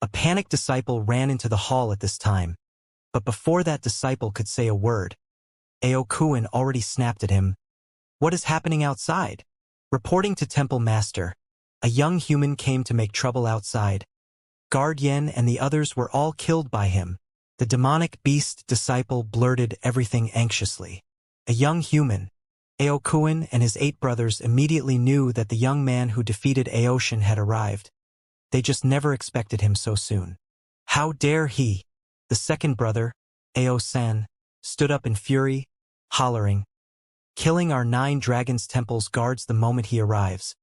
A panicked disciple ran into the hall at this time, but before that disciple could say a word, Aokuin already snapped at him. "What is happening outside?" Reporting to Temple Master, a young human came to make trouble outside. Guard Yen and the others were all killed by him. The demonic beast disciple blurted everything anxiously. A young human. Aokuin and his 8 brothers immediately knew that the young man who defeated Aoshin had arrived. They just never expected him so soon. How dare he? The second brother, Ao-san, stood up in fury, hollering, "Killing our 9 dragons temple's guards the moment he arrives.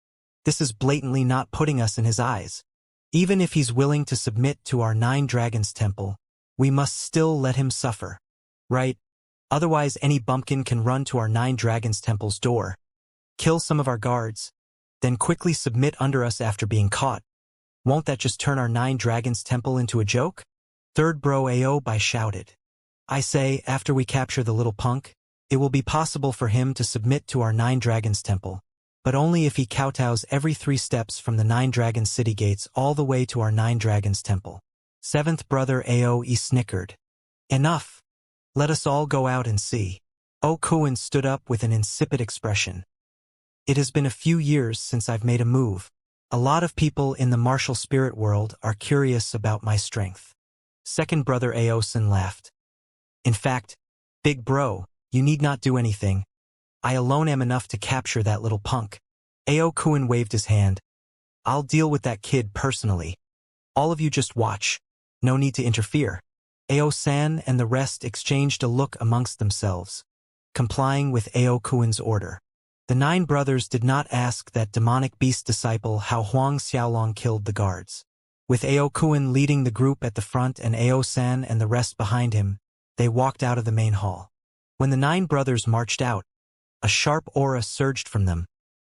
This is blatantly not putting us in his eyes. Even if he's willing to submit to our 9 dragons temple, we must still let him suffer. Right? Otherwise any bumpkin can run to our 9 dragons temple's door, kill some of our guards, then quickly submit under us after being caught. Won't that just turn our 9 dragons temple into a joke?" Third bro Aobai shouted. "I say, after we capture the little punk, it will be possible for him to submit to our 9 dragons temple, but only if he kowtows every 3 steps from the 9 dragons city gates all the way to our 9 dragons temple." Seventh brother Aoi snickered. "Enough. Let us all go out and see." Okuin stood up with an insipid expression. "It has been a few years since I've made a move. A lot of people in the martial spirit world are curious about my strength." Second brother Aosen laughed. "In fact, big bro, you need not do anything. I alone am enough to capture that little punk." Aokuin waved his hand. "I'll deal with that kid personally. All of you just watch. No need to interfere." Ao-san and the rest exchanged a look amongst themselves, complying with Aokuin's order. The 9 brothers did not ask that demonic beast disciple how Huang Xiaolong killed the guards. With Aokuin leading the group at the front and Ao-san and the rest behind him, they walked out of the main hall. When the 9 brothers marched out, a sharp aura surged from them,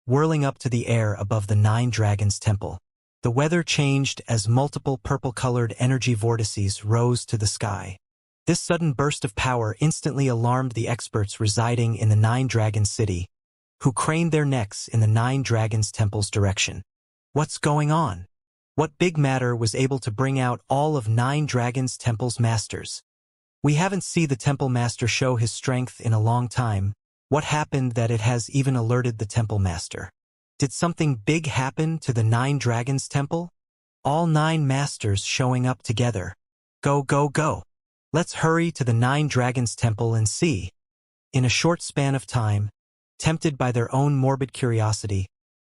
whirling up to the air above the 9 dragons temple. The weather changed as multiple purple-colored energy vortices rose to the sky. This sudden burst of power instantly alarmed the experts residing in the 9 Dragons city, who craned their necks in the 9 Dragons temple's direction. What's going on? What big matter was able to bring out all of 9 Dragons temple's masters? We haven't seen the temple master show his strength in a long time. What happened that it has even alerted the temple master? Did something big happen to the 9 Dragons temple? All 9 masters showing up together. Go, go, go. Let's hurry to the 9 Dragons temple and see. In a short span of time, tempted by their own morbid curiosity,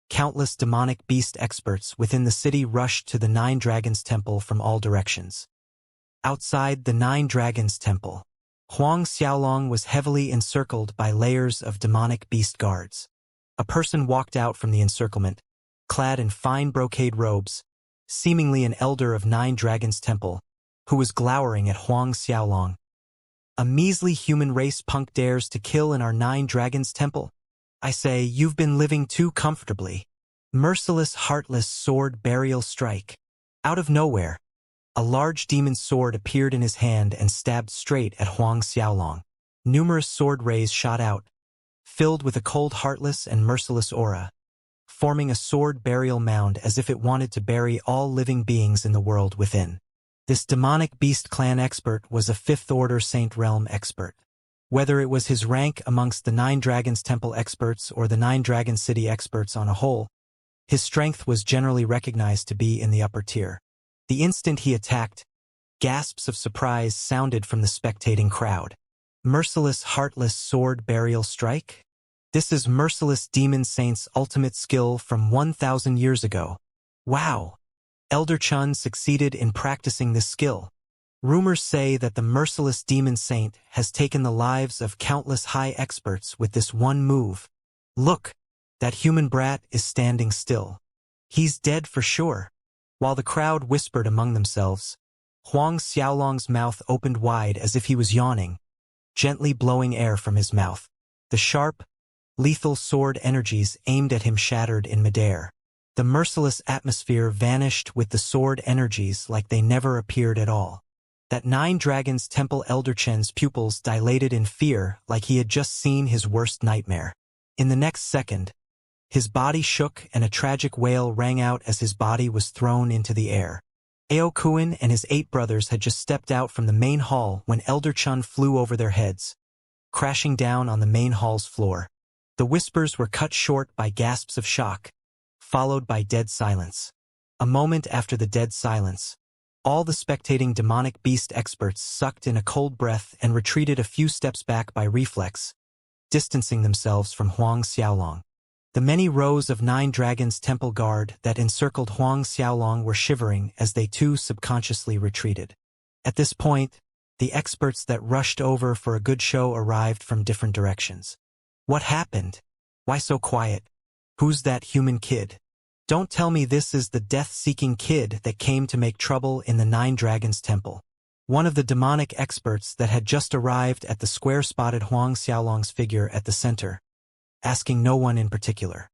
countless demonic beast experts within the city rushed to the 9 Dragons temple from all directions. Outside the 9 Dragons temple, Huang Xiaolong was heavily encircled by layers of demonic beast guards. A person walked out from the encirclement, clad in fine brocade robes, seemingly an elder of 9 Dragons temple, who was glowering at Huang Xiaolong. "A measly human race punk dares to kill in our 9 Dragons temple? I say, you've been living too comfortably." Merciless, heartless sword burial strike. Out of nowhere, a large demon sword appeared in his hand and stabbed straight at Huang Xiaolong. Numerous sword rays shot out, filled with a cold, heartless, and merciless aura, forming a sword burial mound as if it wanted to bury all living beings in the world within. This demonic beast clan expert was a 5th order Saint Realm expert. Whether it was his rank amongst the 9 Dragons temple experts or the 9 Dragon city experts on a whole, his strength was generally recognized to be in the upper tier. The instant he attacked, gasps of surprise sounded from the spectating crowd. Merciless, heartless sword burial strike? This is Merciless Demon Saint's ultimate skill from 1,000 years ago. Wow! Elder Chun succeeded in practicing this skill. Rumors say that the Merciless Demon Saint has taken the lives of countless high experts with this one move. Look, that human brat is standing still. He's dead for sure. While the crowd whispered among themselves, Huang Xiaolong's mouth opened wide as if he was yawning, gently blowing air from his mouth. The sharp, lethal sword energies aimed at him shattered in midair. The merciless atmosphere vanished with the sword energies like they never appeared at all. That 9 Dragons temple Elder Chen's pupils dilated in fear like he had just seen his worst nightmare. In the next second, his body shook and a tragic wail rang out as his body was thrown into the air. Ao Kuan and his 8 brothers had just stepped out from the main hall when Elder Chun flew over their heads, crashing down on the main hall's floor. The whispers were cut short by gasps of shock, followed by dead silence. A moment after the dead silence, all the spectating demonic beast experts sucked in a cold breath and retreated a few steps back by reflex, distancing themselves from Huang Xiaolong. The many rows of 9 dragons temple guard that encircled Huang Xiaolong were shivering as they too subconsciously retreated. At this point, the experts that rushed over for a good show arrived from different directions. What happened? Why so quiet? Who's that human kid? Don't tell me this is the death-seeking kid that came to make trouble in the 9 Dragons Temple. One of the demonic experts that had just arrived at the square spotted Huang Xiaolong's figure at the center, asking no one in particular.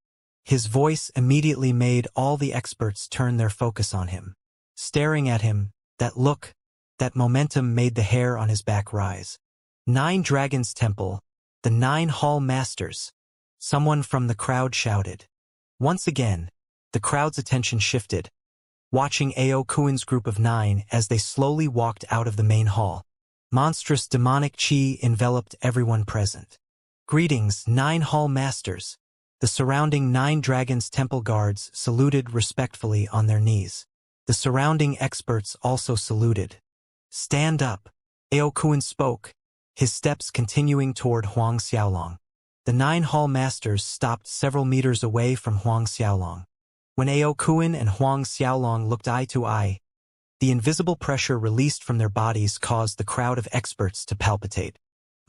His voice immediately made all the experts turn their focus on him. Staring at him, that look, that momentum made the hair on his back rise. 9 Dragons Temple, the 9 Hall Masters. Someone from the crowd shouted. Once again, the crowd's attention shifted, watching Ao Kuan's group of 9 as they slowly walked out of the main hall. Monstrous demonic chi enveloped everyone present. Greetings, 9 Hall Masters. The surrounding 9 Dragons Temple guards saluted respectfully on their knees. The surrounding experts also saluted. Stand up. Ao Kuan spoke, his steps continuing toward Huang Xiaolong. The 9 Hall Masters stopped several meters away from Huang Xiaolong. When Ao Kuan and Huang Xiaolong looked eye to eye, the invisible pressure released from their bodies caused the crowd of experts to palpitate.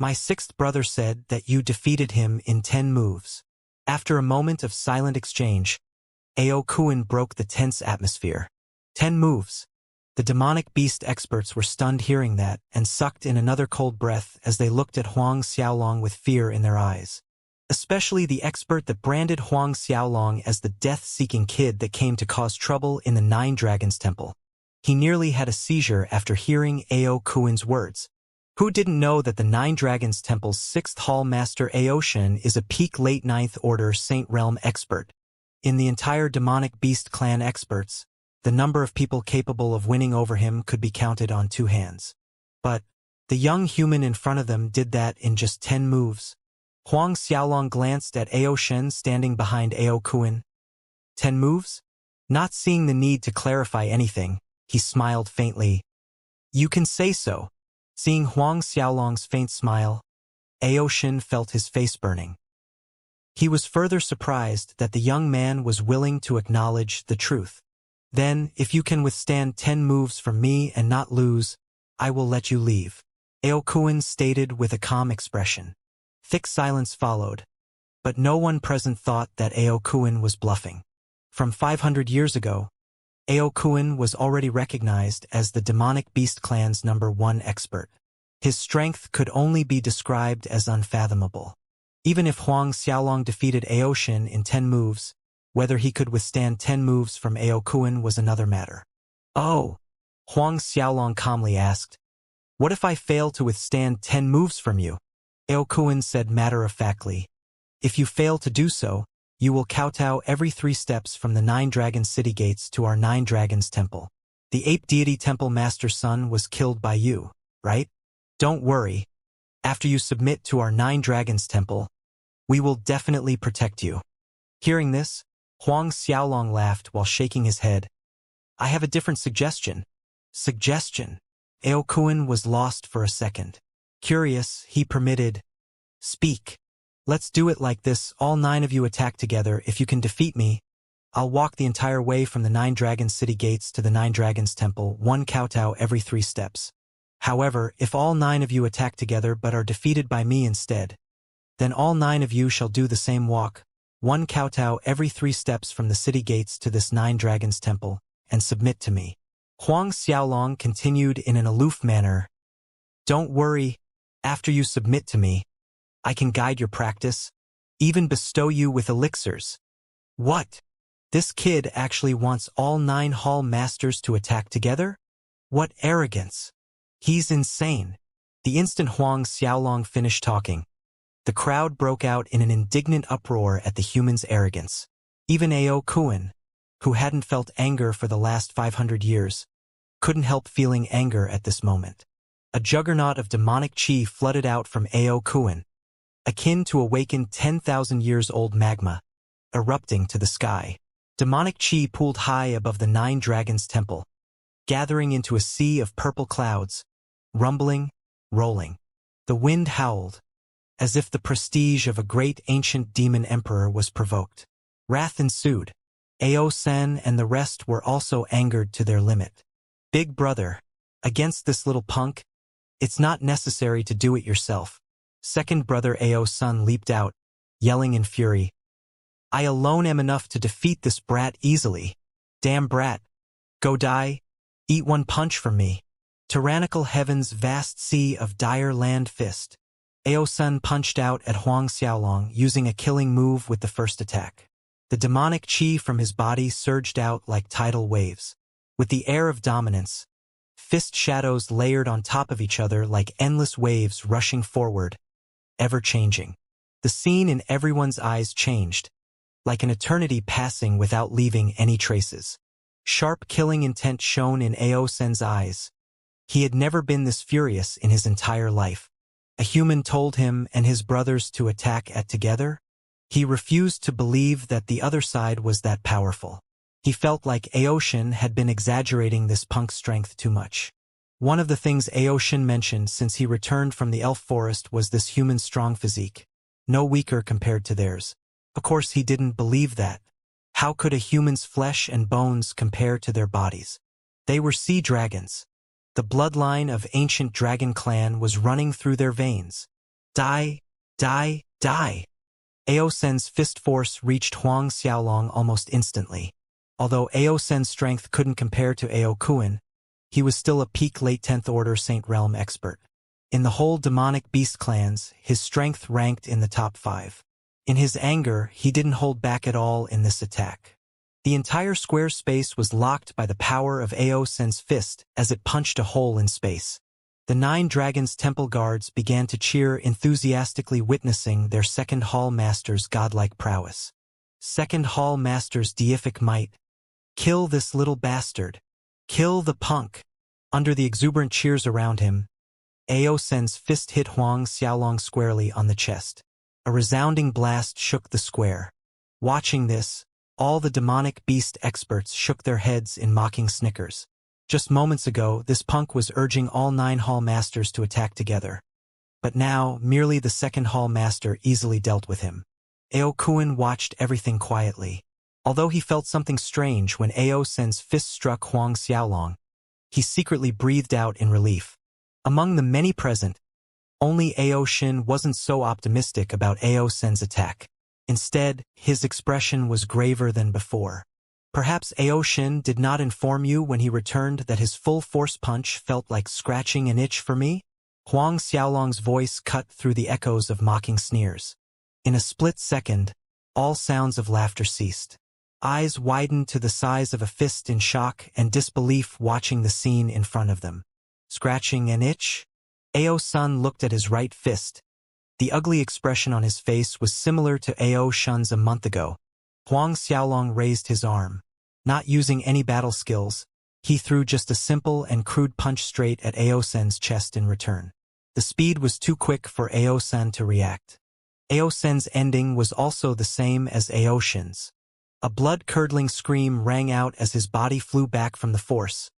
My 6th brother said that you defeated him in 10 moves. After a moment of silent exchange, Ao Kuan broke the tense atmosphere. 10 moves. The demonic beast experts were stunned hearing that and sucked in another cold breath as they looked at Huang Xiaolong with fear in their eyes. Especially the expert that branded Huang Xiaolong as the death-seeking kid that came to cause trouble in the 9 Dragons Temple. He nearly had a seizure after hearing Ao Kuan's words. Who didn't know that the 9 Dragons Temple's 6th Hall Master Aoshin is a peak late 9th Order Saint Realm expert? In the entire demonic beast clan experts, the number of people capable of winning over him could be counted on 2 hands. But the young human in front of them did that in just 10 moves. Huang Xiaolong glanced at Ao Shen standing behind Ao Kuan. 10 moves? Not seeing the need to clarify anything, he smiled faintly. You can say so. Seeing Huang Xiaolong's faint smile, Ao Shen felt his face burning. He was further surprised that the young man was willing to acknowledge the truth. Then, if you can withstand 10 moves from me and not lose, I will let you leave. Ao Kuan stated with a calm expression. Thick silence followed, but no one present thought that Ao Kuan was bluffing. From 500 years ago, Ao Kuan was already recognized as the demonic beast clan's #1 expert. His strength could only be described as unfathomable. Even if Huang Xiaolong defeated Ao Shen in 10 moves, whether he could withstand 10 moves from Ao Kuan was another matter. Oh, Huang Xiaolong calmly asked. What if I fail to withstand 10 moves from you? Ao Kuan said matter-of-factly. If you fail to do so, you will kowtow every 3 steps from the 9 Dragon City gates to our 9 Dragons Temple. The Ape Deity Temple Master's son was killed by you, right? Don't worry. After you submit to our 9 Dragons Temple, we will definitely protect you. Hearing this, Huang Xiaolong laughed while shaking his head. I have a different suggestion. Suggestion? Ao Kuan was lost for a second. Curious, he permitted. Speak. Let's do it like this. All 9 of you attack together. If you can defeat me, I'll walk the entire way from the 9 Dragon City gates to the 9 Dragons Temple, 1 kowtow every 3 steps. However, if all 9 of you attack together but are defeated by me instead, then all 9 of you shall do the same walk, 1 kowtow every 3 steps from the city gates to this 9 Dragons Temple, and submit to me. Huang Xiaolong continued in an aloof manner. Don't worry. After you submit to me, I can guide your practice, even bestow you with elixirs. What? This kid actually wants all 9 Hall Masters to attack together? What arrogance! He's insane. The instant Huang Xiaolong finished talking, the crowd broke out in an indignant uproar at the human's arrogance. Even Ao Kuan, who hadn't felt anger for the last 500 years, couldn't help feeling anger at this moment. A juggernaut of demonic chi flooded out from Ao Kuan, akin to awakened 10,000 years old magma, erupting to the sky. Demonic chi pooled high above the Nine Dragons Temple, gathering into a sea of purple clouds, rumbling, rolling. The wind howled, as if the prestige of a great ancient demon emperor was provoked. Wrath ensued. Ao Sen and the rest were also angered to their limit. Big brother, against this little punk, it's not necessary to do it yourself. Second brother Ao Sun leaped out, yelling in fury. I alone am enough to defeat this brat easily. Damn brat. Go die. Eat one punch from me. Tyrannical heaven's vast sea of dire land fist. Ao Sun punched out at Huang Xiaolong using a killing move with the first attack. The demonic chi from his body surged out like tidal waves. With the air of dominance, fist shadows layered on top of each other like endless waves rushing forward, ever-changing. The scene in everyone's eyes changed, like an eternity passing without leaving any traces. Sharp killing intent shone in Ao Sen's eyes. He had never been this furious in his entire life. A human told him and his brothers to attack at together? He refused to believe that the other side was that powerful. He felt like Aoshin had been exaggerating this punk's strength too much. One of the things Aoshin mentioned since he returned from the elf forest was this human's strong physique, no weaker compared to theirs. Of course he didn't believe that. How could a human's flesh and bones compare to their bodies? They were sea dragons. The bloodline of ancient dragon clan was running through their veins. Die, die, die. Ao Sen's fist force reached Huang Xiaolong almost instantly. Although Ao Sen's strength couldn't compare to Ao Kuan, he was still a peak late 10th Order Saint Realm expert. In the whole demonic beast clans, his strength ranked in the top 5. In his anger, he didn't hold back at all in this attack. The entire square space was locked by the power of Ao Sen's fist as it punched a hole in space. The Nine Dragons Temple guards began to cheer enthusiastically, witnessing their Second Hall Master's godlike prowess. Second Hall Master's deific might. Kill this little bastard. Kill the punk. Under the exuberant cheers around him, Ao Sen's fist hit Huang Xiaolong squarely on the chest. A resounding blast shook the square. Watching this, all the demonic beast experts shook their heads in mocking snickers. Just moments ago, this punk was urging all 9 Hall Masters to attack together. But now, merely the Second Hall Master easily dealt with him. Ao Kuan watched everything quietly. Although he felt something strange when Ao Sen's fist struck Huang Xiaolong, he secretly breathed out in relief. Among the many present, only Ao Shin wasn't so optimistic about Ao Sen's attack. Instead, his expression was graver than before. Perhaps Ao Shin did not inform you when he returned that his full force punch felt like scratching an itch for me? Huang Xiaolong's voice cut through the echoes of mocking sneers. In a split second, all sounds of laughter ceased. Eyes widened to the size of a fist in shock and disbelief watching the scene in front of them. Scratching an itch? Ao Sun looked at his right fist. The ugly expression on his face was similar to Ao Shun's a month ago. Huang Xiaolong raised his arm. Not using any battle skills, he threw just a simple and crude punch straight at Ao Sen's chest in return. The speed was too quick for Ao Sen to react. Ao Sen's ending was also the same as Ao Shin's. A blood-curdling scream rang out as his body flew back from the force,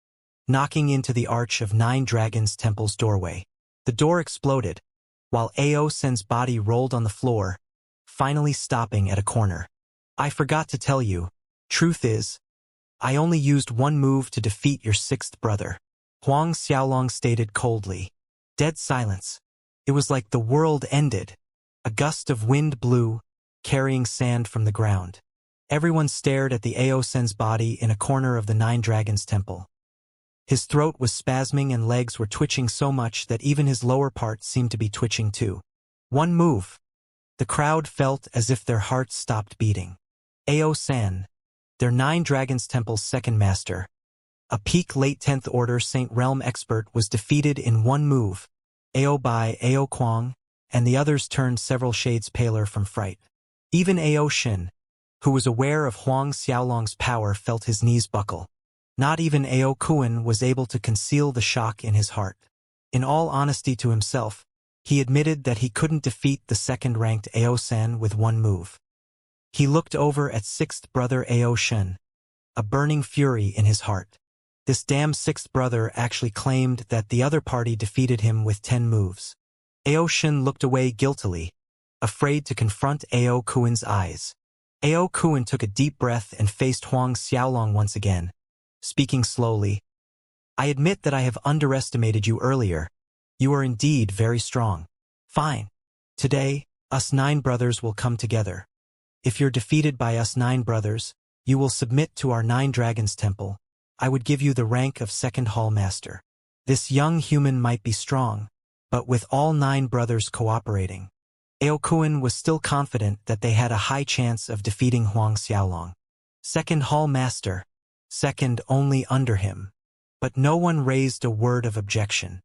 knocking into the arch of Nine Dragons Temple's doorway. The door exploded, while Ao Sen's body rolled on the floor, finally stopping at a corner. I forgot to tell you, truth is, I only used one move to defeat your 6th brother. Huang Xiaolong stated coldly. Dead silence. It was like the world ended. A gust of wind blew, carrying sand from the ground. Everyone stared at the Ao Sen's body in a corner of the Nine Dragons Temple. His throat was spasming and legs were twitching so much that even his lower part seemed to be twitching too. One move. The crowd felt as if their hearts stopped beating. Ao San, their Nine Dragons Temple's second master, a peak late 10th Order Saint Realm expert, was defeated in one move. Ao Bai, Ao Kuang, and the others turned several shades paler from fright. Even Ao Shin, who was aware of Huang Xiaolong's power, felt his knees buckle. Not even Ao Kuan was able to conceal the shock in his heart. In all honesty to himself, he admitted that he couldn't defeat the second-ranked Ao San with one move. He looked over at sixth brother Ao Shen, a burning fury in his heart. This damn sixth brother actually claimed that the other party defeated him with 10 moves. Ao Shen looked away guiltily, afraid to confront Ao Kuan's eyes. Ao Kuan took a deep breath and faced Huang Xiaolong once again, speaking slowly. I admit that I have underestimated you earlier. You are indeed very strong. Fine. Today, us 9 brothers will come together. If you're defeated by us 9 brothers, you will submit to our 9 dragons temple. I would give you the rank of second hall master. This young human might be strong, but with all 9 brothers cooperating, Ao Kuan was still confident that they had a high chance of defeating Huang Xiaolong. Second hall master, second only under him. But no one raised a word of objection.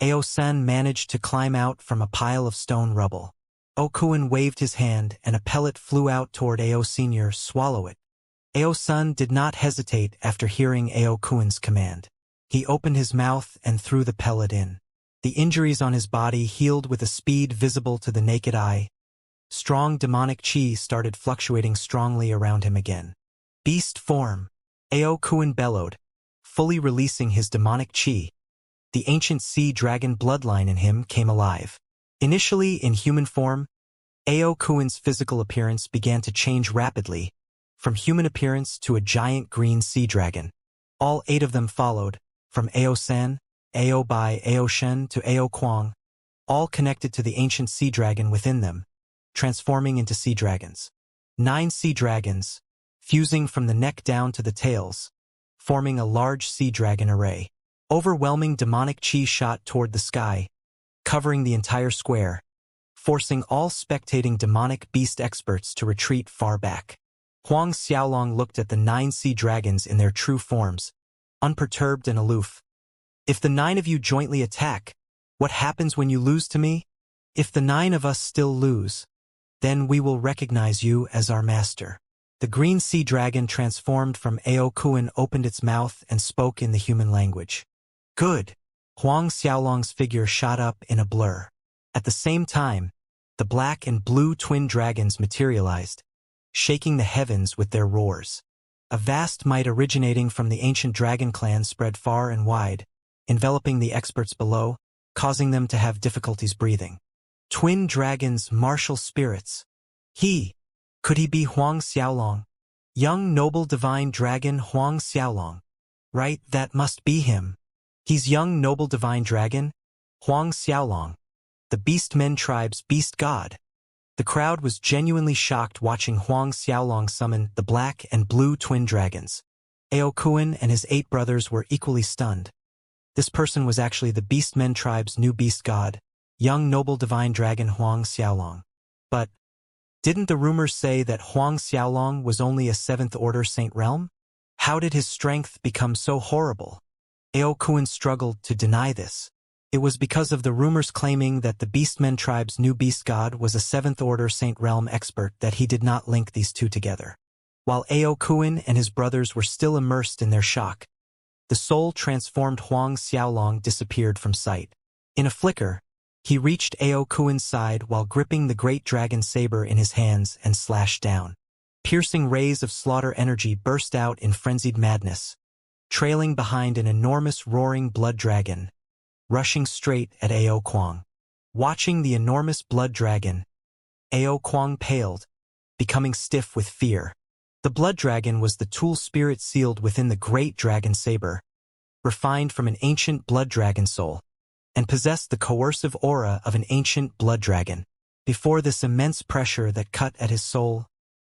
Ao San managed to climb out from a pile of stone rubble. Ao Kuan waved his hand and a pellet flew out toward Ao Senior. Swallow it. Ao Sun did not hesitate after hearing Ao Kuan's command. He opened his mouth and threw the pellet in. The injuries on his body healed with a speed visible to the naked eye. Strong demonic chi started fluctuating strongly around him again. Beast form. Ao Kuan bellowed, fully releasing his demonic chi. The ancient sea dragon bloodline in him came alive. Initially in human form, Ao Kuan's physical appearance began to change rapidly, from human appearance to a giant green sea dragon. All 8 of them followed, from Ao San, Ao Bai, Ao Shen to Ao Kuang, all connected to the ancient sea dragon within them, transforming into sea dragons. 9 sea dragons, fusing from the neck down to the tails, forming a large sea dragon array. Overwhelming demonic chi shot toward the sky, covering the entire square, forcing all spectating demonic beast experts to retreat far back. Huang Xiaolong looked at the 9 sea dragons in their true forms, unperturbed and aloof. If the 9 of you jointly attack, what happens when you lose to me? If the 9 of us still lose, then we will recognize you as our master. The green sea dragon transformed from Ao Kuan opened its mouth and spoke in the human language. Good. Huang Xiaolong's figure shot up in a blur. At the same time, the black and blue twin dragons materialized, shaking the heavens with their roars. A vast might originating from the ancient dragon clan spread far and wide, enveloping the experts below, causing them to have difficulties breathing. Twin dragons, martial spirits. Could he be Huang Xiaolong? Young noble divine dragon Huang Xiaolong. Right, that must be him. He's young noble divine dragon, Huang Xiaolong, the Beastmen tribe's beast god. The crowd was genuinely shocked watching Huang Xiaolong summon the black and blue twin dragons. Ao Kuan and his 8 brothers were equally stunned. This person was actually the Beastmen tribe's new beast god, young noble divine dragon Huang Xiaolong. But didn't the rumors say that Huang Xiaolong was only a 7th order saint realm? How did his strength become so horrible? Ao Kuan struggled to deny this. It was because of the rumors claiming that the Beastmen tribe's new beast god was a 7th order saint realm expert that he did not link these two together. While Ao Kuan and his brothers were still immersed in their shock, the soul-transformed Huang Xiaolong disappeared from sight. In a flicker, he reached Ao Kuan's side while gripping the great dragon saber in his hands and slashed down. Piercing rays of slaughter energy burst out in frenzied madness, trailing behind an enormous roaring blood dragon, rushing straight at Ao Kuang. Watching the enormous blood dragon, Ao Kuang paled, becoming stiff with fear. The blood dragon was the tool spirit sealed within the great dragon saber, refined from an ancient blood dragon soul, and possessed the coercive aura of an ancient blood dragon. Before this immense pressure that cut at his soul,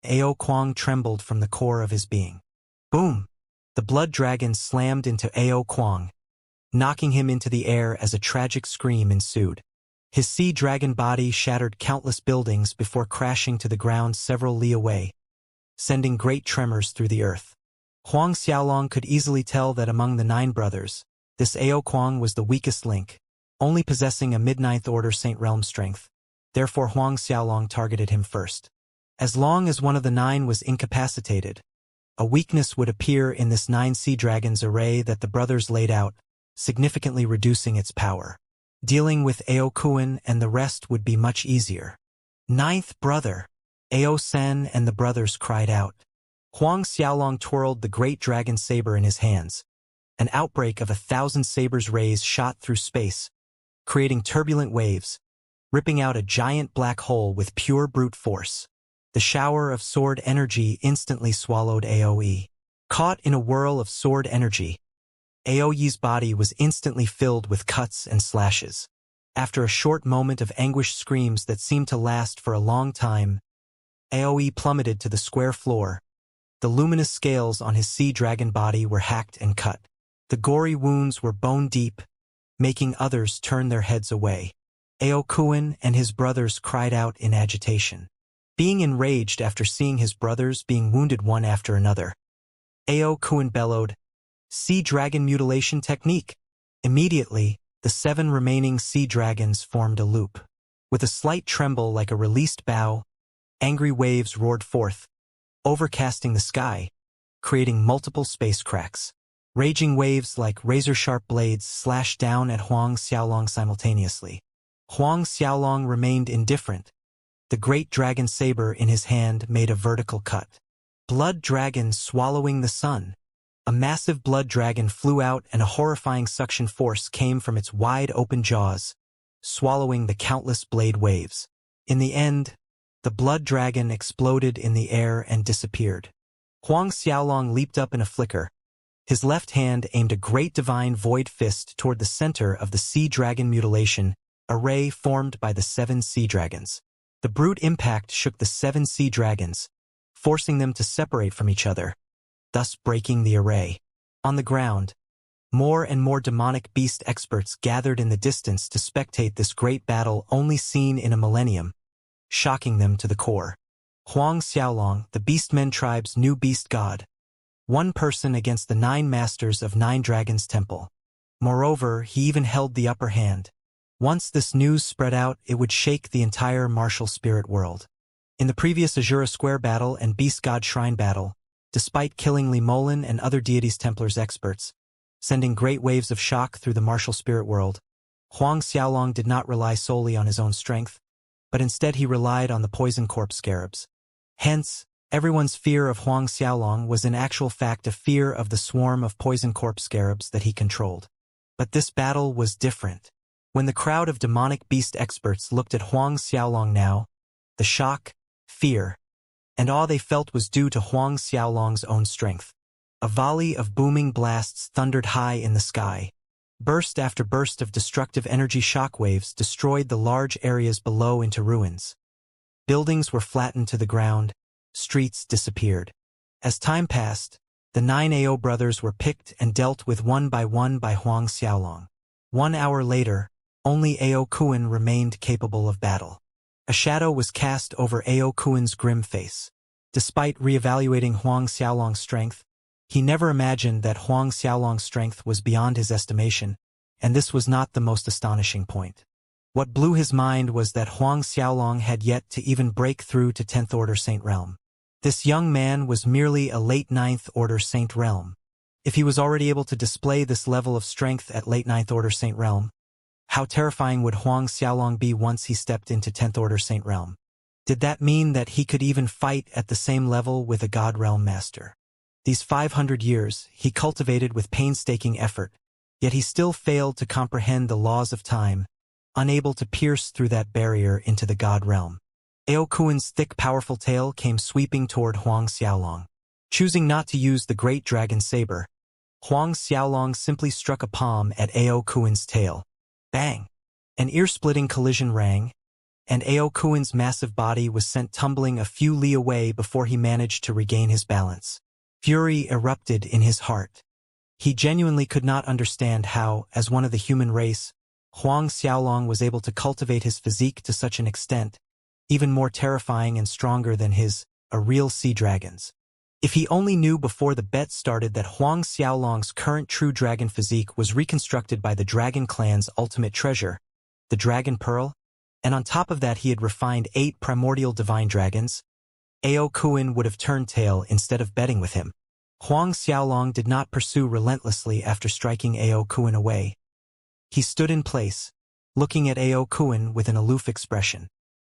Ao Kuang trembled from the core of his being. Boom! The blood dragon slammed into Ao Kuang, knocking him into the air as a tragic scream ensued. His sea dragon body shattered countless buildings before crashing to the ground several li away, sending great tremors through the earth. Huang Xiaolong could easily tell that among the 9 brothers, this Ao Kuang was the weakest link, only possessing a mid-9th order Saint Realm strength. Therefore Huang Xiaolong targeted him first. As long as one of the 9 was incapacitated, A weakness would appear in this 9 sea dragons array that the brothers laid out, significantly reducing its power. Dealing with Aokun and the rest would be much easier. Ninth brother. Ao-sen and the brothers cried out. Huang Xiaolong twirled the great dragon saber in his hands. An outbreak of 1,000 sabers' rays shot through space, creating turbulent waves, ripping out a giant black hole with pure brute force. The shower of sword energy instantly swallowed Aoe. Caught in a whirl of sword energy, Aoe's body was instantly filled with cuts and slashes. After a short moment of anguished screams that seemed to last for a long time, Aoe plummeted to the square floor. The luminous scales on his sea dragon body were hacked and cut. The gory wounds were bone-deep, making others turn their heads away. Aokun and his brothers cried out in agitation. Being enraged after seeing his brothers being wounded one after another, Aokun bellowed, "Sea dragon mutilation technique!" Immediately, the 7 remaining sea dragons formed a loop. With a slight tremble like a released bow, angry waves roared forth, overcasting the sky, creating multiple space cracks. Raging waves like razor-sharp blades slashed down at Huang Xiaolong simultaneously. Huang Xiaolong remained indifferent. The great dragon saber in his hand made a vertical cut. Blood dragon swallowing the sun. A massive blood dragon flew out and a horrifying suction force came from its wide-open jaws, swallowing the countless blade waves. In the end, the blood dragon exploded in the air and disappeared. Huang Xiaolong leaped up in a flicker. His left hand aimed a great divine void fist toward the center of the sea dragon mutilation array formed by the 7 sea dragons. The brute impact shook the 7 sea dragons, forcing them to separate from each other, thus breaking the array. On the ground, more and more demonic beast experts gathered in the distance to spectate this great battle only seen in a millennium, shocking them to the core. Huang Xiaolong, the Beastmen tribe's new beast god. One person against the 9 masters of 9 Dragons Temple. Moreover, he even held the upper hand. Once this news spread out, it would shake the entire martial spirit world. In the previous Azura Square battle and Beast God Shrine battle, despite killing Li Molin and other deities Templars experts, sending great waves of shock through the martial spirit world, Huang Xiaolong did not rely solely on his own strength, but instead he relied on the poison corpse scarabs. Hence, everyone's fear of Huang Xiaolong was in actual fact a fear of the swarm of poison corpse scarabs that he controlled. But this battle was different. When the crowd of demonic beast experts looked at Huang Xiaolong now, the shock, fear, and awe they felt was due to Huang Xiaolong's own strength. A volley of booming blasts thundered high in the sky. Burst after burst of destructive energy shockwaves destroyed the large areas below into ruins. Buildings were flattened to the ground, streets disappeared. As time passed, the 9 Ao brothers were picked and dealt with one by Huang Xiaolong. 1 hour later, only Aokun remained capable of battle. A shadow was cast over Aokun's grim face. Despite re-evaluating Huang Xiaolong's strength, he never imagined that Huang Xiaolong's strength was beyond his estimation, and this was not the most astonishing point. What blew his mind was that Huang Xiaolong had yet to even break through to 10th Order Saint Realm. This young man was merely a late 9th Order Saint Realm. If he was already able to display this level of strength at late 9th Order Saint Realm, how terrifying would Huang Xiaolong be once he stepped into 10th Order Saint Realm? Did that mean that he could even fight at the same level with a God Realm Master? These 500 years he cultivated with painstaking effort, yet he still failed to comprehend the laws of time, unable to pierce through that barrier into the God Realm. Aokun's thick powerful tail came sweeping toward Huang Xiaolong. Choosing not to use the great dragon saber, Huang Xiaolong simply struck a palm at Aokun's tail. Bang! An ear-splitting collision rang, and Aokun's massive body was sent tumbling a few li away before he managed to regain his balance. Fury erupted in his heart. He genuinely could not understand how, as one of the human race, Huang Xiaolong was able to cultivate his physique to such an extent, even more terrifying and stronger than his, real sea dragons. If he only knew before the bet started that Huang Xiaolong's current true dragon physique was reconstructed by the Dragon Clan's ultimate treasure, the Dragon Pearl, and on top of that he had refined 8 primordial divine dragons, Aokun would have turned tail instead of betting with him. Huang Xiaolong did not pursue relentlessly after striking Ao Kuan away. He stood in place, looking at Ao Kuan with an aloof expression.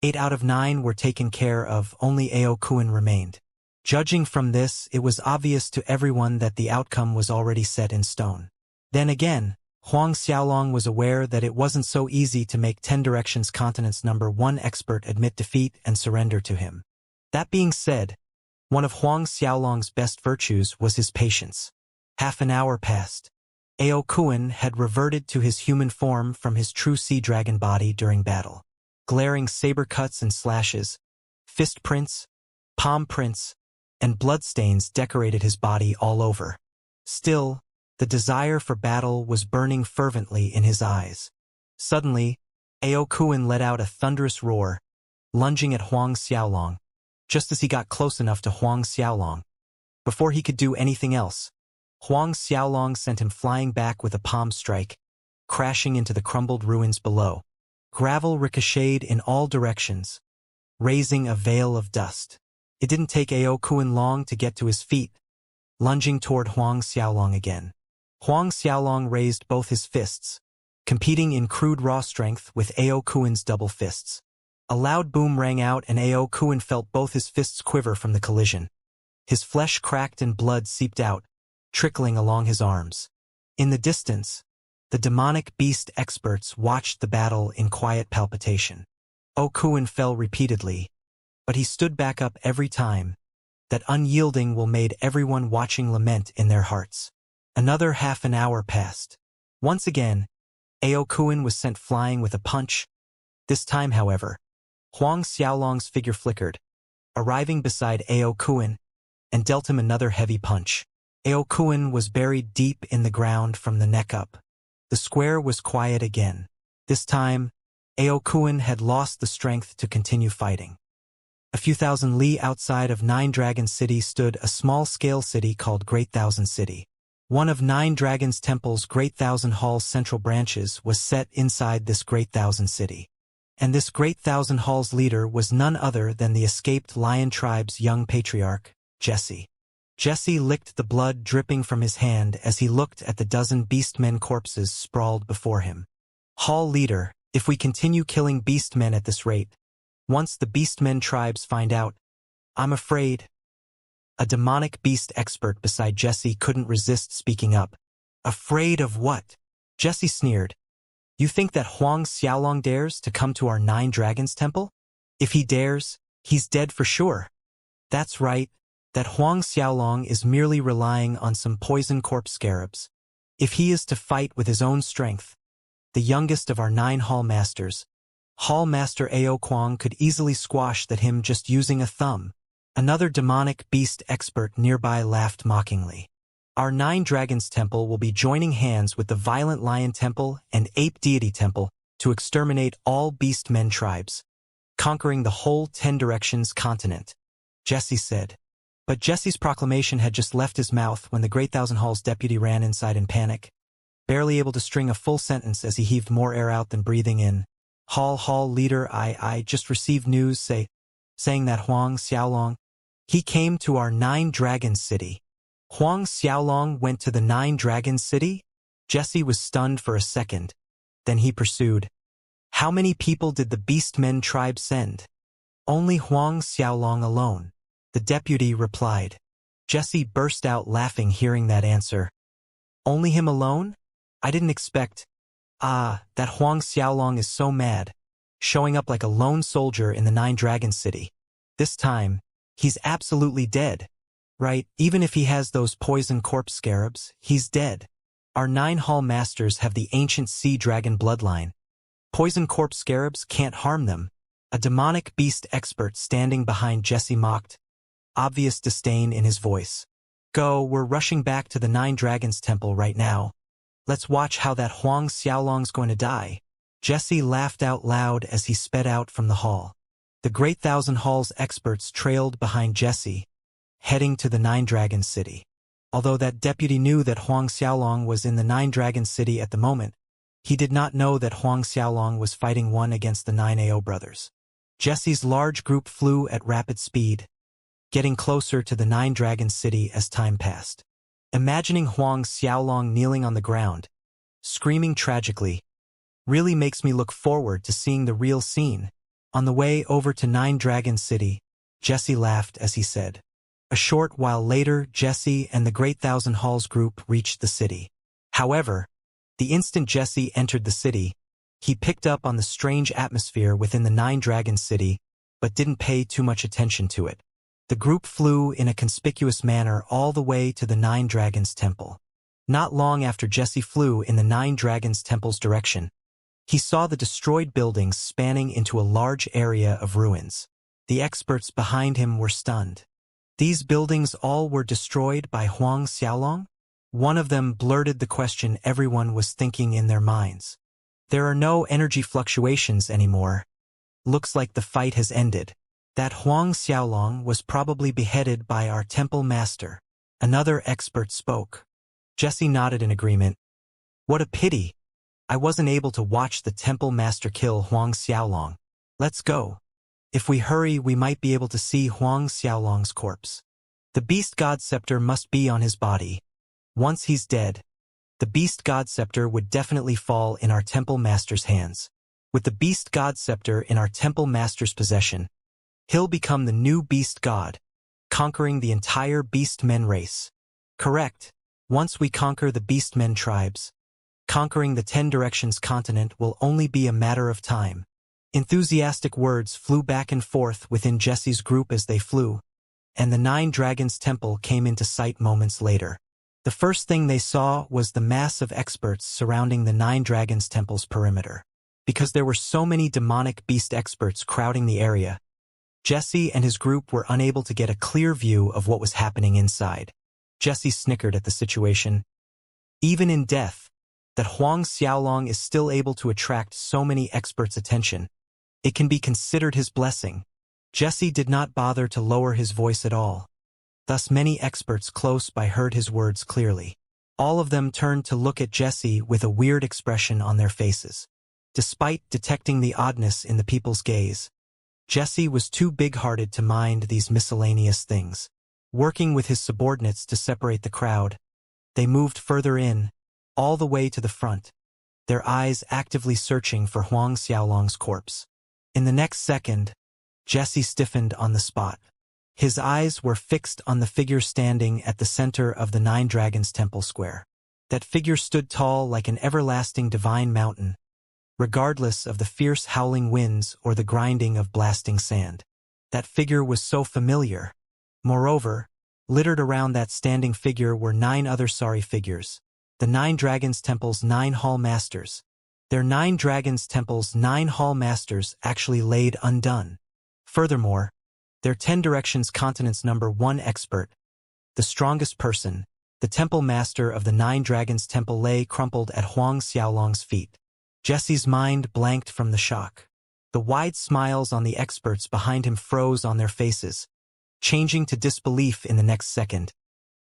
8 out of 9 were taken care of, only Ao Kuan remained. Judging from this, it was obvious to everyone that the outcome was already set in stone. Then again, Huang Xiaolong was aware that it wasn't so easy to make 10 Directions Continent's #1 expert admit defeat and surrender to him. That being said, one of Huang Xiaolong's best virtues was his patience. Half an hour passed. Ao Kuan had reverted to his human form from his true sea dragon body during battle. Glaring saber cuts and slashes, fist prints, palm prints, and bloodstains decorated his body all over. Still, the desire for battle was burning fervently in his eyes. Suddenly, Ao Kuan let out a thunderous roar, lunging at Huang Xiaolong, just as he got close enough to Huang Xiaolong. Before he could do anything else, Huang Xiaolong sent him flying back with a palm strike, crashing into the crumbled ruins below. Gravel ricocheted in all directions, raising a veil of dust. It didn't take Ao Kuan long to get to his feet, lunging toward Huang Xiaolong again. Huang Xiaolong raised both his fists, competing in crude raw strength with Ao Kuan's double fists. A loud boom rang out and Ao Kuan felt both his fists quiver from the collision. His flesh cracked and blood seeped out, trickling along his arms. In the distance, the demonic beast experts watched the battle in quiet palpitation. Ao Kuan fell repeatedly, but he stood back up every time. That unyielding will made everyone watching lament in their hearts. Another half an hour passed. Once again, Ao Kuan was sent flying with a punch. This time, however, Huang Xiaolong's figure flickered, arriving beside Ao Kuan, and dealt him another heavy punch. Ao Kuan was buried deep in the ground from the neck up. The square was quiet again. This time, Ao Kuan had lost the strength to continue fighting. A few thousand li outside of Nine Dragons City stood a small-scale city called Great Thousand City. One of Nine Dragons Temple's Great Thousand Hall's central branches was set inside this Great Thousand City. And this Great Thousand Hall's leader was none other than the escaped Lion Tribe's young patriarch, Jesse. Jesse licked the blood dripping from his hand as he looked at the dozen beastmen corpses sprawled before him. Hall leader, if we continue killing beastmen at this rate, once the beastmen tribes find out, I'm afraid. A demonic beast expert beside Jesse couldn't resist speaking up. Afraid of what? Jesse sneered. You think that Huang Xiaolong dares to come to our Nine Dragons Temple? If he dares, he's dead for sure. That's right, that Huang Xiaolong is merely relying on some poison corpse scarabs. If he is to fight with his own strength, the youngest of our 9 Hall Masters, Hall Master Ao Kuan could easily squash that him just using a thumb. Another demonic beast expert nearby laughed mockingly. Our 9 Dragons Temple will be joining hands with the Violent Lion Temple and Ape Deity Temple to exterminate all beastmen tribes, conquering the whole 10 Directions continent, Jesse said. But Jesse's proclamation had just left his mouth when the Great Thousand Hall's deputy ran inside in panic, barely able to string a full sentence as he heaved more air out than breathing in. Hall leader, I just received news saying that Huang Xiaolong, he came to our 9 Dragons City. Huang Xiaolong went to the 9 Dragons City? Jesse was stunned for a second. Then he pursued. How many people did the Beastmen tribe send? Only Huang Xiaolong alone. The deputy replied. Jesse burst out laughing hearing that answer. Only him alone? I didn't expect. That Huang Xiaolong is so mad, showing up like a lone soldier in the 9 Dragons City. This time, he's absolutely dead. Right, even if he has those poison corpse scarabs, he's dead. Our 9 Hall Masters have the ancient sea dragon bloodline. Poison corpse scarabs can't harm them. A demonic beast expert standing behind Jesse mocked, obvious disdain in his voice. Go, we're rushing back to the 9 Dragons Temple right now. Let's watch how that Huang Xiaolong's going to die. Jesse laughed out loud as he sped out from the hall. The Great Thousand Hall's experts trailed behind Jesse, heading to the 9 Dragons City. Although that deputy knew that Huang Xiaolong was in the 9 Dragons City at the moment, he did not know that Huang Xiaolong was fighting one against the 9 Ao brothers. Jesse's large group flew at rapid speed, getting closer to the Nine Dragons city as time passed. Imagining Huang Xiaolong kneeling on the ground, screaming tragically, really makes me look forward to seeing the real scene. On the way over to Nine Dragons City, Jesse laughed as he said. A short while later, Jesse and the Great Thousand Halls group reached the city. However, the instant Jesse entered the city, he picked up on the strange atmosphere within the Nine Dragons City, but didn't pay too much attention to it. The group flew in a conspicuous manner all the way to the Nine Dragons Temple. Not long after Jesse flew in the Nine Dragons Temple's direction, he saw the destroyed buildings spanning into a large area of ruins. The experts behind him were stunned. These buildings all were destroyed by Huang Xiaolong? One of them blurted the question everyone was thinking in their minds. There are no energy fluctuations anymore. Looks like the fight has ended. That Huang Xiaolong was probably beheaded by our temple master. Another expert spoke. Jesse nodded in agreement. What a pity. I wasn't able to watch the temple master kill Huang Xiaolong. Let's go. If we hurry, we might be able to see Huang Xiaolong's corpse. The beast god scepter must be on his body. Once he's dead, the beast god scepter would definitely fall in our temple master's hands. With the beast god scepter in our temple master's possession, he'll become the new beast god, conquering the entire beastmen race. Correct. Once we conquer the beastmen tribes, conquering the 10 Directions continent will only be a matter of time. Enthusiastic words flew back and forth within Jesse's group as they flew, and the Nine Dragons Temple came into sight moments later. The first thing they saw was the mass of experts surrounding the Nine Dragons Temple's perimeter. Because there were so many demonic beast experts crowding the area, Jesse and his group were unable to get a clear view of what was happening inside. Jesse snickered at the situation. Even in death, that Huang Xiaolong is still able to attract so many experts' attention. It can be considered his blessing. Jesse did not bother to lower his voice at all. Thus many experts close by heard his words clearly. All of them turned to look at Jesse with a weird expression on their faces. Despite detecting the oddness in the people's gaze, Jesse was too big-hearted to mind these miscellaneous things. Working with his subordinates to separate the crowd, they moved further in, all the way to the front, their eyes actively searching for Huang Xiaolong's corpse. In the next second, Jesse stiffened on the spot. His eyes were fixed on the figure standing at the center of the Nine Dragons Temple Square. That figure stood tall like an everlasting divine mountain, regardless of the fierce howling winds or the grinding of blasting sand. That figure was so familiar. Moreover, littered around that standing figure were 9 other sorry figures. The Nine Dragons Temple's 9 Hall Masters. Their 9 Dragons Temple's 9 Hall Masters actually laid undone. Furthermore, their 10 Directions Continent's #1 expert, the strongest person, the Temple Master of the Nine Dragons Temple lay crumpled at Huang Xiaolong's feet. Jesse's mind blanked from the shock. The wide smiles on the experts behind him froze on their faces, changing to disbelief in the next second.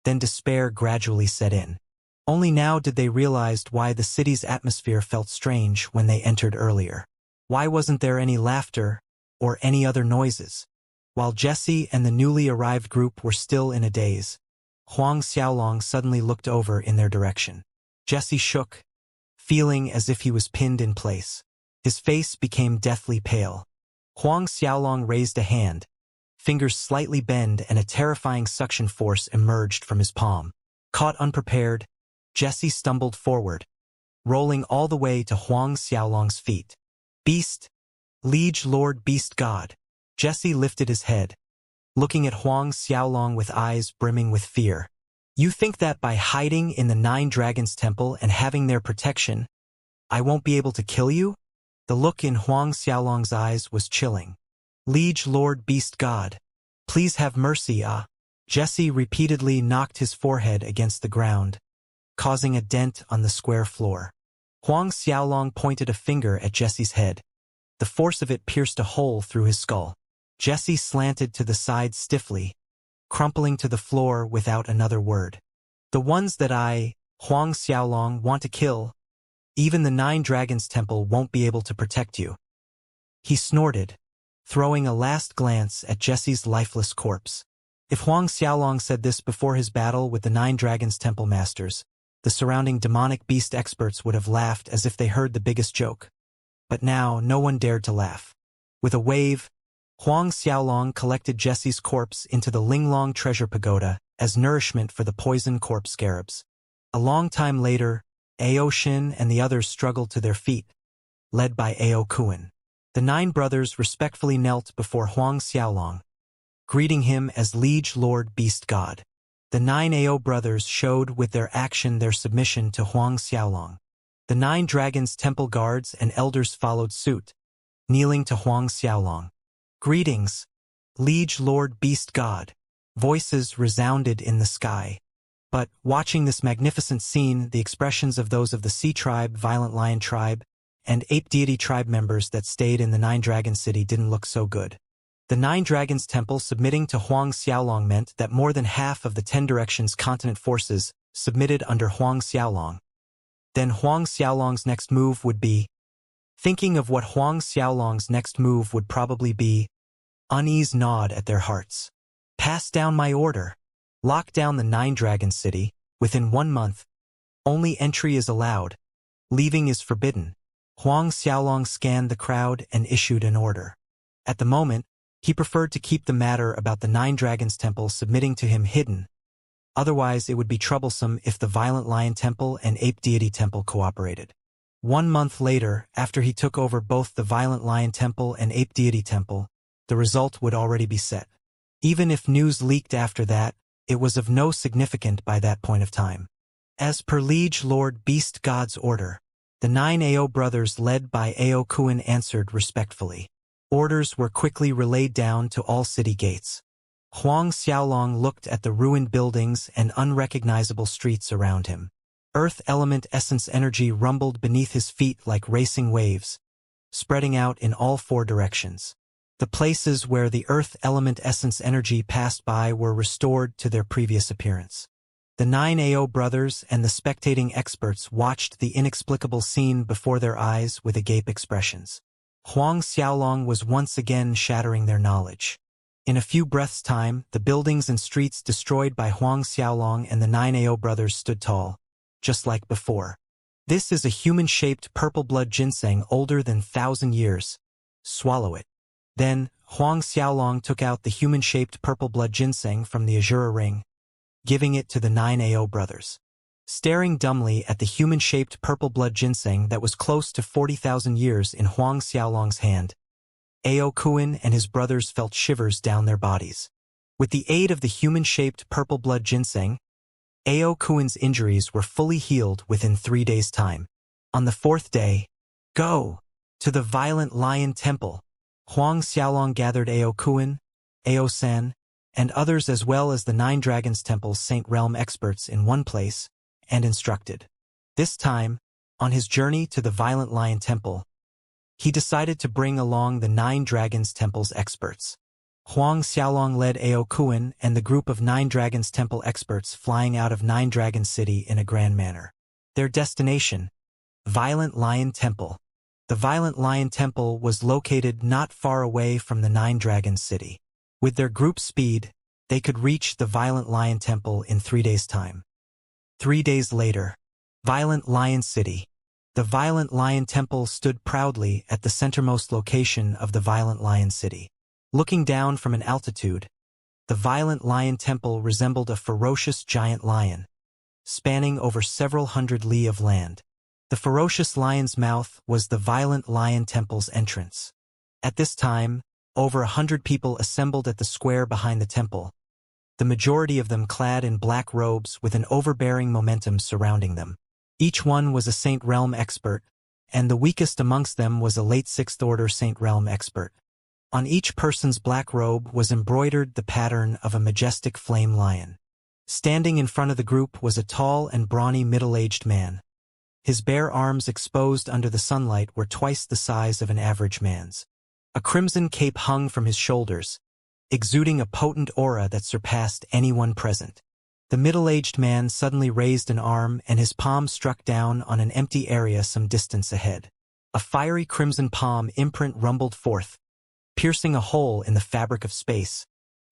Then despair gradually set in. Only now did they realize why the city's atmosphere felt strange when they entered earlier. Why wasn't there any laughter or any other noises? While Jesse and the newly arrived group were still in a daze, Huang Xiaolong suddenly looked over in their direction. Jesse shook, feeling as if he was pinned in place. His face became deathly pale. Huang Xiaolong raised a hand, fingers slightly bent, and a terrifying suction force emerged from his palm. Caught unprepared, Jesse stumbled forward, rolling all the way to Huang Xiaolong's feet. Beast, Liege Lord Beast God. Jesse lifted his head, looking at Huang Xiaolong with eyes brimming with fear. You think that by hiding in the Nine Dragons Temple and having their protection, I won't be able to kill you? The look in Huang Xiaolong's eyes was chilling. Liege Lord Beast God, please have mercy, ah. Jesse repeatedly knocked his forehead against the ground, causing a dent on the square floor. Huang Xiaolong pointed a finger at Jesse's head. The force of it pierced a hole through his skull. Jesse slanted to the side stiffly, crumpling to the floor without another word. The ones that I, Huang Xiaolong, want to kill, even the Nine Dragons Temple won't be able to protect you. He snorted, throwing a last glance at Jesse's lifeless corpse. If Huang Xiaolong said this before his battle with the 9 Dragons Temple Masters, the surrounding demonic beast experts would have laughed as if they heard the biggest joke. But now, no one dared to laugh. With a wave, Huang Xiaolong collected Jesse's corpse into the Linglong treasure pagoda as nourishment for the poison corpse scarabs. A long time later, Ao Shin and the others struggled to their feet, led by Ao Kuan. The 9 brothers respectfully knelt before Huang Xiaolong, greeting him as Liege Lord Beast God. The 9 Ao brothers showed with their action their submission to Huang Xiaolong. The 9 dragons temple guards and elders followed suit, kneeling to Huang Xiaolong. Greetings, Liege Lord Beast God. Voices resounded in the sky. But, watching this magnificent scene, the expressions of those of the Sea Tribe, Violent Lion Tribe, and Ape Deity Tribe members that stayed in the 9 Dragon City didn't look so good. The 9 Dragons Temple submitting to Huang Xiaolong meant that more than half of the 10 Directions continent forces submitted under Huang Xiaolong. Then Huang Xiaolong's next move would be, thinking of what Huang Xiaolong's next move would probably be, unease gnawed at their hearts. Pass down my order. Lock down the 9 Dragon City. Within 1 month. Only entry is allowed. Leaving is forbidden. Huang Xiaolong scanned the crowd and issued an order. At the moment, he preferred to keep the matter about the 9 Dragons Temple submitting to him hidden. Otherwise, it would be troublesome if the Violent Lion Temple and Ape Deity Temple cooperated. 1 month later, after he took over both the Violent Lion Temple and Ape Deity Temple, the result would already be set. Even if news leaked after that, it was of no significance by that point of time. As per Liege Lord Beast God's order, the 9 Ao brothers led by Ao Kuan answered respectfully. Orders were quickly relayed down to all city gates. Huang Xiaolong looked at the ruined buildings and unrecognizable streets around him. Earth element essence energy rumbled beneath his feet like racing waves, spreading out in all 4 directions. The places where the earth element essence energy passed by were restored to their previous appearance. The 9 Ao brothers and the spectating experts watched the inexplicable scene before their eyes with agape expressions. Huang Xiaolong was once again shattering their knowledge. In a few breaths' time, the buildings and streets destroyed by Huang Xiaolong and the 9 Ao brothers stood tall, just like before. This is a human-shaped purple blood ginseng older than 1,000 years. Swallow it. Then, Huang Xiaolong took out the human-shaped purple blood ginseng from the Azura ring, giving it to the 9 Ao brothers. Staring dumbly at the human-shaped purple blood ginseng that was close to 40,000 years in Huang Xiaolong's hand, Ao Kuan and his brothers felt shivers down their bodies. With the aid of the human-shaped purple blood ginseng, Ao Kuan's injuries were fully healed within 3 days' time. On the 4th day, go to the Violent Lion Temple. Huang Xiaolong gathered Ao Kuan, Ao San, and others as well as the 9 Dragons Temple's Saint Realm experts in one place, and instructed. This time, on his journey to the Violent Lion Temple, he decided to bring along the 9 Dragons Temple's experts. Huang Xiaolong led Ao Kuan and the group of 9 Dragons Temple experts flying out of 9 Dragon City in a grand manner. Their destination, Violent Lion Temple. The Violent Lion Temple was located not far away from the 9 Dragon City. With their group speed, they could reach the Violent Lion Temple in 3 days' time. 3 days later, Violent Lion City. The Violent Lion Temple stood proudly at the centermost location of the Violent Lion City. Looking down from an altitude, the Violent Lion Temple resembled a ferocious giant lion, spanning over several hundred li of land. The ferocious lion's mouth was the Violent Lion Temple's entrance. At this time, over 100 people assembled at the square behind the temple, the majority of them clad in black robes with an overbearing momentum surrounding them. Each one was a Saint Realm expert, and the weakest amongst them was a late 6th Order Saint Realm expert. On each person's black robe was embroidered the pattern of a majestic flame lion. Standing in front of the group was a tall and brawny middle-aged man. His bare arms exposed under the sunlight were twice the size of an average man's. A crimson cape hung from his shoulders, exuding a potent aura that surpassed anyone present. The middle-aged man suddenly raised an arm and his palm struck down on an empty area some distance ahead. A fiery crimson palm imprint rumbled forth, piercing a hole in the fabric of space.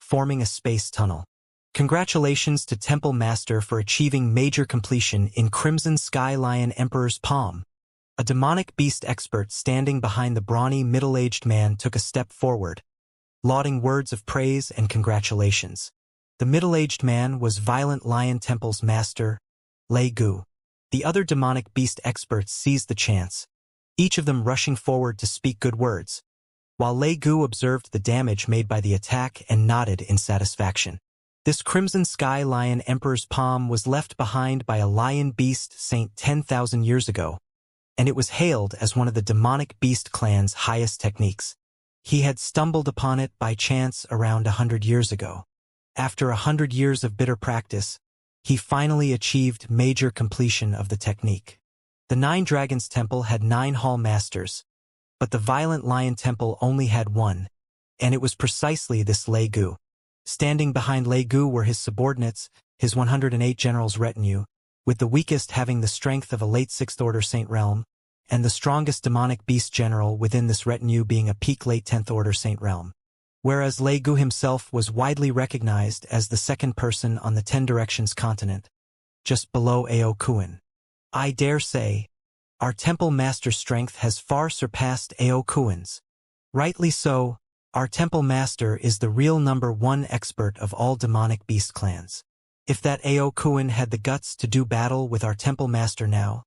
forming a space tunnel. Congratulations to Temple Master for achieving major completion in Crimson Sky Lion Emperor's palm. A demonic beast expert standing behind the brawny middle-aged man took a step forward, lauding words of praise and congratulations. The middle-aged man was Violent Lion Temple's master, Lei Gu. The other demonic beast experts seized the chance, each of them rushing forward to speak good words, while Lei Gu observed the damage made by the attack and nodded in satisfaction. This Crimson Sky Lion Emperor's palm was left behind by a lion beast saint 10,000 years ago, and it was hailed as one of the demonic beast clan's highest techniques. He had stumbled upon it by chance around 100 years ago. After 100 years of bitter practice, he finally achieved major completion of the technique. The Nine Dragons Temple had 9 Hall Masters, but the Violent Lion Temple only had 1, and it was precisely this Lei Gu. Standing behind Lei Gu were his subordinates, his 108 generals' retinue, with the weakest having the strength of a late 6th Order Saint Realm, and the strongest demonic beast general within this retinue being a peak late 10th Order Saint Realm. Whereas Lei Gu himself was widely recognized as the second person on the 10 Directions continent, just below Ao Kuan. I dare say, our Temple Master's strength has far surpassed Ao Kuan's. Rightly so, our Temple Master is the real #1 expert of all demonic beast clans. If that Ao Kuan had the guts to do battle with our Temple Master now,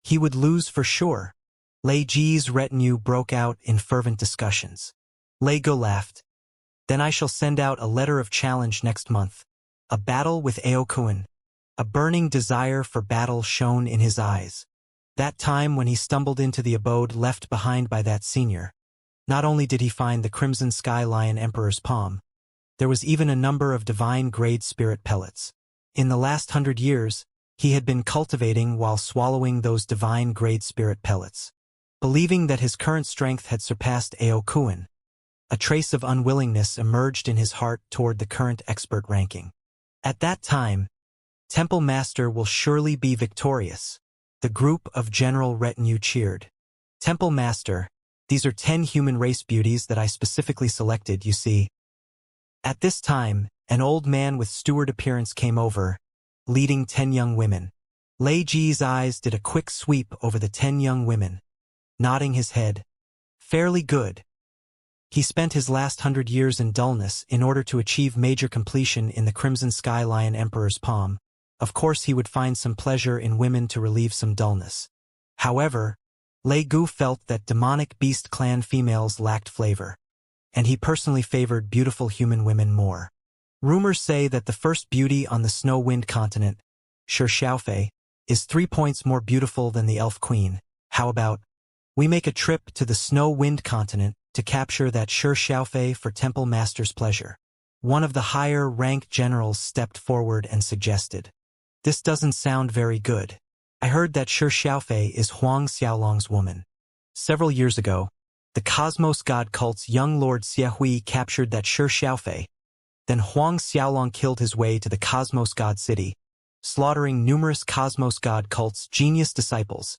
he would lose for sure. Lei Ji's retinue broke out in fervent discussions. Lei Gu laughed. Then I shall send out a letter of challenge next month. A battle with Ao Kuan. A burning desire for battle shone in his eyes. That time when he stumbled into the abode left behind by that senior. Not only did he find the Crimson Sky Lion Emperor's palm, there was even a number of divine grade spirit pellets. In the last 100 years, he had been cultivating while swallowing those divine grade spirit pellets. Believing that his current strength had surpassed Ao Kuan, a trace of unwillingness emerged in his heart toward the current expert ranking. At that time, Temple Master will surely be victorious. The group of general retinue cheered. Temple Master, these are 10 human race beauties that I specifically selected, you see. At this time, an old man with steward appearance came over, leading 10 young women. Lei Ji's eyes did a quick sweep over the 10 young women, nodding his head. Fairly good. He spent his last 100 years in dullness in order to achieve major completion in the Crimson Sky Lion Emperor's palm. Of course he would find some pleasure in women to relieve some dullness. However, Lei Gu felt that demonic beast clan females lacked flavor, and he personally favored beautiful human women more. Rumors say that the first beauty on the Snow Wind continent, Xianxia, is 3 points more beautiful than the Elf Queen. How about we make a trip to the Snow Wind continent to capture that Xianxia for Temple Master's pleasure? One of the higher-ranked generals stepped forward and suggested. This doesn't sound very good. I heard that Xianxia is Huang Xiaolong's woman. Several years ago, the Cosmos God cult's young Lord Xiehui captured that Xianxia. Then Huang Xiaolong killed his way to the Cosmos God city, slaughtering numerous Cosmos God cult's genius disciples.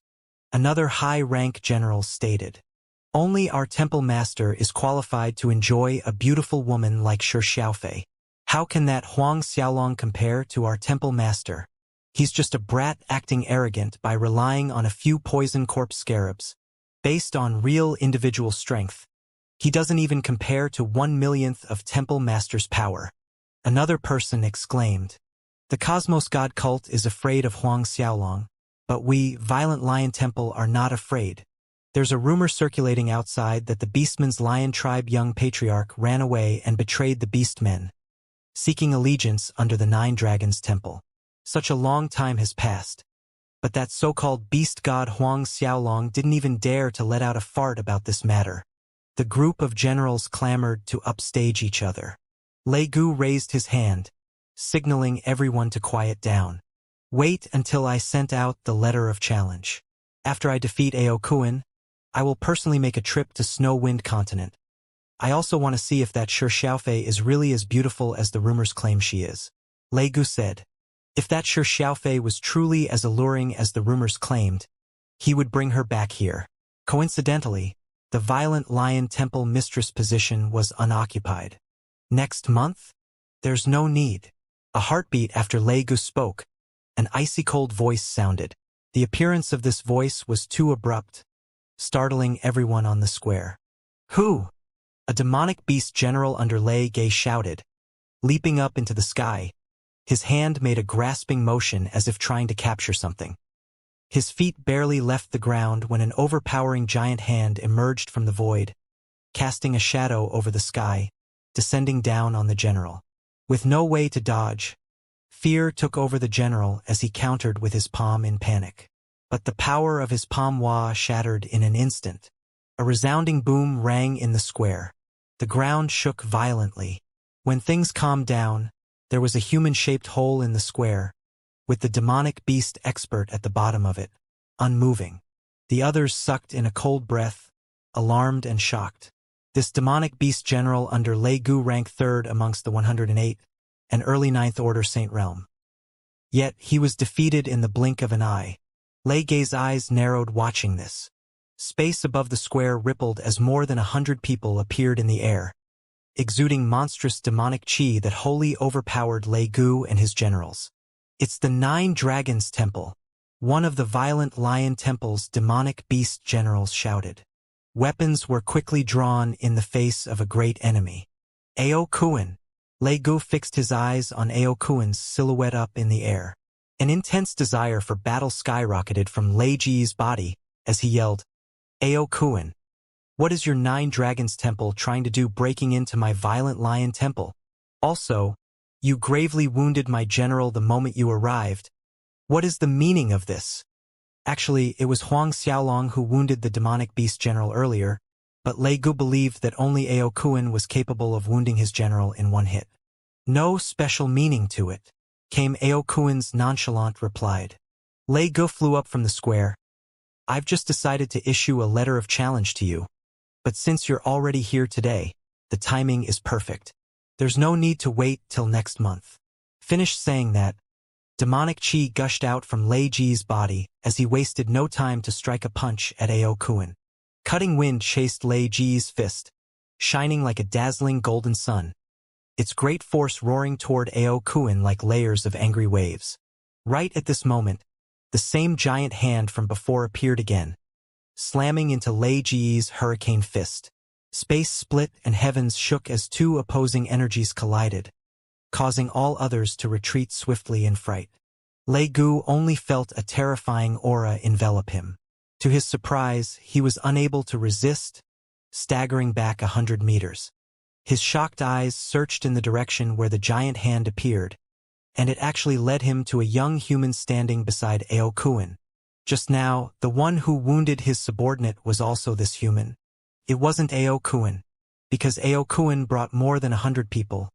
Another high-rank general stated, "Only our Temple Master is qualified to enjoy a beautiful woman like Xianxia. How can that Huang Xiaolong compare to our Temple Master? He's just a brat acting arrogant by relying on a few poison corpse scarabs. Based on real individual strength, he doesn't even compare to 1/1,000,000th of Temple Master's power." Another person exclaimed, "The Cosmos God cult is afraid of Huang Xiaolong, but we, Violent Lion Temple, are not afraid. There's a rumor circulating outside that the Beastmen's Lion Tribe young patriarch ran away and betrayed the Beastmen, seeking allegiance under the Nine Dragons Temple. Such a long time has passed, but that so-called beast god Huang Xiaolong didn't even dare to let out a fart about this matter." The group of generals clamored to upstage each other. Lei Gu raised his hand, signaling everyone to quiet down. "Wait until I sent out the letter of challenge. After I defeat Ao Kuan, I will personally make a trip to Snow Wind continent. I also want to see if that Xianxia is really as beautiful as the rumors claim she is." Lei Gu said. If that Xianxia was truly as alluring as the rumors claimed, he would bring her back here. Coincidentally, the Violent Lion Temple mistress position was unoccupied. Next month? There's no need. A heartbeat after Lei Gu spoke. An icy-cold voice sounded. The appearance of this voice was too abrupt, startling everyone on the square. Who? A demonic beast general under Lei Gu shouted, leaping up into the sky. His hand made a grasping motion as if trying to capture something. His feet barely left the ground when an overpowering giant hand emerged from the void, casting a shadow over the sky, descending down on the general. With no way to dodge, fear took over the general as he countered with his palm in panic. But the power of his palm shattered in an instant. A resounding boom rang in the square. The ground shook violently. When things calmed down, there was a human-shaped hole in the square, with the demonic beast expert at the bottom of it, unmoving. The others sucked in a cold breath, alarmed and shocked. This demonic beast general under Lei Gu ranked third amongst the 108, an early Ninth Order Saint Realm. Yet he was defeated in the blink of an eye. Lei Gu's eyes narrowed watching this. Space above the square rippled as more than 100 people appeared in the air, exuding monstrous demonic chi that wholly overpowered Lei Gu and his generals. It's the Nine Dragons Temple, one of the violent Lion Temple's demonic beast generals shouted. Weapons were quickly drawn in the face of a great enemy. Ao Kuan. Lei Gu fixed his eyes on Ao Kuan's silhouette up in the air. An intense desire for battle skyrocketed from Lei Ji's body as he yelled, Ao Kuan, what is your Nine Dragons Temple trying to do breaking into my violent Lion Temple? Also, you gravely wounded my general the moment you arrived. What is the meaning of this? Actually, it was Huang Xiaolong who wounded the demonic beast general earlier, but Lei Gu believed that only Ao Kuan was capable of wounding his general in one hit. No special meaning to it, came Ao Kuan's nonchalant reply. Lei Gu flew up from the square. I've just decided to issue a letter of challenge to you. But since you're already here today, the timing is perfect. There's no need to wait till next month. Finished saying that, demonic chi gushed out from Lei Ji's body as he wasted no time to strike a punch at Ao Kuan. Cutting wind chased Lei Ji's fist, shining like a dazzling golden sun, its great force roaring toward Ao Kuan like layers of angry waves. Right at this moment, the same giant hand from before appeared again, slamming into Lei Ji's hurricane fist. Space split and heavens shook as two opposing energies collided, causing all others to retreat swiftly in fright. Lei Gu only felt a terrifying aura envelop him. To his surprise, he was unable to resist, staggering back 100 meters. His shocked eyes searched in the direction where the giant hand appeared, and it actually led him to a young human standing beside Ao Kuan. Just now, the one who wounded his subordinate was also this human. It wasn't Ao Kuan, because Ao Kuan brought more than 100 people.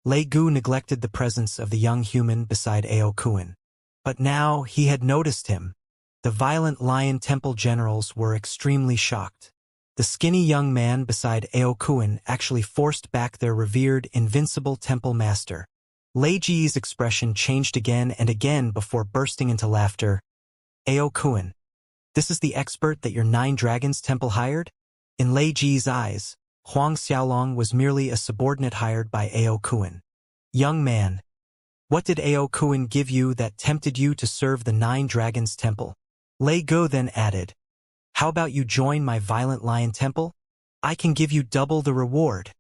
Lei Gu neglected the presence of the young human beside Ao Kuan. But now he had noticed him. The violent Lion Temple generals were extremely shocked. The skinny young man beside Ao Kuan actually forced back their revered invincible temple master. Lei Ji's expression changed again and again before bursting into laughter. Ao Kuan, this is the expert that your Nine Dragons Temple hired? In Lei Ji's eyes, Huang Xiaolong was merely a subordinate hired by Ao Kuan. Young man, what did Ao Kuan give you that tempted you to serve the Nine Dragons Temple? Lei Gu then added, how about you join my violent Lion Temple? I can give you double the reward.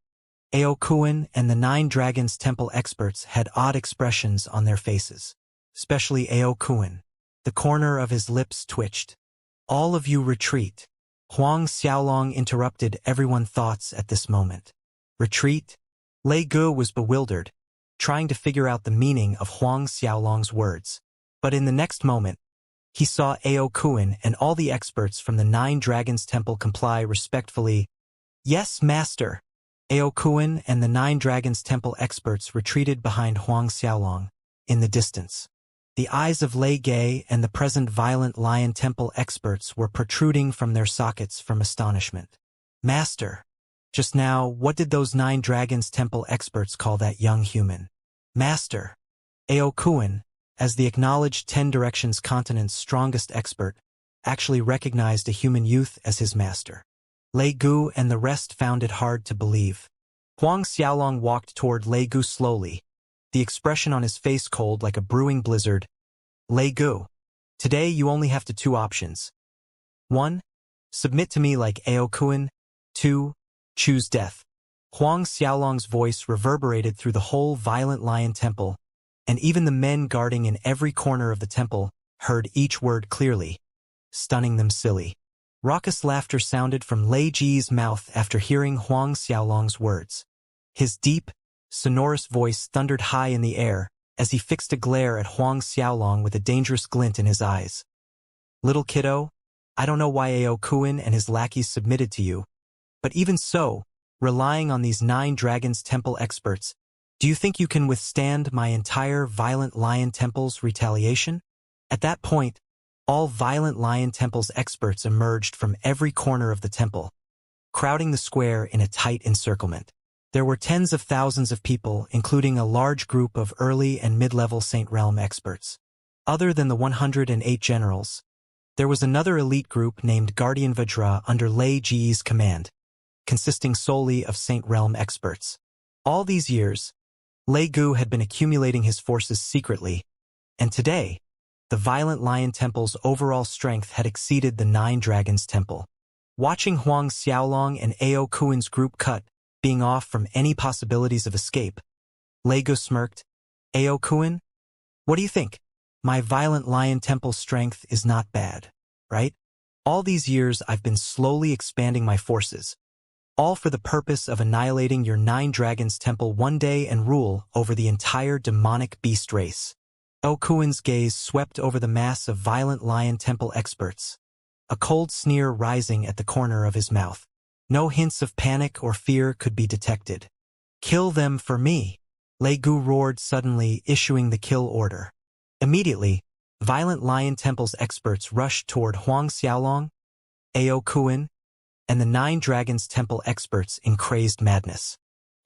Ao Kuan and the Nine Dragons Temple experts had odd expressions on their faces, especially Ao Kuan. The corner of his lips twitched. All of you retreat. Huang Xiaolong interrupted everyone's thoughts at this moment. Retreat? Lei Gu was bewildered, trying to figure out the meaning of Huang Xiaolong's words. But in the next moment, he saw Ao Kuan and all the experts from the Nine Dragons Temple comply respectfully. Yes, master. Ao Kuan and the Nine Dragons Temple experts retreated behind Huang Xiaolong, in the distance. The eyes of Lei Gu and the present violent Lion Temple experts were protruding from their sockets from astonishment. Master, just now, what did those Nine Dragons Temple experts call that young human? Master, Ao Kuan, as the acknowledged 10 Directions continent's strongest expert, actually recognized a human youth as his master. Lei Gu and the rest found it hard to believe. Huang Xiaolong walked toward Lei Gu slowly, the expression on his face cold like a brewing blizzard. Lei Gu, today you only have two options. 1. Submit to me like Aokuin. 2. Choose death. Huang Xiaolong's voice reverberated through the whole Violent Lion Temple, and even the men guarding in every corner of the temple heard each word clearly, stunning them silly. Raucous laughter sounded from Lei Ji's mouth after hearing Huang Xiaolong's words. His deep, sonorous voice thundered high in the air as he fixed a glare at Huang Xiaolong with a dangerous glint in his eyes. Little kiddo, I don't know why Aokuin and his lackeys submitted to you, but even so, relying on these 9 Dragons Temple experts, do you think you can withstand my entire Violent Lion Temple's retaliation? At that point, all Violent Lion Temple's experts emerged from every corner of the temple, crowding the square in a tight encirclement. There were tens of thousands of people, including a large group of early and mid-level Saint Realm experts. Other than the 108 generals, there was another elite group named Guardian Vajra under Lei Ji's command, consisting solely of Saint Realm experts. All these years, Lei Gu had been accumulating his forces secretly, and today, the Violent Lion Temple's overall strength had exceeded the 9 Dragons Temple. Watching Huang Xiaolong and Aokuin's group cut, being off from any possibilities of escape, Lei Gu smirked. Aokuin, what do you think? My Violent Lion Temple strength is not bad, right? All these years I've been slowly expanding my forces, all for the purpose of annihilating your 9 Dragons Temple one day and rule over the entire demonic beast race. Aokuin's gaze swept over the mass of Violent Lion Temple experts, a cold sneer rising at the corner of his mouth. No hints of panic or fear could be detected. Kill them for me, Lei Gu roared suddenly, issuing the kill order. Immediately, Violent Lion Temple's experts rushed toward Huang Xiaolong, Aokuin, and the 9 Dragons Temple experts in crazed madness.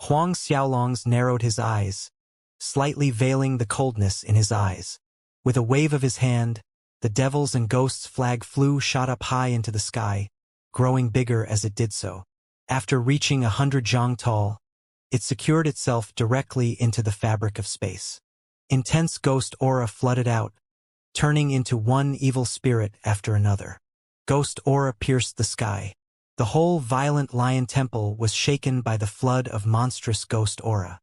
Huang Xiaolong's narrowed his eyes, slightly veiling the coldness in his eyes. With a wave of his hand, the Devils and Ghosts flag shot up high into the sky, growing bigger as it did so. After reaching 100 zhang tall, it secured itself directly into the fabric of space. Intense ghost aura flooded out, turning into one evil spirit after another. Ghost aura pierced the sky. The whole Violent Lion Temple was shaken by the flood of monstrous ghost aura.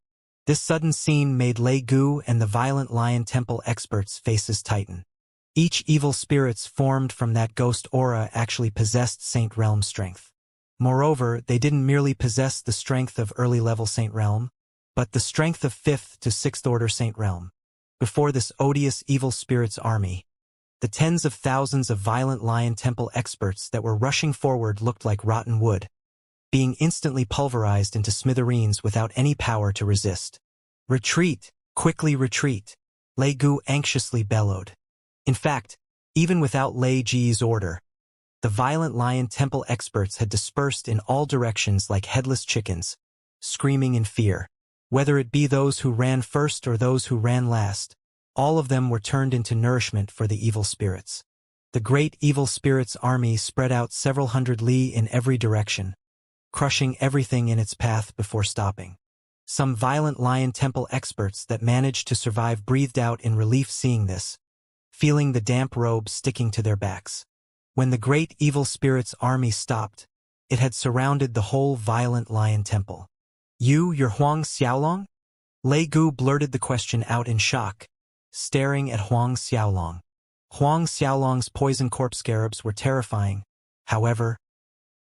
This sudden scene made Lei Gu and the Violent Lion Temple experts' faces tighten. Each evil spirits formed from that ghost aura actually possessed Saint Realm strength. Moreover, they didn't merely possess the strength of early-level Saint Realm, but the strength of 5th to 6th Order Saint Realm. Before this odious evil spirits army, the tens of thousands of Violent Lion Temple experts that were rushing forward looked like rotten wood, being instantly pulverized into smithereens without any power to resist. Retreat! Quickly retreat! Lei Gu anxiously bellowed. In fact, even without Lei Ji's order, the Violent Lion Temple experts had dispersed in all directions like headless chickens, screaming in fear. Whether it be those who ran first or those who ran last, all of them were turned into nourishment for the evil spirits. The great evil spirits' army spread out several hundred li in every direction, crushing everything in its path before stopping. Some Violent Lion Temple experts that managed to survive breathed out in relief seeing this, feeling the damp robes sticking to their backs. When the great evil spirits' army stopped, it had surrounded the whole Violent Lion Temple. You're Huang Xiaolong? Lei Gu blurted the question out in shock, staring at Huang Xiaolong. Huang Xiaolong's poison corpse scarabs were terrifying. However,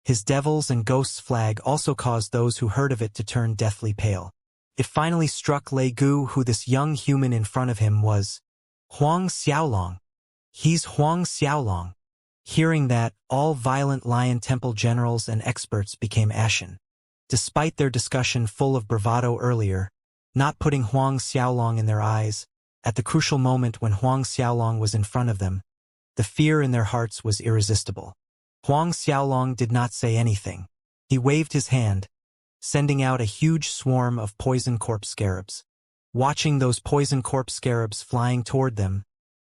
his Devils and Ghosts flag also caused those who heard of it to turn deathly pale. It finally struck Lei Gu who this young human in front of him was. Huang Xiaolong. He's Huang Xiaolong. Hearing that, all Violent Lion Temple generals and experts became ashen. Despite their discussion full of bravado earlier, not putting Huang Xiaolong in their eyes, at the crucial moment when Huang Xiaolong was in front of them, the fear in their hearts was irresistible. Huang Xiaolong did not say anything. He waved his hand, sending out a huge swarm of poison corpse scarabs. Watching those poison corpse scarabs flying toward them,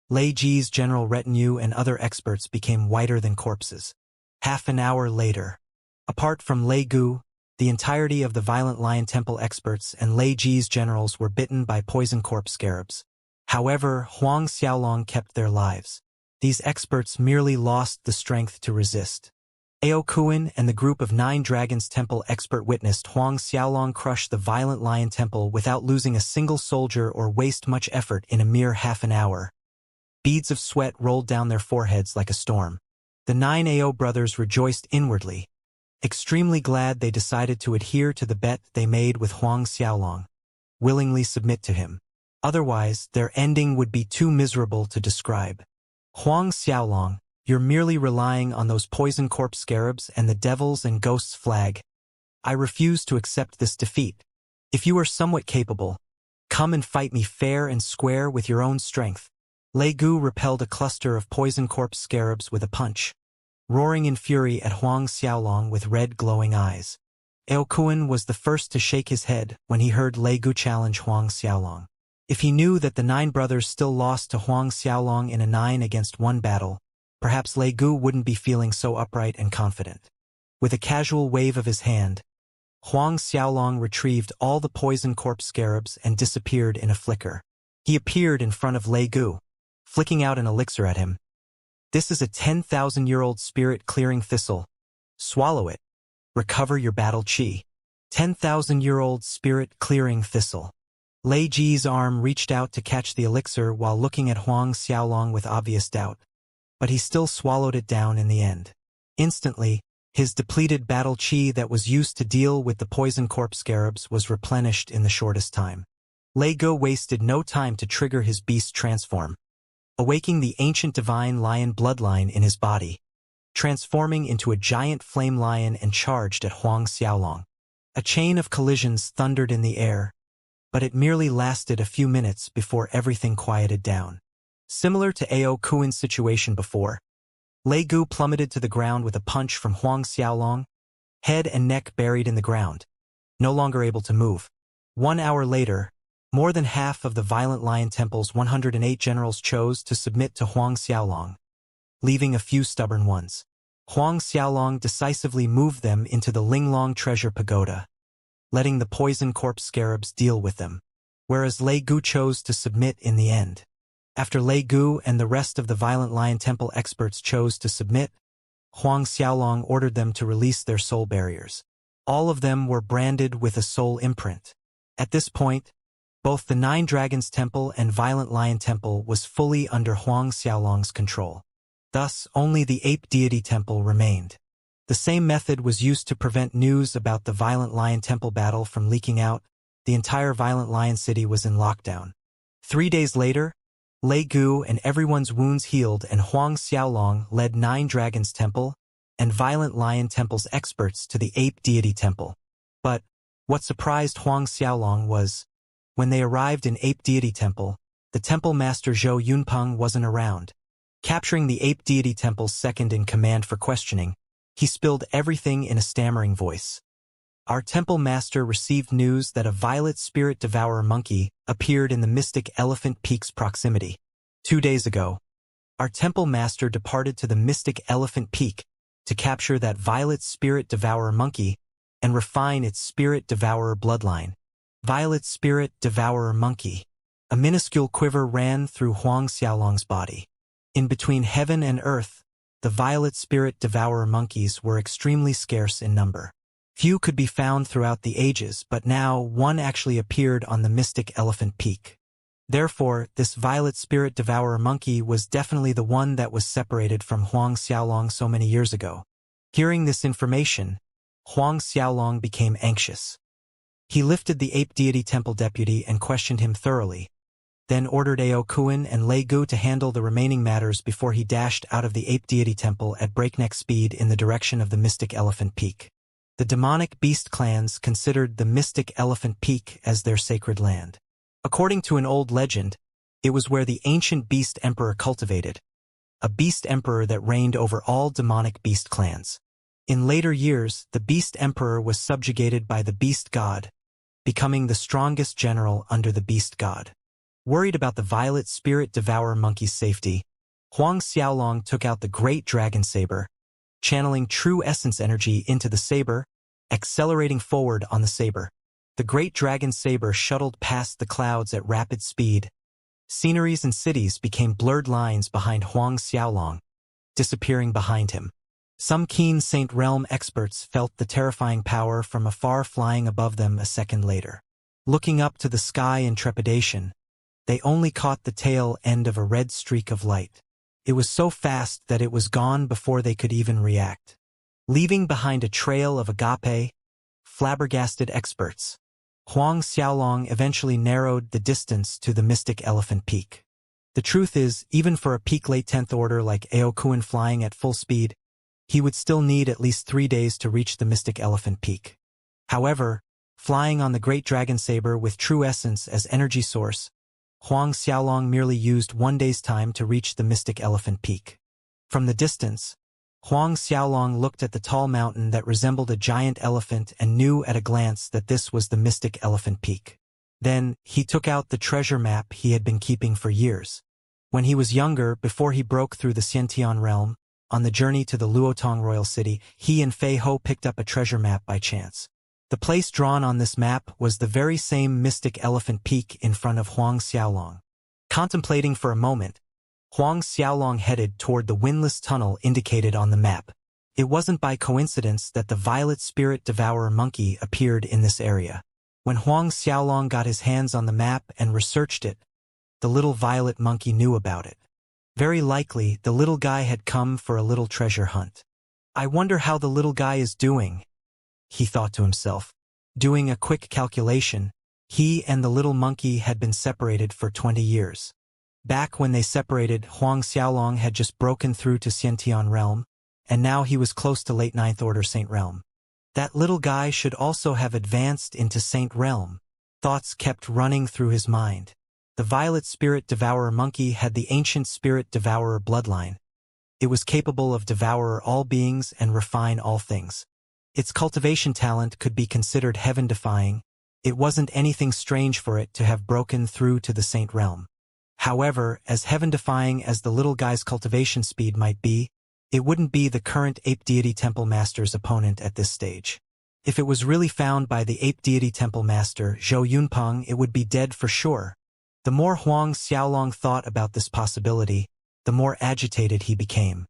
Lei Ji's general retinue and other experts became whiter than corpses. Half an hour later, apart from Lei Gu, the entirety of the Violent Lion Temple experts and Lei Ji's generals were bitten by poison corpse scarabs. However, Huang Xiaolong kept their lives. These experts merely lost the strength to resist. Ao Kuan and the group of 9 Dragons Temple expert witnessed Huang Xiaolong crush the Violent Lion Temple without losing a single soldier or waste much effort in a mere half an hour. Beads of sweat rolled down their foreheads like a storm. The 9 Ao brothers rejoiced inwardly, extremely glad they decided to adhere to the bet they made with Huang Xiaolong, willingly submit to him. Otherwise, their ending would be too miserable to describe. Huang Xiaolong, you're merely relying on those poison corpse scarabs and the devil's and ghosts' flag. I refuse to accept this defeat. If you are somewhat capable, come and fight me fair and square with your own strength. Lei Gu repelled a cluster of poison corpse scarabs with a punch, roaring in fury at Huang Xiaolong with red glowing eyes. Ao Kuan was the first to shake his head when he heard Lei Gu challenge Huang Xiaolong. If he knew that the 9 brothers still lost to Huang Xiaolong in a 9-against-1 battle, perhaps Lei Gu wouldn't be feeling so upright and confident. With a casual wave of his hand, Huang Xiaolong retrieved all the poison corpse scarabs and disappeared in a flicker. He appeared in front of Lei Gu, flicking out an elixir at him. This is a 10,000-year-old spirit-clearing thistle. Swallow it. Recover your battle chi. 10,000-year-old spirit-clearing thistle. Lei Ji's arm reached out to catch the elixir while looking at Huang Xiaolong with obvious doubt, but he still swallowed it down in the end. Instantly, his depleted battle chi that was used to deal with the poison corpse scarabs was replenished in the shortest time. Lei Gu wasted no time to trigger his beast transform, awaking the ancient divine lion bloodline in his body, transforming into a giant flame lion and charged at Huang Xiaolong. A chain of collisions thundered in the air, but it merely lasted a few minutes before everything quieted down. Similar to Ao Kuan's situation before, Lei Gu plummeted to the ground with a punch from Huang Xiaolong, head and neck buried in the ground, no longer able to move. 1 hour later, more than half of the Violent Lion Temple's 108 generals chose to submit to Huang Xiaolong, leaving a few stubborn ones. Huang Xiaolong decisively moved them into the Linglong Treasure Pagoda, letting the poison corpse scarabs deal with them, whereas Lei Gu chose to submit in the end. After Lei Gu and the rest of the Violent Lion Temple experts chose to submit, Huang Xiaolong ordered them to release their soul barriers. All of them were branded with a soul imprint. At this point, both the 9 Dragons Temple and Violent Lion Temple was fully under Huang Xiaolong's control. Thus, only the Ape Deity Temple remained. The same method was used to prevent news about the Violent Lion Temple battle from leaking out. The entire Violent Lion City was in lockdown. 3 days later, Lei Gu and everyone's wounds healed and Huang Xiaolong led 9 Dragons Temple and Violent Lion Temple's experts to the Ape Deity Temple. But what surprised Huang Xiaolong was, when they arrived in Ape Deity Temple, the Temple Master Zhou Yunpeng wasn't around. Capturing the Ape Deity Temple's second-in-command for questioning, he spilled everything in a stammering voice. Our Temple Master received news that a violet spirit devourer monkey appeared in the mystic Elephant Peak's proximity. 2 days ago, our Temple Master departed to the mystic Elephant Peak to capture that violet spirit devourer monkey and refine its spirit devourer bloodline. Violet spirit devourer monkey. A minuscule quiver ran through Huang Xiaolong's body. In between heaven and earth, the violet spirit devourer monkeys were extremely scarce in number. Few could be found throughout the ages, but now one actually appeared on the mystic Elephant Peak. Therefore, this violet spirit devourer monkey was definitely the one that was separated from Huang Xiaolong so many years ago. Hearing this information, Huang Xiaolong became anxious. He lifted the Ape Deity Temple deputy and questioned him thoroughly, then ordered Ao Kuan and Lei Gu to handle the remaining matters before he dashed out of the Ape Deity Temple at breakneck speed in the direction of the mystic Elephant Peak. The demonic beast clans considered the mystic Elephant Peak as their sacred land. According to an old legend, it was where the ancient beast emperor cultivated, a beast emperor that reigned over all demonic beast clans. In later years, the beast emperor was subjugated by the beast god, becoming the strongest general under the beast god. Worried about the violet spirit devourer monkey's safety, Huang Xiaolong took out the great dragon saber, channeling true essence energy into the saber, accelerating forward on the saber. The great dragon saber shuttled past the clouds at rapid speed. Sceneries and cities became blurred lines behind Huang Xiaolong, disappearing behind him. Some keen Saint Realm experts felt the terrifying power from afar flying above them a second later. Looking up to the sky in trepidation, they only caught the tail end of a red streak of light. It was so fast that it was gone before they could even react, leaving behind a trail of agape, flabbergasted experts. Huang Xiaolong eventually narrowed the distance to the mystic elephant peak. The truth is, even for a peak late 10th order like Aokuin flying at full speed, he would still need at least 3 days to reach the mystic elephant peak. However, flying on the great dragon saber with true essence as energy source, Huang Xiaolong merely used 1 day's time to reach the mystic elephant peak. From the distance, Huang Xiaolong looked at the tall mountain that resembled a giant elephant and knew at a glance that this was the mystic elephant peak. Then, he took out the treasure map he had been keeping for years. When he was younger, before he broke through the Xiantian realm, on the journey to the Luotong royal city, he and Fei Ho picked up a treasure map by chance. The place drawn on this map was the very same mystic elephant peak in front of Huang Xiaolong. Contemplating for a moment, Huang Xiaolong headed toward the windless tunnel indicated on the map. It wasn't by coincidence that the violet spirit devourer monkey appeared in this area. When Huang Xiaolong got his hands on the map and researched it, the little violet monkey knew about it. Very likely, the little guy had come for a little treasure hunt. I wonder how the little guy is doing, he thought to himself. Doing a quick calculation, he and the little monkey had been separated for 20 years. Back when they separated, Huang Xiaolong had just broken through to Xiantian realm, and now he was close to late 9th order Saint Realm. That little guy should also have advanced into Saint Realm. Thoughts kept running through his mind. The violet spirit devourer monkey had the ancient spirit devourer bloodline. It was capable of devour all beings and refine all things. Its cultivation talent could be considered heaven-defying. It wasn't anything strange for it to have broken through to the Saint Realm. However, as heaven-defying as the little guy's cultivation speed might be, it wouldn't be the current Ape Deity Temple Master's opponent at this stage. If it was really found by the Ape Deity Temple Master, Zhou Yunpeng, it would be dead for sure. The more Huang Xiaolong thought about this possibility, the more agitated he became.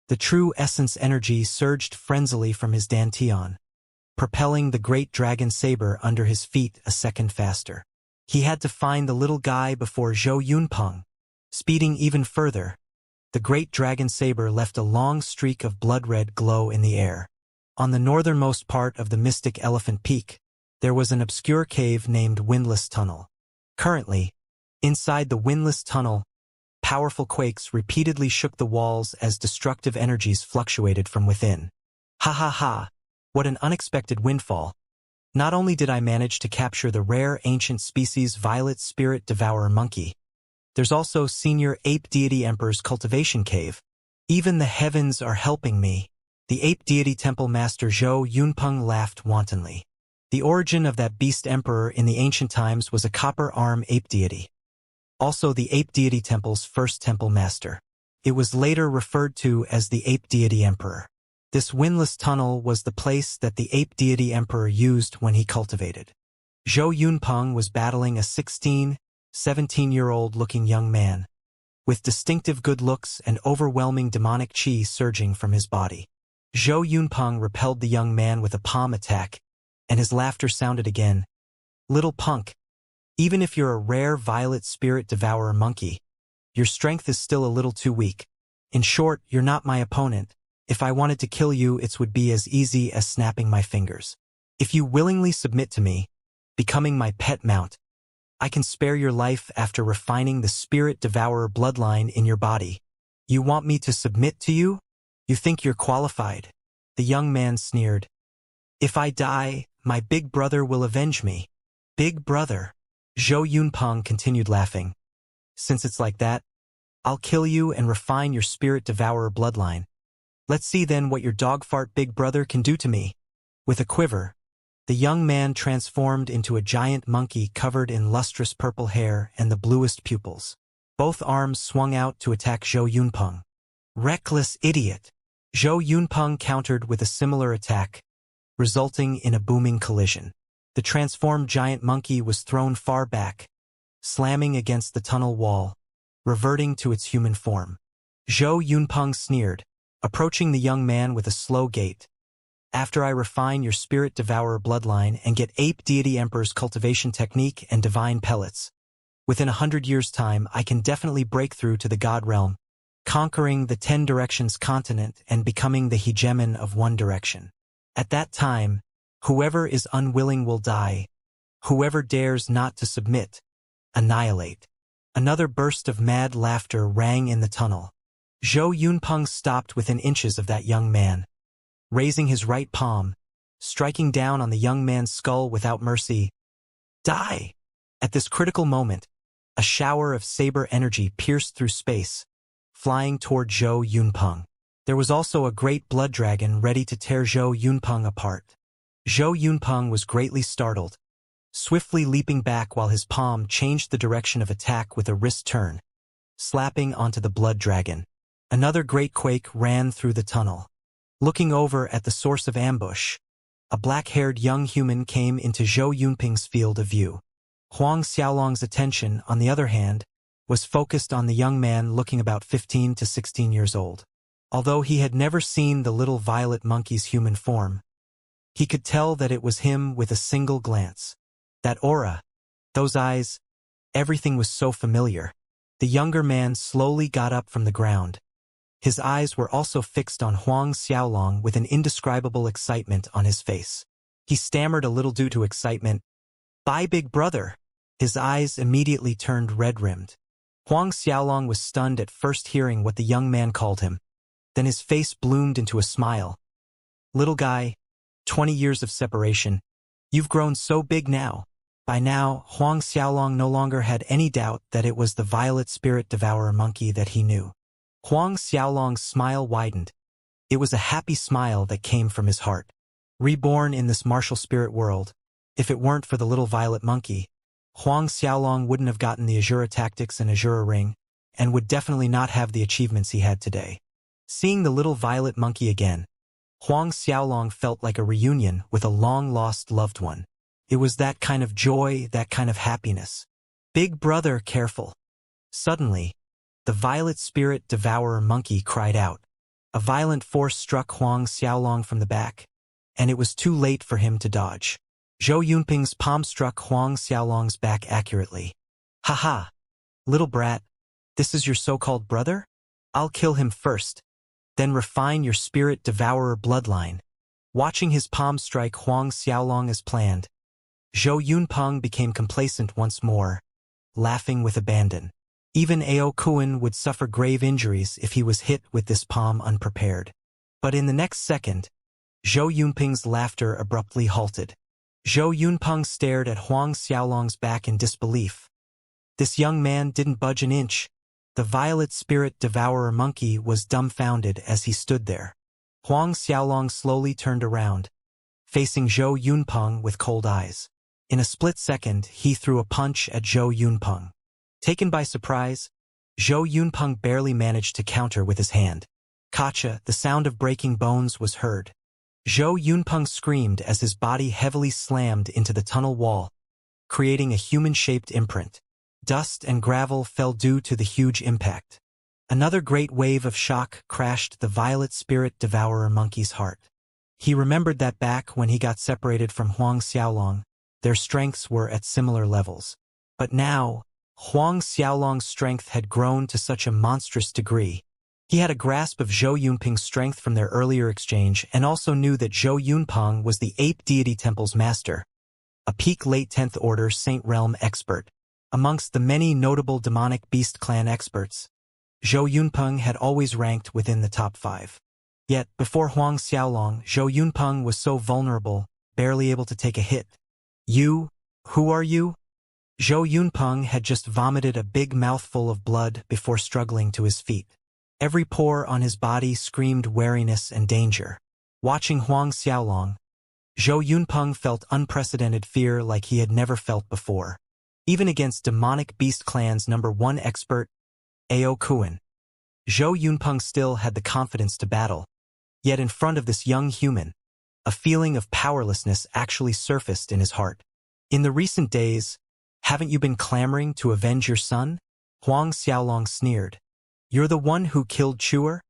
The true essence energy surged frenziedly from his dantian, propelling the great dragon saber under his feet a second faster. He had to find the little guy before Zhou Yunpeng. Speeding even further, the great dragon saber left a long streak of blood-red glow in the air. On the northernmost part of the mystic elephant peak, there was an obscure cave named Windless Tunnel. Currently, inside the windless tunnel, powerful quakes repeatedly shook the walls as destructive energies fluctuated from within. Ha ha ha, what an unexpected windfall. Not only did I manage to capture the rare ancient species violet spirit devourer monkey, there's also Senior Ape Deity Emperor's cultivation cave. Even the heavens are helping me. The Ape Deity Temple Master Zhou Yunpeng laughed wantonly. The origin of that beast emperor in the ancient times was a copper arm ape deity. Also the Ape Deity Temple's first temple master. It was later referred to as the Ape Deity Emperor. This windless tunnel was the place that the Ape Deity Emperor used when he cultivated. Zhou Yunpeng was battling a 17-year-old looking young man, with distinctive good looks and overwhelming demonic chi surging from his body. Zhou Yunpeng repelled the young man with a palm attack, and his laughter sounded again. Little punk, even if you're a rare violet spirit devourer monkey, your strength is still a little too weak. In short, you're not my opponent. If I wanted to kill you, it would be as easy as snapping my fingers. If you willingly submit to me, becoming my pet mount, I can spare your life after refining the spirit devourer bloodline in your body. You want me to submit to you? You think you're qualified? The young man sneered. If I die, my big brother will avenge me. Big brother? Zhou Yunpeng continued laughing. Since it's like that, I'll kill you and refine your spirit devourer bloodline. Let's see then what your dog-fart big brother can do to me. With a quiver, the young man transformed into a giant monkey covered in lustrous purple hair and the bluest pupils. Both arms swung out to attack Zhou Yunpeng. Reckless idiot! Zhou Yunpeng countered with a similar attack, resulting in a booming collision. The transformed giant monkey was thrown far back, slamming against the tunnel wall, reverting to its human form. Zhou Yunpeng sneered, approaching the young man with a slow gait. After I refine your spirit devourer bloodline and get ape deity emperor's cultivation technique and divine pellets, within 100 years' time I can definitely break through to the god realm, conquering the 10 directions continent and becoming the hegemon of one direction. At that time, whoever is unwilling will die, whoever dares not to submit, annihilate. Another burst of mad laughter rang in the tunnel. Zhou Yunpeng stopped within inches of that young man, raising his right palm, striking down on the young man's skull without mercy. Die! At this critical moment, a shower of saber energy pierced through space, flying toward Zhou Yunpeng. There was also a great blood dragon ready to tear Zhou Yunpeng apart. Zhou Yunpeng was greatly startled, swiftly leaping back while his palm changed the direction of attack with a wrist turn, slapping onto the blood dragon. Another great quake ran through the tunnel. Looking over at the source of ambush, a black-haired young human came into Zhou Yunpeng's field of view. Huang Xiaolong's attention, on the other hand, was focused on the young man looking about 15 to 16 years old. Although he had never seen the little violet monkey's human form, he could tell that it was him with a single glance. That aura, those eyes, everything was so familiar. The younger man slowly got up from the ground. His eyes were also fixed on Huang Xiaolong with an indescribable excitement on his face. He stammered a little due to excitement. "Bye, big brother." His eyes immediately turned red-rimmed. Huang Xiaolong was stunned at first hearing what the young man called him. Then his face bloomed into a smile. "Little guy, 20 years of separation. You've grown so big now." By now, Huang Xiaolong no longer had any doubt that it was the violet spirit devourer monkey that he knew. Huang Xiaolong's smile widened. It was a happy smile that came from his heart. Reborn in this martial spirit world, if it weren't for the little violet monkey, Huang Xiaolong wouldn't have gotten the Azura tactics and Azura ring, and would definitely not have the achievements he had today. Seeing the little violet monkey again, Huang Xiaolong felt like a reunion with a long-lost loved one. It was that kind of joy, that kind of happiness. "Big brother, careful." Suddenly, the violet spirit devourer monkey cried out. A violent force struck Huang Xiaolong from the back, and it was too late for him to dodge. Zhou Yunpeng's palm struck Huang Xiaolong's back accurately. "Haha, little brat, this is your so-called brother? I'll kill him first, then refine your spirit devourer bloodline." Watching his palm strike Huang Xiaolong as planned, Zhou Yunpeng became complacent once more, laughing with abandon. Even Ao Kuan would suffer grave injuries if he was hit with this palm unprepared. But in the next second, Zhou Yunpeng's laughter abruptly halted. Zhou Yunpeng stared at Huang Xiaolong's back in disbelief. This young man didn't budge an inch. The violet spirit devourer monkey was dumbfounded as he stood there. Huang Xiaolong slowly turned around, facing Zhou Yunpeng with cold eyes. In a split second, he threw a punch at Zhou Yunpeng. Taken by surprise, Zhou Yunpeng barely managed to counter with his hand. "Kacha," the sound of breaking bones was heard. Zhou Yunpeng screamed as his body heavily slammed into the tunnel wall, creating a human-shaped imprint. Dust and gravel fell due to the huge impact. Another great wave of shock crashed the violet spirit devourer monkey's heart. He remembered that back when he got separated from Huang Xiaolong, their strengths were at similar levels. But now, Huang Xiaolong's strength had grown to such a monstrous degree. He had a grasp of Zhou Yunpeng's strength from their earlier exchange and also knew that Zhou Yunpeng was the Ape Deity Temple's master, a peak late 10th Order Saint Realm expert. Amongst the many notable demonic beast clan experts, Zhou Yunpeng had always ranked within the top 5. Yet, before Huang Xiaolong, Zhou Yunpeng was so vulnerable, barely able to take a hit. "You? Who are you?" Zhou Yunpeng had just vomited a big mouthful of blood before struggling to his feet. Every pore on his body screamed wariness and danger. Watching Huang Xiaolong, Zhou Yunpeng felt unprecedented fear like he had never felt before. Even against demonic beast clan's #1 expert, Ao Kuan, Zhou Yunpeng still had the confidence to battle. Yet in front of this young human, a feeling of powerlessness actually surfaced in his heart. In the recent days, haven't you been clamoring to avenge your son? Huang Xiaolong sneered. You're the one who killed Chuer?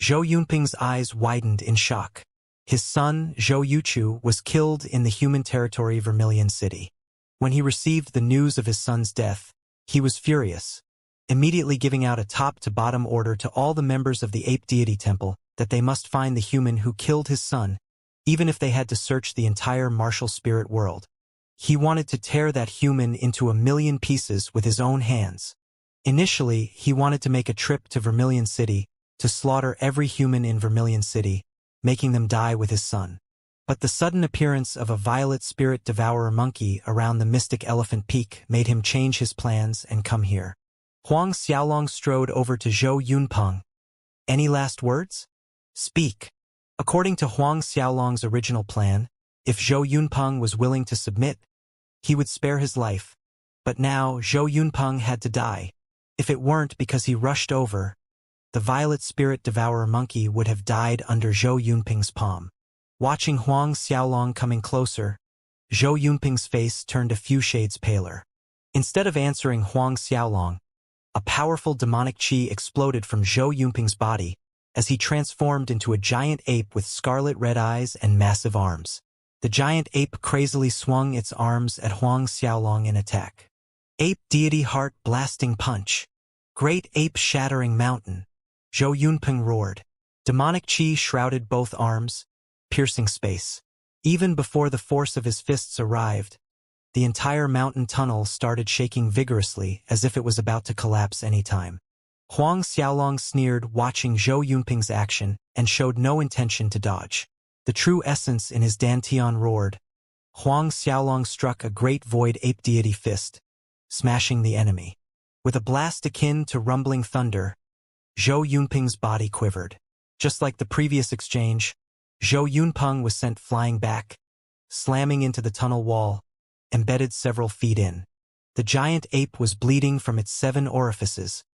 Zhou Yunping's eyes widened in shock. His son, Zhou Yuchu, was killed in the human territory Vermilion City. When he received the news of his son's death, he was furious, immediately giving out a top-to-bottom order to all the members of the ape deity temple that they must find the human who killed his son, even if they had to search the entire martial spirit world. He wanted to tear that human into 1,000,000 pieces with his own hands. Initially, he wanted to make a trip to Vermilion City to slaughter every human in Vermilion City, making them die with his son. But the sudden appearance of a violet spirit devourer monkey around the mystic elephant peak made him change his plans and come here. Huang Xiaolong strode over to Zhou Yunpeng. Any last words? Speak. According to Huang Xiaolong's original plan, if Zhou Yunpeng was willing to submit, he would spare his life. But now Zhou Yunpeng had to die. If it weren't because he rushed over, the violet spirit devourer monkey would have died under Zhou Yunpeng's palm. Watching Huang Xiaolong coming closer, Zhou Yunpeng's face turned a few shades paler. Instead of answering Huang Xiaolong, a powerful demonic qi exploded from Zhou Yunpeng's body as he transformed into a giant ape with scarlet red eyes and massive arms. The giant ape crazily swung its arms at Huang Xiaolong in attack. Ape deity heart blasting punch. Great ape shattering mountain. Zhou Yunpeng roared. Demonic qi shrouded both arms, piercing space. Even before the force of his fists arrived, the entire mountain tunnel started shaking vigorously as if it was about to collapse any time. Huang Xiaolong sneered watching Zhou Yunpeng's action and showed no intention to dodge. The true essence in his dantian roared. Huang Xiaolong struck a great void ape deity fist, smashing the enemy. With a blast akin to rumbling thunder, Zhou Yunpeng's body quivered. Just like the previous exchange, Zhou Yunpeng was sent flying back, slamming into the tunnel wall, embedded several feet in. The giant ape was bleeding from its 7 orifices.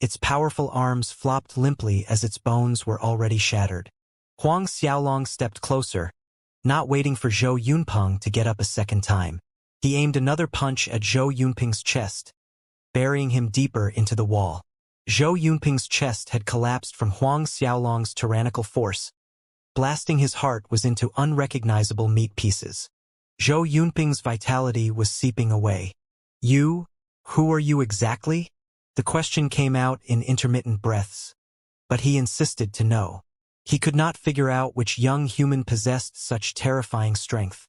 Its powerful arms flopped limply as its bones were already shattered. Huang Xiaolong stepped closer, not waiting for Zhou Yunpeng to get up a second time. He aimed another punch at Zhou Yunpeng's chest, burying him deeper into the wall. Zhou Yunpeng's chest had collapsed from Huang Xiaolong's tyrannical force. Blasting his heart was into unrecognizable meat pieces. Zhou Yunpeng's vitality was seeping away. You? Who are you exactly? The question came out in intermittent breaths, but he insisted to know. He could not figure out which young human possessed such terrifying strength.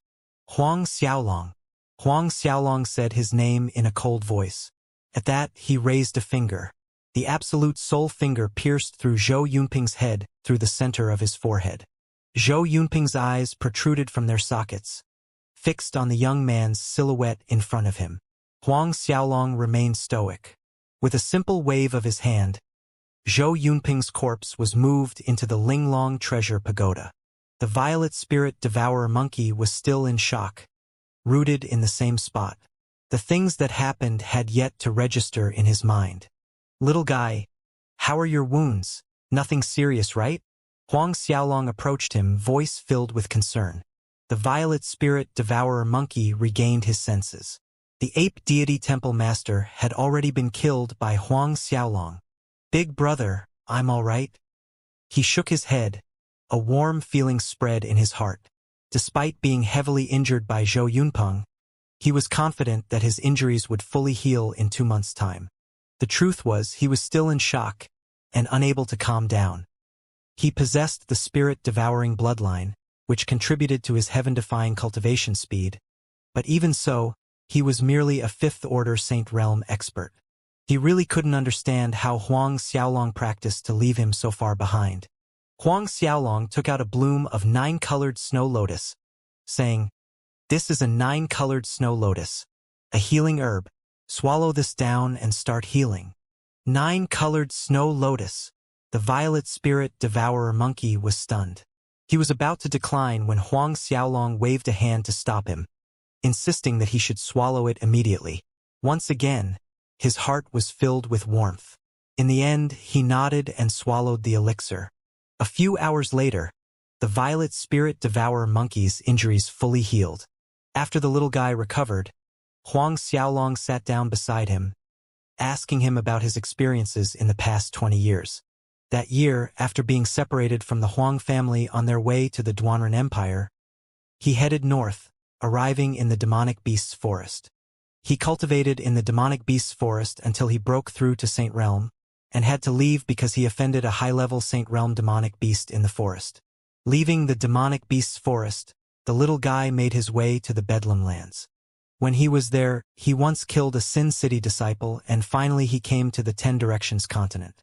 Huang Xiaolong. Huang Xiaolong said his name in a cold voice. At that, he raised a finger. The absolute soul finger pierced through Zhou Yunpeng's head through the center of his forehead. Zhou Yunpeng's eyes protruded from their sockets, fixed on the young man's silhouette in front of him. Huang Xiaolong remained stoic. With a simple wave of his hand, Zhou Yunpeng's corpse was moved into the Linglong Treasure Pagoda. The violet spirit devourer monkey was still in shock, rooted in the same spot. The things that happened had yet to register in his mind. Little guy, how are your wounds? Nothing serious, right? Huang Xiaolong approached him, voice filled with concern. The violet spirit devourer monkey regained his senses. The ape deity temple master had already been killed by Huang Xiaolong. Big brother, I'm all right. He shook his head. A warm feeling spread in his heart. Despite being heavily injured by Zhou Yunpeng, he was confident that his injuries would fully heal in 2 months' time. The truth was he was still in shock and unable to calm down. He possessed the spirit-devouring bloodline, which contributed to his heaven-defying cultivation speed, but even so, he was merely a 5th-order Saint Realm expert. He really couldn't understand how Huang Xiaolong practiced to leave him so far behind. Huang Xiaolong took out a bloom of 9-colored snow lotus, saying, "This is a 9-colored snow lotus, a healing herb. Swallow this down and start healing." 9-colored snow lotus. The violet spirit devourer monkey was stunned. He was about to decline when Huang Xiaolong waved a hand to stop him, insisting that he should swallow it immediately. Once again, his heart was filled with warmth. In the end, he nodded and swallowed the elixir. A few hours later, the violet spirit devourer monkey's injuries fully healed. After the little guy recovered, Huang Xiaolong sat down beside him, asking him about his experiences in the past 20 years. That year, after being separated from the Huang family on their way to the Duanren Empire, he headed north, arriving in the demonic beasts forest. He cultivated in the demonic beasts forest until he broke through to Saint Realm, and had to leave because he offended a high-level Saint Realm demonic beast in the forest. Leaving the demonic beasts forest, the little guy made his way to the Bedlam lands. When he was there, he once killed a Sin City disciple, and finally he came to the 10 Directions continent.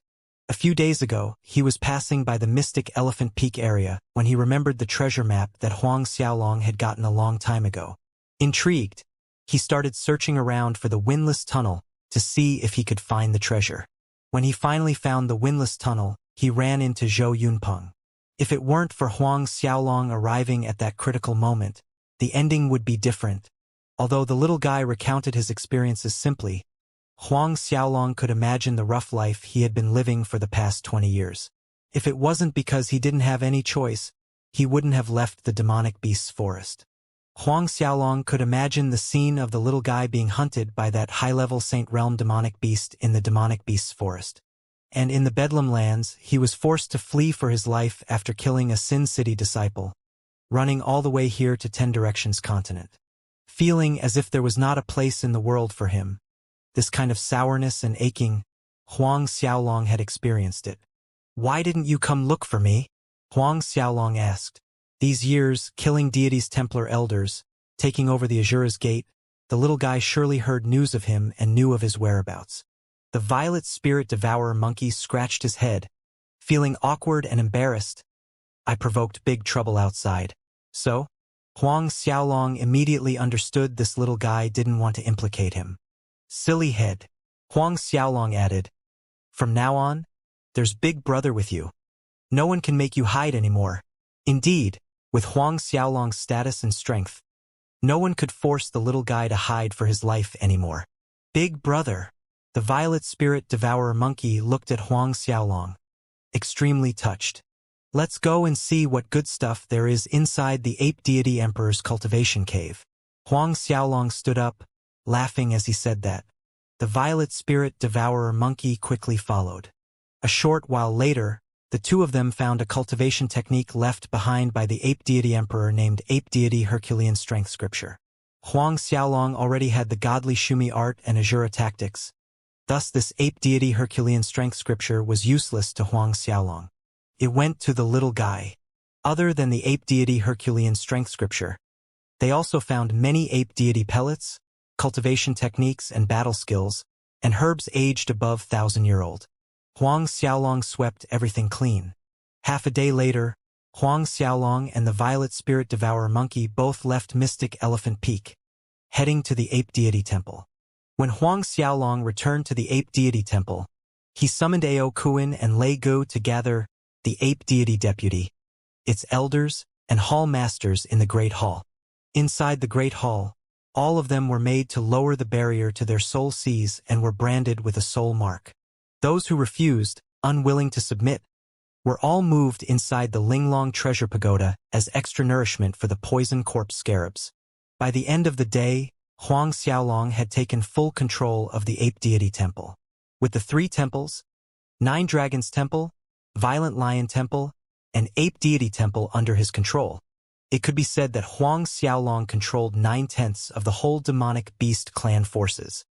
A few days ago, he was passing by the mystic Elephant Peak area when he remembered the treasure map that Huang Xiaolong had gotten a long time ago. Intrigued, he started searching around for the windless tunnel to see if he could find the treasure. When he finally found the windless tunnel, he ran into Zhou Yunpeng. If it weren't for Huang Xiaolong arriving at that critical moment, the ending would be different. Although the little guy recounted his experiences simply, Huang Xiaolong could imagine the rough life he had been living for the past 20 years. If it wasn't because he didn't have any choice, he wouldn't have left the demonic beasts forest. Huang Xiaolong could imagine the scene of the little guy being hunted by that high-level Saint Realm demonic beast in the demonic beasts forest. And in the Bedlam lands, he was forced to flee for his life after killing a Sin City disciple, running all the way here to 10 Directions continent. Feeling as if there was not a place in the world for him, this kind of sourness and aching, Huang Xiaolong had experienced it. "Why didn't you come look for me?" Huang Xiaolong asked. These years, killing deities' Templar elders, taking over the Azura's Gate, the little guy surely heard news of him and knew of his whereabouts. The violet spirit devourer monkey scratched his head, feeling awkward and embarrassed. "I provoked big trouble outside. So?" Huang Xiaolong immediately understood this little guy didn't want to implicate him. "Silly head," Huang Xiaolong added. "From now on, there's Big Brother with you. No one can make you hide anymore." Indeed, with Huang Xiaolong's status and strength, no one could force the little guy to hide for his life anymore. Big Brother. The violet spirit devourer monkey looked at Huang Xiaolong, extremely touched. "Let's go and see what good stuff there is inside the ape deity emperor's cultivation cave." Huang Xiaolong stood up, laughing as he said that. The violet spirit devourer monkey quickly followed. A short while later, the two of them found a cultivation technique left behind by the ape deity emperor named Ape Deity Herculean Strength Scripture. Huang Xiaolong already had the godly Shumi art and Azura tactics. Thus this ape deity Herculean Strength Scripture was useless to Huang Xiaolong. It went to the little guy. Other than the ape deity Herculean Strength Scripture, they also found many ape deity pellets, cultivation techniques and battle skills, and herbs aged above 1,000-year-old. Huang Xiaolong swept everything clean. Half a day later, Huang Xiaolong and the violet spirit devourer monkey both left Mystic Elephant Peak, heading to the ape deity temple. When Huang Xiaolong returned to the ape deity temple, he summoned Ao Kuan and Lei Gu to gather the ape deity deputy, its elders, and hall masters in the Great Hall. Inside the Great Hall, all of them were made to lower the barrier to their soul seas and were branded with a soul mark. Those who refused, unwilling to submit, were all moved inside the Linglong treasure pagoda as extra nourishment for the poison corpse scarabs. By the end of the day, Huang Xiaolong had taken full control of the ape deity temple. With the 3 temples, 9 Dragons Temple, Violent Lion Temple, and Ape Deity Temple under his control, it could be said that Huang Xiaolong controlled 9/10 of the whole demonic beast clan forces.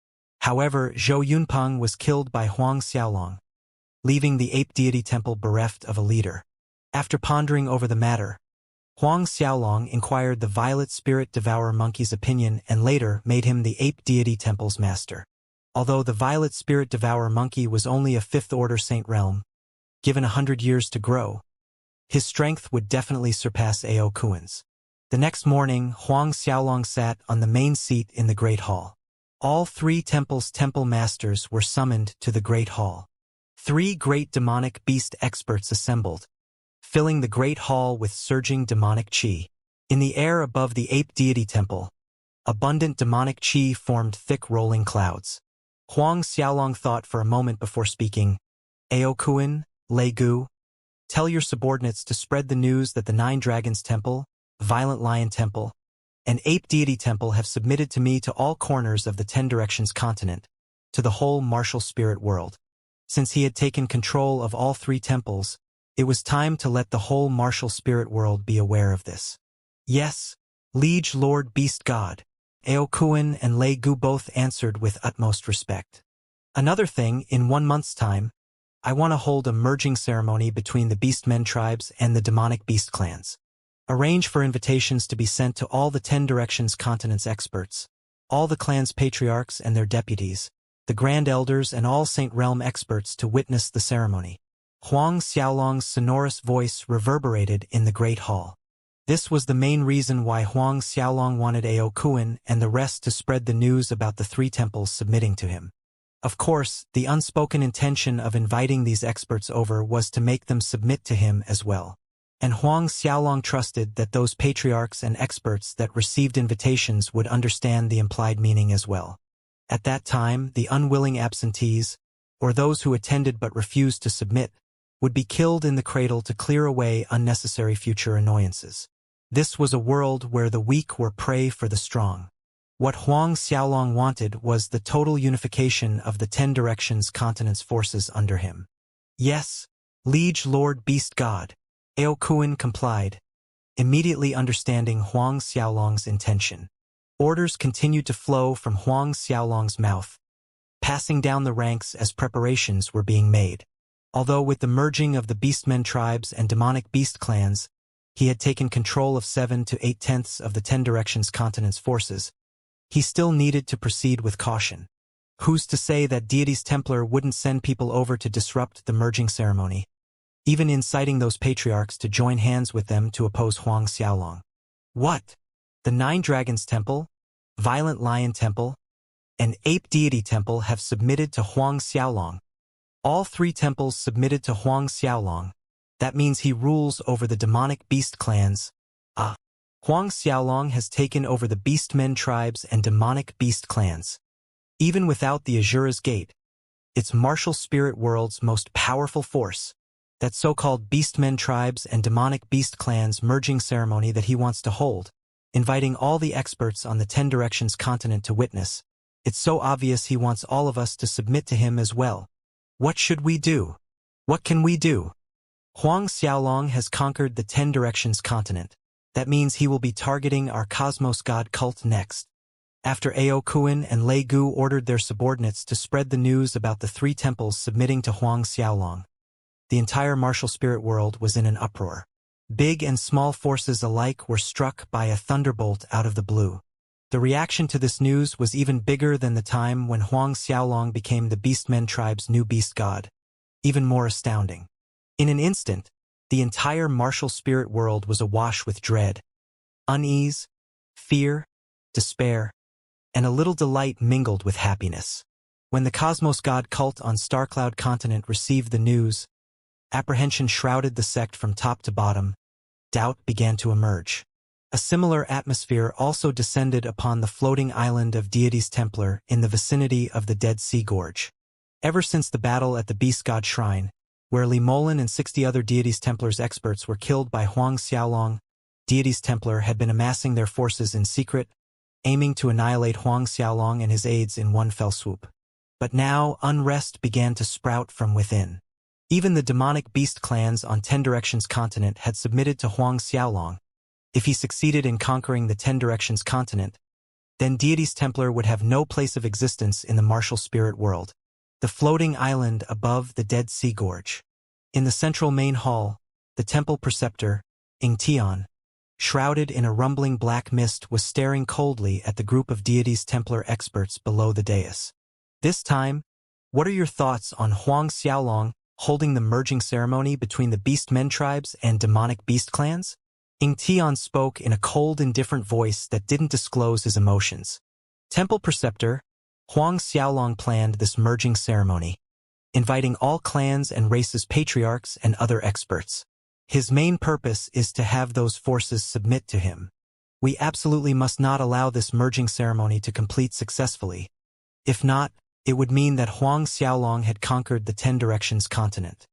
However, Zhou Yunpeng was killed by Huang Xiaolong, leaving the Ape Deity Temple bereft of a leader. After pondering over the matter, Huang Xiaolong inquired the violet spirit devourer monkey's opinion and later made him the Ape Deity Temple's master. Although the violet spirit devourer monkey was only a 5th-order Saint Realm, given 100 years to grow, his strength would definitely surpass Ao Kuan's. The next morning, Huang Xiaolong sat on the main seat in the Great Hall. All 3 temples' temple masters were summoned to the Great Hall. 3 great demonic beast experts assembled, filling the Great Hall with surging demonic qi. In the air above the Ape Deity Temple, abundant demonic qi formed thick rolling clouds. Huang Xiaolong thought for a moment before speaking. Ao Kuan, Lei Gu, Tell your subordinates to spread the news that the 9 Dragons Temple, Violent Lion Temple, and Ape Deity Temple have submitted to me to all corners of the 10 Directions continent, to the whole martial spirit world. Since he had taken control of all 3 temples, it was time to let the whole martial spirit world be aware of this. Yes, Liege Lord Beast God, Aokuin and Lei Gu both answered with utmost respect. Another thing, in 1 month's time, I want to hold a merging ceremony between the Beastmen tribes and the demonic beast clans. Arrange for invitations to be sent to all the 10 Directions continent's experts, all the clans' patriarchs and their deputies, the Grand Elders and all Saint Realm experts to witness the ceremony. Huang Xiaolong's sonorous voice reverberated in the Great Hall. This was the main reason why Huang Xiaolong wanted Aokuin and the rest to spread the news about the 3 temples submitting to him. Of course, the unspoken intention of inviting these experts over was to make them submit to him as well. And Huang Xiaolong trusted that those patriarchs and experts that received invitations would understand the implied meaning as well. At that time, the unwilling absentees, or those who attended but refused to submit, would be killed in the cradle to clear away unnecessary future annoyances. This was a world where the weak were prey for the strong. What Huang Xiaolong wanted was the total unification of the 10 Directions continent's forces under him. Yes, Liege Lord Beast God, Aokuin complied, immediately understanding Huang Xiaolong's intention. Orders continued to flow from Huang Xiaolong's mouth, passing down the ranks as preparations were being made. Although with the merging of the Beastmen tribes and demonic beast clans, he had taken control of 7 to 8/10 of the 10 Directions continent's forces, he still needed to proceed with caution. Who's to say that Deity's Templar wouldn't send people over to disrupt the merging ceremony, even inciting those patriarchs to join hands with them to oppose Huang Xiaolong? What? The 9 Dragons Temple, Violent Lion Temple, and Ape Deity Temple have submitted to Huang Xiaolong. All 3 temples submitted to Huang Xiaolong. That means he rules over the demonic beast clans. Huang Xiaolong has taken over the Beastmen tribes and demonic beast clans. Even without the Azura's Gate, its martial spirit world's most powerful force, that so-called Beastmen tribes and demonic beast clans merging ceremony that he wants to hold, inviting all the experts on the 10 Directions continent to witness. It's so obvious he wants all of us to submit to him as well. What should we do? What can we do? Huang Xiaolong has conquered the 10 Directions continent. That means he will be targeting our Cosmos God cult next. After Aokuin and Lei Gu ordered their subordinates to spread the news about the 3 temples submitting to Huang Xiaolong, the entire martial spirit world was in an uproar. Big and small forces alike were struck by a thunderbolt out of the blue. The reaction to this news was even bigger than the time when Huang Xiaolong became the Beastmen tribe's new beast god. Even more astounding. In an instant, the entire martial spirit world was awash with dread, unease, fear, despair, and a little delight mingled with happiness. When the Cosmos God cult on Starcloud continent received the news, apprehension shrouded the sect from top to bottom. Doubt began to emerge. A similar atmosphere also descended upon the floating island of Deity's Templar in the vicinity of the Dead Sea Gorge. Ever since the battle at the Beast God Shrine, where Li Molin and 60 other Deity's Templars experts were killed by Huang Xiaolong, Deity's Templar had been amassing their forces in secret, aiming to annihilate Huang Xiaolong and his aides in one fell swoop. But now unrest began to sprout from within. Even the demonic beast clans on 10 Directions continent had submitted to Huang Xiaolong. If he succeeded in conquering the 10 Directions continent, then Deity's Templar would have no place of existence in the martial spirit world. The floating island above the Dead Sea Gorge. In the central main hall, the temple preceptor, Ingtian, shrouded in a rumbling black mist, was staring coldly at the group of Deity's Templar experts below the dais. This time, what are your thoughts on Huang Xiaolong holding the merging ceremony between the Beastmen tribes and demonic beast clans? Ingtian spoke in a cold, indifferent voice that didn't disclose his emotions. Temple preceptor, Huang Xiaolong planned this merging ceremony, inviting all clans and races' patriarchs and other experts. His main purpose is to have those forces submit to him. We absolutely must not allow this merging ceremony to complete successfully. If not, it would mean that Huang Xiaolong had conquered the 10 Directions continent.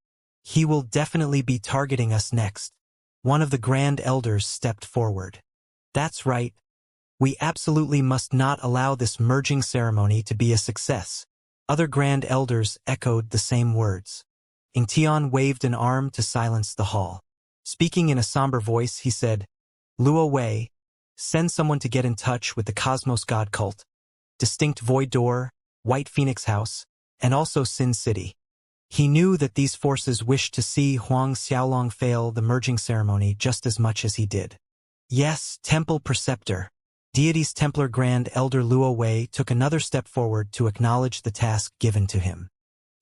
He will definitely be targeting us next. One of the Grand Elders stepped forward. That's right. We absolutely must not allow this merging ceremony to be a success. Other Grand Elders echoed the same words. Ingtian waved an arm to silence the hall. Speaking in a somber voice, he said, Luo Wei, send someone to get in touch with the Cosmos God Cult, Distinct Void Door, White Phoenix House, and also Sin City. He knew that these forces wished to see Huang Xiaolong fail the merging ceremony just as much as he did. Yes, Temple Preceptor. Deity's Templar Grand Elder Luo Wei took another step forward to acknowledge the task given to him.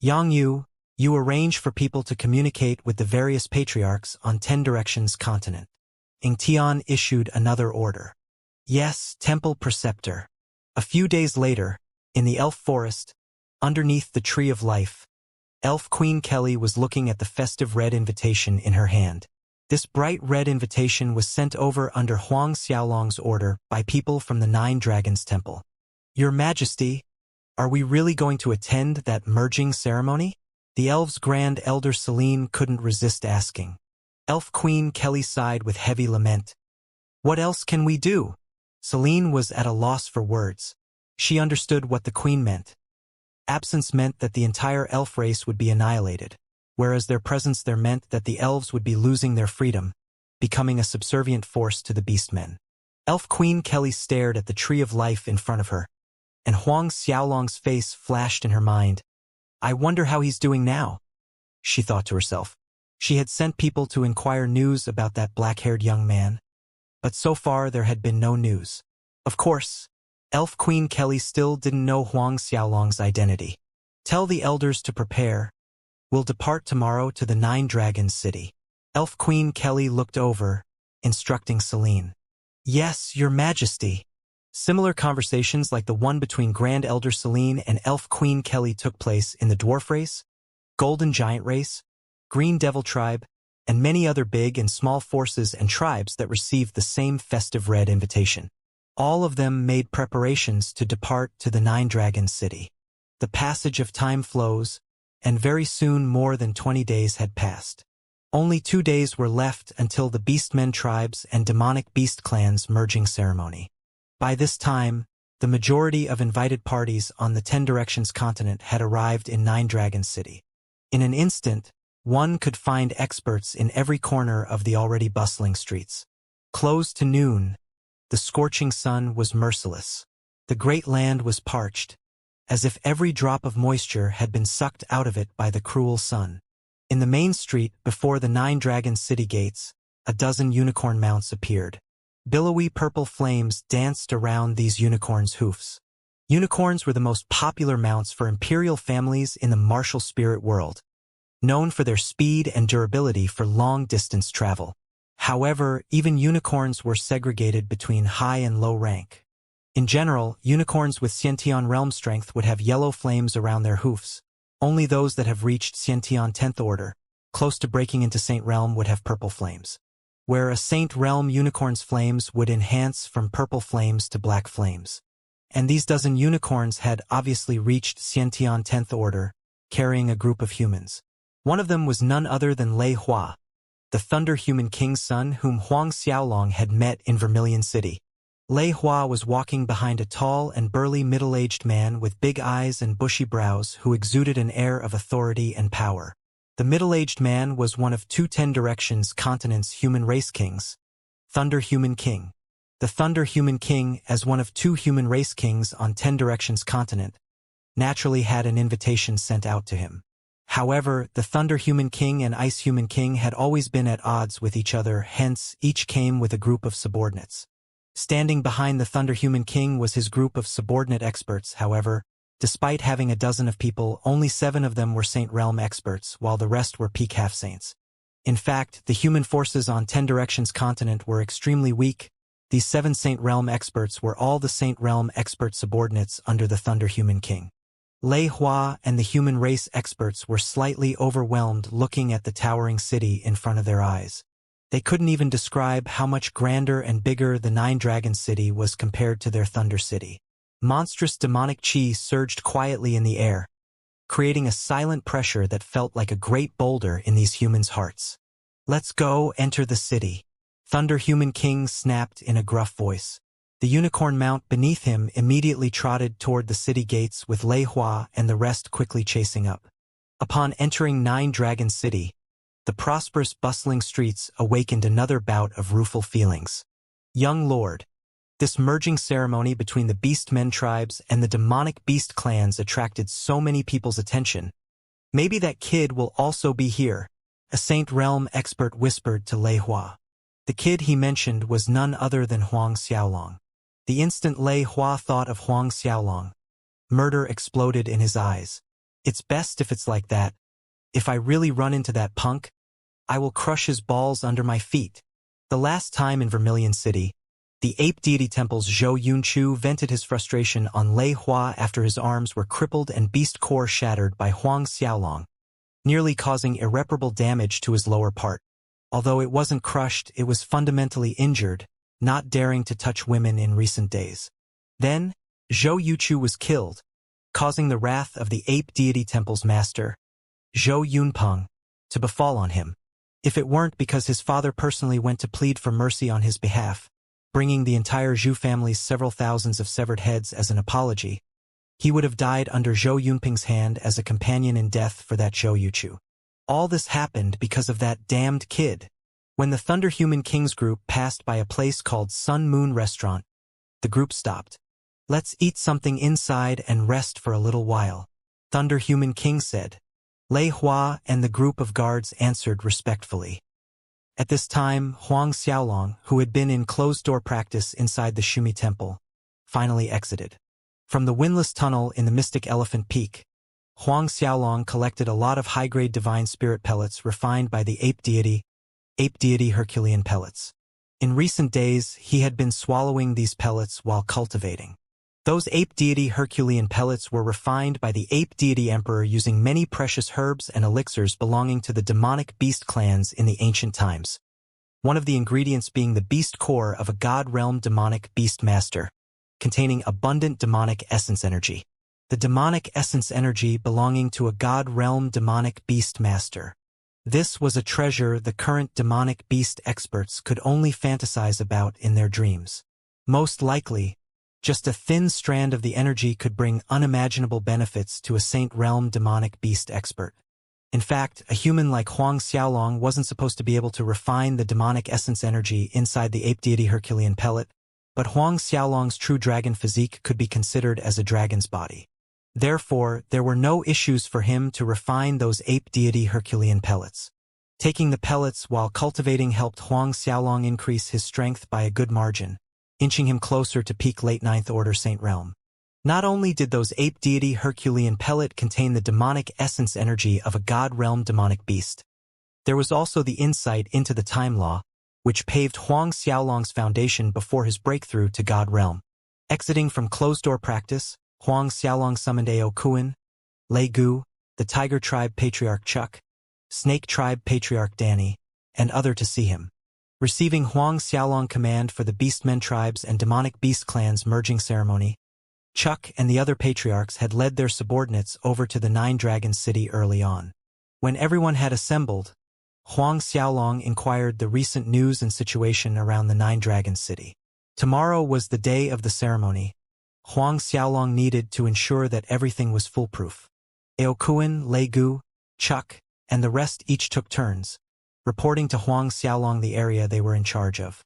Yang Yu, you arrange for people to communicate with the various patriarchs on 10 Directions continent. Ingtian issued another order. Yes, Temple Preceptor. A few days later, in the Elf Forest, underneath the Tree of Life, Elf Queen Kelly was looking at the festive red invitation in her hand. This bright red invitation was sent over under Huang Xiaolong's order by people from the Nine Dragons Temple. Your Majesty, are we really going to attend that merging ceremony? The elves' Grand Elder Celine couldn't resist asking. Elf Queen Kelly sighed with heavy lament. What else can we do? Celine was at a loss for words. She understood what the Queen meant. Absence meant that the entire elf race would be annihilated, whereas their presence there meant that the elves would be losing their freedom, becoming a subservient force to the beastmen. Elf Queen Kelly stared at the Tree of Life in front of her, and Huang Xiaolong's face flashed in her mind. I wonder how he's doing now, she thought to herself. She had sent people to inquire news about that black-haired young man, but so far there had been no news. Of course, Elf Queen Kelly still didn't know Huang Xiaolong's identity. Tell the elders to prepare. We'll depart tomorrow to the Nine Dragons City. Elf Queen Kelly looked over, instructing Celine. Yes, Your Majesty. Similar conversations like the one between Grand Elder Celine and Elf Queen Kelly took place in the Dwarf Race, Golden Giant Race, Green Devil Tribe, and many other big and small forces and tribes that received the same festive red invitation. All of them made preparations to depart to the Nine Dragons City. The passage of time flows, and very soon more than 20 days had passed. Only 2 days were left until the Beastmen tribes and demonic beast clans merging ceremony. By this time, the majority of invited parties on the 10 Directions continent had arrived in Nine Dragons City. In an instant, one could find experts in every corner of the already bustling streets. Close to noon, the scorching sun was merciless. The great land was parched, as if every drop of moisture had been sucked out of it by the cruel sun. In the main street before the Nine Dragons City gates, a dozen unicorn mounts appeared. Billowy purple flames danced around these unicorns' hoofs. Unicorns were the most popular mounts for imperial families in the martial spirit world, known for their speed and durability for long-distance travel. However, even unicorns were segregated between high and low rank. In general, unicorns with Xiantian realm strength would have yellow flames around their hoofs. Only those that have reached Xiantian 10th order, close to breaking into Saint Realm, would have purple flames. Where a Saint Realm unicorn's flames would enhance from purple flames to black flames. And these dozen unicorns had obviously reached Xiantian 10th order, carrying a group of humans. One of them was none other than Lei Hua, the Thunder Human King's son whom Huang Xiaolong had met in Vermilion City. Lei Hua was walking behind a tall and burly middle-aged man with big eyes and bushy brows who exuded an air of authority and power. The middle-aged man was one of 2 10 Directions continent's human race kings, Thunder Human King. The Thunder Human King, as one of 2 human race kings on 10 Directions continent, naturally had an invitation sent out to him. However, the Thunder Human King and Ice Human King had always been at odds with each other, hence each came with a group of subordinates. Standing behind the Thunder Human King was his group of subordinate experts. However, despite having a dozen of people, only 7 of them were Saint Realm experts, while the rest were peak half-saints. In fact, the human forces on 10 Directions continent were extremely weak. These 7 Saint Realm experts were all the Saint Realm expert subordinates under the Thunder Human King. Lei Hua and the human race experts were slightly overwhelmed looking at the towering city in front of their eyes. They couldn't even describe how much grander and bigger the Nine Dragons City was compared to their Thunder City. Monstrous demonic chi surged quietly in the air. creating a silent pressure that felt like a great boulder in these humans' hearts. "Let's go enter the city," Thunder Human King snapped in a gruff voice. The unicorn mount beneath him immediately trotted toward the city gates with Lei Hua and the rest quickly chasing up. Upon entering Nine Dragon City, the prosperous bustling streets awakened another bout of rueful feelings. Young Lord, this merging ceremony between the Beastmen tribes and the demonic beast clans attracted so many people's attention. "Maybe that kid will also be here," a Saint Realm expert whispered to Lei Hua. The kid he mentioned was none other than Huang Xiaolong. The instant Lei Hua thought of Huang Xiaolong, murder exploded in his eyes. "It's best if it's like that. If I really run into that punk, I will crush his balls under my feet." The last time in Vermilion City, the ape deity temple's Zhou Yunchu vented his frustration on Lei Hua after his arms were crippled and beast core shattered by Huang Xiaolong, nearly causing irreparable damage to his lower part. Although it wasn't crushed, it was fundamentally injured, not daring to touch women in recent days. Then, Zhou Yuchu was killed, causing the wrath of the ape deity temple's master, Zhou Yunpeng, to befall on him. If it weren't because his father personally went to plead for mercy on his behalf, bringing the entire Zhu family's several thousands of severed heads as an apology, he would have died under Zhou Yunpeng's hand as a companion in death for that Zhou Yuchu. All this happened because of that damned kid. When the Thunder Human Kings group passed by a place called Sun Moon Restaurant, the group stopped. "Let's eat something inside and rest for a little while," Thunder Human King said. Lei Hua and the group of guards answered respectfully. At this time, Huang Xiaolong, who had been in closed-door practice inside the Shumi Temple, finally exited. From the windless tunnel in the Mystic Elephant Peak, Huang Xiaolong collected a lot of high-grade divine spirit pellets refined by the ape deity Herculean pellets. In recent days, he had been swallowing these pellets while cultivating. Those ape deity Herculean pellets were refined by the ape deity emperor using many precious herbs and elixirs belonging to the demonic beast clans in the ancient times. One of the ingredients being the beast core of a god realm demonic beast master, containing abundant demonic essence energy. The demonic essence energy belonging to a god realm demonic beast master. This was a treasure the current demonic beast experts could only fantasize about in their dreams. Most likely, just a thin strand of the energy could bring unimaginable benefits to a Saint Realm demonic beast expert. In fact, a human like Huang Xiaolong wasn't supposed to be able to refine the demonic essence energy inside the ape deity Herculean pellet, but Huang Xiaolong's true dragon physique could be considered as a dragon's body. Therefore, there were no issues for him to refine those ape deity Herculean pellets. Taking the pellets while cultivating helped Huang Xiaolong increase his strength by a good margin, inching him closer to peak late Ninth Order Saint Realm. Not only did those ape deity Herculean pellet contain the demonic essence energy of a god realm demonic beast, there was also the insight into the time law, which paved Huang Xiaolong's foundation before his breakthrough to god realm. Exiting from closed-door practice, Huang Xiaolong summoned Ao Kuan, Lei Gu, the Tiger Tribe Patriarch Chuck, Snake Tribe Patriarch Danny, and other to see him. Receiving Huang Xiaolong command for the Beastmen tribes and demonic beast clans merging ceremony, Chuck and the other patriarchs had led their subordinates over to the Nine Dragon City early on. When everyone had assembled, Huang Xiaolong inquired the recent news and situation around the Nine Dragon City. Tomorrow was the day of the ceremony. Huang Xiaolong needed to ensure that everything was foolproof. Ao Kuan, Lei Gu, Chuck, and the rest each took turns, reporting to Huang Xiaolong the area they were in charge of.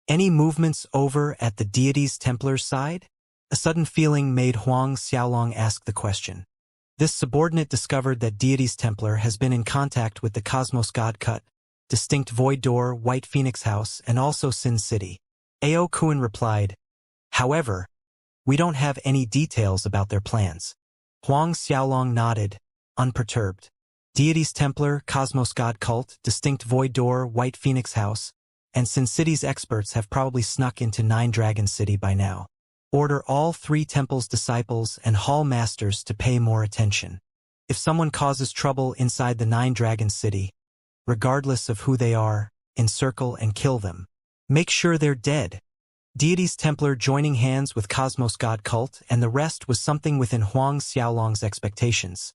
Any movements over at the deity's Templar's side? A sudden feeling made Huang Xiaolong ask the question. This subordinate discovered that deity's Templar has been in contact with the Cosmos God Cut, Distinct Void Door, White Phoenix House, and also Sin City. Ao Kuan replied, "However, we don't have any details about their plans." Huang Xiaolong nodded, unperturbed. Deity's Templar, Cosmos God Cult, Distinct Void Door, White Phoenix House, and Sin City's experts have probably snuck into Nine Dragon City by now. Order all 3 temples' disciples and hall masters to pay more attention. If someone causes trouble inside the Nine Dragon City, regardless of who they are, encircle and kill them. Make sure they're dead. Deity's Templar joining hands with Cosmos God Cult and the rest was something within Huang Xiaolong's expectations.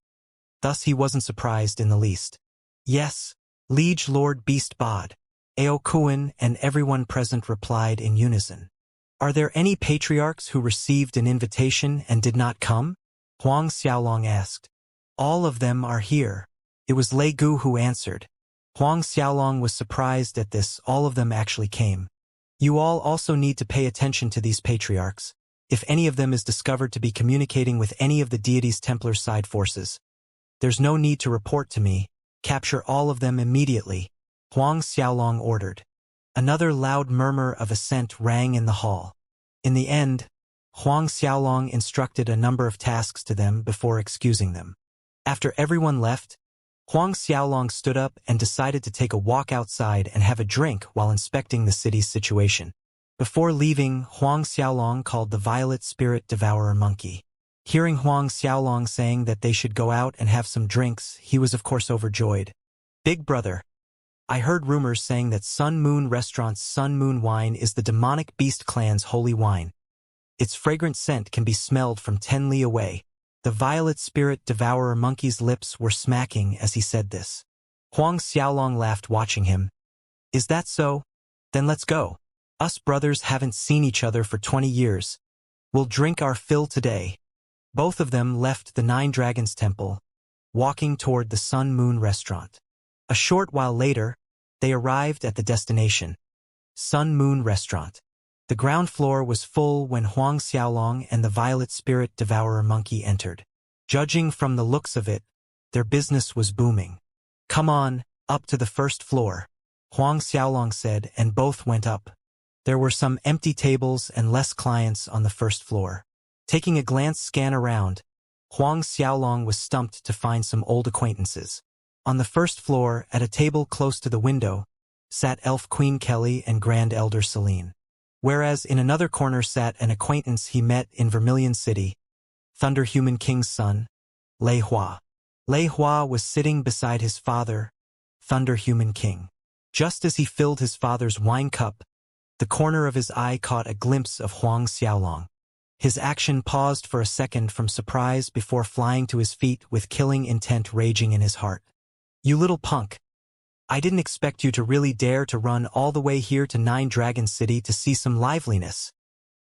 Thus he wasn't surprised in the least. Yes, Liege Lord Beast Bod, Aokuin and everyone present replied in unison. Are there any patriarchs who received an invitation and did not come? Huang Xiaolong asked. All of them are here. It was Lei Gu who answered. Huang Xiaolong was surprised at this, all of them actually came. You all also need to pay attention to these patriarchs. If any of them is discovered to be communicating with any of the deity's Templar's side forces, there's no need to report to me. Capture all of them immediately, Huang Xiaolong ordered. Another loud murmur of assent rang in the hall. In the end, Huang Xiaolong instructed a number of tasks to them before excusing them. After everyone left, Huang Xiaolong stood up and decided to take a walk outside and have a drink while inspecting the city's situation. Before leaving, Huang Xiaolong called the Violet Spirit Devourer Monkey. Hearing Huang Xiaolong saying that they should go out and have some drinks, he was of course overjoyed. Big brother, I heard rumors saying that Sun Moon Restaurant's Sun Moon wine is the demonic beast clan's holy wine. Its fragrant scent can be smelled from 10 li away. The Violet Spirit Devourer Monkey's lips were smacking as he said this. Huang Xiaolong laughed watching him. Is that so? Then let's go. Us brothers haven't seen each other for 20 years. We'll drink our fill today. Both of them left the Nine Dragons Temple, walking toward the Sun Moon Restaurant. A short while later, they arrived at the destination, Sun Moon Restaurant. The ground floor was full when Huang Xiaolong and the Violet Spirit Devourer Monkey entered. Judging from the looks of it, their business was booming. Come on, up to the first floor, Huang Xiaolong said, and both went up. There were some empty tables and less clients on the first floor. Taking a glance scan around, Huang Xiaolong was stumped to find some old acquaintances. On the first floor, at a table close to the window, sat Elf Queen Kelly and Grand Elder Celine. Whereas in another corner sat an acquaintance he met in Vermilion City, Thunder Human King's son, Lei Hua. Lei Hua was sitting beside his father, Thunder Human King. Just as he filled his father's wine cup, the corner of his eye caught a glimpse of Huang Xiaolong. His action paused for a second from surprise before flying to his feet with killing intent raging in his heart. You little punk. I didn't expect you to really dare to run all the way here to Nine Dragon City to see some liveliness.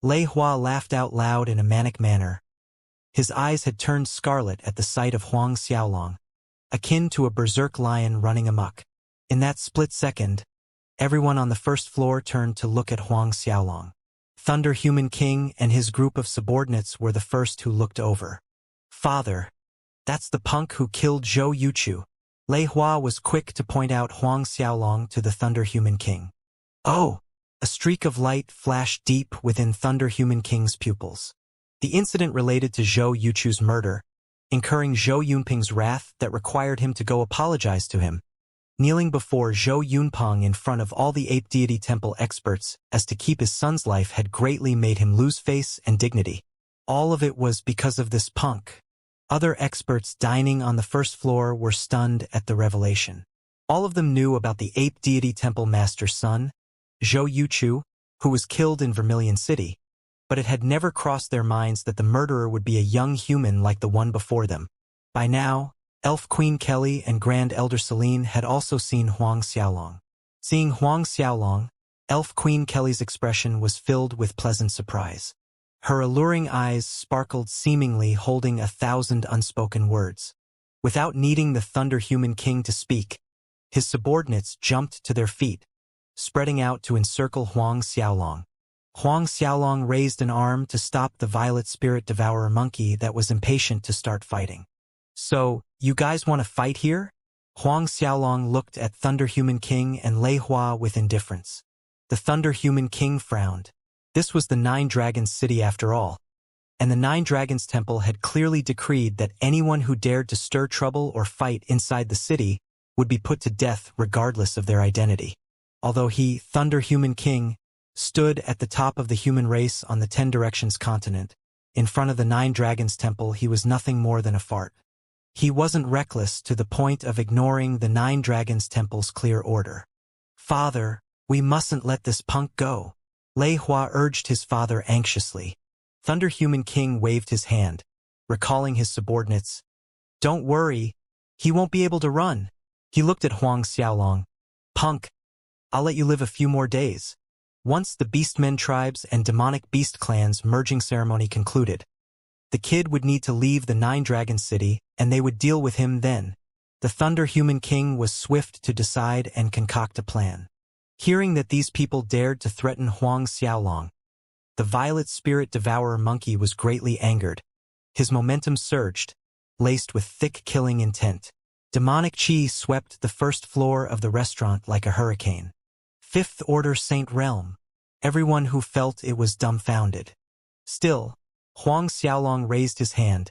Lei Hua laughed out loud in a manic manner. His eyes had turned scarlet at the sight of Huang Xiaolong, akin to a berserk lion running amok. In that split second, everyone on the first floor turned to look at Huang Xiaolong. Thunder Human King and his group of subordinates were the first who looked over. Father, that's the punk who killed Zhou Yuchu. Lei Hua was quick to point out Huang Xiaolong to the Thunder Human King. Oh! A streak of light flashed deep within Thunder Human King's pupils. The incident related to Zhou Yuchu's murder, incurring Zhou Yunping's wrath that required him to go apologize to him. Kneeling before Zhou Yunpeng in front of all the Ape Deity Temple experts as to keep his son's life had greatly made him lose face and dignity. All of it was because of this punk. Other experts dining on the first floor were stunned at the revelation. All of them knew about the Ape Deity Temple Master's son, Zhou Yuchu, who was killed in Vermilion City, but it had never crossed their minds that the murderer would be a young human like the one before them. By now, Elf Queen Kelly and Grand Elder Celine had also seen Huang Xiaolong. Seeing Huang Xiaolong, Elf Queen Kelly's expression was filled with pleasant surprise. Her alluring eyes sparkled, seemingly holding 1,000 unspoken words. Without needing the Thunder Human King to speak, his subordinates jumped to their feet, spreading out to encircle Huang Xiaolong. Huang Xiaolong raised an arm to stop the Violet Spirit Devourer Monkey that was impatient to start fighting. So, you guys want to fight here? Huang Xiaolong looked at Thunder Human King and Lei Hua with indifference. The Thunder Human King frowned. This was the Nine Dragons City after all, and the Nine Dragons Temple had clearly decreed that anyone who dared to stir trouble or fight inside the city would be put to death regardless of their identity. Although he, Thunder Human King, stood at the top of the human race on the 10 Directions continent, in front of the Nine Dragons Temple he was nothing more than a fart. He wasn't reckless to the point of ignoring the Nine Dragons Temple's clear order. Father, we mustn't let this punk go. Lei Hua urged his father anxiously. Thunder Human King waved his hand, recalling his subordinates. Don't worry, He won't be able to run. He looked at Huang Xiaolong. Punk, I'll let you live a few more days. Once the Beastmen tribes and demonic beast clans merging ceremony concluded, the kid would need to leave the Nine-Dragon City, and they would deal with him then. The Thunder Human King was swift to decide and concoct a plan. Hearing that these people dared to threaten Huang Xiaolong, the Violet Spirit Devourer monkey was greatly angered. His momentum surged, laced with thick killing intent. Demonic chi swept the first floor of the restaurant like a hurricane. Fifth Order Saint Realm. Everyone who felt it was dumbfounded. Still, Huang Xiaolong raised his hand,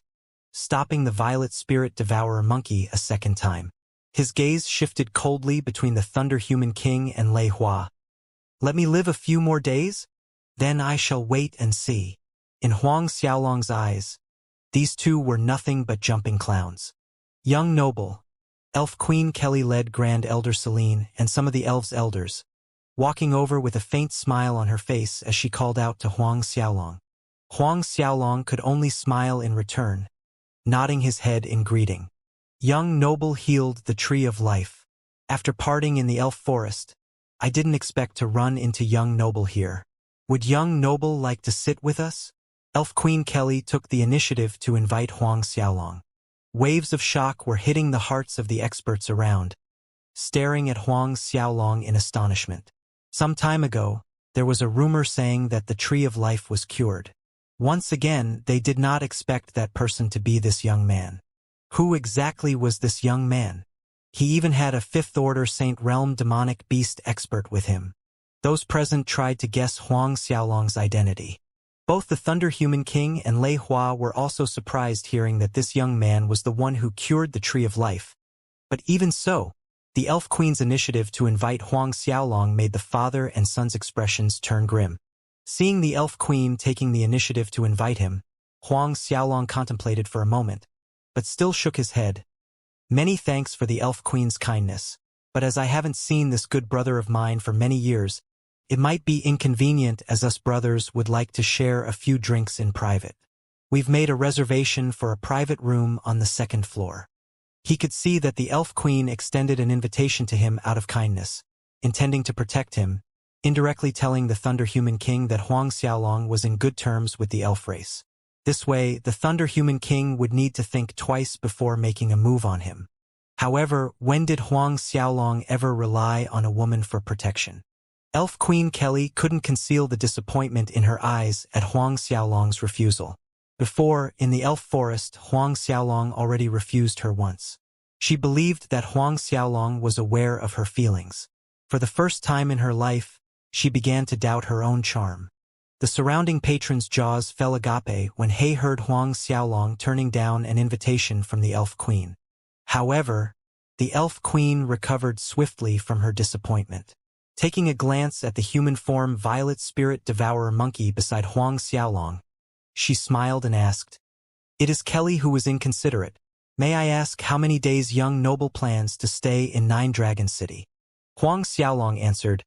stopping the Violet Spirit Devourer monkey a second time. His gaze shifted coldly between the Thunder Human King and Lei Hua. Let me live a few more days? Then I shall wait and see. In Huang Xiaolong's eyes, these two were nothing but jumping clowns. Young noble, Elf Queen Kelly led Grand Elder Celine and some of the elves' elders, walking over with a faint smile on her face as she called out to Huang Xiaolong. Huang Xiaolong could only smile in return, nodding his head in greeting. Young noble healed the Tree of Life. After parting in the elf forest, I didn't expect to run into young noble here. Would young noble like to sit with us? Elf Queen Kelly took the initiative to invite Huang Xiaolong. Waves of shock were hitting the hearts of the experts around, staring at Huang Xiaolong in astonishment. Some time ago, there was a rumor saying that the Tree of Life was cured. Once again, they did not expect that person to be this young man. Who exactly was this young man? He even had a Fifth Order Saint Realm demonic beast expert with him. Those present tried to guess Huang Xiaolong's identity. Both the Thunder Human King and Lei Hua were also surprised hearing that this young man was the one who cured the Tree of Life. But even so, the Elf Queen's initiative to invite Huang Xiaolong made the father and son's expressions turn grim. Seeing the Elf Queen taking the initiative to invite him, Huang Xiaolong contemplated for a moment, but still shook his head. Many thanks for the Elf Queen's kindness, but as I haven't seen this good brother of mine for many years, it might be inconvenient as us brothers would like to share a few drinks in private. We've made a reservation for a private room on the second floor. He could see that the Elf Queen extended an invitation to him out of kindness, intending to protect him, indirectly telling the Thunder Human King that Huang Xiaolong was in good terms with the elf race. This way, the Thunder Human King would need to think twice before making a move on him. However, when did Huang Xiaolong ever rely on a woman for protection? Elf Queen Kelly couldn't conceal the disappointment in her eyes at Huang Xiaolong's refusal. Before, in the elf forest, Huang Xiaolong already refused her once. She believed that Huang Xiaolong was aware of her feelings. For the first time in her life, she began to doubt her own charm. The surrounding patrons' jaws fell agape when He heard Huang Xiaolong turning down an invitation from the Elf Queen. However, the Elf Queen recovered swiftly from her disappointment. Taking a glance at the human form Violet Spirit Devourer monkey beside Huang Xiaolong, she smiled and asked, "It is Kelly who was inconsiderate. May I ask how many days young noble plans to stay in Nine-Dragon City?" Huang Xiaolong answered,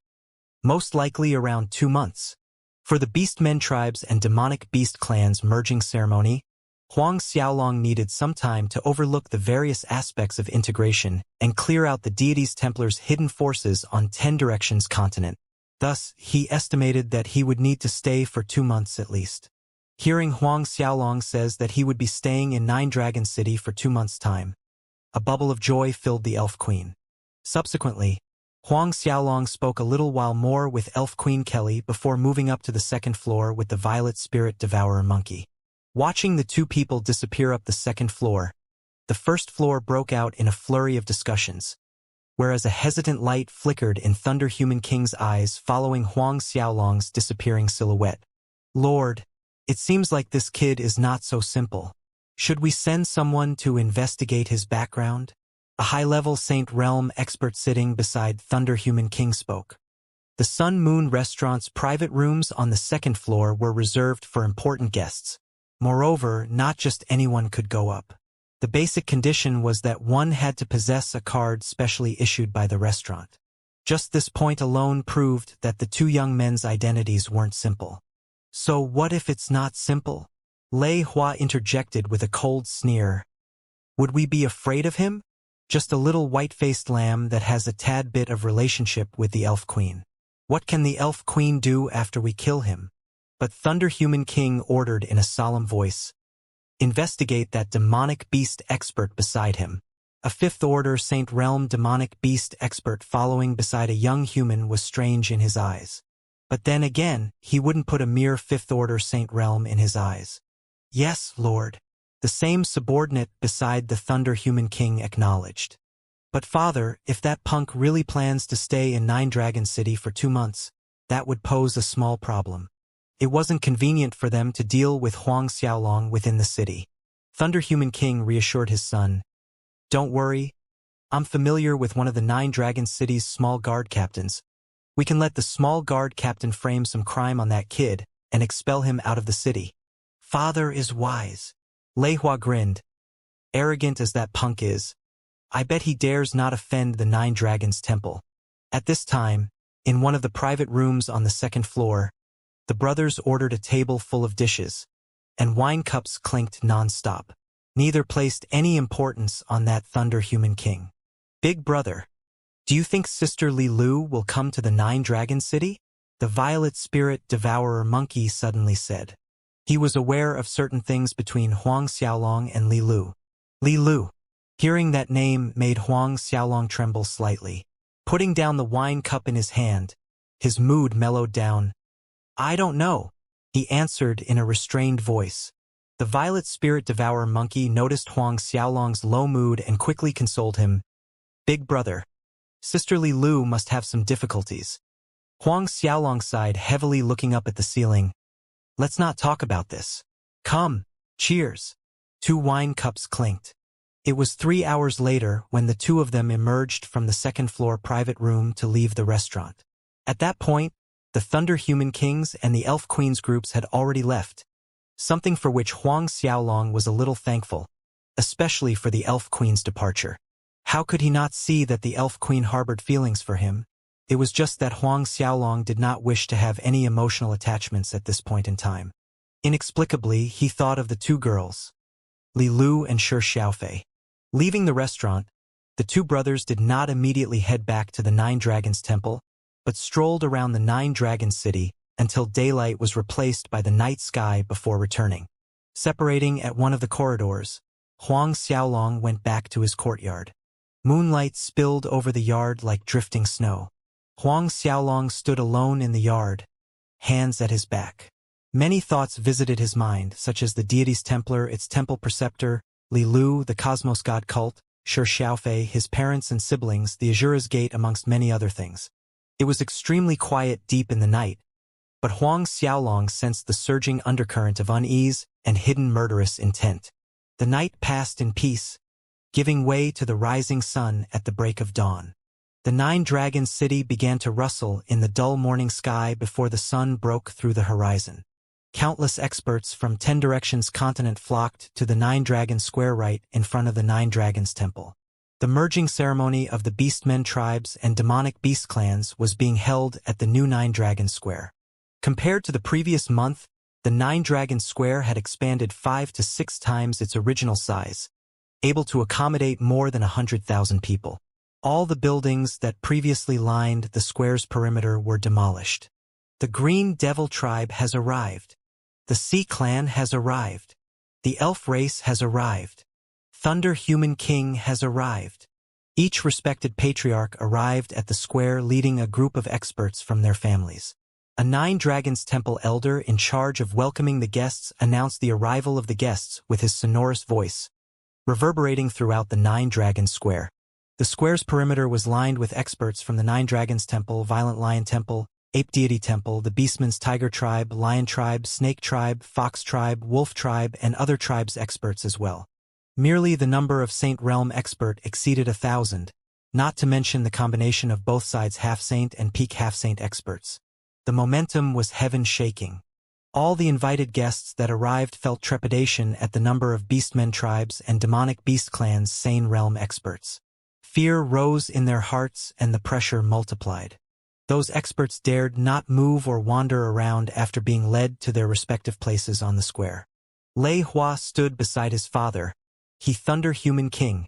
"Most likely around 2 months. For the Beastmen tribes and demonic beast clans merging ceremony, Huang Xiaolong needed some time to overlook the various aspects of integration and clear out the deity's Templar's hidden forces on 10 Directions continent. Thus, he estimated that he would need to stay for 2 months at least. Hearing Huang Xiaolong says that he would be staying in Nine-Dragon City for 2 months' time, a bubble of joy filled the Elf Queen. Subsequently, Huang Xiaolong spoke a little while more with Elf Queen Kelly before moving up to the second floor with the Violet Spirit Devourer monkey. Watching the two people disappear up the second floor, the first floor broke out in a flurry of discussions, whereas a hesitant light flickered in Thunder Human King's eyes following Huang Xiaolong's disappearing silhouette. "Lord, it seems like this kid is not so simple. Should we send someone to investigate his background?" A high-level Saint Realm expert sitting beside Thunder Human King spoke. The Sun Moon restaurant's private rooms on the second floor were reserved for important guests. Moreover, not just anyone could go up. The basic condition was that one had to possess a card specially issued by the restaurant. Just this point alone proved that the two young men's identities weren't simple. "So what if it's not simple?" Lei Hua interjected with a cold sneer. "Would we be afraid of him?" Just a little white-faced lamb that has a tad bit of relationship with the Elf Queen. What can the Elf Queen do after we kill him? But Thunder Human King ordered in a solemn voice. Investigate that demonic beast expert beside him. A fifth-order Saint Realm demonic beast expert following beside a young human was strange in his eyes. But then again, he wouldn't put a mere fifth-order Saint Realm in his eyes. Yes, Lord. The same subordinate beside the Thunder Human King acknowledged. But Father, if that punk really plans to stay in Nine Dragon City for 2 months, that would pose a small problem. It wasn't convenient for them to deal with Huang Xiaolong within the city. Thunder Human King reassured his son. Don't worry. I'm familiar with one of the Nine Dragon City's small guard captains. We can let the small guard captain frame some crime on that kid and expel him out of the city. Father is wise. Lei Hua grinned. Arrogant as that punk is, I bet he dares not offend the Nine Dragons Temple. At this time, in one of the private rooms on the 2nd floor, the brothers ordered a table full of dishes, and wine cups clinked non-stop. Neither placed any importance on that Thunder Human King. Big brother, do you think Sister Li Lu will come to the Nine Dragon City? The Violet Spirit Devourer Monkey suddenly said. He was aware of certain things between Huang Xiaolong and Li Lu. Li Lu. Hearing that name made Huang Xiaolong tremble slightly. Putting down the wine cup in his hand, his mood mellowed down. I don't know, he answered in a restrained voice. The Violet Spirit Devourer Monkey noticed Huang Xiaolong's low mood and quickly consoled him. Big brother, Sister Li Lu must have some difficulties. Huang Xiaolong sighed heavily, looking up at the ceiling. Let's not talk about this. Come, cheers. 2 wine cups clinked. It was 3 hours later when the two of them emerged from the 2nd floor private room to leave the restaurant. At that point, the Thunder Human Kings and the Elf Queen's groups had already left, something for which Huang Xiaolong was a little thankful, especially for the Elf Queen's departure. How could he not see that the Elf Queen harbored feelings for him? It was just that Huang Xiaolong did not wish to have any emotional attachments at this point in time. Inexplicably, he thought of the 2 girls, Li Lu and Shi Xiaofei. Leaving the restaurant, the 2 brothers did not immediately head back to the Nine Dragons Temple, but strolled around the Nine Dragon City until daylight was replaced by the night sky before returning. Separating at one of the corridors, Huang Xiaolong went back to his courtyard. Moonlight spilled over the yard like drifting snow. Huang Xiaolong stood alone in the yard, hands at his back. Many thoughts visited his mind, such as the deity's Templar, its temple preceptor, Li Lu, the Cosmos God cult, Shi Xiaofei, his parents and siblings, the Azura's Gate, amongst many other things. It was extremely quiet deep in the night, but Huang Xiaolong sensed the surging undercurrent of unease and hidden murderous intent. The night passed in peace, giving way to the rising sun at the break of dawn. The Nine Dragon City began to rustle in the dull morning sky before the sun broke through the horizon. Countless experts from 10 directions continent flocked to the Nine Dragon Square right in front of the Nine Dragons Temple. The merging ceremony of the Beastmen tribes and demonic beast clans was being held at the new Nine Dragon Square. Compared to the previous month, the Nine Dragon Square had expanded 5 to 6 times its original size, able to accommodate more than 100,000 people. All the buildings that previously lined the square's perimeter were demolished. The Green Devil tribe has arrived. The Sea Clan has arrived. The Elf race has arrived. Thunder Human King has arrived. Each respected patriarch arrived at the square, leading a group of experts from their families. A Nine Dragons Temple elder in charge of welcoming the guests announced the arrival of the guests with his sonorous voice, reverberating throughout the Nine Dragons Square. The square's perimeter was lined with experts from the Nine Dragons Temple, Violent Lion Temple, Ape Deity Temple, the Beastman's Tiger Tribe, Lion Tribe, Snake Tribe, Fox Tribe, Wolf Tribe, and other tribes' experts as well. Merely the number of Saint Realm expert exceeded 1,000, not to mention the combination of both sides' half-saint and peak half-saint experts. The momentum was heaven-shaking. All the invited guests that arrived felt trepidation at the number of Beastmen tribes and demonic beast clans' Saint Realm experts. Fear rose in their hearts and the pressure multiplied. Those experts dared not move or wander around after being led to their respective places on the square. Lei Hua stood beside his father, he Thunder Human King,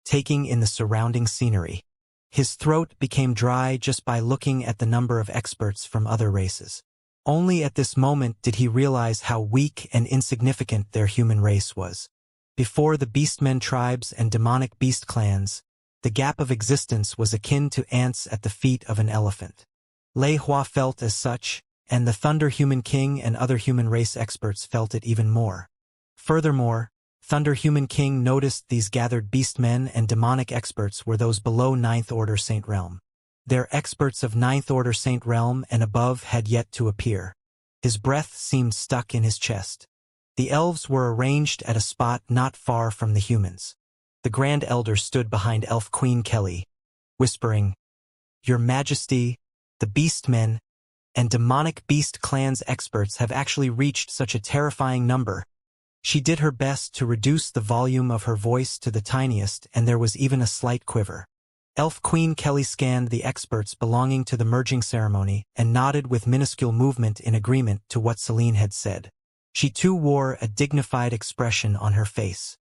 taking in the surrounding scenery. His throat became dry just by looking at the number of experts from other races. Only at this moment did he realize how weak and insignificant their human race was. Before the beastmen tribes and demonic beast clans, the gap of existence was akin to ants at the feet of an elephant. Lei Hua felt as such, and the Thunder Human King and other human race experts felt it even more. Furthermore, Thunder Human King noticed these gathered beastmen and demonic experts were those below Ninth Order Saint Realm. Their experts of Ninth Order Saint Realm and above had yet to appear. His breath seemed stuck in his chest. The elves were arranged at a spot not far from the humans. The Grand Elder stood behind Elf Queen Kelly, whispering, "Your Majesty, the beastmen and demonic beast clans experts have actually reached such a terrifying number." She did her best to reduce the volume of her voice to the tiniest, and there was even a slight quiver. Elf Queen Kelly scanned the experts belonging to the merging ceremony and nodded with minuscule movement in agreement to what Celine had said. She too wore a dignified expression on her face.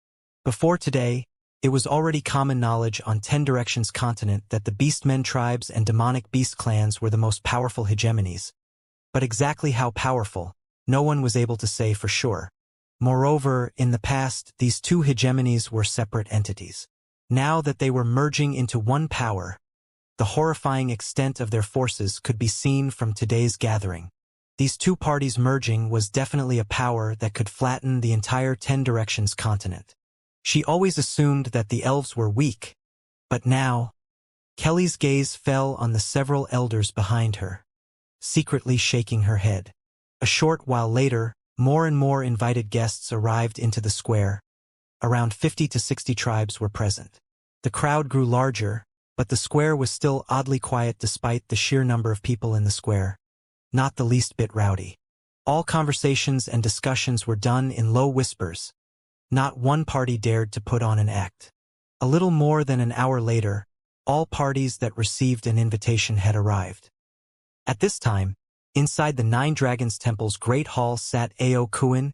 Before today, it was already common knowledge on 10 Directions continent that the Beastmen tribes and demonic beast clans were the most powerful hegemonies. But exactly how powerful, no one was able to say for sure. Moreover, in the past, these two hegemonies were separate entities. Now that they were merging into one power, the horrifying extent of their forces could be seen from today's gathering. These two parties merging was definitely a power that could flatten the entire 10 Directions continent. She always assumed that the elves were weak, but now, Kelly's gaze fell on the several elders behind her, secretly shaking her head. A short while later, more and more invited guests arrived into the square. Around 50 to 60 tribes were present. The crowd grew larger, but the square was still oddly quiet despite the sheer number of people in the square. Not the least bit rowdy. All conversations and discussions were done in low whispers. Not one party dared to put on an act. A little more than an hour later, all parties that received an invitation had arrived. At this time, inside the Nine Dragons Temple's Great Hall sat Ao Kuan,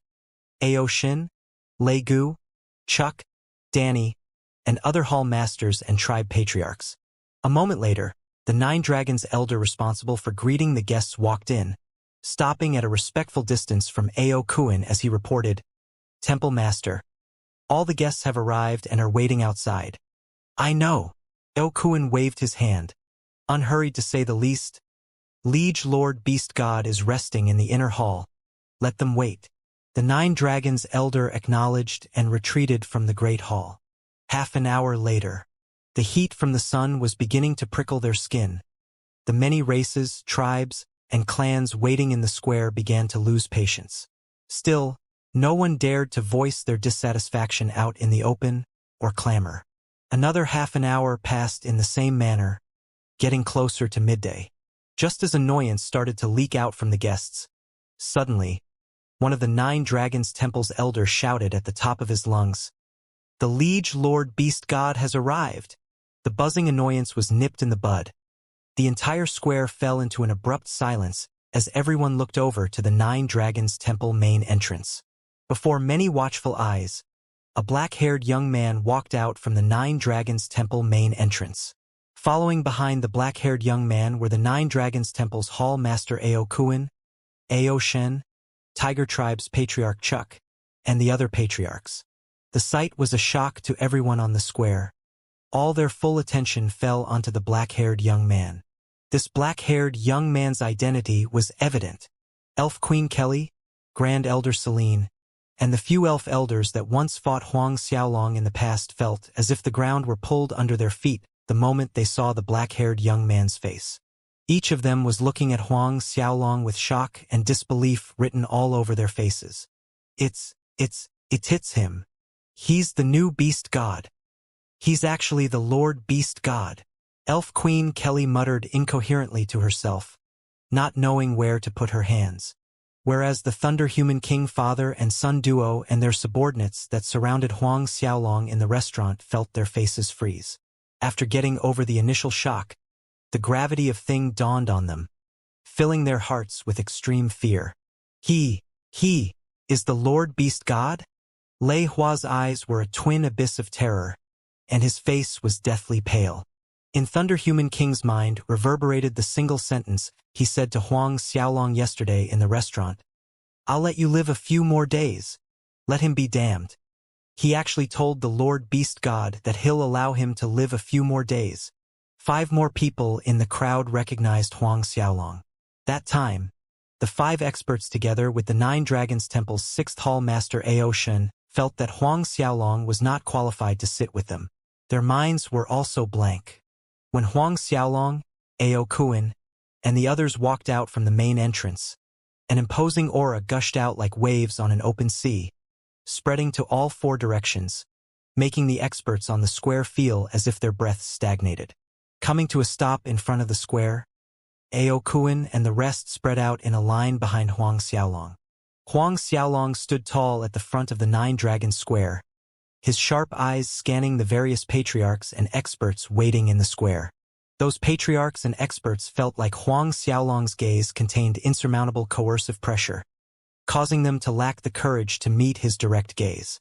Ao Shin, Lei Gu, Chuck, Danny, and other hall masters and tribe patriarchs. A moment later, the Nine Dragons elder responsible for greeting the guests walked in, stopping at a respectful distance from Ao Kuan as he reported, "Temple Master, all the guests have arrived and are waiting outside." "I know." Ao Kuan waved his hand. "Unhurried to say the least. Liege Lord Beast God is resting in the inner hall. Let them wait." The Nine Dragons elder acknowledged and retreated from the great hall. Half an hour later, the heat from the sun was beginning to prickle their skin. The many races, tribes, and clans waiting in the square began to lose patience. Still, no one dared to voice their dissatisfaction out in the open or clamor. Another half an hour passed in the same manner, getting closer to midday. Just as annoyance started to leak out from the guests, suddenly, one of the Nine Dragons Temple's elders shouted at the top of his lungs, "The Liege Lord Beast God has arrived." The buzzing annoyance was nipped in the bud. The entire square fell into an abrupt silence as everyone looked over to the Nine Dragons Temple main entrance. Before many watchful eyes, a black-haired young man walked out from the Nine Dragons Temple main entrance. Following behind the black-haired young man were the Nine Dragons Temple's Hall Master Ao Kuan, Ao Shen, Tiger Tribe's Patriarch Chuck, and the other patriarchs. The sight was a shock to everyone on the square. All their full attention fell onto the black-haired young man. This black-haired young man's identity was evident. Elf Queen Kelly, Grand Elder Celine, and the few elf elders that once fought Huang Xiaolong in the past felt as if the ground were pulled under their feet the moment they saw the black-haired young man's face. Each of them was looking at Huang Xiaolong with shock and disbelief written all over their faces. It's him. He's the new beast god. He's actually the Lord Beast God. Elf Queen Kelly muttered incoherently to herself, not knowing where to put her hands. Whereas the Thunder Human King father and son duo and their subordinates that surrounded Huang Xiaolong in the restaurant felt their faces freeze. After getting over the initial shock, the gravity of thing dawned on them, filling their hearts with extreme fear. He is the Lord Beast God? Lei Hua's eyes were a twin abyss of terror, and his face was deathly pale. In Thunder Human King's mind reverberated the single sentence he said to Huang Xiaolong yesterday in the restaurant. "I'll let you live a few more days. Let him be damned." He actually told the Lord Beast God that he'll allow him to live a few more days. 5 more people in the crowd recognized Huang Xiaolong. That time, the 5 experts together with the 9 Dragons Temple's 6th Hall Master Ao Shen felt that Huang Xiaolong was not qualified to sit with them. Their minds were also blank. When Huang Xiaolong, Ao Kuan, and the others walked out from the main entrance, an imposing aura gushed out like waves on an open sea, spreading to all 4 directions, making the experts on the square feel as if their breaths stagnated. Coming to a stop in front of the square, Ao Kuan and the rest spread out in a line behind Huang Xiaolong. Huang Xiaolong stood tall at the front of the 9 Dragons Square, his sharp eyes scanning the various patriarchs and experts waiting in the square. Those patriarchs and experts felt like Huang Xiaolong's gaze contained insurmountable coercive pressure, causing them to lack the courage to meet his direct gaze.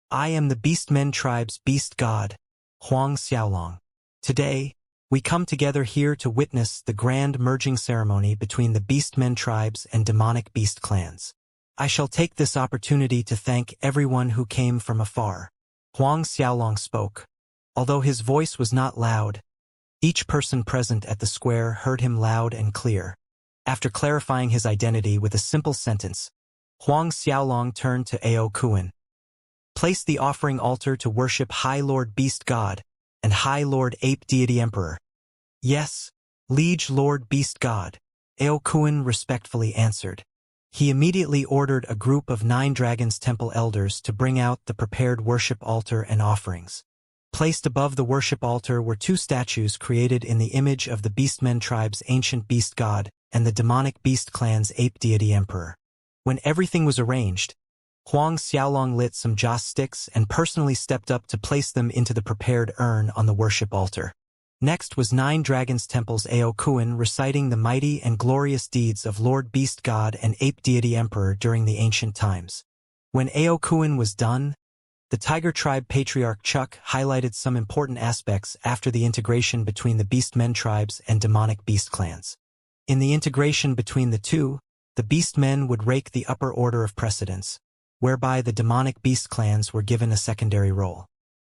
"I am the Beastmen tribe's beast god, Huang Xiaolong. Today, we come together here to witness the grand merging ceremony between the Beastmen tribes and demonic beast clans. I shall take this opportunity to thank everyone who came from afar." Huang Xiaolong spoke. Although his voice was not loud, each person present at the square heard him loud and clear. After clarifying his identity with a simple sentence, Huang Xiaolong turned to Ao Kuan. "Place the offering altar to worship High Lord Beast God and High Lord Ape Deity Emperor." "Yes, Liege Lord Beast God," Ao Kuan respectfully answered. He immediately ordered a group of 9 Dragons Temple elders to bring out the prepared worship altar and offerings. Placed above the worship altar were 2 statues created in the image of the Beastmen tribe's ancient beast god and the demonic beast clan's ape deity emperor. When everything was arranged, Huang Xiaolong lit some joss sticks and personally stepped up to place them into the prepared urn on the worship altar. Next was 9 Dragons Temple's Ao Kuan reciting the mighty and glorious deeds of Lord Beast God and Ape Deity Emperor during the ancient times. When Ao Kuan was done, the Tiger Tribe Patriarch Chuck highlighted some important aspects after the integration between the Beastmen tribes and demonic beast clans. In the integration between the two, the Beastmen would rake the upper order of precedence, whereby the demonic beast clans were given a secondary role.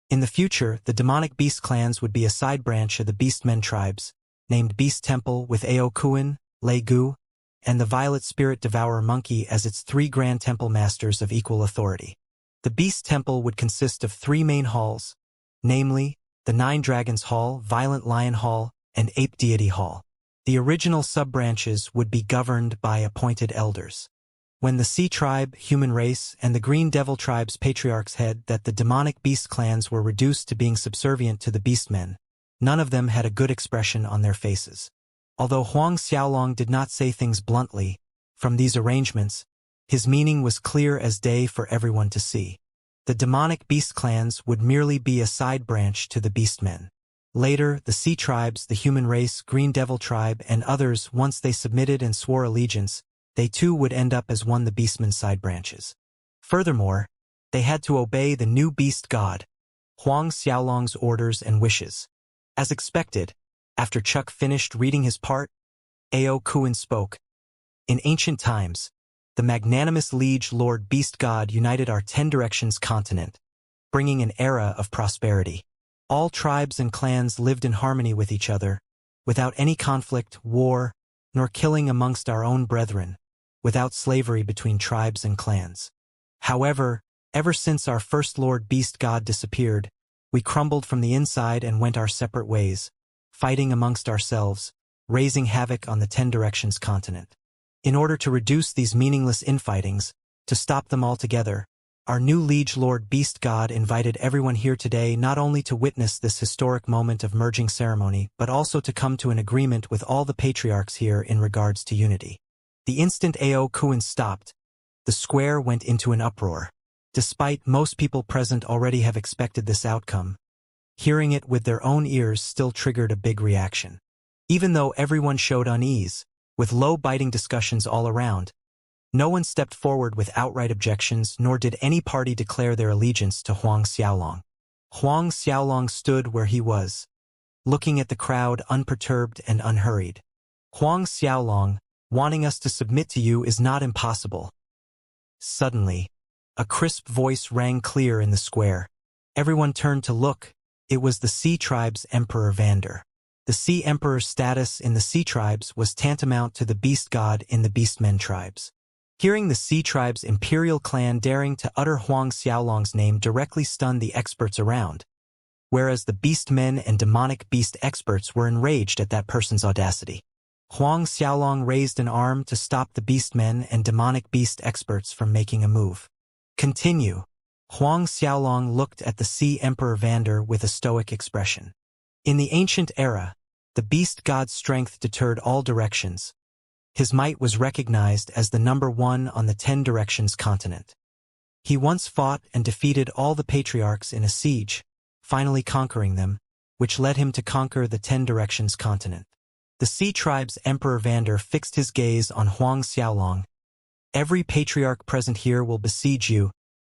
In the future, the demonic beast clans would be a side branch of the Beastmen tribes, named Beast Temple with Ao Kuan, Lei Gu, and the Violet Spirit Devourer Monkey as its 3 Grand Temple Masters of equal authority. The Beast Temple would consist of 3 main halls, namely, the 9 Dragons Hall, Violent Lion Hall, and Ape Deity Hall. The original sub-branches would be governed by appointed elders. When the Sea Tribe, Human Race, and the Green Devil Tribe's patriarchs had that the demonic beast clans were reduced to being subservient to the Beastmen, none of them had a good expression on their faces. Although Huang Xiaolong did not say things bluntly, from these arrangements, his meaning was clear as day for everyone to see. The demonic beast clans would merely be a side branch to the Beastmen. Later, the Sea Tribes, the Human Race, Green Devil Tribe, and others, once they submitted and swore allegiance, they too would end up as one the Beastmen's side branches. Furthermore, they had to obey the new beast god, Huang Xiaolong's orders and wishes. As expected, after Chuck finished reading his part, Ao Kuan spoke. "In ancient times, the magnanimous liege Lord Beast God united our 10 Directions continent, bringing an era of prosperity. All tribes and clans lived in harmony with each other, without any conflict, war, nor killing amongst our own brethren, without slavery between tribes and clans. However, ever since our first Lord Beast God disappeared, we crumbled from the inside and went our separate ways, fighting amongst ourselves, raising havoc on the 10 Directions continent. In order to reduce these meaningless infightings, to stop them altogether, our new liege Lord Beast God invited everyone here today not only to witness this historic moment of merging ceremony, but also to come to an agreement with all the patriarchs here in regards to unity." The instant Ao Kuan stopped, the square went into an uproar. Despite most people present already have expected this outcome, hearing it with their own ears still triggered a big reaction. Even though everyone showed unease, with low biting discussions all around, no one stepped forward with outright objections, nor did any party declare their allegiance to Huang Xiaolong. Huang Xiaolong stood where he was, looking at the crowd unperturbed and unhurried. Huang Xiaolong, wanting us to submit to you is not impossible. Suddenly, a crisp voice rang clear in the square. Everyone turned to look. It was the Sea Tribe's Emperor Vander. The Sea Emperor's status in the Sea Tribes was tantamount to the Beast God in the Beastmen tribes. Hearing the Sea Tribe's imperial clan daring to utter Huang Xiaolong's name directly stunned the experts around, whereas the Beastmen and demonic beast experts were enraged at that person's audacity. Huang Xiaolong raised an arm to stop the Beastmen and demonic beast experts from making a move. Continue. Huang Xiaolong looked at the Sea Emperor Vander with a stoic expression. In the ancient era, the beast god's strength deterred all directions. His might was recognized as the number one on the 10 Directions continent. He once fought and defeated all the patriarchs in a siege, finally conquering them, which led him to conquer the 10 Directions continent. The Sea Tribe's Emperor Vander fixed his gaze on Huang Xiaolong. Every patriarch present here will besiege you,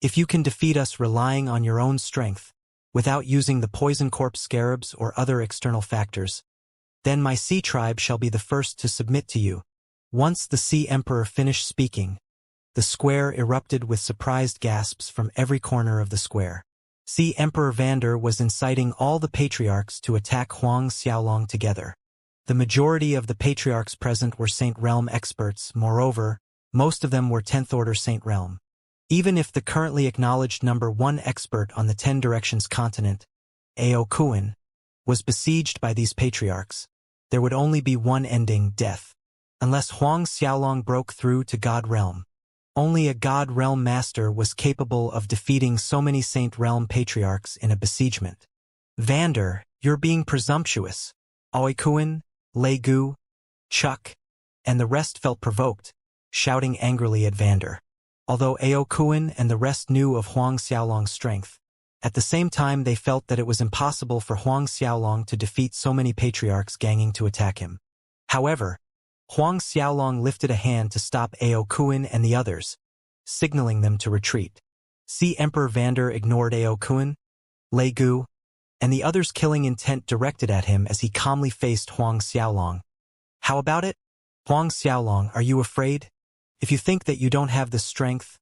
if you can defeat us relying on your own strength, without using the poison corpse scarabs or other external factors. Then my Sea Tribe shall be the first to submit to you. Once the Sea Emperor finished speaking, the square erupted with surprised gasps from every corner of the square. Sea Emperor Vander was inciting all the patriarchs to attack Huang Xiaolong together. The majority of the patriarchs present were Saint Realm experts. Moreover, most of them were 10th Order Saint Realm. Even if the currently acknowledged number 1 expert on the 10 Directions continent, Ao Kuan, was besieged by these patriarchs, there would only be one ending: death. Unless Huang Xiaolong broke through to God Realm. Only a God Realm master was capable of defeating so many Saint Realm patriarchs in a besiegement. Vander, you're being presumptuous. Ao Kuan, Lei Gu, Chuck, and the rest felt provoked, shouting angrily at Vander. Although Ao Kuan and the rest knew of Huang Xiaolong's strength, at the same time they felt that it was impossible for Huang Xiaolong to defeat so many patriarchs ganging to attack him. However, Huang Xiaolong lifted a hand to stop Ao Kuan and the others, signaling them to retreat. Sea Emperor Vander ignored Ao Kuan, Lei Gu, and the others' killing intent directed at him as he calmly faced Huang Xiaolong. How about it? Huang Xiaolong, are you afraid? If you think that you don't have the strength,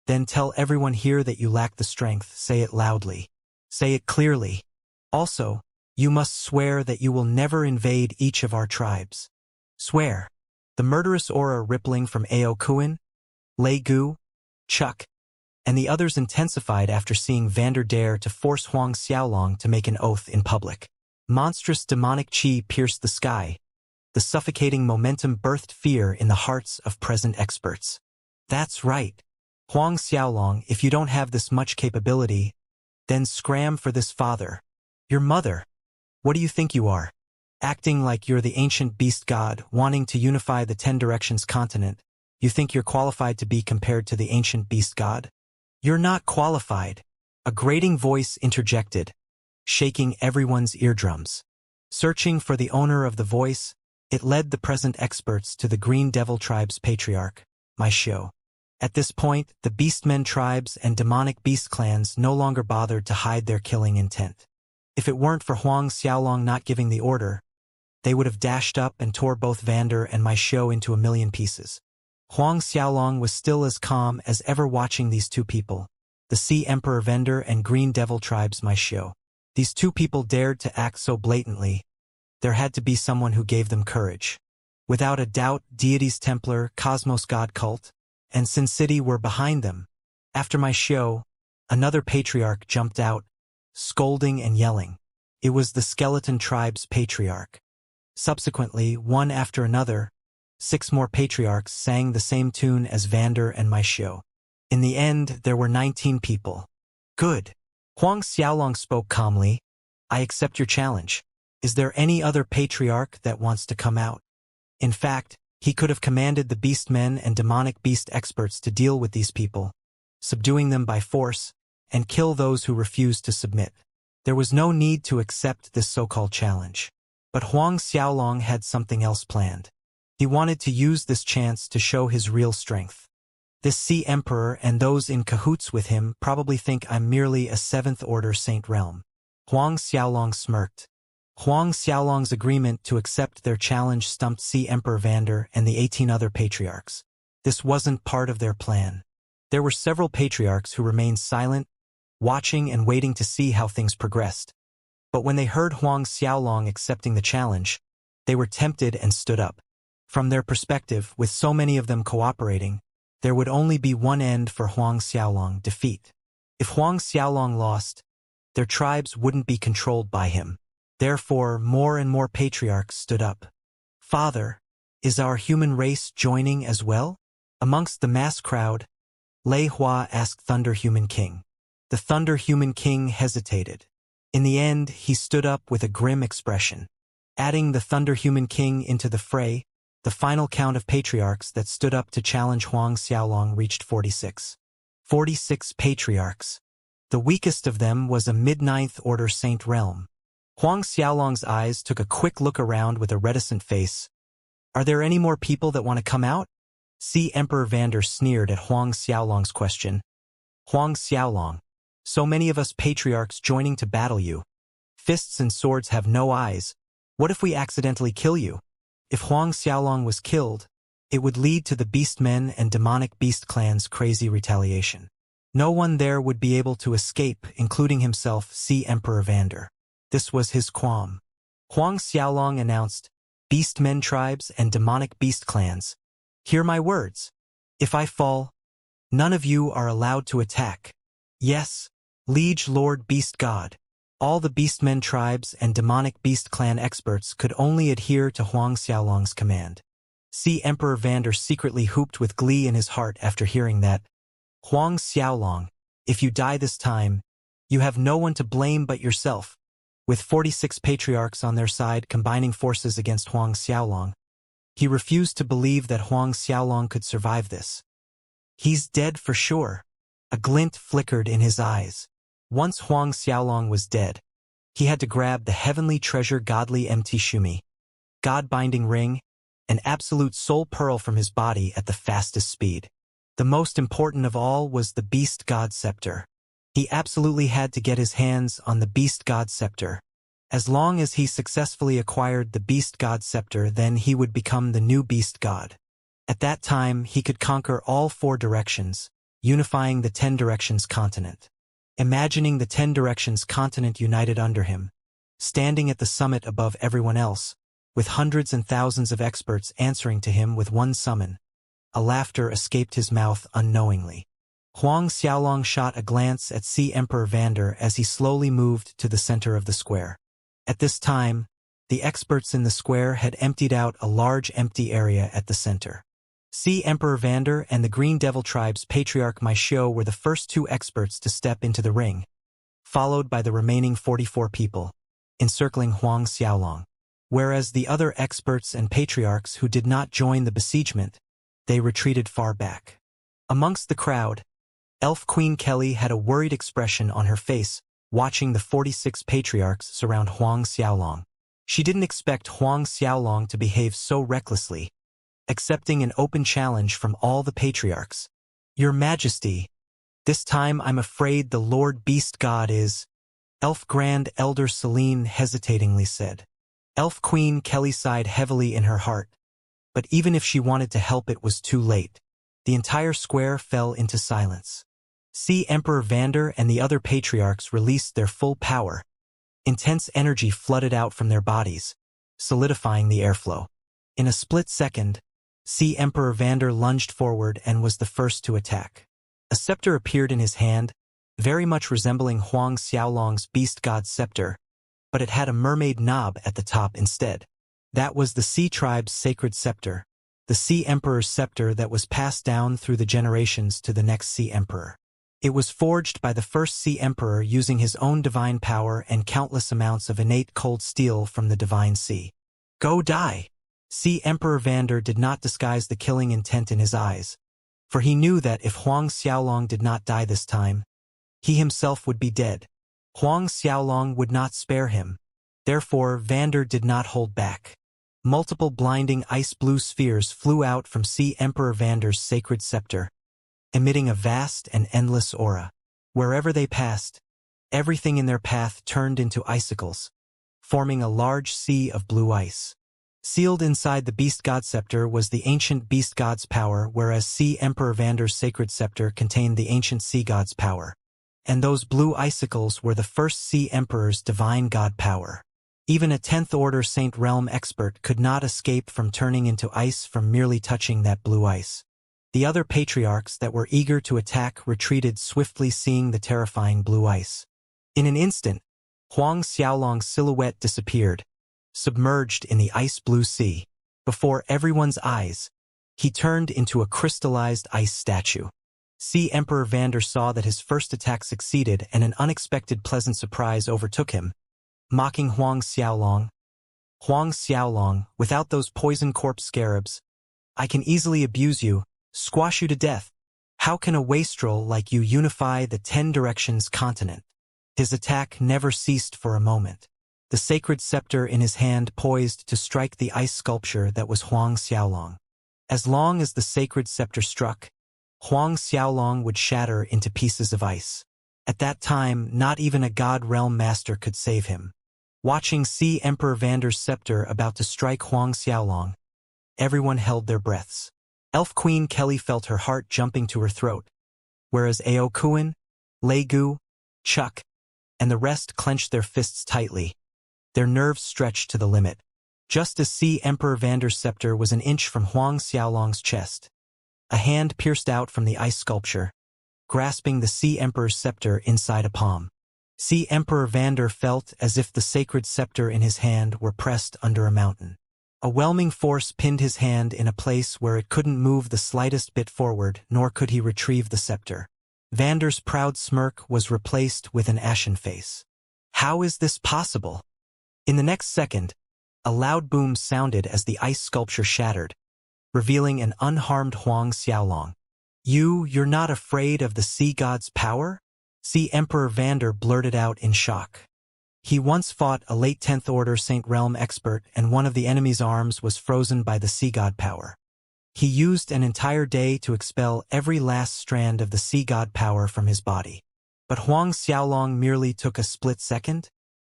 then tell everyone here that you lack the strength. Say it loudly. Say it clearly. Also, you must swear that you will never invade each of our tribes. Swear. The murderous aura rippling from Ao Kuan, Lei Gu, Chuck, and the others intensified after seeing Vander dare to force Huang Xiaolong to make an oath in public. Monstrous demonic chi pierced the sky. The suffocating momentum birthed fear in the hearts of present experts. That's right. Huang Xiaolong, if you don't have this much capability, then scram for this father. Your mother. What do you think you are? Acting like you're the ancient beast god, wanting to unify the 10 Directions continent, you think you're qualified to be compared to the ancient beast god? You're not qualified. A grating voice interjected, shaking everyone's eardrums. Searching for the owner of the voice, it led the present experts to the Green Devil Tribe's patriarch, Misho. At this point, the Beastmen tribes and demonic beast clans no longer bothered to hide their killing intent. If it weren't for Huang Xiaolong not giving the order, they would have dashed up and tore both Vander and Misho into a million pieces. Huang Xiaolong was still as calm as ever watching these two people, the Sea Emperor Vander and Green Devil Tribe's Misho. These two people dared to act so blatantly. There had to be someone who gave them courage. Without a doubt, Deities Templar, Cosmos God Cult, and Sin City were behind them. After Misho, another patriarch jumped out, scolding and yelling. It was the Skeleton Tribe's patriarch. Subsequently, one after another, 6 more patriarchs sang the same tune as Vander and Misho. In the end, there were 19 people. Good. Huang Xiaolong spoke calmly. I accept your challenge. Is there any other patriarch that wants to come out? In fact, he could have commanded the beastmen and demonic beast experts to deal with these people, subduing them by force, and kill those who refused to submit. There was no need to accept this so-called challenge. But Huang Xiaolong had something else planned. He wanted to use this chance to show his real strength. This Sea Emperor and those in cahoots with him probably think I'm merely a seventh-order Saint Realm. Huang Xiaolong smirked. Huang Xiaolong's agreement to accept their challenge stumped Sea Emperor Vander and the 18 other patriarchs. This wasn't part of their plan. There were several patriarchs who remained silent, watching and waiting to see how things progressed. But when they heard Huang Xiaolong accepting the challenge, they were tempted and stood up. From their perspective, with so many of them cooperating, there would only be one end for Huang Xiaolong: defeat. If Huang Xiaolong lost, their tribes wouldn't be controlled by him. Therefore, more and more patriarchs stood up. Father, is our human race joining as well? Amongst the mass crowd, Lei Hua asked Thunder Human King. The Thunder Human King hesitated. In the end, he stood up with a grim expression. Adding the Thunder Human King into the fray, the final count of patriarchs that stood up to challenge Huang Xiaolong reached 46. 46 patriarchs. The weakest of them was a mid-ninth order Saint Realm. Huang Xiaolong's eyes took a quick look around with a reticent face. Are there any more people that want to come out? Sea Emperor Vander sneered at Huang Xiaolong's question. Huang Xiaolong, so many of us patriarchs joining to battle you. Fists and swords have no eyes. What if we accidentally kill you? If Huang Xiaolong was killed, it would lead to the Beastmen and demonic beast clans' crazy retaliation. No one there would be able to escape, including himself, Sea Emperor Vander. This was his qualm. Huang Xiaolong announced, Beastmen tribes and demonic beast clans, hear my words. If I fall, none of you are allowed to attack. Yes, Liege Lord Beast God. All the Beastmen tribes and demonic beast clan experts could only adhere to Huang Xiaolong's command. Sea Emperor Vander secretly whooped with glee in his heart after hearing that. Huang Xiaolong, if you die this time, you have no one to blame but yourself. With 46 patriarchs on their side combining forces against Huang Xiaolong, he refused to believe that Huang Xiaolong could survive this. He's dead for sure. A glint flickered in his eyes. Once Huang Xiaolong was dead, he had to grab the heavenly treasure Godly Mt Shumi, God-binding ring, an absolute soul pearl from his body at the fastest speed. The most important of all was the Beast God Scepter. He absolutely had to get his hands on the Beast God Scepter. As long as he successfully acquired the Beast God Scepter, then he would become the new Beast God. At that time, he could conquer all 4 directions, unifying the 10 Directions continent. Imagining the 10 Directions continent united under him, standing at the summit above everyone else, with hundreds and thousands of experts answering to him with one summon. A laughter escaped his mouth unknowingly. Huang Xiaolong shot a glance at Sea Emperor Vander as he slowly moved to the center of the square. At this time, the experts in the square had emptied out a large empty area at the center. Sea Emperor Vander and the Green Devil Tribe's Patriarch Maishio were the first 2 experts to step into the ring, followed by the remaining 44 people, encircling Huang Xiaolong. Whereas the other experts and patriarchs who did not join the besiegement, they retreated far back. Amongst the crowd, Elf Queen Kelly had a worried expression on her face, watching the 46 patriarchs surround Huang Xiaolong. She didn't expect Huang Xiaolong to behave so recklessly, accepting an open challenge from all the patriarchs. Your Majesty, this time I'm afraid the Lord Beast God is, Elf Grand Elder Celine hesitatingly said. Elf Queen Kelly sighed heavily in her heart, but even if she wanted to help it was too late. The entire square fell into silence. Sea Emperor Vander and the other patriarchs released their full power. Intense energy flooded out from their bodies, solidifying the airflow. In a split second, Sea Emperor Vander lunged forward and was the first to attack. A scepter appeared in his hand, very much resembling Huang Xiaolong's Beast God Scepter, but it had a mermaid knob at the top instead. That was the Sea Tribe's sacred scepter, the Sea Emperor's scepter that was passed down through the generations to the next Sea Emperor. It was forged by the first Sea Emperor using his own divine power and countless amounts of innate cold steel from the divine sea. Go die! Sea Emperor Vander did not disguise the killing intent in his eyes, for he knew that if Huang Xiaolong did not die this time, he himself would be dead. Huang Xiaolong would not spare him. Therefore, Vander did not hold back. Multiple blinding ice-blue spheres flew out from Sea Emperor Vander's sacred scepter, emitting a vast and endless aura. Wherever they passed, everything in their path turned into icicles, forming a large sea of blue ice. Sealed inside the Beast God Scepter was the ancient Beast God's power, whereas Sea Emperor Vander's sacred scepter contained the ancient Sea God's power. And those blue icicles were the first Sea Emperor's divine god power. Even a 10th Order Saint Realm expert could not escape from turning into ice from merely touching that blue ice. The other patriarchs that were eager to attack retreated swiftly, seeing the terrifying blue ice. In an instant, Huang Xiaolong's silhouette disappeared, submerged in the ice-blue sea. Before everyone's eyes, he turned into a crystallized ice statue. Sea Emperor Vander saw that his first attack succeeded, and an unexpected pleasant surprise overtook him. Mocking Huang Xiaolong. Huang Xiaolong, without those poison corpse scarabs, I can easily abuse you, squash you to death. How can a wastrel like you unify the 10 Directions continent? His attack never ceased for a moment. The sacred scepter in his hand poised to strike the ice sculpture that was Huang Xiaolong. As long as the sacred scepter struck, Huang Xiaolong would shatter into pieces of ice. At that time, not even a God Realm Master could save him. Watching Sea Emperor Vander's scepter about to strike Huang Xiaolong, everyone held their breaths. Elf Queen Kelly felt her heart jumping to her throat, whereas Ao Kuan, Lei Gu, Chuck, and the rest clenched their fists tightly, their nerves stretched to the limit. Just as Sea Emperor Vander's scepter was an inch from Huang Xiaolong's chest, a hand pierced out from the ice sculpture, grasping the Sea Emperor's scepter inside a palm. Sea Emperor Vander felt as if the sacred scepter in his hand were pressed under a mountain. A whelming force pinned his hand in a place where it couldn't move the slightest bit forward, nor could he retrieve the scepter. Vander's proud smirk was replaced with an ashen face. How is this possible? In the next second, a loud boom sounded as the ice sculpture shattered, revealing an unharmed Huang Xiaolong. You're not afraid of the sea god's power? Sea Emperor Vander blurted out in shock. He once fought a late 10th Order Saint Realm expert, and one of the enemy's arms was frozen by the sea god power. He used an entire day to expel every last strand of the sea god power from his body. But Huang Xiaolong merely took a split second.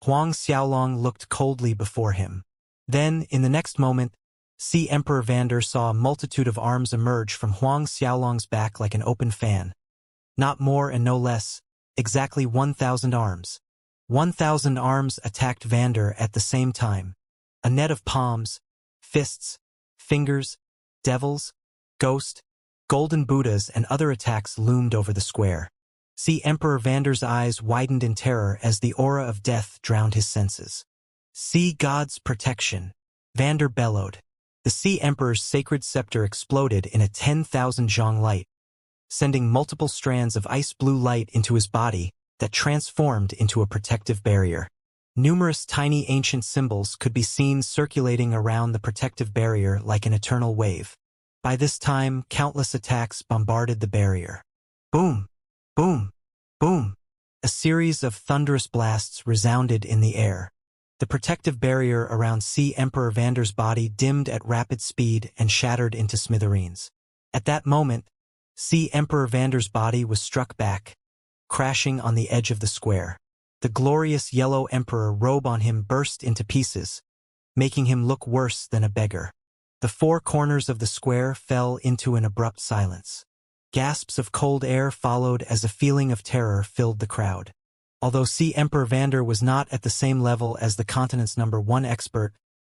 Huang Xiaolong looked coldly before him. Then, in the next moment, Sea Emperor Vander saw a multitude of arms emerge from Huang Xiaolong's back like an open fan. Not more and no less, exactly 1,000 arms. 1,000 arms attacked Vander at the same time. A net of palms, fists, fingers, devils, ghost, golden Buddhas and other attacks loomed over the square. Sea Emperor Vander's eyes widened in terror as the aura of death drowned his senses. Sea God's protection, Vander bellowed. The Sea Emperor's sacred scepter exploded in a 10,000 zhong light, sending multiple strands of ice-blue light into his body that transformed into a protective barrier. Numerous tiny ancient symbols could be seen circulating around the protective barrier like an eternal wave. By this time, countless attacks bombarded the barrier. Boom! Boom! Boom! A series of thunderous blasts resounded in the air. The protective barrier around Sea Emperor Vander's body dimmed at rapid speed and shattered into smithereens. At that moment, Sea Emperor Vander's body was struck back, crashing on the edge of the square. The glorious yellow emperor robe on him burst into pieces, making him look worse than a beggar. The four corners of the square fell into an abrupt silence. Gasps of cold air followed as a feeling of terror filled the crowd. Although Sea Emperor Vander was not at the same level as the continent's #1 expert,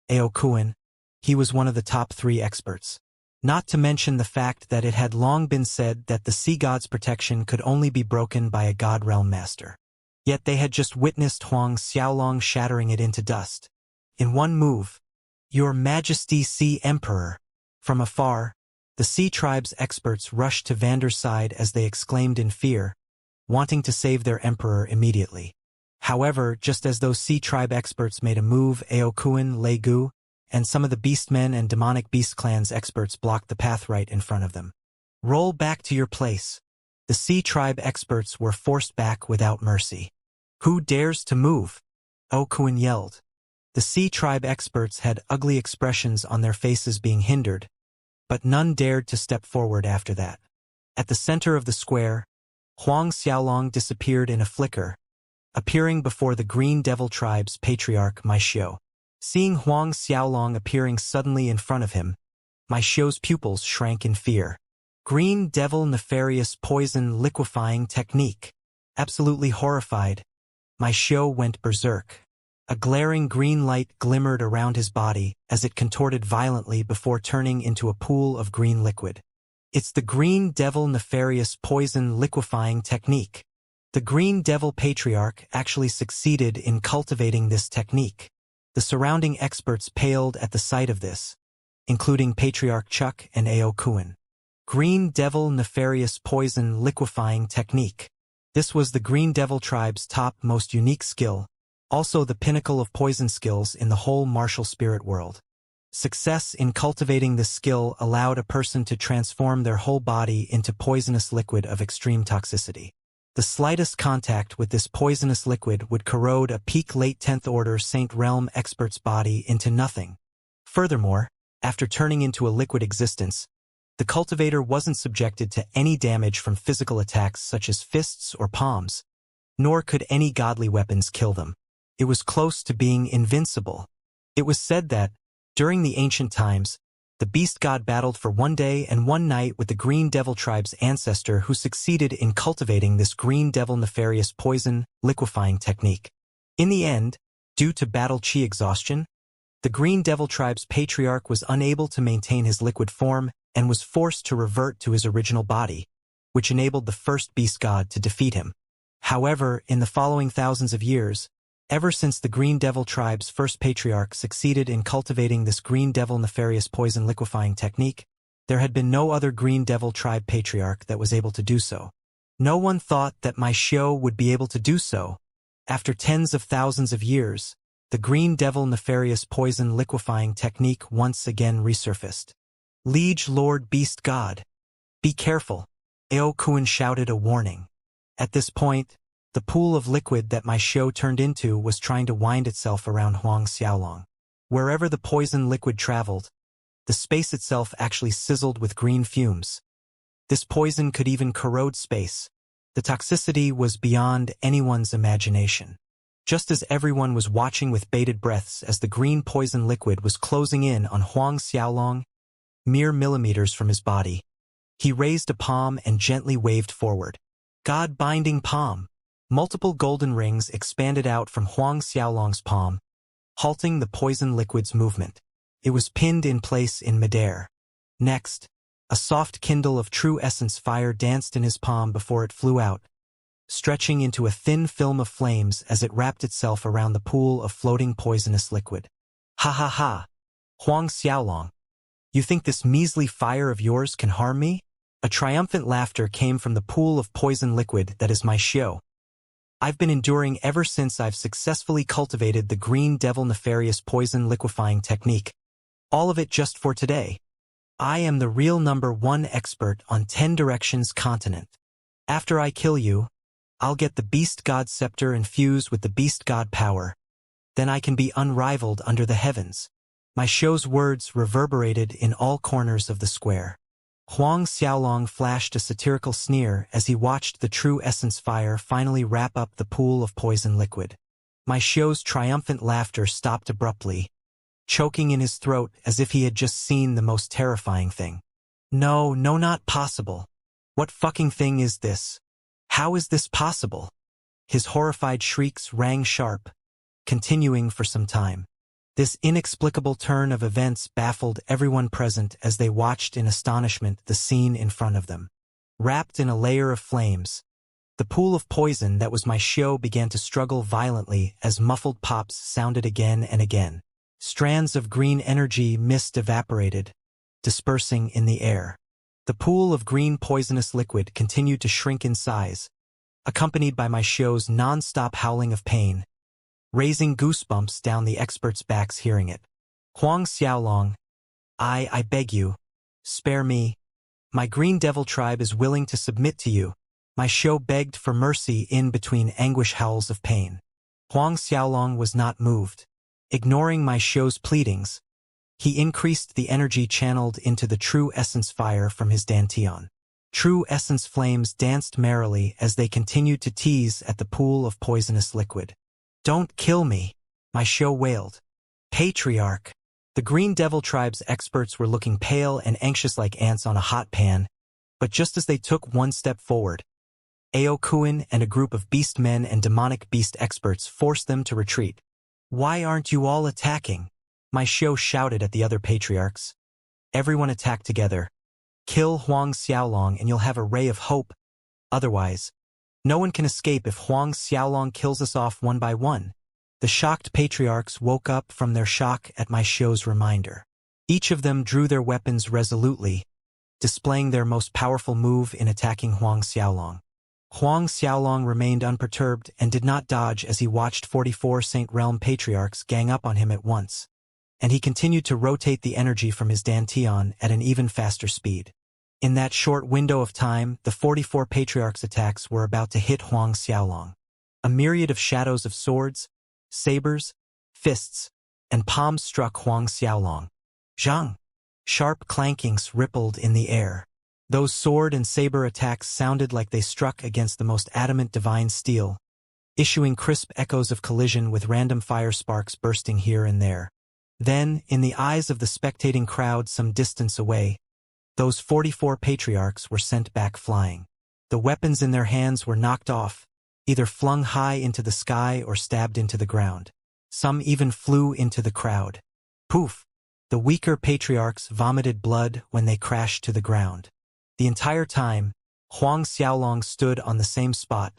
Ao Kuan, he was one of the top 3 experts. Not to mention the fact that it had long been said that the sea god's protection could only be broken by a god realm master. Yet they had just witnessed Huang Xiaolong shattering it into dust. In one move, Your Majesty Sea Emperor. From afar, the Sea Tribe's experts rushed to Vander's side as they exclaimed in fear, wanting to save their emperor immediately. However, just as those Sea Tribe experts made a move, Ao Kuan, Lei Gu, and some of the Beastmen and Demonic Beast Clan's experts blocked the path right in front of them. Roll back to your place. The Sea Tribe experts were forced back without mercy. Who dares to move? Ao Kuan yelled. The Sea Tribe experts had ugly expressions on their faces being hindered, but none dared to step forward after that. At the center of the square, Huang Xiaolong disappeared in a flicker, appearing before the Green Devil Tribe's patriarch My Xiao. Seeing Huang Xiaolong appearing suddenly in front of him, My Xiao's pupils shrank in fear. Green Devil Nefarious Poison Liquefying Technique. Absolutely horrified, My Xiao went berserk. A glaring green light glimmered around his body as it contorted violently before turning into a pool of green liquid. It's the Green Devil Nefarious Poison Liquefying Technique. The Green Devil Patriarch actually succeeded in cultivating this technique. The surrounding experts paled at the sight of this, including Patriarch Chuck and Ao Kuan. Green Devil Nefarious Poison Liquefying Technique. This was the Green Devil Tribe's top most unique skill, also the pinnacle of poison skills in the whole martial spirit world. Success in cultivating this skill allowed a person to transform their whole body into poisonous liquid of extreme toxicity. The slightest contact with this poisonous liquid would corrode a peak late 10th order Saint Realm expert's body into nothing. Furthermore, after turning into a liquid existence, the cultivator wasn't subjected to any damage from physical attacks such as fists or palms, nor could any godly weapons kill them. It was close to being invincible. It was said that, during the ancient times, the beast god battled for one day and one night with the Green Devil Tribe's ancestor who succeeded in cultivating this Green Devil Nefarious Poison Liquefying Technique. In the end, due to battle chi exhaustion, the Green Devil Tribe's patriarch was unable to maintain his liquid form and was forced to revert to his original body, which enabled the first beast god to defeat him. However, in the following thousands of years, ever since the Green Devil Tribe's first patriarch succeeded in cultivating this Green Devil Nefarious Poison Liquefying Technique, there had been no other Green Devil Tribe patriarch that was able to do so. No one thought that My Xiao would be able to do so. After tens of thousands of years, the Green Devil Nefarious Poison Liquefying Technique once again resurfaced. Liege Lord Beast God, be careful, Ao Kuan shouted a warning. At this point, the pool of liquid that My Xiao turned into was trying to wind itself around Huang Xiaolong. Wherever the poison liquid traveled, the space itself actually sizzled with green fumes. This poison could even corrode space. The toxicity was beyond anyone's imagination. Just as everyone was watching with bated breaths as the green poison liquid was closing in on Huang Xiaolong, mere millimeters from his body, he raised a palm and gently waved forward. God-binding palm. Multiple golden rings expanded out from Huang Xiaolong's palm, halting the poison liquid's movement. It was pinned in place in midair. Next, a soft kindle of true essence fire danced in his palm before it flew out, stretching into a thin film of flames as it wrapped itself around the pool of floating poisonous liquid. Ha ha ha! Huang Xiaolong, you think this measly fire of yours can harm me? A triumphant laughter came from the pool of poison liquid that is My Xiao. I've been enduring ever since I've successfully cultivated the Green Devil Nefarious Poison Liquefying Technique. All of it just for today. I am the real #1 expert on 10 Directions continent. After I kill you, I'll get the Beast God Scepter infused with the Beast God power. Then I can be unrivaled under the heavens. My Xiao's words reverberated in all corners of the square. Huang Xiaolong flashed a satirical sneer as he watched the true essence fire finally wrap up the pool of poison liquid. My Xiao's triumphant laughter stopped abruptly, choking in his throat as if he had just seen the most terrifying thing. No, not possible. What fucking thing is this? How is this possible? His horrified shrieks rang sharp, continuing for some time. This inexplicable turn of events baffled everyone present as they watched in astonishment the scene in front of them. Wrapped in a layer of flames, the pool of poison that was My Xiao began to struggle violently as muffled pops sounded again and again. Strands of green energy mist evaporated, dispersing in the air. The pool of green poisonous liquid continued to shrink in size, accompanied by My Xiao's non-stop howling of pain, raising goosebumps down the experts' backs hearing it. Huang Xiaolong, I beg you, spare me. My Green Devil Tribe is willing to submit to you. My Xiao begged for mercy in between anguish howls of pain. Huang Xiaolong was not moved. Ignoring My Xiao's pleadings, he increased the energy channeled into the true essence fire from his dantian. True essence flames danced merrily as they continued to tease at the pool of poisonous liquid. "Don't kill me," my show wailed. "Patriarch." The Green Devil Tribe's experts were looking pale and anxious like ants on a hot pan, but just as they took one step forward, Aokuin and a group of beast men and demonic beast experts forced them to retreat. "Why aren't you all attacking?" my show shouted at the other patriarchs. "Everyone attack together. Kill Huang Xiaolong and you'll have a ray of hope. Otherwise, no one can escape if Huang Xiaolong kills us off one by one." The shocked patriarchs woke up from their shock at my show's reminder. Each of them drew their weapons resolutely, displaying their most powerful move in attacking Huang Xiaolong. Huang Xiaolong remained unperturbed and did not dodge as he watched 44 Saint Realm patriarchs gang up on him at once, and he continued to rotate the energy from his dantian at an even faster speed. In that short window of time, the 44 patriarchs' attacks were about to hit Huang Xiaolong. A myriad of shadows of swords, sabers, fists, and palms struck Huang Xiaolong. Zhang! Sharp clankings rippled in the air. Those sword and saber attacks sounded like they struck against the most adamant divine steel, issuing crisp echoes of collision with random fire sparks bursting here and there. Then, in the eyes of the spectating crowd some distance away, those 44 patriarchs were sent back flying. The weapons in their hands were knocked off, either flung high into the sky or stabbed into the ground. Some even flew into the crowd. Poof! The weaker patriarchs vomited blood when they crashed to the ground. The entire time, Huang Xiaolong stood on the same spot,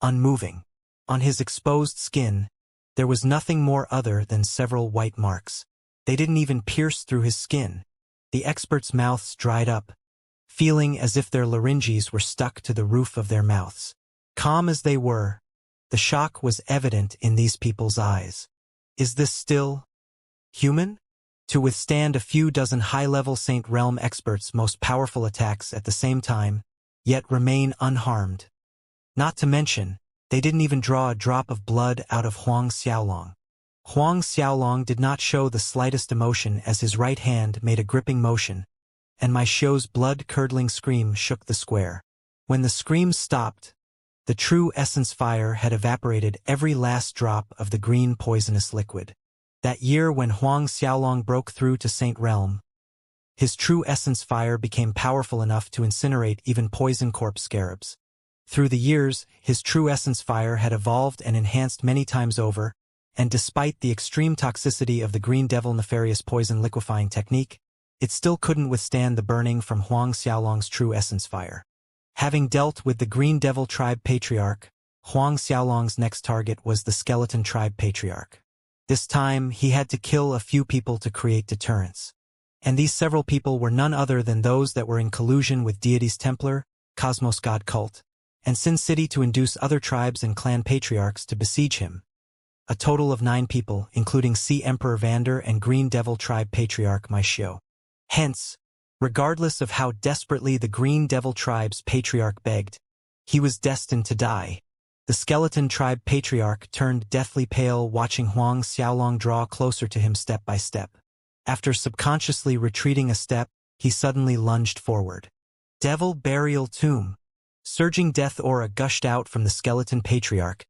unmoving. On his exposed skin, there was nothing more other than several white marks. They didn't even pierce through his skin. The experts' mouths dried up, feeling as if their larynges were stuck to the roof of their mouths. Calm as they were, the shock was evident in these people's eyes. Is this still human? To withstand a few dozen high-level Saint Realm experts' most powerful attacks at the same time, yet remain unharmed. Not to mention, they didn't even draw a drop of blood out of Huang Xiaolong. Huang Xiaolong did not show the slightest emotion as his right hand made a gripping motion, and my show's blood-curdling scream shook the square. When the scream stopped, the true essence fire had evaporated every last drop of the green poisonous liquid. That year when Huang Xiaolong broke through to Saint Realm, his true essence fire became powerful enough to incinerate even poison corpse scarabs. Through the years, his true essence fire had evolved and enhanced many times over, and despite the extreme toxicity of the Green Devil nefarious poison liquefying technique, it still couldn't withstand the burning from Huang Xiaolong's true essence fire. Having dealt with the Green Devil Tribe Patriarch, Huang Xiaolong's next target was the Skeleton Tribe Patriarch. This time, he had to kill a few people to create deterrence. And these several people were none other than those that were in collusion with Deity's Templar, Cosmos God Cult, and Sin City to induce other tribes and clan patriarchs to besiege him. A total of 9 people, including Sea Emperor Vander and Green Devil Tribe Patriarch Maishio. Hence, regardless of how desperately the Green Devil Tribe's Patriarch begged, he was destined to die. The Skeleton Tribe Patriarch turned deathly pale watching Huang Xiaolong draw closer to him step by step. After subconsciously retreating a step, he suddenly lunged forward. Devil Burial Tomb. Surging death aura gushed out from the Skeleton Patriarch,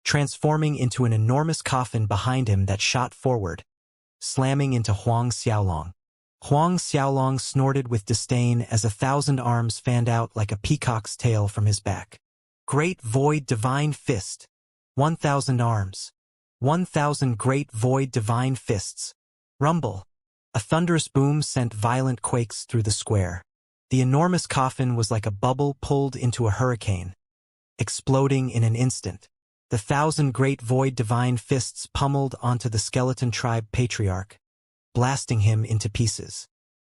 transforming into an enormous coffin behind him that shot forward, slamming into Huang Xiaolong. Huang Xiaolong snorted with disdain as 1,000 arms fanned out like a peacock's tail from his back. Great Void Divine Fist. 1,000 arms. 1,000 Great Void Divine Fists. Rumble. A thunderous boom sent violent quakes through the square. The enormous coffin was like a bubble pulled into a hurricane, exploding in an instant. The 1,000 Great Void Divine Fists pummeled onto the Skeleton Tribe Patriarch, blasting him into pieces.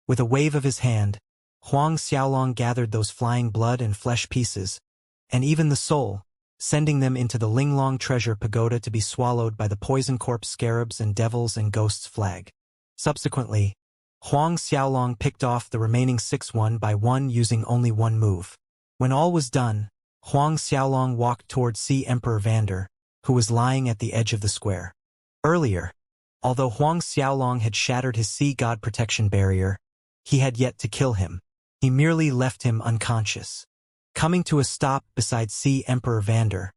With a wave of his hand, Huang Xiaolong gathered those flying blood and flesh pieces, and even the soul, sending them into the Linglong Treasure Pagoda to be swallowed by the Poison Corpse Scarabs and Devils and Ghosts flag. Subsequently, Huang Xiaolong picked off the remaining 6 one by one using only one move. When all was done, Huang Xiaolong walked toward Sea Emperor Vander, who was lying at the edge of the square. Earlier, although Huang Xiaolong had shattered his sea god protection barrier, he had yet to kill him. He merely left him unconscious. Coming to a stop beside Sea Emperor Vander,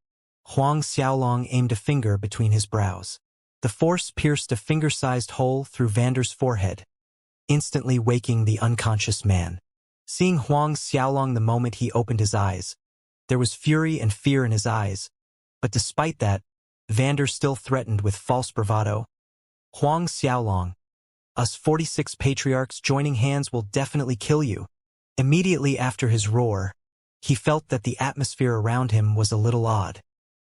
Huang Xiaolong aimed a finger between his brows. The force pierced a finger-sized hole through Vander's forehead, instantly waking the unconscious man. Seeing Huang Xiaolong the moment he opened his eyes, there was fury and fear in his eyes, but despite that, Vander still threatened with false bravado. Huang Xiaolong, us 46 patriarchs joining hands will definitely kill you. Immediately after his roar, he felt that the atmosphere around him was a little odd.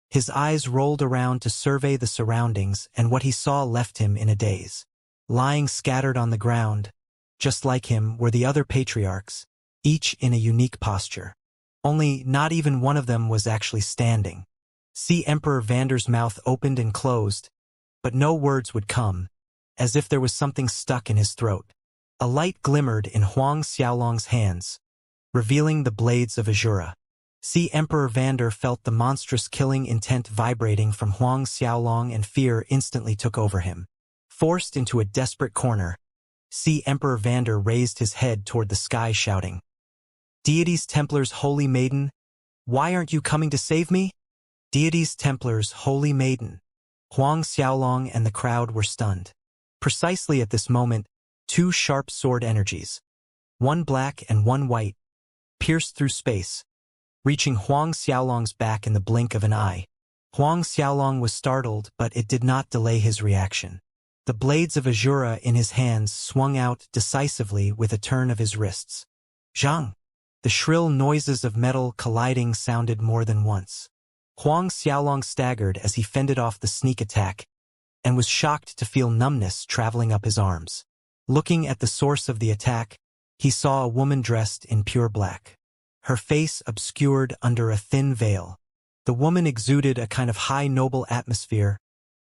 His eyes rolled around to survey the surroundings, and what he saw left him in a daze. Lying scattered on the ground, just like him, were the other patriarchs, each in a unique posture. Only not even one of them was actually standing. Sea Emperor Vander's mouth opened and closed, but no words would come, as if there was something stuck in his throat. A light glimmered in Huang Xiaolong's hands, revealing the blades of Azura. Sea Emperor Vander felt the monstrous killing intent vibrating from Huang Xiaolong, and fear instantly took over him. Forced into a desperate corner, Sea Emperor Vander raised his head toward the sky, shouting, "Deities Templars, Holy Maiden, why aren't you coming to save me?" Deities Templars, Holy Maiden. Huang Xiaolong and the crowd were stunned. Precisely at this moment, two sharp sword energies, one black and one white, pierced through space, reaching Huang Xiaolong's back in the blink of an eye. Huang Xiaolong was startled, but it did not delay his reaction. The blades of Azura in his hands swung out decisively with a turn of his wrists. Zhang! The shrill noises of metal colliding sounded more than once. Huang Xiaolong staggered as he fended off the sneak attack, and was shocked to feel numbness traveling up his arms. Looking at the source of the attack, he saw a woman dressed in pure black. Her face obscured under a thin veil. The woman exuded a kind of high noble atmosphere,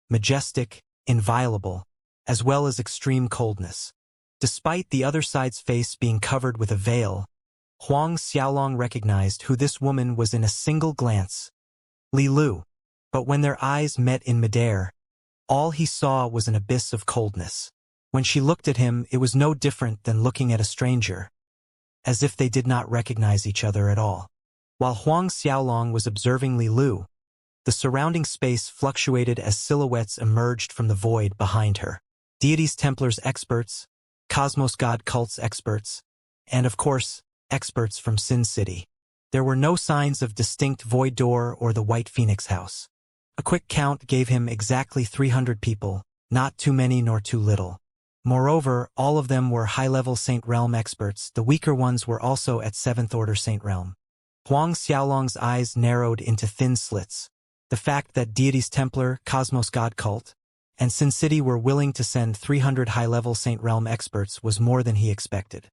majestic, inviolable, as well as extreme coldness. Despite the other side's face being covered with a veil, Huang Xiaolong recognized who this woman was in a single glance. Li Lu. But when their eyes met in midair, all he saw was an abyss of coldness. When she looked at him, it was no different than looking at a stranger, as if they did not recognize each other at all. While Huang Xiaolong was observing Li Lu, the surrounding space fluctuated as silhouettes emerged from the void behind her. Deities Templars experts, Cosmos God cults experts, and of course, experts from Sin City. There were no signs of distinct Void Door or the White Phoenix House. A quick count gave him exactly 300 people, not too many nor too little. Moreover, all of them were high-level Saint Realm experts. The weaker ones were also at 7th Order Saint Realm. Huang Xiaolong's eyes narrowed into thin slits. The fact that Deities Templar, Cosmos God Cult, and Sin City were willing to send 300 high-level Saint Realm experts was more than he expected.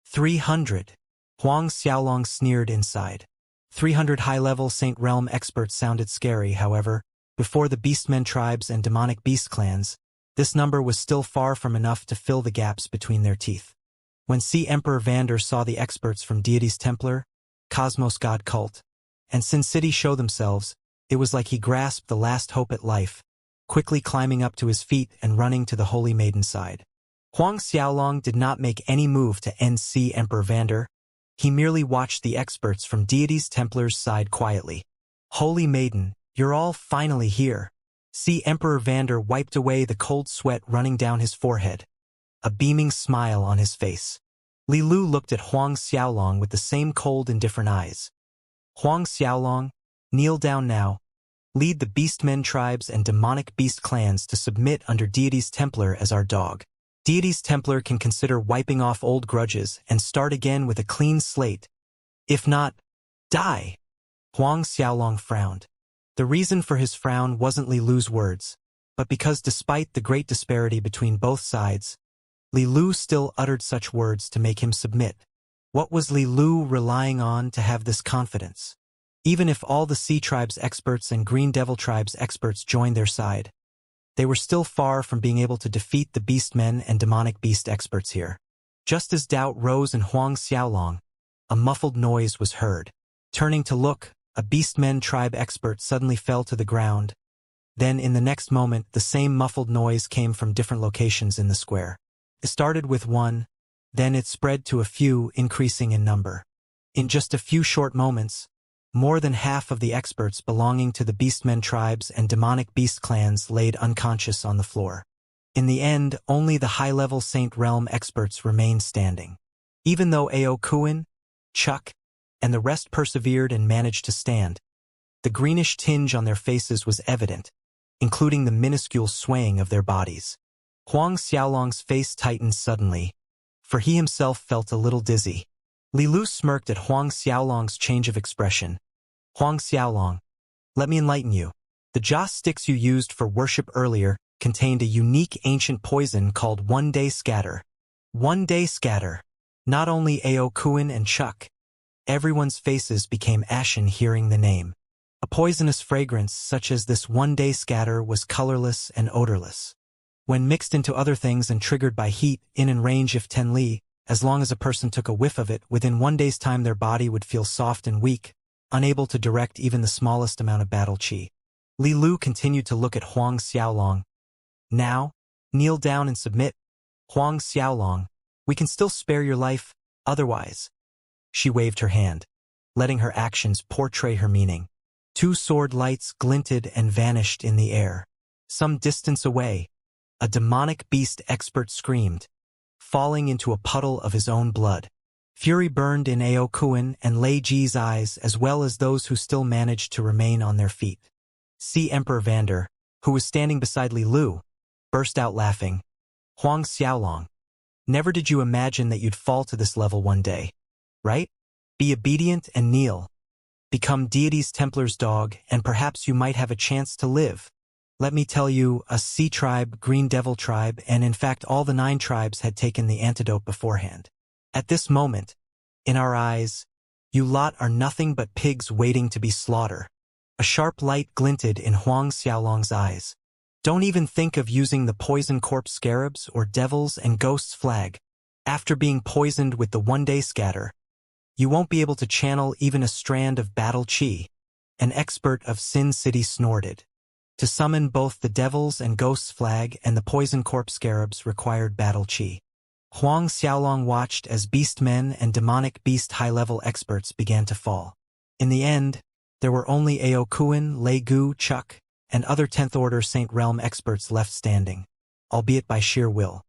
300. Huang Xiaolong sneered inside. 300 high-level Saint Realm experts sounded scary, however. Before the Beastmen tribes and demonic beast clans, this number was still far from enough to fill the gaps between their teeth. When Sea Emperor Vander saw the experts from Deities Templar, Cosmos God Cult, and Sin City show themselves, it was like he grasped the last hope at life, quickly climbing up to his feet and running to the Holy Maiden's side. Huang Xiaolong did not make any move to end Sea Emperor Vander. He merely watched the experts from Deities Templar's side quietly. Holy Maiden, you're all finally here. Sea Emperor Vander wiped away the cold sweat running down his forehead, a beaming smile on his face. Li Lu looked at Huang Xiaolong with the same cold, indifferent eyes. Huang Xiaolong, kneel down now. Lead the Beastmen tribes and demonic beast clans to submit under Deities Templar as our dog. Deities Templar can consider wiping off old grudges and start again with a clean slate. If not, die. Huang Xiaolong frowned. The reason for his frown wasn't Li Lu's words, but because despite the great disparity between both sides, Li Lu still uttered such words to make him submit. What was Li Lu relying on to have this confidence? Even if all the Sea Tribes experts and Green Devil Tribes experts joined their side, they were still far from being able to defeat the Beastmen and demonic beast experts here. Just as doubt rose in Huang Xiaolong, a muffled noise was heard. Turning to look, a Beastmen tribe expert suddenly fell to the ground. Then in the next moment, the same muffled noise came from different locations in the square. It started with one, Then it spread to a few, increasing in number. In just a few short moments, more than half of the experts belonging to the Beastmen tribes and demonic beast clans laid unconscious on the floor. In the end, only the high-level Saint Realm experts remained standing. Even though Ao Kuin, Chuck, and the rest persevered and managed to stand, the greenish tinge on their faces was evident, including the minuscule swaying of their bodies. Huang Xiaolong's face tightened suddenly, for he himself felt a little dizzy. Li Lu smirked at Huang Xiaolong's change of expression. Huang Xiaolong, let me enlighten you. The joss sticks you used for worship earlier contained a unique ancient poison called One-Day Scatter. One-Day Scatter. Not only Ao Kuin and Chuck, everyone's faces became ashen hearing the name. A poisonous fragrance such as this One-Day Scatter was colorless and odorless. When mixed into other things and triggered by heat in and range of 10 li, as long as a person took a whiff of it, within 1 day's time their body would feel soft and weak, unable to direct even the smallest amount of battle chi. Li Lu continued to look at Huang Xiaolong. Now, kneel down and submit. Huang Xiaolong, we can still spare your life, otherwise. She waved her hand, letting her actions portray her meaning. 2 sword lights glinted and vanished in the air. Some distance away, a demonic beast expert screamed, falling into a puddle of his own blood. Fury burned in Ao Kuin and Lei Ji's eyes, as well as those who still managed to remain on their feet. See Emperor Vander, who was standing beside Li Lu, burst out laughing. Huang Xiaolong, never did you imagine that you'd fall to this level one day, right? Be obedient and kneel. Become deity's Templar's dog, and perhaps you might have a chance to live. Let me tell you, a Sea tribe, Green Devil tribe, and in fact all the 9 tribes had taken the antidote beforehand. At this moment, in our eyes, you lot are nothing but pigs waiting to be slaughtered. A sharp light glinted in Huang Xiaolong's eyes. Don't even think of using the poison corpse scarabs or devils and ghosts flag. After being poisoned with the One-Day Scatter, you won't be able to channel even a strand of battle chi. An expert of Sin City snorted. To summon both the devils and ghosts flag and the poison corpse scarabs required battle chi. Huang Xiaolong watched as beastmen and demonic beast high-level experts began to fall. In the end, there were only Ao Kuin, Lei Gu, Chuck, and other 10th Order Saint Realm experts left standing, albeit by sheer will.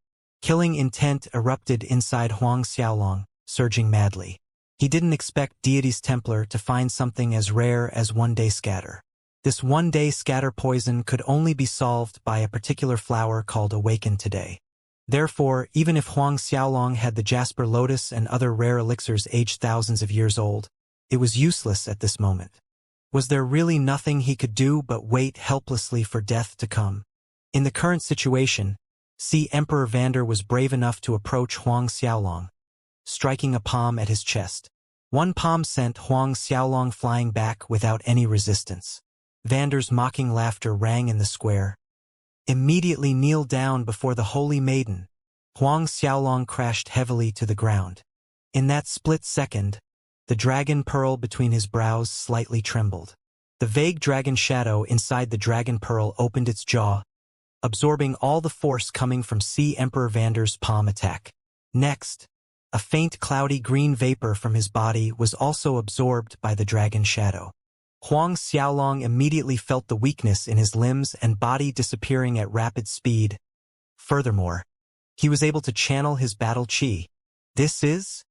Killing intent erupted inside Huang Xiaolong, surging madly. He didn't expect Deity's Templar to find something as rare as One-Day Scatter. This One-Day Scatter poison could only be solved by a particular flower called Awaken Today. Therefore, even if Huang Xiaolong had the Jasper Lotus and other rare elixirs aged thousands of years old, it was useless at this moment. Was there really nothing he could do but wait helplessly for death to come? In the current situation, Emperor Vander was brave enough to approach Huang Xiaolong, striking a palm at his chest. One palm sent Huang Xiaolong flying back without any resistance. Vander's mocking laughter rang in the square. Immediately kneel down before the Holy Maiden. Huang Xiaolong crashed heavily to the ground. In that split second, the dragon pearl between his brows slightly trembled. The vague dragon shadow inside the dragon pearl opened its jaw, absorbing all the force coming from Emperor Vander's palm attack. Next, a faint cloudy green vapor from his body was also absorbed by the dragon shadow. Huang Xiaolong immediately felt the weakness in his limbs and body disappearing at rapid speed. Furthermore, he was able to channel his battle chi. This is?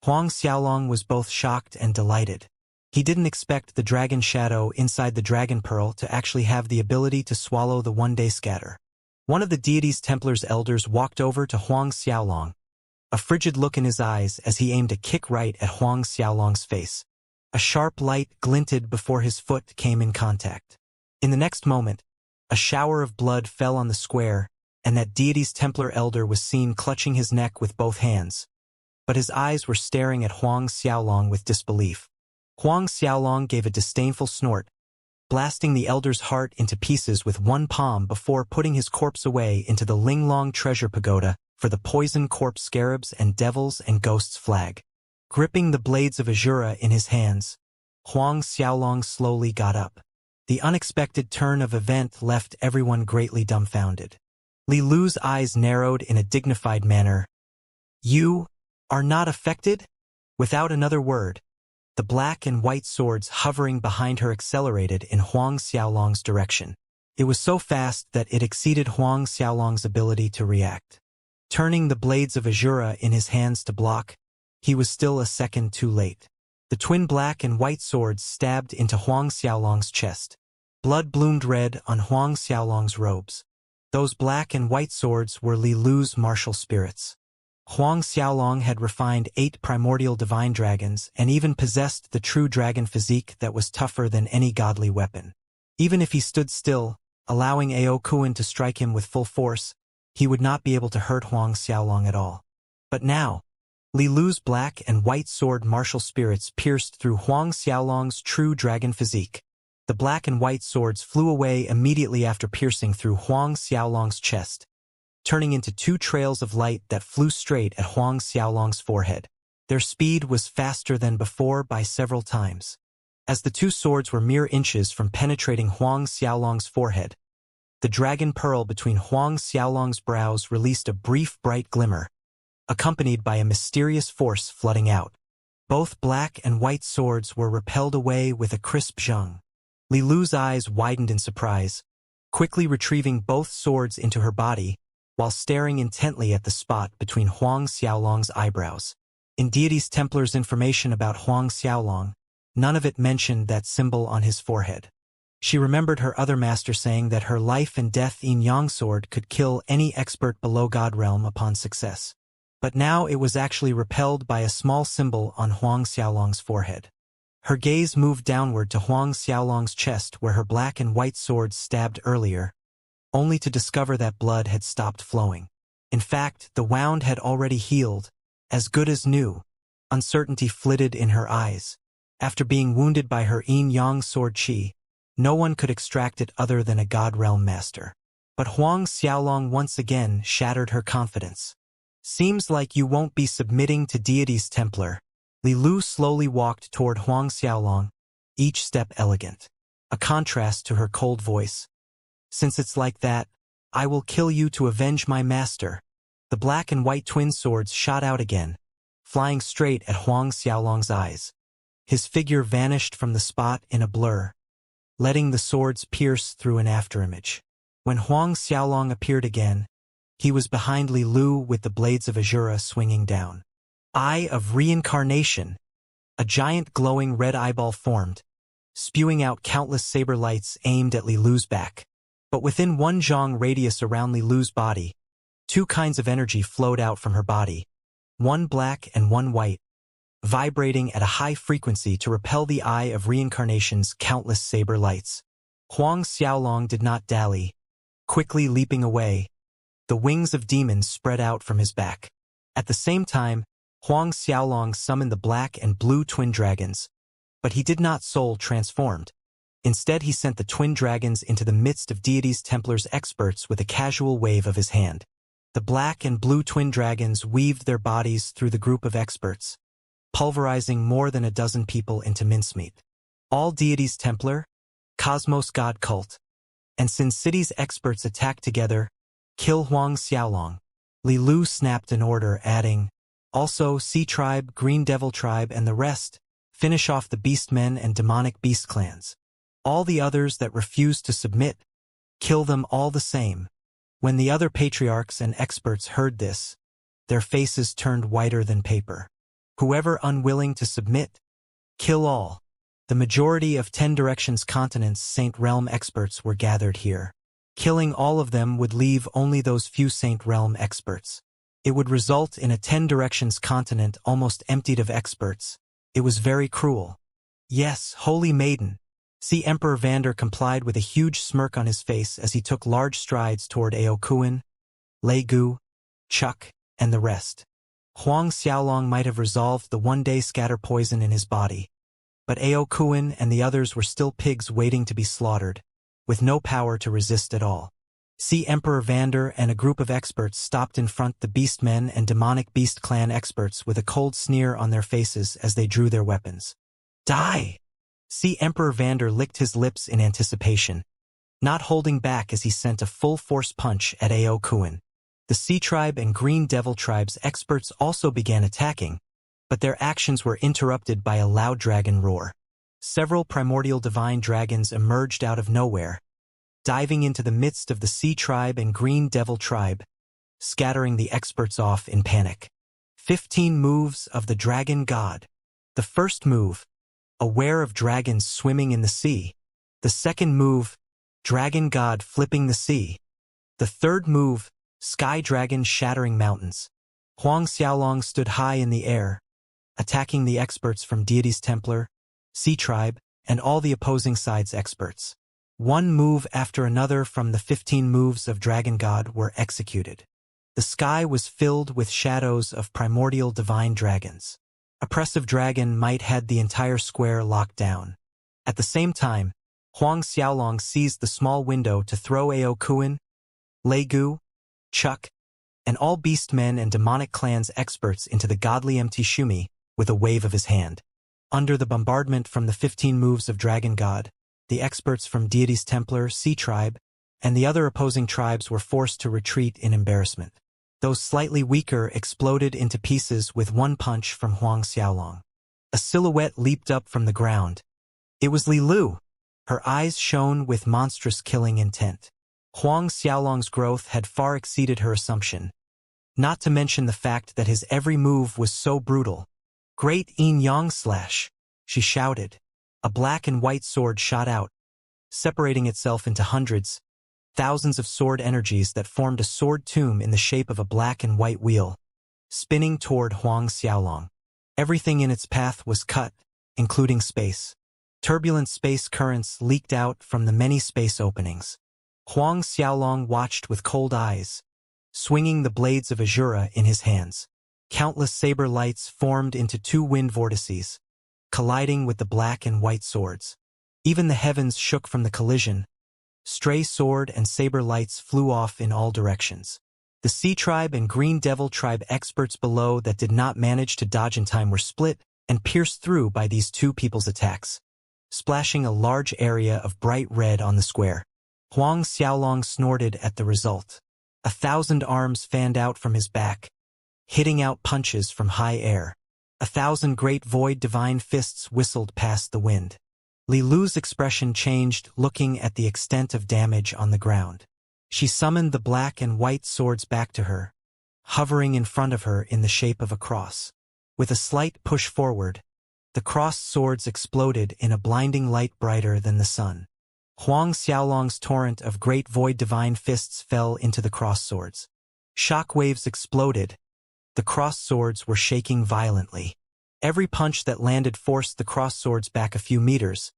Huang Xiaolong was both shocked and delighted. He didn't expect the dragon shadow inside the dragon pearl to actually have the ability to swallow the One-Day Scatter. One of the deity's Templar's elders walked over to Huang Xiaolong, a frigid look in his eyes as he aimed a kick right at Huang Xiaolong's face. A sharp light glinted before his foot came in contact. In the next moment, a shower of blood fell on the square, and that deity's Templar elder was seen clutching his neck with both hands. But his eyes were staring at Huang Xiaolong with disbelief. Huang Xiaolong gave a disdainful snort, blasting the elder's heart into pieces with one palm before putting his corpse away into the Linglong treasure pagoda for the poison corpse scarabs and devils and ghosts flag. Gripping the blades of Azura in his hands, Huang Xiaolong slowly got up. The unexpected turn of event left everyone greatly dumbfounded. Li Lu's eyes narrowed in a dignified manner. You are not affected? Without another word, the black and white swords hovering behind her accelerated in Huang Xiaolong's direction. It was so fast that it exceeded Huang Xiaolong's ability to react. Turning the blades of Azura in his hands to block, he was still a second too late. The twin black and white swords stabbed into Huang Xiaolong's chest. Blood bloomed red on Huang Xiaolong's robes. Those black and white swords were Li Lu's martial spirits. Huang Xiaolong had refined 8 primordial divine dragons and even possessed the true dragon physique that was tougher than any godly weapon. Even if he stood still, allowing Ao Kuan to strike him with full force, he would not be able to hurt Huang Xiaolong at all. But now, Li Lu's black and white sword martial spirits pierced through Huang Xiaolong's true dragon physique. The black and white swords flew away immediately after piercing through Huang Xiaolong's chest, turning into 2 trails of light that flew straight at Huang Xiaolong's forehead. Their speed was faster than before by several times. As the 2 swords were mere inches from penetrating Huang Xiaolong's forehead, the dragon pearl between Huang Xiaolong's brows released a brief bright glimmer, accompanied by a mysterious force flooding out. Both black and white swords were repelled away with a crisp zhang. Li Lu's eyes widened in surprise, quickly retrieving both swords into her body, while staring intently at the spot between Huang Xiaolong's eyebrows. In Deity's Templar's information about Huang Xiaolong, none of it mentioned that symbol on his forehead. She remembered her other master saying that her life and death yin yang sword could kill any expert below God realm upon success. But now it was actually repelled by a small symbol on Huang Xiaolong's forehead. Her gaze moved downward to Huang Xiaolong's chest where her black and white swords stabbed earlier, only to discover that blood had stopped flowing. In fact, the wound had already healed, as good as new. Uncertainty flitted in her eyes. After being wounded by her yin-yang sword qi, no one could extract it other than a God realm master. But Huang Xiaolong once again shattered her confidence. Seems like you won't be submitting to Deity's Templar. Li Lu slowly walked toward Huang Xiaolong, each step elegant, a contrast to her cold voice. Since it's like that, I will kill you to avenge my master. The black and white twin swords shot out again, flying straight at Huang Xiaolong's eyes. His figure vanished from the spot in a blur, letting the swords pierce through an afterimage. When Huang Xiaolong appeared again, he was behind Li Lu with the blades of Azura swinging down. Eye of Reincarnation. A giant glowing red eyeball formed, spewing out countless saber lights aimed at Li Lu's back. But within 1 zhang radius around Li Lu's body, 2 kinds of energy flowed out from her body, 1 black and 1 white, vibrating at a high frequency to repel the Eye of Reincarnation's countless saber lights. Huang Xiaolong did not dally, quickly leaping away. The wings of demons spread out from his back. At the same time, Huang Xiaolong summoned the black and blue twin dragons, but he did not soul transformed. Instead, he sent the twin dragons into the midst of Deity's Templar's experts with a casual wave of his hand. The black and blue twin dragons weaved their bodies through the group of experts, pulverizing more than a dozen people into mincemeat. All Deity's Templar, Cosmos God Cult, and Sin City's experts attacked together, kill Huang Xiaolong. Li Lu snapped an order, adding, also Sea Tribe, Green Devil Tribe, and the rest, finish off the Beastmen and Demonic Beast clans. All the others that refused to submit, kill them all the same. When the other patriarchs and experts heard this, their faces turned whiter than paper. Whoever unwilling to submit, kill all. The majority of 10 Directions Continent's Saint Realm experts were gathered here. Killing all of them would leave only those few Saint Realm experts. It would result in a 10 Directions Continent almost emptied of experts. It was very cruel. Yes, Holy Maiden. See, Emperor Vander complied with a huge smirk on his face as he took large strides toward Ao Kuan, Lei Gu, Chuck, and the rest. Huang Xiaolong might have resolved the one-day scatter poison in his body, but Ao Kuan and the others were still pigs waiting to be slaughtered, with no power to resist at all. See, Emperor Vander and a group of experts stopped in front the Beastmen and Demonic Beast Clan experts with a cold sneer on their faces as they drew their weapons. Die! See, Emperor Vander licked his lips in anticipation, not holding back as he sent a full-force punch at Ao Kuan. The Sea Tribe and Green Devil Tribe's experts also began attacking, but their actions were interrupted by a loud dragon roar. Several primordial divine dragons emerged out of nowhere, diving into the midst of the Sea Tribe and Green Devil Tribe, scattering the experts off in panic. 15 moves of the Dragon God. The first move, aware of dragons swimming in the sea. The second move, Dragon God flipping the sea. The third move, Sky Dragon shattering mountains. Huang Xiaolong stood high in the air, attacking the experts from Deity's Templar, Sea Tribe, and all the opposing side's experts. One move after another from the 15 moves of Dragon God were executed. The sky was filled with shadows of primordial divine dragons. Oppressive Dragon Might had the entire square locked down. At the same time, Huang Xiaolong seized the small window to throw Ao Kuan, Lei Gu, Chuck, and all beastmen and demonic clans experts into the godly empty Shumi with a wave of his hand. Under the bombardment from the 15 moves of Dragon God, the experts from Deity's Templar, Sea Tribe, and the other opposing tribes were forced to retreat in embarrassment. Those slightly weaker exploded into pieces with one punch from Huang Xiaolong. A silhouette leaped up from the ground. It was Li Lu. Her eyes shone with monstrous killing intent. Huang Xiaolong's growth had far exceeded her assumption, not to mention the fact that his every move was so brutal. Great Yin Yang Slash, she shouted. A black and white sword shot out, separating itself into hundreds, thousands of sword energies that formed a sword tomb in the shape of a black and white wheel, spinning toward Huang Xiaolong. Everything in its path was cut, including space. Turbulent space currents leaked out from the many space openings. Huang Xiaolong watched with cold eyes, swinging the blades of Azura in his hands. Countless saber lights formed into two wind vortices, colliding with the black and white swords. Even the heavens shook from the collision. Stray sword and saber lights flew off in all directions. The Sea Tribe and Green Devil Tribe experts below that did not manage to dodge in time were split and pierced through by these two people's attacks, splashing a large area of bright red on the square. Huang Xiaolong snorted at the result. 1,000 arms fanned out from his back, hitting out punches from high air. 1,000 great void divine fists whistled past the wind. Li Lu's expression changed, looking at the extent of damage on the ground. She summoned the black and white swords back to her, hovering in front of her in the shape of a cross. With a slight push forward, the crossed swords exploded in a blinding light brighter than the sun. Huang Xiaolong's torrent of great void divine fists fell into the crossed swords. Shock waves exploded. The crossed swords were shaking violently. Every punch that landed forced the crossed swords back a few meters,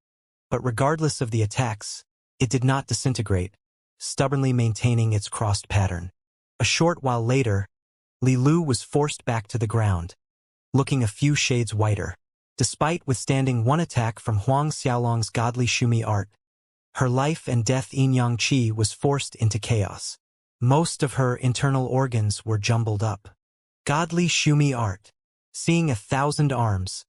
but regardless of the attacks, it did not disintegrate, stubbornly maintaining its crossed pattern. A short while later, Li Lu was forced back to the ground, looking a few shades whiter. Despite withstanding one attack from Huang Xiaolong's godly Shumi art, her life and death yin-yang qi was forced into chaos. Most of her internal organs were jumbled up. Godly Shumi art. Seeing 1,000 arms,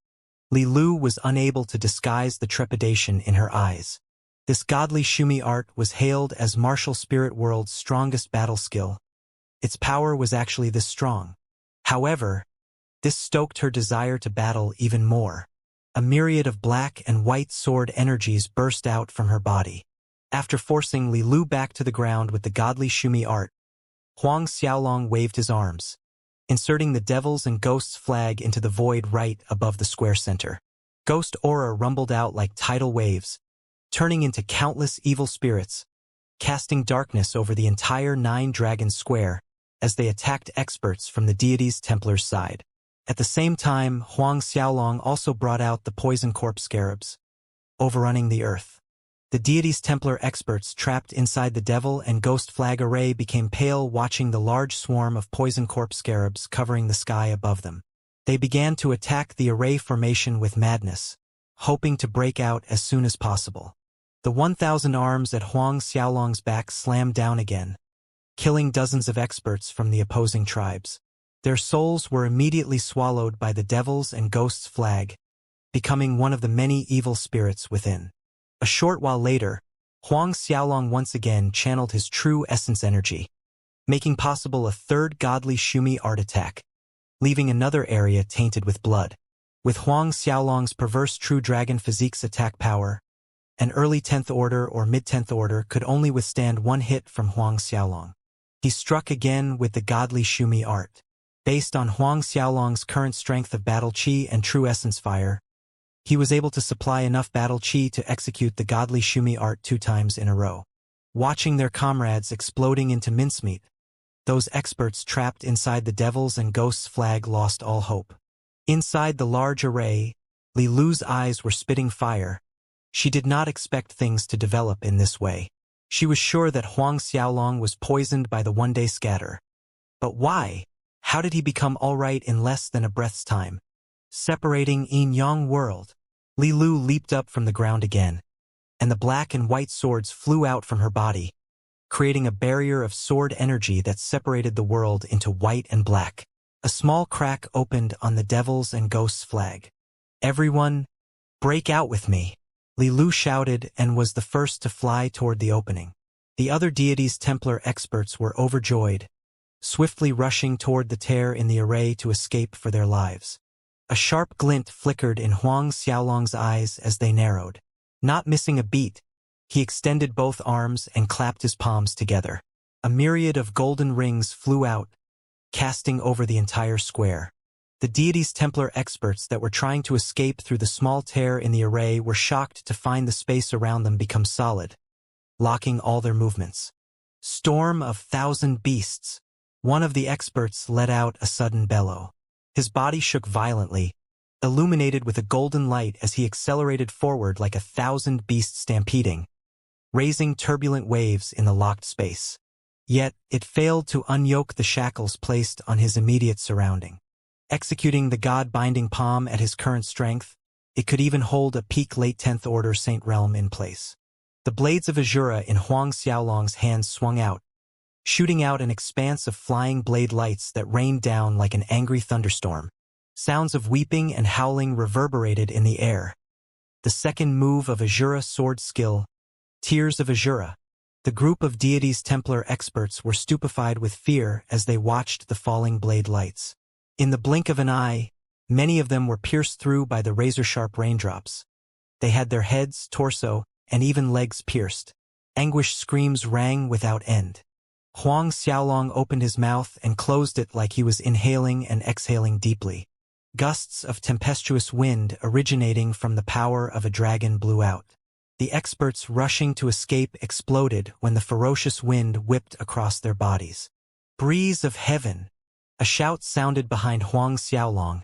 Li Lu was unable to disguise the trepidation in her eyes. This godly Shumi art was hailed as martial spirit world's strongest battle skill. Its power was actually this strong. However, this stoked her desire to battle even more. A myriad of black and white sword energies burst out from her body. After forcing Li Lu back to the ground with the godly Shumi art, Huang Xiaolong waved his arms, inserting the Devils and Ghosts flag into the void right above the square center. Ghost aura rumbled out like tidal waves, turning into countless evil spirits, casting darkness over the entire 9-dragon square as they attacked experts from the deity's Templar's side. At the same time, Huang Xiaolong also brought out the poison corpse scarabs, overrunning the earth. The deity's Templar experts trapped inside the Devil and Ghost flag array became pale watching the large swarm of poison corpse scarabs covering the sky above them. They began to attack the array formation with madness, hoping to break out as soon as possible. The 1,000 arms at Huang Xiaolong's back slammed down again, killing dozens of experts from the opposing tribes. Their souls were immediately swallowed by the Devils and Ghosts flag, becoming one of the many evil spirits within. A short while later, Huang Xiaolong once again channeled his true essence energy, making possible a third godly Shumi art attack, leaving another area tainted with blood. With Huang Xiaolong's perverse true dragon physique's attack power, an early 10th order or mid-10th order could only withstand one hit from Huang Xiaolong. He struck again with the godly Shumi art. Based on Huang Xiaolong's current strength of battle chi and true essence fire, he was able to supply enough battle chi to execute the godly Shumi art 2 times in a row. Watching their comrades exploding into mincemeat, those experts trapped inside the Devils and Ghosts flag lost all hope. Inside the large array, Li Lu's eyes were spitting fire. She did not expect things to develop in this way. She was sure that Huang Xiaolong was poisoned by the one-day scatter. But why? How did he become all right in less than a breath's time? Separating yin-yang world. Li Lu leaped up from the ground again, and the black and white swords flew out from her body, creating a barrier of sword energy that separated the world into white and black. A small crack opened on the Devils and Ghosts flag. "Everyone, break out with me!" Li Lu shouted and was the first to fly toward the opening. The other deities' Templar experts were overjoyed, swiftly rushing toward the tear in the array to escape for their lives. A sharp glint flickered in Huang Xiaolong's eyes as they narrowed. Not missing a beat, he extended both arms and clapped his palms together. A myriad of golden rings flew out, casting over the entire square. The deities' Templar experts that were trying to escape through the small tear in the array were shocked to find the space around them become solid, locking all their movements. "Storm of 1,000 beasts!" One of the experts let out a sudden bellow. His body shook violently, illuminated with a golden light as he accelerated forward like 1,000 beasts stampeding, raising turbulent waves in the locked space. Yet, it failed to unyoke the shackles placed on his immediate surrounding. Executing the God-binding palm at his current strength, it could even hold a peak late 10th order Saint Realm in place. The blades of Azura in Huang Xiaolong's hands swung out, shooting out an expanse of flying blade lights that rained down like an angry thunderstorm. Sounds of weeping and howling reverberated in the air. The second move of Azura sword skill, Tears of Azura. The group of deities' Templar experts were stupefied with fear as they watched the falling blade lights. In the blink of an eye, many of them were pierced through by the razor-sharp raindrops. They had their heads, torso, and even legs pierced. Anguished screams rang without end. Huang Xiaolong opened his mouth and closed it like he was inhaling and exhaling deeply. Gusts of tempestuous wind originating from the power of a dragon blew out. The experts rushing to escape exploded when the ferocious wind whipped across their bodies. "Breeze of heaven!" A shout sounded behind Huang Xiaolong,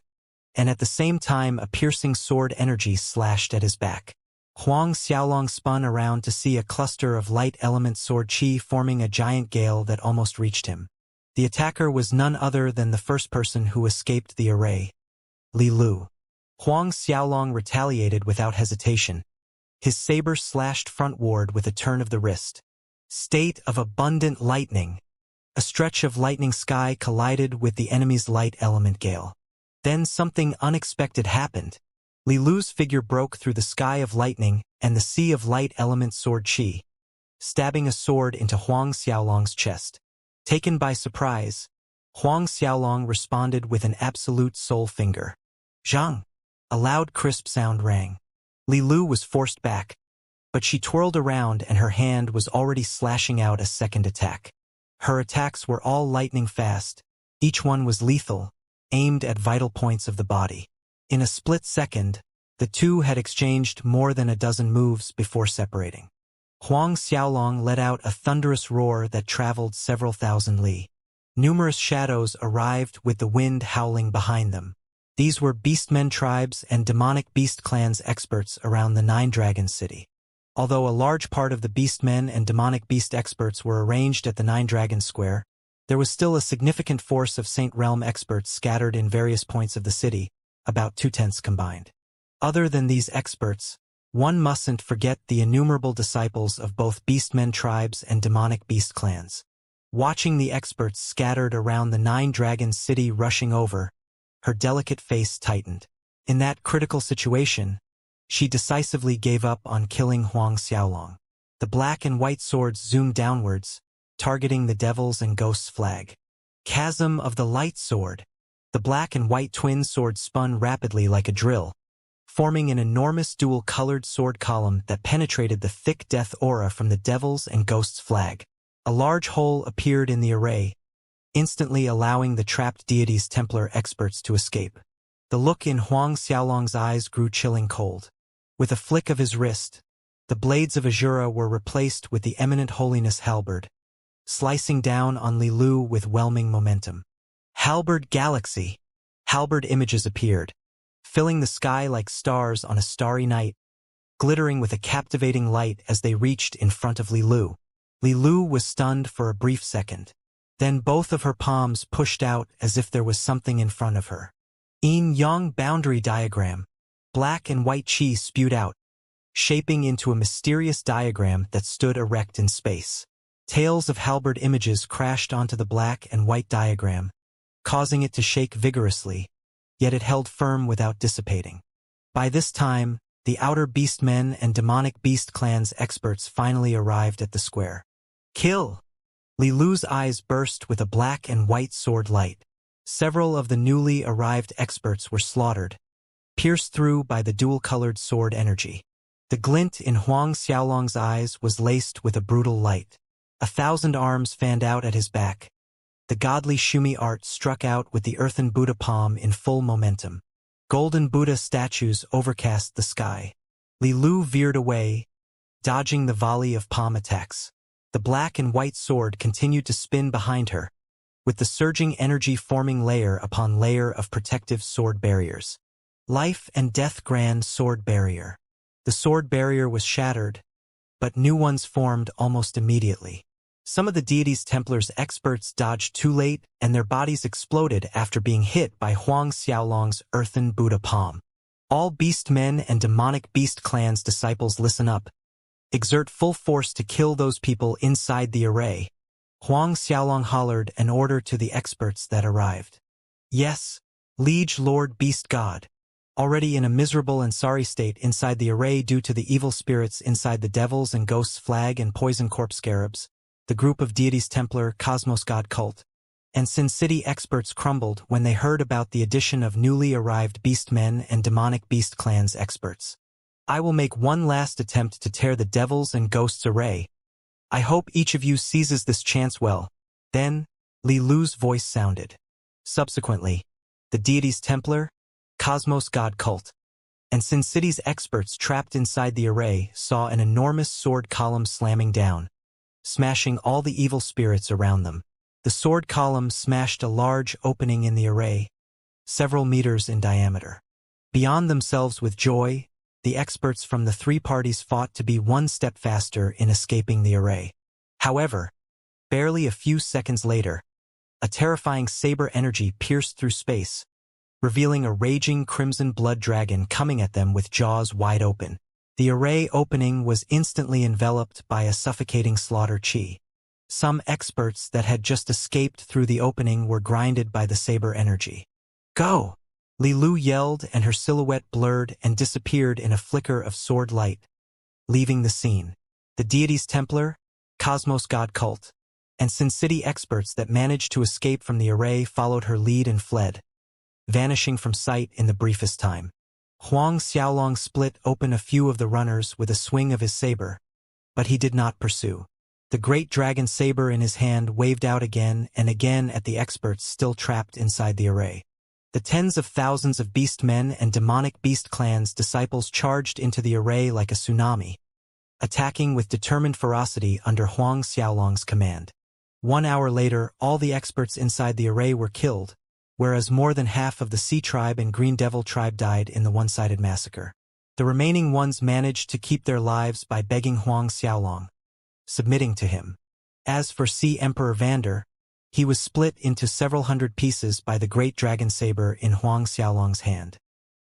and at the same time a piercing sword energy slashed at his back. Huang Xiaolong spun around to see a cluster of light element sword chi forming a giant gale that almost reached him. The attacker was none other than the first person who escaped the array, Li Lu. Huang Xiaolong retaliated without hesitation. His saber slashed frontward with a turn of the wrist. State of abundant lightning. A stretch of lightning sky collided with the enemy's light element gale. Then something unexpected happened. Li Lu's figure broke through the sky of lightning and the sea of light element sword chi, stabbing a sword into Huang Xiaolong's chest. Taken by surprise, Huang Xiaolong responded with an absolute soul finger. "Zhang!" A loud crisp sound rang. Li Lu was forced back, but she twirled around and her hand was already slashing out a second attack. Her attacks were all lightning fast. Each one was lethal, aimed at vital points of the body. In a split second, the two had exchanged more than a dozen moves before separating. Huang Xiaolong let out a thunderous roar that traveled several thousand li. Numerous shadows arrived with the wind howling behind them. These were Beastmen tribes and demonic beast clans experts around the Nine Dragons city. Although a large part of the Beastmen and demonic beast experts were arranged at the Nine Dragons Square, there was still a significant force of Saint Realm experts scattered in various points of the city, about 2/10 combined. Other than these experts, one mustn't forget the innumerable disciples of both Beastmen tribes and demonic beast clans. Watching the experts scattered around the Nine Dragons city rushing over, her delicate face tightened. In that critical situation, she decisively gave up on killing Huang Xiaolong. The black and white swords zoomed downwards, targeting the Devil's and Ghost's flag. Chasm of the Light Sword. The black and white twin sword spun rapidly like a drill, forming an enormous dual-colored sword column that penetrated the thick death aura from the Devil's and Ghost's flag. A large hole appeared in the array, instantly allowing the trapped deity's Templar experts to escape. The look in Huang Xiaolong's eyes grew chilling cold. With a flick of his wrist, the blades of Azura were replaced with the Eminent Holiness halberd, slicing down on Li Lu with whelming momentum. Halberd Galaxy. Halberd images appeared, filling the sky like stars on a starry night, glittering with a captivating light as they reached in front of Li Lu. Li Lu was stunned for a brief second. Then both of her palms pushed out as if there was something in front of her. Yin-yang boundary diagram. Black and white chi spewed out, shaping into a mysterious diagram that stood erect in space. Tails of halberd images crashed onto the black and white diagram, causing it to shake vigorously, yet it held firm without dissipating. By this time, the outer beastmen and demonic beast clans experts finally arrived at the square. Kill! Li Lu's eyes burst with a black and white sword light. Several of the newly arrived experts were slaughtered, pierced through by the dual-colored sword energy. The glint in Huang Xiaolong's eyes was laced with a brutal light. 1,000 arms fanned out at his back. The godly Shumi art struck out with the earthen Buddha palm in full momentum. Golden Buddha statues overcast the sky. Li Lu veered away, dodging the volley of palm attacks. The black and white sword continued to spin behind her, with the surging energy forming layer upon layer of protective sword barriers. Life and Death Grand Sword Barrier. The sword barrier was shattered, but new ones formed almost immediately. Some of the deity's Templars experts dodged too late, and their bodies exploded after being hit by Huang Xiaolong's earthen Buddha palm. All beast men and demonic beast clans disciples, listen up. Exert full force to kill those people inside the array. Huang Xiaolong hollered an order to the experts that arrived. Yes, Liege Lord Beast God. Already in a miserable and sorry state inside the array due to the evil spirits inside the Devil's and Ghost's flag and Poison Corpse Scarabs, the group of deities Templar Cosmos God cult, and Sin City experts crumbled when they heard about the addition of newly arrived beastmen and demonic beast clans experts. I will make one last attempt to tear the Devil's and Ghost's array. I hope each of you seizes this chance well. Then, Li Lu's voice sounded. Subsequently, the deities Templar, Cosmos God cult, and Sin City's experts trapped inside the array saw an enormous sword column slamming down, smashing all the evil spirits around them. The sword column smashed a large opening in the array, several meters in diameter. Beyond themselves with joy, the experts from the three parties fought to be one step faster in escaping the array. However, barely a few seconds later, a terrifying saber energy pierced through space, revealing a raging crimson blood dragon coming at them with jaws wide open. The array opening was instantly enveloped by a suffocating slaughter chi. Some experts that had just escaped through the opening were grinded by the saber energy. Go! Li Lu yelled, and her silhouette blurred and disappeared in a flicker of sword light, leaving the scene. The deities Templar, Cosmos God cult, and Sin City experts that managed to escape from the array followed her lead and fled, vanishing from sight in the briefest time. Huang Xiaolong split open a few of the runners with a swing of his saber, but he did not pursue. The great dragon saber in his hand waved out again and again at the experts still trapped inside the array. The tens of thousands of beastmen and demonic beast clans disciples charged into the array like a tsunami, attacking with determined ferocity under Huang Xiaolong's command. 1 hour later, all the experts inside the array were killed, whereas more than half of the Sea Tribe and Green Devil Tribe died in the one-sided massacre. The remaining ones managed to keep their lives by begging Huang Xiaolong, submitting to him. As for Sea Emperor Vander, he was split into several hundred pieces by the great dragon saber in Huang Xiaolong's hand.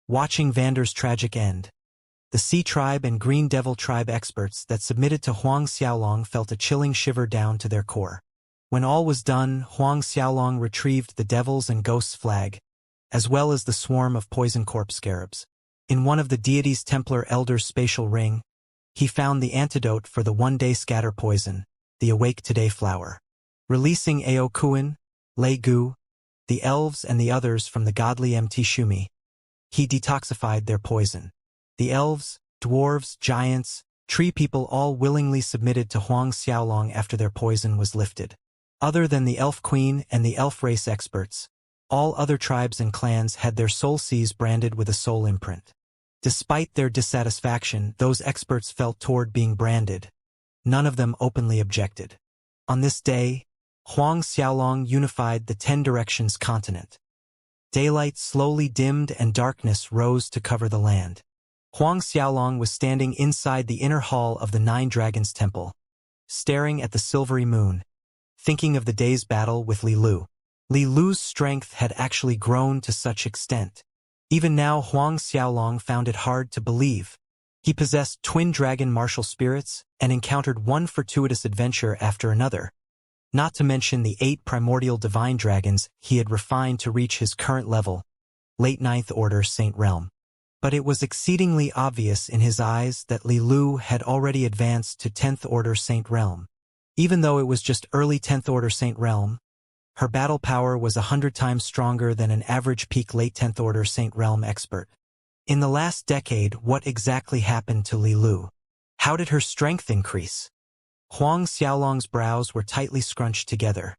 Watching Vander's tragic end, the Sea Tribe and Green Devil Tribe experts that submitted to Huang Xiaolong felt a chilling shiver down to their core. When all was done, Huang Xiaolong retrieved the Devil's and Ghost's flag, as well as the swarm of Poison Corpse Scarabs. In one of the deity's Templar elders' spatial ring, he found the antidote for the one-day scatter poison, the Awake Today flower. releasing Aokuin, Lei Gu, the elves and the others from the godly Mt Shumi. He detoxified their poison. The elves, dwarves, giants, tree people all willingly submitted to Huang Xiaolong after their poison was lifted. Other than the elf queen and the elf race experts, all other tribes and clans had their soul seas branded with a soul imprint. Despite their dissatisfaction those experts felt toward being branded, none of them openly objected. On this day, Huang Xiaolong unified the 10 Directions continent. Daylight slowly dimmed and darkness rose to cover the land. Huang Xiaolong was standing inside the inner hall of the 9 Dragons Temple, staring at the silvery moon, thinking of the day's battle with Li Lu. Li Lu's strength had actually grown to such extent. Even now Huang Xiaolong found it hard to believe. He possessed twin dragon martial spirits and encountered one fortuitous adventure after another, not to mention the 8 primordial divine dragons he had refined to reach his current level, late 9th Order Saint Realm. But it was exceedingly obvious in his eyes that Li Lu had already advanced to 10th Order Saint Realm. Even though it was just early 10th Order Saint Realm, her battle power was 100 times stronger than an average peak late 10th Order Saint Realm expert. In the last decade, what exactly happened to Li Lu? How did her strength increase? Huang Xiaolong's brows were tightly scrunched together.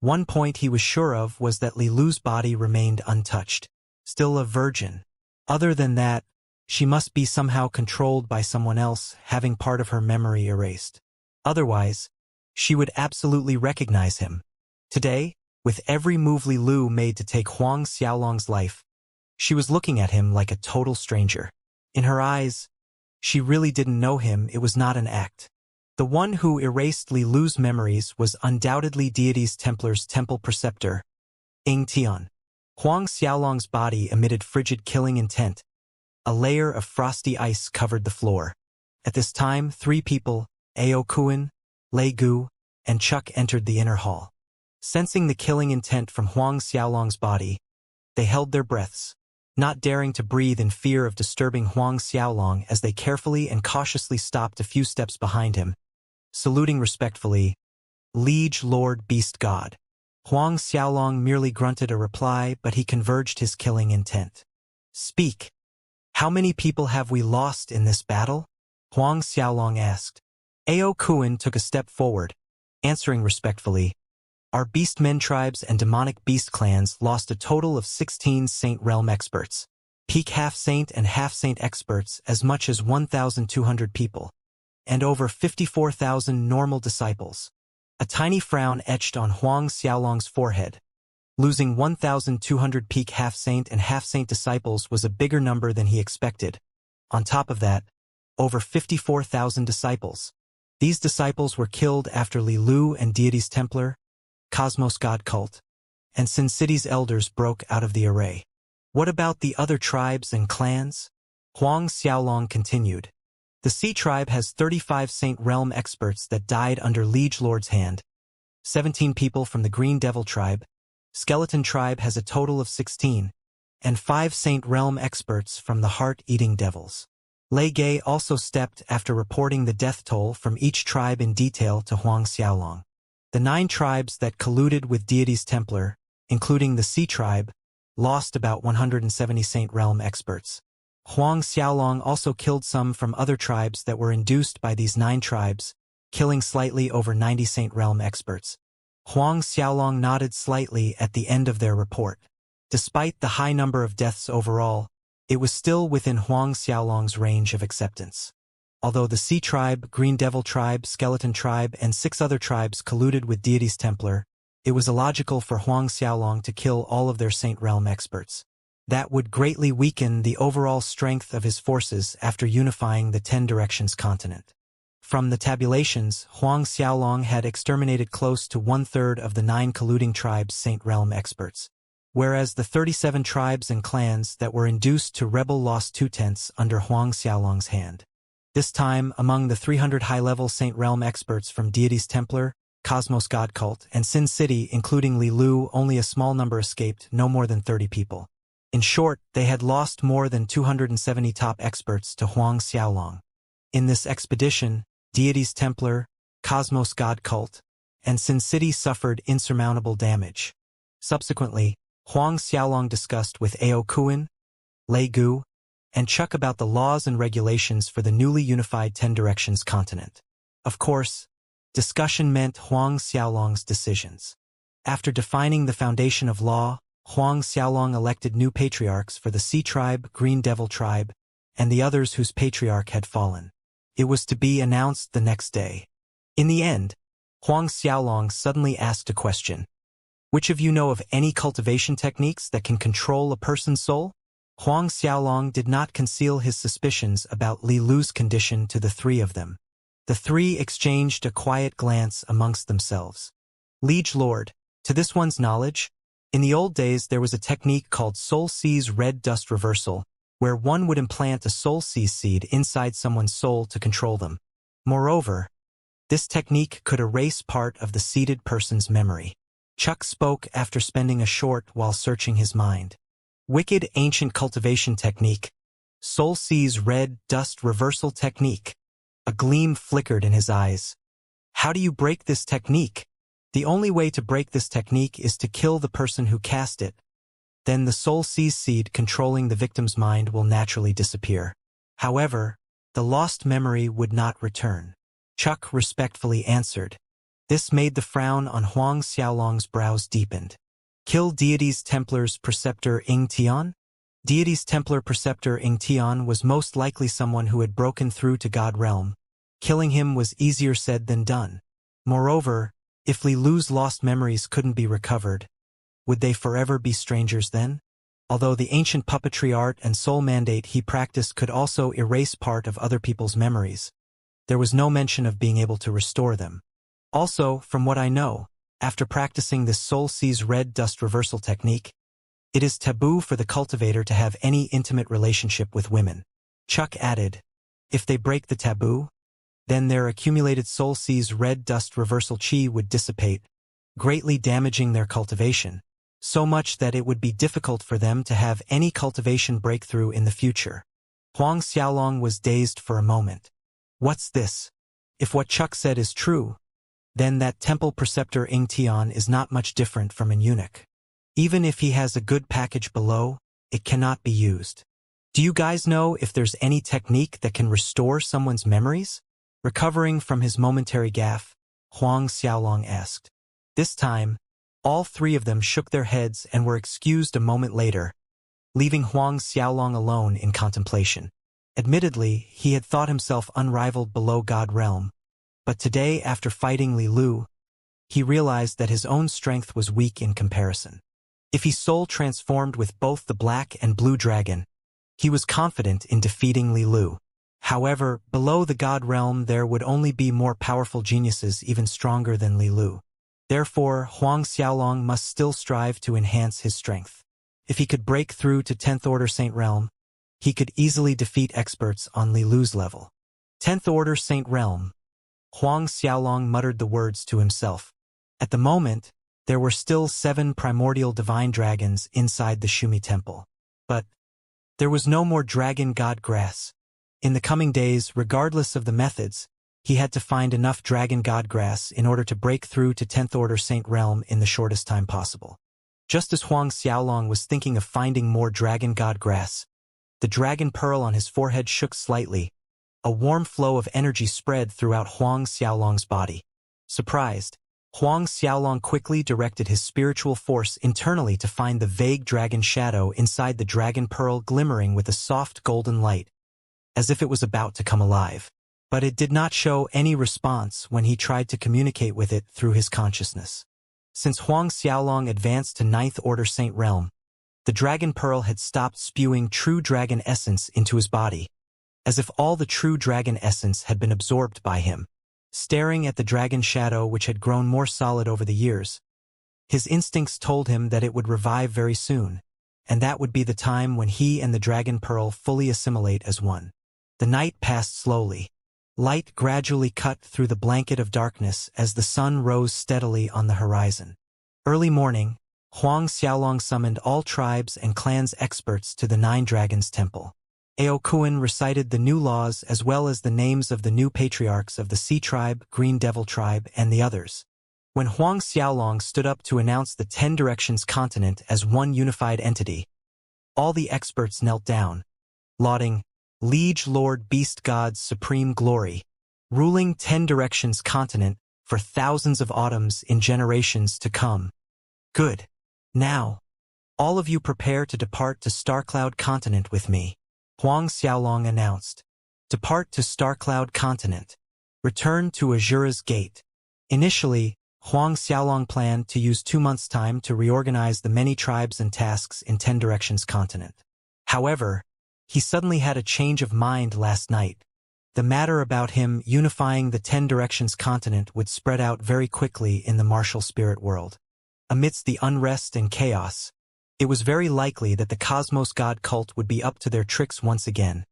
One point he was sure of was that Li Lu's body remained untouched, still a virgin. Other than that, she must be somehow controlled by someone else, having part of her memory erased. Otherwise, she would absolutely recognize him. Today, with every move Li Lu made to take Huang Xiaolong's life, she was looking at him like a total stranger. In her eyes, she really didn't know him, it was not an act. The one who erased Li Lu's memories was undoubtedly Deity's Templar's temple preceptor, Ing Tian. Huang Xiaolong's body emitted frigid killing intent. A layer of frosty ice covered the floor. At this time 3 people, Aokuin, Lei Gu, and Chuck entered the inner hall. Sensing the killing intent from Huang Xiaolong's body, they held their breaths, not daring to breathe in fear of disturbing Huang Xiaolong as they carefully and cautiously stopped a few steps behind him, saluting respectfully, "Liege Lord Beast God." Huang Xiaolong merely grunted a reply, but he converged his killing intent. "Speak. How many people have we lost in this battle?" Huang Xiaolong asked. Aokuin took a step forward, answering respectfully, "Our beastmen tribes and demonic beast clans lost a total of 16 Saint Realm experts, peak half-saint and half-saint experts as much as 1,200 people, and over 54,000 normal disciples." A tiny frown etched on Huang Xiaolong's forehead. Losing 1,200 peak half-saint and half-saint disciples was a bigger number than he expected. On top of that, over 54,000 disciples. These disciples were killed after Li Lu and Deity's Templar, Cosmos God Cult, and Sin City's elders broke out of the array. What about the other tribes and clans? Huang Xiaolong continued. The Sea Tribe has 35 Saint Realm experts that died under Liege Lord's hand, 17 people from the Green Devil Tribe, Skeleton Tribe has a total of 16, and 5 Saint Realm experts from the Heart-Eating Devils. Lei Gei also stepped after reporting the death toll from each tribe in detail to Huang Xiaolong. The 9 tribes that colluded with Deity's Templar, including the Sea Tribe, lost about 170 Saint Realm experts. Huang Xiaolong also killed some from other tribes that were induced by these 9 tribes, killing slightly over 90 Saint Realm experts. Huang Xiaolong nodded slightly at the end of their report. Despite the high number of deaths overall, it was still within Huang Xiaolong's range of acceptance. Although the Sea Tribe, Green Devil Tribe, Skeleton Tribe, and 6 other tribes colluded with Deity's Templar, it was illogical for Huang Xiaolong to kill all of their Saint Realm experts. That would greatly weaken the overall strength of his forces after unifying the 10 Directions continent. From the tabulations, Huang Xiaolong had exterminated close to 1/3 of the 9 colluding tribes' Saint Realm experts, whereas the 37 tribes and clans that were induced to rebel lost 2/10 under Huang Xiaolong's hand. This time, among the 300 high-level Saint Realm experts from Deity's Templar, Cosmos God Cult, and Sin City, including Li Lu, only a small number escaped, no more than 30 people. In short, they had lost more than 270 top experts to Huang Xiaolong. In this expedition, Deity's Templar, Cosmos God Cult, and Sin City suffered insurmountable damage. Subsequently, Huang Xiaolong discussed with Ao Kuan, Lei Gu, and Chuck about the laws and regulations for the newly unified Ten Directions continent. Of course, discussion meant Huang Xiaolong's decisions. After defining the foundation of law, Huang Xiaolong elected new patriarchs for the Sea Tribe, Green Devil Tribe, and the others whose patriarch had fallen. It was to be announced the next day. In the end, Huang Xiaolong suddenly asked a question. Which of you know of any cultivation techniques that can control a person's soul? Huang Xiaolong did not conceal his suspicions about Li Lu's condition to the three of them. The three exchanged a quiet glance amongst themselves. Liege Lord, to this one's knowledge, in the old days there was a technique called Soul Seize Red Dust Reversal, where one would implant a soul seize seed inside someone's soul to control them. Moreover, this technique could erase part of the seeded person's memory. Chuck spoke after spending a short while searching his mind. Wicked ancient cultivation technique. Soul Seize Red Dust Reversal technique. A gleam flickered in his eyes. How do you break this technique? The only way to break this technique is to kill the person who cast it. Then the soul seize seed controlling the victim's mind will naturally disappear. However, the lost memory would not return. Chuck respectfully answered. This made the frown on Huang Xiaolong's brows deepened. Kill Deity's Templar's Preceptor Ing Tian? Deity's Templar Preceptor Ing Tian was most likely someone who had broken through to God Realm. Killing him was easier said than done. Moreover, if Li Lu's lost memories couldn't be recovered, would they forever be strangers then? Although the ancient puppetry art and soul mandate he practiced could also erase part of other people's memories, there was no mention of being able to restore them. Also, from what I know, after practicing this soul seize red dust reversal technique, it is taboo for the cultivator to have any intimate relationship with women. Chuck added, if they break the taboo, then their accumulated soul seize red dust reversal chi would dissipate, greatly damaging their cultivation, so much that it would be difficult for them to have any cultivation breakthrough in the future. Huang Xiaolong was dazed for a moment. What's this? If what Chuck said is true, then that temple preceptor Ing Tian is not much different from an eunuch. Even if he has a good package below, it cannot be used. Do you guys know if there's any technique that can restore someone's memories? Recovering from his momentary gaffe, Huang Xiaolong asked. This time, all three of them shook their heads and were excused a moment later, leaving Huang Xiaolong alone in contemplation. Admittedly, he had thought himself unrivaled below God Realm, but today, after fighting Li Lu, he realized that his own strength was weak in comparison. If he soul transformed with both the black and blue dragon, he was confident in defeating Li Lu. However, below the God Realm there would only be more powerful geniuses even stronger than Li Lu. Therefore, Huang Xiaolong must still strive to enhance his strength. If he could break through to 10th Order Saint Realm, he could easily defeat experts on Li Lu's level. 10th Order Saint Realm. Huang Xiaolong muttered the words to himself. At the moment, there were still 7 primordial divine dragons inside the Shumi Temple. But there was no more dragon god grass. In the coming days, regardless of the methods, he had to find enough dragon god grass in order to break through to 10th Order Saint Realm in the shortest time possible. Just as Huang Xiaolong was thinking of finding more dragon god grass, the dragon pearl on his forehead shook slightly. A warm flow of energy spread throughout Huang Xiaolong's body. Surprised, Huang Xiaolong quickly directed his spiritual force internally to find the vague dragon shadow inside the dragon pearl glimmering with a soft golden light, as if it was about to come alive. But it did not show any response when he tried to communicate with it through his consciousness. Since Huang Xiaolong advanced to 9th Order Saint Realm, the dragon pearl had stopped spewing true dragon essence into his body, as if all the true dragon essence had been absorbed by him. Staring at the dragon shadow which had grown more solid over the years, his instincts told him that it would revive very soon, and that would be the time when he and the dragon pearl fully assimilate as one. The night passed slowly. Light gradually cut through the blanket of darkness as the sun rose steadily on the horizon. Early morning, Huang Xiaolong summoned all tribes and clans experts to the 9 Dragons Temple. Ao Kuan recited the new laws as well as the names of the new patriarchs of the Sea Tribe, Green Devil Tribe, and the others. When Huang Xiaolong stood up to announce the 10 Directions continent as one unified entity, all the experts knelt down, lauding, Liege Lord Beast God's supreme glory, ruling 10 Directions continent for thousands of autumns in generations to come. Good. Now, all of you prepare to depart to Starcloud continent with me, Huang Xiaolong announced. Depart to Starcloud continent. Return to Azura's gate. Initially, Huang Xiaolong planned to use 2 months' time to reorganize the many tribes and tasks in 10 Directions continent. However, he suddenly had a change of mind last night. The matter about him unifying the 10 Directions continent would spread out very quickly in the martial spirit world. Amidst the unrest and chaos, it was very likely that the Cosmos God cult would be up to their tricks once again,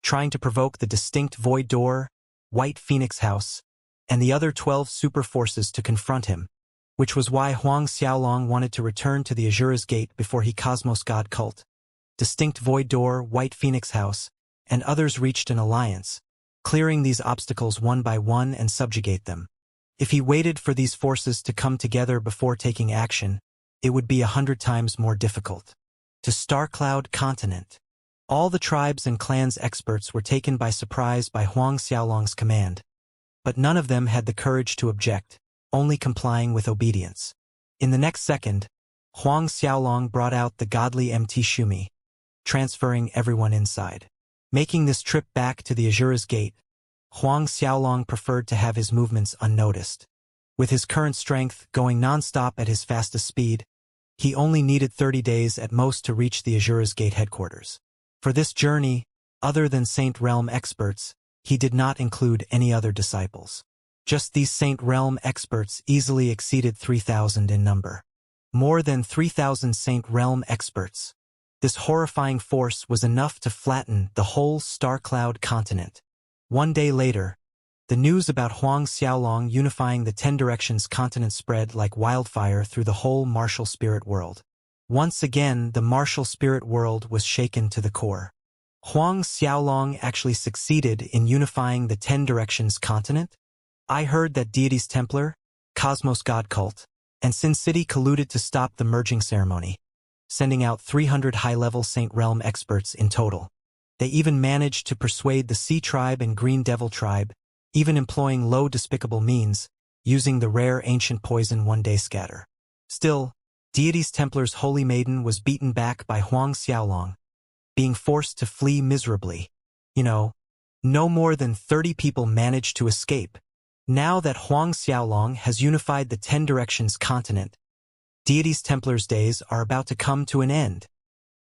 trying to provoke the distinct Void Door, White Phoenix House, and the other 12 super forces to confront him, which was why Huang Xiaolong wanted to return to the Azura's Gate before he Cosmos God cult. Distinct Void Door, White Phoenix House, and others reached an alliance, clearing these obstacles one by one and subjugate them. If he waited for these forces to come together before taking action, it would be 100 times more difficult. To Starcloud continent. All the tribes and clans experts were taken by surprise by Huang Xiaolong's command, but none of them had the courage to object, only complying with obedience. In the next second, Huang Xiaolong brought out the godly MT Shumi, transferring everyone inside. Making this trip back to the Azura's Gate, Huang Xiaolong preferred to have his movements unnoticed. With his current strength going non-stop at his fastest speed, he only needed 30 days at most to reach the Azura's Gate headquarters. For this journey, other than Saint Realm experts, he did not include any other disciples. Just these Saint Realm experts easily exceeded 3,000 in number. More than 3,000 Saint Realm experts. This horrifying force was enough to flatten the whole Starcloud continent. One day later, the news about Huang Xiaolong unifying the 10 Directions continent spread like wildfire through the whole martial spirit world. Once again, the martial spirit world was shaken to the core. Huang Xiaolong actually succeeded in unifying the 10 Directions continent? I heard that Deities Templar, Cosmos God Cult, and Sin City colluded to stop the merging ceremony, sending out 300 high-level Saint Realm experts in total. They even managed to persuade the Sea Tribe and Green Devil Tribe, even employing low despicable means, using the rare ancient poison one-day scatter. Still, Deities Templar's Holy Maiden was beaten back by Huang Xiaolong, being forced to flee miserably. No more than 30 people managed to escape. Now that Huang Xiaolong has unified the 10 Directions continent, Deities Templar's days are about to come to an end.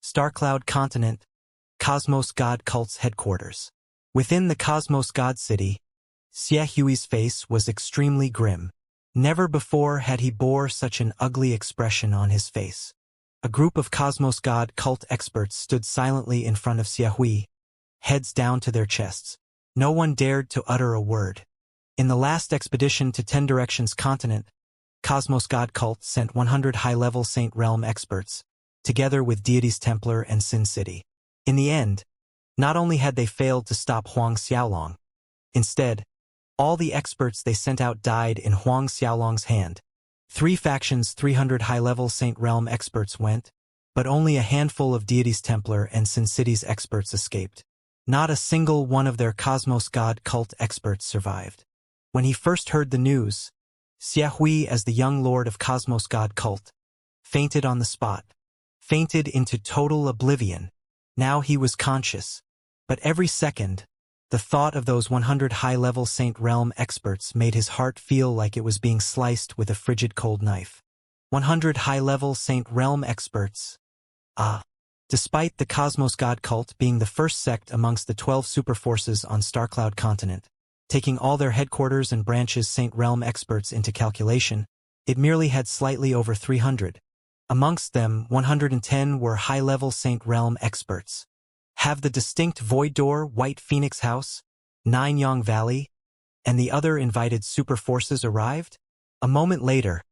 Starcloud continent, Cosmos God cult's headquarters. Within the Cosmos God city, Xiahui's face was extremely grim. Never before had he bore such an ugly expression on his face. A group of Cosmos God cult experts stood silently in front of Xiahui, heads down to their chests. No one dared to utter a word. In the last expedition to 10 Directions continent, Cosmos God cult sent 100 high-level Saint Realm experts, together with Deities Templar and Sin City. In the end, not only had they failed to stop Huang Xiaolong, instead, all the experts they sent out died in Huang Xiaolong's hand. 3 factions 300 high-level Saint Realm experts went, but only a handful of Deities Templar and Sin City's experts escaped. Not a single one of their Cosmos God cult experts survived. When he first heard the news, Xiahui, as the young lord of Cosmos God cult, fainted on the spot, fainted into total oblivion. Now he was conscious, but every second, the thought of those 100 high-level Saint Realm experts made his heart feel like it was being sliced with a frigid cold knife. 100 high-level Saint Realm experts. Despite the Cosmos God cult being the first sect amongst the 12 superforces on Starcloud continent, taking all their headquarters and branches Saint Realm experts into calculation, it merely had slightly over 300. Amongst them, 110 were high-level Saint Realm experts. Have the distinct Void Door, White Phoenix House, Nine Yang Valley, and the other invited super forces arrived? A moment later,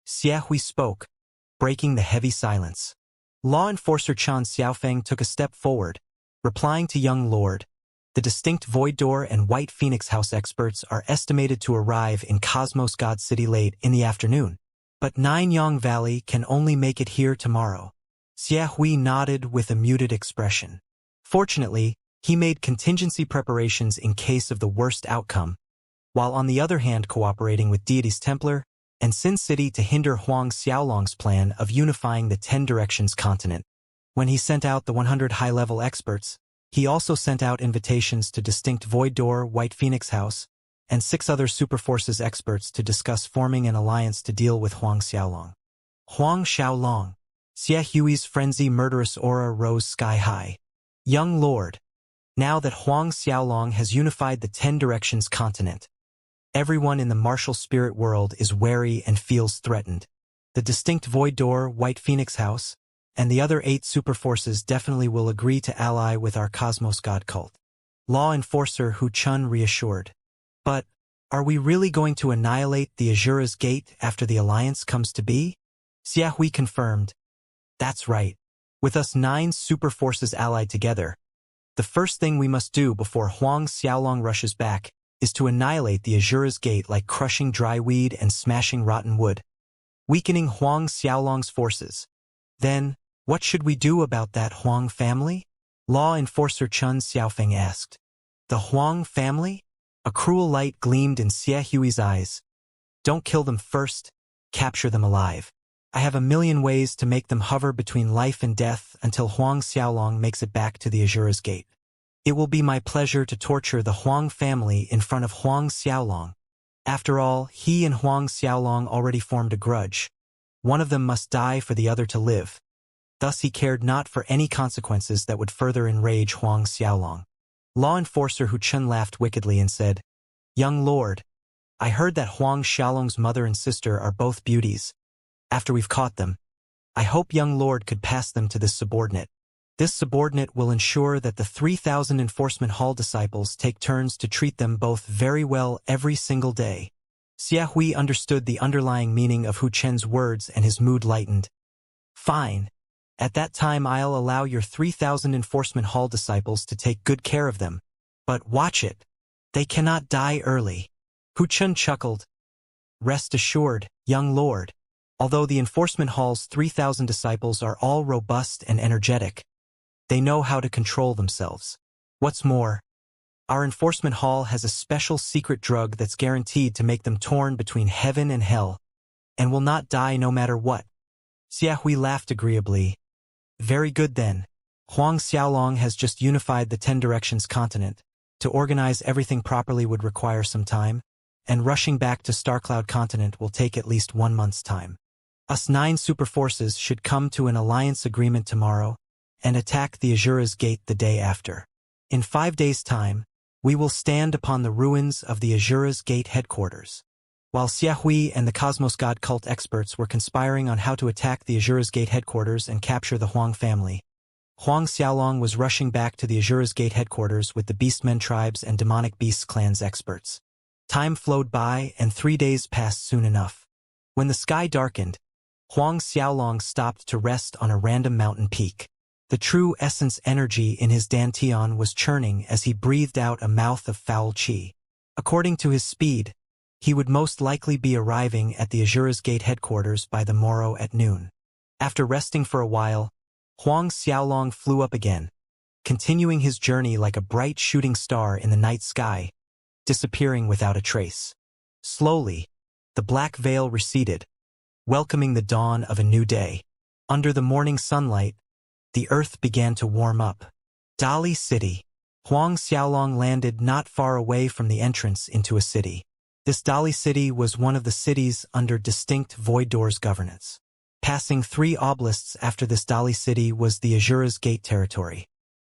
Xiahui spoke, breaking the heavy silence. Law Enforcer Chan Xiaofeng took a step forward, replying to young lord, The distinct Void Door and White Phoenix House experts are estimated to arrive in Cosmos God City late in the afternoon. But Nine Yang Valley can only make it here tomorrow. Xia Hui nodded with a muted expression. Fortunately, he made contingency preparations in case of the worst outcome, while on the other hand cooperating with Deity's Templar and Sin City to hinder Huang Xiaolong's plan of unifying the 10 Directions continent. When he sent out the 100 high-level experts, he also sent out invitations to distinct Void Door, White Phoenix House, and 6 other Superforces experts to discuss forming an alliance to deal with Huang Xiaolong. Huang Xiaolong. Xia Hui's frenzy murderous aura rose sky-high. Young Lord, now that Huang Xiaolong has unified the 10 Directions continent, everyone in the martial spirit world is wary and feels threatened. The distinct Void Door, White Phoenix House, and the other 8 superforces definitely will agree to ally with our Cosmos God cult. Law Enforcer Hu Chun reassured. But, are we really going to annihilate the Azura's Gate after the alliance comes to be? Xia Hui confirmed. That's right. With us 9 superforces allied together, the first thing we must do before Huang Xiaolong rushes back is to annihilate the Azura's Gate like crushing dry weed and smashing rotten wood, weakening Huang Xiaolong's forces. Then, what should we do about that Huang family? Law Enforcer Chun Xiaofeng asked. The Huang family? A cruel light gleamed in Xia Hui's eyes. Don't kill them first, capture them alive. I have a million ways to make them hover between life and death until Huang Xiaolong makes it back to the Azura's Gate. It will be my pleasure to torture the Huang family in front of Huang Xiaolong. After all, he and Huang Xiaolong already formed a grudge. One of them must die for the other to live. Thus he cared not for any consequences that would further enrage Huang Xiaolong. Law Enforcer Hu Chun laughed wickedly and said, Young Lord, I heard that Huang Xiaolong's mother and sister are both beauties. After we've caught them, I hope Young Lord could pass them to this subordinate. This subordinate will ensure that the 3,000 Enforcement Hall disciples take turns to treat them both very well every single day. Xia Hui understood the underlying meaning of Hu Chen's words and his mood lightened. Fine. At that time I'll allow your 3,000 Enforcement Hall disciples to take good care of them. But watch it. They cannot die early. Hu Chen chuckled. Rest assured, Young Lord. Although the Enforcement Hall's 3,000 disciples are all robust and energetic, they know how to control themselves. What's more, our Enforcement Hall has a special secret drug that's guaranteed to make them torn between heaven and hell, and will not die no matter what. Xia Hui laughed agreeably. Very good then. Huang Xiaolong has just unified the 10 Directions continent. To organize everything properly would require some time, and rushing back to Starcloud continent will take at least 1 month's time. Us 9 superforces should come to an alliance agreement tomorrow, and attack the Azura's Gate the day after. In 5 days' time, we will stand upon the ruins of the Azura's Gate headquarters. While Xia Hui and the Cosmos God cult experts were conspiring on how to attack the Azura's Gate headquarters and capture the Huang family, Huang Xiaolong was rushing back to the Azura's Gate headquarters with the Beastmen tribes and Demonic Beasts clans experts. Time flowed by and 3 days passed soon enough. When the sky darkened, Huang Xiaolong stopped to rest on a random mountain peak. The true essence energy in his dantian was churning as he breathed out a mouth of foul qi. According to his speed, he would most likely be arriving at the Azura's Gate headquarters by the morrow at noon. After resting for a while, Huang Xiaolong flew up again, continuing his journey like a bright shooting star in the night sky, disappearing without a trace. Slowly, the black veil receded, welcoming the dawn of a new day. Under the morning sunlight, the earth began to warm up. Dali City. Huang Xiaolong landed not far away from the entrance into a city. This Dali City was one of the cities under distinct Void Door's governance. Passing 3 obelisks after this Dali City was the Azura's Gate territory.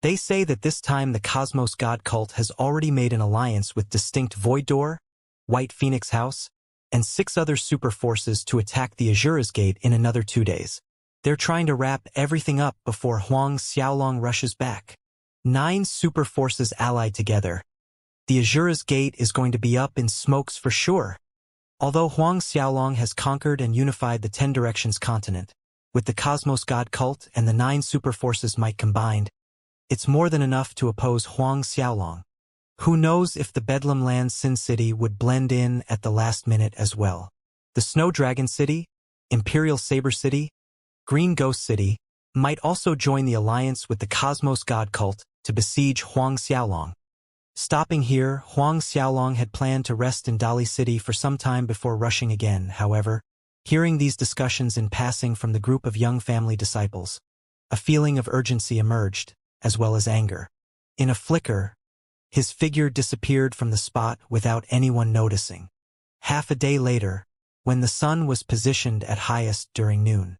They say that this time the Cosmos God cult has already made an alliance with distinct Void Door, White Phoenix House, and 6 other super forces to attack the Azura's Gate in another 2 days. They're trying to wrap everything up before Huang Xiaolong rushes back. 9 super forces allied together. The Azura's Gate is going to be up in smokes for sure. Although Huang Xiaolong has conquered and unified the 10 Directions continent, with the Cosmos God cult and the 9 super forces might combined, It's more than enough to oppose Huang Xiaolong. Who knows if the Bedlam Land Sin City would blend in at the last minute as well. The Snow Dragon City, Imperial Saber City, Green Ghost City might also join the alliance with the Cosmos God Cult to besiege Huang Xiaolong. Stopping here, Huang Xiaolong had planned to rest in Dali City for some time before rushing again. However, hearing these discussions in passing from the group of young family disciples, a feeling of urgency emerged, as well as anger. In a flicker, his figure disappeared from the spot without anyone noticing. Half a day later, when the sun was positioned at highest during noon,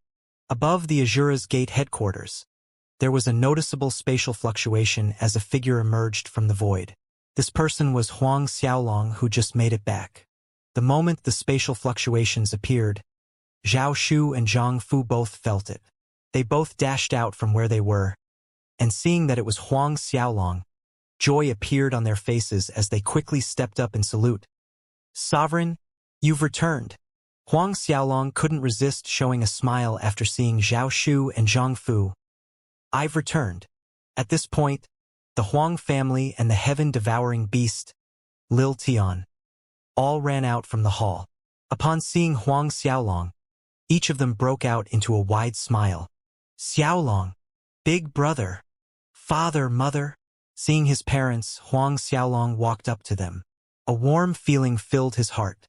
above the Azura's Gate headquarters, there was a noticeable spatial fluctuation as a figure emerged from the void. This person was Huang Xiaolong, who just made it back. The moment the spatial fluctuations appeared, Zhao Shu and Zhang Fu both felt it. They both dashed out from where they were, and seeing that it was Huang Xiaolong, joy appeared on their faces as they quickly stepped up in salute. "Sovereign, you've returned." Huang Xiaolong couldn't resist showing a smile after seeing Zhao Shu and Zhang Fu. "I've returned." At this point, the Huang family and the heaven-devouring beast, Lil Tian, all ran out from the hall. Upon seeing Huang Xiaolong, each of them broke out into a wide smile. "Xiaolong, big brother, father, mother." Seeing his parents, Huang Xiaolong walked up to them. A warm feeling filled his heart.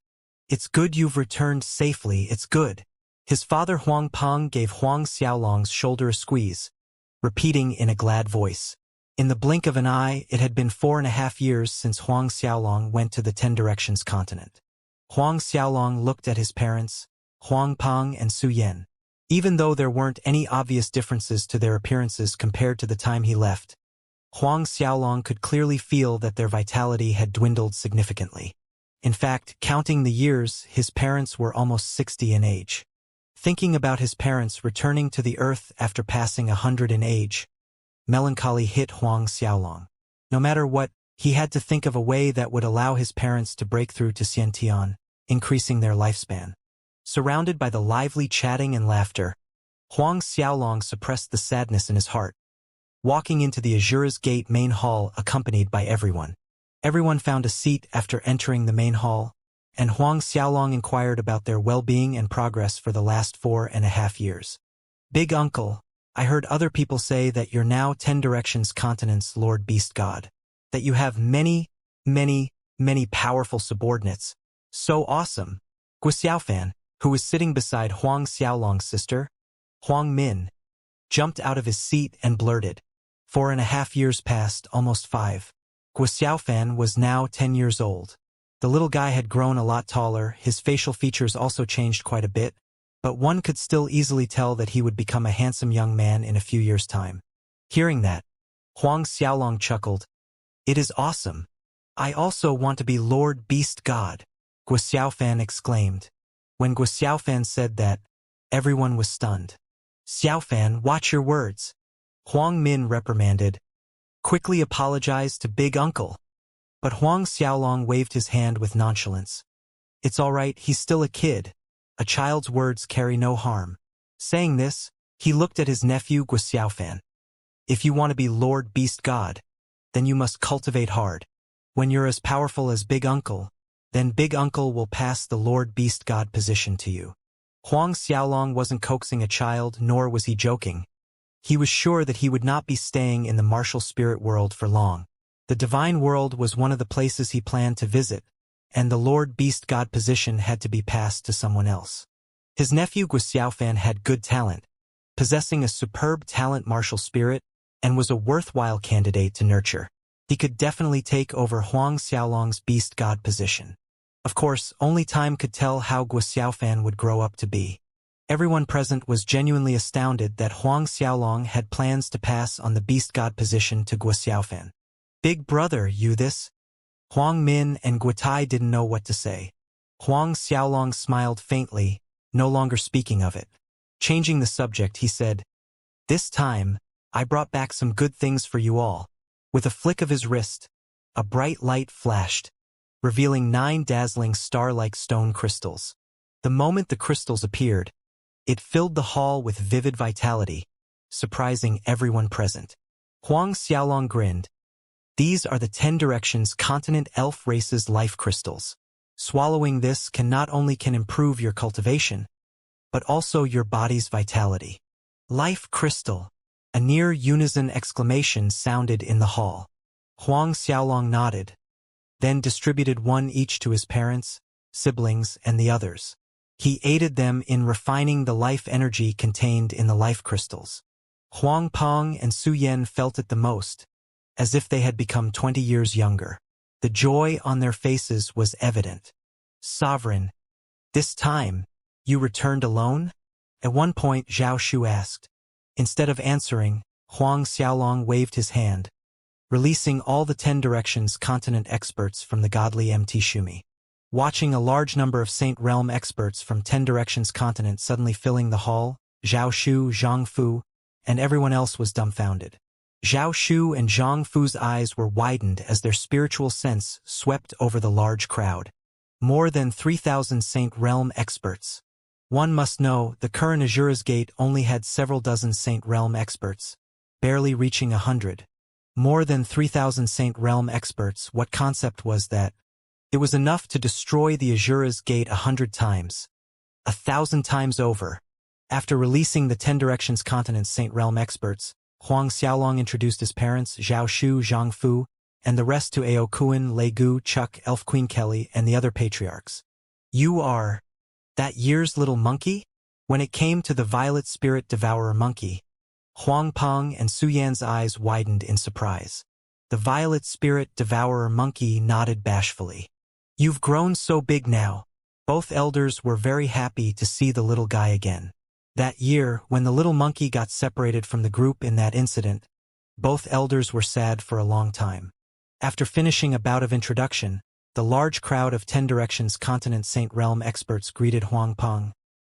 "It's good you've returned safely, it's good." His father Huang Peng gave Huang Xiaolong's shoulder a squeeze, repeating in a glad voice. In the blink of an eye, it had been 4.5 years since Huang Xiaolong went to the 10 Directions continent. Huang Xiaolong looked at his parents, Huang Peng and Su Yan. Even though there weren't any obvious differences to their appearances compared to the time he left, Huang Xiaolong could clearly feel that their vitality had dwindled significantly. In fact, counting the years, his parents were almost 60 in age. Thinking about his parents returning to the earth after passing 100 in age, melancholy hit Huang Xiaolong. No matter what, he had to think of a way that would allow his parents to break through to Xiantian, increasing their lifespan. Surrounded by the lively chatting and laughter, Huang Xiaolong suppressed the sadness in his heart. Walking into the Azura's Gate main hall accompanied by everyone. Everyone found a seat after entering the main hall, and Huang Xiaolong inquired about their well-being and progress for the last 4.5 years. "Big uncle, I heard other people say that you're now 10 Directions continent's Lord Beast God, that you have many powerful subordinates. So awesome." Guxiaofan, who was sitting beside Huang Xiaolong's sister, Huang Min, jumped out of his seat and blurted. 4.5 years passed, almost 5. Guxiaofan was now 10 years old. The little guy had grown a lot taller, his facial features also changed quite a bit, but one could still easily tell that he would become a handsome young man in a few years' time. Hearing that, Huang Xiaolong chuckled. "It is awesome. I also want to be Lord Beast God," Guxiaofan exclaimed. When Guxiaofan said that, everyone was stunned. "Xiaofan, watch your words," Huang Min reprimanded. "Quickly apologize to Big Uncle." But Huang Xiaolong waved his hand with nonchalance. "It's all right, he's still a kid. A child's words carry no harm." Saying this, he looked at his nephew Guxiaofan. "If you want to be Lord Beast God, then you must cultivate hard. When you're as powerful as Big Uncle, then Big Uncle will pass the Lord Beast God position to you." Huang Xiaolong wasn't coaxing a child, nor was he joking. He was sure that he would not be staying in the martial spirit world for long. The divine world was one of the places he planned to visit, and the Lord Beast God position had to be passed to someone else. His nephew Guxiaofan had good talent, possessing a superb talent martial spirit, and was a worthwhile candidate to nurture. He could definitely take over Huang Xiaolong's Beast God position. Of course, only time could tell how Guxiaofan would grow up to be. Everyone present was genuinely astounded that Huang Xiaolong had plans to pass on the Beast God position to Guxiaofan. "Big brother, you this?" Huang Min and Guitai didn't know what to say. Huang Xiaolong smiled faintly, no longer speaking of it. Changing the subject, he said, "This time, I brought back some good things for you all." With a flick of his wrist, a bright light flashed, revealing 9 dazzling star-like stone crystals. The moment the crystals appeared, it filled the hall with vivid vitality, surprising everyone present. Huang Xiaolong grinned. These are the 10 Directions Continent Elf Race's life crystals. Swallowing this not only can improve your cultivation, but also your body's vitality. Life crystal. A near unison exclamation sounded in the hall. Huang Xiaolong nodded, then distributed one each to his parents, siblings, and the others. He aided them in refining the life energy contained in the life crystals. Huang Peng and Su Yan felt it the most, as if they had become 20 years younger. The joy on their faces was evident. Sovereign, this time, you returned alone? At one point Zhao Shu asked. Instead of answering, Huang Xiaolong waved his hand, releasing all the 10 Directions Continent experts from the godly MT Shumi. Watching a large number of Saint Realm experts from 10 Directions Continent suddenly filling the hall, Zhao Shu, Zhang Fu, and everyone else was dumbfounded. Zhao Shu and Zhang Fu's eyes were widened as their spiritual sense swept over the large crowd. More than 3,000 Saint Realm experts. One must know the current Azura's Gate only had several dozen Saint Realm experts, barely reaching 100. More than 3,000 Saint Realm experts. What concept was that? It was enough to destroy the Azura's Gate 100 times. 1,000 times over. After releasing the 10 Directions Continent's Saint Realm experts, Huang Xiaolong introduced his parents, Zhao Shu, Zhang Fu, and the rest to Ao Kuan, Lei Gu, Chuck, Elf Queen Kelly, and the other patriarchs. You are that year's little monkey? When it came to the Violet Spirit Devourer monkey, Huang Peng and Su Yan's eyes widened in surprise. The Violet Spirit Devourer monkey nodded bashfully. You've grown so big now. Both elders were very happy to see the little guy again. That year, when the little monkey got separated from the group in that incident, both elders were sad for a long time. After finishing a bout of introduction, the large crowd of 10 Directions Continent Saint Realm experts greeted Huang Peng,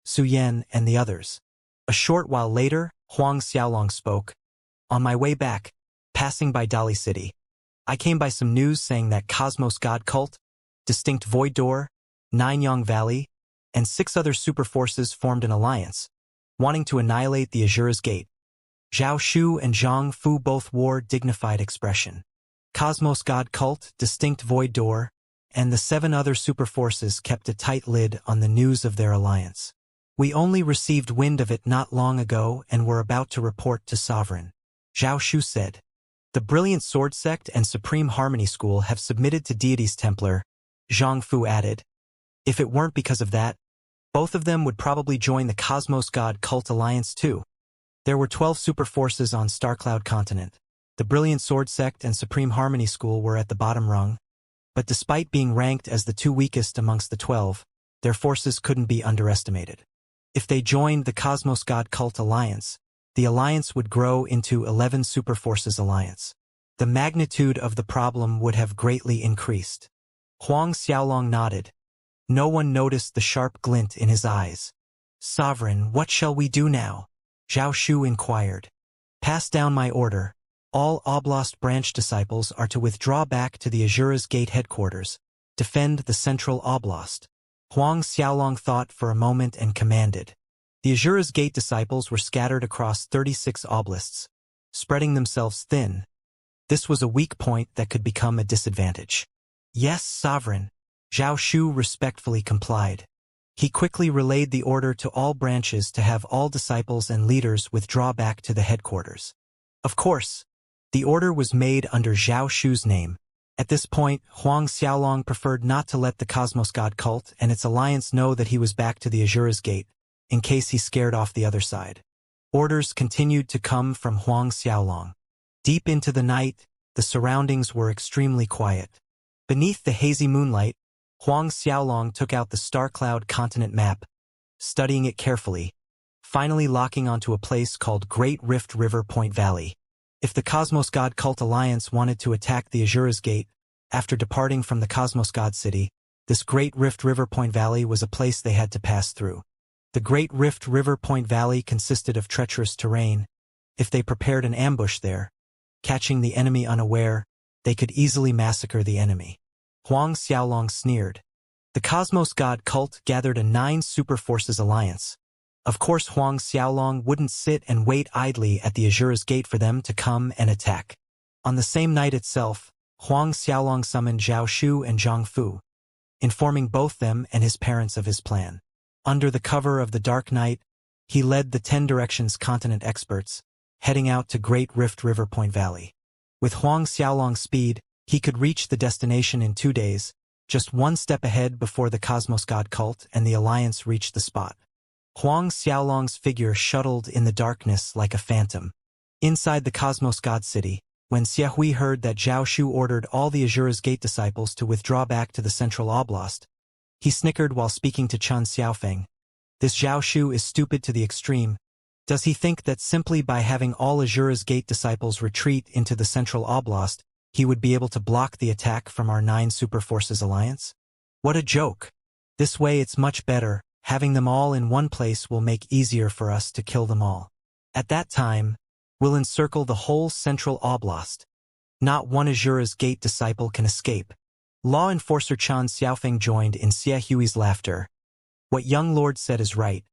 Su Yan, and the others. A short while later, Huang Xiaolong spoke. On my way back, passing by Dali City, I came by some news saying that Cosmos God Cult, Distinct Void Door, Ninyang Valley, and 6 other super forces formed an alliance, wanting to annihilate the Azura's Gate. Zhao Shu and Zhang Fu both wore dignified expression. Cosmos God Cult, Distinct Void Door, and the 7 other super forces kept a tight lid on the news of their alliance. We only received wind of it not long ago and were about to report to Sovereign. Zhao Shu said. The Brilliant Sword Sect and Supreme Harmony School have submitted to Deity's Templar, Zhang Fu added. If it weren't because of that, both of them would probably join the Cosmos God Cult Alliance too. There were 12 super forces on Starcloud Continent. The Brilliant Sword Sect and Supreme Harmony School were at the bottom rung, but despite being ranked as the 2 weakest amongst the 12, their forces couldn't be underestimated. If they joined the Cosmos God Cult Alliance, the alliance would grow into 11 super forces alliance. The magnitude of the problem would have greatly increased. Huang Xiaolong nodded. No one noticed the sharp glint in his eyes. Sovereign, what shall we do now? Zhao Shu inquired. Pass down my order. All Oblast branch disciples are to withdraw back to the Azura's Gate headquarters. Defend the central Oblast. Huang Xiaolong thought for a moment and commanded. The Azura's Gate disciples were scattered across 36 oblasts, spreading themselves thin. This was a weak point that could become a disadvantage. Yes, Sovereign. Zhao Shu respectfully complied. He quickly relayed the order to all branches to have all disciples and leaders withdraw back to the headquarters. Of course, the order was made under Zhao Shu's name. At this point, Huang Xiaolong preferred not to let the Cosmos God Cult and its alliance know that he was back to the Azura's Gate, in case he scared off the other side. Orders continued to come from Huang Xiaolong. Deep into the night, the surroundings were extremely quiet. Beneath the hazy moonlight, Huang Xiaolong took out the Starcloud Continent map, studying it carefully, finally locking onto a place called Great Rift River Point Valley. If the Cosmos God Cult Alliance wanted to attack the Azura's Gate, after departing from the Cosmos God City, this Great Rift River Point Valley was a place they had to pass through. The Great Rift River Point Valley consisted of treacherous terrain. If they prepared an ambush there, catching the enemy unaware, they could easily massacre the enemy. Huang Xiaolong sneered. The Cosmos God Cult gathered a 9 super forces alliance, Of course Huang Xiaolong wouldn't sit and wait idly at the Azura's gate for them to come and attack. On the same night itself, Huang Xiaolong summoned Zhao Shu and Zhang Fu, informing both them and his parents of his plan. Under the cover of the dark night, he led the 10 Directions continent experts, heading out to Great Rift River Point Valley. With Huang Xiaolong's speed, he could reach the destination in 2 days, just one step ahead before the Cosmos God cult and the Alliance reached the spot. Huang Xiaolong's figure shuttled in the darkness like a phantom. Inside the Cosmos God city, when Xie Hui heard that Zhao Shu ordered all the Azura's Gate disciples to withdraw back to the central oblast, he snickered while speaking to Chen Xiaofeng. This Zhao Shu is stupid to the extreme. Does he think that simply by having all Azura's Gate disciples retreat into the central oblast, he would be able to block the attack from our 9 Superforces alliance? What a joke! This way it's much better. Having them all in one place will make easier for us to kill them all. At that time, we'll encircle the whole central oblast. Not one Azura's Gate disciple can escape. Law enforcer Chen Xiaofeng joined in Xie Hui's laughter. What young lord said is right.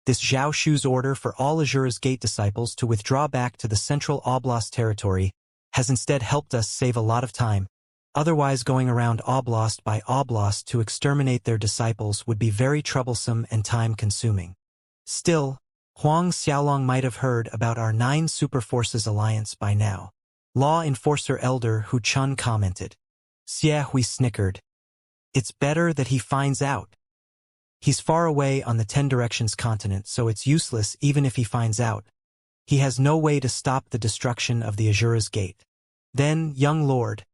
This Zhao Shu's order for all Azura's Gate disciples to withdraw back to the central oblast territory has instead helped us save a lot of time. Otherwise going around oblast by oblast to exterminate their disciples would be very troublesome and time-consuming. Still, Huang Xiaolong might have heard about our 9 Superforces alliance by now. Law Enforcer Elder Hu Chun commented. Xie Hui snickered. It's better that he finds out. He's far away on the 10 Directions continent, so it's useless even if he finds out. He has no way to stop the destruction of the Azura's Gate. Then, young lord,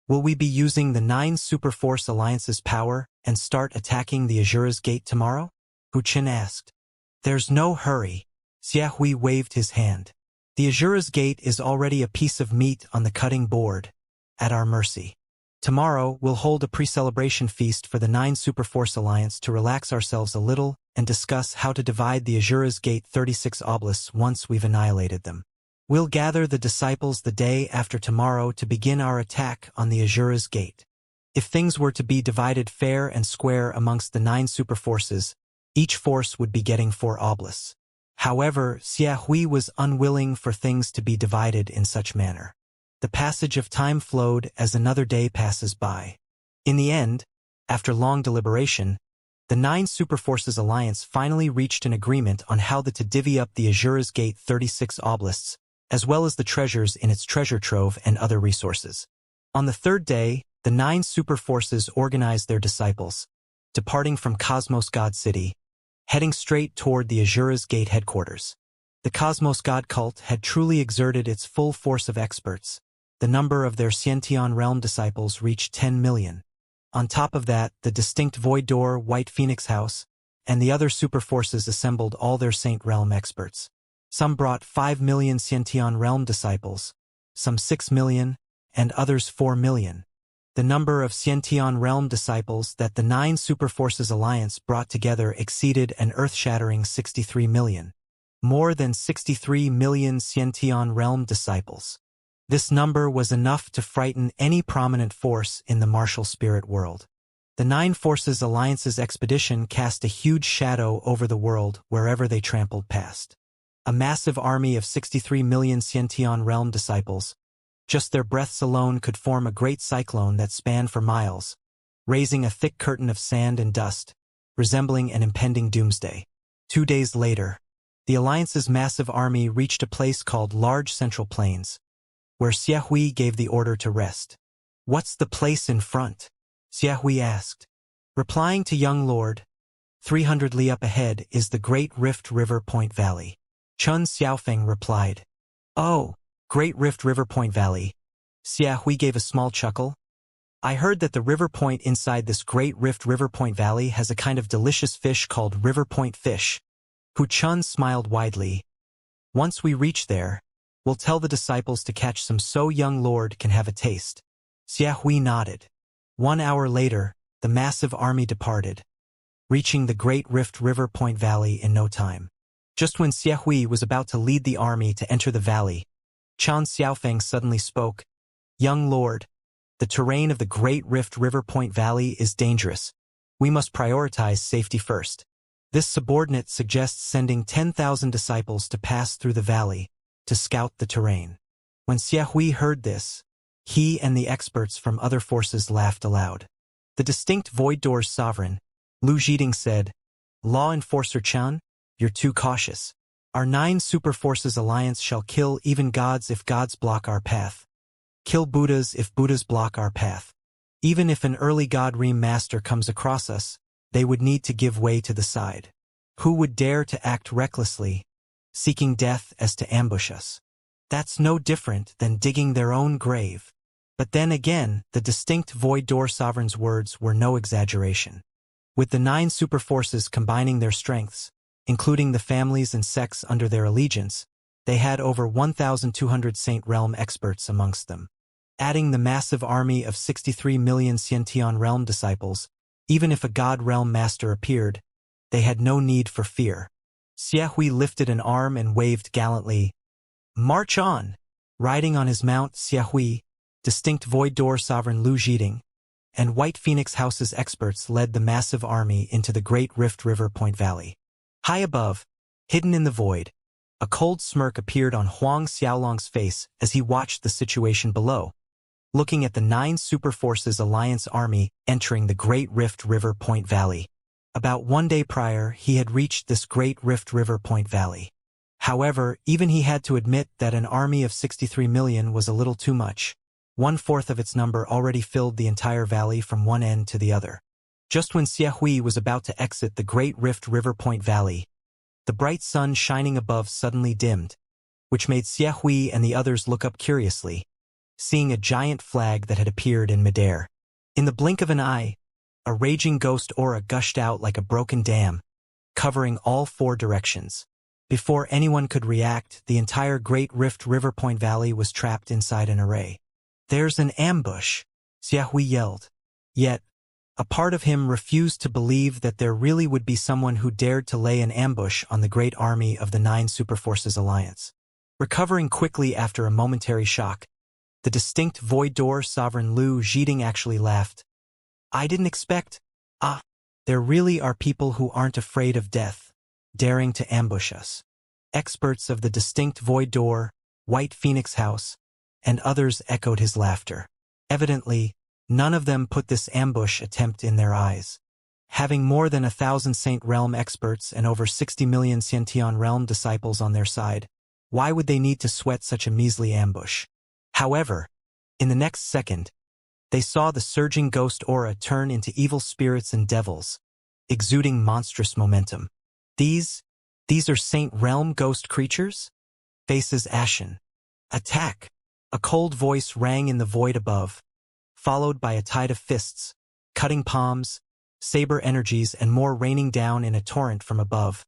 will we be using the 9 Superforce Alliance's power and start attacking the Azura's Gate tomorrow? Hu Qin asked. There's no hurry. Xie Hui waved his hand. The Azura's Gate is already a piece of meat on the cutting board, at our mercy. Tomorrow, we'll hold a pre-celebration feast for the 9 Superforce Alliance to relax ourselves a little and discuss how to divide the Azura's Gate 36 oblasts once we've annihilated them. We'll gather the disciples the day after tomorrow to begin our attack on the Azura's Gate. If things were to be divided fair and square amongst the 9 Superforces, each force would be getting 4 oblasts. However, Xie Hui was unwilling for things to be divided in such manner. The passage of time flowed as another day passes by. In the end, after long deliberation, the 9 Superforces Alliance finally reached an agreement on how to divvy up the Azura's Gate 36 oblasts, as well as the treasures in its treasure trove and other resources. On the 3rd day, the 9 Superforces organized their disciples, departing from Cosmos God City, heading straight toward the Azura's Gate headquarters. The Cosmos God cult had truly exerted its full force of experts. The number of their Xiantian realm disciples reached 10 million. On top of that, the distinct Void Door, White Phoenix House, and the other Superforces assembled all their Saint Realm experts. Some brought 5 million Xiantian realm disciples, some 6 million, and others 4 million. The number of Xiantian realm disciples that the 9 Superforces Alliance brought together exceeded an earth-shattering 63 million. More than 63 million Xiantian realm disciples. This number was enough to frighten any prominent force in the martial spirit world. The 9 Forces Alliance's expedition cast a huge shadow over the world wherever they trampled past. A massive army of 63 million Xiantian realm disciples. Just their breaths alone could form a great cyclone that spanned for miles, raising a thick curtain of sand and dust, resembling an impending doomsday. 2 days later, the Alliance's massive army reached a place called Large Central Plains, where Xie Hui gave the order to rest. What's the place in front? Xie Hui asked. Replying to young lord, 300 li up ahead is the Great Rift River Point Valley. Chen Xiaofeng replied. Oh, Great Rift River Point Valley. Xie Hui gave a small chuckle. I heard that the river point inside this Great Rift River Point Valley has a kind of delicious fish called River Point fish. Hu Chun smiled widely. Once we reach there, we'll tell the disciples to catch some so young lord can have a taste. Xie Hui nodded. 1 hour later, the massive army departed, reaching the Great Rift River Point Valley in no time. Just when Xie Hui was about to lead the army to enter the valley, Chen Xiaofeng suddenly spoke. Young lord, the terrain of the Great Rift River Point Valley is dangerous. We must prioritize safety first. This subordinate suggests sending 10,000 disciples to pass through the valley, to scout the terrain. When Xiahui heard this, he and the experts from other forces laughed aloud. The distinct Void Door's sovereign, Lu Zhiding, said, "Law Enforcer Chan, you're too cautious. Our 9 super forces alliance shall kill even gods if gods block our path. Kill Buddhas if Buddhas block our path. Even if an early god Reem master comes across us, they would need to give way to the side. Who would dare to act recklessly, seeking death as to ambush us? That's no different than digging their own grave." But then again, the distinct Void Door sovereign's words were no exaggeration. With the 9 super forces combining their strengths, including the families and sects under their allegiance, they had over 1,200 Saint Realm experts amongst them. Adding the massive army of 63 million Xiantian Realm disciples, even if a God Realm master appeared, they had no need for fear. Xiahui lifted an arm and waved gallantly. "March on!" Riding on his mount, Xiahui, distinct Void Door sovereign Lu Zhiding, and White Phoenix House's experts led the massive army into the Great Rift River Point Valley. High above, hidden in the void, a cold smirk appeared on Huang Xiaolong's face as he watched the situation below, looking at the 9 Super Forces Alliance army entering the Great Rift River Point Valley. About 1 day prior, he had reached this Great Rift River Point Valley. However, even he had to admit that an army of 63 million was a little too much. 1/4 of its number already filled the entire valley from one end to the other. Just when Xiahui was about to exit the Great Rift River Point Valley, the bright sun shining above suddenly dimmed, which made Xiahui and the others look up curiously, seeing a giant flag that had appeared in midair. In the blink of an eye, a raging ghost aura gushed out like a broken dam, covering all 4 directions. Before anyone could react, the entire Great Rift River Point Valley was trapped inside an array. "There's an ambush," Xiahui yelled. Yet, a part of him refused to believe that there really would be someone who dared to lay an ambush on the great army of the 9 Superforces Alliance. Recovering quickly after a momentary shock, the distinct Void Door sovereign Lu Zhiding actually laughed. "I didn't expect. There really are people who aren't afraid of death, daring to ambush us." Experts of the distinct Void Door, White Phoenix House, and others echoed his laughter. Evidently, none of them put this ambush attempt in their eyes. Having more than 1,000 Saint Realm experts and over 60 million Xiantian Realm disciples on their side, why would they need to sweat such a measly ambush? However, in the next second, they saw the surging ghost aura turn into evil spirits and devils, exuding monstrous momentum. These are Saint Realm ghost creatures? Faces ashen. "Attack!" A cold voice rang in the void above, followed by a tide of fists, cutting palms, saber energies, and more raining down in a torrent from above,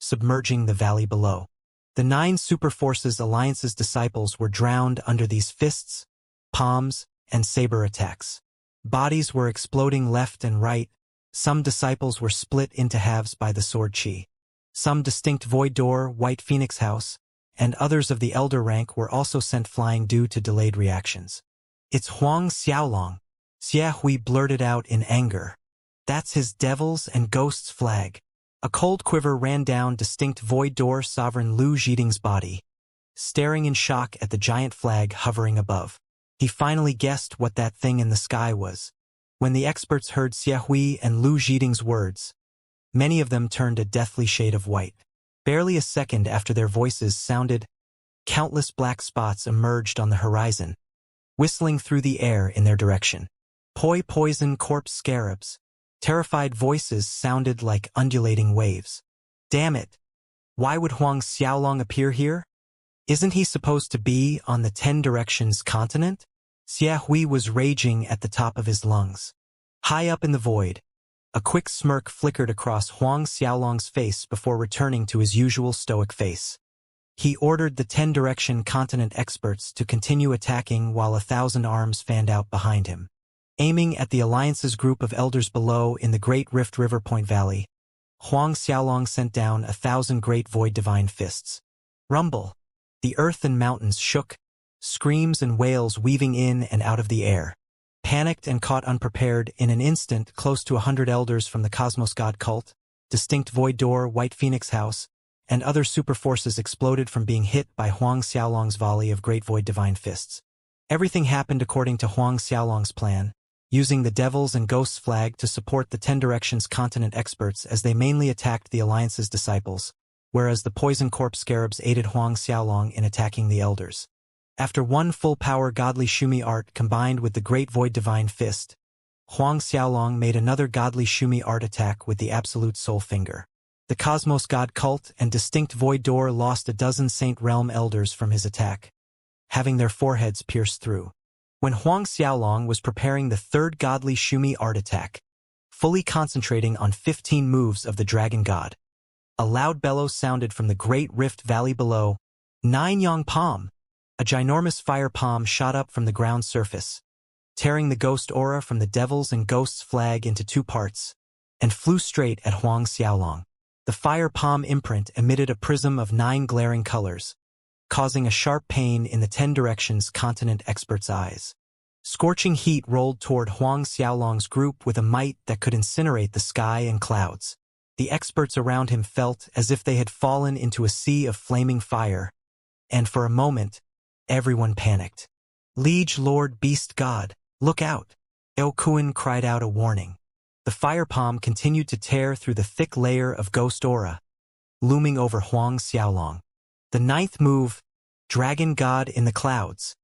submerging the valley below. The 9 Superforces Alliance's disciples were drowned under these fists, palms, and saber attacks. Bodies were exploding left and right. Some disciples were split into halves by the sword chi. Some distinct Void Door, White Phoenix House, and others of the elder rank were also sent flying due to delayed reactions. "It's Huang Xiaolong," Xiahui blurted out in anger. "That's his devils and ghosts flag." A cold quiver ran down distinct Void Door sovereign Lu Zhiding's body, staring in shock at the giant flag hovering above. He finally guessed what that thing in the sky was. When the experts heard Xiahui and Lu Zhiding's words, many of them turned a deathly shade of white. Barely a second after their voices sounded, countless black spots emerged on the horizon, whistling through the air in their direction. Poison corpse scarabs. Terrified voices sounded like undulating waves. "Damn it! Why would Huang Xiaolong appear here? Isn't he supposed to be on the 10 Directions continent?" Xiahui was raging at the top of his lungs. High up in the void, a quick smirk flickered across Huang Xiaolong's face before returning to his usual stoic face. He ordered the 10 Direction continent experts to continue attacking while 1,000 arms fanned out behind him. Aiming at the Alliance's group of elders below in the Great Rift River Point Valley, Huang Xiaolong sent down 1,000 great void divine fists. Rumble. The earth and mountains shook, screams and wails weaving in and out of the air. Panicked and caught unprepared, in an instant, close to 100 elders from the Cosmos God cult, Distinct Void Door, White Phoenix House, and other superforces exploded from being hit by Huang Xiaolong's volley of Great Void Divine Fists. Everything happened according to Huang Xiaolong's plan, using the Devils and Ghosts flag to support the Ten Directions continent experts as they mainly attacked the Alliance's disciples, whereas the Poison Corp Scarabs aided Huang Xiaolong in attacking the Elders. After one full-power Godly Shumi art combined with the Great Void Divine Fist, Huang Xiaolong made another Godly Shumi art attack with the Absolute Soul Finger. The Cosmos God Cult and Distinct Void Door lost a dozen Saint Realm Elders from his attack, having their foreheads pierced through. When Huang Xiaolong was preparing the third Godly Shumi art attack, fully concentrating on 15 moves of the Dragon God, a loud bellow sounded from the Great Rift Valley below. Nine Yang Palm, a ginormous fire palm shot up from the ground surface, tearing the ghost aura from the Devils and Ghosts flag into two parts, and flew straight at Huang Xiaolong. The fire palm imprint emitted a prism of 9 glaring colors, causing a sharp pain in the Ten Directions continent expert's eyes. Scorching heat rolled toward Huang Xiaolong's group with a might that could incinerate the sky and clouds. The experts around him felt as if they had fallen into a sea of flaming fire, and for a moment, everyone panicked. Liege Lord Beast God, look out! Eokuin cried out a warning. The fire palm continued to tear through the thick layer of ghost aura, looming over Huang Xiaolong. The ninth move, Dragon God in the Clouds.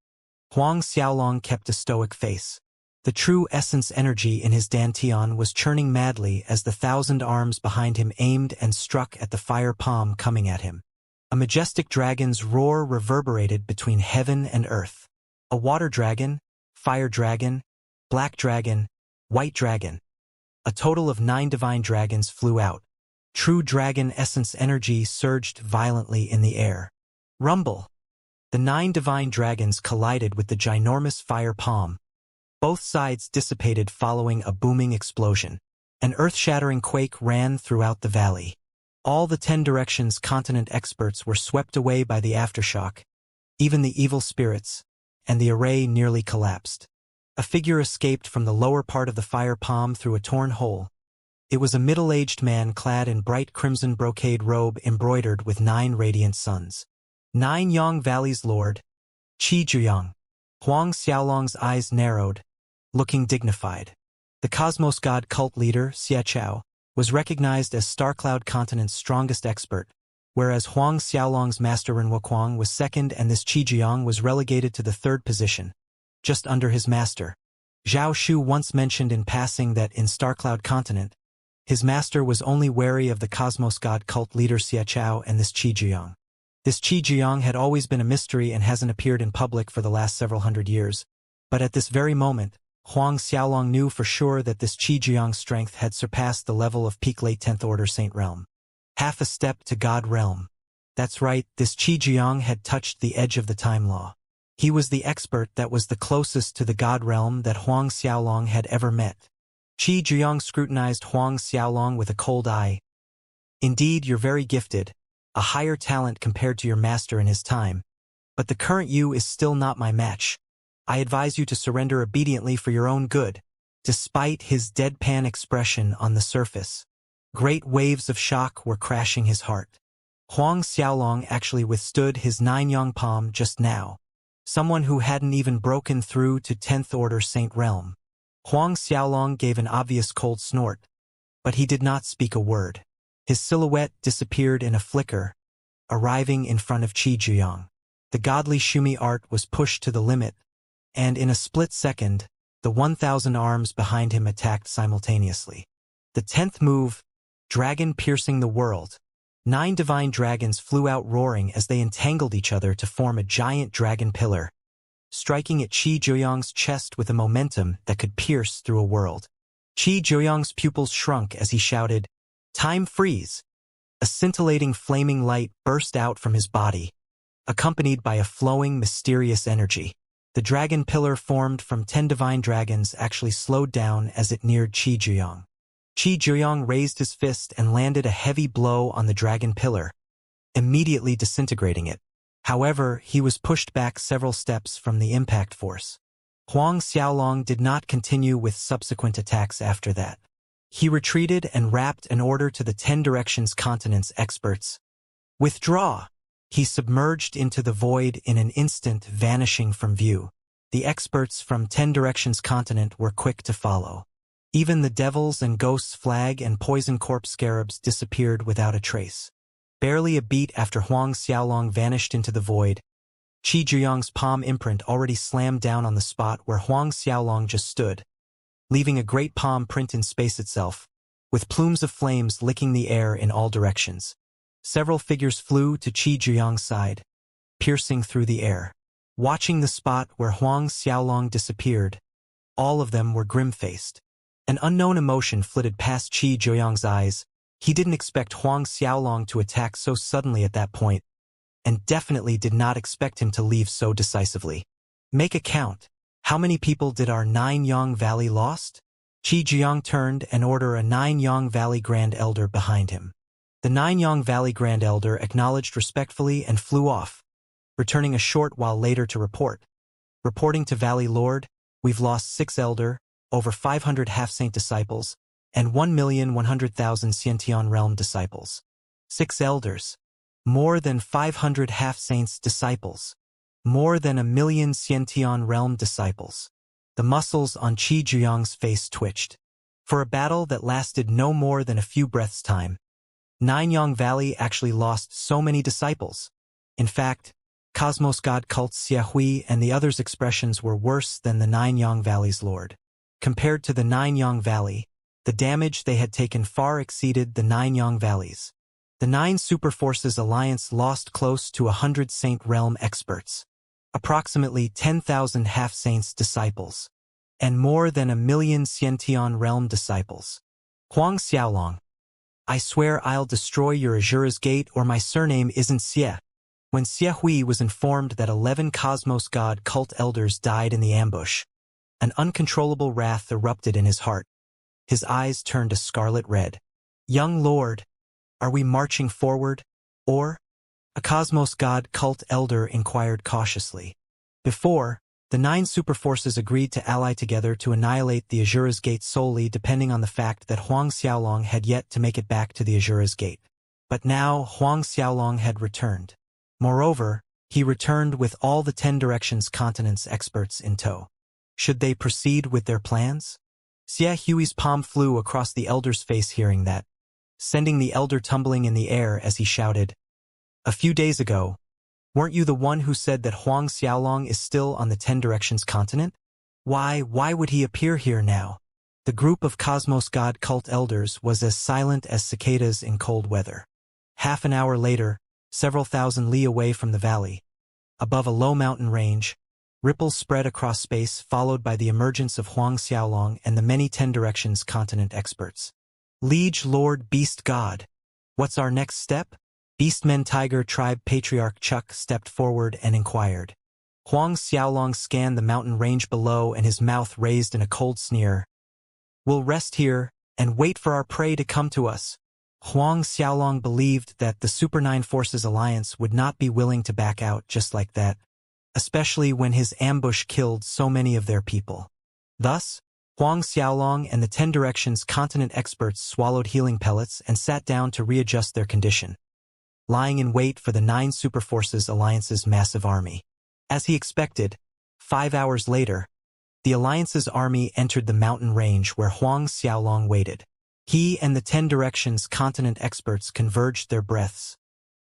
Huang Xiaolong kept a stoic face. The true essence energy in his dantian was churning madly as the 1,000 arms behind him aimed and struck at the fire palm coming at him. A majestic dragon's roar reverberated between heaven and earth. A water dragon, fire dragon, black dragon, white dragon. A total of 9 divine dragons flew out. True dragon essence energy surged violently in the air. Rumble! The 9 divine dragons collided with the ginormous fire palm. Both sides dissipated following a booming explosion. An earth-shattering quake ran throughout the valley. All the 10 Directions continent experts were swept away by the aftershock, even the evil spirits, and the array nearly collapsed. A figure escaped from the lower part of the fire palm through a torn hole. It was a middle-aged man clad in bright crimson brocade robe embroidered with 9 radiant suns. 9 Yang Valley's Lord, Qi Zhuyang. Huang Xiaolong's eyes narrowed, looking dignified. The Cosmos God cult leader, Xiaoqiao, was recognized as Starcloud Continent's strongest expert, whereas Huang Xiaolong's master Renwokuang was second and this Qi Zhuyang was relegated to the 3rd position, just under his master. Zhao Shu once mentioned in passing that in Starcloud Continent, his master was only wary of the Cosmos God cult leader Xiaoqiao and this Qi Zhuyang. This Qi Zhuyang had always been a mystery and hasn't appeared in public for the last several hundred years, but at this very moment, Huang Xiaolong knew for sure that this Qi Zhuyang's strength had surpassed the level of peak late 10th Order Saint Realm. Half a step to God Realm. That's right, this Qi Zhuyang had touched the edge of the time law. He was the expert that was the closest to the God Realm that Huang Xiaolong had ever met. Qi Zhuyang scrutinized Huang Xiaolong with a cold eye. Indeed, you're very gifted, a higher talent compared to your master in his time, but the current you is still not my match. I advise you to surrender obediently for your own good. Despite his deadpan expression on the surface, great waves of shock were crashing his heart. Huang Xiaolong actually withstood his 9 Yang Palm just now. Someone who hadn't even broken through to 10th Order Saint Realm. Huang Xiaolong gave an obvious cold snort, but he did not speak a word. His silhouette disappeared in a flicker, arriving in front of Qi Zhuyang. The godly Shumi art was pushed to the limit, and in a split second, the 1,000 arms behind him attacked simultaneously. The 10th move, Dragon Piercing the World. 9 divine dragons flew out roaring as they entangled each other to form a giant dragon pillar, striking at Qi Zhuyang's chest with a momentum that could pierce through a world. Qi Zhuyang's pupils shrunk as he shouted, "Time freeze!" A scintillating flaming light burst out from his body, accompanied by a flowing, mysterious energy. The dragon pillar formed from 10 divine dragons actually slowed down as it neared Qi Zhuyang. Qi Zhuyang raised his fist and landed a heavy blow on the dragon pillar, immediately disintegrating it. However, he was pushed back several steps from the impact force. Huang Xiaolong did not continue with subsequent attacks after that. He retreated and rapped an order to the 10 Directions Continent's experts. Withdraw! He submerged into the void in an instant, vanishing from view. The experts from 10 Directions Continent were quick to follow. Even the Devils and Ghosts flag and Poison Corpse scarabs disappeared without a trace. Barely a beat after Huang Xiaolong vanished into the void, Qi Zhiyang's palm imprint already slammed down on the spot where Huang Xiaolong just stood, leaving a great palm print in space itself, with plumes of flames licking the air in all directions. Several figures flew to Qi Zhiyang's side, piercing through the air. Watching the spot where Huang Xiaolong disappeared, all of them were grim-faced. An unknown emotion flitted past Qi Zhiyang's eyes. He didn't expect Huang Xiaolong to attack so suddenly at that point, and definitely did not expect him to leave so decisively. Make a count. How many people did our Nine-Yang Valley lost? Qi Zhiyang turned and ordered a Nine-Yang Valley Grand Elder behind him. The Nine-Yang Valley Grand Elder acknowledged respectfully and flew off, returning a short while later to report. Reporting to Valley Lord, we've lost 6 Elder, over 500 half-saint disciples, and 1,100,000 Xiantian realm disciples. 6 elders. More than 500 half-saints disciples. More than 1,000,000 Xiantian realm disciples. The muscles on Qi Zhiyang's face twitched. For a battle that lasted no more than a few breaths' time, Nine-Yang Valley actually lost so many disciples. In fact, Cosmos God Cult Xiahui and the others' expressions were worse than the Nine-Yang Valley's lord. Compared to the Nine-Yang Valley, the damage they had taken far exceeded the Nine-Yang Valleys. The 9 Superforces Alliance lost close to 100 Saint Realm experts, approximately 10,000 half-saints disciples, and more than 1,000,000 Xiantian Realm disciples. Huang Xiaolong, I swear I'll destroy your Azura's Gate or my surname isn't Xie. When Xiahui was informed that 11 Cosmos God cult elders died in the ambush, an uncontrollable wrath erupted in his heart. His eyes turned a scarlet red. Young Lord, are we marching forward, or? A Cosmos God cult elder inquired cautiously. Before, the 9 superforces agreed to ally together to annihilate the Azura's Gate solely depending on the fact that Huang Xiaolong had yet to make it back to the Azura's Gate. But now Huang Xiaolong had returned. Moreover, he returned with all the 10 Directions Continent's experts in tow. Should they proceed with their plans? Xia Hui's palm flew across the elder's face hearing that, sending the elder tumbling in the air as he shouted, A few days ago, weren't you the one who said that Huang Xiaolong is still on the 10 Directions Continent? Why would he appear here now? The group of Cosmos God cult elders was as silent as cicadas in cold weather. Half an hour later, several thousand li away from the valley, above a low mountain range, ripples spread across space followed by the emergence of Huang Xiaolong and the many 10 Directions Continent experts. Liege Lord Beast God, what's our next step? Beastmen Tiger Tribe Patriarch Chuck stepped forward and inquired. Huang Xiaolong scanned the mountain range below and his mouth raised in a cold sneer. We'll rest here and wait for our prey to come to us. Huang Xiaolong believed that the Super 9 Forces Alliance would not be willing to back out just like that, especially when his ambush killed so many of their people. Thus, Huang Xiaolong and the 10 Directions Continent experts swallowed healing pellets and sat down to readjust their condition, lying in wait for the 9 Superforces Alliance's massive army. As he expected, 5 hours later, the Alliance's army entered the mountain range where Huang Xiaolong waited. He and the 10 Directions Continent experts converged their breaths,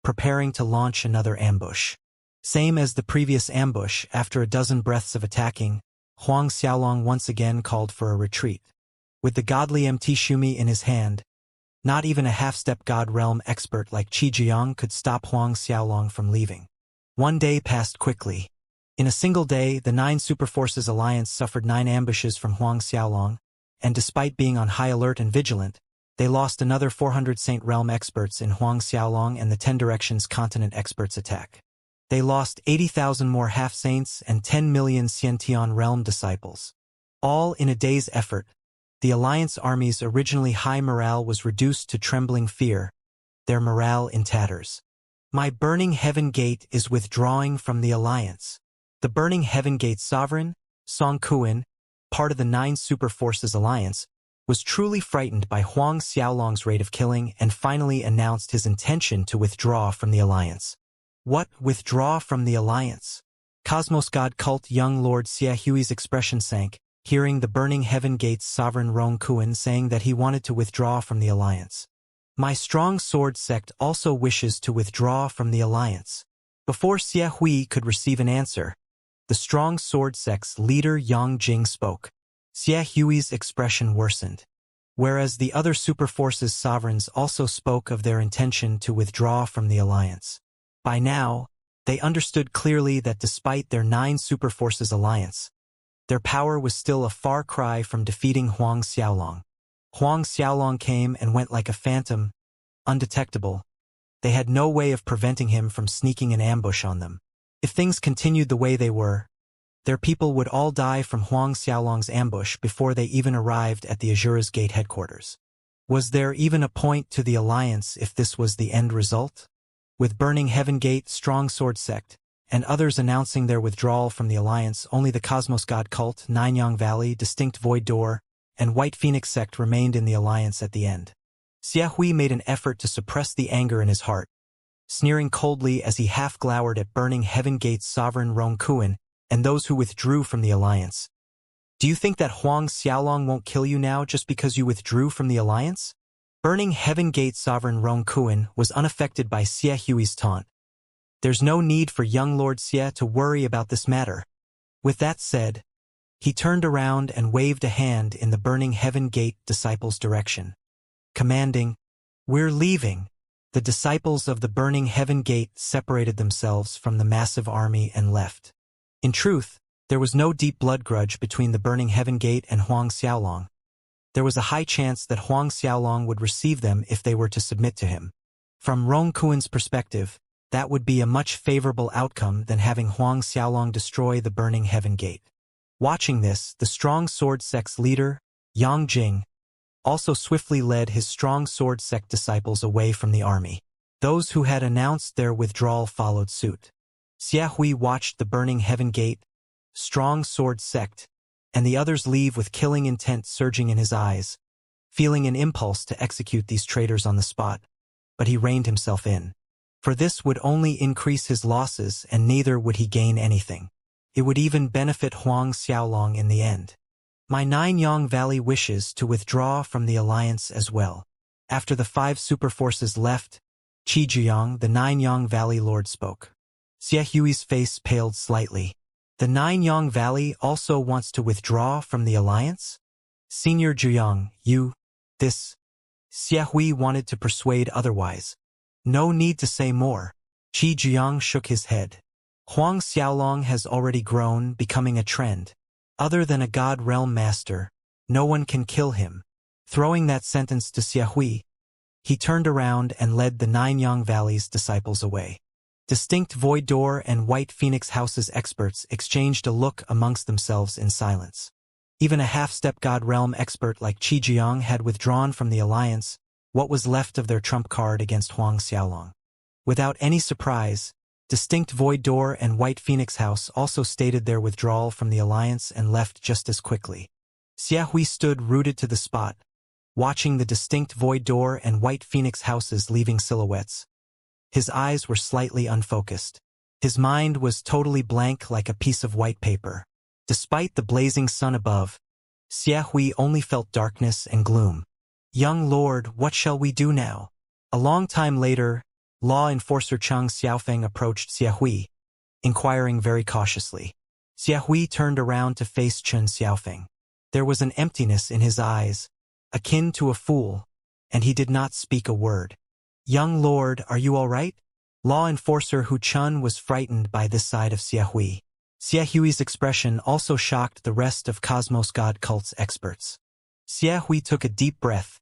preparing to launch another ambush. Same as the previous ambush, after a dozen breaths of attacking, Huang Xiaolong once again called for a retreat. With the godly MT Shumi in his hand, not even a half-step God realm expert like Qi Zhiyang could stop Huang Xiaolong from leaving. One day passed quickly. In a single day, the 9 Superforces Alliance suffered 9 ambushes from Huang Xiaolong, and despite being on high alert and vigilant, they lost another 400 Saint Realm experts in Huang Xiaolong and the 10 Directions Continent experts' attack. They lost 80,000 more half-saints and 10 million Xiantian Realm disciples. All in a day's effort, the Alliance army's originally high morale was reduced to trembling fear, their morale in tatters. My Burning Heaven Gate is withdrawing from the Alliance. The Burning Heaven Gate sovereign, Song Kuan, part of the 9 Superforces Alliance, was truly frightened by Huang Xiaolong's rate of killing and finally announced his intention to withdraw from the alliance. What, withdraw from the alliance? Cosmos God Cult young Lord Xia Hui's expression sank, hearing the Burning Heaven Gate's sovereign Rong Kuan saying that he wanted to withdraw from the alliance. My strong sword sect also wishes to withdraw from the alliance. Before Xia Hui could receive an answer, the strong sword sect's leader Yang Jing spoke. Xia Hui's expression worsened. Whereas the other superforces sovereigns also spoke of their intention to withdraw from the alliance. By now, they understood clearly that despite their 9 superforces alliance, their power was still a far cry from defeating Huang Xiaolong. Huang Xiaolong came and went like a phantom, undetectable. They had no way of preventing him from sneaking an ambush on them. If things continued the way they were, their people would all die from Huang Xiaolong's ambush before they even arrived at the Azura's Gate headquarters. Was there even a point to the alliance if this was the end result? With Burning Heaven Gate, Strong Sword Sect, and others announcing their withdrawal from the alliance, only the Cosmos God Cult, Ninyang Valley, Distinct Void Door, and White Phoenix Sect remained in the alliance at the end. Xia Hui made an effort to suppress the anger in his heart, sneering coldly as he half-glowered at Burning Heaven Gate's sovereign Rong Kuan and those who withdrew from the alliance. Do you think that Huang Xiaolong won't kill you now just because you withdrew from the alliance? Burning Heaven Gate sovereign Rong Kuan was unaffected by Xia Hui's taunt. There's no need for young Lord Xia to worry about this matter. With that said, he turned around and waved a hand in the Burning Heaven Gate disciples' direction, commanding, "We're leaving." The disciples of the Burning Heaven Gate separated themselves from the massive army and left. In truth, there was no deep blood grudge between the Burning Heaven Gate and Huang Xiaolong. There was a high chance that Huang Xiaolong would receive them if they were to submit to him. From Rong Kuan's perspective, that would be a much favorable outcome than having Huang Xiaolong destroy the Burning Heaven Gate. Watching this, the Strong Sword Sect's leader, Yang Jing, also swiftly led his Strong Sword Sect disciples away from the army. Those who had announced their withdrawal followed suit. Xia Hui watched the Burning Heaven Gate, Strong Sword Sect, and the others leave with killing intent surging in his eyes, feeling an impulse to execute these traitors on the spot, but he reined himself in. For this would only increase his losses and neither would he gain anything. It would even benefit Huang Xiaolong in the end. My Ninyang Valley wishes to withdraw from the alliance as well. After the 5 superforces left, Qi Jiang, the Ninyang Valley Lord, spoke. Xia Hui's face paled slightly. The Ninyang Valley also wants to withdraw from the alliance? Senior Jiang, this. Xia Hui wanted to persuade otherwise. No need to say more. Qi Jiang shook his head. Huang Xiaolong has already grown, becoming a trend. Other than a God Realm Master, no one can kill him. Throwing that sentence to Xia Hui, he turned around and led the Ninyang Valley's disciples away. Distinct Void Door and White Phoenix House's experts exchanged a look amongst themselves in silence. Even a half-step God Realm expert like Qi Jiang had withdrawn from the alliance, what was left of their trump card against Huang Xiaolong. Without any surprise, Distinct Void Door and White Phoenix House also stated their withdrawal from the alliance and left just as quickly. Xia Hui stood rooted to the spot, watching the Distinct Void Door and White Phoenix Houses leaving silhouettes. His eyes were slightly unfocused. His mind was totally blank like a piece of white paper. Despite the blazing sun above, Xia Hui only felt darkness and gloom. Young Lord, what shall we do now? A long time later, Law Enforcer Cheng Xiaofeng approached Xia Hui, inquiring very cautiously. Xia Hui turned around to face Chen Xiaofeng. There was an emptiness in his eyes, akin to a fool, and he did not speak a word. Young Lord, are you all right? Law Enforcer Hu Chun was frightened by this side of Xia Hui. Xia Hui's expression also shocked the rest of Cosmos God Cult's experts. Xia Hui took a deep breath.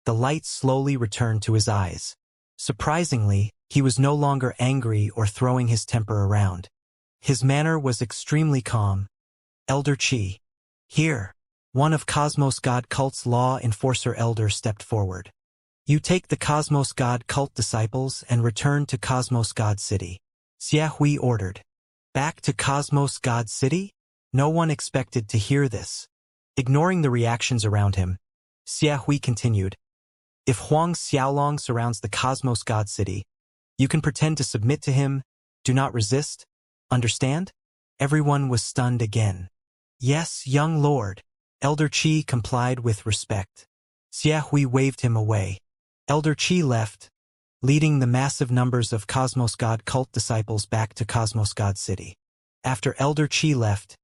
The light slowly returned to his eyes. Surprisingly, he was no longer angry or throwing his temper around. His manner was extremely calm. Elder Qi. Here. One of Cosmos God Cult's law enforcer elder stepped forward. You take the Cosmos God Cult disciples and return to Cosmos God City. Xia Hui ordered. Back to Cosmos God City? No one expected to hear this. Ignoring the reactions around him, Xia Hui continued. If Huang Xiaolong surrounds the Cosmos God City, you can pretend to submit to him, do not resist, understand? Everyone was stunned again. Yes, young lord. Elder Qi complied with respect. Xia Hui waved him away. Elder Qi left, leading the massive numbers of Cosmos God cult disciples back to Cosmos God City. After Elder Qi left,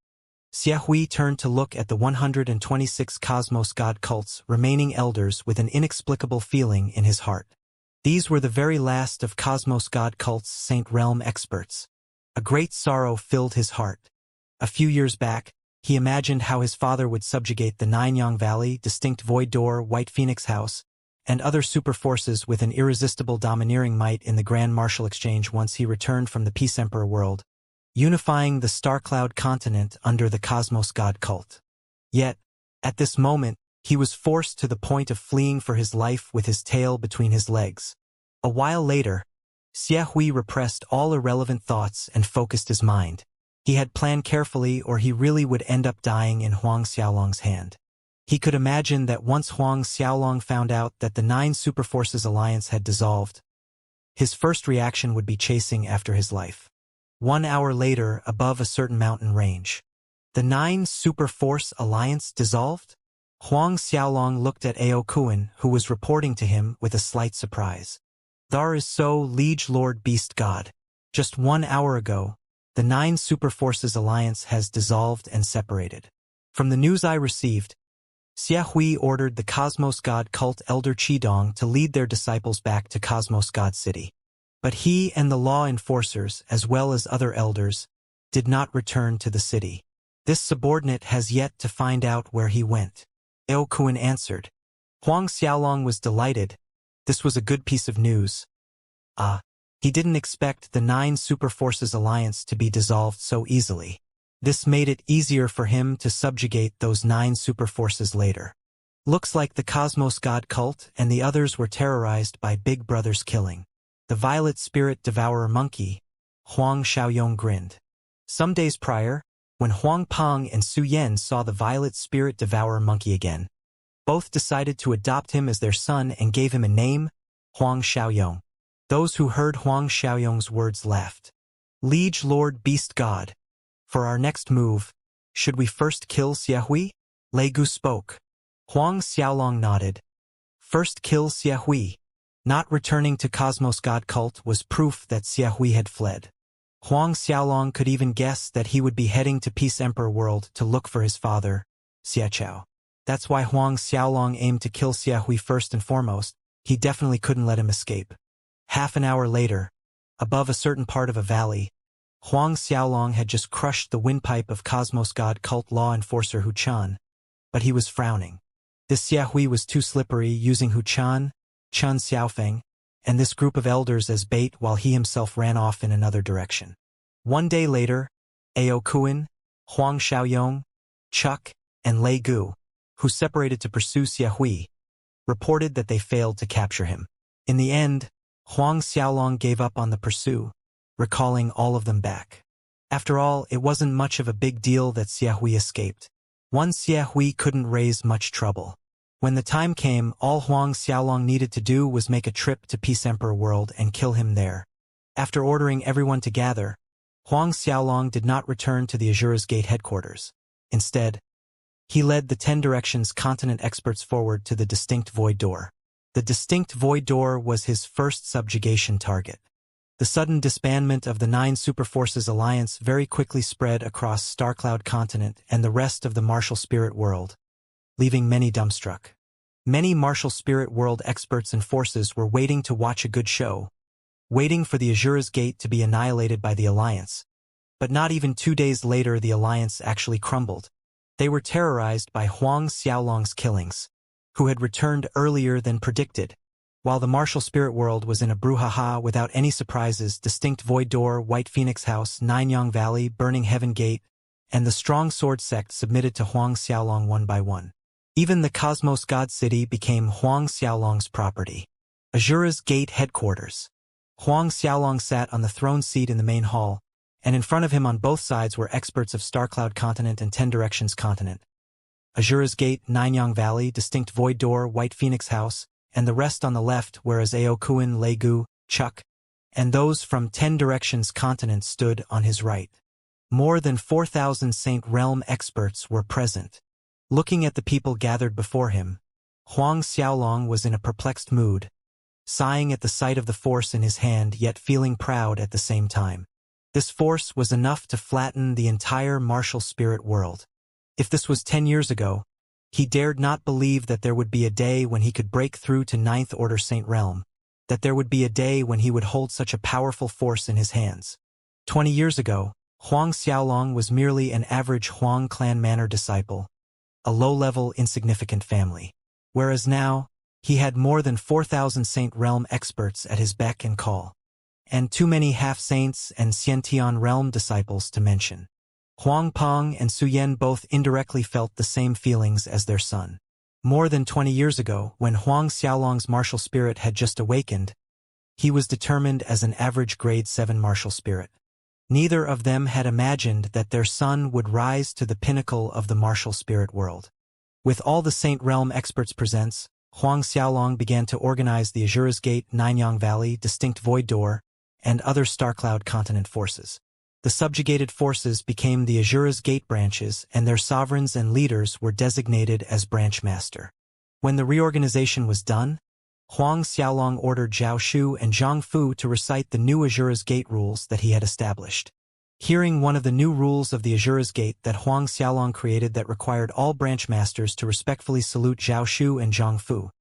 Xia Hui turned to look at the 126 Cosmos God cults remaining elders with an inexplicable feeling in his heart. These were the very last of Cosmos God cult's Saint Realm experts. A great sorrow filled his heart. A few years back, he imagined how his father would subjugate the Nine-Yang Valley, Distinct Void Door, White Phoenix House, and other super forces with an irresistible domineering might in the Grand Martial Exchange once he returned from the Peace Emperor world, unifying the Starcloud continent under the Cosmos God cult. Yet, at this moment, he was forced to the point of fleeing for his life with his tail between his legs. A while later, Xia Hui repressed all irrelevant thoughts and focused his mind. He had planned carefully, or he really would end up dying in Huang Xiaolong's hand. He could imagine that once Huang Xiaolong found out that the Nine Superforces Alliance had dissolved, his first reaction would be chasing after his life. 1 hour later, above a certain mountain range. The Nine Superforce Alliance dissolved? Huang Xiaolong looked at Ao Kuan, who was reporting to him, with a slight surprise. Thar is so, Liege Lord Beast God. Just 1 hour ago, the Nine Superforces Alliance has dissolved and separated. From the news I received, Xia Hui ordered the Cosmos God cult Elder Qidong to lead their disciples back to Cosmos God City. But he and the law enforcers, as well as other elders, did not return to the city. This subordinate has yet to find out where he went. Ao Kuan answered. Huang Xiaolong was delighted. This was a good piece of news. He didn't expect the Nine Superforces Alliance to be dissolved so easily. This made it easier for him to subjugate those Nine Superforces later. Looks like the Cosmos God cult and the others were terrorized by Big Brother's killing. The Violet Spirit Devourer Monkey, Huang Xiaoyong grinned. Some days prior, when Huang Peng and Su Yan saw the Violet Spirit Devourer Monkey again, both decided to adopt him as their son and gave him a name, Huang Xiaoyong. Those who heard Huang Xiaoyong's words laughed. Liege Lord Beast God, for our next move, should we first kill Xia Hui? Lei Gu spoke. Huang Xiaolong nodded. First kill Xia Hui. Not returning to Cosmos God cult was proof that Xia Hui had fled. Huang Xiaolong could even guess that he would be heading to Peace Emperor world to look for his father, Xia Chao. That's why Huang Xiaolong aimed to kill Xia Hui first and foremost. He definitely couldn't let him escape. Half an hour later, above a certain part of a valley, Huang Xiaolong had just crushed the windpipe of Cosmos God cult law enforcer Hu Chan, but he was frowning. This Xia Hui was too slippery, using Hu Chan, Chun Xiaofeng, and this group of elders as bait while he himself ran off in another direction. 1 day later, Ao Kuan, Huang Xiaoyong, Chuck, and Lei Gu, who separated to pursue Xia Hui, reported that they failed to capture him. In the end, Huang Xiaolong gave up on the pursuit, recalling all of them back. After all, it wasn't much of a big deal that Xia Hui escaped. One Xia Hui couldn't raise much trouble. When the time came, all Huang Xiaolong needed to do was make a trip to Peace Emperor world and kill him there. After ordering everyone to gather, Huang Xiaolong did not return to the Azura's Gate headquarters. Instead, he led the 10 Directions continent experts forward to the Distinct Void Door. The Distinct Void Door was his first subjugation target. The sudden disbandment of the Nine Superforces Alliance very quickly spread across Starcloud continent and the rest of the Martial Spirit world, leaving many dumbstruck. Many Martial Spirit world experts and forces were waiting to watch a good show, waiting for the Azura's Gate to be annihilated by the Alliance. But not even 2 days later the Alliance actually crumbled. They were terrorized by Huang Xiaolong's killings, who had returned earlier than predicted. While the Martial Spirit world was in a brouhaha without any surprises, Distinct Void Door, White Phoenix House, Nine-Yang Valley, Burning Heaven Gate, and the Strong Sword Sect submitted to Huang Xiaolong one by one. Even the Cosmos God City became Huang Xiaolong's property. Azura's Gate headquarters. Huang Xiaolong sat on the throne seat in the main hall, and in front of him on both sides were experts of Starcloud continent and 10 Directions continent. Azura's Gate, Ninyang Valley, Distinct Void Door, White Phoenix House, and the rest on the left, whereas Aokuin, Legu, Chuk, and those from 10 directions continents stood on his right. More than 4,000 Saint Realm experts were present. Looking at the people gathered before him, Huang Xiaolong was in a perplexed mood, sighing at the sight of the force in his hand yet feeling proud at the same time. This force was enough to flatten the entire martial spirit world. If this was 10 years ago, he dared not believe that there would be a day when he could break through to Ninth Order Saint Realm, that there would be a day when he would hold such a powerful force in his hands. 20 years ago, Huang Xiaolong was merely an average Huang clan manor disciple, a low-level, insignificant family. Whereas now, he had more than 4,000 Saint Realm experts at his beck and call, and too many half-saints and Xiantian Realm disciples to mention. Huang Peng and Su Yan both indirectly felt the same feelings as their son. More than 20 years ago, when Huang Xiaolong's martial spirit had just awakened, he was determined as an average grade 7 martial spirit. Neither of them had imagined that their son would rise to the pinnacle of the martial spirit world. With all the Saint Realm experts present, Huang Xiaolong began to organize the Azura's Gate, Ninyang Valley, Distinct Void Door, and other Starcloud continent forces. The subjugated forces became the Azura's Gate branches, and their sovereigns and leaders were designated as branch master. When the reorganization was done, Huang Xiaolong ordered Zhao Shu and Zhang Fu to recite the new Azura's Gate rules that he had established. Hearing one of the new rules of the Azura's Gate that Huang Xiaolong created that required all branch masters to respectfully salute Zhao Shu and Zhang Fu,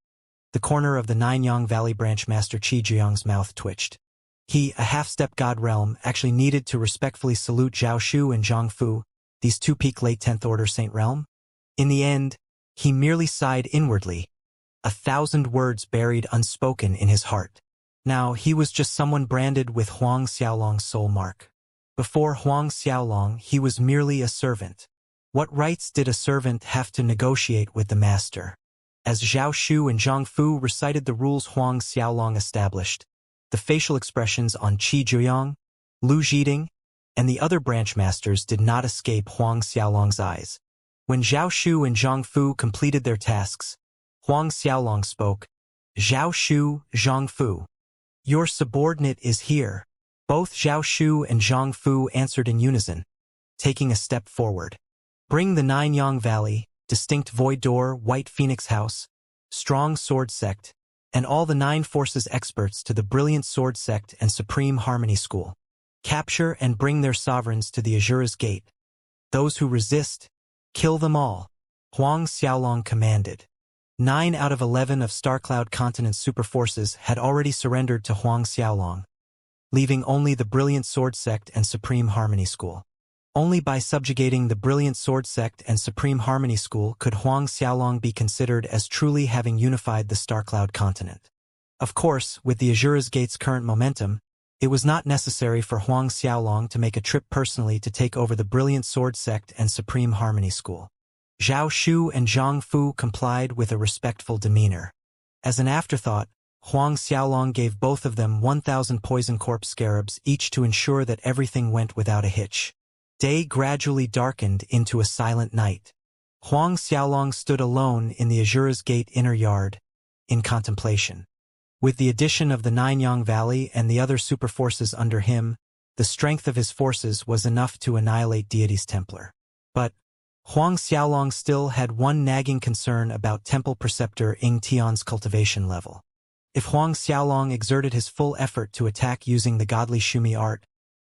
the corner of the Ninyang Valley branch master Qi Jiang's mouth twitched. He, a half-step god realm, actually needed to respectfully salute Zhao Shu and Zhang Fu, these two peak late 10th Order Saint Realm. In the end, he merely sighed inwardly, 1,000 words buried unspoken in his heart. Now, he was just someone branded with Huang Xiaolong's soul mark. Before Huang Xiaolong, he was merely a servant. What rights did a servant have to negotiate with the master? As Zhao Shu and Zhang Fu recited the rules Huang Xiaolong established, the facial expressions on Qi Jiang, Lu Zhiding, and the other branch masters did not escape Huang Xiaolong's eyes. When Zhao Shu and Zhang Fu completed their tasks, Huang Xiaolong spoke, "Zhao Shu, Zhang Fu, your subordinate is here." Both Zhao Shu and Zhang Fu answered in unison, taking a step forward. "Bring the Ninyang Valley, Distinct Void Door, White Phoenix House, Strong Sword Sect, and all the 9 Forces experts to the Brilliant Sword Sect and Supreme Harmony School. Capture and bring their sovereigns to the Azura's Gate. Those who resist, kill them all," Huang Xiaolong commanded. 9 out of 11 of Starcloud Continent's super forces had already surrendered to Huang Xiaolong, leaving only the Brilliant Sword Sect and Supreme Harmony School. Only by subjugating the Brilliant Sword Sect and Supreme Harmony School could Huang Xiaolong be considered as truly having unified the Starcloud continent. Of course, with the Azura's Gate's current momentum, it was not necessary for Huang Xiaolong to make a trip personally to take over the Brilliant Sword Sect and Supreme Harmony School. Zhao Shu and Zhang Fu complied with a respectful demeanor. As an afterthought, Huang Xiaolong gave both of them 1,000 poison corpse scarabs each to ensure that everything went without a hitch. Day gradually darkened into a silent night. Huang Xiaolong stood alone in the Azura's Gate inner yard, in contemplation. With the addition of the Ninyang Valley and the other super forces under him, the strength of his forces was enough to annihilate Deity's Templar. But Huang Xiaolong still had one nagging concern about Temple Preceptor Ying Tian's cultivation level. If Huang Xiaolong exerted his full effort to attack using the godly Shumi art,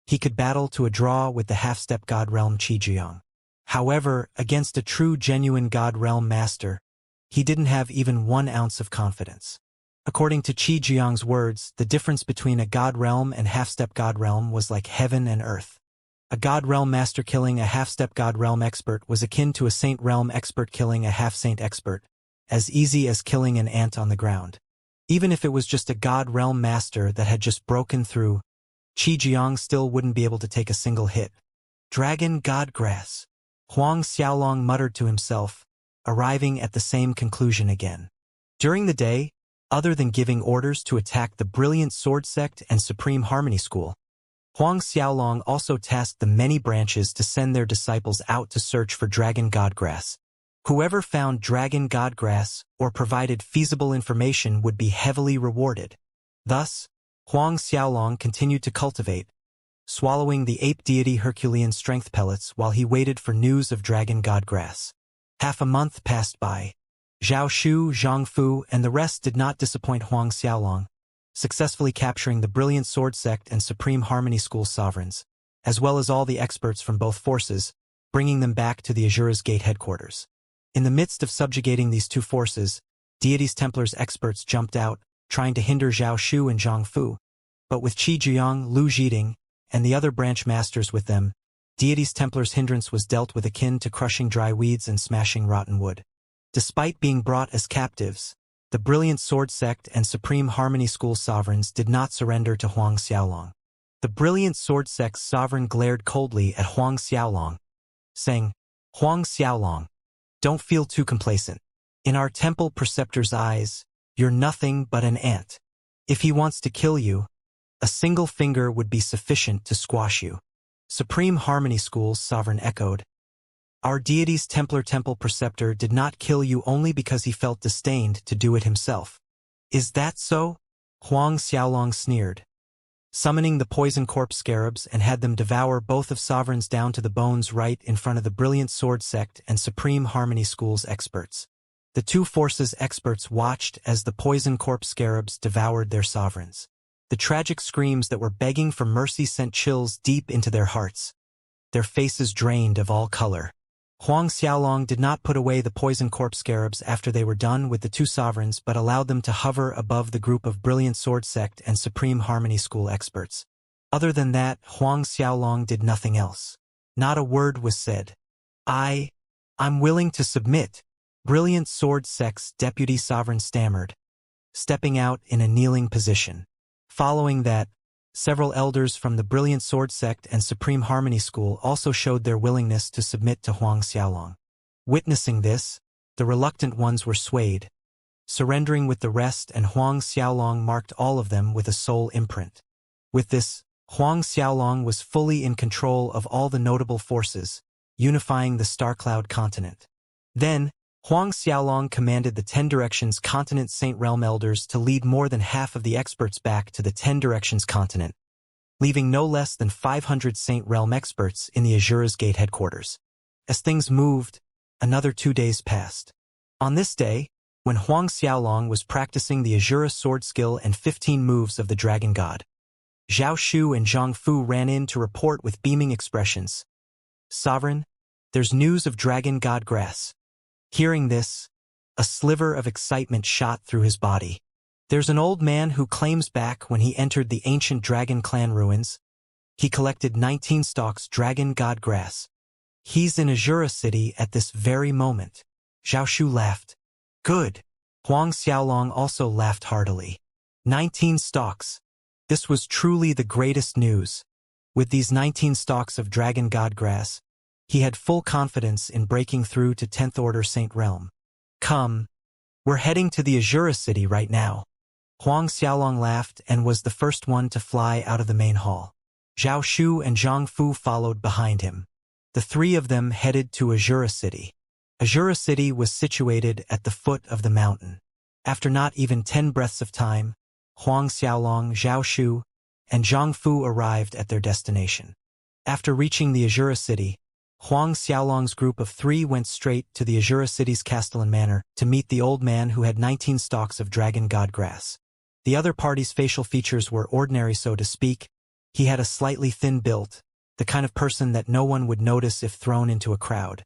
he could battle to a draw with the half-step god realm Qi Jiang. However, against a true genuine god realm master, he didn't have even 1 ounce of confidence. According to Qi Jiang's words, the difference between a god realm and half-step god realm was like heaven and earth. A god realm master killing a half-step god realm expert was akin to a saint realm expert killing a half-saint expert, as easy as killing an ant on the ground. Even if it was just a god realm master that had just broken through, Qi Jiang still wouldn't be able to take a single hit. Dragon God Grass. Huang Xiaolong muttered to himself, arriving at the same conclusion again. During the day, other than giving orders to attack the Brilliant Sword Sect and Supreme Harmony School, Huang Xiaolong also tasked the many branches to send their disciples out to search for Dragon Godgrass. Whoever found dragon godgrass or provided feasible information would be heavily rewarded. Thus, Huang Xiaolong continued to cultivate, swallowing the ape deity Herculean strength pellets while he waited for news of dragon godgrass. Half a month passed by. Zhao Shu, Zhang Fu, and the rest did not disappoint Huang Xiaolong, successfully capturing the Brilliant Sword Sect and Supreme Harmony School sovereigns, as well as all the experts from both forces, bringing them back to the Azura's Gate headquarters. In the midst of subjugating these two forces, Deities Templars experts jumped out, trying to hinder Zhao Shu and Zhang Fu, but with Qi Jiang, Lu Zhiding, and the other branch masters with them, Deities Templars' hindrance was dealt with akin to crushing dry weeds and smashing rotten wood. Despite being brought as captives, the Brilliant Sword Sect and Supreme Harmony School sovereigns did not surrender to Huang Xiaolong. The Brilliant Sword Sect's sovereign glared coldly at Huang Xiaolong, saying, "Huang Xiaolong, don't feel too complacent. In our temple preceptor's eyes, you're nothing but an ant. If he wants to kill you, a single finger would be sufficient to squash you." Supreme Harmony School's sovereign echoed, "Our deity's Templar temple preceptor did not kill you only because he felt disdained to do it himself. Is that so?" Huang Xiaolong sneered, summoning the poison corpse scarabs and had them devour both of sovereigns down to the bones right in front of the Brilliant Sword Sect and Supreme Harmony School's experts. The two forces' experts watched as the poison corpse scarabs devoured their sovereigns. The tragic screams that were begging for mercy sent chills deep into their hearts. Their faces drained of all color. Huang Xiaolong did not put away the poison corpse scarabs after they were done with the two sovereigns but allowed them to hover above the group of Brilliant Sword Sect and Supreme Harmony School experts. Other than that, Huang Xiaolong did nothing else. Not a word was said. I'm willing to submit," Brilliant Sword Sect's deputy sovereign stammered, stepping out in a kneeling position. Following that, several elders from the Brilliant Sword Sect and Supreme Harmony School also showed their willingness to submit to Huang Xiaolong. Witnessing this, the reluctant ones were swayed, surrendering with the rest, and Huang Xiaolong marked all of them with a soul imprint. With this, Huang Xiaolong was fully in control of all the notable forces, unifying the Starcloud continent. Then, Huang Xiaolong commanded the 10 Directions Continent Saint Realm Elders to lead more than half of the experts back to the 10 Directions continent, leaving no less than 500 Saint Realm experts in the Azura's Gate headquarters. As things moved, another 2 days passed. On this day, when Huang Xiaolong was practicing the Azura sword skill and 15 moves of the Dragon God, Zhao Shu and Zhang Fu ran in to report with beaming expressions. "Sovereign, there's news of Dragon God Grass." Hearing this, a sliver of excitement shot through his body. "There's an old man who claims back when he entered the ancient Dragon Clan ruins, he collected 19 stalks Dragon God Grass. He's in Azura City at this very moment." Zhao Shu laughed. "Good." Huang Xiaolong also laughed heartily. 19 stalks. This was truly the greatest news. With these 19 stalks of Dragon God Grass, he had full confidence in breaking through to 10th Order Saint Realm. "Come, we're heading to the Azura City right now." Huang Xiaolong laughed and was the first one to fly out of the main hall. Zhao Shu and Zhang Fu followed behind him. The three of them headed to Azura City. Azura City was situated at the foot of the mountain. After not even 10 breaths of time, Huang Xiaolong, Zhao Shu, and Zhang Fu arrived at their destination. After reaching the Azura City, Huang Xiaolong's group of 3 went straight to the Azura City's Castellan Manor to meet the old man who had 19 stalks of Dragon God Grass. The other party's facial features were ordinary, so to speak. He had a slightly thin build, the kind of person that no one would notice if thrown into a crowd.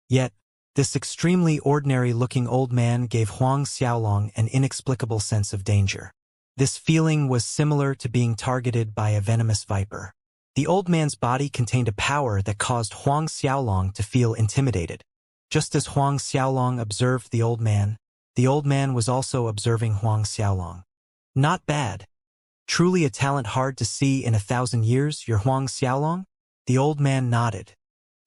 Yet, this extremely ordinary-looking old man gave Huang Xiaolong an inexplicable sense of danger. This feeling was similar to being targeted by a venomous viper. The old man's body contained a power that caused Huang Xiaolong to feel intimidated. Just as Huang Xiaolong observed the old man was also observing Huang Xiaolong. "Not bad. Truly a talent hard to see in 1,000 years, you're Huang Xiaolong?" The old man nodded.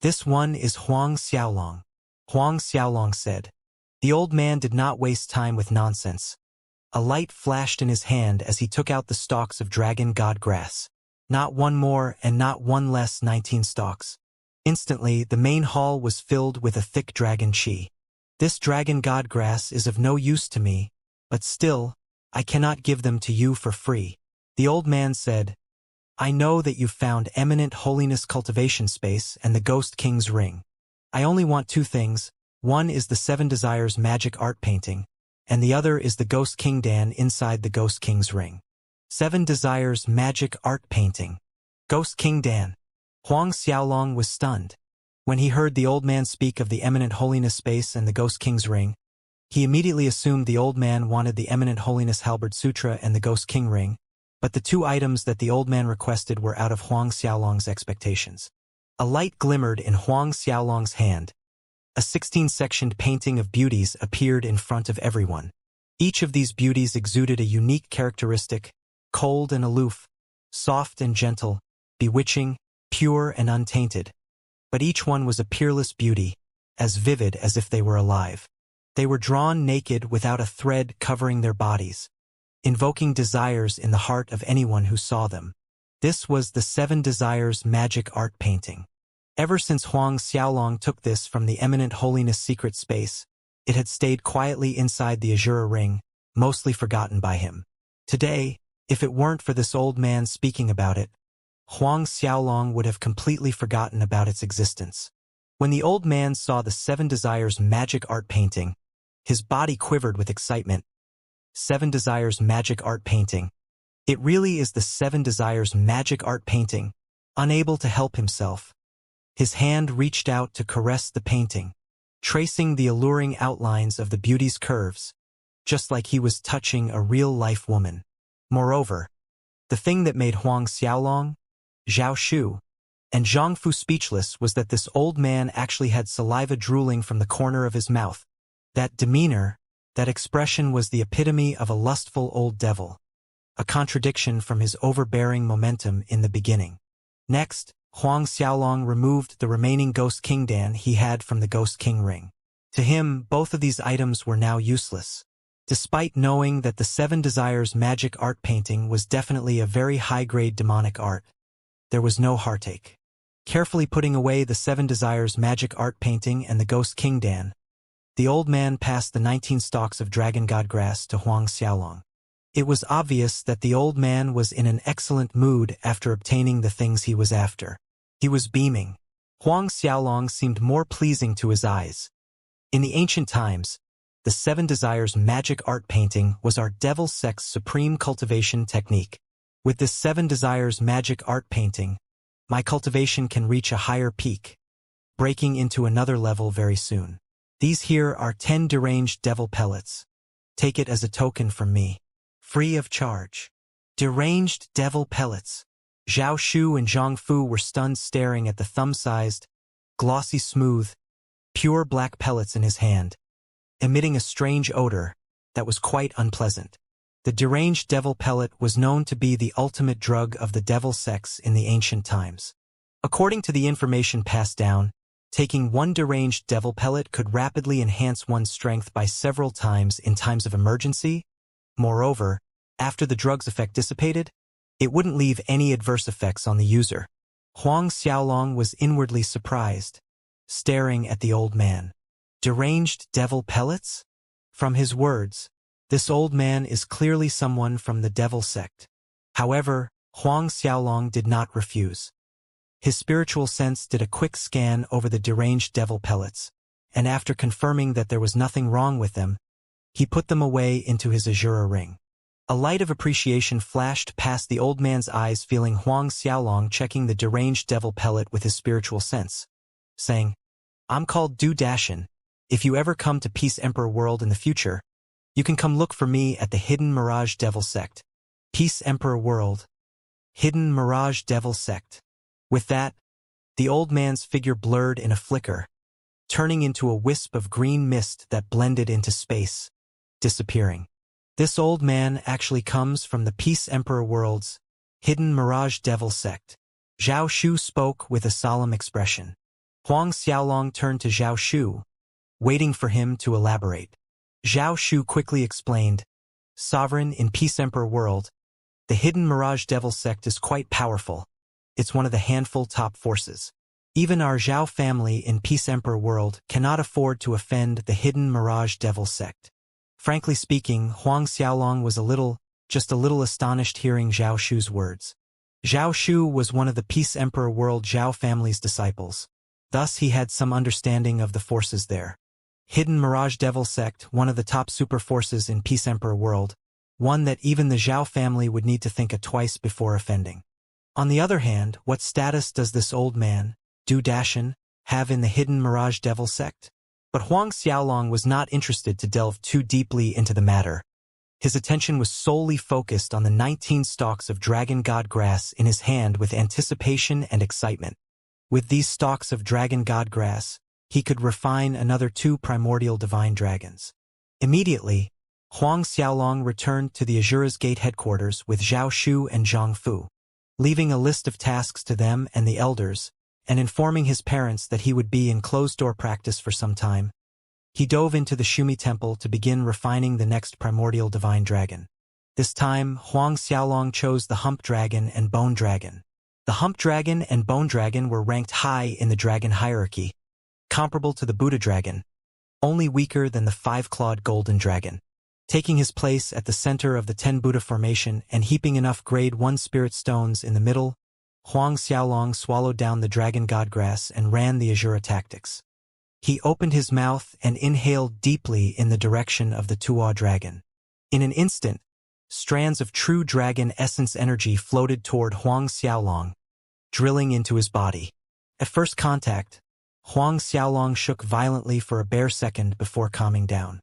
"This one is Huang Xiaolong," Huang Xiaolong said. The old man did not waste time with nonsense. A light flashed in his hand as he took out the stalks of Dragon God Grass. Not one more and not one less, 19 stalks. Instantly, the main hall was filled with a thick dragon chi. This dragon god grass is of no use to me, but still, I cannot give them to you for free. The old man said, I know that you've found eminent holiness cultivation space and the Ghost King's ring. I only want two things. One is the Seven Desires magic art painting, and the other is the Ghost King Dan inside the Ghost King's ring. Seven Desires magic art painting. Ghost King Dan. Huang Xiaolong was stunned. When he heard the old man speak of the eminent holiness space and the Ghost King's ring, he immediately assumed the old man wanted the eminent holiness halberd sutra and the Ghost King ring, but the two items that the old man requested were out of Huang Xiaolong's expectations. A light glimmered in Huang Xiaolong's hand. A 16-sectioned painting of beauties appeared in front of everyone. Each of these beauties exuded a unique characteristic, cold and aloof, soft and gentle, bewitching, pure and untainted. But each one was a peerless beauty, as vivid as if they were alive. They were drawn naked without a thread covering their bodies, invoking desires in the heart of anyone who saw them. This was the Seven Desires magic art painting. Ever since Huang Xiaolong took this from the eminent holiness secret space, it had stayed quietly inside the Azura ring, mostly forgotten by him. Today, if it weren't for this old man speaking about it, Huang Xiaolong would have completely forgotten about its existence. When the old man saw the Seven Desires magic art painting, his body quivered with excitement. Seven Desires magic art painting. It really is the Seven Desires magic art painting. Unable to help himself, his hand reached out to caress the painting, tracing the alluring outlines of the beauty's curves, just like he was touching a real-life woman. Moreover, the thing that made Huang Xiaolong, Zhao Shu, and Zhang Fu speechless was that this old man actually had saliva drooling from the corner of his mouth. That demeanor, that expression was the epitome of a lustful old devil, a contradiction from his overbearing momentum in the beginning. Next, Huang Xiaolong removed the remaining Ghost King Dan he had from the Ghost King ring. To him, both of these items were now useless. Despite knowing that the Seven Desires magic art painting was definitely a very high-grade demonic art, there was no heartache. Carefully putting away the Seven Desires magic art painting and the Ghost King Dan, the old man passed the 19 stalks of dragon god grass to Huang Xiaolong. It was obvious that the old man was in an excellent mood after obtaining the things he was after. He was beaming. Huang Xiaolong seemed more pleasing to his eyes. In the ancient times, the Seven Desires magic art painting was our devil sect's supreme cultivation technique. With this Seven Desires magic art painting, my cultivation can reach a higher peak, breaking into another level very soon. These here are 10 deranged devil pellets. Take it as a token from me. Free of charge. Deranged devil pellets. Zhao Shu and Zhang Fu were stunned, staring at the thumb-sized, glossy smooth, pure black pellets in his hand, emitting a strange odor that was quite unpleasant. The deranged devil pellet was known to be the ultimate drug of the devil sects in the ancient times. According to the information passed down, taking one deranged devil pellet could rapidly enhance one's strength by several times in times of emergency. Moreover, after the drug's effect dissipated, it wouldn't leave any adverse effects on the user. Huang Xiaolong was inwardly surprised, staring at the old man. Deranged devil pellets? From his words, this old man is clearly someone from the devil sect. However, Huang Xiaolong did not refuse. His spiritual sense did a quick scan over the deranged devil pellets, and after confirming that there was nothing wrong with them, he put them away into his Azura ring. A light of appreciation flashed past the old man's eyes, feeling Huang Xiaolong checking the deranged devil pellet with his spiritual sense, saying, I'm called Du Dashin. If you ever come to Peace Emperor World in the future, you can come look for me at the Hidden Mirage Devil Sect. Peace Emperor World. Hidden Mirage Devil Sect. With that, the old man's figure blurred in a flicker, turning into a wisp of green mist that blended into space, disappearing. This old man actually comes from the Peace Emperor World's Hidden Mirage Devil Sect. Zhao Shu spoke with a solemn expression. Huang Xiaolong turned to Zhao Shu, waiting for him to elaborate. Zhao Shu quickly explained, Sovereign in Peace Emperor World, the Hidden Mirage Devil Sect is quite powerful. It's one of the handful top forces. Even our Zhao family in Peace Emperor world cannot afford to offend the hidden Mirage Devil sect. Frankly speaking, Huang Xiaolong was just a little astonished hearing Zhao Shu's words. Zhao Shu was one of the Peace Emperor world Zhao family's disciples. Thus he had some understanding of the forces there. Hidden Mirage Devil sect, one of the top super forces in Peace Emperor world, one that even the Zhao family would need to think twice before offending. On the other hand, what status does this old man, Du Dashan, have in the hidden Mirage Devil sect? But Huang Xiaolong was not interested to delve too deeply into the matter. His attention was solely focused on the 19 stalks of dragon god grass in his hand with anticipation and excitement. With these stalks of dragon god grass, he could refine another 2 primordial divine dragons. Immediately, Huang Xiaolong returned to the Azura's Gate headquarters with Zhao Shu and Zhang Fu, leaving a list of tasks to them and the elders, and informing his parents that he would be in closed-door practice for some time. He dove into the Shumi Temple to begin refining the next primordial divine dragon. This time, Huang Xiaolong chose the Hump Dragon and Bone Dragon. The Hump Dragon and Bone Dragon were ranked high in the dragon hierarchy, comparable to the Buddha Dragon, only weaker than the 5-clawed Golden Dragon. Taking his place at the center of the 10 Buddha formation and heaping enough grade 1 spirit stones in the middle, Huang Xiaolong swallowed down the dragon god grass and ran the Azura tactics. He opened his mouth and inhaled deeply in the direction of the Tuo dragon. In an instant, strands of true dragon essence energy floated toward Huang Xiaolong, drilling into his body. At first contact, Huang Xiaolong shook violently for a bare second before calming down.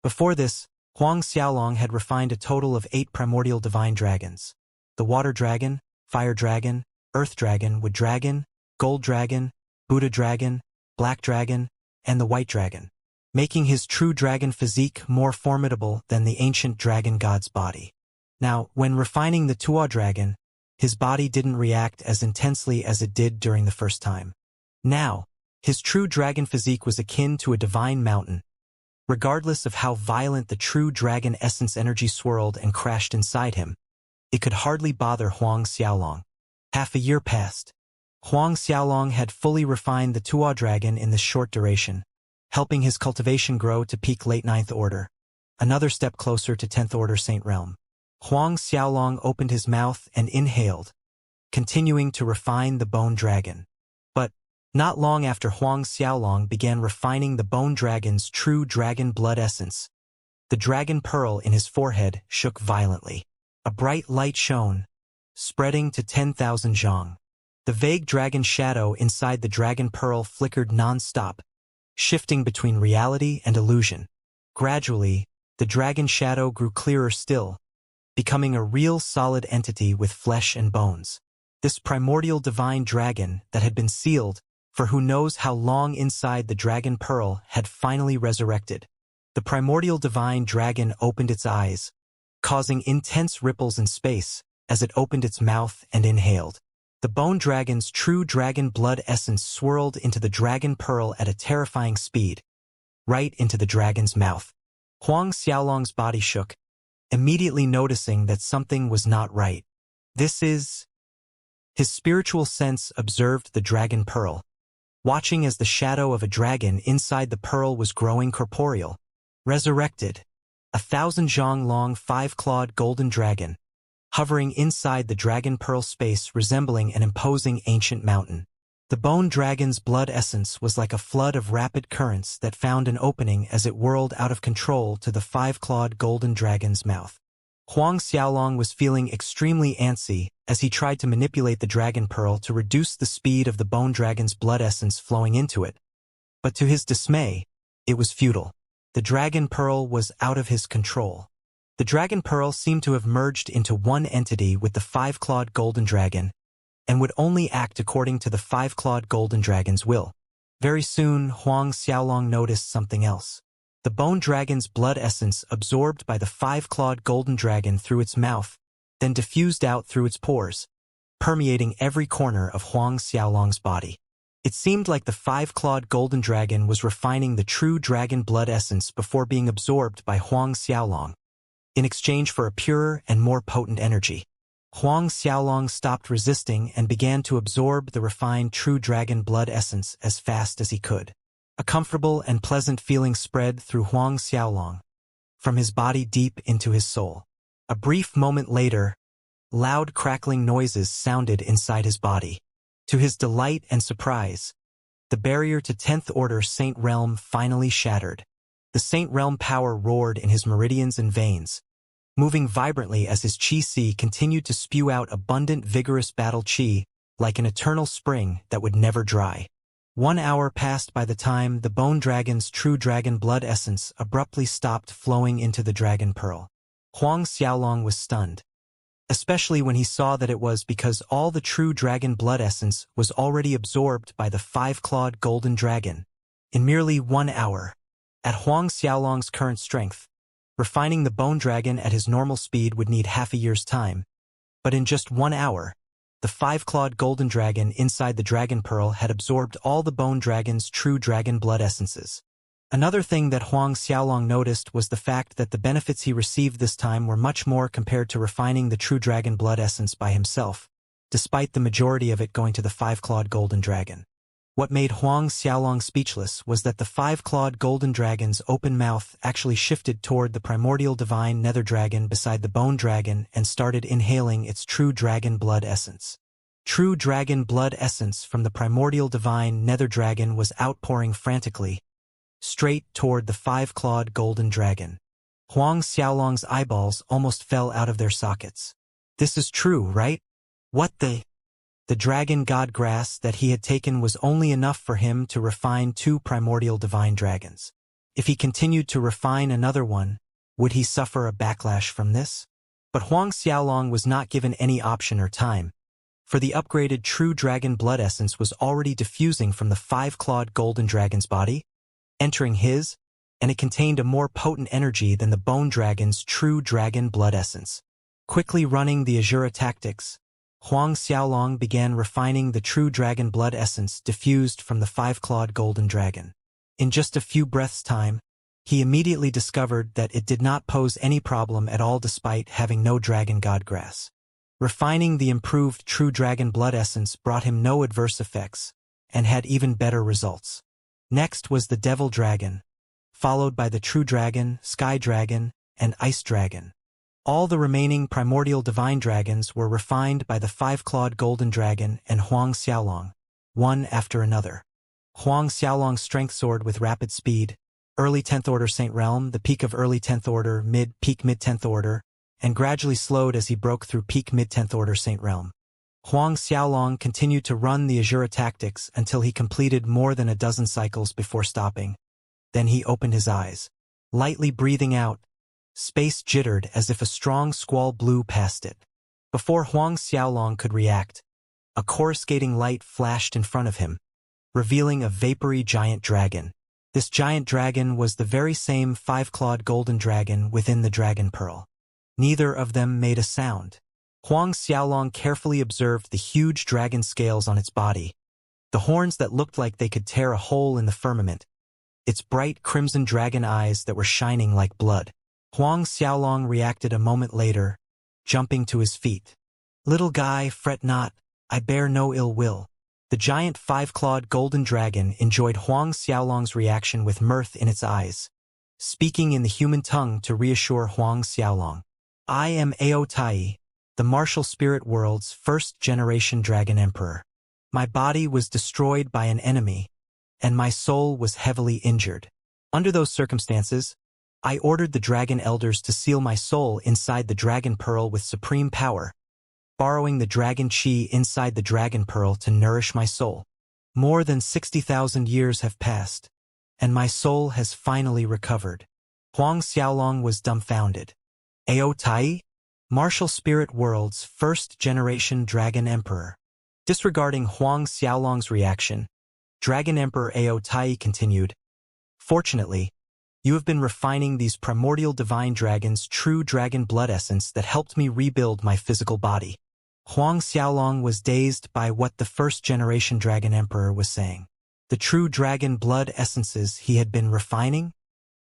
Before this, Huang Xiaolong had refined a total of 8 primordial divine dragons: the Water Dragon, Fire Dragon, Earth Dragon, Wood Dragon, Gold Dragon, Buddha Dragon, Black Dragon, and the White Dragon, making his true dragon physique more formidable than the ancient dragon god's body. Now, when refining the Tuo dragon, his body didn't react as intensely as it did during the first time. Now, his true dragon physique was akin to a divine mountain. Regardless of how violent the true dragon essence energy swirled and crashed inside him, it could hardly bother Huang Xiaolong. Half a year passed. Huang Xiaolong had fully refined the Tuo dragon in this short duration, helping his cultivation grow to peak late 9th order, another step closer to 10th order Saint Realm. Huang Xiaolong opened his mouth and inhaled, continuing to refine the Bone Dragon. But not long after Huang Xiaolong began refining the Bone Dragon's true dragon blood essence, the dragon pearl in his forehead shook violently. A bright light shone, spreading to 10,000 zhang. The vague dragon shadow inside the dragon pearl flickered non-stop, shifting between reality and illusion. Gradually, the dragon shadow grew clearer still, becoming a real solid entity with flesh and bones. This primordial divine dragon that had been sealed for who knows how long inside the dragon pearl had finally resurrected. The primordial divine dragon opened its eyes, causing intense ripples in space as it opened its mouth and inhaled. The Bone Dragon's true dragon blood essence swirled into the dragon pearl at a terrifying speed, right into the dragon's mouth. Huang Xiaolong's body shook, immediately noticing that something was not right. His spiritual sense observed the dragon pearl, watching as the shadow of a dragon inside the pearl was growing corporeal. Resurrected, 1,000 zhang long 5-clawed golden dragon, hovering inside the dragon pearl space resembling an imposing ancient mountain. The Bone Dragon's blood essence was like a flood of rapid currents that found an opening as it whirled out of control to the 5-clawed golden dragon's mouth. Huang Xiaolong was feeling extremely antsy as he tried to manipulate the dragon pearl to reduce the speed of the Bone Dragon's blood essence flowing into it. But to his dismay, it was futile. The dragon pearl was out of his control. The dragon pearl seemed to have merged into one entity with the 5-clawed golden dragon, and would only act according to the 5-clawed golden dragon's will. Very soon, Huang Xiaolong noticed something else. The Bone Dragon's blood essence absorbed by the 5-clawed golden dragon through its mouth, then diffused out through its pores, permeating every corner of Huang Xiaolong's body. It seemed like the 5-clawed golden dragon was refining the true dragon blood essence before being absorbed by Huang Xiaolong, in exchange for a purer and more potent energy. Huang Xiaolong stopped resisting and began to absorb the refined true dragon blood essence as fast as he could. A comfortable and pleasant feeling spread through Huang Xiaolong, from his body deep into his soul. A brief moment later, loud crackling noises sounded inside his body. To his delight and surprise, the barrier to 10th Order Saint Realm finally shattered. The Saint Realm power roared in his meridians and veins, moving vibrantly as his Qi continued to spew out abundant, vigorous battle Qi like an eternal spring that would never dry. 1 hour passed by the time the Bone Dragon's true dragon blood essence abruptly stopped flowing into the Dragon Pearl. Huang Xiaolong was stunned, especially when he saw that it was because all the true dragon blood essence was already absorbed by the 5-clawed golden dragon. In merely 1 hour, at Huang Xiaolong's current strength, refining the bone dragon at his normal speed would need half a year's time, but in just 1 hour, the 5-clawed golden dragon inside the dragon pearl had absorbed all the bone dragon's true dragon blood essences. Another thing that Huang Xiaolong noticed was the fact that the benefits he received this time were much more compared to refining the true dragon blood essence by himself, despite the majority of it going to the 5-clawed golden dragon. What made Huang Xiaolong speechless was that the 5-clawed golden dragon's open mouth actually shifted toward the primordial divine nether dragon beside the bone dragon and started inhaling its true dragon blood essence. True dragon blood essence from the primordial divine nether dragon was outpouring frantically, straight toward the 5-clawed golden dragon. Huang Xiaolong's eyeballs almost fell out of their sockets. This is true, right? What the? The dragon god grass that he had taken was only enough for him to refine 2 primordial divine dragons. If he continued to refine another one, would he suffer a backlash from this? But Huang Xiaolong was not given any option or time, for the upgraded true dragon blood essence was already diffusing from the 5-clawed golden dragon's body, entering his, and it contained a more potent energy than the bone dragon's true dragon blood essence. Quickly running the Azura tactics, Huang Xiaolong began refining the true dragon blood essence diffused from the 5-clawed golden dragon. In just a few breaths' time, he immediately discovered that it did not pose any problem at all despite having no dragon god grass. Refining the improved true dragon blood essence brought him no adverse effects, and had even better results. Next was the devil dragon, followed by the true dragon, sky dragon, and ice dragon. All the remaining primordial divine dragons were refined by the 5-clawed golden dragon and Huang Xiaolong, one after another. Huang Xiaolong strength soared with rapid speed, early 10th Order Saint Realm, the peak of early 10th Order, peak mid-10th Order, and gradually slowed as he broke through peak mid-10th Order Saint Realm. Huang Xiaolong continued to run the Azura tactics until he completed more than a dozen cycles before stopping. Then he opened his eyes. Lightly breathing out, space jittered as if a strong squall blew past it. Before Huang Xiaolong could react, a coruscating light flashed in front of him, revealing a vapory giant dragon. This giant dragon was the very same 5-clawed golden dragon within the dragon pearl. Neither of them made a sound. Huang Xiaolong carefully observed the huge dragon scales on its body, the horns that looked like they could tear a hole in the firmament, its bright crimson dragon eyes that were shining like blood. Huang Xiaolong reacted a moment later, jumping to his feet. "Little guy, fret not, I bear no ill will." The giant 5-clawed golden dragon enjoyed Huang Xiaolong's reaction with mirth in its eyes, speaking in the human tongue to reassure Huang Xiaolong. "I am Ao Tai, the martial spirit world's 1st-generation dragon emperor. My body was destroyed by an enemy, and my soul was heavily injured. Under those circumstances, I ordered the dragon elders to seal my soul inside the dragon pearl with supreme power, borrowing the dragon chi inside the dragon pearl to nourish my soul. More than 60,000 years have passed, and my soul has finally recovered." Huang Xiaolong was dumbfounded. Ao Tai? Martial spirit world's 1st-generation dragon emperor. Disregarding Huang Xiaolong's reaction, Dragon Emperor Ao Tai continued, "Fortunately, you have been refining these primordial divine dragons' true dragon blood essence that helped me rebuild my physical body." Huang Xiaolong was dazed by what the 1st-generation dragon emperor was saying. The true dragon blood essences he had been refining?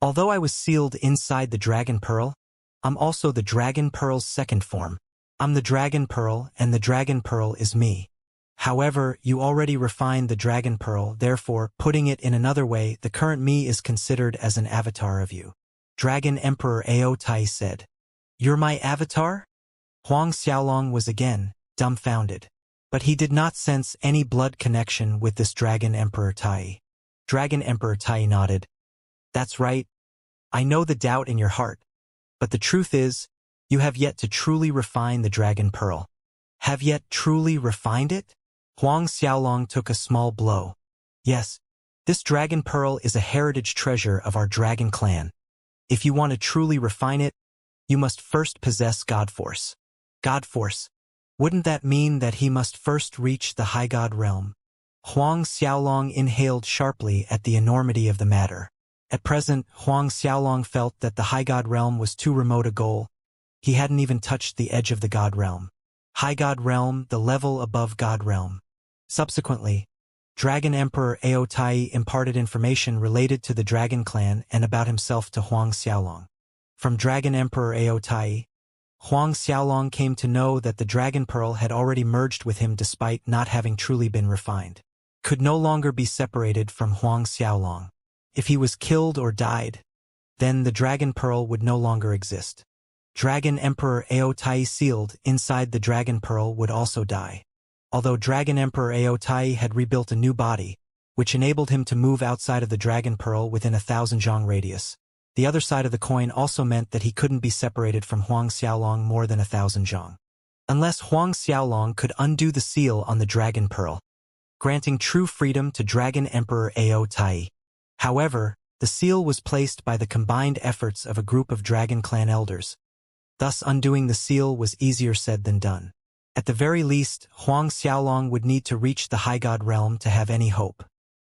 Although I was sealed inside the dragon pearl, I'm also the dragon pearl's 2nd form. I'm the Dragon Pearl, and the Dragon Pearl is me. However, you already refined the Dragon Pearl, therefore, putting it in another way, the current me is considered as an avatar of you. Dragon Emperor Ao Tai said. You're my avatar? Huang Xiaolong was again dumbfounded. But he did not sense any blood connection with this Dragon Emperor Tai. Dragon Emperor Tai nodded. That's right. I know the doubt in your heart. But the truth is, you have yet to truly refine the Dragon Pearl. Have yet truly refined it? Huang Xiaolong took a small blow. Yes, this Dragon Pearl is a heritage treasure of our Dragon Clan. If you want to truly refine it, you must first possess God Force. God Force. Wouldn't that mean that he must first reach the High God realm? Huang Xiaolong inhaled sharply at the enormity of the matter. At present, Huang Xiaolong felt that the High God realm was too remote a goal. He hadn't even touched the edge of the God realm. High God realm, the level above God realm. Subsequently, Dragon Emperor Ao Tai imparted information related to the Dragon Clan and about himself to Huang Xiaolong. From Dragon Emperor Ao Tai, Huang Xiaolong came to know that the Dragon Pearl had already merged with him despite not having truly been refined. Could no longer be separated from Huang Xiaolong. If he was killed or died, then the Dragon Pearl would no longer exist. Dragon Emperor Ao Tai sealed inside the Dragon Pearl would also die. Although Dragon Emperor Ao Tai had rebuilt a new body, which enabled him to move outside of the Dragon Pearl within 1,000 zhang radius, the other side of the coin also meant that he couldn't be separated from Huang Xiaolong more than 1,000 zhang. Unless Huang Xiaolong could undo the seal on the Dragon Pearl, granting true freedom to Dragon Emperor Ao Tai. However, the seal was placed by the combined efforts of a group of Dragon Clan elders. Thus undoing the seal was easier said than done. At the very least, Huang Xiaolong would need to reach the High God realm to have any hope.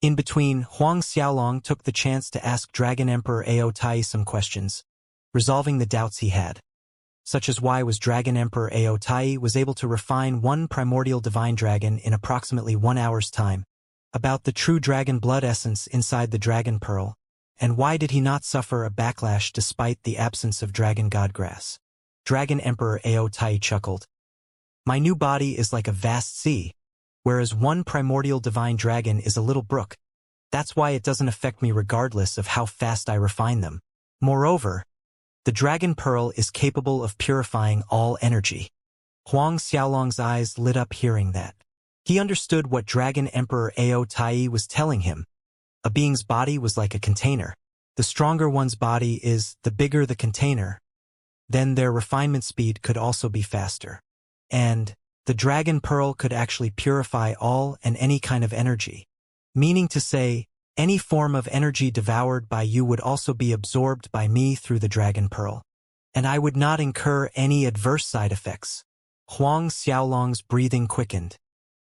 In between, Huang Xiaolong took the chance to ask Dragon Emperor Ao Tai some questions, resolving the doubts he had. Such as why was Dragon Emperor Ao Tai was able to refine one primordial divine dragon in approximately 1 hour's time, about the true dragon blood essence inside the Dragon Pearl, and why did he not suffer a backlash despite the absence of Dragon Godgrass. Dragon Emperor Ao Tai chuckled. My new body is like a vast sea, whereas one primordial divine dragon is a little brook. That's why it doesn't affect me regardless of how fast I refine them. Moreover, the Dragon Pearl is capable of purifying all energy. Huang Xiaolong's eyes lit up hearing that. He understood what Dragon Emperor Ao Tai was telling him. A being's body was like a container. The stronger one's body is, the bigger the container, then their refinement speed could also be faster. And the Dragon Pearl could actually purify all and any kind of energy. Meaning to say, any form of energy devoured by you would also be absorbed by me through the Dragon Pearl. And I would not incur any adverse side effects. Huang Xiaolong's breathing quickened.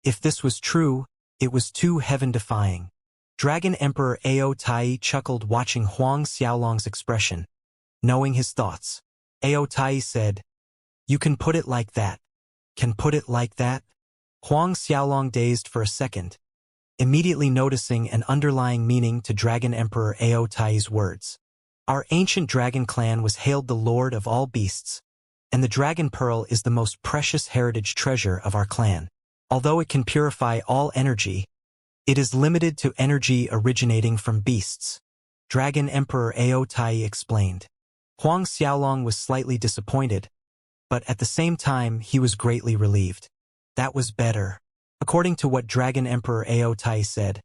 If this was true, it was too heaven-defying. Dragon Emperor Ao Tai chuckled watching Huang Xiaolong's expression, knowing his thoughts. Ao Tai said, You can put it like that. Can put it like that? Huang Xiaolong dazed for a second, immediately noticing an underlying meaning to Dragon Emperor Ao Tai's words. Our ancient dragon clan was hailed the lord of all beasts, and the Dragon Pearl is the most precious heritage treasure of our clan. Although it can purify all energy, it is limited to energy originating from beasts. Dragon Emperor Ao Tai explained. Huang Xiaolong was slightly disappointed, but at the same time he was greatly relieved. That was better. According to what Dragon Emperor Ao Tai said,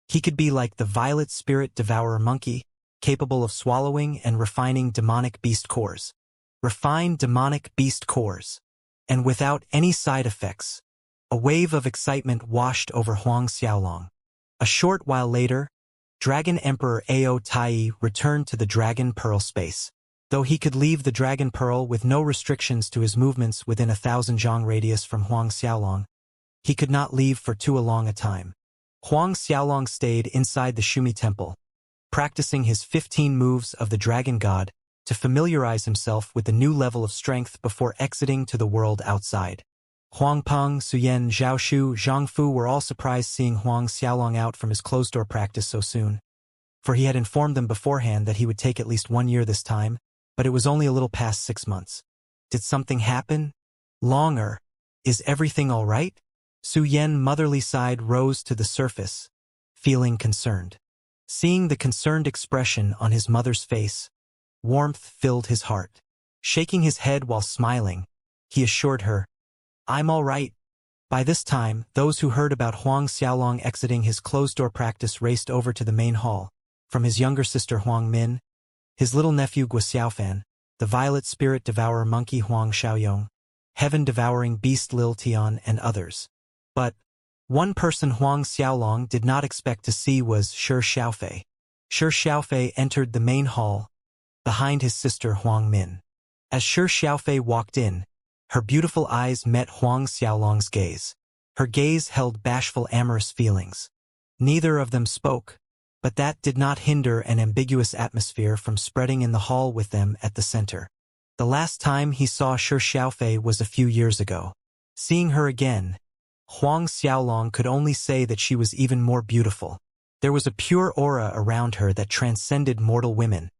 he could be like the violet spirit devourer monkey, capable of swallowing and refining demonic beast cores. Refined demonic beast cores. And without any side effects. A wave of excitement washed over Huang Xiaolong. A short while later, Dragon Emperor Ao Tai returned to the Dragon Pearl space. Though he could leave the Dragon Pearl with no restrictions to his movements within 1,000 zhang radius from Huang Xiaolong, he could not leave for too long a time. Huang Xiaolong stayed inside the Shumi Temple, practicing his 15 moves of the Dragon God to familiarize himself with the new level of strength before exiting to the world outside. Huang Peng, Suyen, Zhaoshu, Zhangfu were all surprised seeing Huang Xiaolong out from his closed-door practice so soon, for he had informed them beforehand that he would take at least 1 year this time, but it was only a little past 6 months. Did something happen? Longer. Is everything all right? Su Yen motherly side rose to the surface, feeling concerned. Seeing the concerned expression on his mother's face, warmth filled his heart. Shaking his head while smiling, he assured her, I'm all right. By this time, those who heard about Huang Xiaolong exiting his closed-door practice raced over to the main hall, from his younger sister Huang Min, his little nephew Guo Xiaofan, the violet spirit devourer monkey Huang Xiaoyong, heaven-devouring beast Lil Tian, and others. But one person Huang Xiaolong did not expect to see was Shi Xiaofei. Shi Xiaofei entered the main hall, behind his sister Huang Min. As Shi Xiaofei walked in, her beautiful eyes met Huang Xiaolong's gaze. Her gaze held bashful amorous feelings. Neither of them spoke, but that did not hinder an ambiguous atmosphere from spreading in the hall with them at the center. The last time he saw Shi Xiaofei was a few years ago. Seeing her again, Huang Xiaolong could only say that she was even more beautiful. There was a pure aura around her that transcended mortal women,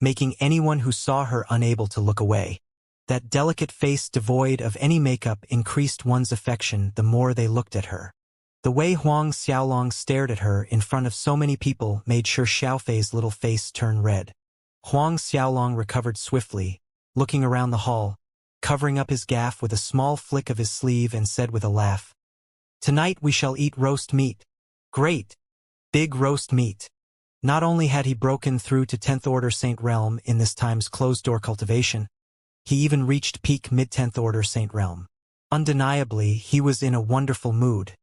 making anyone who saw her unable to look away. That delicate face devoid of any makeup increased one's affection the more they looked at her. The way Huang Xiaolong stared at her in front of so many people made Shi Xiaofei's little face turn red. Huang Xiaolong recovered swiftly, looking around the hall, covering up his gaffe with a small flick of his sleeve and said with a laugh, Tonight we shall eat roast meat. Great! Big roast meat. Not only had he broken through to 10th Order Saint Realm in this time's closed-door cultivation, he even reached peak mid-10th Order Saint Realm. Undeniably, he was in a wonderful mood.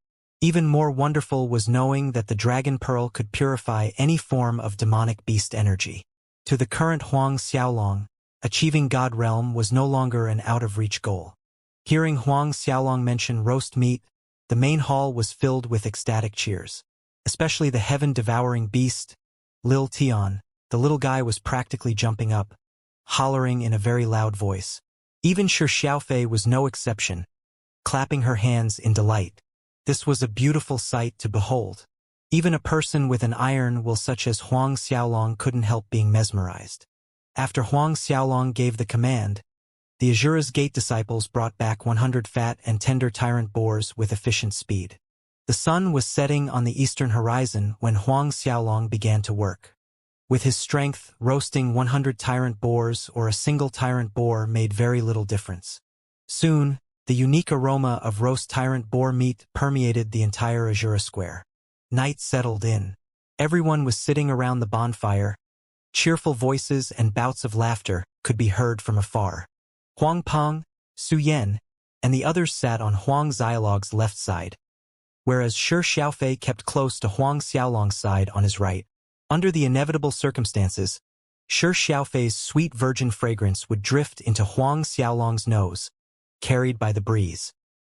Even more wonderful was knowing that the Dragon Pearl could purify any form of demonic beast energy. To the current Huang Xiaolong, achieving God Realm was no longer an out-of-reach goal. Hearing Huang Xiaolong mention roast meat, the main hall was filled with ecstatic cheers. Especially the heaven-devouring beast, Lil Tian. The little guy was practically jumping up, hollering in a very loud voice. Even Shi Xiaofei was no exception, clapping her hands in delight. This was a beautiful sight to behold. Even a person with an iron will such as Huang Xiaolong couldn't help being mesmerized. After Huang Xiaolong gave the command, the Azura's Gate disciples brought back 100 fat and tender tyrant boars with efficient speed. The sun was setting on the eastern horizon when Huang Xiaolong began to work. With his strength, roasting 100 tyrant boars or a single tyrant boar made very little difference. Soon, the unique aroma of roast tyrant boar meat permeated the entire Azura Square. Night settled in. Everyone was sitting around the bonfire. Cheerful voices and bouts of laughter could be heard from afar. Huang Peng, Su Yen, and the others sat on Huang Xiaolong's left side, whereas Shi Xiaofei kept close to Huang Xiaolong's side on his right. Under the inevitable circumstances, Shi Xiaofei's sweet virgin fragrance would drift into Huang Xiaolong's nose, carried by the breeze.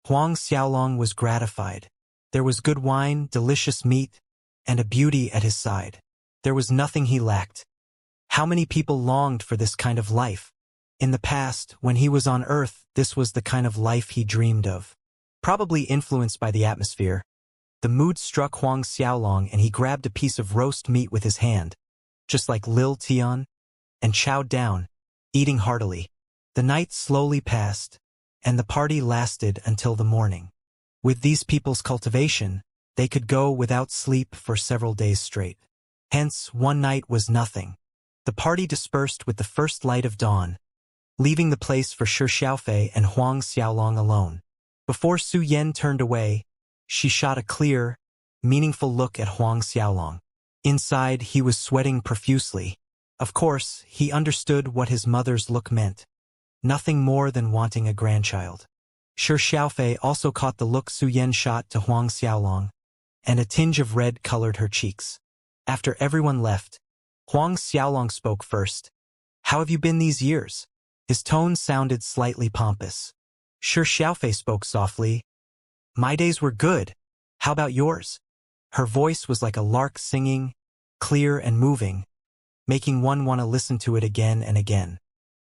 Huang Xiaolong was gratified. There was good wine, delicious meat, and a beauty at his side. There was nothing he lacked. How many people longed for this kind of life? In the past, when he was on Earth, this was the kind of life he dreamed of. Probably influenced by the atmosphere, the mood struck Huang Xiaolong and he grabbed a piece of roast meat with his hand, just like Lil Tian, and chowed down, eating heartily. The night slowly passed, and the party lasted until the morning. With these people's cultivation, they could go without sleep for several days straight. Hence, one night was nothing. The party dispersed with the first light of dawn, leaving the place for Shi Xiaofei and Huang Xiaolong alone. Before Su Yen turned away, she shot a clear, meaningful look at Huang Xiaolong. Inside, he was sweating profusely. Of course, he understood what his mother's look meant. Nothing more than wanting a grandchild. Shi Xiaofei also caught the look Su Yen shot to Huang Xiaolong, and a tinge of red colored her cheeks. After everyone left, Huang Xiaolong spoke first. How have you been these years? His tone sounded slightly pompous. Shi Xiaofei spoke softly. My days were good. How about yours? Her voice was like a lark singing, clear and moving, making one want to listen to it again and again.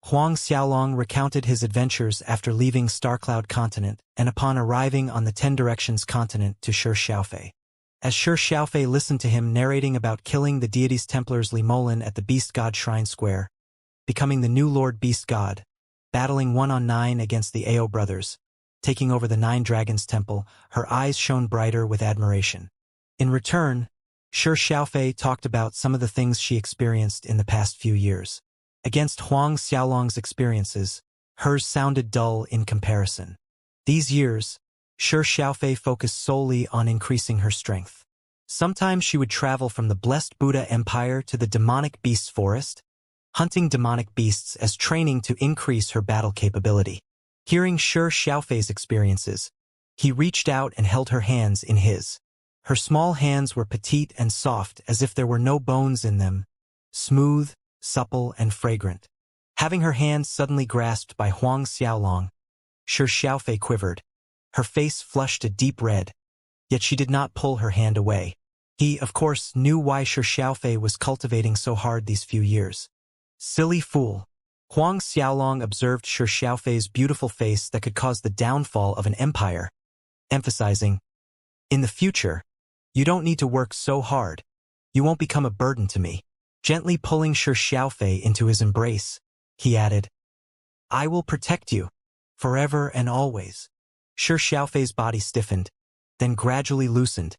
Huang Xiaolong recounted his adventures after leaving Starcloud Continent and upon arriving on the 10 Directions continent to Shi Xiaofei. As Shi Xiaofei listened to him narrating about killing the deity's Templars Li Molin at the Beast God Shrine Square, becoming the new Lord Beast God, battling 1-on-9 against the Ao brothers. Taking over the Nine Dragons Temple, her eyes shone brighter with admiration. In return, Shi Xiaofei talked about some of the things she experienced in the past few years. Against Huang Xiaolong's experiences, hers sounded dull in comparison. These years, Shi Xiaofei focused solely on increasing her strength. Sometimes she would travel from the Blessed Buddha Empire to the Demonic Beasts Forest, hunting demonic beasts as training to increase her battle capability. Hearing Shi Xiaofei's experiences, he reached out and held her hands in his. Her small hands were petite and soft as if there were no bones in them, smooth, supple, and fragrant. Having her hands suddenly grasped by Huang Xiaolong, Shi Xiaofei quivered. Her face flushed a deep red, yet she did not pull her hand away. He, of course, knew why Shi Xiaofei was cultivating so hard these few years. Silly fool. Huang Xiaolong observed Shi Xiaofei's beautiful face that could cause the downfall of an empire, emphasizing, "In the future, you don't need to work so hard. You won't become a burden to me." Gently pulling Shi Xiaofei into his embrace, he added, "I will protect you, forever and always." Shi Xiaofei's body stiffened, then gradually loosened,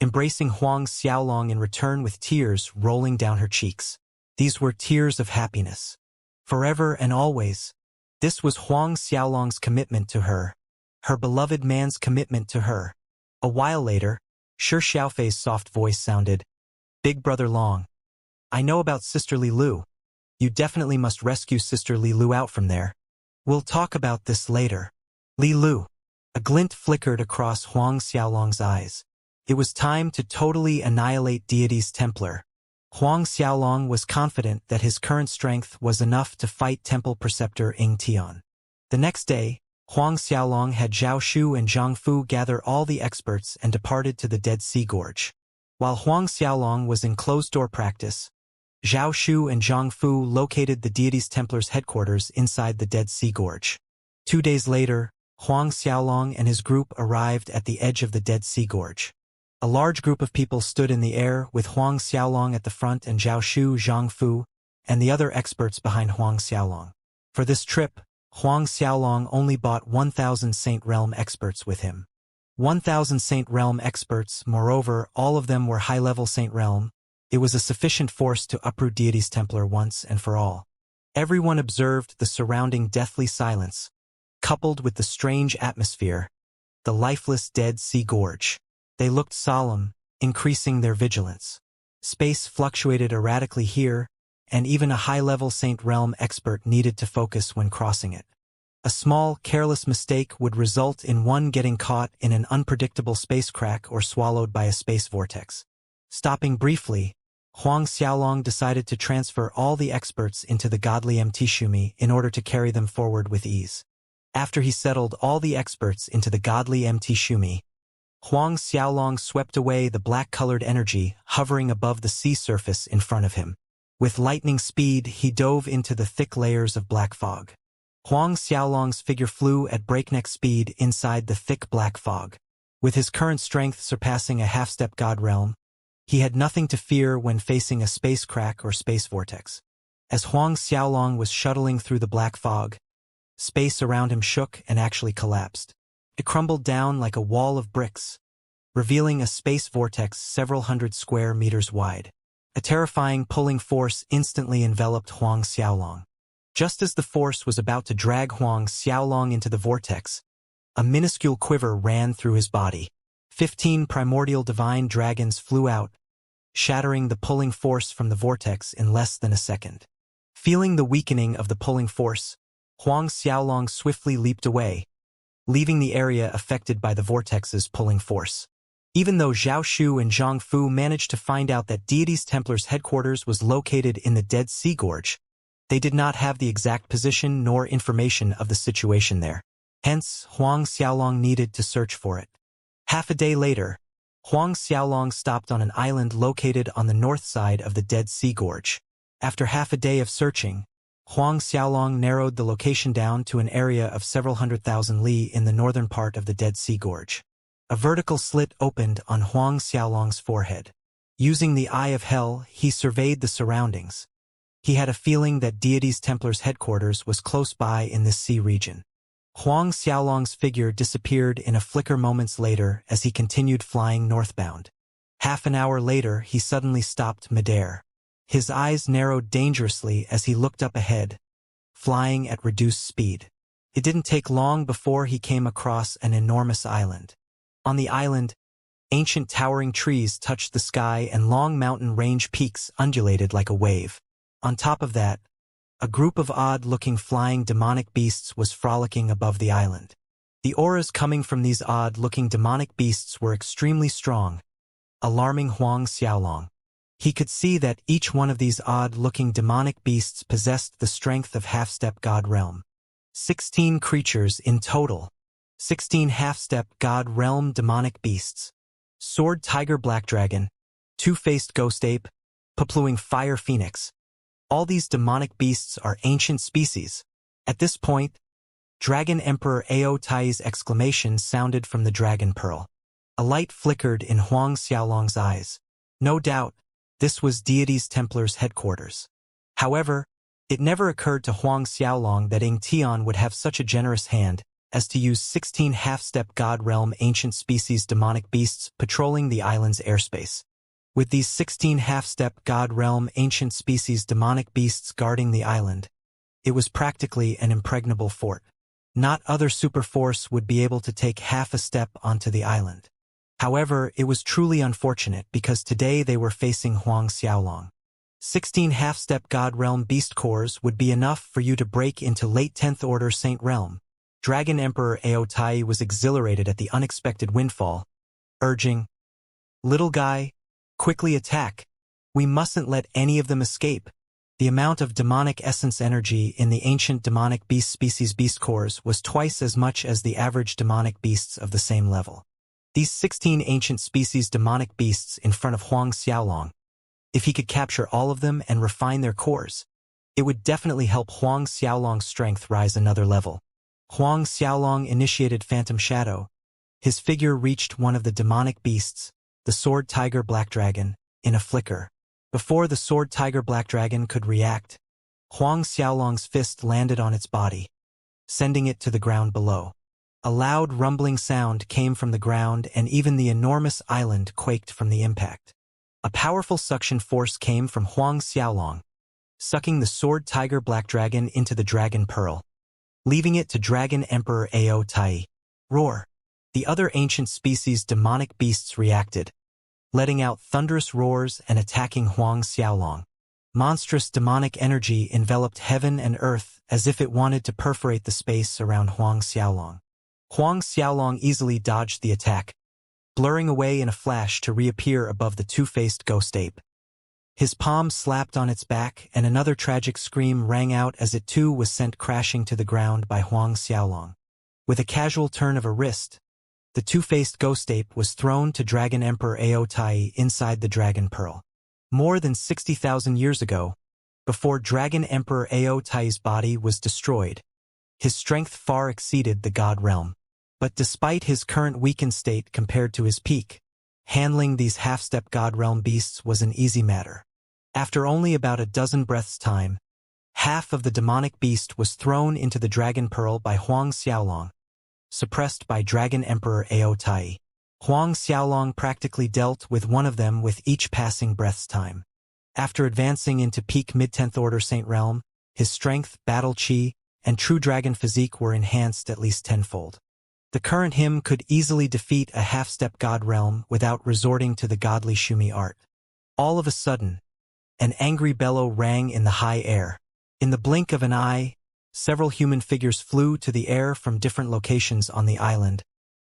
embracing Huang Xiaolong in return with tears rolling down her cheeks. These were tears of happiness. Forever and always. This was Huang Xiaolong's commitment to her, her beloved man's commitment to her. A while later, Shi Xiaofei's soft voice sounded, "Big Brother Long, I know about Sister Li Lu. You definitely must rescue Sister Li Lu out from there. We'll talk about this later." Li Lu. A glint flickered across Huang Xiaolong's eyes. It was time to totally annihilate Deity's Templar. Huang Xiaolong was confident that his current strength was enough to fight Temple Preceptor Ying Tian. The next day, Huang Xiaolong had Zhao Shu and Zhang Fu gather all the experts and departed to the Dead Sea Gorge. While Huang Xiaolong was in closed-door practice, Zhao Shu and Zhang Fu located the Deity's Templars' headquarters inside the Dead Sea Gorge. 2 days later, Huang Xiaolong and his group arrived at the edge of the Dead Sea Gorge. A large group of people stood in the air with Huang Xiaolong at the front and Zhao Shu, Zhang Fu, and the other experts behind Huang Xiaolong. For this trip, Huang Xiaolong only bought 1,000 Saint Realm experts with him. 1,000 Saint Realm experts, moreover, all of them were high-level Saint Realm. It was a sufficient force to uproot Deity's Templar once and for all. Everyone observed the surrounding deathly silence, coupled with the strange atmosphere, the lifeless Dead Sea Gorge. They looked solemn, increasing their vigilance. Space fluctuated erratically here, and even a high-level Saint Realm expert needed to focus when crossing it. A small, careless mistake would result in one getting caught in an unpredictable space crack or swallowed by a space vortex. Stopping briefly, Huang Xiaolong decided to transfer all the experts into the godly Mtishumi in order to carry them forward with ease. After he settled all the experts into the godly Mtishumi, Huang Xiaolong swept away the black-colored energy hovering above the sea surface in front of him. With lightning speed, he dove into the thick layers of black fog. Huang Xiaolong's figure flew at breakneck speed inside the thick black fog. With his current strength surpassing a half-step god realm, he had nothing to fear when facing a space crack or space vortex. As Huang Xiaolong was shuttling through the black fog, space around him shook and actually collapsed. It crumbled down like a wall of bricks, revealing a space vortex several hundred square meters wide. A terrifying pulling force instantly enveloped Huang Xiaolong. Just as the force was about to drag Huang Xiaolong into the vortex, a minuscule quiver ran through his body. 15 primordial divine dragons flew out, shattering the pulling force from the vortex in less than a second. Feeling the weakening of the pulling force, Huang Xiaolong swiftly leaped away, leaving the area affected by the vortex's pulling force. Even though Zhao Shu and Zhang Fu managed to find out that Deity's Templar's headquarters was located in the Dead Sea Gorge, they did not have the exact position nor information of the situation there. Hence, Huang Xiaolong needed to search for it. Half a day later, Huang Xiaolong stopped on an island located on the north side of the Dead Sea Gorge. After half a day of searching, Huang Xiaolong narrowed the location down to an area of several 100,000 li in the northern part of the Dead Sea Gorge. A vertical slit opened on Huang Xiaolong's forehead. Using the Eye of Hell, he surveyed the surroundings. He had a feeling that Deity's Templar's headquarters was close by in this sea region. Huang Xiaolong's figure disappeared in a flicker moments later as he continued flying northbound. Half an hour later, he suddenly stopped midair. His eyes narrowed dangerously as he looked up ahead, flying at reduced speed. It didn't take long before he came across an enormous island. On the island, ancient towering trees touched the sky and long mountain range peaks undulated like a wave. On top of that, a group of odd-looking flying demonic beasts was frolicking above the island. The auras coming from these odd-looking demonic beasts were extremely strong, alarming Huang Xiaolong. He could see that each one of these odd-looking demonic beasts possessed the strength of half-step god realm. 16 creatures in total. 16 half-step god realm demonic beasts. Sword Tiger Black Dragon, Two-Faced Ghost Ape, Papluing Fire Phoenix. All these demonic beasts are ancient species. At this point, Dragon Emperor Ao Tai's exclamation sounded from the Dragon Pearl. A light flickered in Huang Xiaolong's eyes. No doubt, this was Deity's Templar's headquarters. However, it never occurred to Huang Xiaolong that Ing Tian would have such a generous hand as to use 16 half-step god realm ancient species demonic beasts patrolling the island's airspace. With these 16 half-step god realm ancient species demonic beasts guarding the island, it was practically an impregnable fort. Not other superforce would be able to take half a step onto the island. However, it was truly unfortunate because today they were facing Huang Xiaolong. 16 half-step god realm beast cores would be enough for you to break into late 10th order Saint realm. Dragon Emperor Ao Tai was exhilarated at the unexpected windfall, urging, "Little guy, quickly attack. We mustn't let any of them escape." The amount of demonic essence energy in the ancient demonic beast species beast cores was twice as much as the average demonic beasts of the same level. These 16 ancient species demonic beasts in front of Huang Xiaolong, if he could capture all of them and refine their cores, it would definitely help Huang Xiaolong's strength rise another level. Huang Xiaolong initiated Phantom Shadow. His figure reached one of the demonic beasts, the Sword Tiger Black Dragon, in a flicker. Before the Sword Tiger Black Dragon could react, Huang Xiaolong's fist landed on its body, sending it to the ground below. A loud rumbling sound came from the ground and even the enormous island quaked from the impact. A powerful suction force came from Huang Xiaolong, sucking the Sword Tiger Black Dragon into the Dragon Pearl, leaving it to Dragon Emperor Ao Tai. Roar! The other ancient species demonic beasts reacted, letting out thunderous roars and attacking Huang Xiaolong. Monstrous demonic energy enveloped heaven and earth as if it wanted to perforate the space around Huang Xiaolong. Huang Xiaolong easily dodged the attack, blurring away in a flash to reappear above the two-faced ghost ape. His palm slapped on its back and another tragic scream rang out as it too was sent crashing to the ground by Huang Xiaolong. With a casual turn of a wrist, the two-faced ghost ape was thrown to Dragon Emperor Ao Tai inside the Dragon Pearl. More than 60,000 years ago, before Dragon Emperor Ao Tai's body was destroyed, his strength far exceeded the god realm. But despite his current weakened state compared to his peak, handling these half-step god realm beasts was an easy matter. After only about a dozen breaths' time, half of the demonic beast was thrown into the Dragon Pearl by Huang Xiaolong, suppressed by Dragon Emperor Ao Tai. Huang Xiaolong practically dealt with one of them with each passing breath's time. After advancing into peak mid-10th order Saint Realm, his strength, battle chi, and true dragon physique were enhanced at least tenfold. The current him could easily defeat a half-step god realm without resorting to the godly Shumi art. All of a sudden, an angry bellow rang in the high air. In the blink of an eye, several human figures flew to the air from different locations on the island,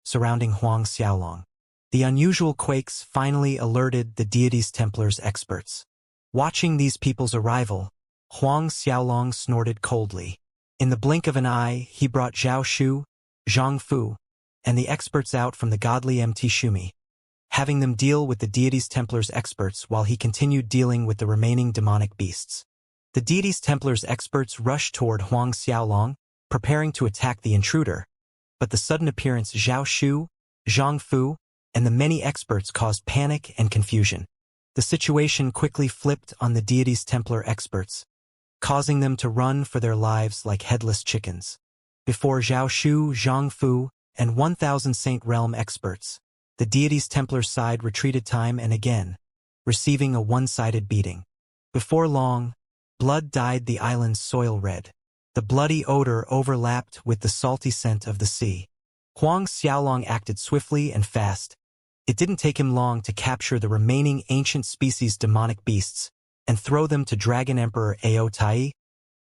surrounding Huang Xiaolong. The unusual quakes finally alerted the Deity's Templar's experts. Watching these people's arrival, Huang Xiaolong snorted coldly. In the blink of an eye, he brought Zhao Shu, Zhang Fu, and the experts out from the godly MT Shumi, having them deal with the Deity's Templar's experts while he continued dealing with the remaining demonic beasts. The Deity's Templar's experts rushed toward Huang Xiaolong, preparing to attack the intruder, but the sudden appearance Zhao Shu, Zhang Fu, and the many experts caused panic and confusion. The situation quickly flipped on the Deity's Templar experts, causing them to run for their lives like headless chickens. Before Zhao Shu, Zhang Fu, and 1,000 Saint Realm experts, the deity's Templar's side retreated time and again, receiving a one-sided beating. Before long, blood dyed the island's soil red. The bloody odor overlapped with the salty scent of the sea. Huang Xiaolong acted swiftly and fast. It didn't take him long to capture the remaining ancient species demonic beasts and throw them to Dragon Emperor Ao Tai,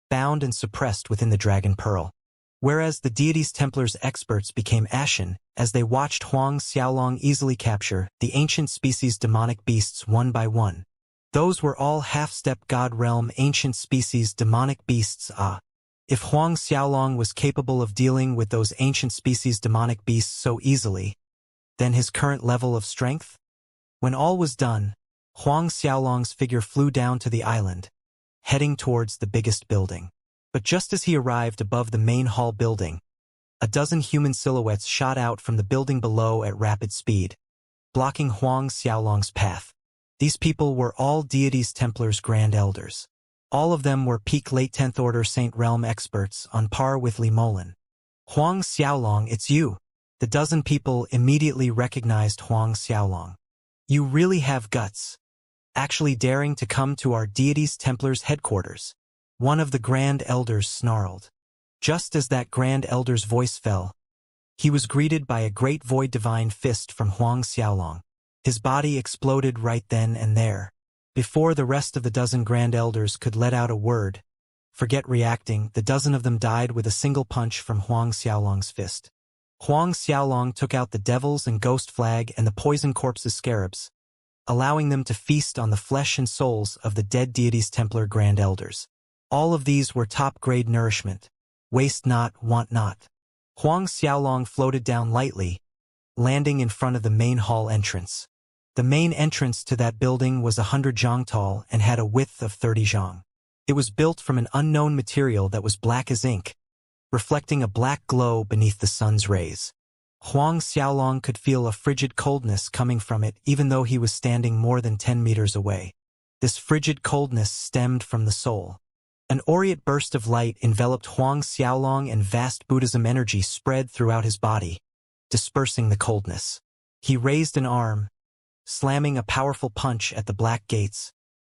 bound and suppressed within the Dragon Pearl. Whereas the deity's Templar's experts became ashen as they watched Huang Xiaolong easily capture the ancient species demonic beasts one by one. Those were all half-step God realm ancient species demonic beasts. If Huang Xiaolong was capable of dealing with those ancient species demonic beasts so easily, then his current level of strength? When all was done, Huang Xiaolong's figure flew down to the island, heading towards the biggest building. But just as he arrived above the main hall building, a dozen human silhouettes shot out from the building below at rapid speed, blocking Huang Xiaolong's path. These people were all deities Templars Grand Elders. All of them were peak late 10th Order Saint Realm experts on par with Li Molin. Huang Xiaolong, it's you. The dozen people immediately recognized Huang Xiaolong. You really have guts. Actually daring to come to our deity's Templars headquarters. One of the Grand Elders snarled. Just as that Grand Elder's voice fell, he was greeted by a great void divine fist from Huang Xiaolong. His body exploded right then and there. Before the rest of the dozen Grand Elders could let out a word, forget reacting, the dozen of them died with a single punch from Huang Xiaolong's fist. Huang Xiaolong took out the Devil's and Ghost Flag and the Poison Corpse's scarabs, allowing them to feast on the flesh and souls of the dead deity's Templar Grand Elders. All of these were top-grade nourishment. Waste not, want not. Huang Xiaolong floated down lightly, landing in front of the main hall entrance. The main entrance to that building was 100 zhang tall and had a width of 30 zhang. It was built from an unknown material that was black as ink, reflecting a black glow beneath the sun's rays. Huang Xiaolong could feel a frigid coldness coming from it even though he was standing more than 10 meters away. This frigid coldness stemmed from the soul. An aureate burst of light enveloped Huang Xiaolong and vast Buddhism energy spread throughout his body, dispersing the coldness. He raised an arm, slamming a powerful punch at the black gates,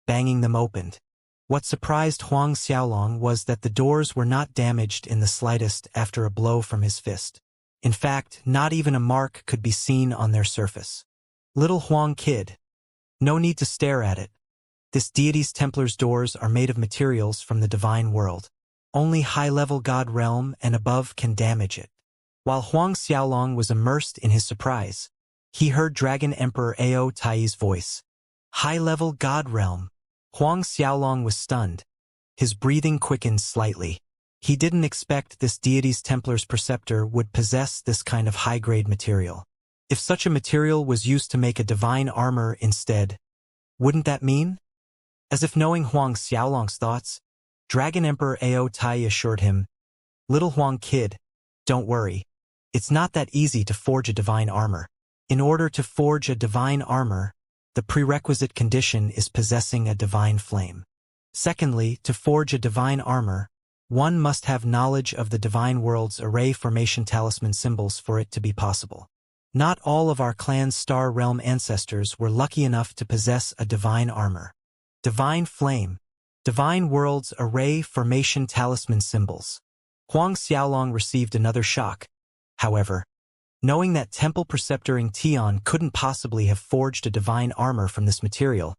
banging them open. What surprised Huang Xiaolong was that the doors were not damaged in the slightest after a blow from his fist. In fact, not even a mark could be seen on their surface. Little Huang kid. No need to stare at it. This deity's Templar's doors are made of materials from the divine world. Only high-level God realm and above can damage it. While Huang Xiaolong was immersed in his surprise, he heard Dragon Emperor Ao Tai's voice. High-level God realm. Huang Xiaolong was stunned. His breathing quickened slightly. He didn't expect this deity's Templar's preceptor would possess this kind of high-grade material. If such a material was used to make a divine armor instead, wouldn't that mean? As if knowing Huang Xiaolong's thoughts, Dragon Emperor Ao Tai assured him, Little Huang kid, don't worry. It's not that easy to forge a divine armor. In order to forge a divine armor, the prerequisite condition is possessing a divine flame. Secondly, to forge a divine armor, one must have knowledge of the divine world's array formation talisman symbols for it to be possible. Not all of our clan's star realm ancestors were lucky enough to possess a divine armor. Divine flame. Divine world's array formation talisman symbols. Huang Xiaolong received another shock. However, knowing that Temple Preceptor Ng Tian couldn't possibly have forged a divine armor from this material,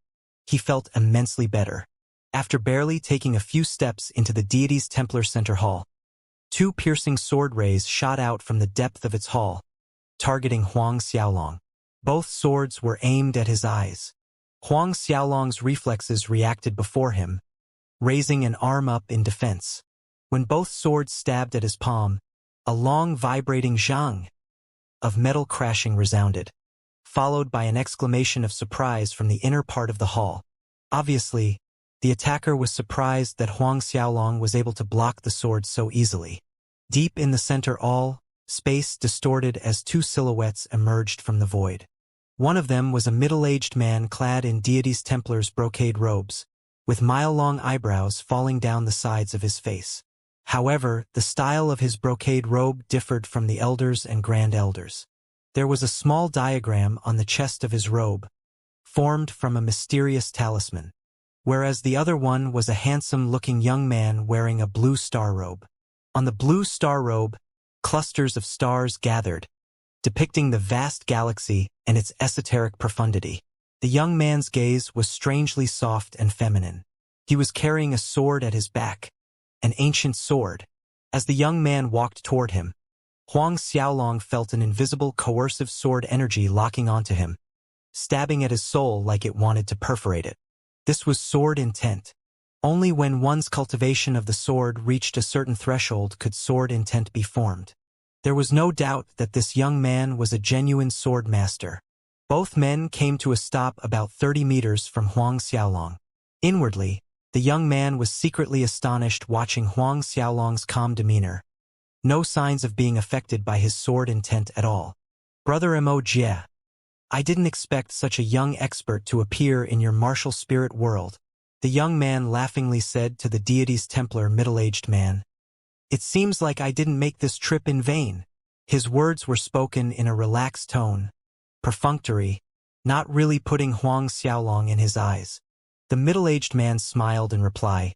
he felt immensely better. After barely taking a few steps into the deity's Templar Center Hall, two piercing sword rays shot out from the depth of its hall, targeting Huang Xiaolong. Both swords were aimed at his eyes. Huang Xiaolong's reflexes reacted before him, raising an arm up in defense. When both swords stabbed at his palm, a long vibrating zhang of metal crashing resounded, followed by an exclamation of surprise from the inner part of the hall. Obviously, the attacker was surprised that Huang Xiaolong was able to block the sword so easily. Deep in the center all, space distorted as two silhouettes emerged from the void. One of them was a middle-aged man clad in deity's Templar's brocade robes, with mile-long eyebrows falling down the sides of his face. However, the style of his brocade robe differed from the elders and grand elders. There was a small diagram on the chest of his robe, formed from a mysterious talisman, whereas the other one was a handsome-looking young man wearing a blue star robe. On the blue star robe, clusters of stars gathered, depicting the vast galaxy and its esoteric profundity. The young man's gaze was strangely soft and feminine. He was carrying a sword at his back, an ancient sword. As the young man walked toward him, Huang Xiaolong felt an invisible coercive sword energy locking onto him, stabbing at his soul like it wanted to perforate it. This was sword intent. Only when one's cultivation of the sword reached a certain threshold could sword intent be formed. There was no doubt that this young man was a genuine sword master. Both men came to a stop about 30 meters from Huang Xiaolong. Inwardly, the young man was secretly astonished watching Huang Xiaolong's calm demeanor. No signs of being affected by his sword intent at all. Brother Mo Jie, I didn't expect such a young expert to appear in your martial spirit world, the young man laughingly said to the deity's Templar middle-aged man. It seems like I didn't make this trip in vain. His words were spoken in a relaxed tone, perfunctory, not really putting Huang Xiaolong in his eyes. The middle-aged man smiled in reply.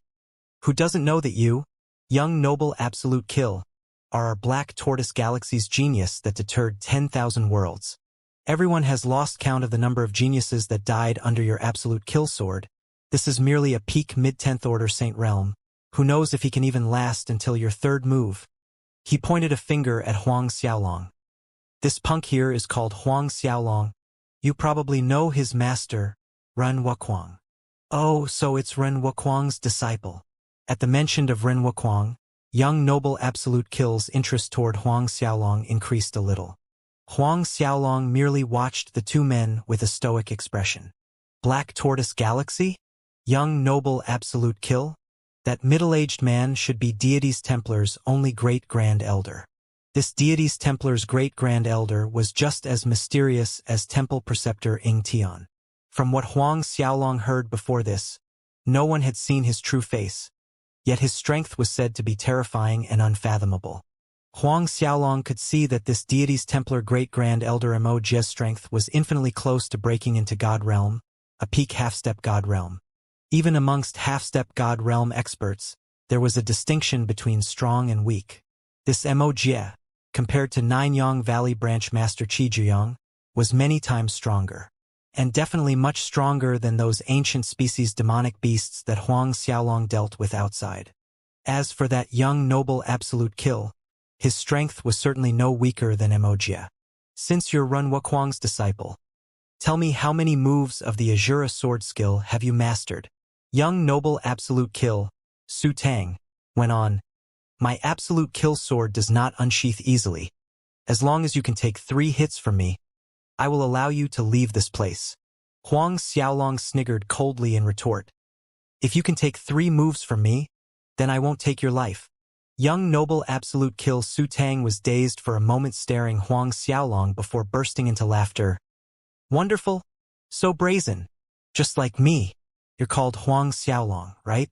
Who doesn't know that you, young noble absolute kill, are our black tortoise galaxy's genius that deterred 10,000 worlds? Everyone has lost count of the number of geniuses that died under your absolute kill sword. This is merely a peak mid-10th order Saint Realm. Who knows if he can even last until your third move? He pointed a finger at Huang Xiaolong. This punk here is called Huang Xiaolong. You probably know his master, Ren Wuquang. Oh, so it's Ren Wuquang's disciple. At the mention of Ren Wuquang, young noble absolute kill's interest toward Huang Xiaolong increased a little. Huang Xiaolong merely watched the two men with a stoic expression. Black Tortoise Galaxy? Young noble absolute kill? That middle-aged man should be deity's Templar's only great-grand elder. This deity's Templar's great-grand elder was just as mysterious as temple preceptor Ying Tian. From what Huang Xiaolong heard before this, no one had seen his true face, yet his strength was said to be terrifying and unfathomable. Huang Xiaolong could see that this deity's Templar great-grand elder Mo Jie's strength was infinitely close to breaking into God Realm, a peak half-step God Realm. Even amongst half-step God Realm experts, there was a distinction between strong and weak. This Mo Jie, compared to Nanyang Valley Branch Master Qi Zhiyang, was many times stronger, and definitely much stronger than those ancient species demonic beasts that Huang Xiaolong dealt with outside. As for that young noble absolute kill, his strength was certainly no weaker than Mo Jie. Since you're Ren Wuquang's disciple, tell me how many moves of the Azura sword skill have you mastered? Young noble absolute kill, Su Tang, went on. My absolute kill sword does not unsheath easily. As long as you can take 3 hits from me, I will allow you to leave this place. Huang Xiaolong sniggered coldly in retort. If you can take 3 moves from me, then I won't take your life. Young noble absolute kill Su Tang was dazed for a moment, staring Huang Xiaolong before bursting into laughter. Wonderful? So brazen. Just like me. You're called Huang Xiaolong, right?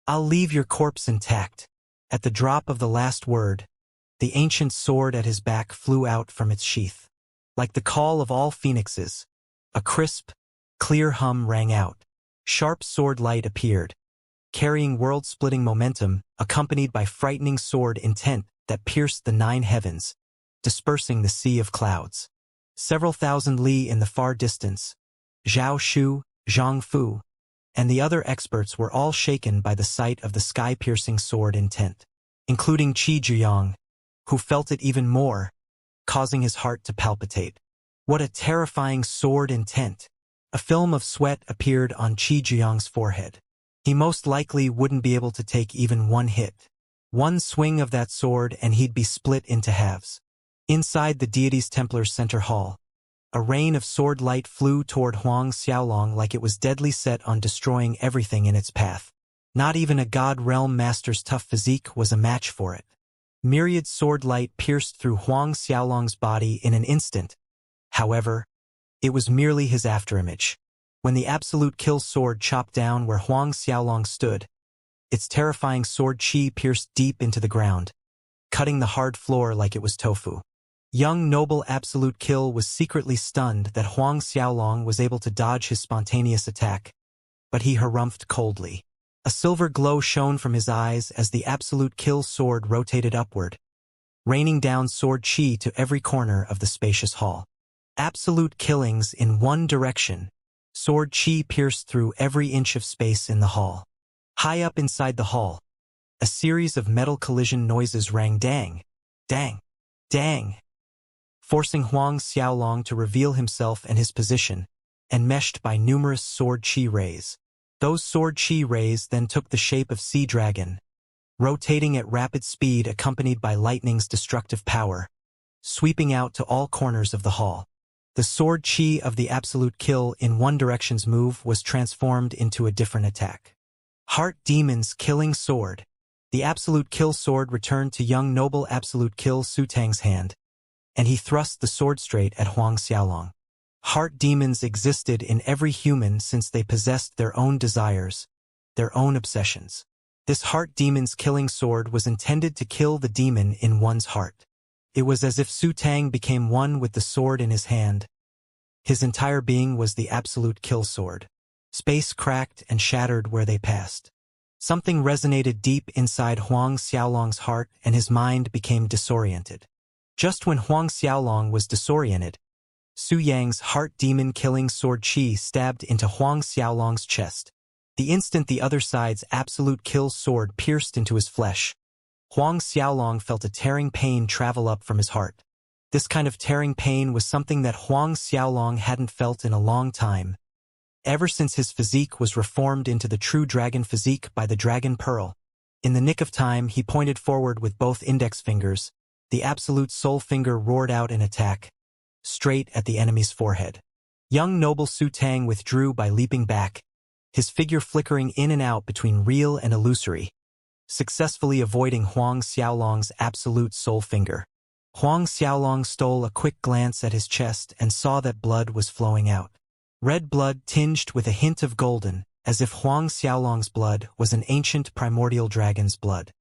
I'll leave your corpse intact. At the drop of the last word, the ancient sword at his back flew out from its sheath. Like the call of all phoenixes, a crisp, clear hum rang out. Sharp sword light appeared, carrying world-splitting momentum, accompanied by frightening sword intent that pierced the 9 heavens, dispersing the sea of clouds. Several thousand li in the far distance, Zhao Shu, Zhang Fu, and the other experts were all shaken by the sight of the sky-piercing sword intent, including Qi Zhiyang, who felt it even more, causing his heart to palpitate. What a terrifying sword intent! A film of sweat appeared on Qi Zhiyang's forehead. He most likely wouldn't be able to take even 1 hit. One swing of that sword and he'd be split into halves. Inside the deity's Templar's center hall, a rain of sword light flew toward Huang Xiaolong like it was deadly set on destroying everything in its path. Not even a God Realm master's tough physique was a match for it. Myriad sword light pierced through Huang Xiaolong's body in an instant. However, it was merely his afterimage. When the absolute kill sword chopped down where Huang Xiaolong stood, its terrifying sword chi pierced deep into the ground, cutting the hard floor like it was tofu. Young noble absolute kill was secretly stunned that Huang Xiaolong was able to dodge his spontaneous attack, but he harumphed coldly. A silver glow shone from his eyes as the absolute kill sword rotated upward, raining down sword chi to every corner of the spacious hall. Absolute killings in one direction. Sword chi pierced through every inch of space in the hall. High up inside the hall, a series of metal collision noises rang dang, dang, dang, forcing Huang Xiaolong to reveal himself and his position, enmeshed by numerous sword chi rays. Those sword chi rays then took the shape of sea dragon, rotating at rapid speed accompanied by lightning's destructive power, sweeping out to all corners of the hall. The sword chi of the absolute kill in one direction's move was transformed into a different attack. Heart Demon's Killing Sword. The absolute kill sword returned to young noble absolute kill Su Tang's hand, and he thrust the sword straight at Huang Xiaolong. Heart demons existed in every human since they possessed their own desires, their own obsessions. This heart demon's killing sword was intended to kill the demon in one's heart. It was as if Su Tang became one with the sword in his hand. His entire being was the absolute kill sword. Space cracked and shattered where they passed. Something resonated deep inside Huang Xiaolong's heart and his mind became disoriented. Just when Huang Xiaolong was disoriented, Su Yang's heart demon killing sword chi stabbed into Huang Xiaolong's chest. The instant the other side's absolute kill sword pierced into his flesh, Huang Xiaolong felt a tearing pain travel up from his heart. This kind of tearing pain was something that Huang Xiaolong hadn't felt in a long time, ever since his physique was reformed into the true dragon physique by the Dragon Pearl. In the nick of time, he pointed forward with both index fingers. The absolute soul finger roared out an attack, straight at the enemy's forehead. Young noble Su Tang withdrew by leaping back, his figure flickering in and out between real and illusory, successfully avoiding Huang Xiaolong's absolute soul finger. Huang Xiaolong stole a quick glance at his chest and saw that blood was flowing out. Red blood tinged with a hint of golden, as if Huang Xiaolong's blood was an ancient primordial dragon's blood.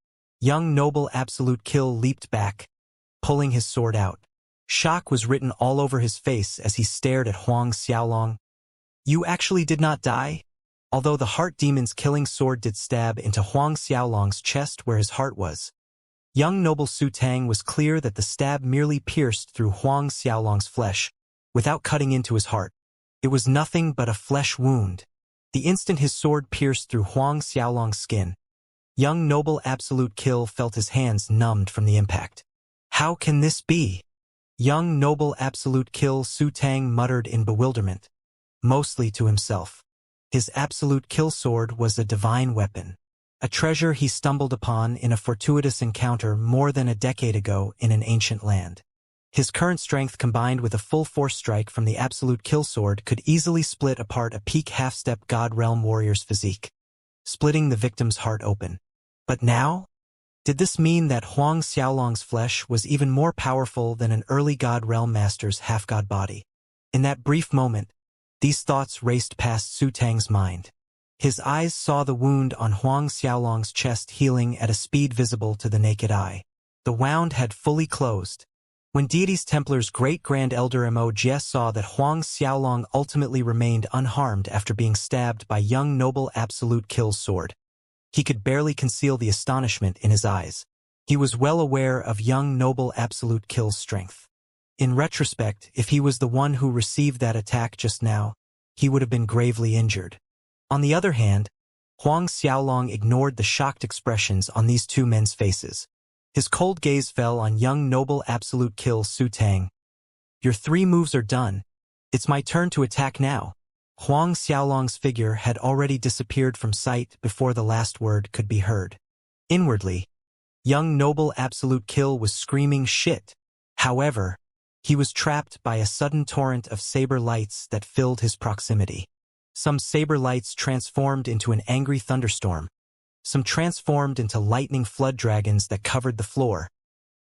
Young noble absolute kill leaped back, pulling his sword out. Shock was written all over his face as he stared at Huang Xiaolong. You actually did not die? Although the heart demon's killing sword did stab into Huang Xiaolong's chest where his heart was, young noble Su Tang was clear that the stab merely pierced through Huang Xiaolong's flesh, without cutting into his heart. It was nothing but a flesh wound. The instant his sword pierced through Huang Xiaolong's skin, young noble absolute kill felt his hands numbed from the impact. How can this be? Young noble absolute kill Su Tang muttered in bewilderment, mostly to himself. His absolute kill sword was a divine weapon, a treasure he stumbled upon in a fortuitous encounter more than a decade ago in an ancient land. His current strength combined with a full-force strike from the absolute kill sword could easily split apart a peak half-step God Realm warrior's physique, splitting the victim's heart open. But now? Did this mean that Huang Xiaolong's flesh was even more powerful than an early God Realm master's half-god body? In that brief moment, these thoughts raced past Su Tang's mind. His eyes saw the wound on Huang Xiaolong's chest healing at a speed visible to the naked eye. The wound had fully closed. When Deity's Templar's great-grand elder Mo Jie saw that Huang Xiaolong ultimately remained unharmed after being stabbed by young noble absolute kill's sword, he could barely conceal the astonishment in his eyes. He was well aware of young noble absolute kill's strength. In retrospect, if he was the one who received that attack just now, he would have been gravely injured. On the other hand, Huang Xiaolong ignored the shocked expressions on these two men's faces. His cold gaze fell on young noble absolute kill Su Tang. Your 3 moves are done. It's my turn to attack now. Huang Xiaolong's figure had already disappeared from sight before the last word could be heard. Inwardly, young noble absolute kill was screaming shit. However, he was trapped by a sudden torrent of saber lights that filled his proximity. Some saber lights transformed into an angry thunderstorm. Some transformed into lightning flood dragons that covered the floor,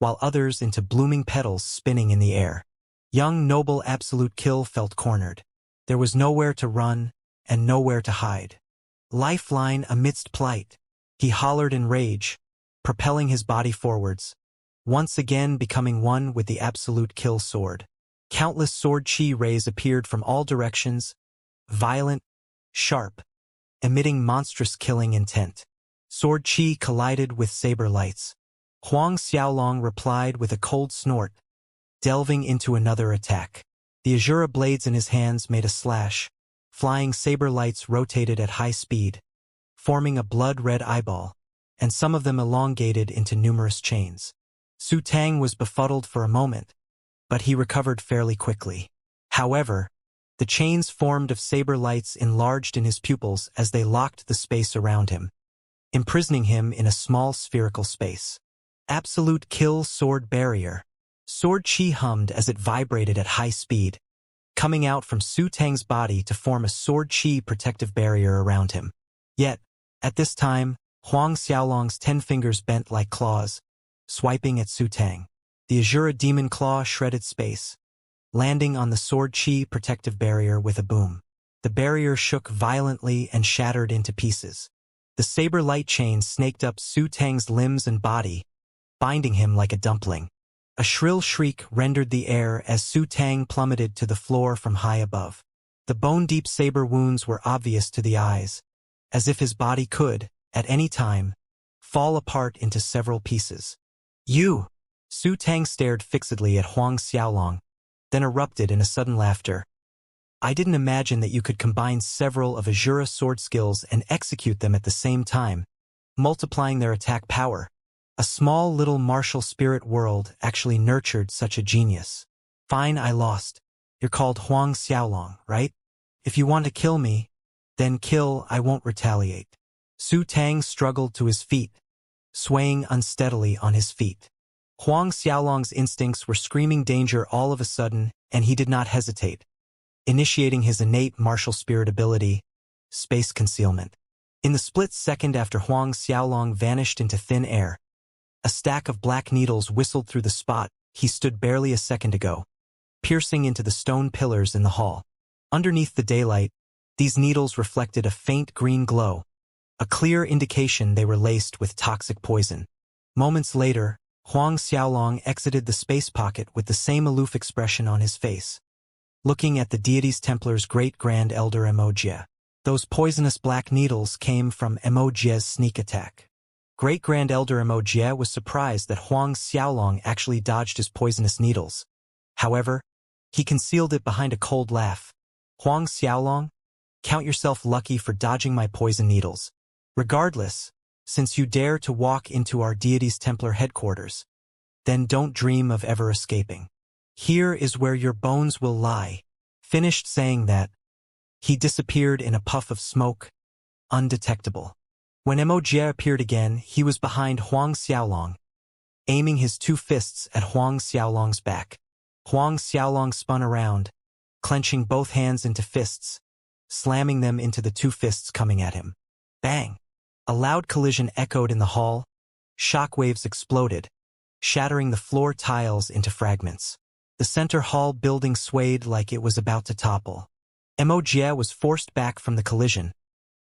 while others into blooming petals spinning in the air. Young noble absolute kill felt cornered. There was nowhere to run, and nowhere to hide. Lifeline amidst plight. He hollered in rage, propelling his body forwards, once again becoming one with the absolute kill sword. Countless sword chi rays appeared from all directions, violent, sharp, emitting monstrous killing intent. Sword chi collided with saber lights. Huang Xiaolong replied with a cold snort, delving into another attack. The Azura blades in his hands made a slash. Flying saber lights rotated at high speed, forming a blood-red eyeball, and some of them elongated into numerous chains. Su Tang was befuddled for a moment, but he recovered fairly quickly. However, the chains formed of saber lights enlarged in his pupils as they locked the space around him, imprisoning him in a small spherical space. Absolute kill sword barrier. Sword chi hummed as it vibrated at high speed, coming out from Su Tang's body to form a sword chi protective barrier around him. Yet, at this time, Huang Xiaolong's 10 fingers bent like claws, swiping at Su Tang. The Azura demon claw shredded space, landing on the sword chi protective barrier with a boom. The barrier shook violently and shattered into pieces. The saber light chain snaked up Su Tang's limbs and body, binding him like a dumpling. A shrill shriek rendered the air as Su Tang plummeted to the floor from high above. The bone-deep saber wounds were obvious to the eyes, as if his body could, at any time, fall apart into several pieces. "You!" Su Tang stared fixedly at Huang Xiaolong, then erupted in a sudden laughter. "I didn't imagine that you could combine several of Azura sword skills and execute them at the same time, multiplying their attack power. A small little martial spirit world actually nurtured such a genius. Fine, I lost. You're called Huang Xiaolong, right? If you want to kill me, then kill, I won't retaliate." Su Tang struggled to his feet, swaying unsteadily on his feet. Huang Xiaolong's instincts were screaming danger all of a sudden, and he did not hesitate, initiating his innate martial spirit ability, space concealment. In the split second after Huang Xiaolong vanished into thin air, a stack of black needles whistled through the spot he stood barely a second ago, piercing into the stone pillars in the hall. Underneath the daylight, these needles reflected a faint green glow, a clear indication they were laced with toxic poison. Moments later, Huang Xiaolong exited the space pocket with the same aloof expression on his face, looking at the deity's Templar's great grand elder Emogia. Those poisonous black needles came from Emogia's sneak attack. Great Grand Elder Emogia was surprised that Huang Xiaolong actually dodged his poisonous needles. However, he concealed it behind a cold laugh. "Huang Xiaolong, count yourself lucky for dodging my poison needles. Regardless, since you dare to walk into our deity's Templar headquarters, then don't dream of ever escaping. Here is where your bones will lie." Finished saying that, he disappeared in a puff of smoke, undetectable. When Emogia appeared again, he was behind Huang Xiaolong, aiming his 2 fists at Huang Xiaolong's back. Huang Xiaolong spun around, clenching both hands into fists, slamming them into the 2 fists coming at him. Bang! A loud collision echoed in the hall. Shockwaves exploded, shattering the floor tiles into fragments. The center hall building swayed like it was about to topple. Emogia was forced back from the collision,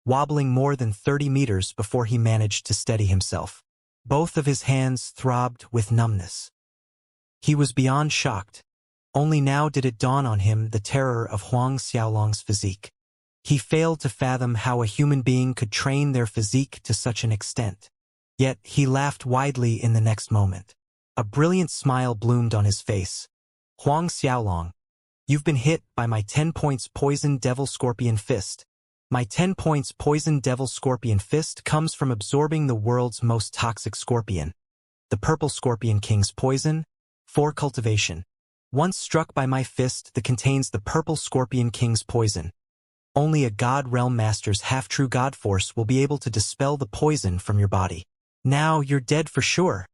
wobbling more than 30 meters before he managed to steady himself. Both of his hands throbbed with numbness. He was beyond shocked. Only now did it dawn on him the terror of Huang Xiaolong's physique. He failed to fathom how a human being could train their physique to such an extent. Yet he laughed widely in the next moment. A brilliant smile bloomed on his face. "Huang Xiaolong, you've been hit by my 10 points poison devil scorpion fist. My 10 points poison devil scorpion fist comes from absorbing the world's most toxic scorpion, the purple scorpion king's poison, 4 cultivation. Once struck by my fist that contains the purple scorpion king's poison, only a god realm master's half-true god force will be able to dispel the poison from your body. Now you're dead for sure."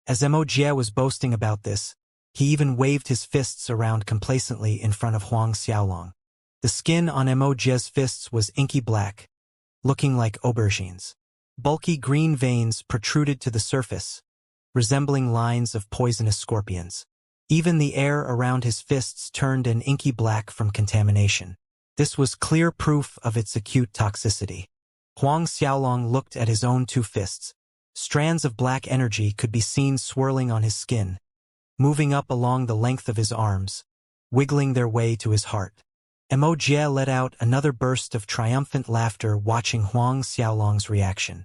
As Emogia was boasting about this, he even waved his fists around complacently in front of Huang Xiaolong. The skin on Emogia's fists was inky black, looking like aubergines. Bulky green veins protruded to the surface, resembling lines of poisonous scorpions. Even the air around his fists turned an inky black from contamination. This was clear proof of its acute toxicity. Huang Xiaolong looked at his own two fists. Strands of black energy could be seen swirling on his skin, moving up along the length of his arms, wiggling their way to his heart. Mo Jie let out another burst of triumphant laughter watching Huang Xiaolong's reaction.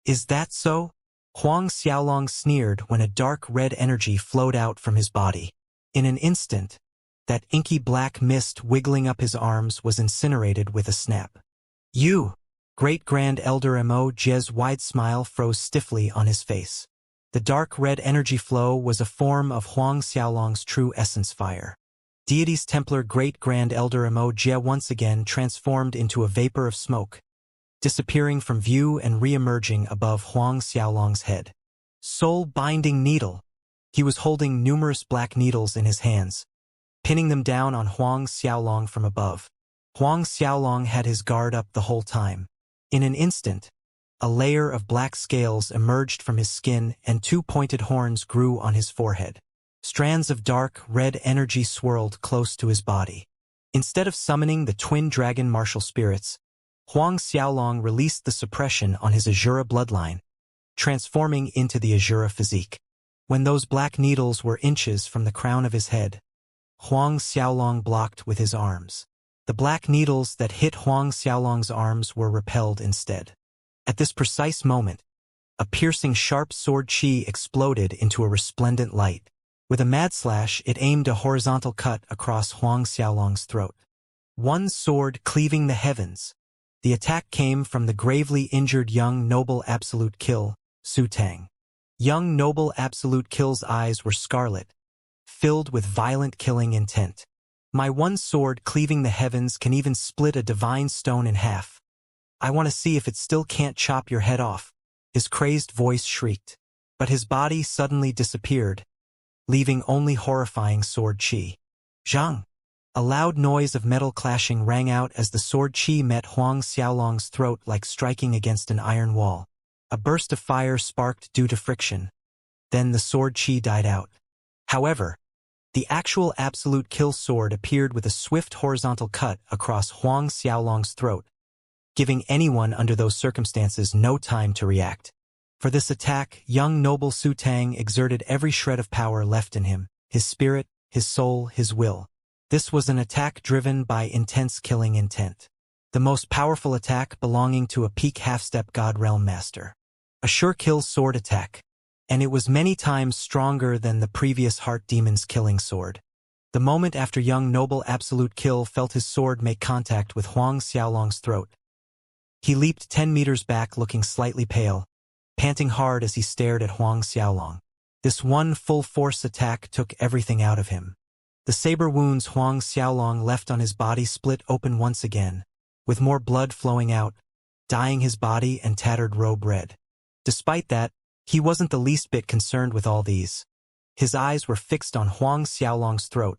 Is that so? Huang Xiaolong sneered when a dark red energy flowed out from his body. In an instant, that inky black mist wiggling up his arms was incinerated with a snap. You! Great Grand Elder Mo Jie's wide smile froze stiffly on his face. The dark red energy flow was a form of Huang Xiaolong's true essence fire. Deity's Templar Great Grand Elder Mo Jie once again transformed into a vapor of smoke, disappearing from view and re-emerging above Huang Xiaolong's head. Soul-binding needle! He was holding numerous black needles in his hands, pinning them down on Huang Xiaolong from above. Huang Xiaolong had his guard up the whole time. In an instant, a layer of black scales emerged from his skin and two pointed horns grew on his forehead. Strands of dark, red energy swirled close to his body. Instead of summoning the twin dragon martial spirits, Huang Xiaolong released the suppression on his Azura bloodline, transforming into the Azura physique. When those black needles were inches from the crown of his head, Huang Xiaolong blocked with his arms. The black needles that hit Huang Xiaolong's arms were repelled instead. At this precise moment, a piercing sharp sword chi exploded into a resplendent light. With a mad slash, it aimed a horizontal cut across Huang Xiaolong's throat. One sword cleaving the heavens. The attack came from the gravely injured young noble Absolute Kill, Su Tang. Young noble Absolute Kill's eyes were scarlet, filled with violent killing intent. My one sword cleaving the heavens can even split a divine stone in half. I want to see if it still can't chop your head off, his crazed voice shrieked. But his body suddenly disappeared, leaving only horrifying sword chi. Zhang! A loud noise of metal clashing rang out as the sword chi met Huang Xiaolong's throat like striking against an iron wall. A burst of fire sparked due to friction. Then the sword chi died out. However, the actual Absolute Kill sword appeared with a swift horizontal cut across Huang Xiaolong's throat, giving anyone under those circumstances no time to react. For this attack, young noble Su Tang exerted every shred of power left in him, his spirit, his soul, his will. This was an attack driven by intense killing intent. The most powerful attack belonging to a peak half-step God Realm Master. A sure kill sword attack. And it was many times stronger than the previous Heart Demon's killing sword. The moment after young noble Absolute Kill felt his sword make contact with Huang Xiaolong's throat, he leaped 10 meters back looking slightly pale, panting hard as he stared at Huang Xiaolong. This one full-force attack took everything out of him. The saber wounds Huang Xiaolong left on his body split open once again, with more blood flowing out, dyeing his body and tattered robe red. Despite that, he wasn't the least bit concerned with all these. His eyes were fixed on Huang Xiaolong's throat,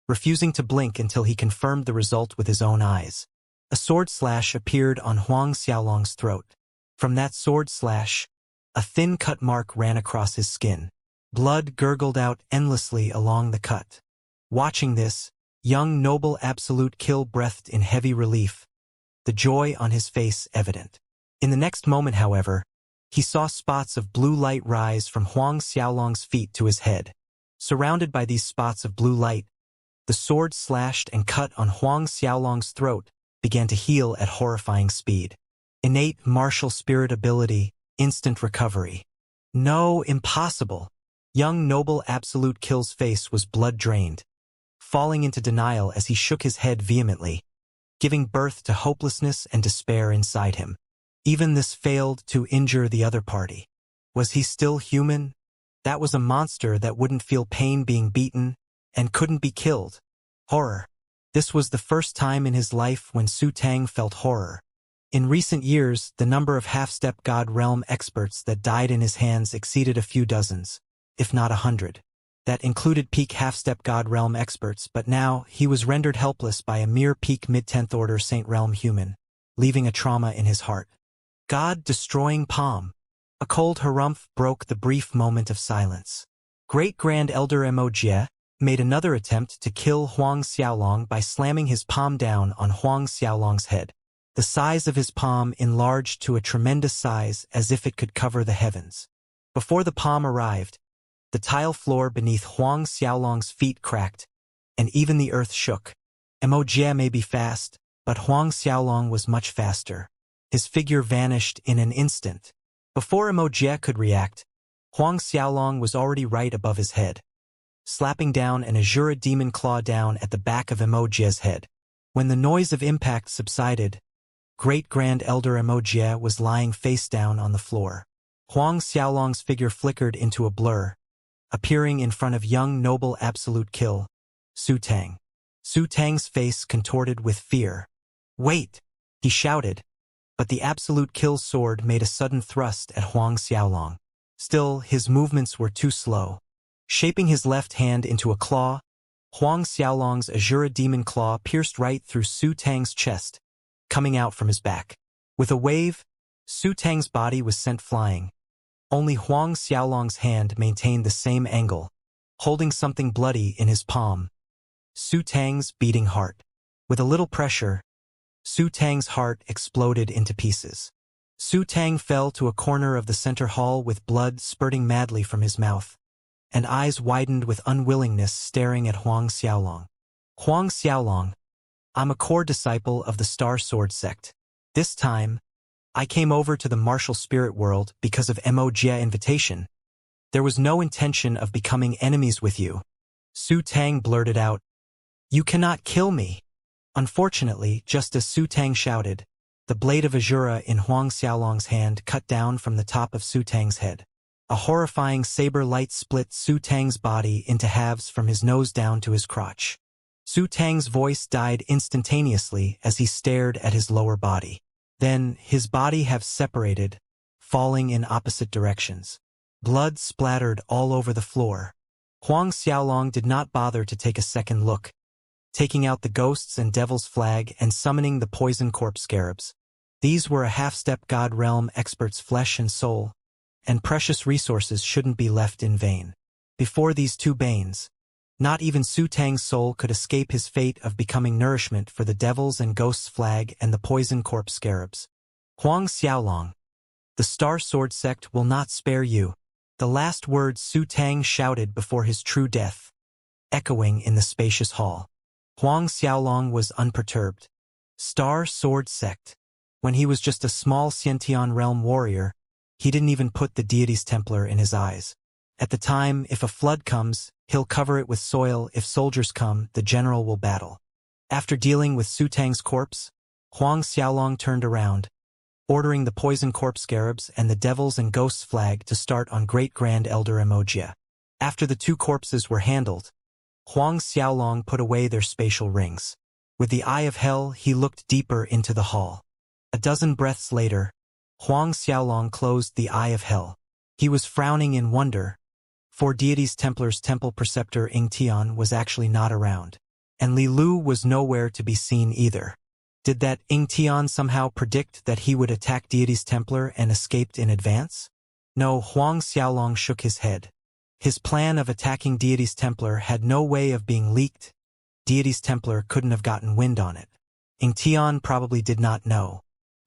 refusing to blink until he confirmed the result with his own eyes. A sword slash appeared on Huang Xiaolong's throat. From that sword slash, a thin cut mark ran across his skin. Blood gurgled out endlessly along the cut. Watching this, young noble Absolute Kill breathed in heavy relief, the joy on his face evident. In the next moment, however, he saw spots of blue light rise from Huang Xiaolong's feet to his head. Surrounded by these spots of blue light, the sword slashed and cut on Huang Xiaolong's throat began to heal at horrifying speed. Innate martial spirit ability, instant recovery. No, impossible. Young noble Absolute Kill's face was blood-drained, falling into denial as he shook his head vehemently, giving birth to hopelessness and despair inside him. Even this failed to injure the other party. Was he still human? That was a monster that wouldn't feel pain being beaten and couldn't be killed. Horror. This was the first time in his life when Su Tang felt horror. In recent years, the number of half-step God Realm experts that died in his hands exceeded a few dozens, if not 100. That included peak half-step God Realm experts, but now he was rendered helpless by a mere peak mid-10th order Saint Realm human, leaving a trauma in his heart. God-destroying palm. A cold harumph broke the brief moment of silence. Great Grand Elder Mo Jie, made another attempt to kill Huang Xiaolong by slamming his palm down on Huang Xiaolong's head. The size of his palm enlarged to a tremendous size as if it could cover the heavens. Before the palm arrived, the tile floor beneath Huang Xiaolong's feet cracked, and even the earth shook. Emoji may be fast, but Huang Xiaolong was much faster. His figure vanished in an instant. Before Emoji could react, Huang Xiaolong was already right above his head, slapping down an Azura demon claw down at the back of Emoji's head. When the noise of impact subsided, Great Grand Elder Emoji was lying face down on the floor. Huang Xiaolong's figure flickered into a blur, appearing in front of young noble absolute kill, Su Tang. Su Tang's face contorted with fear. "Wait!" he shouted, but the absolute kill sword made a sudden thrust at Huang Xiaolong. Still, his movements were too slow. Shaping his left hand into a claw, Huang Xiaolong's Azura demon claw pierced right through Su Tang's chest, coming out from his back. With a wave, Su Tang's body was sent flying. Only Huang Xiaolong's hand maintained the same angle, holding something bloody in his palm. Su Tang's beating heart. With a little pressure, Su Tang's heart exploded into pieces. Su Tang fell to a corner of the center hall with blood spurting madly from his mouth, and eyes widened with unwillingness staring at Huang Xiaolong. "Huang Xiaolong, I'm a core disciple of the Star Sword sect. This time, I came over to the martial spirit world because of Emoji invitation. There was no intention of becoming enemies with you." Su Tang blurted out, "You cannot kill me." Unfortunately, just as Su Tang shouted, the blade of Azura in Huang Xiaolong's hand cut down from the top of Su Tang's head. A horrifying saber light split Su Tang's body into halves from his nose down to his crotch. Su Tang's voice died instantaneously as he stared at his lower body. Then, his body halves separated, falling in opposite directions. Blood splattered all over the floor. Huang Xiaolong did not bother to take a second look, taking out the ghosts and devil's flag and summoning the poison corpse scarabs. These were a half-step god realm expert's flesh and soul, and precious resources shouldn't be left in vain. Before these two banes, not even Su Tang's soul could escape his fate of becoming nourishment for the devil's and ghosts' flag and the poison corpse scarabs. "Huang Xiaolong, the Star Sword sect will not spare you." The last words Su Tang shouted before his true death, echoing in the spacious hall. Huang Xiaolong was unperturbed. Star Sword sect. When he was just a small Xiantian realm warrior, he didn't even put the deity's Templar in his eyes. At the time, if a flood comes, he'll cover it with soil. If soldiers come, the general will battle. After dealing with Su Tang's corpse, Huang Xiaolong turned around, ordering the poison corpse scarabs and the devil's and ghosts' flag to start on Great Grand Elder Emoji. After the two corpses were handled, Huang Xiaolong put away their spatial rings. With the eye of hell, he looked deeper into the hall. A dozen breaths later, Huang Xiaolong closed the eye of hell. He was frowning in wonder, for deity's Templar's temple preceptor Ying Tian was actually not around, and Li Lu was nowhere to be seen either. Did that Ying Tian somehow predict that he would attack deity's Templar and escaped in advance? No, Huang Xiaolong shook his head. His plan of attacking deity's Templar had no way of being leaked. Deity's Templar couldn't have gotten wind on it. Ying Tian probably did not know.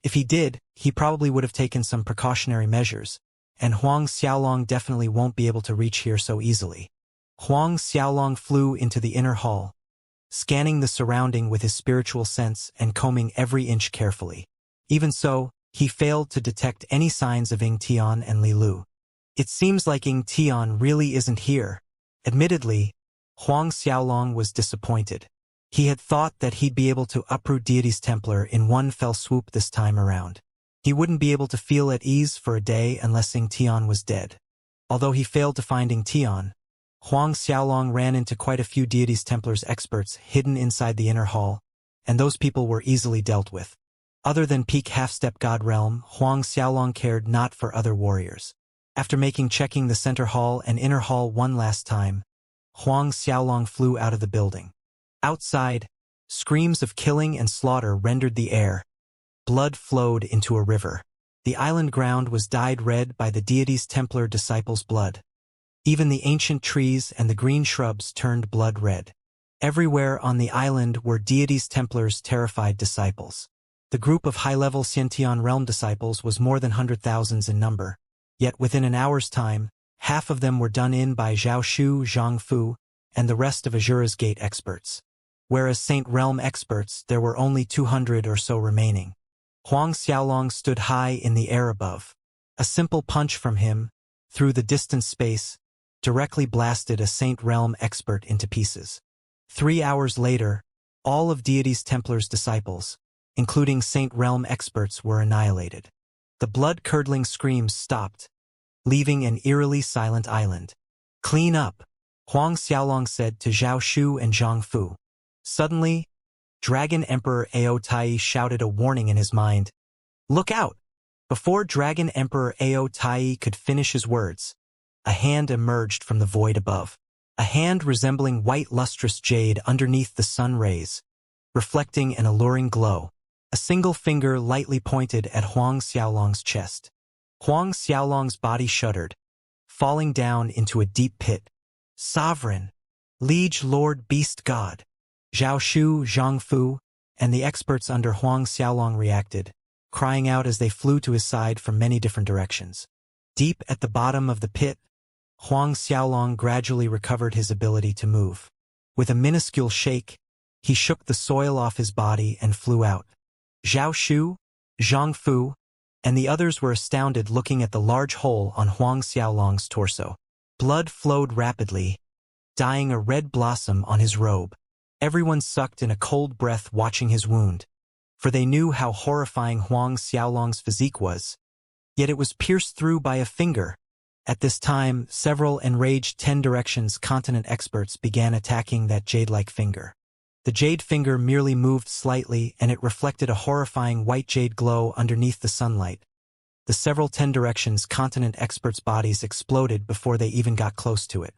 If he did, he probably would have taken some precautionary measures, and Huang Xiaolong definitely won't be able to reach here so easily. Huang Xiaolong flew into the inner hall, scanning the surrounding with his spiritual sense and combing every inch carefully. Even so, he failed to detect any signs of Ying Tian and Li Lu. It seems like Ying Tian really isn't here. Admittedly, Huang Xiaolong was disappointed. He had thought that he'd be able to uproot deity's Templar in one fell swoop this time around. He wouldn't be able to feel at ease for a day unless Ying Tian was dead. Although he failed to find Ying Tian, Huang Xiaolong ran into quite a few deity's Templars experts hidden inside the inner hall, and those people were easily dealt with. Other than peak half-step god realm, Huang Xiaolong cared not for other warriors. After checking the center hall and inner hall one last time, Huang Xiaolong flew out of the building. Outside, screams of killing and slaughter rendered the air. Blood flowed into a river. The island ground was dyed red by the deity's Templar disciples' blood. Even the ancient trees and the green shrubs turned blood red. Everywhere on the island were deities, Templars, terrified disciples. The group of high-level Xianxian realm disciples was more than 100,000s in number, yet within an hour's time, half of them were done in by Zhao Shu, Zhang Fu, and the rest of Azura's Gate experts. Whereas Saint Realm experts, there were only 200 or so remaining. Huang Xiaolong stood high in the air above. A simple punch from him, through the distant space, directly blasted a Saint Realm expert into pieces. 3 hours later, all of Deity's Templar's disciples, including Saint Realm experts, were annihilated. The blood-curdling screams stopped, leaving an eerily silent island. "Clean up," Huang Xiaolong said to Zhao Shu and Zhang Fu. Suddenly, Dragon Emperor Ao Tai shouted a warning in his mind. "Look out!" Before Dragon Emperor Ao Tai could finish his words, a hand emerged from the void above. A hand resembling white lustrous jade underneath the sun rays, reflecting an alluring glow. A single finger lightly pointed at Huang Xiaolong's chest. Huang Xiaolong's body shuddered, falling down into a deep pit. "Sovereign, Liege Lord Beast God." Zhao Shu, Zhang Fu, and the experts under Huang Xiaolong reacted, crying out as they flew to his side from many different directions. Deep at the bottom of the pit, Huang Xiaolong gradually recovered his ability to move. With a minuscule shake, he shook the soil off his body and flew out. Zhao Shu, Zhang Fu, and the others were astounded looking at the large hole on Huang Xiaolong's torso. Blood flowed rapidly, dyeing a red blossom on his robe. Everyone sucked in a cold breath watching his wound, for they knew how horrifying Huang Xiaolong's physique was. Yet it was pierced through by a finger. At this time, several enraged 10 Directions continent experts began attacking that jade-like finger. The jade finger merely moved slightly, and it reflected a horrifying white jade glow underneath the sunlight. The several 10 Directions continent experts' bodies exploded before they even got close to it.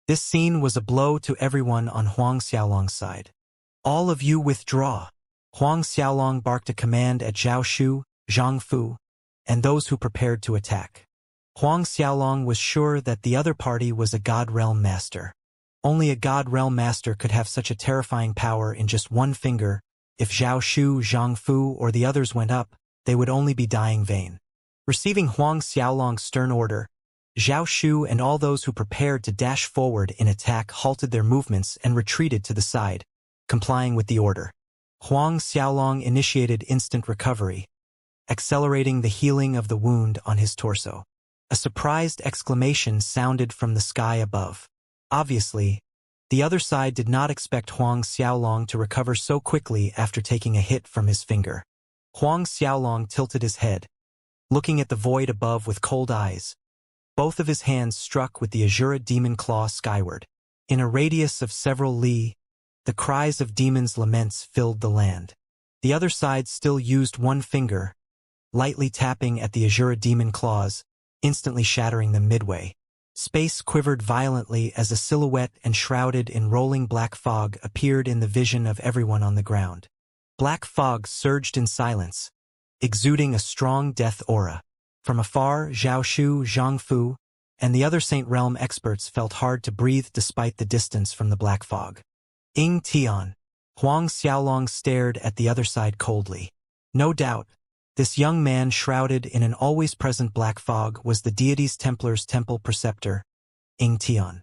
This scene was a blow to everyone on Huang Xiaolong's side. "All of you withdraw." Huang Xiaolong barked a command at Zhao Shu, Zhang Fu, and those who prepared to attack. Huang Xiaolong was sure that the other party was a God Realm Master. Only a God Realm Master could have such a terrifying power in just one finger. If Zhao Shu, Zhang Fu, or the others went up, they would only be dying vain. Receiving Huang Xiaolong's stern order, Zhao Shu and all those who prepared to dash forward in attack halted their movements and retreated to the side, complying with the order. Huang Xiaolong initiated instant recovery, accelerating the healing of the wound on his torso. A surprised exclamation sounded from the sky above. Obviously, the other side did not expect Huang Xiaolong to recover so quickly after taking a hit from his finger. Huang Xiaolong tilted his head, looking at the void above with cold eyes. Both of his hands struck with the Azura demon claw skyward. In a radius of several li, the cries of demons' laments filled the land. The other side still used one finger, lightly tapping at the Azura demon claws, instantly shattering them midway. Space quivered violently as a silhouette enshrouded in rolling black fog appeared in the vision of everyone on the ground. Black fog surged in silence, exuding a strong death aura. From afar, Zhao Shu, Zhang Fu, and the other Saint Realm experts felt hard to breathe despite the distance from the black fog. "Ing Tian." Huang Xiaolong stared at the other side coldly. No doubt, this young man shrouded in an always-present black fog was the deity's Templar's temple preceptor, Ing Tian.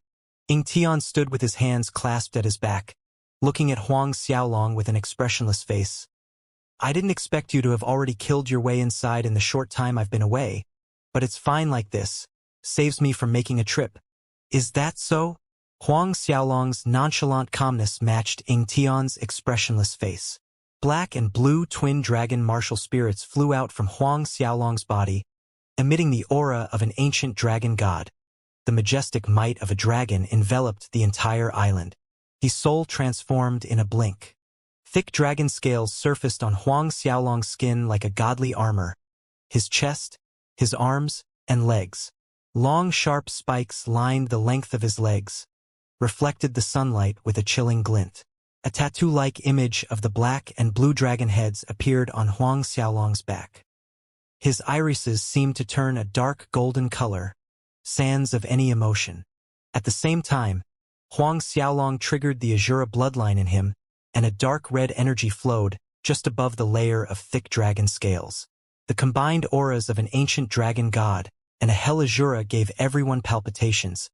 Ing Tian stood with his hands clasped at his back, looking at Huang Xiaolong with an expressionless face. "I didn't expect you to have already killed your way inside in the short time I've been away, but it's fine like this. Saves me from making a trip." "Is that so?" Huang Xiaolong's nonchalant calmness matched Ing Tian's expressionless face. Black and blue twin dragon martial spirits flew out from Huang Xiaolong's body, emitting the aura of an ancient dragon god. The majestic might of a dragon enveloped the entire island. His soul transformed in a blink. Thick dragon scales surfaced on Huang Xiaolong's skin like a godly armor. His chest, his arms, and legs. Long sharp spikes lined the length of his legs, reflected the sunlight with a chilling glint. A tattoo-like image of the black and blue dragon heads appeared on Huang Xiaolong's back. His irises seemed to turn a dark golden color, sands of any emotion. At the same time, Huang Xiaolong triggered the Azura bloodline in him, and a dark red energy flowed just above the layer of thick dragon scales. The combined auras of an ancient dragon god and a hell Azura gave everyone palpitations,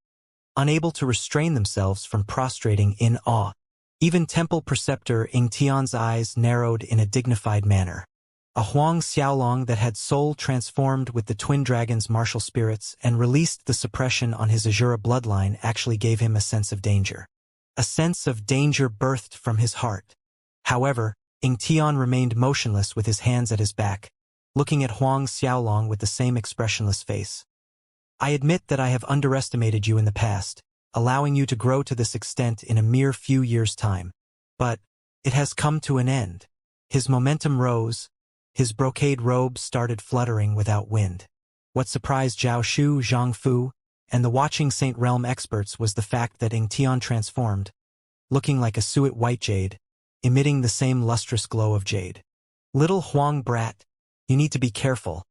unable to restrain themselves from prostrating in awe. Even Temple Preceptor Yingtian's eyes narrowed in a dignified manner. A Huang Xiaolong that had soul transformed with the twin dragon's martial spirits and released the suppression on his Azura bloodline actually gave him a sense of danger. A sense of danger birthed from his heart. However, Yingtian remained motionless with his hands at his back, looking at Huang Xiaolong with the same expressionless face. I admit that I have underestimated you in the past, allowing you to grow to this extent in a mere few years' time. But it has come to an end. His momentum rose. His brocade robe started fluttering without wind. What surprised Zhao Shu, Zhang Fu, and the watching Saint Realm experts was the fact that Yingtian transformed, looking like a suet white jade, emitting the same lustrous glow of jade. Little Huang brat, you need to be careful.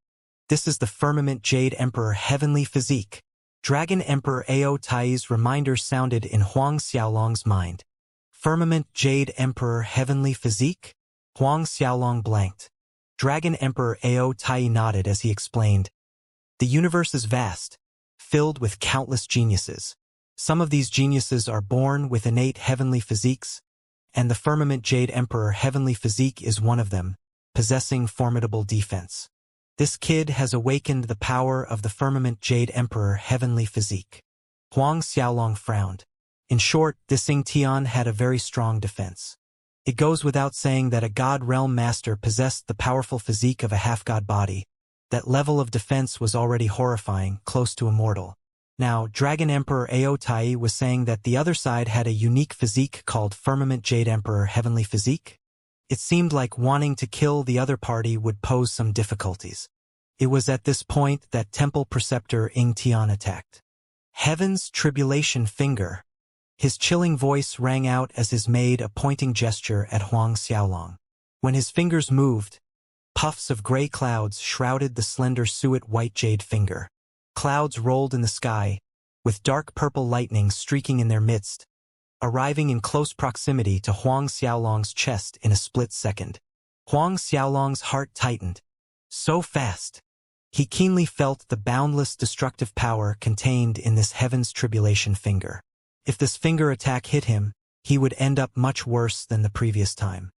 This is the Firmament Jade Emperor heavenly physique. Dragon Emperor Ao Tai's reminder sounded in Huang Xiaolong's mind. Firmament Jade Emperor heavenly physique? Huang Xiaolong blanked. Dragon Emperor Ao Tai nodded as he explained. The universe is vast, filled with countless geniuses. Some of these geniuses are born with innate heavenly physiques, and the Firmament Jade Emperor heavenly physique is one of them, possessing formidable defense. This kid has awakened the power of the Firmament Jade Emperor heavenly physique. Huang Xiaolong frowned. In short, this Yingtian had a very strong defense. It goes without saying that a God Realm Master possessed the powerful physique of a half-god body. That level of defense was already horrifying, close to immortal. Now, Dragon Emperor Ao Tai was saying that the other side had a unique physique called Firmament Jade Emperor heavenly physique. It seemed like wanting to kill the other party would pose some difficulties. It was at this point that Temple Preceptor Yingtian attacked. Heaven's tribulation finger. His chilling voice rang out as his made a pointing gesture at Huang Xiaolong. When his fingers moved, puffs of gray clouds shrouded the slender suet white jade finger. Clouds rolled in the sky, with dark purple lightning streaking in their midst, arriving in close proximity to Huang Xiaolong's chest in a split second. Huang Xiaolong's heart tightened. So fast. He keenly felt the boundless destructive power contained in this heaven's tribulation finger. If this finger attack hit him, he would end up much worse than the previous time.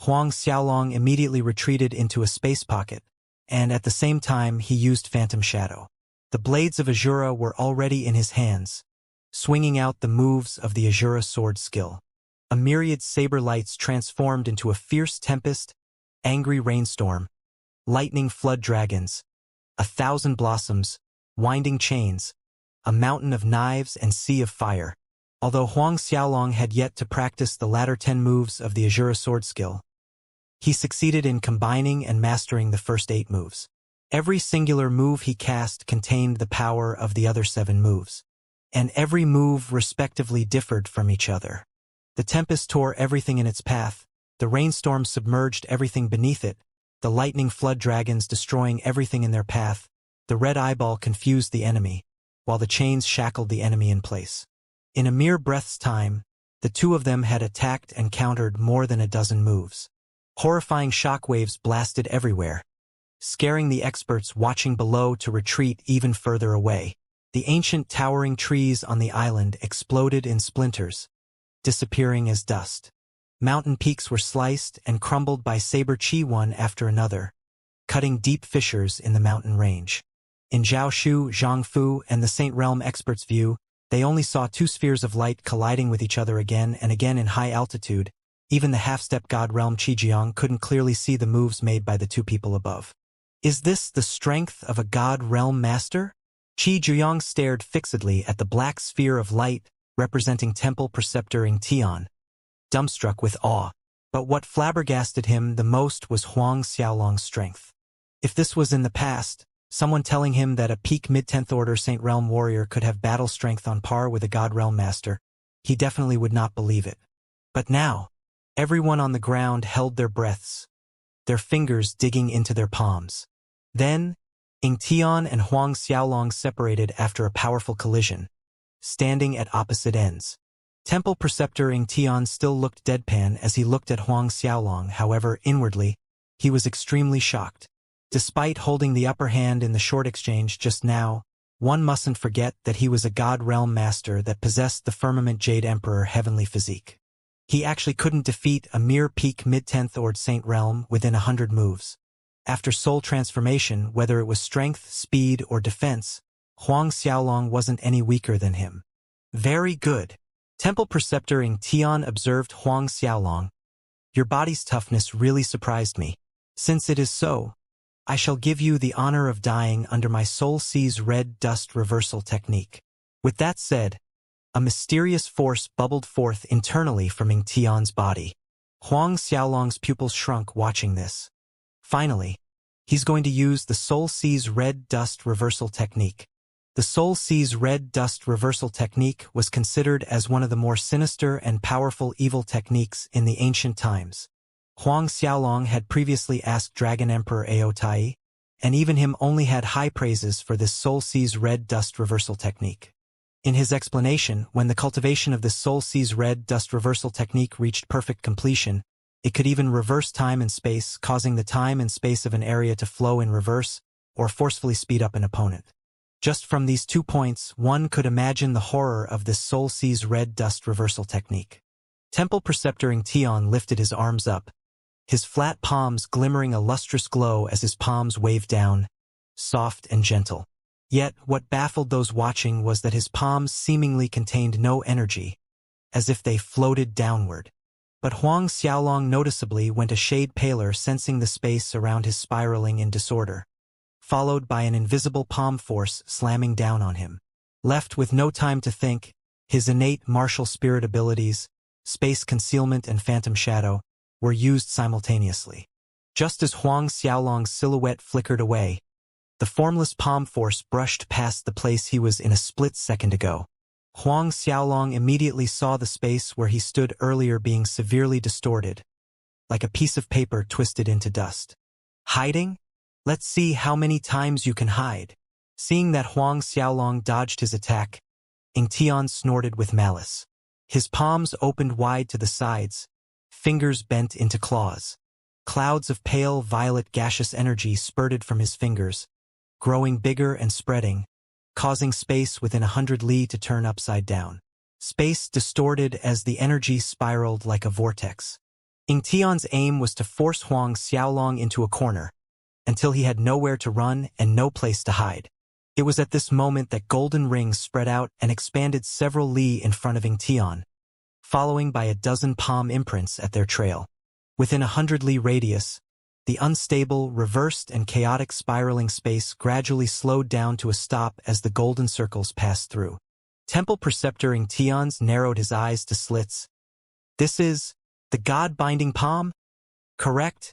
Huang Xiaolong immediately retreated into a space pocket, and at the same time he used Phantom Shadow. The blades of Azura were already in his hands, swinging out the moves of the Azura sword skill. A myriad saber lights transformed into a fierce tempest, angry rainstorm, lightning flood dragons, 1,000 blossoms, winding chains, a mountain of knives and sea of fire. Although Huang Xiaolong had yet to practice the latter 10 moves of the Azura sword skill, he succeeded in combining and mastering the first 8 moves. Every singular move he cast contained the power of the other 7 moves, and every move respectively differed from each other. The tempest tore everything in its path, the rainstorm submerged everything beneath it, the lightning flood dragons destroying everything in their path, the red eyeball confused the enemy, while the chains shackled the enemy in place. In a mere breath's time, the two of them had attacked and countered more than a dozen moves. Horrifying shockwaves blasted everywhere, scaring the experts watching below to retreat even further away. The ancient towering trees on the island exploded in splinters, disappearing as dust. Mountain peaks were sliced and crumbled by saber chi one after another, cutting deep fissures in the mountain range. In Zhao Shu, Zhang Fu, and the Saint Realm experts' view, they only saw 2 spheres of light colliding with each other again and again in high altitude. Even the half-step God Realm Qijiang couldn't clearly see the moves made by the 2 people above. Is this the strength of a God Realm Master? Qijiang stared fixedly at the black sphere of light representing Temple Preceptor Yingtian, dumbstruck with awe. But what flabbergasted him the most was Huang Xiaolong's strength. If this was in the past, someone telling him that a peak mid-10th order Saint Realm warrior could have battle strength on par with a God Realm Master, he definitely would not believe it. But now, everyone on the ground held their breaths, their fingers digging into their palms. Then, Yingtian and Huang Xiaolong separated after a powerful collision, standing at opposite ends. Temple Preceptor Ingtian still looked deadpan as he looked at Huang Xiaolong. However, inwardly, he was extremely shocked. Despite holding the upper hand in the short exchange just now, one mustn't forget that he was a God Realm Master that possessed the Firmament Jade Emperor heavenly physique. He actually couldn't defeat a mere peak mid-10th Ord Saint Realm within 100 moves. After soul transformation, whether it was strength, speed, or defense, Huang Xiaolong wasn't any weaker than him. Very good. Temple Preceptor Ingtian observed Huang Xiaolong. Your body's toughness really surprised me. Since it is so, I shall give you the honor of dying under my Soul Sees Red Dust reversal technique. With that said, a mysterious force bubbled forth internally from Ingtian's body. Huang Xiaolong's pupils shrunk watching this. Finally, he's going to use the Soul Sees Red Dust reversal technique. The Soul Sees Red Dust reversal technique was considered as one of the more sinister and powerful evil techniques in the ancient times. Huang Xiaolong had previously asked Dragon Emperor Aotai, and even him only had high praises for this Soul Sees Red Dust reversal technique. In his explanation, when the cultivation of this Soul Sees Red Dust reversal technique reached perfect completion, it could even reverse time and space, causing the time and space of an area to flow in reverse or forcefully speed up an opponent. Just from these 2 points, one could imagine the horror of this Soul Sees Red Dust reversal technique. Temple Preceptor Ingtian lifted his arms up, his flat palms glimmering a lustrous glow as his palms waved down, soft and gentle. Yet, what baffled those watching was that his palms seemingly contained no energy, as if they floated downward. But Huang Xiaolong noticeably went a shade paler, sensing the space around his spiraling in disorder, followed by an invisible palm force slamming down on him. Left with no time to think, his innate martial spirit abilities, space concealment and phantom shadow, were used simultaneously. Just as Huang Xiaolong's silhouette flickered away, the formless palm force brushed past the place he was in a split second ago. Huang Xiaolong immediately saw the space where he stood earlier being severely distorted, like a piece of paper twisted into dust. Hiding? Let's see how many times you can hide. Seeing that Huang Xiaolong dodged his attack, Ingtian snorted with malice. His palms opened wide to the sides, fingers bent into claws. Clouds of pale violet gaseous energy spurted from his fingers, growing bigger and spreading, causing space within 100 li to turn upside down. Space distorted as the energy spiraled like a vortex. Ingtian's aim was to force Huang Xiaolong into a corner, until he had nowhere to run and no place to hide. It was at this moment that golden rings spread out and expanded several li in front of Ingtian, following by a dozen palm imprints at their trail. Within 100 li radius, the unstable, reversed, and chaotic spiraling space gradually slowed down to a stop as the golden circles passed through. Temple Preceptor Ingtian narrowed his eyes to slits. This is the God-binding palm? Correct?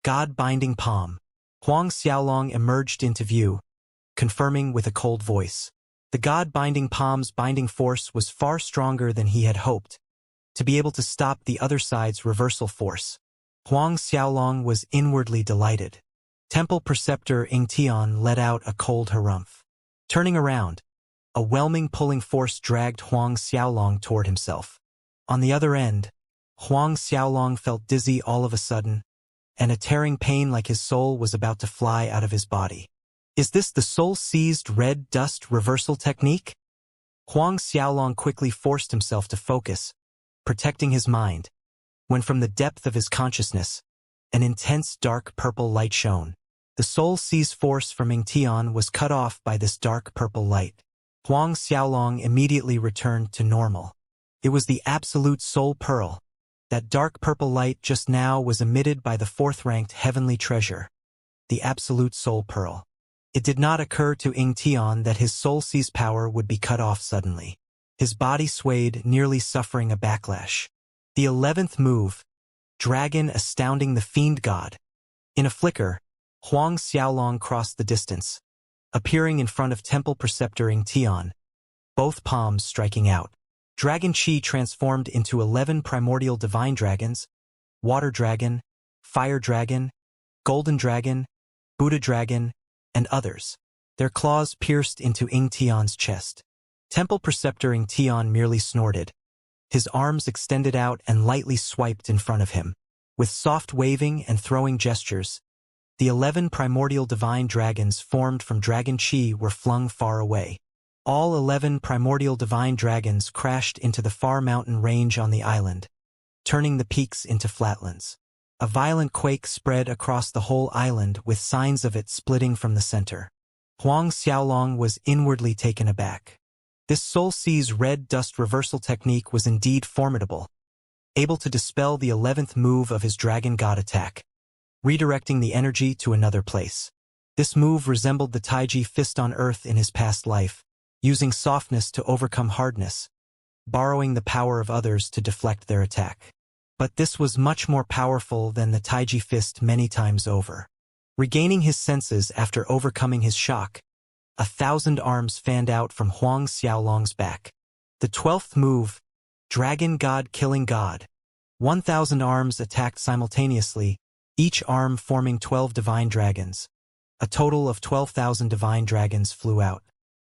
God-binding palm. Huang Xiaolong emerged into view, confirming with a cold voice. The God-binding palm's binding force was far stronger than he had hoped, to be able to stop the other side's reversal force. Huang Xiaolong was inwardly delighted. Temple Preceptor Ingtian let out a cold harumph. Turning around, a whelming pulling force dragged Huang Xiaolong toward himself. On the other end, Huang Xiaolong felt dizzy all of a sudden, and a tearing pain like his soul was about to fly out of his body. Is this the soul-seized red dust reversal technique? Huang Xiaolong quickly forced himself to focus, protecting his mind, when from the depth of his consciousness, an intense dark purple light shone. The soul-seize force from Ingtian was cut off by this dark purple light. Huang Xiaolong immediately returned to normal. It was the absolute soul pearl. That dark purple light just now was emitted by the fourth-ranked heavenly treasure, the absolute soul pearl. It did not occur to Ingtian that his soul-seize power would be cut off suddenly. His body swayed, nearly suffering a backlash. The 11th move, Dragon astounding the fiend god. In a flicker, Huang Xiaolong crossed the distance, appearing in front of Temple Preceptor Ingtian, both palms striking out. Dragon Chi transformed into 11 primordial divine dragons, Water Dragon, Fire Dragon, Golden Dragon, Buddha Dragon, and others. Their claws pierced into Ingtian's chest. Temple Preceptor Ing Tian merely snorted. His arms extended out and lightly swiped in front of him. With soft waving and throwing gestures, the 11 primordial divine dragons formed from dragon chi were flung far away. All 11 primordial divine dragons crashed into the far mountain range on the island, turning the peaks into flatlands. A violent quake spread across the whole island with signs of it splitting from the center. Huang Xiaolong was inwardly taken aback. This Soul Sea's red dust reversal technique was indeed formidable, able to dispel the 11th move of his dragon god attack, redirecting the energy to another place. This move resembled the Taiji fist on earth in his past life, using softness to overcome hardness, borrowing the power of others to deflect their attack. But this was much more powerful than the Taiji fist many times over. Regaining his senses after overcoming his shock, 1,000 arms fanned out from Huang Xiaolong's back. The 12th move, Dragon God Killing God. 1,000 arms attacked simultaneously, each arm forming 12 divine dragons. A total of 12,000 divine dragons flew out.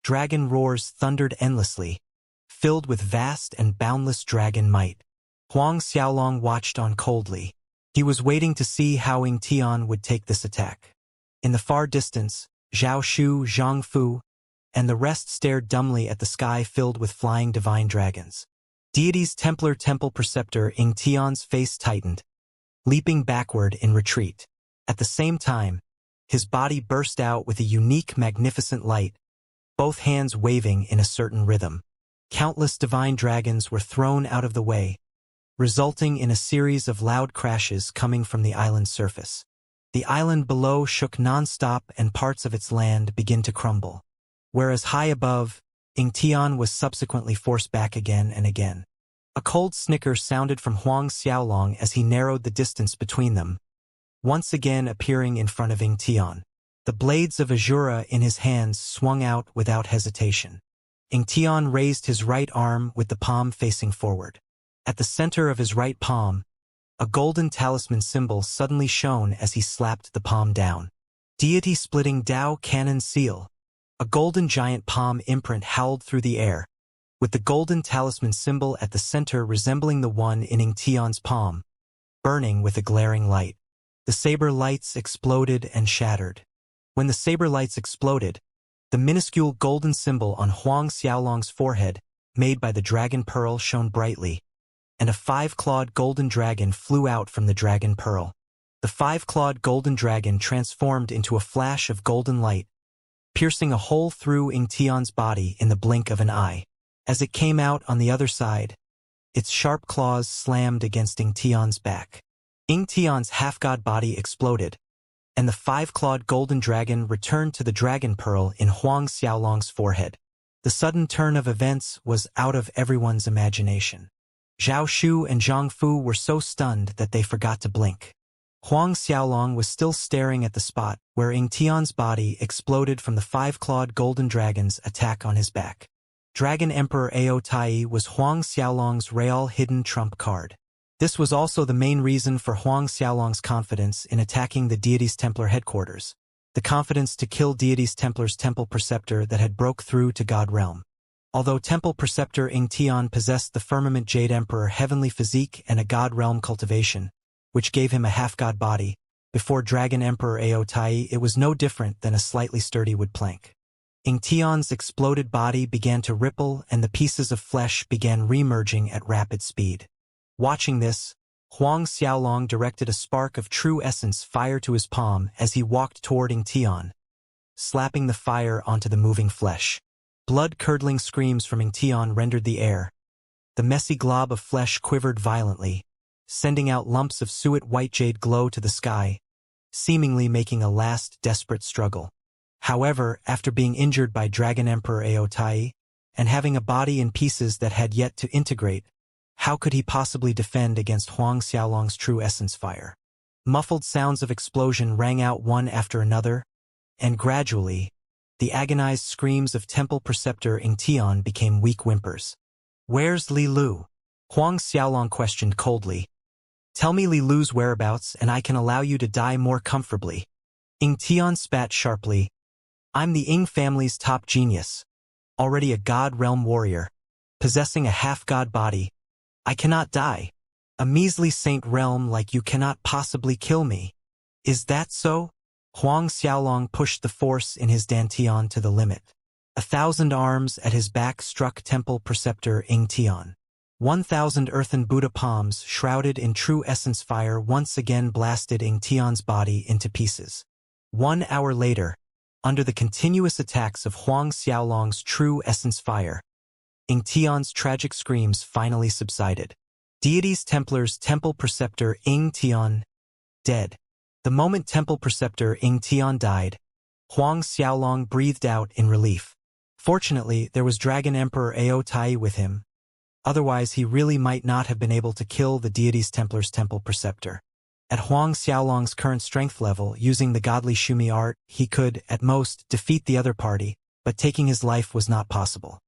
Dragon roars thundered endlessly, filled with vast and boundless dragon might. Huang Xiaolong watched on coldly. He was waiting to see how Ing Tian would take this attack. In the far distance, Zhao Shu, Zhang Fu, and the rest stared dumbly at the sky filled with flying divine dragons. Deity's Templar Temple Preceptor Ing Tian's face tightened, leaping backward in retreat. At the same time, his body burst out with a unique magnificent light, both hands waving in a certain rhythm. Countless divine dragons were thrown out of the way, resulting in a series of loud crashes coming from the island's surface. The island below shook non-stop and parts of its land began to crumble. Whereas high above, Ing Tian was subsequently forced back again and again. A cold snicker sounded from Huang Xiaolong as he narrowed the distance between them, once again appearing in front of Ing Tian. The blades of Azura in his hands swung out without hesitation. Ing Tian raised his right arm with the palm facing forward. At the center of his right palm, a golden talisman symbol suddenly shone as he slapped the palm down. Deity-splitting Dao Cannon Seal. A golden giant palm imprint howled through the air, with the golden talisman symbol at the center resembling the one in Ing Tian's palm, burning with a glaring light. The saber lights exploded and shattered. When the saber lights exploded, the minuscule golden symbol on Huang Xiaolong's forehead, made by the dragon pearl, shone brightly, and a 5-clawed golden dragon flew out from the dragon pearl. The 5-clawed golden dragon transformed into a flash of golden light, piercing a hole through Ing Tian's body in the blink of an eye. As it came out on the other side, its sharp claws slammed against Ing Tian's back. Ing Tian's half-god body exploded, and the 5-clawed golden dragon returned to the dragon pearl in Huang Xiaolong's forehead. The sudden turn of events was out of everyone's imagination. Zhao Shu and Zhang Fu were so stunned that they forgot to blink. Huang Xiaolong was still staring at the spot where Ing Tian's body exploded from the 5-clawed golden dragon's attack on his back. Dragon Emperor Ao Tai was Huang Xiaolong's real hidden trump card. This was also the main reason for Huang Xiaolong's confidence in attacking the Deity's Templar headquarters, the confidence to kill Deity's Templar's Temple Preceptor that had broke through to God Realm. Although Temple Preceptor Ing Tian possessed the Firmament Jade Emperor heavenly physique and a God Realm cultivation, which gave him a half-god body, before Dragon Emperor Ao Tai it was no different than a slightly sturdy wood plank. Ing Tian's exploded body began to ripple and the pieces of flesh began remerging at rapid speed. Watching this, Huang Xiaolong directed a spark of true essence fire to his palm as he walked toward Ing Tian, slapping the fire onto the moving flesh. Blood-curdling screams from Ing Tian rendered the air. The messy glob of flesh quivered violently, sending out lumps of suet white jade glow to the sky, seemingly making a last desperate struggle. However, after being injured by Dragon Emperor Ao Tai, and having a body in pieces that had yet to integrate, how could he possibly defend against Huang Xiaolong's true essence fire? Muffled sounds of explosion rang out one after another, and gradually, the agonized screams of Temple Preceptor Ing Tian became weak whimpers. "Where's Li Lu?" Huang Xiaolong questioned coldly. "Tell me Li Lu's whereabouts and I can allow you to die more comfortably." Ing Tian spat sharply. "I'm the Ing family's top genius. already a God realm warrior, possessing a half-god body. I cannot die. A measly saint realm like you cannot possibly kill me. Is that so? Huang Xiaolong pushed the force in his dantian to the limit. 1,000 arms at his back struck temple preceptor Ing Tian. 1,000 earthen Buddha palms shrouded in true essence fire once again blasted Ing Tian's body into pieces. 1 hour later, under the continuous attacks of Huang Xiaolong's true essence fire, Ing Tian's tragic screams finally subsided. Deities Templars Temple Preceptor Ing Tian, dead. The moment Temple Preceptor Ing Tian died, Huang Xiaolong breathed out in relief. Fortunately, there was Dragon Emperor Ao Tai with him. Otherwise, he really might not have been able to kill the Deities Templars Temple Preceptor. At Huang Xiaolong's current strength level, using the godly Shumi art, he could, at most, defeat the other party, but taking his life was not possible.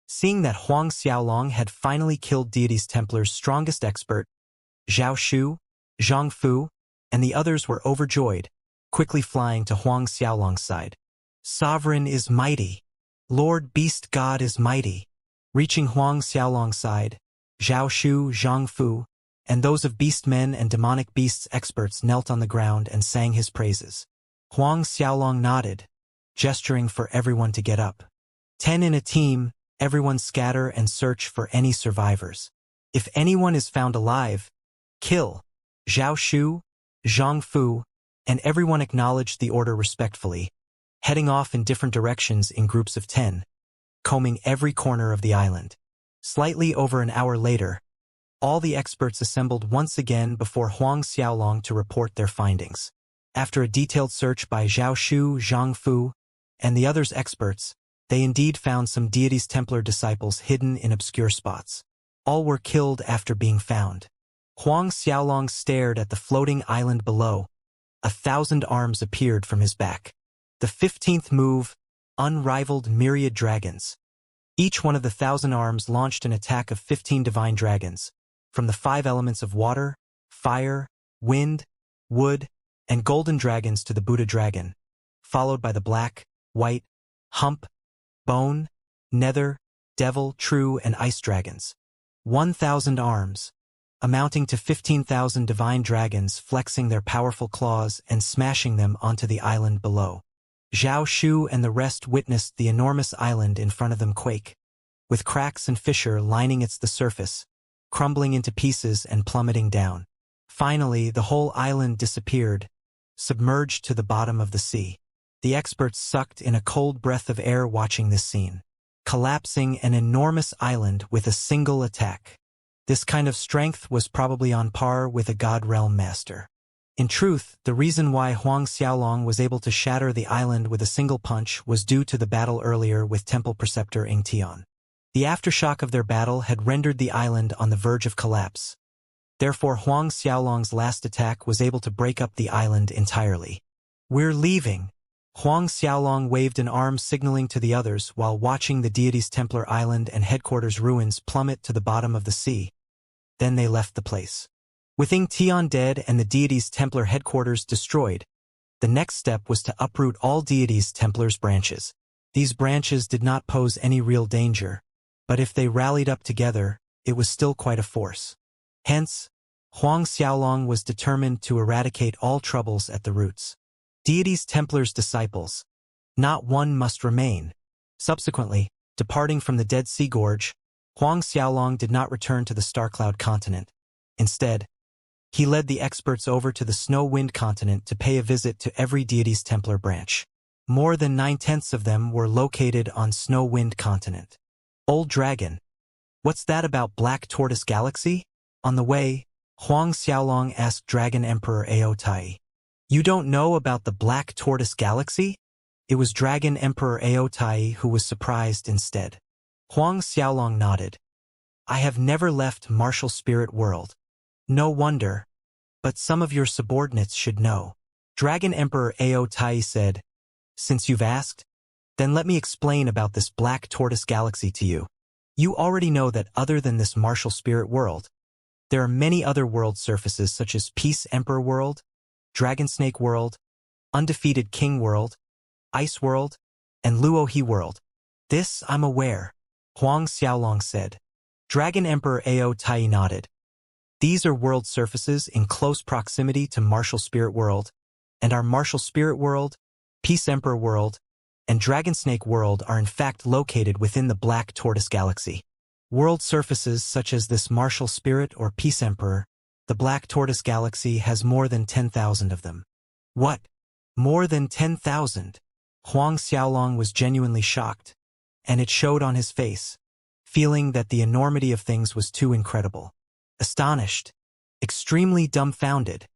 Seeing that Huang Xiaolong had finally killed Deities Templar's strongest expert, Zhao Shu, Zhang Fu, and the others were overjoyed, quickly flying to Huang Xiaolong's side. Sovereign is mighty. Lord Beast God is mighty. Reaching Huang Xiaolong's side, Zhao Shu, Zhang Fu, and those of beastmen and demonic beasts experts knelt on the ground and sang his praises. Huang Xiaolong nodded, gesturing for everyone to get up. 10 in a team, everyone scatter and search for any survivors. If anyone is found alive, kill. Zhao Shu, Zhang Fu, and everyone acknowledged the order respectfully, heading off in different directions in groups of 10. Combing every corner of the island. Slightly over an hour later, all the experts assembled once again before Huang Xiaolong to report their findings. After a detailed search by Zhao Shu, Zhang Fu, and the others' experts, they indeed found some Deities Templar disciples hidden in obscure spots. All were killed after being found. Huang Xiaolong stared at the floating island below. 1,000 arms appeared from his back. The 15th move, unrivaled myriad dragons. Each one of the 1,000 arms launched an attack of 15 divine dragons, from the 5 elements of water, fire, wind, wood, and golden dragons to the Buddha dragon, followed by the black, white, hump, bone, nether, devil, true, and ice dragons. 1,000 arms, amounting to 15,000 divine dragons flexing their powerful claws and smashing them onto the island below. Zhao Shu and the rest witnessed the enormous island in front of them quake, with cracks and fissure lining the surface, crumbling into pieces and plummeting down. Finally, the whole island disappeared, submerged to the bottom of the sea. The experts sucked in a cold breath of air watching this scene, collapsing an enormous island with a single attack. This kind of strength was probably on par with a God Realm master. In truth, the reason why Huang Xiaolong was able to shatter the island with a single punch was due to the battle earlier with Temple Preceptor Ing Tian. The aftershock of their battle had rendered the island on the verge of collapse. Therefore, Huang Xiaolong's last attack was able to break up the island entirely. We're leaving. Huang Xiaolong waved an arm signaling to the others while watching the Deities Templar Island and headquarters ruins plummet to the bottom of the sea. Then they left the place. With Ing Tian dead and the Deities Templar headquarters destroyed, the next step was to uproot all Deities Templars branches. These branches did not pose any real danger, but if they rallied up together, it was still quite a force. Hence, Huang Xiaolong was determined to eradicate all troubles at the roots. Deities Templars disciples. Not one must remain. Subsequently, departing from the Dead Sea Gorge, Huang Xiaolong did not return to the Starcloud continent. Instead, he led the experts over to the Snow Wind continent to pay a visit to every Deities Templar branch. More than 9/10 of them were located on Snow Wind continent. Old Dragon. What's that about Black Tortoise Galaxy? On the way, Huang Xiaolong asked Dragon Emperor Ao Tai. You don't know about the Black Tortoise Galaxy? It was Dragon Emperor Ao Tai who was surprised instead. Huang Xiaolong nodded. I have never left Martial Spirit World. No wonder, but some of your subordinates should know. Dragon Emperor Ao Tai said, Since you've asked, then let me explain about this Black Tortoise Galaxy to you. You already know that other than this Martial Spirit World, there are many other world surfaces such as Peace Emperor World, Dragon Snake World, Undefeated King World, Ice World, and Luohi World. This I'm aware, Huang Xiaolong said. Dragon Emperor Ao Tai nodded. These are world surfaces in close proximity to Martial Spirit World, and our Martial Spirit World, Peace Emperor World, and Dragon Snake World are in fact located within the Black Tortoise Galaxy. World surfaces such as this Martial Spirit or Peace Emperor, the Black Tortoise Galaxy has more than 10,000 of them. What? More than 10,000? Huang Xiaolong was genuinely shocked, and it showed on his face, feeling that the enormity of things was too incredible. Astonished, extremely dumbfounded,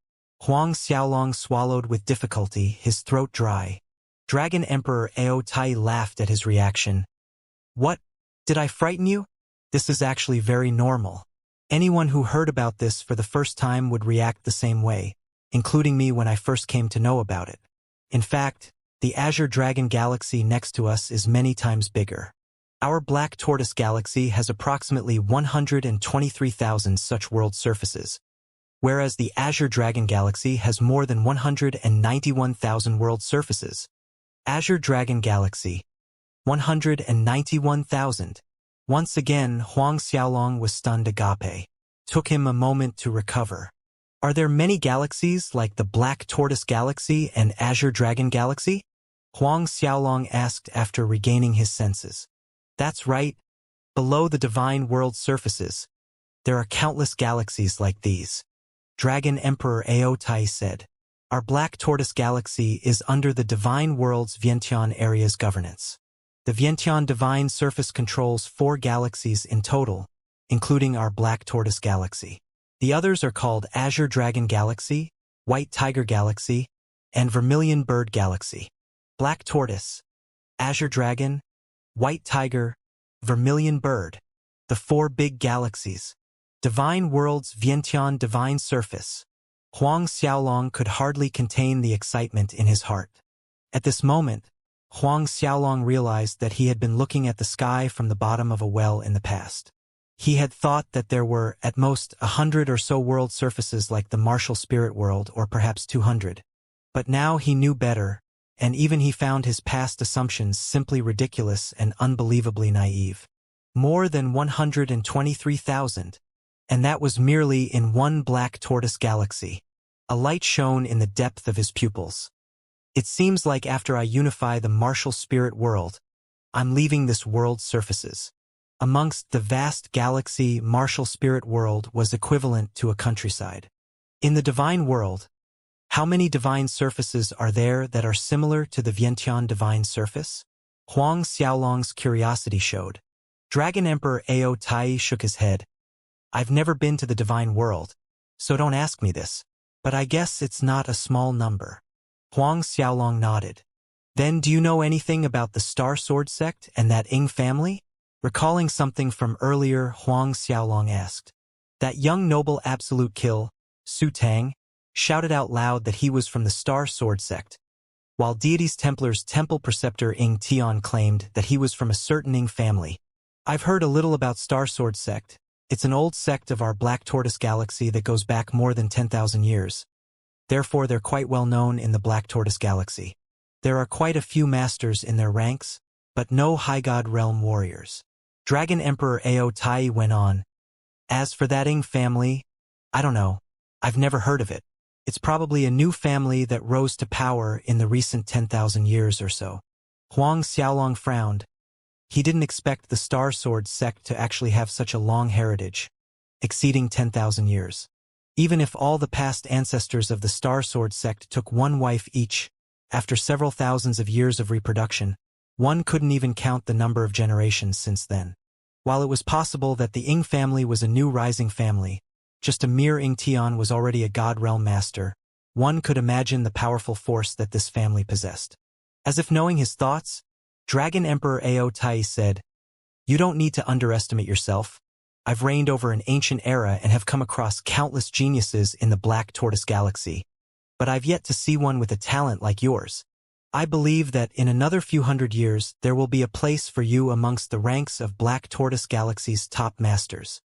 Huang Xiaolong swallowed with difficulty, his throat dry. Dragon Emperor Ao Tai laughed at his reaction. What? Did I frighten you? This is actually very normal. Anyone who heard about this for the first time would react the same way, including me when I first came to know about it. In fact, the Azure Dragon Galaxy next to us is many times bigger. Our Black Tortoise Galaxy has approximately 123,000 such world surfaces, whereas the Azure Dragon Galaxy has more than 191,000 world surfaces. Azure Dragon Galaxy, 191,000. Once again, Huang Xiaolong was stunned agape. Took him a moment to recover. Are there many galaxies like the Black Tortoise Galaxy and Azure Dragon Galaxy? Huang Xiaolong asked after regaining his senses. That's right. Below the divine world surfaces, there are countless galaxies like these. Dragon Emperor Ao Tai said. Our Black Tortoise Galaxy is under the divine world's Vientiane area's governance. The Vientiane divine surface controls 4 galaxies in total, including our Black Tortoise Galaxy. The others are called Azure Dragon Galaxy, White Tiger Galaxy, and Vermilion Bird Galaxy. Black Tortoise, Azure Dragon, White Tiger, Vermilion Bird. The 4 big galaxies. Divine World's Vientiane divine surface. Huang Xiaolong could hardly contain the excitement in his heart. At this moment, Huang Xiaolong realized that he had been looking at the sky from the bottom of a well in the past. He had thought that there were, at most, 100 or so world surfaces like the Martial Spirit World, or perhaps 200. But now he knew better, and even he found his past assumptions simply ridiculous and unbelievably naive. More than 123,000. And that was merely in one Black Tortoise Galaxy. A light shone in the depth of his pupils. It seems like after I unify the Martial Spirit World, I'm leaving this world's surfaces. Amongst the vast galaxy, Martial Spirit World was equivalent to a countryside. In the Divine World, how many divine surfaces are there that are similar to the Vientiane divine surface? Huang Xiaolong's curiosity showed. Dragon Emperor Ao Tai shook his head. I've never been to the Divine World, so don't ask me this, but I guess it's not a small number. Huang Xiaolong nodded. Then do you know anything about the Star Sword sect and that Ying family? Recalling something from earlier, Huang Xiaolong asked. That young noble absolute kill, Su Tang, shouted out loud that he was from the Star Sword sect, while Deity's Templar's temple preceptor Ying Tian claimed that he was from a certain Ying family. I've heard a little about Star Sword sect. It's an old sect of our Black Tortoise Galaxy that goes back more than 10,000 years. Therefore, they're quite well known in the Black Tortoise Galaxy. There are quite a few masters in their ranks, but no High God Realm warriors. Dragon Emperor Ao Tai went on. As for that Ying family, I don't know. I've never heard of it. It's probably a new family that rose to power in the recent 10,000 years or so. Huang Xiaolong frowned. He didn't expect the Star Sword sect to actually have such a long heritage, exceeding 10,000 years. Even if all the past ancestors of the Star Sword sect took one wife each, after several thousands of years of reproduction, one couldn't even count the number of generations since then. While it was possible that the Ying family was a new rising family, just a mere Ying Tian was already a God Realm master, one could imagine the powerful force that this family possessed. As if knowing his thoughts, Dragon Emperor Ao Tai said, You don't need to underestimate yourself. I've reigned over an ancient era and have come across countless geniuses in the Black Tortoise Galaxy, but I've yet to see one with a talent like yours. I believe that in another few hundred years there will be a place for you amongst the ranks of Black Tortoise Galaxy's top masters.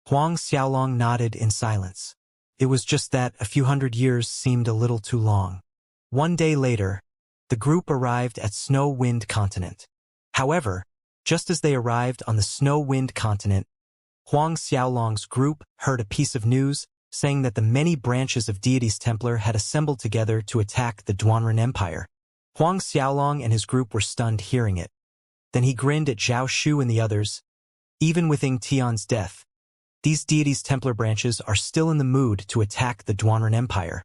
Huang Xiaolong nodded in silence. It was just that a few hundred years seemed a little too long. One day later, the group arrived at Snow Wind Continent. However, Just as they arrived on the snow-wind continent, Huang Xiaolong's group heard a piece of news saying that the many branches of deities Templar had assembled together to attack the Duanren Empire. Huang Xiaolong and his group were stunned hearing it. Then he grinned at Zhao Shu and the others. Even with Ying Tian's death, these deities Templar branches are still in the mood to attack the Duanren Empire.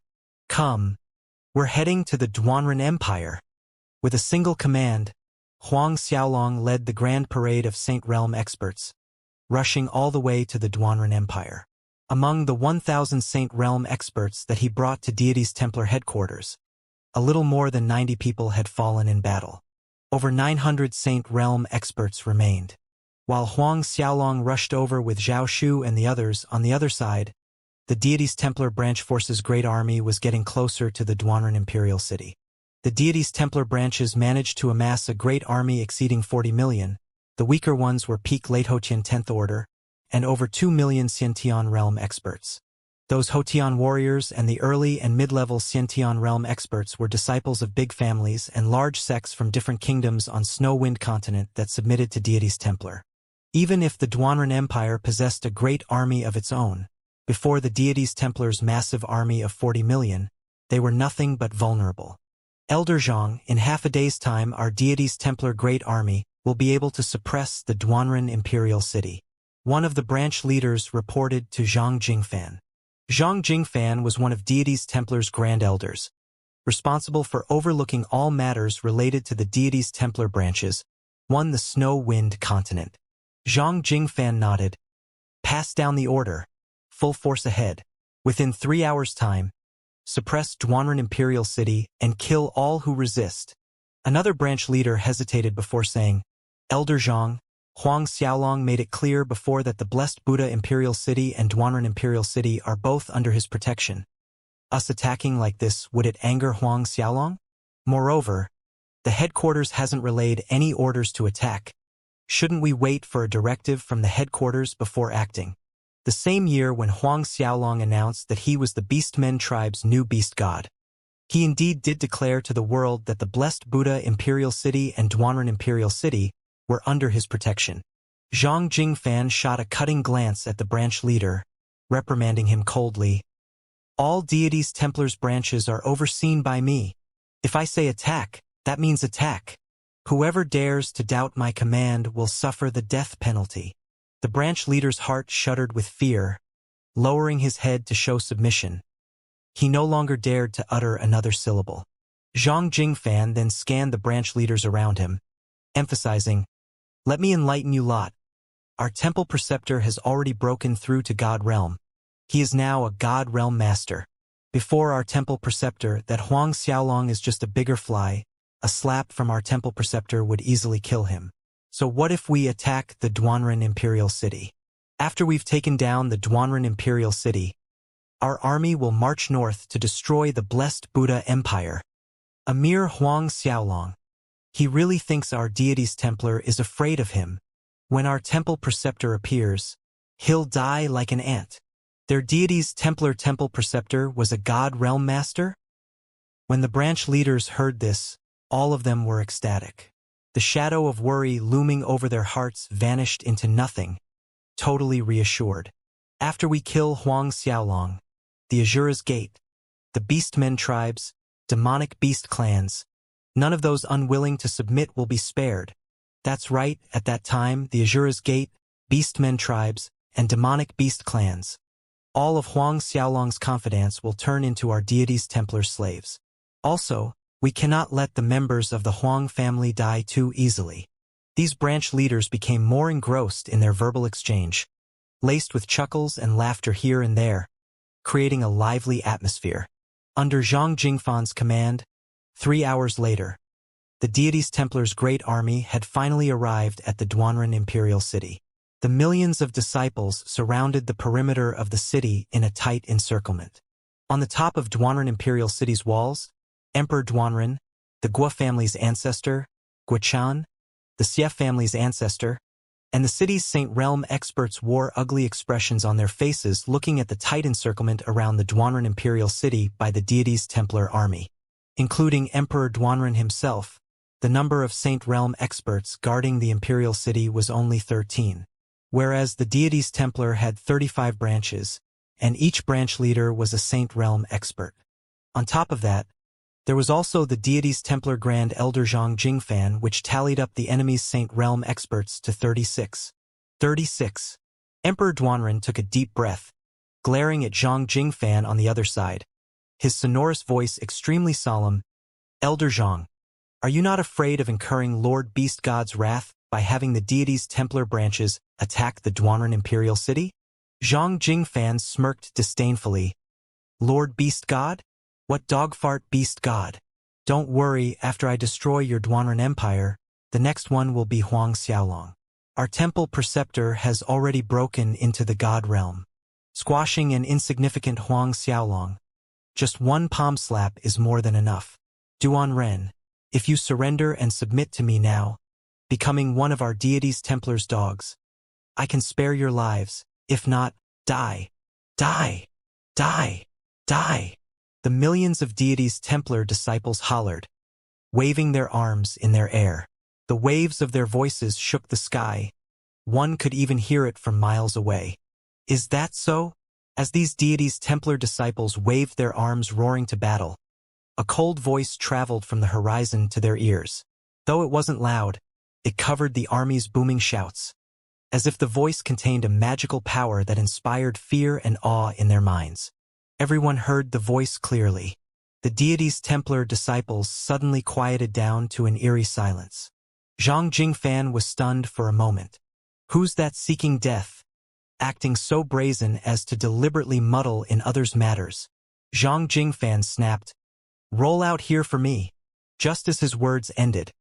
Come, we're heading to the Duanren Empire. With a single command, Huang Xiaolong led the grand parade of Saint Realm experts, rushing all the way to the Duanren Empire. Among the 1,000 Saint Realm experts that he brought to deities Templar headquarters, a little more than 90 people had fallen in battle. Over 900 Saint Realm experts remained. While Huang Xiaolong rushed over with Zhao Shu and the others on the other side, the deities Templar branch force's great army was getting closer to the Duanren Imperial City. The deities Templar branches managed to amass a great army exceeding 40 million. The weaker ones were peak late Hotian 10th Order, and over 2 million Xiantian realm experts. Those Hotian warriors and the early and mid-level Xiantian realm experts were disciples of big families and large sects from different kingdoms on Snow-Wind Continent that submitted to deities Templar. Even if the Duanren Empire possessed a great army of its own, before the deities Templar's massive army of 40 million, they were nothing but vulnerable. Elder Zhang, in half a day's time our deities Templar great army will be able to suppress the Duanren Imperial City. One of the branch leaders reported to Zhang Jingfan. Zhang Jingfan was one of deities Templar's grand elders, responsible for overlooking all matters related to the deities Templar branches, won the Snow-Wind Continent. Zhang Jingfan nodded. Pass down the order. Full force ahead. Within 3 hours' time, suppress Duanren Imperial City and kill all who resist. Another branch leader hesitated before saying, Elder Zhang, Huang Xiaolong made it clear before that the blessed Buddha Imperial City and Duanren Imperial City are both under his protection. Us attacking like this, would it anger Huang Xiaolong? Moreover, the headquarters hasn't relayed any orders to attack. Shouldn't we wait for a directive from the headquarters before acting? The same year when Huang Xiaolong announced that he was the Beastmen tribe's new beast god, he indeed did declare to the world that the blessed Buddha Imperial City and Duanren Imperial City were under his protection. Zhang Jingfan shot a cutting glance at the branch leader, reprimanding him coldly. All deities Templars branches are overseen by me. If I say attack, that means attack. Whoever dares to doubt my command will suffer the death penalty. The branch leader's heart shuddered with fear, lowering his head to show submission. He no longer dared to utter another syllable. Zhang Jingfan then scanned the branch leaders around him, emphasizing, Let me enlighten you lot. Our temple preceptor has already broken through to God Realm. He is now a God Realm master. Before our temple preceptor, that Huang Xiaolong is just a bigger fly. A slap from our temple preceptor would easily kill him. So what if we attack the Duanren Imperial City? After we've taken down the Duanren Imperial City, our army will march north to destroy the blessed Buddha Empire. A mere Huang Xiaolong. He really thinks our deity's Templar is afraid of him. When our temple preceptor appears, he'll die like an ant. Their deity's Templar temple preceptor was a God Realm master? When the branch leaders heard this, all of them were ecstatic. The shadow of worry looming over their hearts vanished into nothing, totally reassured. After we kill Huang Xiaolong, the Azura's Gate, the Beastmen tribes, demonic beast clans, none of those unwilling to submit will be spared. That's right, at that time, the Azura's Gate, Beastmen tribes, and demonic beast clans. All of Huang Xiaolong's confidants will turn into our deity's Templar slaves. Also, we cannot let the members of the Huang family die too easily. These branch leaders became more engrossed in their verbal exchange, laced with chuckles and laughter here and there, creating a lively atmosphere. Under Zhang Jingfan's command, 3 hours later, the deity's Templar's great army had finally arrived at the Duanren Imperial City. The millions of disciples surrounded the perimeter of the city in a tight encirclement. On the top of Duanren Imperial City's walls, Emperor Duanren, the Guo family's ancestor, Guochan, the Xie family's ancestor, and the city's Saint Realm experts wore ugly expressions on their faces looking at the tight encirclement around the Duanren Imperial City by the deity's Templar army. Including Emperor Duanren himself, The number of Saint Realm experts guarding the Imperial City was only 13, whereas the deity's Templar had 35 branches, and each branch leader was a Saint Realm expert. On top of that, there was also the deity's Templar Grand Elder Zhang Jingfan, which tallied up the enemy's Saint Realm experts to 36. 36. Emperor Duanren took a deep breath, glaring at Zhang Jingfan on the other side, his sonorous voice extremely solemn. Elder Zhang, are you not afraid of incurring Lord Beast God's wrath by having the deity's Templar branches attack the Duanren Imperial City? Zhang Jingfan smirked disdainfully. Lord Beast God? What dogfart Beast God? Don't worry, after I destroy your Duanren Empire, the next one will be Huang Xiaolong. Our temple preceptor has already broken into the God realm, squashing an insignificant Huang Xiaolong. Just one palm slap is more than enough. Duanren, if you surrender and submit to me now, becoming one of our deity's Templar's dogs, I can spare your lives. If not, die. Die. Die. Die. The millions of deity's Templar disciples hollered, waving their arms in their air. The waves of their voices shook the sky. One could even hear it from miles away. Is that so? As these deities' Templar disciples waved their arms roaring to battle, a cold voice traveled from the horizon to their ears. Though it wasn't loud, it covered the army's booming shouts, as if the voice contained a magical power that inspired fear and awe in their minds. Everyone heard the voice clearly. The deity's Templar disciples suddenly quieted down to an eerie silence. Zhang Jingfan was stunned for a moment. Who's that seeking death, acting so brazen as to deliberately muddle in others' matters? Zhang Jingfan snapped, "Roll out here for me." Just as his words ended,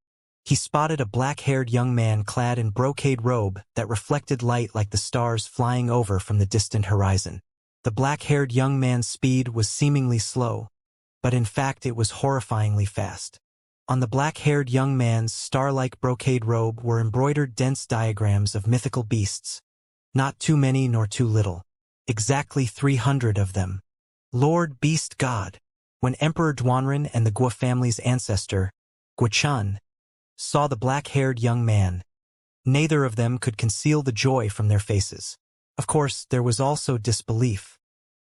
he spotted a black-haired young man clad in brocade robe that reflected light like the stars flying over from the distant horizon. The black-haired young man's speed was seemingly slow, but in fact it was horrifyingly fast. On the black-haired young man's star-like brocade robe were embroidered dense diagrams of mythical beasts. Not too many nor too little. Exactly 300 of them. Lord Beast God. When Emperor Duanren and the Guo family's ancestor, Guochun, saw the black-haired young man, neither of them could conceal the joy from their faces. Of course, there was also disbelief.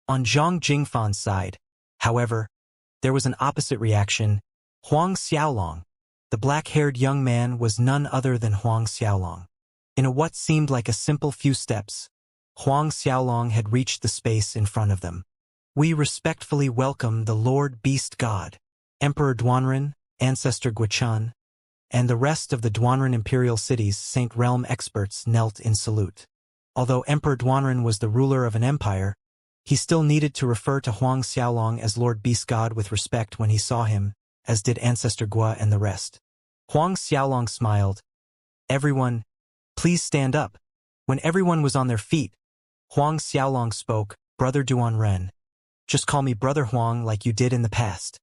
On Zhang Jingfan's side, however, there was an opposite reaction. Huang Xiaolong. The black-haired young man was none other than Huang Xiaolong. In what seemed like a simple few steps, Huang Xiaolong had reached the space in front of them. We respectfully welcome the Lord Beast God, Emperor Duanren, Ancestor Guochun, and the rest of the Duanren Imperial City's Saint Realm experts knelt in salute. Although Emperor Duanren was the ruler of an empire, he still needed to refer to Huang Xiaolong as Lord Beast God with respect when he saw him, as did Ancestor Guo and the rest. Huang Xiaolong smiled. Everyone, please stand up. When everyone was on their feet, Huang Xiaolong spoke, Brother Duanren. Just call me Brother Huang like you did in the past.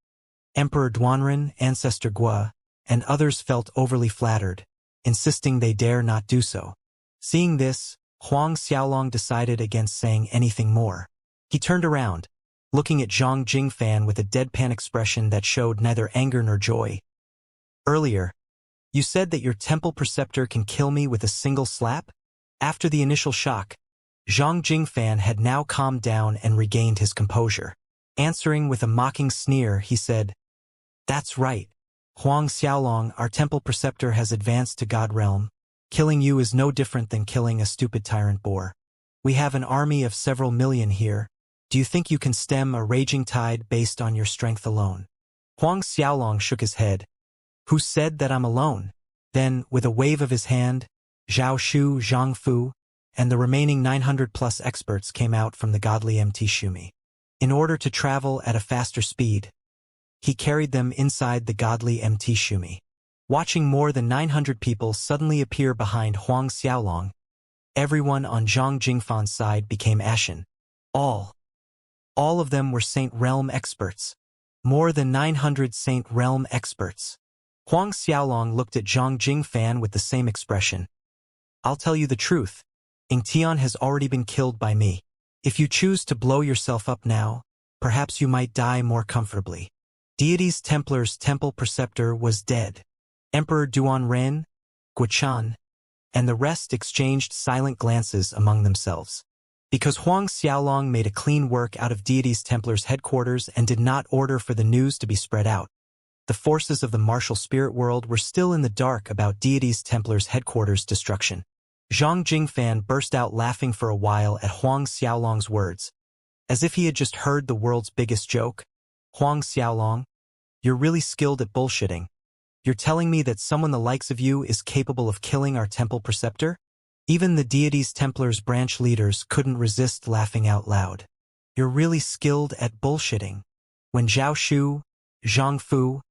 Emperor Duanren, Ancestor Guo, and others felt overly flattered, insisting they dare not do so. Seeing this, Huang Xiaolong decided against saying anything more. He turned around, looking at Zhang Jingfan with a deadpan expression that showed neither anger nor joy. Earlier, you said that your temple preceptor can kill me with a single slap? After the initial shock, Zhang Jingfan had now calmed down and regained his composure. Answering with a mocking sneer, he said, That's right. Huang Xiaolong, our temple preceptor has advanced to God realm. Killing you is no different than killing a stupid tyrant boar. We have an army of several million here. Do you think you can stem a raging tide based on your strength alone? Huang Xiaolong shook his head. Who said that I'm alone? Then, with a wave of his hand, Zhao Shu, Zhang Fu, and the remaining 900-plus experts came out from the godly MT Shumi. In order to travel at a faster speed, he carried them inside the godly MT Shumi. Watching more than 900 people suddenly appear behind Huang Xiaolong, everyone on Zhang Jingfan's side became ashen. All of them were Saint Realm experts. More than 900 Saint Realm experts. Huang Xiaolong looked at Zhang Jingfan with the same expression. I'll tell you the truth. Ingtian has already been killed by me. If you choose to blow yourself up now, perhaps you might die more comfortably. Deity's Templar's temple preceptor was dead. Emperor Duanren, Guichan, and the rest exchanged silent glances among themselves. Because Huang Xiaolong made a clean work out of Deity's Templars' headquarters and did not order for the news to be spread out, the forces of the martial spirit world were still in the dark about Deity's Templars' headquarters' destruction. Zhang Jingfan burst out laughing for a while at Huang Xiaolong's words, as if he had just heard the world's biggest joke. Huang Xiaolong, you're really skilled at bullshitting. You're telling me that someone the likes of you is capable of killing our temple preceptor? Even the Deity's Templars branch leaders couldn't resist laughing out loud. You're really skilled at bullshitting. When Zhao Shu, Zhang Fu,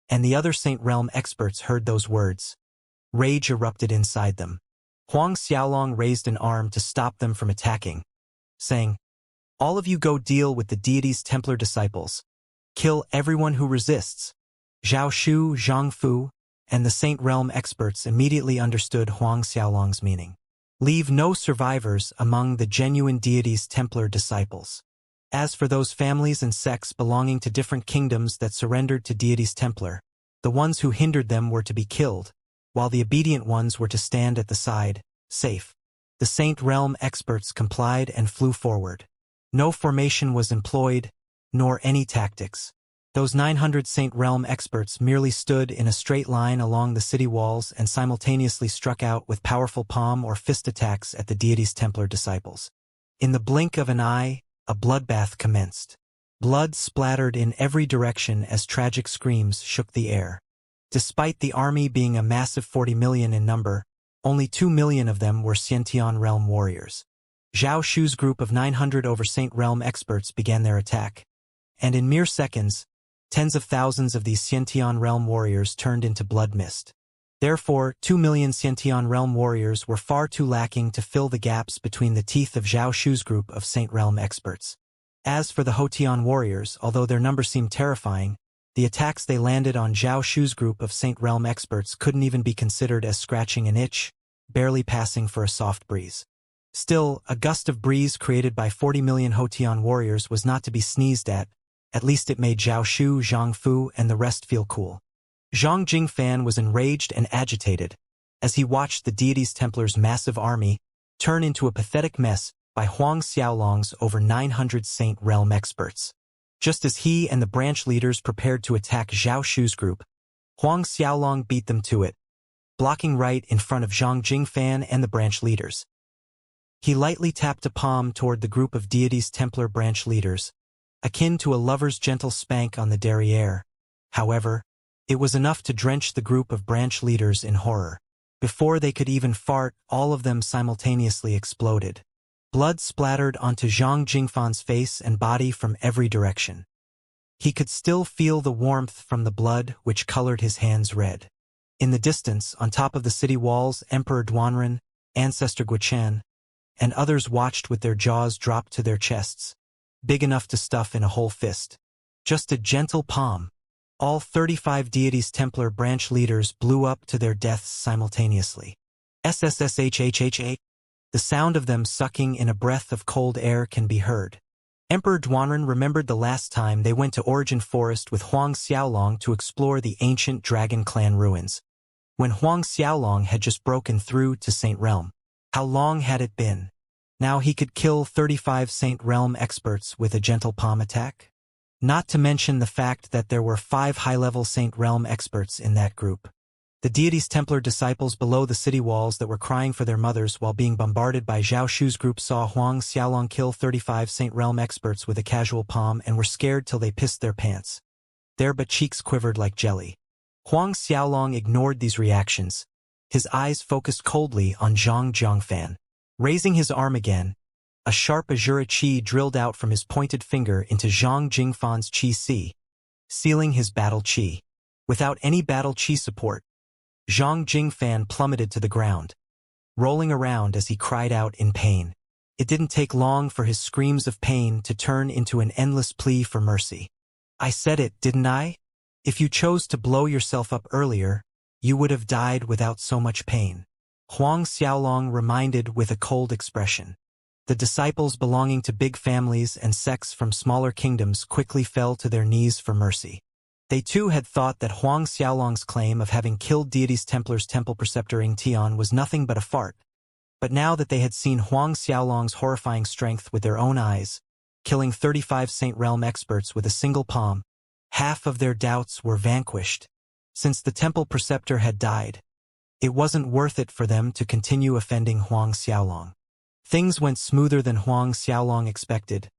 and the other Saint Realm experts heard those words, rage erupted inside them. Huang Xiaolong raised an arm to stop them from attacking, saying, all of you go deal with the Deity's Templar disciples. Kill everyone who resists. Zhao Shu, Zhang Fu, and the Saint Realm experts immediately understood Huang Xiaolong's meaning. Leave no survivors among the genuine Deity's Templar disciples. As for those families and sects belonging to different kingdoms that surrendered to Deity's Templar, the ones who hindered them were to be killed, while the obedient ones were to stand at the side, safe. The Saint Realm experts complied and flew forward. No formation was employed, nor any tactics. Those 900 Saint Realm experts merely stood in a straight line along the city walls and simultaneously struck out with powerful palm or fist attacks at the Deity's Templar disciples. In the blink of an eye, a bloodbath commenced. Blood splattered in every direction as tragic screams shook the air. Despite the army being a massive 40 million in number, only 2 million of them were Xiantian Realm warriors. Zhao Shu's group of 900 over Saint Realm experts began their attack, and in mere seconds, tens of thousands of these Xiantian Realm warriors turned into blood mist. Therefore, 2 million Xiantian Realm warriors were far too lacking to fill the gaps between the teeth of Zhao Shu's group of Saint Realm experts. As for the Hotian warriors, although their number seemed terrifying, the attacks they landed on Zhao Shu's group of Saint Realm experts couldn't even be considered as scratching an itch, barely passing for a soft breeze. Still, a gust of breeze created by 40 million Hotian warriors was not to be sneezed at least it made Zhao Shu, Zhang Fu, and the rest feel cool. Zhang Jingfan was enraged and agitated as he watched the Deity's Templars' massive army turn into a pathetic mess by Huang Xiaolong's over 900 Saint Realm experts. Just as he and the branch leaders prepared to attack Zhao Shu's group, Huang Xiaolong beat them to it, blocking right in front of Zhang Jingfan and the branch leaders. He lightly tapped a palm toward the group of Deity's Templar branch leaders, akin to a lover's gentle spank on the derriere. However, it was enough to drench the group of branch leaders in horror. Before they could even fart, all of them simultaneously exploded. Blood splattered onto Zhang Jingfan's face and body from every direction. He could still feel the warmth from the blood which colored his hands red. In the distance, on top of the city walls, Emperor Duanren, Ancestor Guichan, and others watched with their jaws dropped to their chests, big enough to stuff in a whole fist. Just a gentle palm. All 35 Deity's Templar branch leaders blew up to their deaths simultaneously. SSSHHHH. The sound of them sucking in a breath of cold air can be heard. Emperor Duanren remembered the last time they went to Origin Forest with Huang Xiaolong to explore the ancient Dragon Clan ruins, when Huang Xiaolong had just broken through to Saint Realm. How long had it been? Now he could kill 35 Saint Realm experts with a gentle palm attack? Not to mention the fact that there were 5 high-level Saint Realm experts in that group. The Deity's Templar disciples below the city walls that were crying for their mothers while being bombarded by Zhao Shu's group saw Huang Xiaolong kill 35 Saint Realm experts with a casual palm and were scared till they pissed their pants. Their butt cheeks quivered like jelly. Huang Xiaolong ignored these reactions, his eyes focused coldly on Zhang Jingfan. Raising his arm again, a sharp azure chi drilled out from his pointed finger into Zhang Jingfan's chi, sealing his battle chi. Without any battle chi support, Zhang Jingfan plummeted to the ground, rolling around as he cried out in pain. It didn't take long for his screams of pain to turn into an endless plea for mercy. I said it, didn't I? If you chose to blow yourself up earlier, you would have died without so much pain. Huang Xiaolong reminded with a cold expression. The disciples belonging to big families and sects from smaller kingdoms quickly fell to their knees for mercy. They too had thought that Huang Xiaolong's claim of having killed deities Templar's temple preceptor Ing Tian was nothing but a fart. But now that they had seen Huang Xiaolong's horrifying strength with their own eyes, killing 35 Saint Realm experts with a single palm, half of their doubts were vanquished. Since the temple preceptor had died, it wasn't worth it for them to continue offending Huang Xiaolong. Things went smoother than Huang Xiaolong expected,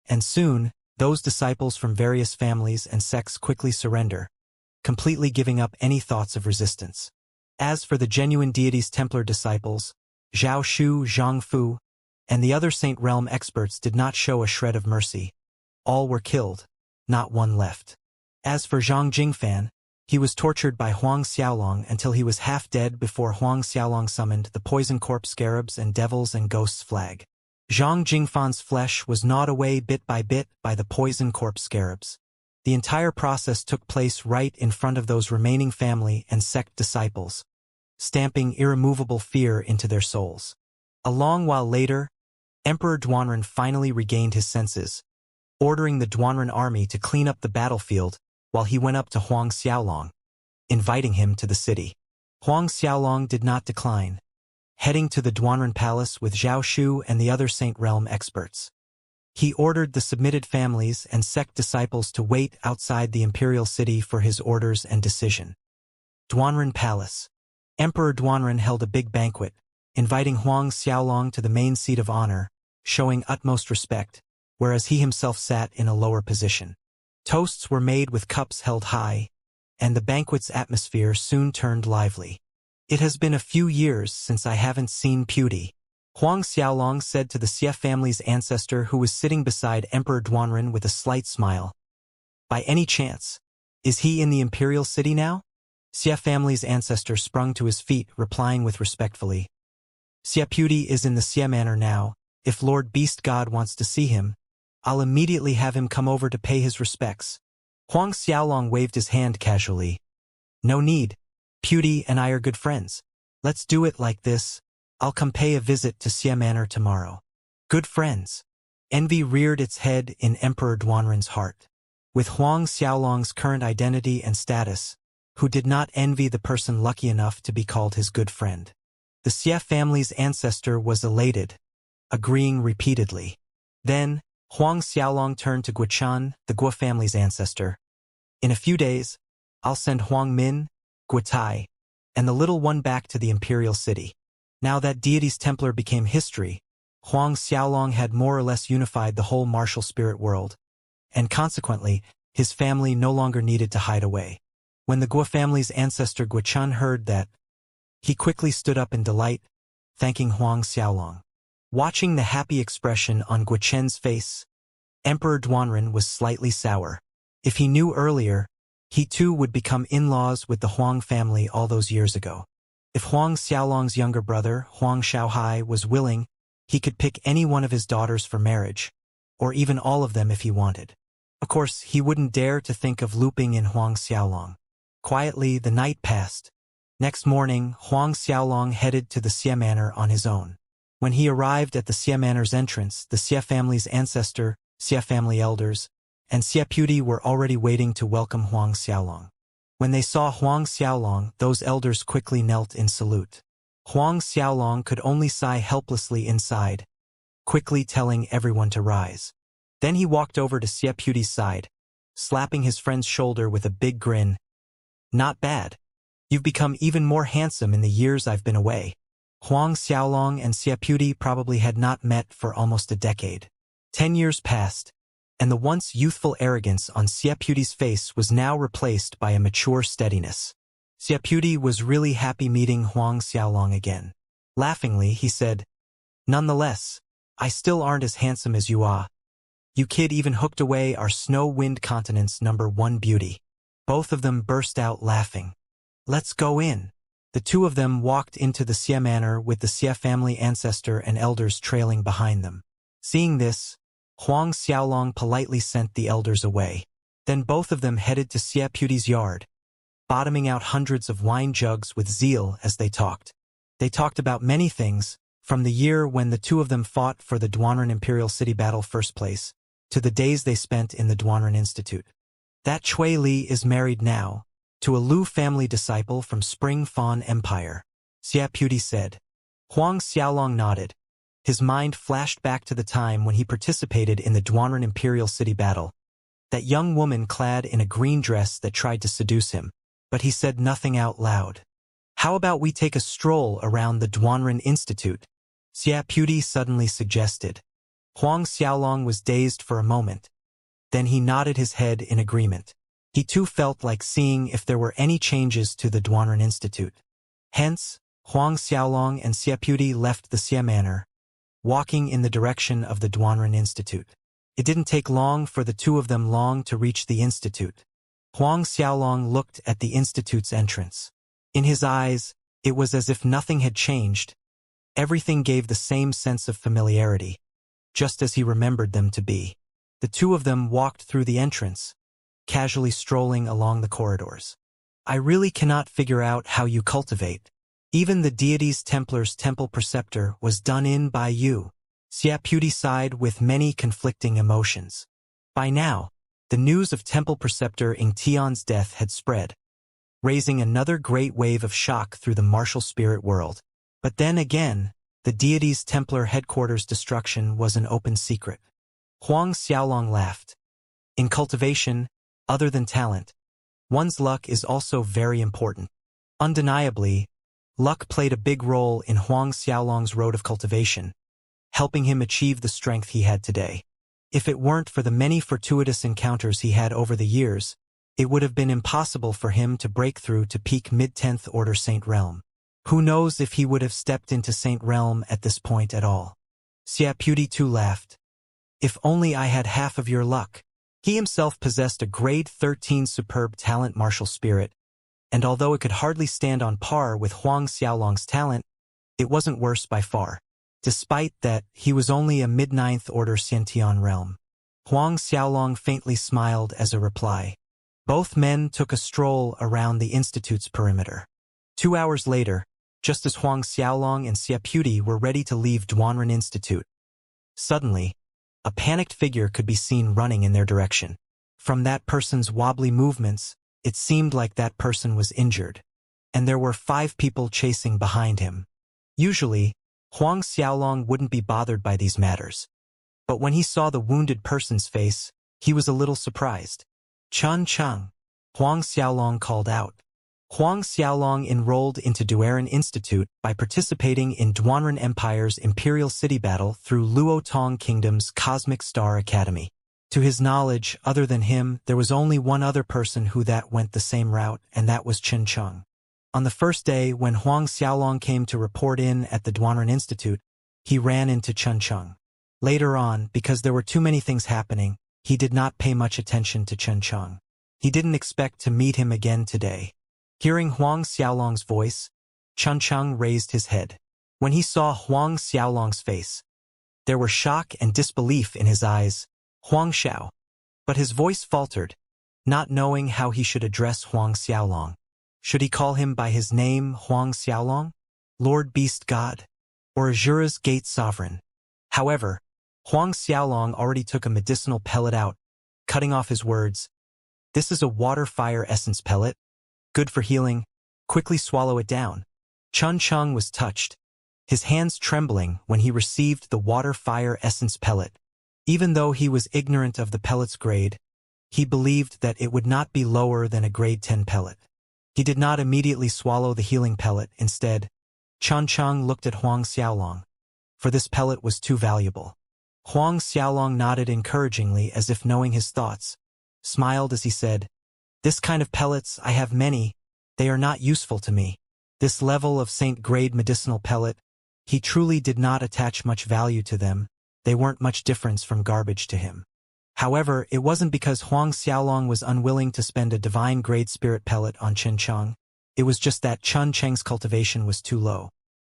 and soon, those disciples from various families and sects quickly surrender, completely giving up any thoughts of resistance. As for the genuine deities Templar disciples, Zhao Shu, Zhang Fu, and the other Saint Realm experts did not show a shred of mercy. All were killed, not one left. As for Zhang Jingfan, he was tortured by Huang Xiaolong until he was half dead before Huang Xiaolong summoned the poison corpse scarabs and devils and ghosts flag. Zhang Jingfan's flesh was gnawed away bit by the poison corpse scarabs. The entire process took place right in front of those remaining family and sect disciples, stamping irremovable fear into their souls. A long while later, Emperor Duanren finally regained his senses, ordering the Duanren army to clean up the battlefield while he went up to Huang Xiaolong, inviting him to the city. Huang Xiaolong did not decline, heading to the Duanren palace with Zhao Shu and the other Saint Realm experts. He ordered the submitted families and sect disciples to wait outside the imperial city for his orders and decision. Duanren Palace. Emperor Duanren held a big banquet, inviting Huang Xiaolong to the main seat of honor, showing utmost respect, whereas he himself sat in a lower position. Toasts were made with cups held high, and the banquet's atmosphere soon turned lively. "It has been a few years since I haven't seen Pewdie," Huang Xiaolong said to the Xia family's ancestor who was sitting beside Emperor Duanren with a slight smile. "By any chance, is he in the imperial city now?" Xia family's ancestor sprung to his feet, replying with respectfully, "Xia Pewdie is in the Xia Manor now. If Lord Beast God wants to see him, I'll immediately have him come over to pay his respects." Huang Xiaolong waved his hand casually. "No need. Pewdie and I are good friends. Let's do it like this. I'll come pay a visit to Xia Manor tomorrow." Good friends. Envy reared its head in Emperor Duanren's heart. With Huang Xiaolong's current identity and status, who did not envy the person lucky enough to be called his good friend? The Xia family's ancestor was elated, agreeing repeatedly. Then, Huang Xiaolong turned to Guochen, the Guo family's ancestor. "In a few days, I'll send Huang Min, Guotai, and the little one back to the imperial city." Now that deity's Templar became history, Huang Xiaolong had more or less unified the whole martial spirit world, and consequently, his family no longer needed to hide away. When the Guo family's ancestor Guochen heard that, he quickly stood up in delight, thanking Huang Xiaolong. Watching the happy expression on Guochen's face, Emperor Duanren was slightly sour. If he knew earlier, he too would become in-laws with the Huang family all those years ago. If Huang Xiaolong's younger brother, Huang Shaohai, was willing, he could pick any one of his daughters for marriage, or even all of them if he wanted. Of course, he wouldn't dare to think of looping in Huang Xiaolong. Quietly, the night passed. Next morning, Huang Xiaolong headed to the Xia Manor on his own. When he arrived at the Xia Manor's entrance, the Xia family's ancestor, Xia family elders, and Xia Pewdie were already waiting to welcome Huang Xiaolong. When they saw Huang Xiaolong, those elders quickly knelt in salute. Huang Xiaolong could only sigh helplessly inside, quickly telling everyone to rise. Then he walked over to Xia Pewdie's side, slapping his friend's shoulder with a big grin. "Not bad. You've become even more handsome in the years I've been away." Huang Xiaolong and Xia Pewdie probably had not met for almost a decade. 10 years passed, and the once youthful arrogance on Xia Pewdie's face was now replaced by a mature steadiness. Xia Pewdie was really happy meeting Huang Xiaolong again. Laughingly, he said, "Nonetheless, I still aren't as handsome as you are. You kid even hooked away our snow-wind continent's #1 beauty." Both of them burst out laughing. "Let's go in." The two of them walked into the Xia Manor with the Xia family ancestor and elders trailing behind them. Seeing this, Huang Xiaolong politely sent the elders away. Then both of them headed to Xia Pewdie's yard, bottoming out hundreds of wine jugs with zeal as they talked. They talked about many things, from the year when the two of them fought for the Duanren Imperial City battle first place, to the days they spent in the Duanren Institute. That Chui Li is married now, to a Lu family disciple from Spring Fawn Empire, Xia Puti said. Huang Xiaolong nodded. His mind flashed back to the time when he participated in the Duanren Imperial City battle. That young woman clad in a green dress that tried to seduce him, but he said nothing out loud. How about we take a stroll around the Duanren Institute? Xia Puti suddenly suggested. Huang Xiaolong was dazed for a moment. Then he nodded his head in agreement. He too felt like seeing if there were any changes to the Duanren Institute. Hence, Huang Xiaolong and Xia Puti left the Xia Manor, walking in the direction of the Duanren Institute. It didn't take long for the two of them to reach the institute. Huang Xiaolong looked at the institute's entrance. In his eyes, it was as if nothing had changed. Everything gave the same sense of familiarity, just as he remembered them to be. The two of them walked through the entrance, casually strolling along the corridors. I really cannot figure out how you cultivate. Even the deity's Templar's temple preceptor was done in by you. Xia Puti sighed with many conflicting emotions. By now, the news of temple preceptor Ing Tian's death had spread, raising another great wave of shock through the martial spirit world. But then again, the deity's Templar headquarters' destruction was an open secret. Huang Xiaolong laughed. In cultivation, other than talent, one's luck is also very important. Undeniably, luck played a big role in Huang Xiaolong's road of cultivation, helping him achieve the strength he had today. If it weren't for the many fortuitous encounters he had over the years, it would have been impossible for him to break through to peak mid-10th Order Saint Realm. Who knows if he would have stepped into Saint Realm at this point at all. Xia Puti too laughed. If only I had half of your luck. He himself possessed a grade 13 superb talent martial spirit, and although it could hardly stand on par with Huang Xiaolong's talent, it wasn't worse by far. Despite that, he was only a mid-9th Order Xiantian realm. Huang Xiaolong faintly smiled as a reply. Both men took a stroll around the institute's perimeter. 2 hours later, just as Huang Xiaolong and Xia Puti were ready to leave Duanren Institute, suddenly, a panicked figure could be seen running in their direction. From that person's wobbly movements, it seemed like that person was injured, and there were 5 people chasing behind him. Usually, Huang Xiaolong wouldn't be bothered by these matters. But when he saw the wounded person's face, he was a little surprised. Chun Chung, Huang Xiaolong called out. Huang Xiaolong enrolled into Duanren Institute by participating in Duanren Empire's Imperial City battle through Luotong Kingdom's Cosmic Star Academy. To his knowledge, other than him, there was only one other person who went the same route, and that was Chun Chung. On the first day, when Huang Xiaolong came to report in at the Duanren Institute, he ran into Chun Chung. Later on, because there were too many things happening, he did not pay much attention to Chun Chung. He didn't expect to meet him again today. Hearing Huang Xiaolong's voice, Chun Chung raised his head. When he saw Huang Xiaolong's face, there were shock and disbelief in his eyes. Huang Xiao. But his voice faltered, not knowing how he should address Huang Xiaolong. Should he call him by his name, Huang Xiaolong, Lord Beast God, or Azura's Gate Sovereign? However, Huang Xiaolong already took a medicinal pellet out, cutting off his words. This is a water-fire essence pellet. Good for healing. Quickly swallow it down. Chun Chung was touched, his hands trembling when he received the water-fire essence pellet. Even though he was ignorant of the pellet's grade, he believed that it would not be lower than a grade 10 pellet. He did not immediately swallow the healing pellet. Instead, Chun Chung looked at Huang Xiaolong, for this pellet was too valuable. Huang Xiaolong nodded encouragingly as if knowing his thoughts, smiled as he said, "This kind of pellets, I have many. They are not useful to me." This level of saint-grade medicinal pellet, he truly did not attach much value to them. They weren't much difference from garbage to him. However, it wasn't because Huang Xiaolong was unwilling to spend a divine-grade spirit pellet on Chun Chung. It was just that Chun Cheng's cultivation was too low.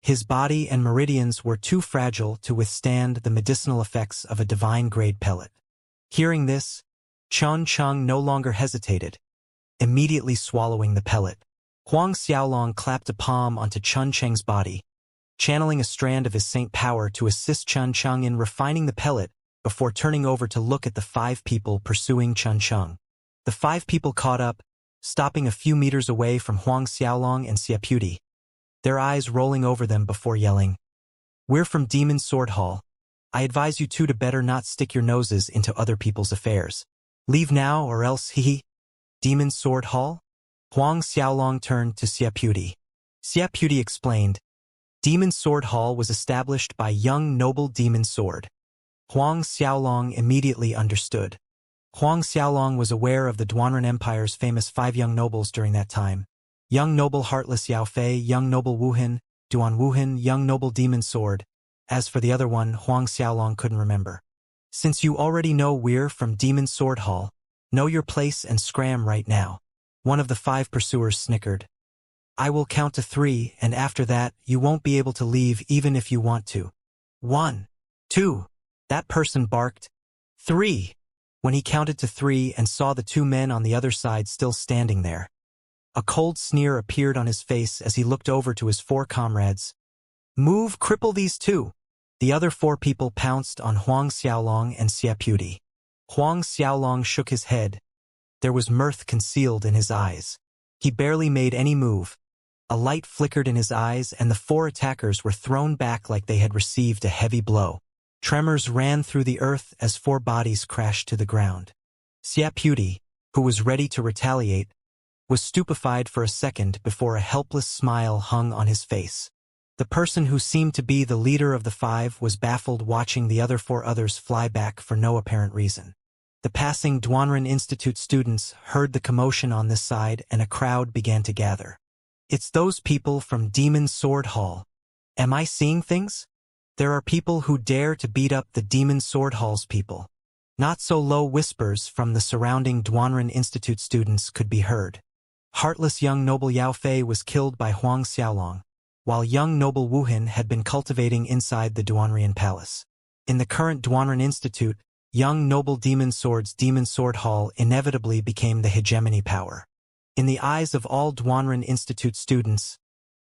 His body and meridians were too fragile to withstand the medicinal effects of a divine-grade pellet. Hearing this, Chun Chung no longer hesitated, immediately swallowing the pellet. Huang Xiaolong clapped a palm onto Chun Cheng's body, channeling a strand of his saint power to assist Chun Chung in refining the pellet before turning over to look at the 5 people pursuing Chun Chung. The 5 people caught up, stopping a few meters away from Huang Xiaolong and Xiaputi, their eyes rolling over them before yelling, "We're from Demon Sword Hall. I advise you two to better not stick your noses into other people's affairs. Leave now or else he." Demon Sword Hall? Huang Xiaolong turned to Xiaputi. Xiaputi explained, "Demon Sword Hall was established by young noble Demon Sword." Huang Xiaolong immediately understood. Huang Xiaolong was aware of the Duanren Empire's famous 5 young nobles during that time. Young noble Heartless Yao Fei, young noble Wuhan, Duan Wuhan, young noble Demon Sword. As for the other one, Huang Xiaolong couldn't remember. "Since you already know we're from Demon Sword Hall, know your place and scram right now." One of the 5 pursuers snickered. "I will count to 3, and after that, you won't be able to leave even if you want to." 1, 2, that person barked. 3. When he counted to 3 and saw the 2 men on the other side still standing there, a cold sneer appeared on his face as he looked over to his 4 comrades. "Move, cripple these 2. The other 4 people pounced on Huang Xiaolong and Xiaputi. Huang Xiaolong shook his head. There was mirth concealed in his eyes. He barely made any move. A light flickered in his eyes and the 4 attackers were thrown back like they had received a heavy blow. Tremors ran through the earth as 4 bodies crashed to the ground. Xiaputi, who was ready to retaliate, was stupefied for a second before a helpless smile hung on his face. The person who seemed to be the leader of the 5 was baffled watching the other 4 others fly back for no apparent reason. The passing Duanren Institute students heard the commotion on this side and a crowd began to gather. "It's those people from Demon Sword Hall. Am I seeing things? There are people who dare to beat up the Demon Sword Hall's people." Not so low whispers from the surrounding Duanren Institute students could be heard. Heartless young noble Yao Fei was killed by Huang Xiaolong, while young noble Wuhan had been cultivating inside the Duanren Palace. In the current Duanren Institute, young noble Demon Sword's Demon Sword Hall inevitably became the hegemony power. In the eyes of all Duanren Institute students,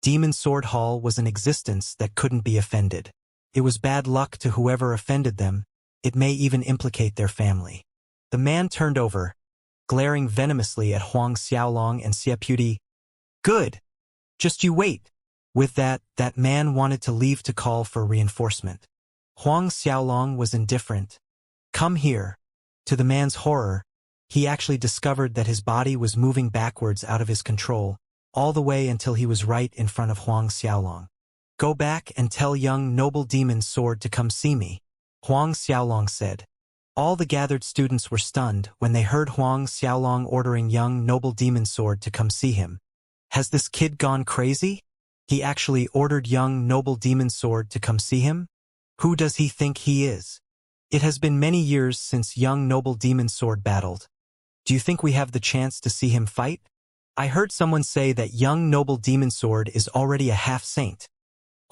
Demon Sword Hall was an existence that couldn't be offended. It was bad luck to whoever offended them. It may even implicate their family. The man turned over, glaring venomously at Huang Xiaolong and Xiaputi. "Good. Just you wait." With that man wanted to leave to call for reinforcement. Huang Xiaolong was indifferent. "Come here." To the man's horror, he actually discovered that his body was moving backwards out of his control, all the way until he was right in front of Huang Xiaolong. "Go back and tell young noble Demon Sword to come see me," Huang Xiaolong said. All the gathered students were stunned when they heard Huang Xiaolong ordering young noble Demon Sword to come see him. Has this kid gone crazy? He actually ordered young noble Demon Sword to come see him? Who does he think he is? It has been many years since young noble Demon Sword battled. Do you think we have the chance to see him fight? I heard someone say that young noble Demon Sword is already a half-saint.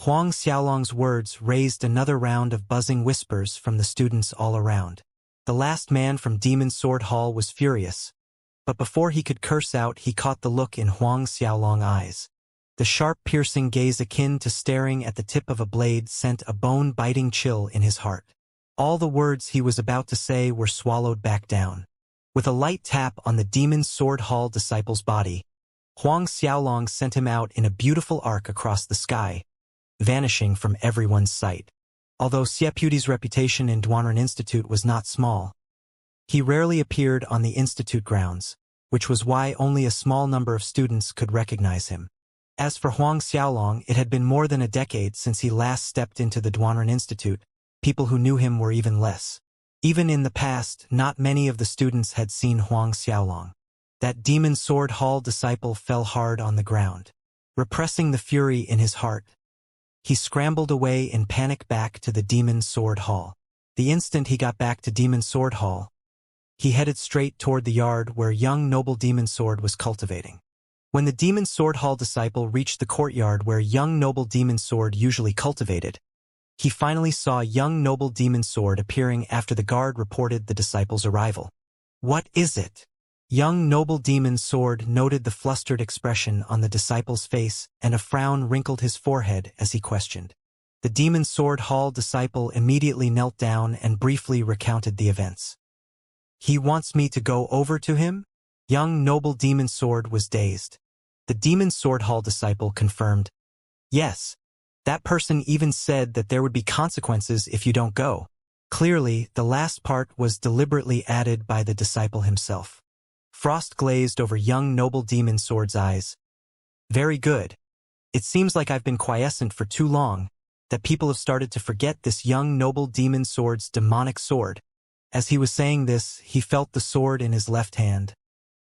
Huang Xiaolong's words raised another round of buzzing whispers from the students all around. The last man from Demon Sword Hall was furious, but before he could curse out, he caught the look in Huang Xiaolong's eyes. The sharp, piercing gaze akin to staring at the tip of a blade sent a bone-biting chill in his heart. All the words he was about to say were swallowed back down. With a light tap on the Demon Sword Hall disciple's body, Huang Xiaolong sent him out in a beautiful arc across the sky, vanishing from everyone's sight. Although Xiaputi's reputation in Duanren Institute was not small, he rarely appeared on the institute grounds, which was why only a small number of students could recognize him. As for Huang Xiaolong, it had been more than a decade since he last stepped into the Duanren Institute. People who knew him were even less. Even in the past, not many of the students had seen Huang Xiaolong. That Demon Sword Hall disciple fell hard on the ground. Repressing the fury in his heart, he scrambled away in panic back to the Demon Sword Hall. The instant he got back to Demon Sword Hall, he headed straight toward the yard where young noble Demon Sword was cultivating. When the Demon Sword Hall disciple reached the courtyard where young noble Demon Sword usually cultivated, he finally saw young noble Demon Sword appearing after the guard reported the disciple's arrival. "What is it?" Young noble Demon Sword noted the flustered expression on the disciple's face, and a frown wrinkled his forehead as he questioned. The Demon Sword Hall disciple immediately knelt down and briefly recounted the events. He wants me to go over to him? Young noble demon sword was dazed. The demon sword hall disciple confirmed. Yes. That person even said that there would be consequences if you don't go. Clearly, the last part was deliberately added by the disciple himself. Frost glazed over young noble demon sword's eyes. Very good. It seems like I've been quiescent for too long, that people have started to forget this young noble demon sword's demonic sword. As he was saying this, he felt the sword in his left hand,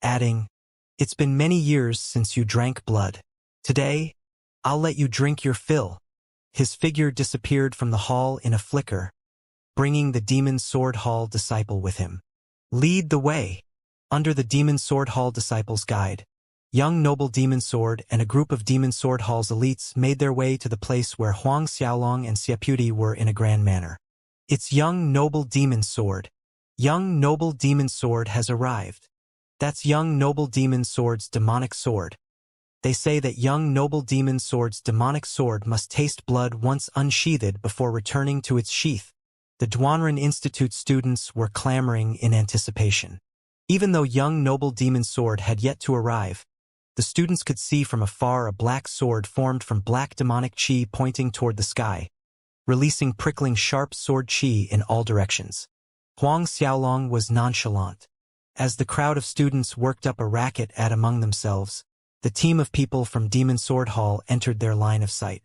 adding, "It's been many years since you drank blood. Today, I'll let you drink your fill." His figure disappeared from the hall in a flicker, bringing the demon sword hall disciple with him. Lead the way. Under the demon sword hall disciple's guide, young noble demon sword and a group of demon sword hall's elites made their way to the place where Huang Xiaolong and Xiaputi were in a grand manner. It's young noble demon sword. Young noble demon sword has arrived. That's young noble demon sword's demonic sword. They say that young noble demon sword's demonic sword must taste blood once unsheathed before returning to its sheath. The Duanren Institute students were clamoring in anticipation. Even though young noble demon sword had yet to arrive, the students could see from afar a black sword formed from black demonic chi pointing toward the sky, releasing prickling sharp sword chi in all directions. Huang Xiaolong was nonchalant. As the crowd of students worked up a racket at among themselves, the team of people from Demon Sword Hall entered their line of sight.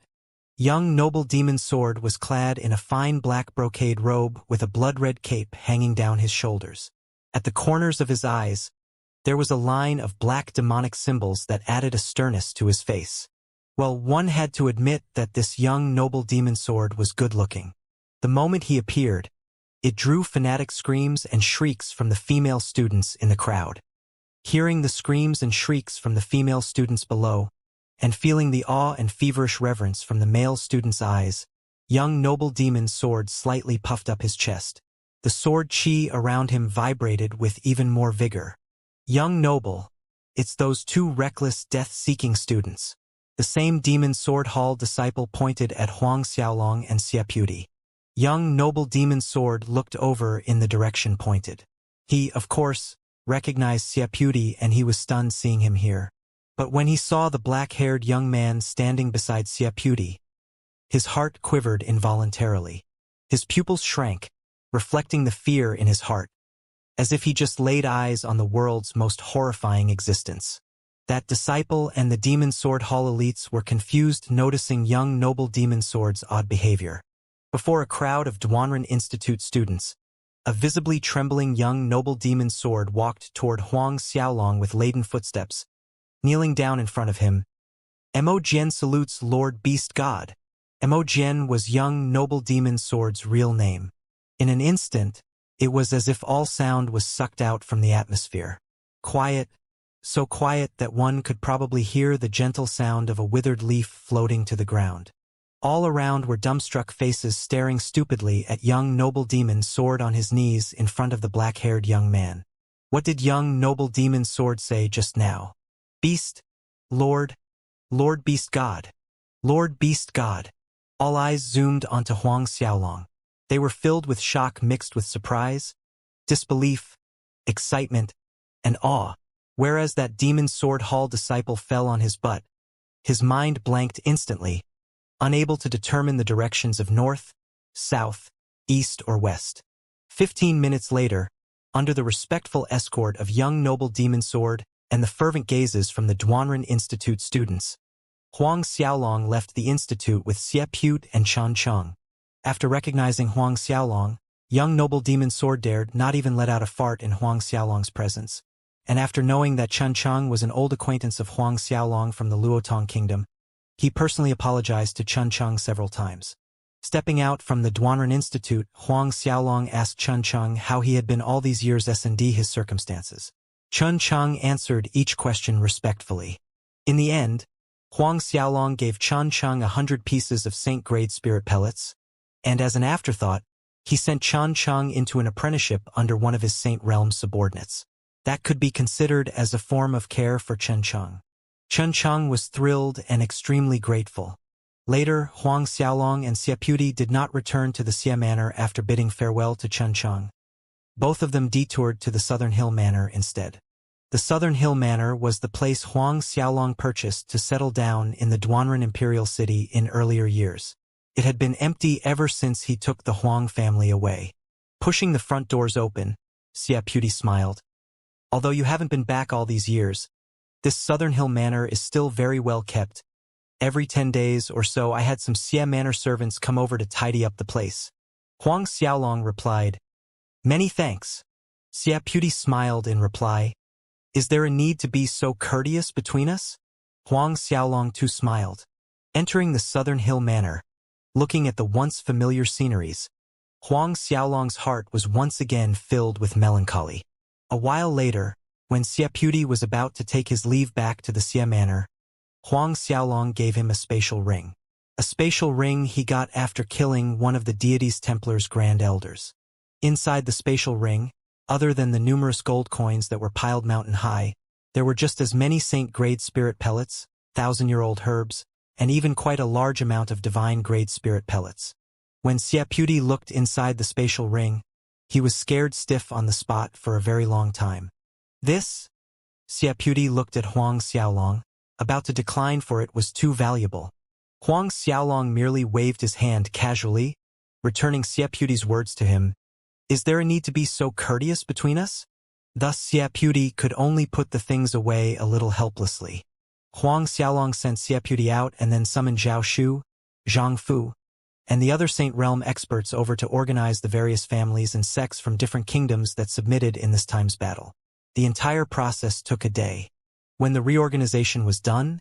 Young noble demon sword was clad in a fine black brocade robe with a blood-red cape hanging down his shoulders. At the corners of his eyes, there was a line of black demonic symbols that added a sternness to his face. Well, one had to admit that this young noble demon sword was good-looking. The moment he appeared, it drew fanatic screams and shrieks from the female students in the crowd. Hearing the screams and shrieks from the female students below, and feeling the awe and feverish reverence from the male students' eyes, young noble demon sword slightly puffed up his chest. The sword chi around him vibrated with even more vigor. Young noble, it's those two reckless, death-seeking students. The same demon sword hall disciple pointed at Huang Xiaolong and Xiaputi. Young noble demon sword looked over in the direction pointed. He, of course, recognized Xiaputi and he was stunned seeing him here. But when he saw the black-haired young man standing beside Xiaputi, his heart quivered involuntarily. His pupils shrank, reflecting the fear in his heart, as if he just laid eyes on the world's most horrifying existence. That disciple and the Demon Sword Hall elites were confused noticing young noble demon sword's odd behavior. Before a crowd of Duanren Institute students, a visibly trembling young noble demon sword walked toward Huang Xiaolong with laden footsteps. Kneeling down in front of him, Mo Jian salutes Lord Beast God. Mo Jian was young noble demon sword's real name. In an instant, it was as if all sound was sucked out from the atmosphere. Quiet, so quiet that one could probably hear the gentle sound of a withered leaf floating to the ground. All around were dumbstruck faces staring stupidly at young noble demon sword on his knees in front of the black-haired young man. What did young noble demon sword say just now? Beast? Lord? Lord Beast God? Lord Beast God? All eyes zoomed onto Huang Xiaolong. They were filled with shock mixed with surprise, disbelief, excitement, and awe, whereas that demon sword hall disciple fell on his butt. His mind blanked instantly, unable to determine the directions of north, south, east, or west. 15 minutes later, under the respectful escort of young noble demon sword and the fervent gazes from the Duanren Institute students, Huang Xiaolong left the institute with Xiaputi and Chen Cheng. After recognizing Huang Xiaolong, young noble demon sword dared not even let out a fart in Huang Xiaolong's presence. And after knowing that Chen Cheng was an old acquaintance of Huang Xiaolong from the Luotong Kingdom, he personally apologized to Chen Cheng several times. Stepping out from the Duanren Institute, Huang Xiaolong asked Chen Cheng how he had been all these years S&D his circumstances. Chen Cheng answered each question respectfully. In the end, Huang Xiaolong gave Chen Cheng 100 pieces of Saint-grade spirit pellets, and as an afterthought, he sent Chen Cheng into an apprenticeship under one of his Saint Realm subordinates. That could be considered as a form of care for Chen Cheng. Chen Cheng was thrilled and extremely grateful. Later, Huang Xiaolong and Xiaputi did not return to the Xia Manor after bidding farewell to Chen Cheng. Both of them detoured to the Southern Hill Manor instead. The Southern Hill Manor was the place Huang Xiaolong purchased to settle down in the Duanren imperial city in earlier years. It had been empty ever since he took the Huang family away. Pushing the front doors open, Xia Puti smiled. Although you haven't been back all these years, this Southern Hill Manor is still very well kept. Every 10 days or so I had some Xia Manor servants come over to tidy up the place. Huang Xiaolong replied, "Many thanks." Xia Puti smiled in reply. "Is there a need to be so courteous between us?" Huang Xiaolong too smiled. Entering the Southern Hill Manor, looking at the once familiar sceneries, Huang Xiaolong's heart was once again filled with melancholy. A while later, when Xia Puti was about to take his leave back to the Xia Manor, Huang Xiaolong gave him a spatial ring. A spatial ring he got after killing one of the deity's Templar's grand elders. Inside the spatial ring, other than the numerous gold coins that were piled mountain high, there were just as many saint-grade spirit pellets, 1,000-year-old herbs, and even quite a large amount of divine-grade spirit pellets. When Xia Puti looked inside the spatial ring, he was scared stiff on the spot for a very long time. This? Xia Puti looked at Huang Xiaolong, about to decline for it was too valuable. Huang Xiaolong merely waved his hand casually, returning Xia Puti's words to him. "Is there a need to be so courteous between us?" Thus Xia Puti could only put the things away a little helplessly. Huang Xiaolong sent Xia Puti out and then summoned Zhao Shu, Zhang Fu, and the other Saint Realm experts over to organize the various families and sects from different kingdoms that submitted in this time's battle. The entire process took a day. When the reorganization was done,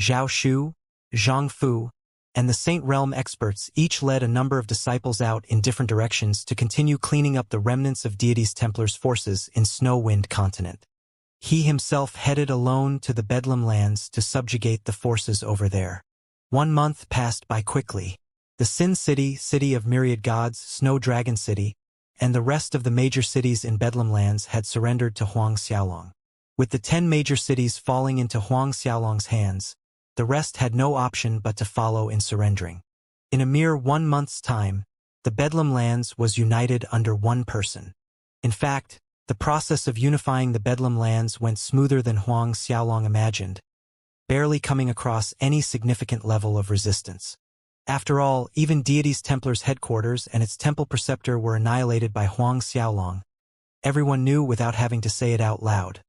Zhao Shu, Zhang Fu, and the Saint Realm experts each led a number of disciples out in different directions to continue cleaning up the remnants of deity's Templars' forces in Snowwind Continent. He himself headed alone to the Bedlam lands to subjugate the forces over there. 1 month passed by quickly. The Sin City, City of Myriad Gods, Snow Dragon City, and the rest of the major cities in Bedlam lands had surrendered to Huang Xiaolong. With the 10 major cities falling into Huang Xiaolong's hands, the rest had no option but to follow in surrendering. In a mere 1 month's time, the Bedlam lands was united under one person. In fact, the process of unifying the Bedlam lands went smoother than Huang Xiaolong imagined, barely coming across any significant level of resistance. After all, even Deity's Templar's headquarters and its temple preceptor were annihilated by Huang Xiaolong. Everyone knew without having to say it out loud.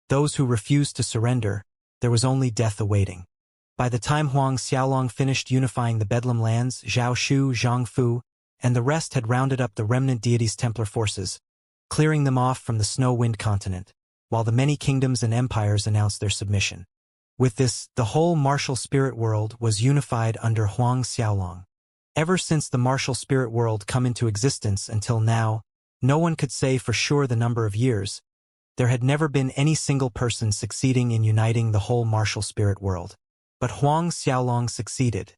Those who refused to surrender, there was only death awaiting. By the time Huang Xiaolong finished unifying the Bedlam lands, Zhao Shu, Zhang Fu, and the rest had rounded up the remnant Deity's Templar forces, clearing them off from the Snow-Wind continent, while the many kingdoms and empires announced their submission. With this, the whole martial spirit world was unified under Huang Xiaolong. Ever since the martial spirit world come into existence until now, no one could say for sure the number of years. There had never been any single person succeeding in uniting the whole martial spirit world. But Huang Xiaolong succeeded.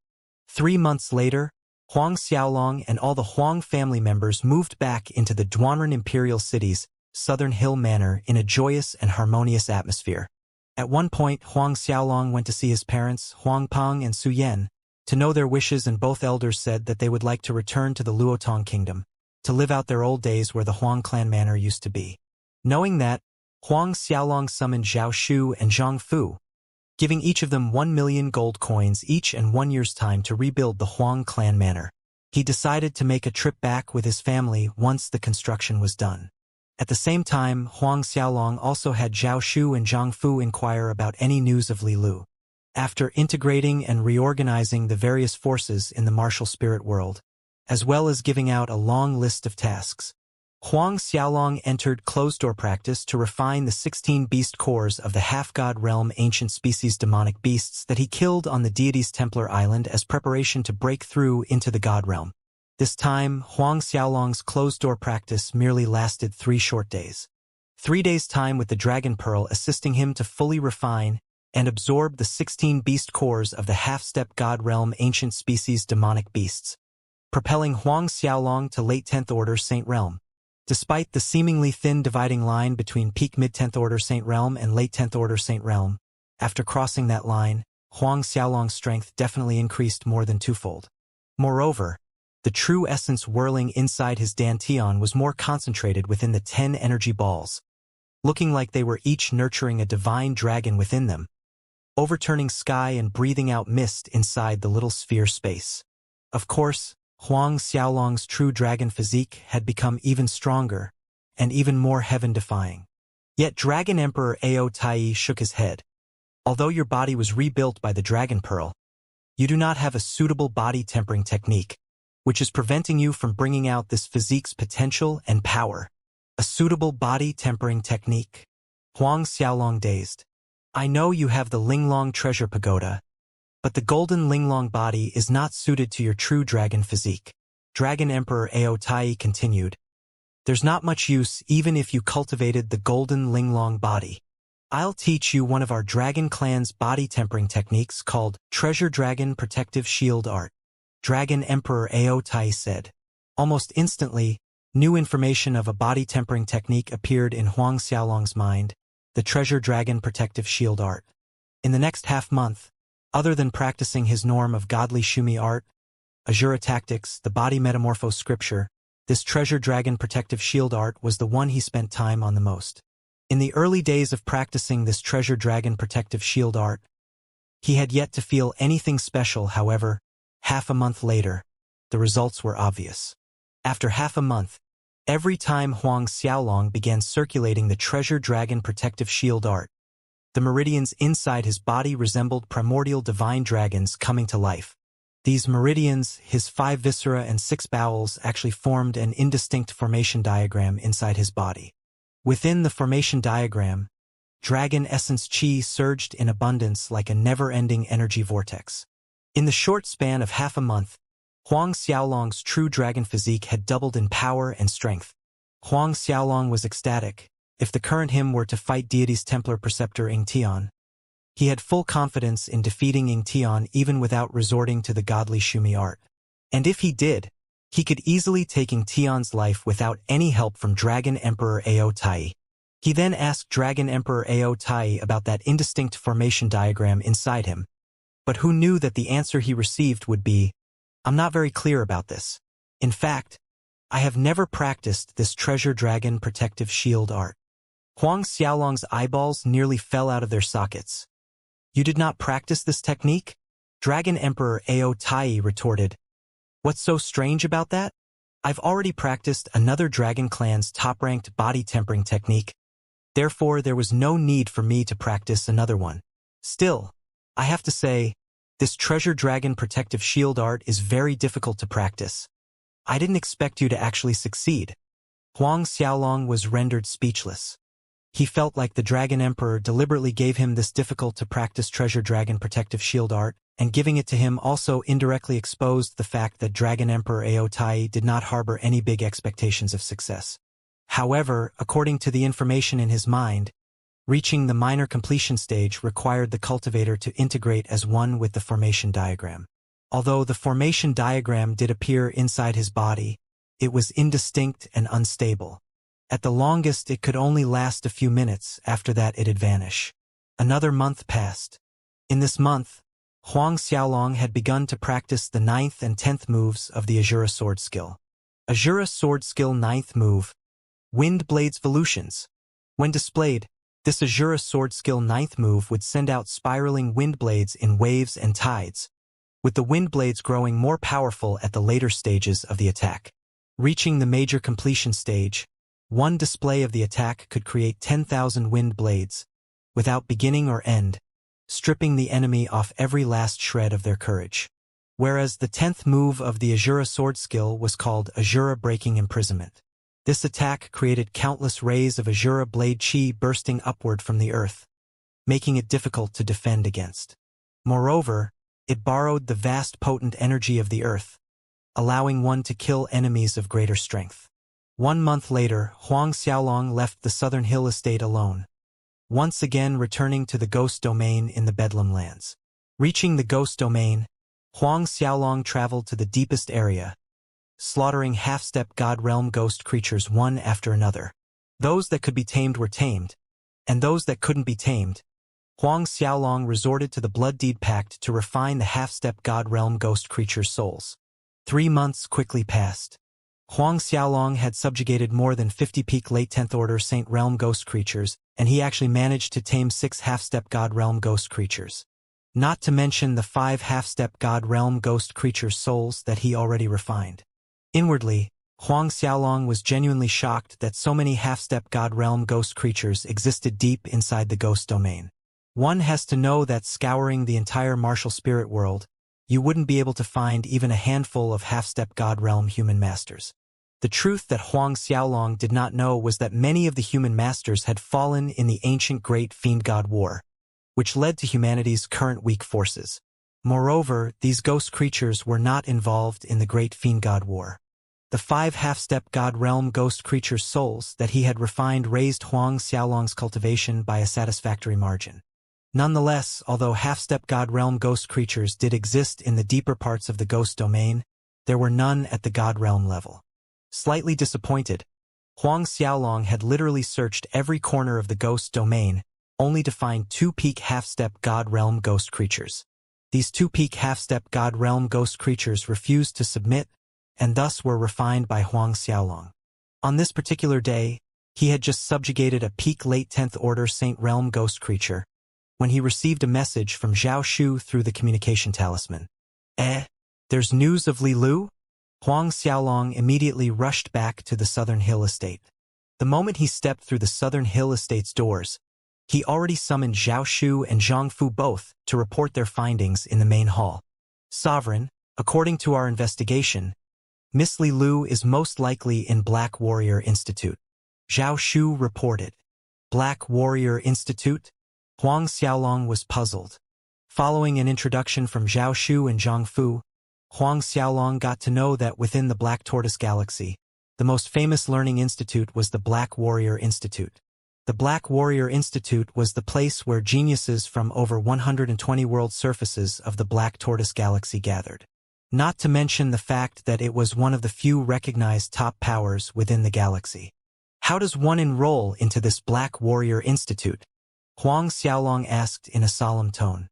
3 months later, Huang Xiaolong and all the Huang family members moved back into the Duanren imperial city's Southern Hill Manor in a joyous and harmonious atmosphere. At one point, Huang Xiaolong went to see his parents, Huang Peng and Su Yan, to know their wishes, and both elders said that they would like to return to the Luotong kingdom, to live out their old days where the Huang clan manor used to be. Knowing that, Huang Xiaolong summoned Zhao Shu and Zhang Fu, giving each of them 1 million gold coins each and 1 year's time to rebuild the Huang clan manor. He decided to make a trip back with his family once the construction was done. At the same time, Huang Xiaolong also had Zhao Shu and Zhang Fu inquire about any news of Li Lu. After integrating and reorganizing the various forces in the martial spirit world, as well as giving out a long list of tasks, Huang Xiaolong entered closed-door practice to refine the 16 beast cores of the half-god realm ancient species demonic beasts that he killed on the deity's Templar Island as preparation to break through into the god realm. This time, Huang Xiaolong's closed-door practice merely lasted 3 short days. 3 days' time with the Dragon Pearl assisting him to fully refine and absorb the 16 beast cores of the half-step god realm ancient species demonic beasts, propelling Huang Xiaolong to late 10th Order Saint Realm. Despite the seemingly thin dividing line between peak mid-10th Order Saint Realm and late 10th Order Saint Realm, after crossing that line, Huang Xiaolong's strength definitely increased more than twofold. Moreover, The true essence whirling inside his dantian was more concentrated within the 10 energy balls, looking like they were each nurturing a divine dragon within them, overturning sky and breathing out mist inside the little sphere space. Of course, Huang Xiaolong's true dragon physique had become even stronger and even more heaven-defying. Yet Dragon Emperor Ao Tai shook his head. Although your body was rebuilt by the Dragon Pearl, you do not have a suitable body tempering technique, which is preventing you from bringing out this physique's potential and power. A suitable body tempering technique? Huang Xiaolong dazed. I know you have the Linglong treasure pagoda, but the golden Linglong body is not suited to your true dragon physique. Dragon Emperor Ao Tai continued. There's not much use even if you cultivated the golden Linglong body. I'll teach you one of our dragon clan's body tempering techniques called Treasure Dragon Protective Shield Art. Dragon Emperor Ao Tai said. Almost instantly, new information of a body tempering technique appeared in Huang Xiaolong's mind, the Treasure Dragon Protective Shield Art. In the next half-month, other than practicing his norm of godly Shumi art, Azura tactics, the body metamorphose scripture, this Treasure Dragon Protective Shield Art was the one he spent time on the most. In the early days of practicing this Treasure Dragon Protective Shield Art, he had yet to feel anything special. However, half a month later, the results were obvious. After half a month, every time Huang Xiaolong began circulating the Treasure Dragon Protective Shield Art, the meridians inside his body resembled primordial divine dragons coming to life. These meridians, his 5 viscera and 6 bowels, actually formed an indistinct formation diagram inside his body. Within the formation diagram, dragon essence chi surged in abundance like a never-ending energy vortex. In the short span of half a month, Huang Xiaolong's true dragon physique had doubled in power and strength. Huang Xiaolong was ecstatic. If the current him were to fight deity's Templar preceptor Ying Tian, he had full confidence in defeating Ying Tian even without resorting to the godly Shumi art. And if he did, he could easily take Ying Tian's life without any help from Dragon Emperor Ao Tai. He then asked Dragon Emperor Ao Tai about that indistinct formation diagram inside him, but who knew that the answer he received would be, I'm not very clear about this. In fact, I have never practiced this Treasure Dragon Protective Shield Art. Huang Xiaolong's eyeballs nearly fell out of their sockets. You did not practice this technique? Dragon Emperor Ao Tai retorted. What's so strange about that? I've already practiced another Dragon Clan's top-ranked body tempering technique. Therefore, there was no need for me to practice another one. Still, I have to say, this Treasure Dragon Protective Shield Art is very difficult to practice. I didn't expect you to actually succeed. Huang Xiaolong was rendered speechless. He felt like the Dragon Emperor deliberately gave him this difficult-to-practice Treasure Dragon Protective Shield Art, and giving it to him also indirectly exposed the fact that Dragon Emperor Ao Tai did not harbor any big expectations of success. However, according to the information in his mind, reaching the minor completion stage required the cultivator to integrate as one with the formation diagram. Although the formation diagram did appear inside his body, it was indistinct and unstable. At the longest, it could only last a few minutes. After that, it'd vanish. Another month passed. In this month, Huang Xiaolong had begun to practice the 9th and 10th moves of the Azura Sword Skill. Azura Sword Skill 9th move, Wind Blades Volutions. When displayed, this Azura Sword Skill 9th move would send out spiraling wind blades in waves and tides, with the wind blades growing more powerful at the later stages of the attack. Reaching the major completion stage, one display of the attack could create 10,000 wind blades, without beginning or end, stripping the enemy off every last shred of their courage. Whereas the 10th move of the Azura Sword Skill was called Azura Breaking Imprisonment. This attack created countless rays of Azura Blade Chi bursting upward from the earth, making it difficult to defend against. Moreover, it borrowed the vast potent energy of the earth, allowing one to kill enemies of greater strength. 1 month later, Huang Xiaolong left the southern hill estate alone, once again returning to the ghost domain in the Bedlam lands. Reaching the ghost domain, Huang Xiaolong traveled to the deepest area, slaughtering half-step god realm ghost creatures one after another. Those that could be tamed were tamed, and those that couldn't be tamed, Huang Xiaolong resorted to the Blood Deed Pact to refine the half-step god realm ghost creatures' souls. 3 months quickly passed. Huang Xiaolong had subjugated more than 50 peak late 10th order Saint Realm ghost creatures, and he actually managed to tame 6 half-step God Realm ghost creatures. Not to mention the 5 half-step God Realm ghost creatures' souls that he already refined. Inwardly, Huang Xiaolong was genuinely shocked that so many half-step God Realm ghost creatures existed deep inside the ghost domain. One has to know that scouring the entire martial spirit world, you wouldn't be able to find even a handful of half-step God Realm human masters. The truth that Huang Xiaolong did not know was that many of the human masters had fallen in the ancient Great Fiend God War, which led to humanity's current weak forces. Moreover, these ghost creatures were not involved in the Great Fiend God War. The 5 half-step God Realm ghost creatures' souls that he had refined raised Huang Xiaolong's cultivation by a satisfactory margin. Nonetheless, although half-step God Realm ghost creatures did exist in the deeper parts of the ghost domain, there were none at the God Realm level. Slightly disappointed, Huang Xiaolong had literally searched every corner of the ghost domain, only to find 2 peak half-step God Realm ghost creatures. These 2 peak half-step God Realm ghost creatures refused to submit, and thus were refined by Huang Xiaolong. On this particular day, he had just subjugated a peak late 10th order Saint Realm ghost creature, when he received a message from Zhao Shu through the communication talisman. There's news of Li Lu? Huang Xiaolong immediately rushed back to the Southern Hill Estate. The moment he stepped through the Southern Hill Estate's doors, he already summoned Zhao Shu and Zhang Fu both to report their findings in the main hall. Sovereign, according to our investigation, Miss Li Lu is most likely in Black Warrior Institute. Zhao Shu reported. Black Warrior Institute? Huang Xiaolong was puzzled. Following an introduction from Zhao Shu and Zhang Fu, Huang Xiaolong got to know that within the Black Tortoise Galaxy, the most famous learning institute was the Black Warrior Institute. The Black Warrior Institute was the place where geniuses from over 120 world surfaces of the Black Tortoise Galaxy gathered. Not to mention the fact that it was one of the few recognized top powers within the galaxy. How does one enroll into this Black Warrior Institute? Huang Xiaolong asked in a solemn tone.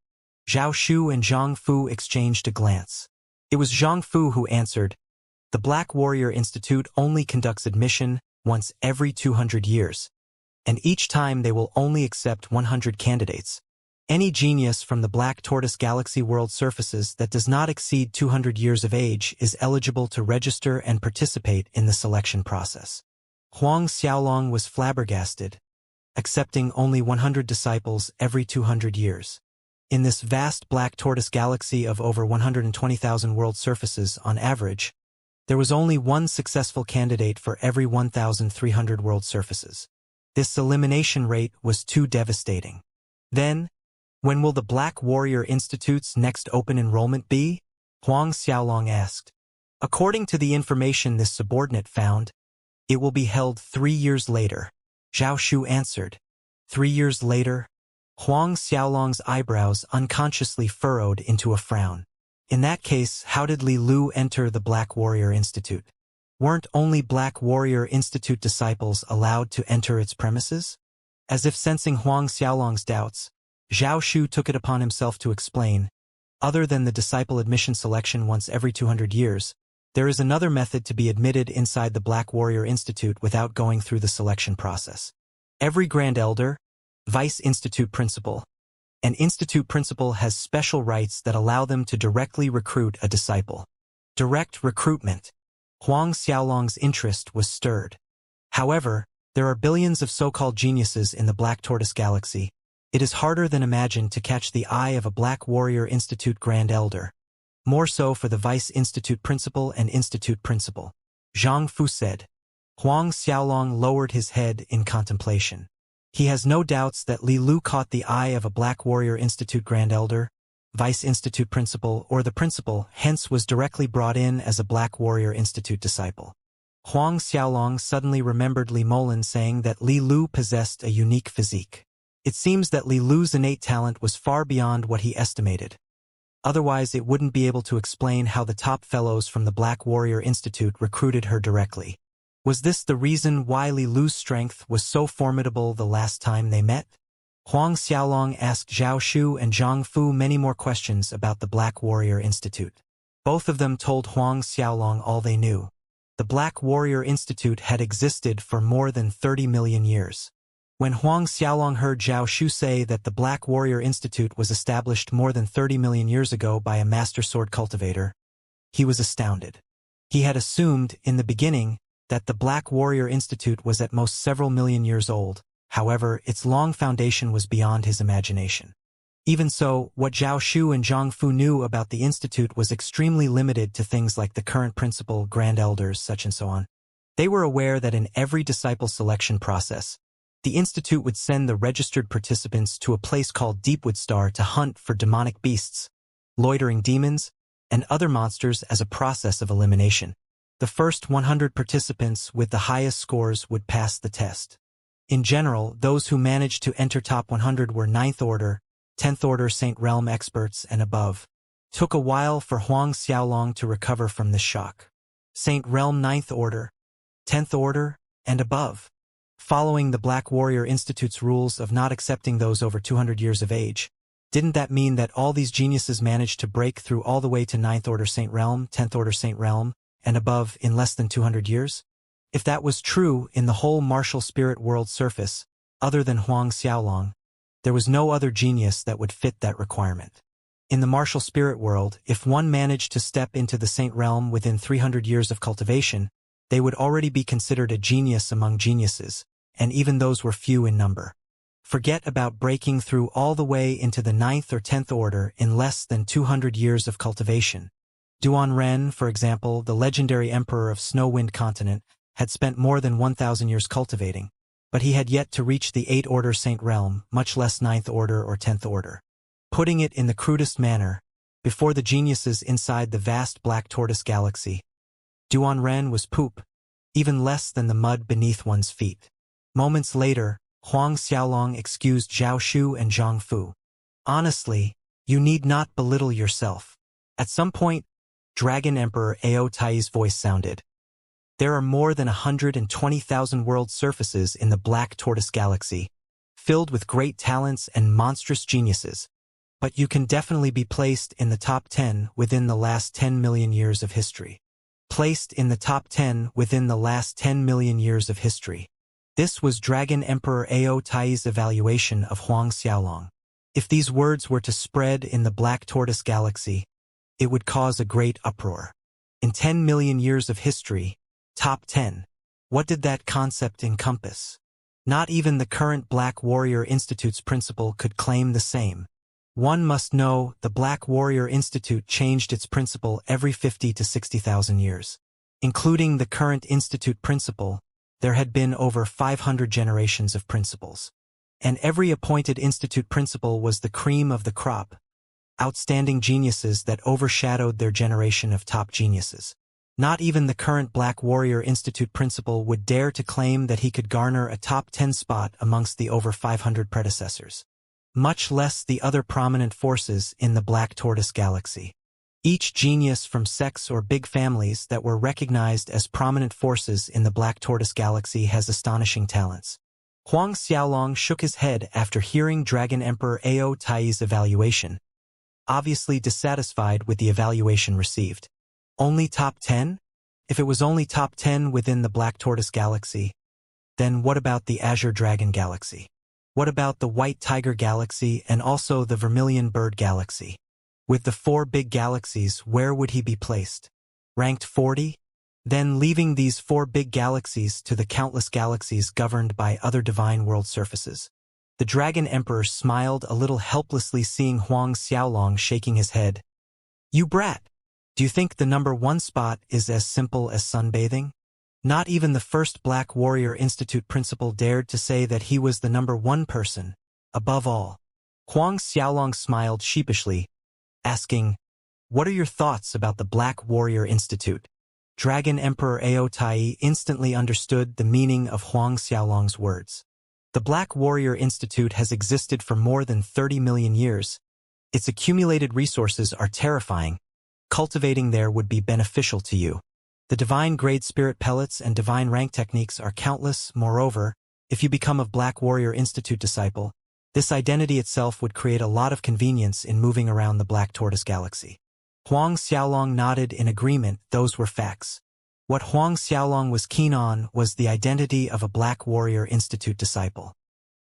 Zhao Shu and Zhang Fu exchanged a glance. It was Zhang Fu who answered, "The Black Warrior Institute only conducts admission once every 200 years, and each time they will only accept 100 candidates. Any genius from the Black Tortoise Galaxy world surfaces that does not exceed 200 years of age is eligible to register and participate in the selection process." Huang Xiaolong was flabbergasted, accepting only 100 disciples every 200 years. In this vast Black Tortoise Galaxy of over 120,000 world surfaces on average, there was only one successful candidate for every 1,300 world surfaces. This elimination rate was too devastating. Then, when will the Black Warrior Institute's next open enrollment be? Huang Xiaolong asked. According to the information this subordinate found, it will be held 3 years later. Zhao Shu answered. 3 years later? Huang Xiaolong's eyebrows unconsciously furrowed into a frown. In that case, how did Li Lu enter the Black Warrior Institute? Weren't only Black Warrior Institute disciples allowed to enter its premises? As if sensing Huang Xiaolong's doubts, Zhao Shu took it upon himself to explain, other than the disciple admission selection once every 200 years, there is another method to be admitted inside the Black Warrior Institute without going through the selection process. Every Grand Elder, Vice Institute Principal, and Institute Principal has special rights that allow them to directly recruit a disciple. Direct recruitment. Huang Xiaolong's interest was stirred. However, there are billions of so-called geniuses in the Black Tortoise Galaxy. It is harder than imagined to catch the eye of a Black Warrior Institute Grand Elder. More so for the Vice Institute Principal and Institute Principal. Zhang Fu said. Huang Xiaolong lowered his head in contemplation. He has no doubts that Li Lu caught the eye of a Black Warrior Institute Grand Elder, Vice Institute Principal, or the Principal, hence was directly brought in as a Black Warrior Institute disciple. Huang Xiaolong suddenly remembered Li Molan saying that Li Lu possessed a unique physique. It seems that Li Lu's innate talent was far beyond what he estimated. Otherwise, it wouldn't be able to explain how the top fellows from the Black Warrior Institute recruited her directly. Was this the reason why Li Lu's strength was so formidable the last time they met? Huang Xiaolong asked Zhao Shu and Zhang Fu many more questions about the Black Warrior Institute. Both of them told Huang Xiaolong all they knew. The Black Warrior Institute had existed for more than 30 million years. When Huang Xiaolong heard Zhao Shu say that the Black Warrior Institute was established more than 30 million years ago by a master sword cultivator, he was astounded. He had assumed, in the beginning, that the Black Warrior Institute was at most several million years old. However, its long foundation was beyond his imagination. Even so, what Zhao Shu and Zhang Fu knew about the Institute was extremely limited to things like the current principal, grand elders, such and so on. They were aware that in every disciple selection process, the Institute would send the registered participants to a place called Deepwood Star to hunt for demonic beasts, loitering demons, and other monsters as a process of elimination. The first 100 participants with the highest scores would pass the test. In general, those who managed to enter top 100 were 9th Order, 10th Order Saint Realm experts and above. Took a while for Huang Xiaolong to recover from this shock. Saint Realm 9th Order, 10th Order, and above. Following the Black Warrior Institute's rules of not accepting those over 200 years of age, didn't that mean that all these geniuses managed to break through all the way to 9th Order Saint Realm, 10th Order Saint Realm, and above in less than 200 years? If that was true in the whole martial spirit world surface, other than Huang Xiaolong, there was no other genius that would fit that requirement. In the martial spirit world, if one managed to step into the Saint Realm within 300 years of cultivation, they would already be considered a genius among geniuses, and even those were few in number. Forget about breaking through all the way into the 9th or 10th Order in less than 200 years of cultivation. Duan Ren, for example, the legendary emperor of Snowwind Continent, had spent more than 1,000 years cultivating, but he had yet to reach the 8th Order Saint Realm, much less 9th Order or 10th Order. Putting it in the crudest manner, before the geniuses inside the vast Black Tortoise Galaxy, Duan Ren was poop, even less than the mud beneath one's feet. Moments later, Huang Xiaolong excused Zhao Shu and Zhang Fu. Honestly, you need not belittle yourself. At some point, Dragon Emperor Ao Tai's voice sounded. There are more than 120,000 world surfaces in the Black Tortoise Galaxy, filled with great talents and monstrous geniuses, but you can definitely be placed in the top 10 within the last 10 million years of history. Placed in the top 10 within the last 10 million years of history. This was Dragon Emperor Ao Tai's evaluation of Huang Xiaolong. If these words were to spread in the Black Tortoise Galaxy, it would cause a great uproar. In 10 million years of history, top 10. What did that concept encompass? Not even the current Black Warrior Institute's principle could claim the same. One must know the Black Warrior Institute changed its principle every 50 to 60,000 years. Including the current institute principle, there had been over 500 generations of principles. And every appointed institute principal was the cream of the crop, outstanding geniuses that overshadowed their generation of top geniuses. Not even the current Black Warrior Institute principal would dare to claim that he could garner a top 10 spot amongst the over 500 predecessors. Much less the other prominent forces in the Black Tortoise Galaxy. Each genius from sects or big families that were recognized as prominent forces in the Black Tortoise Galaxy has astonishing talents. Huang Xiaolong shook his head after hearing Dragon Emperor Ao Tai's evaluation, obviously dissatisfied with the evaluation received. Only top 10? If it was only top 10 within the Black Tortoise Galaxy, then what about the Azure Dragon Galaxy? What about the White Tiger Galaxy and also the Vermilion Bird Galaxy? With the 4 big galaxies, where would he be placed? Ranked 40? Then leaving these 4 big galaxies to the countless galaxies governed by other divine world surfaces. The Dragon Emperor smiled a little helplessly, seeing Huang Xiaolong shaking his head. You brat! Do you think the number 1 spot is as simple as sunbathing? Not even the first Black Warrior Institute principal dared to say that he was the number 1 person, above all. Huang Xiaolong smiled sheepishly, asking, "What are your thoughts about the Black Warrior Institute?" Dragon Emperor Ao Tai instantly understood the meaning of Huang Xiaolong's words. The Black Warrior Institute has existed for more than 30 million years. Its accumulated resources are terrifying. Cultivating there would be beneficial to you. The divine grade spirit pellets and divine rank techniques are countless. Moreover, if you become a Black Warrior Institute disciple, this identity itself would create a lot of convenience in moving around the Black Tortoise Galaxy. Huang Xiaolong nodded in agreement. Those were facts. What Huang Xiaolong was keen on was the identity of a Black Warrior Institute disciple.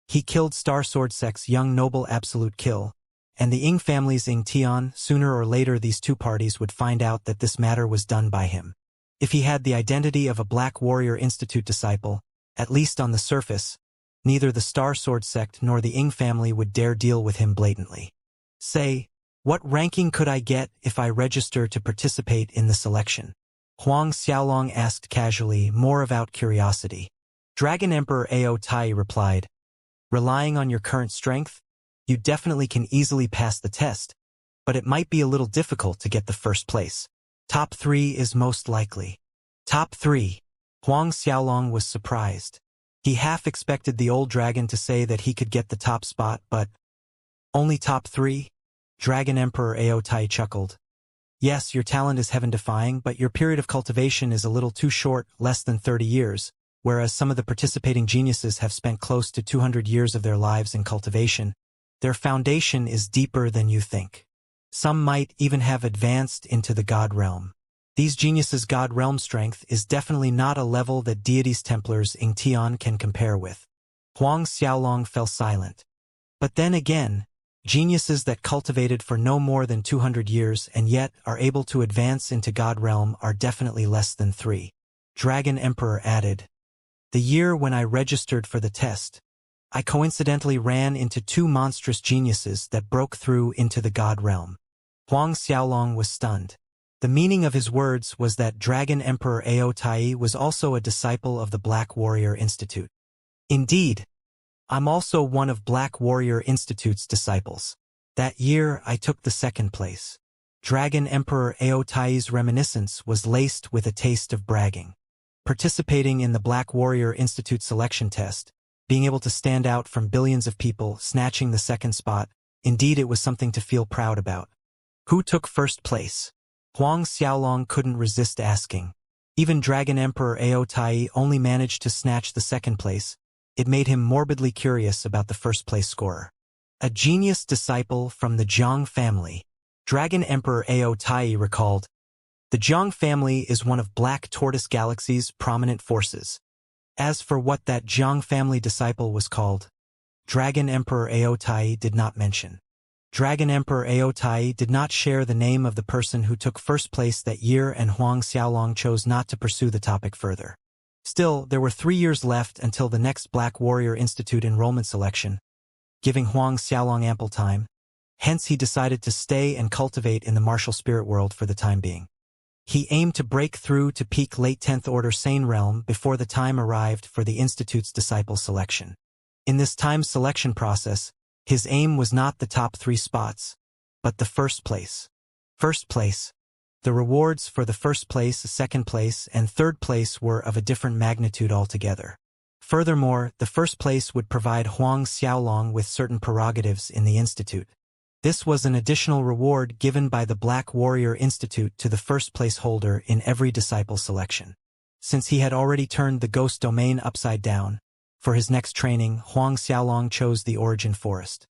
He killed Star Sword Sect's young noble Absolute Kill, and the Ying family's Ying Tian. Sooner or later these two parties would find out that this matter was done by him. If he had the identity of a Black Warrior Institute disciple, at least on the surface, neither the Star Sword Sect nor the Ying family would dare deal with him blatantly. Say, what ranking could I get if I register to participate in the selection? Huang Xiaolong asked casually, more about curiosity. Dragon Emperor Ao Tai replied, relying on your current strength, you definitely can easily pass the test, but it might be a little difficult to get the first place. Top 3 is most likely. Top 3. Huang Xiaolong was surprised. He half expected the old dragon to say that he could get the top spot, but only top 3? Dragon Emperor Ao Tai chuckled. Yes, your talent is heaven-defying, but your period of cultivation is a little too short, less than 30 years, whereas some of the participating geniuses have spent close to 200 years of their lives in cultivation. Their foundation is deeper than you think. Some might even have advanced into the God realm. These geniuses' God realm strength is definitely not a level that deities Templars Ying Tian can compare with. Huang Xiaolong fell silent. But then again, geniuses that cultivated for no more than 200 years and yet are able to advance into God realm are definitely less than 3. Dragon Emperor added, the year when I registered for the test, I coincidentally ran into 2 monstrous geniuses that broke through into the God realm. Huang Xiaolong was stunned. The meaning of his words was that Dragon Emperor Ao Tai was also a disciple of the Black Warrior Institute. Indeed, I'm also one of Black Warrior Institute's disciples. That year, I took the 2nd place. Dragon Emperor Ao Tai's reminiscence was laced with a taste of bragging. Participating in the Black Warrior Institute selection test, being able to stand out from billions of people, snatching the 2nd spot, indeed it was something to feel proud about. Who took 1st place? Huang Xiaolong couldn't resist asking. Even Dragon Emperor Ao Tai only managed to snatch the 2nd place. It made him morbidly curious about the 1st place scorer. A genius disciple from the Zhang family. Dragon Emperor Ao Tai recalled, the Zhang family is one of Black Tortoise Galaxy's prominent forces. As for what that Zhang family disciple was called, Dragon Emperor Ao Tai did not mention. Dragon Emperor Ao Tai did not share the name of the person who took 1st place that year, and Huang Xiaolong chose not to pursue the topic further. Still, there were 3 years left until the next Black Warrior Institute enrollment selection, giving Huang Xiaolong ample time. Hence he decided to stay and cultivate in the martial spirit world for the time being. He aimed to break through to peak late 10th Order Sane realm before the time arrived for the Institute's disciple selection. In this timed selection process, his aim was not the top 3 spots, but the 1st place. 1st place. The rewards for the 1st place, 2nd place, and 3rd place were of a different magnitude altogether. Furthermore, the 1st place would provide Huang Xiaolong with certain prerogatives in the Institute. This was an additional reward given by the Black Warrior Institute to the 1st place holder in every disciple selection. Since he had already turned the ghost domain upside down, for his next training, Huang Xiaolong chose the Origin Forest.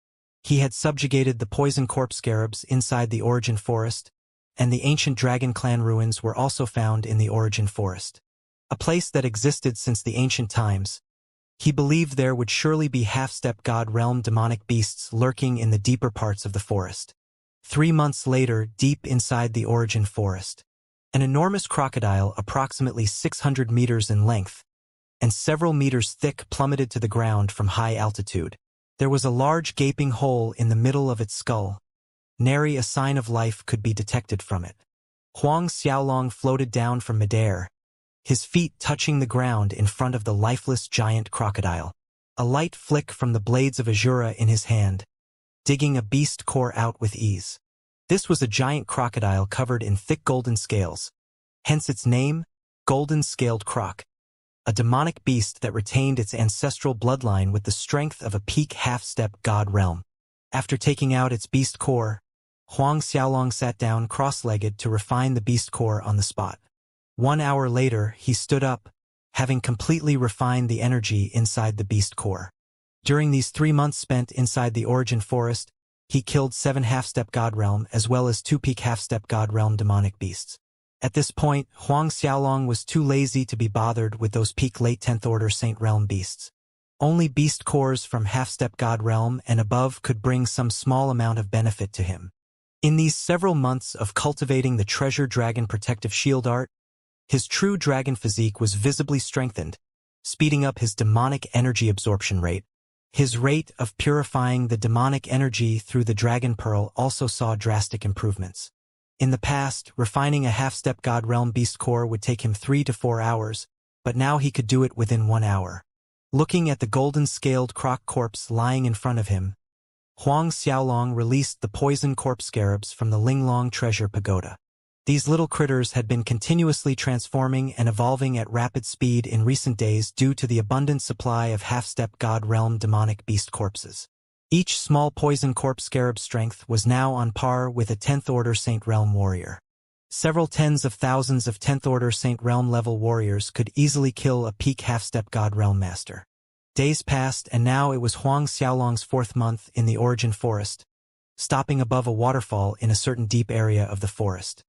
He had subjugated the poison corpse scarabs inside the Origin Forest, and the ancient Dragon Clan ruins were also found in the Origin Forest. A place that existed since the ancient times. He believed there would surely be half-step God realm demonic beasts lurking in the deeper parts of the forest. 3 months later, deep inside the Origin Forest, an enormous crocodile approximately 600 meters in length and several meters thick plummeted to the ground from high altitude. There was a large gaping hole in the middle of its skull. Nary a sign of life could be detected from it. Huang Xiaolong floated down from midair, his feet touching the ground in front of the lifeless giant crocodile. A light flick from the blades of Azura in his hand, digging a beast core out with ease. This was a giant crocodile covered in thick golden scales, hence its name, golden-scaled croc. A demonic beast that retained its ancestral bloodline with the strength of a peak half-step god realm. After taking out its beast core, Huang Xiaolong sat down cross-legged to refine the beast core on the spot. 1 hour later, he stood up, having completely refined the energy inside the beast core. During these 3 months spent inside the Origin Forest, he killed 7 half-step God Realm as well as 2 peak half-step God Realm demonic beasts. At this point, Huang Xiaolong was too lazy to be bothered with those peak late 10th Order Saint Realm beasts. Only beast cores from half-step God Realm and above could bring some small amount of benefit to him. In these several months of cultivating the Treasure Dragon Protective Shield art, his true dragon physique was visibly strengthened, speeding up his demonic energy absorption rate. His rate of purifying the demonic energy through the Dragon Pearl also saw drastic improvements. In the past, refining a half-step God Realm beast core would take him 3 to 4 hours, but now he could do it within 1 hour. Looking at the golden-scaled croc corpse lying in front of him, Huang Xiaolong released the poison corpse scarabs from the Linglong Treasure Pagoda. These little critters had been continuously transforming and evolving at rapid speed in recent days due to the abundant supply of half-step God Realm demonic beast corpses. Each small poison corpse scarab's strength was now on par with a 10th Order Saint Realm warrior. Several tens of thousands of 10th Order Saint Realm level warriors could easily kill a peak half-step God Realm master. Days passed and now it was Huang Xiaolong's 4th month in the Origin Forest, stopping above a waterfall in a certain deep area of the forest.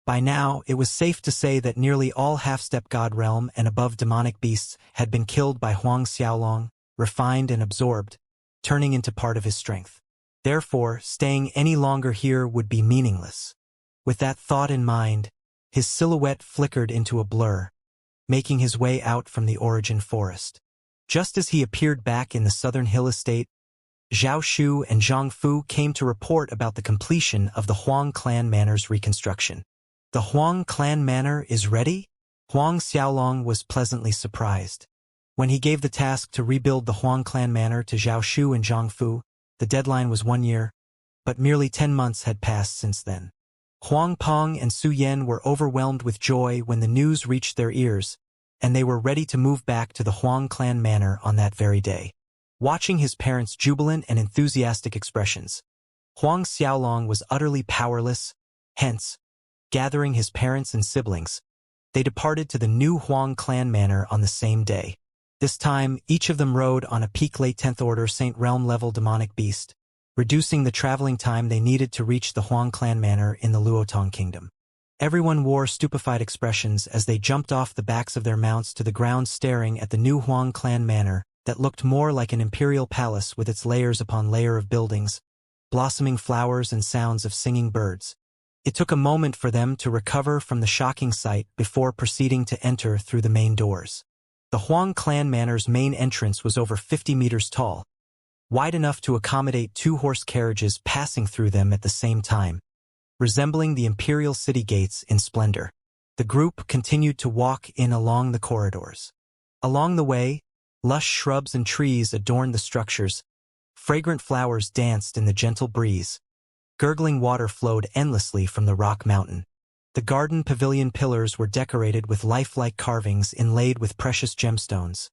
By now, it was safe to say that nearly all half-step God Realm and above demonic beasts had been killed by Huang Xiaolong, refined and absorbed, turning into part of his strength. Therefore, staying any longer here would be meaningless. With that thought in mind, his silhouette flickered into a blur, making his way out from the Origin Forest. Just as he appeared back in the southern hill estate, Zhao Shu and Zhang Fu came to report about the completion of the Huang clan manor's reconstruction. The Huang clan manor is ready? Huang Xiaolong was pleasantly surprised. When he gave the task to rebuild the Huang clan manor to Zhao Shu and Zhang Fu, the deadline was 1 year, but merely 10 months had passed since then. Huang Peng and Su Yan were overwhelmed with joy when the news reached their ears, and they were ready to move back to the Huang clan manor on that very day. Watching his parents' jubilant and enthusiastic expressions, Huang Xiaolong was utterly powerless. Hence, gathering his parents and siblings, they departed to the new Huang clan manor on the same day. This time, each of them rode on a peak late 10th Order Saint Realm level demonic beast, reducing the traveling time they needed to reach the Huang clan manor in the Luotong Kingdom. Everyone wore stupefied expressions as they jumped off the backs of their mounts to the ground staring at the new Huang clan manor that looked more like an imperial palace with its layers upon layer of buildings, blossoming flowers and sounds of singing birds. It took a moment for them to recover from the shocking sight before proceeding to enter through the main doors. The Huang clan manor's main entrance was over 50 meters tall, wide enough to accommodate 2 horse carriages passing through them at the same time, resembling the imperial city gates in splendor. The group continued to walk in along the corridors. Along the way, lush shrubs and trees adorned the structures, fragrant flowers danced in the gentle breeze, gurgling water flowed endlessly from the rock mountain. The garden pavilion pillars were decorated with lifelike carvings inlaid with precious gemstones.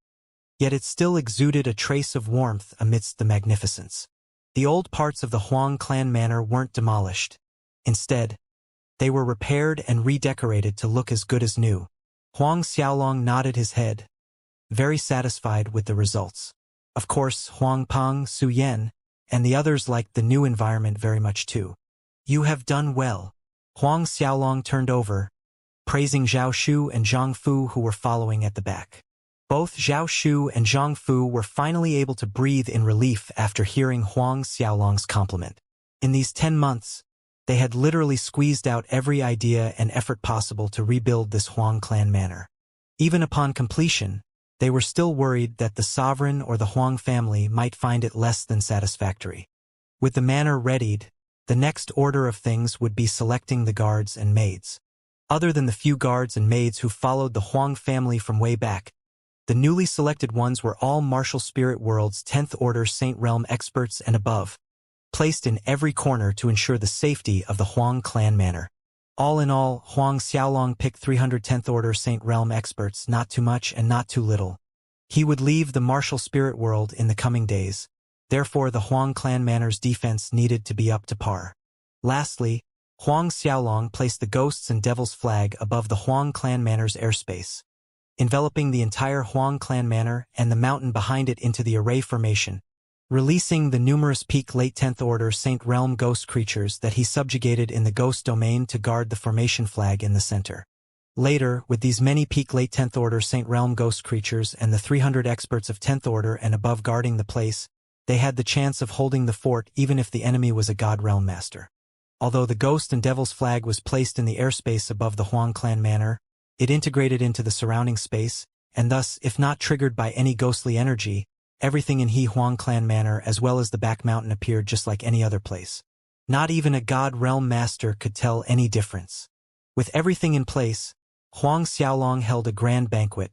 Yet it still exuded a trace of warmth amidst the magnificence. The old parts of the Huang clan manor weren't demolished. Instead, they were repaired and redecorated to look as good as new. Huang Xiaolong nodded his head, very satisfied with the results. Of course, Huang Peng, Su Yan, and the others liked the new environment very much too. You have done well. Huang Xiaolong turned over, praising Zhao Shu and Zhang Fu who were following at the back. Both Zhao Shu and Zhang Fu were finally able to breathe in relief after hearing Huang Xiaolong's compliment. In these 10 months, they had literally squeezed out every idea and effort possible to rebuild this Huang clan manor. Even upon completion, they were still worried that the sovereign or the Huang family might find it less than satisfactory. With the manor readied, the next order of things would be selecting the guards and maids. Other than the few guards and maids who followed the Huang family from way back, the newly selected ones were all martial spirit world's 10th Order Saint Realm experts and above, placed in every corner to ensure the safety of the Huang clan manor. All in all, Huang Xiaolong picked 310th Order Saint Realm experts, not too much and not too little. He would leave the martial spirit world in the coming days. Therefore, the Huang clan manor's defense needed to be up to par. Lastly, Huang Xiaolong placed the Ghosts and Devils flag above the Huang clan manor's airspace, enveloping the entire Huang clan manor and the mountain behind it into the array formation, releasing the numerous peak late 10th Order Saint Realm ghost creatures that he subjugated in the ghost domain to guard the formation flag in the center. Later, with these many peak late 10th Order Saint Realm ghost creatures and the 300 experts of 10th Order and above guarding the place, they had the chance of holding the fort even if the enemy was a God Realm Master. Although the Ghost and Devil's flag was placed in the airspace above the Huang Clan Manor, it integrated into the surrounding space, and thus, if not triggered by any ghostly energy, everything in Huang Clan Manor as well as the back mountain appeared just like any other place. Not even a God Realm Master could tell any difference. With everything in place, Huang Xiaolong held a grand banquet,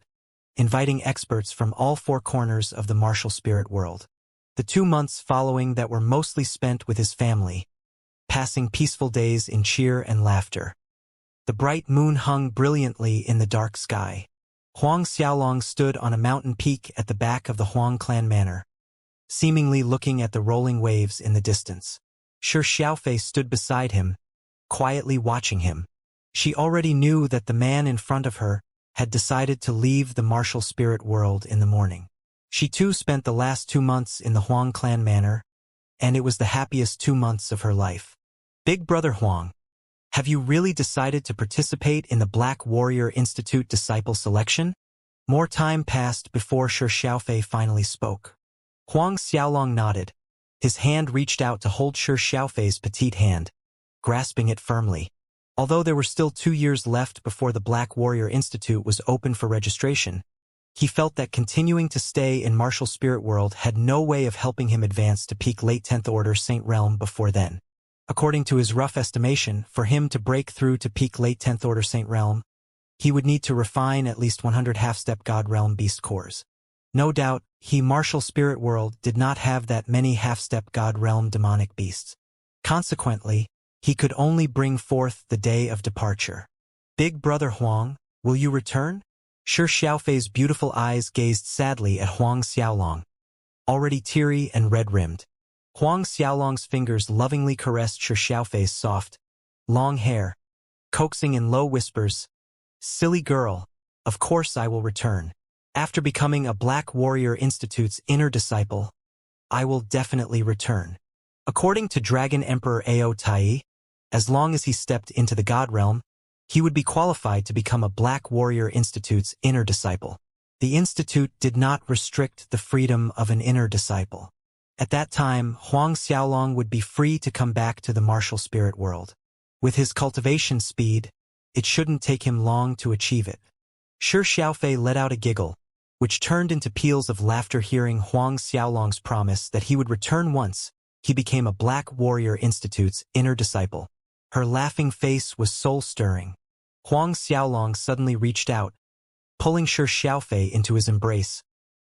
inviting experts from all four corners of the martial spirit world. The 2 months following that were mostly spent with his family, passing peaceful days in cheer and laughter. The bright moon hung brilliantly in the dark sky. Huang Xiaolong stood on a mountain peak at the back of the Huang Clan Manor, seemingly looking at the rolling waves in the distance. Shi Xiaofei stood beside him, quietly watching him. She already knew that the man in front of her had decided to leave the martial spirit world in the morning. She too spent the last 2 months in the Huang Clan Manor, and it was the happiest 2 months of her life. Big Brother Huang, have you really decided to participate in the Black Warrior Institute disciple selection? More time passed before Shi Xiaofei finally spoke. Huang Xiaolong nodded. His hand reached out to hold Shi Xiaofei's petite hand, grasping it firmly. Although there were still 2 years left before the Black Warrior Institute was open for registration, he felt that continuing to stay in martial spirit world had no way of helping him advance to peak late 10th Order Saint Realm before then. According to his rough estimation, for him to break through to peak late 10th Order Saint Realm, he would need to refine at least 100 half-step God Realm beast cores. No doubt, martial spirit world did not have that many half-step God Realm demonic beasts. Consequently, he could only bring forth the day of departure. Big Brother Huang, will you return? Shi Xiaofei's beautiful eyes gazed sadly at Huang Xiaolong, already teary and red-rimmed. Huang Xiaolong's fingers lovingly caressed Shi Xiaofei's soft, long hair, coaxing in low whispers, "Silly girl, of course I will return. After becoming a Black Warrior Institute's inner disciple, I will definitely return." According to Dragon Emperor Ao Tai, as long as he stepped into the God Realm, he would be qualified to become a Black Warrior Institute's inner disciple. The Institute did not restrict the freedom of an inner disciple. At that time, Huang Xiaolong would be free to come back to the martial spirit world. With his cultivation speed, it shouldn't take him long to achieve it. Shi Xiaofei let out a giggle, which turned into peals of laughter hearing Huang Xiaolong's promise that he would return once he became a Black Warrior Institute's inner disciple. Her laughing face was soul-stirring. Huang Xiaolong suddenly reached out, pulling Shi Xiaofei into his embrace,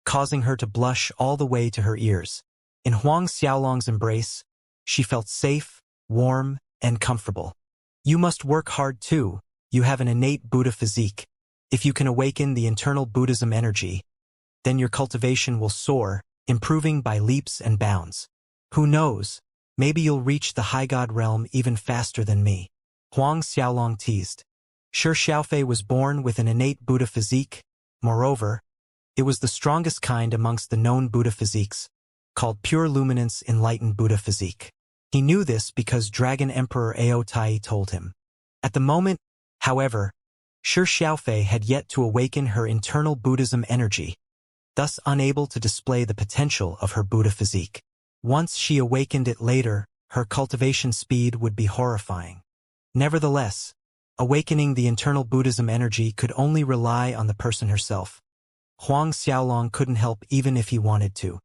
causing her to blush all the way to her ears. In Huang Xiaolong's embrace, she felt safe, warm, and comfortable. You must work hard too. You have an innate Buddha physique. If you can awaken the internal Buddhism energy, then your cultivation will soar, improving by leaps and bounds. Who knows? Maybe you'll reach the high God realm even faster than me. Huang Xiaolong teased. Shi Xiaofei was born with an innate Buddha physique. Moreover, it was the strongest kind amongst the known Buddha physiques, called Pure Luminance Enlightened Buddha Physique. He knew this because Dragon Emperor Ao Tai told him. At the moment, however, Shi Xiaofei had yet to awaken her internal Buddhism energy, thus unable to display the potential of her Buddha physique. Once she awakened it later, her cultivation speed would be horrifying. Nevertheless, awakening the internal Buddhism energy could only rely on the person herself. Huang Xiaolong couldn't help even if he wanted to.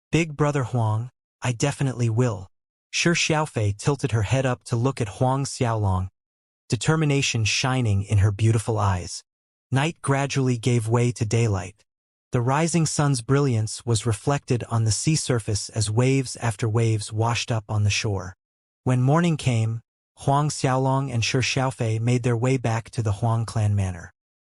Big Brother Huang, I definitely will. Shi Xiaofei tilted her head up to look at Huang Xiaolong, determination shining in her beautiful eyes. Night gradually gave way to daylight. The rising sun's brilliance was reflected on the sea surface as waves after waves washed up on the shore. When morning came, Huang Xiaolong and Shi Xiaofei made their way back to the Huang clan manor.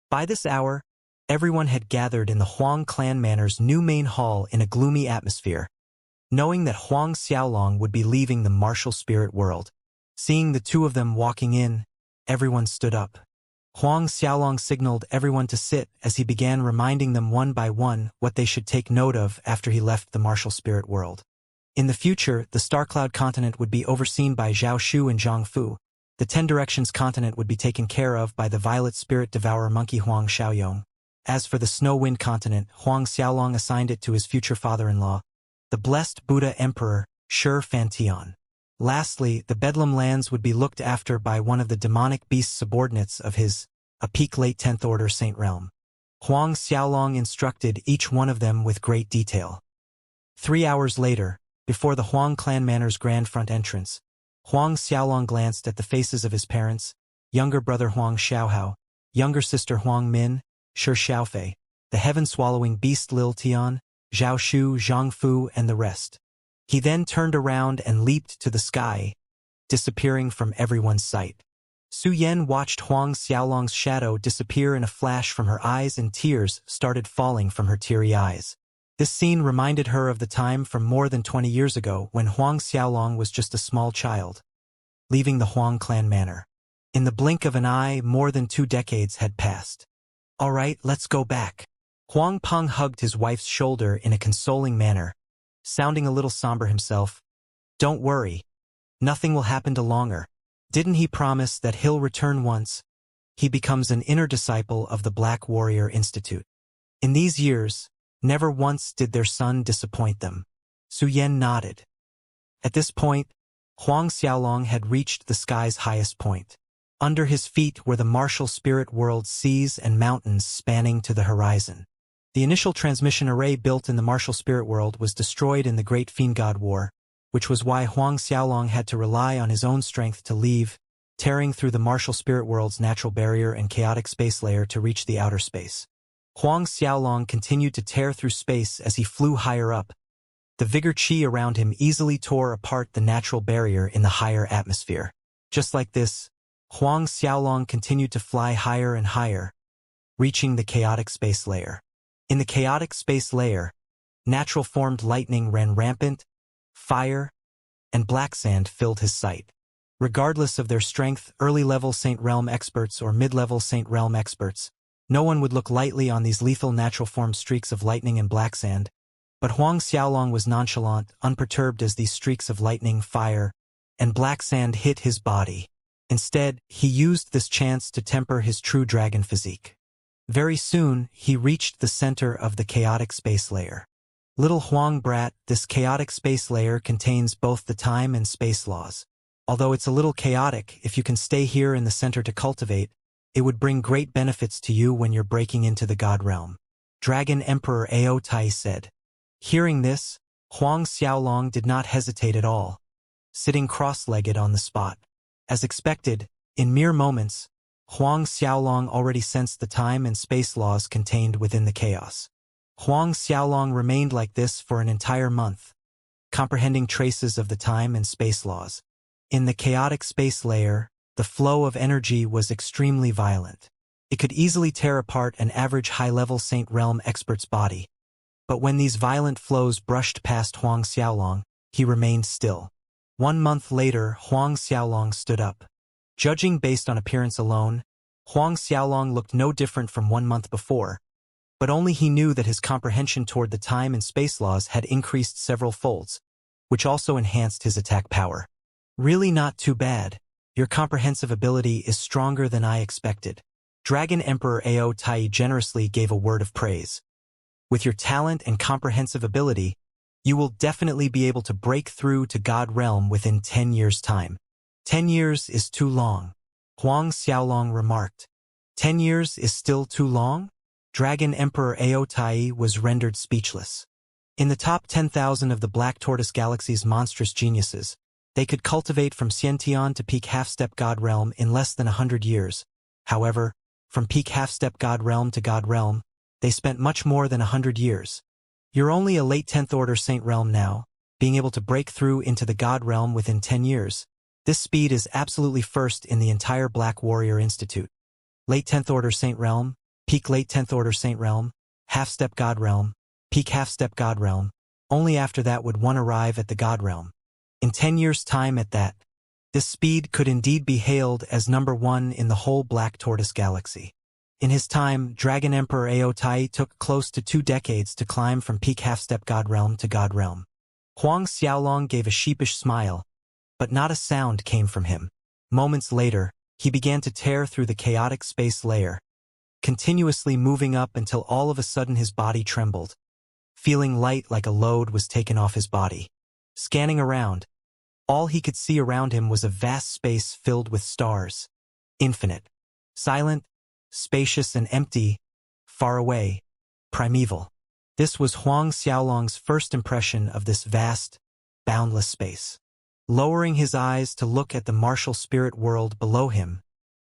By this hour, everyone had gathered in the Huang clan manor's new main hall in a gloomy atmosphere, knowing that Huang Xiaolong would be leaving the martial spirit world. Seeing the two of them walking in, everyone stood up. Huang Xiaolong signaled everyone to sit as he began reminding them one by one what they should take note of after he left the martial spirit world. In the future, the Starcloud continent would be overseen by Zhao Shu and Zhang Fu. The Ten Directions continent would be taken care of by the Violet Spirit Devourer monkey Huang Xiaoyong. As for the Snow Wind continent, Huang Xiaolong assigned it to his future father-in-law, the Blessed Buddha Emperor, Shi Fantian. Lastly, the Bedlam lands would be looked after by one of the demonic beast subordinates of his, a peak late 10th Order Saint Realm. Huang Xiaolong instructed each one of them with great detail. 3 hours later, before the Huang clan manor's grand front entrance, Huang Xiaolong glanced at the faces of his parents, younger brother Huang Xiaohao, younger sister Huang Min, Shi Xiaofei, the heaven-swallowing beast Lil Tian, Zhao Shu, Zhang Fu, and the rest. He then turned around and leaped to the sky, disappearing from everyone's sight. Su Yan watched Huang Xiaolong's shadow disappear in a flash from her eyes, and tears started falling from her teary eyes. This scene reminded her of the time from more than 20 years ago when Huang Xiaolong was just a small child, leaving the Huang clan manor. In the blink of an eye, more than 2 decades had passed. All right, let's go back. Huang Peng hugged his wife's shoulder in a consoling manner, sounding a little somber himself. Don't worry. Nothing will happen to longer. Didn't he promise that he'll return once he becomes an inner disciple of the Black Warrior Institute? In these years, never once did their son disappoint them. Su Yan nodded. At this point, Huang Xiaolong had reached the sky's highest point. Under his feet were the martial spirit world seas and mountains spanning to the horizon. The initial transmission array built in the martial spirit world was destroyed in the Great Fiend God War, which was why Huang Xiaolong had to rely on his own strength to leave, tearing through the martial spirit world's natural barrier and chaotic space layer to reach the outer space. Huang Xiaolong continued to tear through space as he flew higher up. The vigor chi around him easily tore apart the natural barrier in the higher atmosphere. Just like this, Huang Xiaolong continued to fly higher and higher, reaching the chaotic space layer. In the chaotic space layer, natural-formed lightning ran rampant, fire, and black sand filled his sight. Regardless of their strength, early-level Saint Realm experts or mid-level Saint Realm experts, no one would look lightly on these lethal natural-formed streaks of lightning and black sand. But Huang Xiaolong was nonchalant, unperturbed as these streaks of lightning, fire, and black sand hit his body. Instead, he used this chance to temper his true dragon physique. Very soon, he reached the center of the chaotic space layer. Little Huang brat, this chaotic space layer contains both the time and space laws. Although it's a little chaotic, if you can stay here in the center to cultivate, it would bring great benefits to you when you're breaking into the God realm. Dragon Emperor Ao Tai said. Hearing this, Huang Xiaolong did not hesitate at all, sitting cross-legged on the spot. As expected, in mere moments, Huang Xiaolong already sensed the time and space laws contained within the chaos. Huang Xiaolong remained like this for an entire month, comprehending traces of the time and space laws. In the chaotic space layer, the flow of energy was extremely violent. It could easily tear apart an average high-level Saint Realm expert's body. But when these violent flows brushed past Huang Xiaolong, he remained still. 1 month later, Huang Xiaolong stood up. Judging based on appearance alone, Huang Xiaolong looked no different from 1 month before, but only he knew that his comprehension toward the time and space laws had increased several folds, which also enhanced his attack power. Really not too bad. Your comprehensive ability is stronger than I expected. Dragon Emperor Ao Tai generously gave a word of praise. With your talent and comprehensive ability, you will definitely be able to break through to God Realm within 10 years' time. 10 years is too long, Huang Xiaolong remarked. 10 years is still too long? Dragon Emperor Ao Tai was rendered speechless. In the top 10,000 of the Black Tortoise Galaxy's monstrous geniuses, they could cultivate from Xiantian to peak half-step God Realm in less than 100 years. However, from peak half-step God Realm to God Realm, they spent much more than 100 years. You're only a late 10th Order Saint Realm now, being able to break through into the God Realm within 10 years. This speed is absolutely first in the entire Black Warrior Institute. Late 10th Order Saint Realm, peak late 10th Order Saint Realm, half-step God Realm, peak half-step God Realm. Only after that would one arrive at the God Realm. In 10 years' time at that, this speed could indeed be hailed as #1 in the whole Black Tortoise Galaxy. In his time, Dragon Emperor Ao Tai took close to 2 decades to climb from peak half-step God Realm to God Realm. Huang Xiaolong gave a sheepish smile, but not a sound came from him. Moments later, he began to tear through the chaotic space layer, continuously moving up until all of a sudden his body trembled, feeling light like a load was taken off his body. Scanning around, all he could see around him was a vast space filled with stars. Infinite, silent, spacious and empty, far away, primeval. This was Huang Xiaolong's first impression of this vast, boundless space. Lowering his eyes to look at the martial spirit world below him,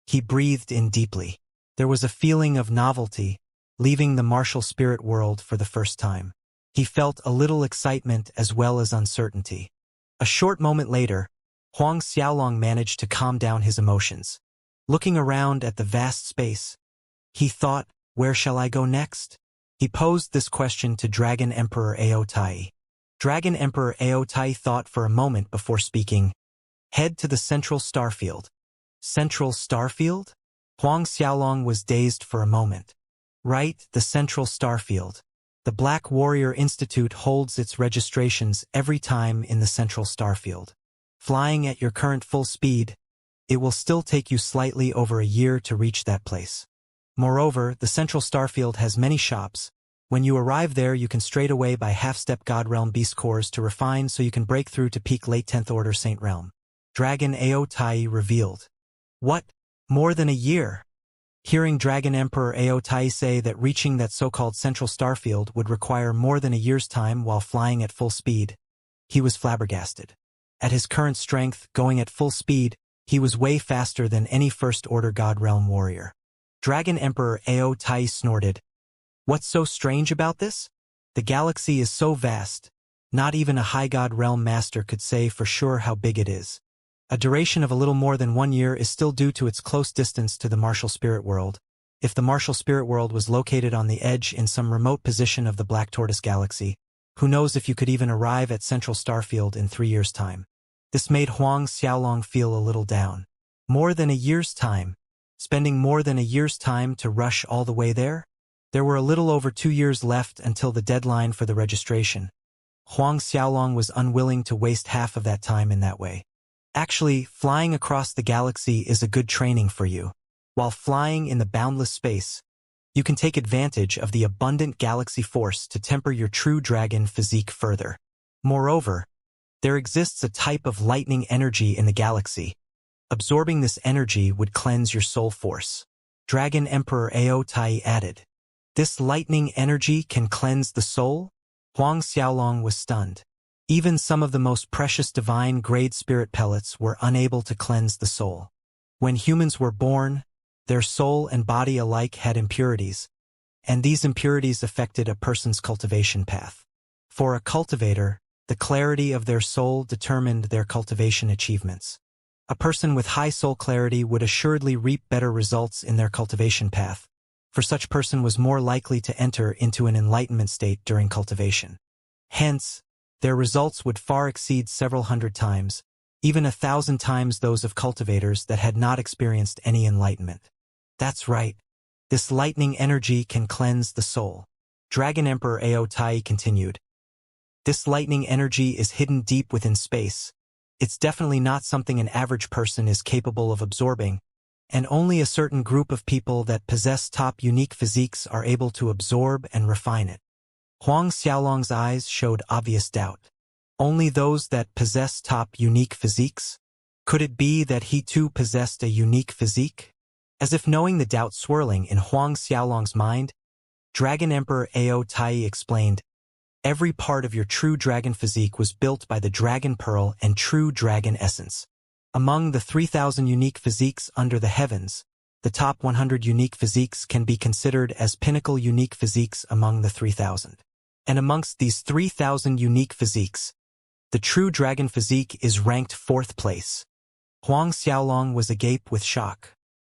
he breathed in deeply. There was a feeling of novelty, leaving the martial spirit world for the first time. He felt a little excitement as well as uncertainty. A short moment later, Huang Xiaolong managed to calm down his emotions. Looking around at the vast space, he thought, where shall I go next? He posed this question to Dragon Emperor Aotai. Dragon Emperor Aotai thought for a moment before speaking. Head to the central starfield. Central starfield? Huang Xiaolong was dazed for a moment. Right, the central starfield. The Black Warrior Institute holds its registrations every time in the central starfield. Flying at your current full speed, it will still take you slightly over a year to reach that place. Moreover, the central starfield has many shops. When you arrive there, you can straight away buy half-step God Realm Beast Cores to refine so you can break through to peak late 10th Order Saint Realm. Dragon Aotai revealed. What? More than a year? Hearing Dragon Emperor Aotai say that reaching that so-called central starfield would require more than a year's time while flying at full speed, he was flabbergasted. At his current strength, going at full speed, he was way faster than any First Order God Realm warrior. Dragon Emperor Aotai snorted. What's so strange about this? The galaxy is so vast, not even a High God Realm master could say for sure how big it is. A duration of a little more than 1 year is still due to its close distance to the martial spirit world. If the martial spirit world was located on the edge in some remote position of the Black Tortoise Galaxy, who knows if you could even arrive at Central Starfield in 3 years' time. This made Huang Xiaolong feel a little down. More than a year's time? Spending more than a year's time to rush all the way there? There were a little over 2 years left until the deadline for the registration. Huang Xiaolong was unwilling to waste half of that time in that way. Actually, flying across the galaxy is a good training for you. While flying in the boundless space, you can take advantage of the abundant galaxy force to temper your true dragon physique further. Moreover, there exists a type of lightning energy in the galaxy. Absorbing this energy would cleanse your soul force. Dragon Emperor Aotai added. This lightning energy can cleanse the soul? Huang Xiaolong was stunned. Even some of the most precious divine-grade spirit pellets were unable to cleanse the soul. When humans were born, their soul and body alike had impurities, and these impurities affected a person's cultivation path. For a cultivator, the clarity of their soul determined their cultivation achievements. A person with high soul clarity would assuredly reap better results in their cultivation path, for such person was more likely to enter into an enlightenment state during cultivation. Hence, their results would far exceed several hundred times, even 1,000 times those of cultivators that had not experienced any enlightenment. That's right. This lightning energy can cleanse the soul. Dragon Emperor Aotai continued. This lightning energy is hidden deep within space. It's definitely not something an average person is capable of absorbing, and only a certain group of people that possess top unique physiques are able to absorb and refine it. Huang Xiaolong's eyes showed obvious doubt. Only those that possess top unique physiques? Could it be that he too possessed a unique physique? As if knowing the doubt swirling in Huang Xiaolong's mind, Dragon Emperor Aotai explained, every part of your true dragon physique was built by the dragon pearl and true dragon essence. Among the 3,000 unique physiques under the heavens, the top 100 unique physiques can be considered as pinnacle unique physiques among the 3,000. And amongst these 3,000 unique physiques, the true dragon physique is ranked 4th place. Huang Xiaolong was agape with shock.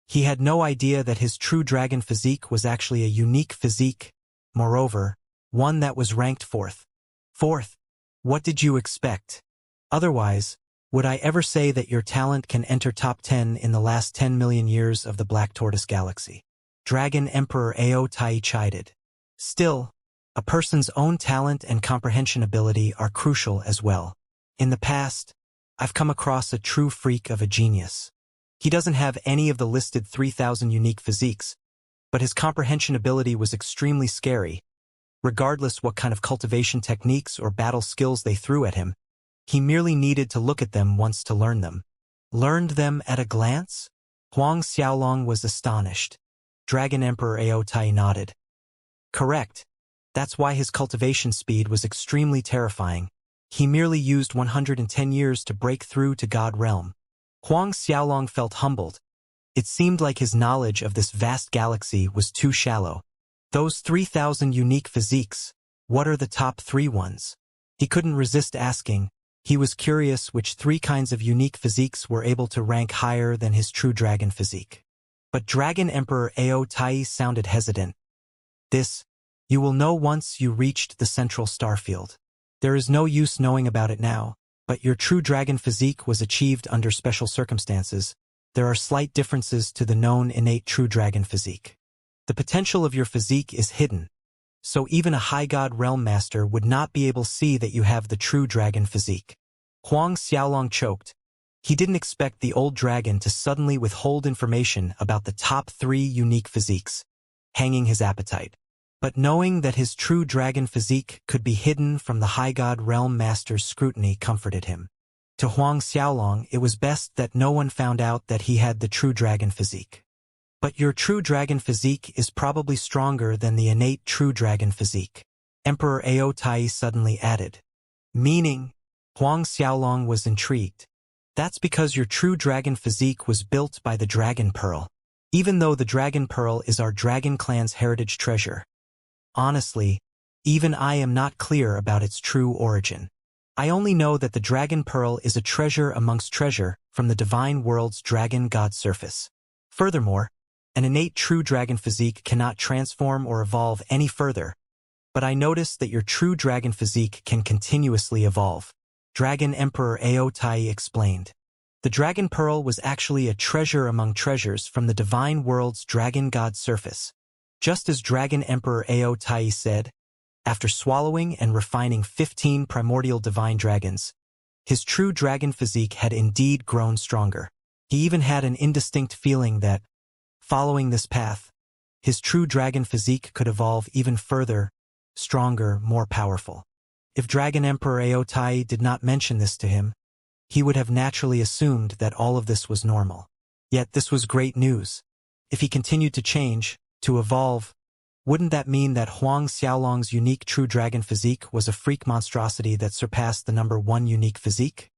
He had no idea that his true dragon physique was actually a unique physique, moreover, one that was ranked 4th. 4th? What did you expect? Otherwise, would I ever say that your talent can enter top 10 in the last 10 million years of the Black Tortoise Galaxy? Dragon Emperor Aotai chided. Still, A person's own talent and comprehension ability are crucial as well. In the past, I've come across a true freak of a genius. He doesn't have any of the listed 3,000 unique physiques, but his comprehension ability was extremely scary. Regardless what kind of cultivation techniques or battle skills they threw at him, he merely needed to look at them once to learn them. Learned them at a glance? Huang Xiaolong was astonished. Dragon Emperor Aotai nodded. Correct. That's why his cultivation speed was extremely terrifying. He merely used 110 years to break through to God Realm. Huang Xiaolong felt humbled. It seemed like his knowledge of this vast galaxy was too shallow. Those 3,000 unique physiques, what are the top 3 ones? He couldn't resist asking. He was curious which 3 kinds of unique physiques were able to rank higher than his true dragon physique. But Dragon Emperor Aotai sounded hesitant. This, you will know once you reached the central starfield. There is no use knowing about it now, but your true dragon physique was achieved under special circumstances. There are slight differences to the known innate true dragon physique. The potential of your physique is hidden, so even a high god realm master would not be able to see that you have the true dragon physique. Huang Xiaolong choked. He didn't expect the old dragon to suddenly withhold information about the top 3 unique physiques, hanging his appetite. But knowing that his true dragon physique could be hidden from the high god realm master's scrutiny comforted him. To Huang Xiaolong, it was best that no one found out that he had the true dragon physique. But your true dragon physique is probably stronger than the innate true dragon physique, Emperor Aotai suddenly added. Meaning? Huang Xiaolong was intrigued. That's because your true dragon physique was built by the Dragon Pearl. Even though the Dragon Pearl is our dragon clan's heritage treasure. Honestly, even I am not clear about its true origin. I only know that the Dragon Pearl is a treasure amongst treasure from the divine world's dragon god surface. Furthermore, an innate true dragon physique cannot transform or evolve any further. But I noticed that your true dragon physique can continuously evolve. Dragon Emperor Aotai explained. The Dragon Pearl was actually a treasure among treasures from the divine world's dragon god surface. Just as Dragon Emperor Aotai said, after swallowing and refining 15 primordial divine dragons, his true dragon physique had indeed grown stronger. He even had an indistinct feeling that, following this path, his true dragon physique could evolve even further, stronger, more powerful. If Dragon Emperor Aotai did not mention this to him, he would have naturally assumed that all of this was normal. Yet this was great news. If he continued to change, to evolve, wouldn't that mean that Huang Xiaolong's unique true dragon physique was a freak monstrosity that surpassed the number 1 unique physique?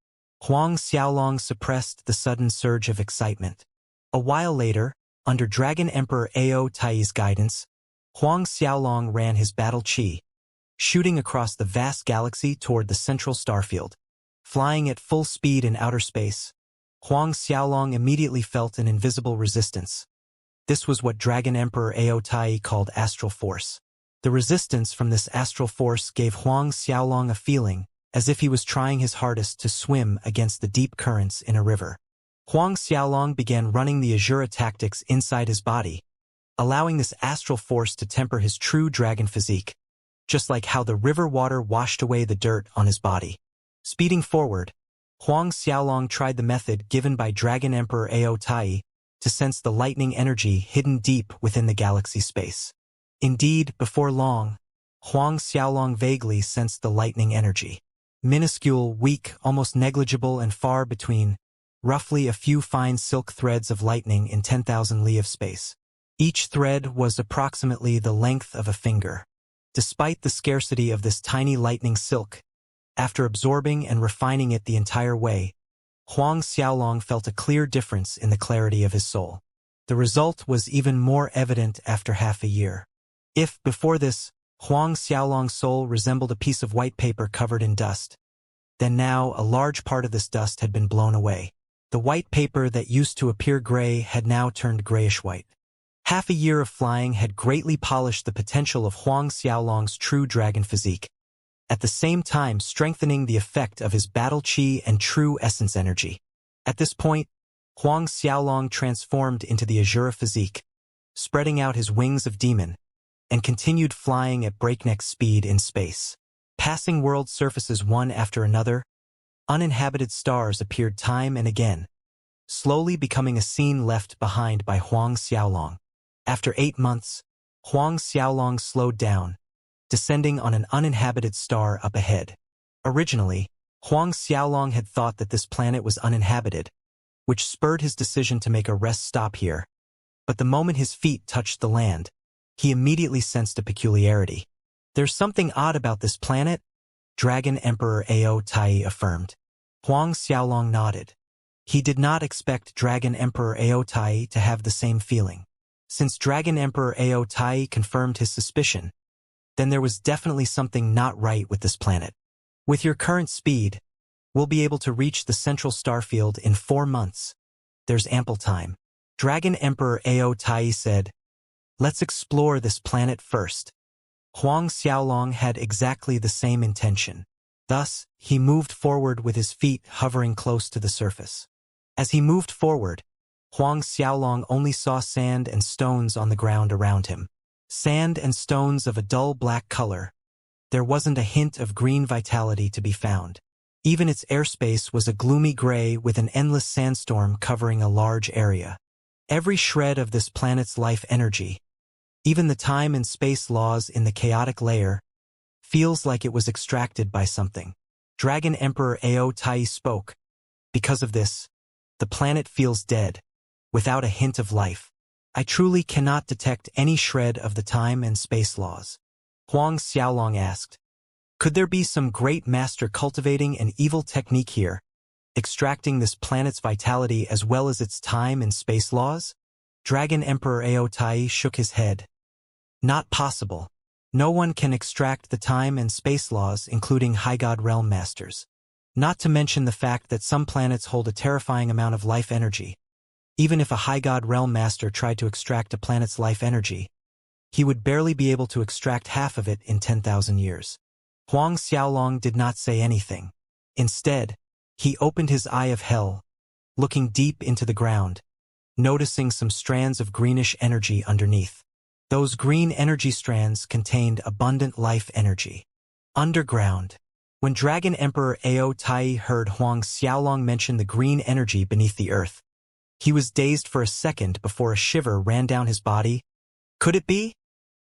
Huang Xiaolong suppressed the sudden surge of excitement. A while later, under Dragon Emperor Aotai's guidance, Huang Xiaolong ran his battle chi, shooting across the vast galaxy toward the central starfield. Flying at full speed in outer space, Huang Xiaolong immediately felt an invisible resistance. This was what Dragon Emperor Aotai called astral force. The resistance from this astral force gave Huang Xiaolong a feeling as if he was trying his hardest to swim against the deep currents in a river. Huang Xiaolong began running the Azura tactics inside his body, allowing this astral force to temper his true dragon physique, just like how the river water washed away the dirt on his body. Speeding forward, Huang Xiaolong tried the method given by Dragon Emperor Aotai to sense the lightning energy hidden deep within the galaxy space. Indeed, before long, Huang Xiaolong vaguely sensed the lightning energy. Minuscule, weak, almost negligible and far between, roughly a few fine silk threads of lightning in 10,000 li of space. Each thread was approximately the length of a finger. Despite the scarcity of this tiny lightning silk, after absorbing and refining it the entire way, Huang Xiaolong felt a clear difference in the clarity of his soul. The result was even more evident after half a year. If, before this, Huang Xiaolong's soul resembled a piece of white paper covered in dust, then now a large part of this dust had been blown away. The white paper that used to appear gray had now turned grayish-white. Half a year of flying had greatly polished the potential of Huang Xiaolong's true dragon physique, at the same time strengthening the effect of his battle chi and true essence energy. At this point, Huang Xiaolong transformed into the Azura physique, spreading out his wings of demon, and continued flying at breakneck speed in space. Passing world surfaces one after another, uninhabited stars appeared time and again, slowly becoming a scene left behind by Huang Xiaolong. After 8 months, Huang Xiaolong slowed down, descending on an uninhabited star up ahead. Originally, Huang Xiaolong had thought that this planet was uninhabited, which spurred his decision to make a rest stop here. But the moment his feet touched the land, he immediately sensed a peculiarity. "There's something odd about this planet," Dragon Emperor Ao Tai affirmed. Huang Xiaolong nodded. He did not expect Dragon Emperor Ao Tai to have the same feeling. Since Dragon Emperor Ao Tai confirmed his suspicion, then there was definitely something not right with this planet. "With your current speed, we'll be able to reach the central starfield in 4 months. There's ample time," Dragon Emperor Ao Tai said. "Let's explore this planet first." Huang Xiaolong had exactly the same intention. Thus, he moved forward with his feet hovering close to the surface. As he moved forward, Huang Xiaolong only saw sand and stones on the ground around him. Sand and stones of a dull black color. There wasn't a hint of green vitality to be found. Even its airspace was a gloomy gray with an endless sandstorm covering a large area. Every shred of this planet's life energy, even the time and space laws in the chaotic layer, feels like it was extracted by something. Dragon Emperor Ao Tai spoke. "Because of this, the planet feels dead, without a hint of life. I truly cannot detect any shred of the time and space laws." Huang Xiaolong asked, "Could there be some great master cultivating an evil technique here, extracting this planet's vitality as well as its time and space laws?" Dragon Emperor Ao Tai shook his head. "Not possible. No one can extract the time and space laws, including High God Realm Masters. Not to mention the fact that some planets hold a terrifying amount of life energy. Even if a High God Realm Master tried to extract a planet's life energy, he would barely be able to extract half of it in 10,000 years. Huang Xiaolong did not say anything. Instead, he opened his eye of hell, looking deep into the ground, noticing some strands of greenish energy underneath. Those green energy strands contained abundant life energy. Underground. When Dragon Emperor Ao Tai heard Huang Xiaolong mention the green energy beneath the earth, he was dazed for a second before a shiver ran down his body. Could it be?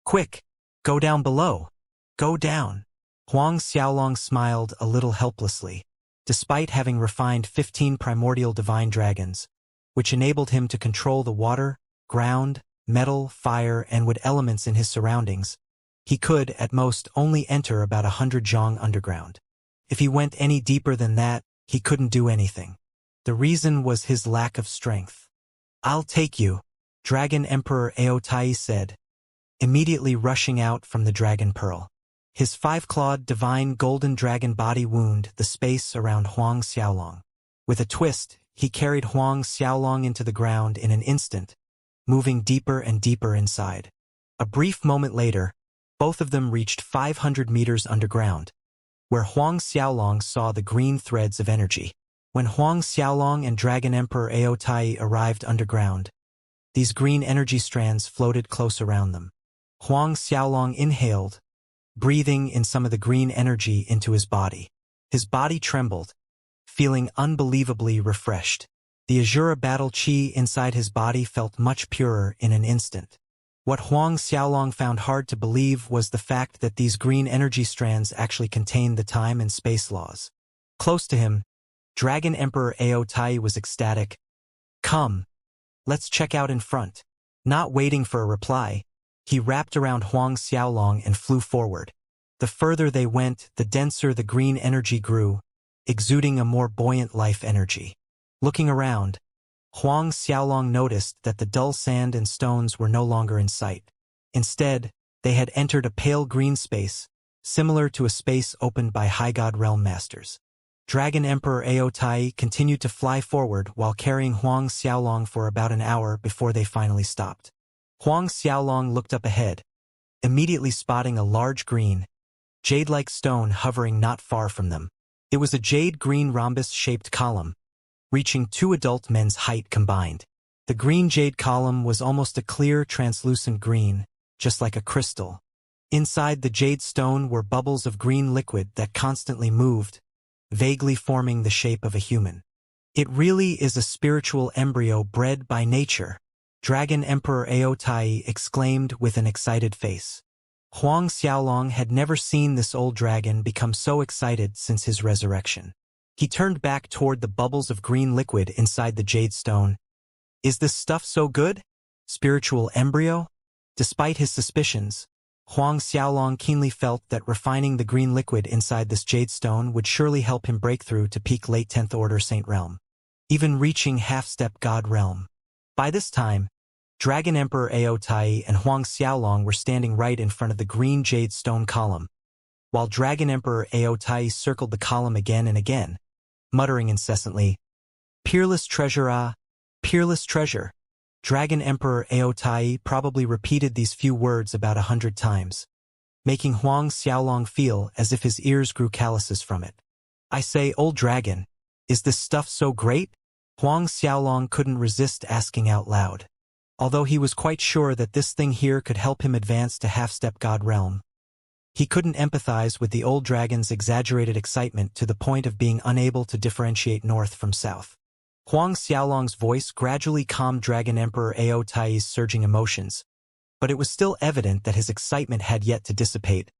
"Quick, go down below. Go down." Huang Xiaolong smiled a little helplessly. Despite having refined 15 primordial divine dragons, which enabled him to control the water, ground, metal, fire, and wood elements in his surroundings, he could, at most, only enter about 100 zhong underground. If he went any deeper than that, he couldn't do anything. The reason was his lack of strength. "I'll take you," Dragon Emperor Ao Tai said, immediately rushing out from the Dragon Pearl. His 5-clawed divine golden dragon body wound the space around Huang Xiaolong. With a twist, he carried Huang Xiaolong into the ground in an instant, moving deeper and deeper inside. A brief moment later, both of them reached 500 meters underground, where Huang Xiaolong saw the green threads of energy. When Huang Xiaolong and Dragon Emperor Ao Tai arrived underground, these green energy strands floated close around them. Huang Xiaolong inhaled, breathing in some of the green energy into his body. His body trembled, feeling unbelievably refreshed. The Azura battle chi inside his body felt much purer in an instant. What Huang Xiaolong found hard to believe was the fact that these green energy strands actually contained the time and space laws. Close to him, Dragon Emperor Ao Tai was ecstatic. "Come, let's check out in front." Not waiting for a reply, he wrapped around Huang Xiaolong and flew forward. The further they went, the denser the green energy grew, exuding a more buoyant life energy. Looking around, Huang Xiaolong noticed that the dull sand and stones were no longer in sight. Instead, they had entered a pale green space, similar to a space opened by High God Realm Masters. Dragon Emperor Ao Tai continued to fly forward while carrying Huang Xiaolong for about an hour before they finally stopped. Huang Xiaolong looked up ahead, immediately spotting a large green, jade-like stone hovering not far from them. It was a jade-green rhombus-shaped column, reaching 2 adult men's height combined. The green jade column was almost a clear, translucent green, just like a crystal. Inside the jade stone were bubbles of green liquid that constantly moved, vaguely forming the shape of a human. It really is a spiritual embryo bred by nature, Dragon Emperor Aotai exclaimed with an excited face. Huang Xiaolong had never seen this old dragon become so excited since his resurrection. He turned back toward the bubbles of green liquid inside the jade stone. Is this stuff so good? Spiritual embryo? Despite his suspicions, Huang Xiaolong keenly felt that refining the green liquid inside this jade stone would surely help him break through to peak late 10th Order Saint Realm, even reaching half-step God Realm. By this time, Dragon Emperor Aotai and Huang Xiaolong were standing right in front of the green jade stone column, while Dragon Emperor Aotai circled the column again and again, muttering incessantly, "Peerless treasure, ah, peerless treasure." Dragon Emperor Aotai probably repeated these few words about 100 times, making Huang Xiaolong feel as if his ears grew calluses from it. "I say, old dragon, is this stuff so great?" Huang Xiaolong couldn't resist asking out loud. Although he was quite sure that this thing here could help him advance to half-step God Realm, he couldn't empathize with the old dragon's exaggerated excitement to the point of being unable to differentiate north from south. Huang Xiaolong's voice gradually calmed Dragon Emperor Aotai's surging emotions, but it was still evident that his excitement had yet to dissipate.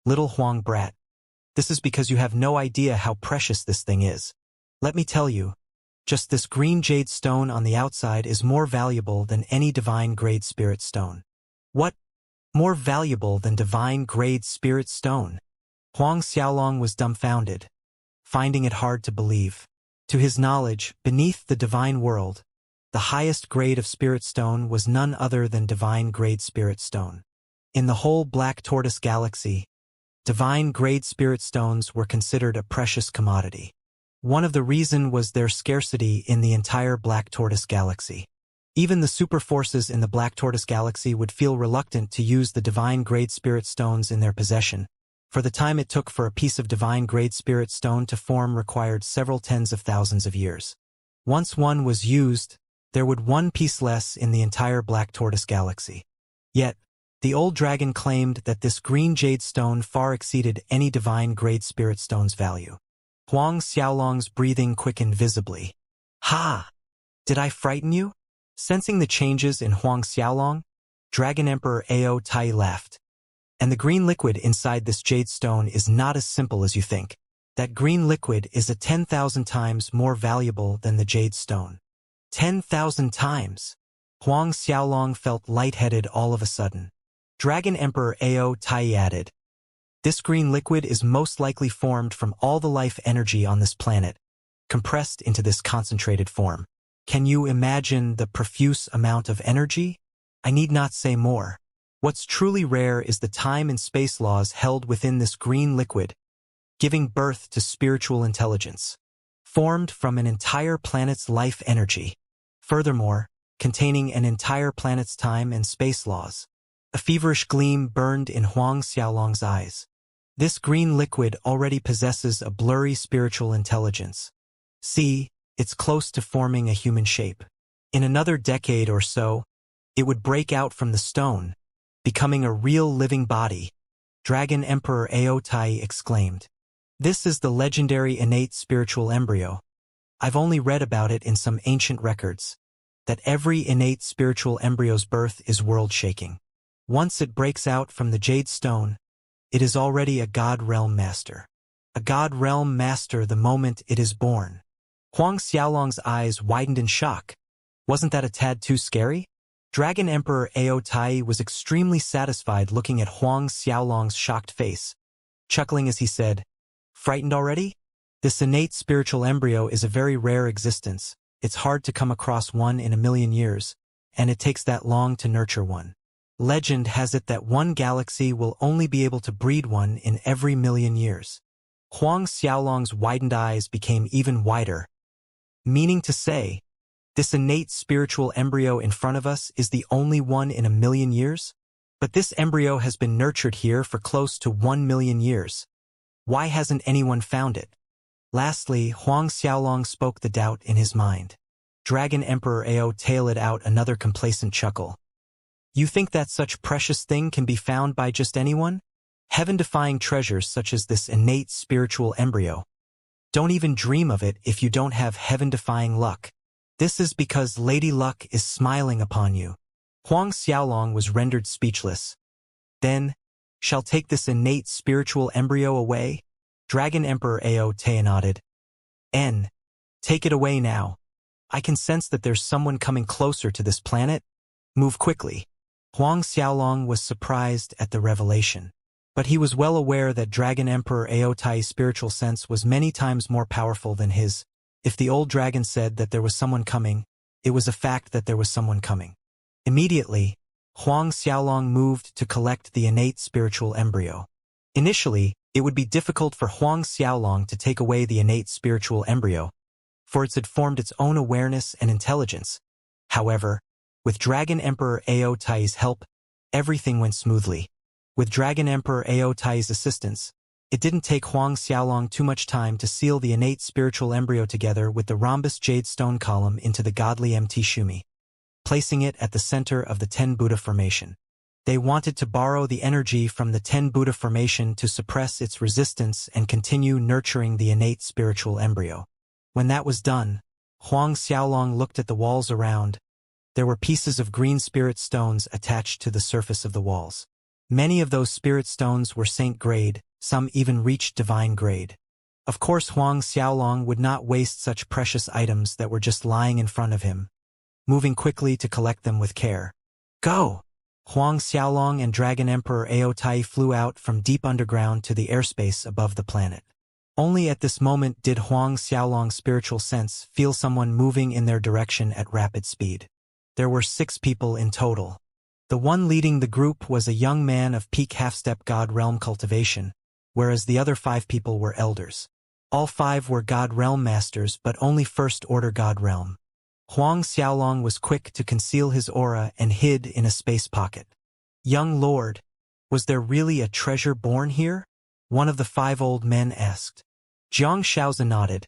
"Little Huang brat, this is because you have no idea how precious this thing is. Let me tell you, just this green jade stone on the outside is more valuable than any divine-grade spirit stone." "What? More valuable than divine-grade spirit stone?" Huang Xiaolong was dumbfounded, finding it hard to believe. To his knowledge, beneath the divine world, the highest grade of spirit stone was none other than divine-grade spirit stone. In the whole Black Tortoise galaxy, divine-grade spirit stones were considered a precious commodity. One of the reasons was their scarcity in the entire Black Tortoise galaxy. Even the super forces in the Black Tortoise galaxy would feel reluctant to use the divine-grade spirit stones in their possession, for the time it took for a piece of divine-grade spirit stone to form required several tens of thousands of years. Once one was used, there would one piece less in the entire Black Tortoise galaxy. Yet, the old dragon claimed that this green jade stone far exceeded any divine-grade spirit stone's value. Huang Xiaolong's breathing quickened visibly. "Ha! Did I frighten you?" Sensing the changes in Huang Xiaolong, Dragon Emperor Aotai laughed. "And the green liquid inside this jade stone is not as simple as you think. That green liquid is 10,000 times more valuable than the jade stone." 10,000 times! Huang Xiaolong felt lightheaded all of a sudden. Dragon Emperor Aotai added, "This green liquid is most likely formed from all the life energy on this planet, compressed into this concentrated form. Can you imagine the profuse amount of energy? I need not say more. What's truly rare is the time and space laws held within this green liquid, giving birth to spiritual intelligence, formed from an entire planet's life energy. Furthermore, containing an entire planet's time and space laws." A feverish gleam burned in Huang Xiaolong's eyes. "This green liquid already possesses a blurry spiritual intelligence. See, it's close to forming a human shape. In another decade or so, it would break out from the stone, becoming a real living body," Dragon Emperor Aotai exclaimed. "This is the legendary innate spiritual embryo. I've only read about it in some ancient records, that every innate spiritual embryo's birth is world-shaking. Once it breaks out from the jade stone, it is already a God Realm master. A God Realm master the moment it is born." Huang Xiaolong's eyes widened in shock. Wasn't that a tad too scary? Dragon Emperor Aotai was extremely satisfied looking at Huang Xiaolong's shocked face, chuckling as he said, "Frightened already? This innate spiritual embryo is a very rare existence. It's hard to come across one in 1,000,000 years, and it takes that long to nurture one. Legend has it that one galaxy will only be able to breed one in every 1,000,000 years." Huang Xiaolong's widened eyes became even wider, meaning to say, this innate spiritual embryo in front of us is the only one in 1,000,000 years? But this embryo has been nurtured here for close to 1,000,000 years. Why hasn't anyone found it? Lastly, Huang Xiaolong spoke the doubt in his mind. Dragon Emperor Aotai let out another complacent chuckle. You think that such precious thing can be found by just anyone? Heaven-defying treasures such as this innate spiritual embryo. Don't even dream of it if you don't have heaven-defying luck. This is because Lady Luck is smiling upon you. Huang Xiaolong was rendered speechless. Then, shall take this innate spiritual embryo away? Dragon Emperor Ao Te nodded. Take it away now. I can sense that there's someone coming closer to this planet. Move quickly. Huang Xiaolong was surprised at the revelation. But he was well aware that Dragon Emperor Ao Tai's spiritual sense was many times more powerful than his. If the old dragon said that there was someone coming, it was a fact that there was someone coming. Immediately, Huang Xiaolong moved to collect the innate spiritual embryo. Initially, it would be difficult for Huang Xiaolong to take away the innate spiritual embryo, for it had formed its own awareness and intelligence. However, with Dragon Emperor Ao Tai's help, everything went smoothly. With Dragon Emperor Ao Tai's assistance, it didn't take Huang Xiaolong too much time to seal the innate spiritual embryo together with the rhombus jade stone column into the godly MT Shumi, placing it at the center of the Ten Buddha formation. They wanted to borrow the energy from the Ten Buddha formation to suppress its resistance and continue nurturing the innate spiritual embryo. When that was done, Huang Xiaolong looked at the walls around. There were pieces of green spirit stones attached to the surface of the walls. Many of those spirit stones were saint grade, some even reached divine grade. Of course, Huang Xiaolong would not waste such precious items that were just lying in front of him, moving quickly to collect them with care. Go! Huang Xiaolong and Dragon Emperor Ao Tai flew out from deep underground to the airspace above the planet. Only at this moment did Huang Xiaolong's spiritual sense feel someone moving in their direction at rapid speed. There were 6 people in total. The one leading the group was a young man of peak half-step God Realm cultivation, whereas the other 5 people were elders. All 5 were God Realm masters, but only first-order God Realm. Huang Xiaolong was quick to conceal his aura and hid in a space pocket. Young Lord, was there really a treasure born here? One of the 5 old men asked. Jiang Shaozi nodded.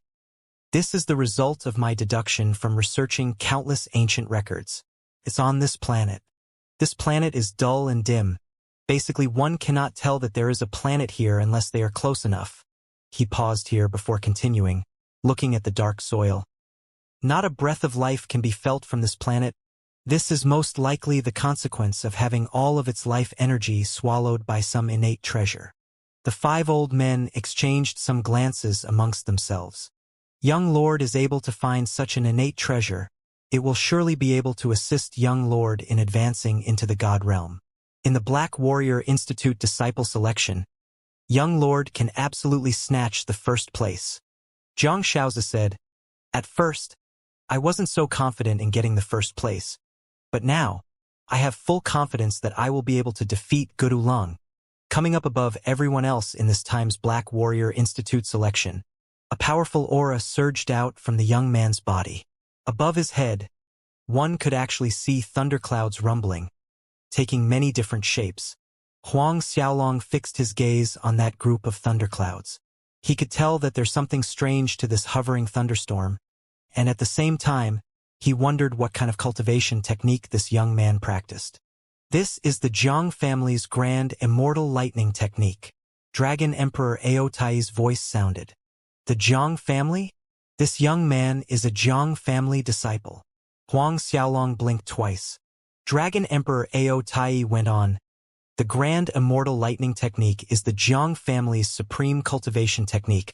This is the result of my deduction from researching countless ancient records. It's on this planet. This planet is dull and dim. Basically, one cannot tell that there is a planet here unless they are close enough. He paused here before continuing, looking at the dark soil. Not a breath of life can be felt from this planet. This is most likely the consequence of having all of its life energy swallowed by some innate treasure. The 5 old men exchanged some glances amongst themselves. Young Lord is able to find such an innate treasure. It will surely be able to assist Young Lord in advancing into the God Realm. In the Black Warrior Institute disciple selection, Young Lord can absolutely snatch the first place. Jiang Shaozi said, At first, I wasn't so confident in getting the first place, but now, I have full confidence that I will be able to defeat Gudu Lung. Coming up above everyone else in this time's Black Warrior Institute selection, a powerful aura surged out from the young man's body. Above his head, one could actually see thunderclouds rumbling, taking many different shapes. Huang Xiaolong fixed his gaze on that group of thunderclouds. He could tell that there's something strange to this hovering thunderstorm, and at the same time, he wondered what kind of cultivation technique this young man practiced. This is the Jiang family's grand Immortal lightning technique. Dragon Emperor Ao Tai's voice sounded. The Jiang family? This young man is a Jiang family disciple. Huang Xiaolong blinked twice. Dragon Emperor Ao Tai went on. The grand Immortal lightning technique is the Jiang family's supreme cultivation technique,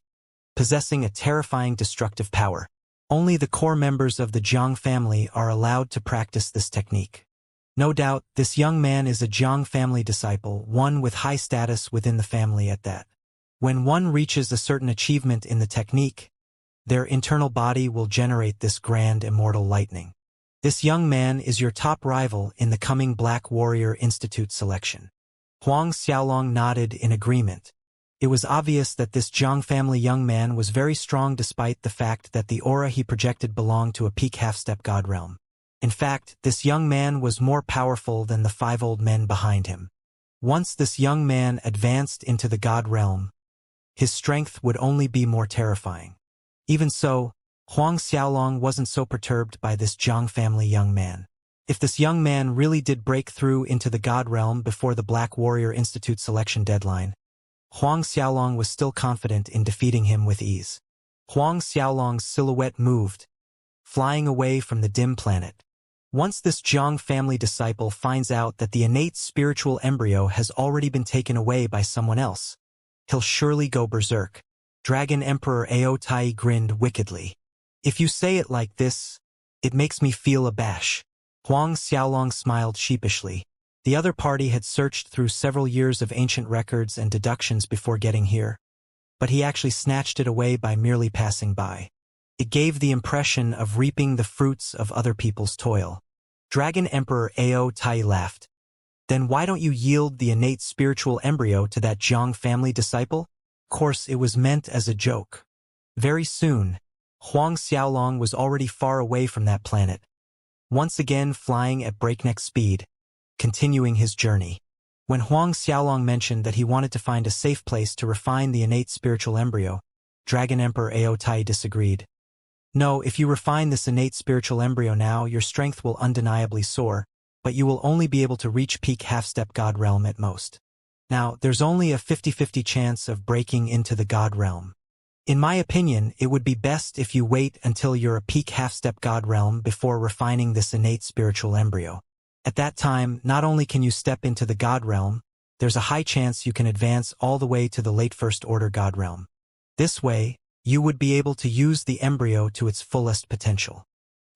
possessing a terrifying destructive power. Only the core members of the Jiang family are allowed to practice this technique. No doubt, this young man is a Jiang family disciple, one with high status within the family at that. When one reaches a certain achievement in the technique, their internal body will generate this grand Immortal lightning. This young man is your top rival in the coming Black Warrior Institute selection. Huang Xiaolong nodded in agreement. It was obvious that this Jiang family young man was very strong despite the fact that the aura he projected belonged to a peak half-step God realm. In fact, this young man was more powerful than the 5 old men behind him. Once this young man advanced into the God realm, his strength would only be more terrifying. Even so, Huang Xiaolong wasn't so perturbed by this Jiang family young man. If this young man really did break through into the God realm before the Black Warrior Institute selection deadline, Huang Xiaolong was still confident in defeating him with ease. Huang Xiaolong's silhouette moved, flying away from the dim planet. Once this Jiang family disciple finds out that the innate spiritual embryo has already been taken away by someone else, he'll surely go berserk. Dragon Emperor Ao Tai grinned wickedly. If you say it like this, it makes me feel abashed. Huang Xiaolong smiled sheepishly. The other party had searched through several years of ancient records and deductions before getting here, but he actually snatched it away by merely passing by. It gave the impression of reaping the fruits of other people's toil. Dragon Emperor Ao Tai laughed. Then why don't you yield the innate spiritual embryo to that Jiang family disciple? Of course, it was meant as a joke. Very soon, Huang Xiaolong was already far away from that planet, once again flying at breakneck speed, continuing his journey. When Huang Xiaolong mentioned that he wanted to find a safe place to refine the innate spiritual embryo, Dragon Emperor Ao Tai disagreed. No, if you refine this innate spiritual embryo now, your strength will undeniably soar, but you will only be able to reach peak half-step God realm at most. Now, there's only a 50-50 chance of breaking into the God realm. In my opinion, it would be best if you wait until you're a peak half-step God realm before refining this innate spiritual embryo. At that time, not only can you step into the God realm, there's a high chance you can advance all the way to the late First Order God realm. This way, you would be able to use the embryo to its fullest potential.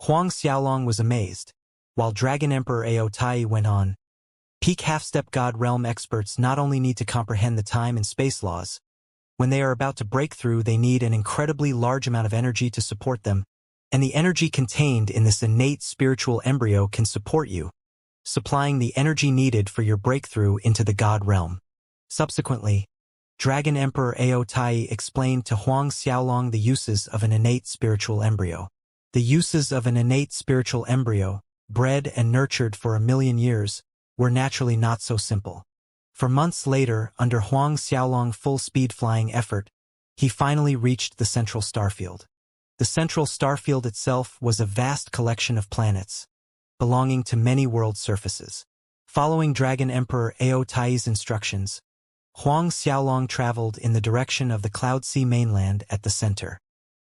Huang Xiaolong was amazed, while Dragon Emperor Ao Tai went on. Peak half-step God realm experts not only need to comprehend the time and space laws. When they are about to break through, they need an incredibly large amount of energy to support them, and the energy contained in this innate spiritual embryo can support you, supplying the energy needed for your breakthrough into the God realm. Subsequently, Dragon Emperor Ao Tai explained to Huang Xiaolong the uses of an innate spiritual embryo. The uses of an innate spiritual embryo, bred and nurtured for 1,000,000 years, were naturally not so simple. For months later, under Huang Xiaolong's full-speed flying effort, he finally reached the central starfield. The central starfield itself was a vast collection of planets, belonging to many world surfaces. Following Dragon Emperor Ao Tai's instructions, Huang Xiaolong traveled in the direction of the Cloud Sea mainland at the center.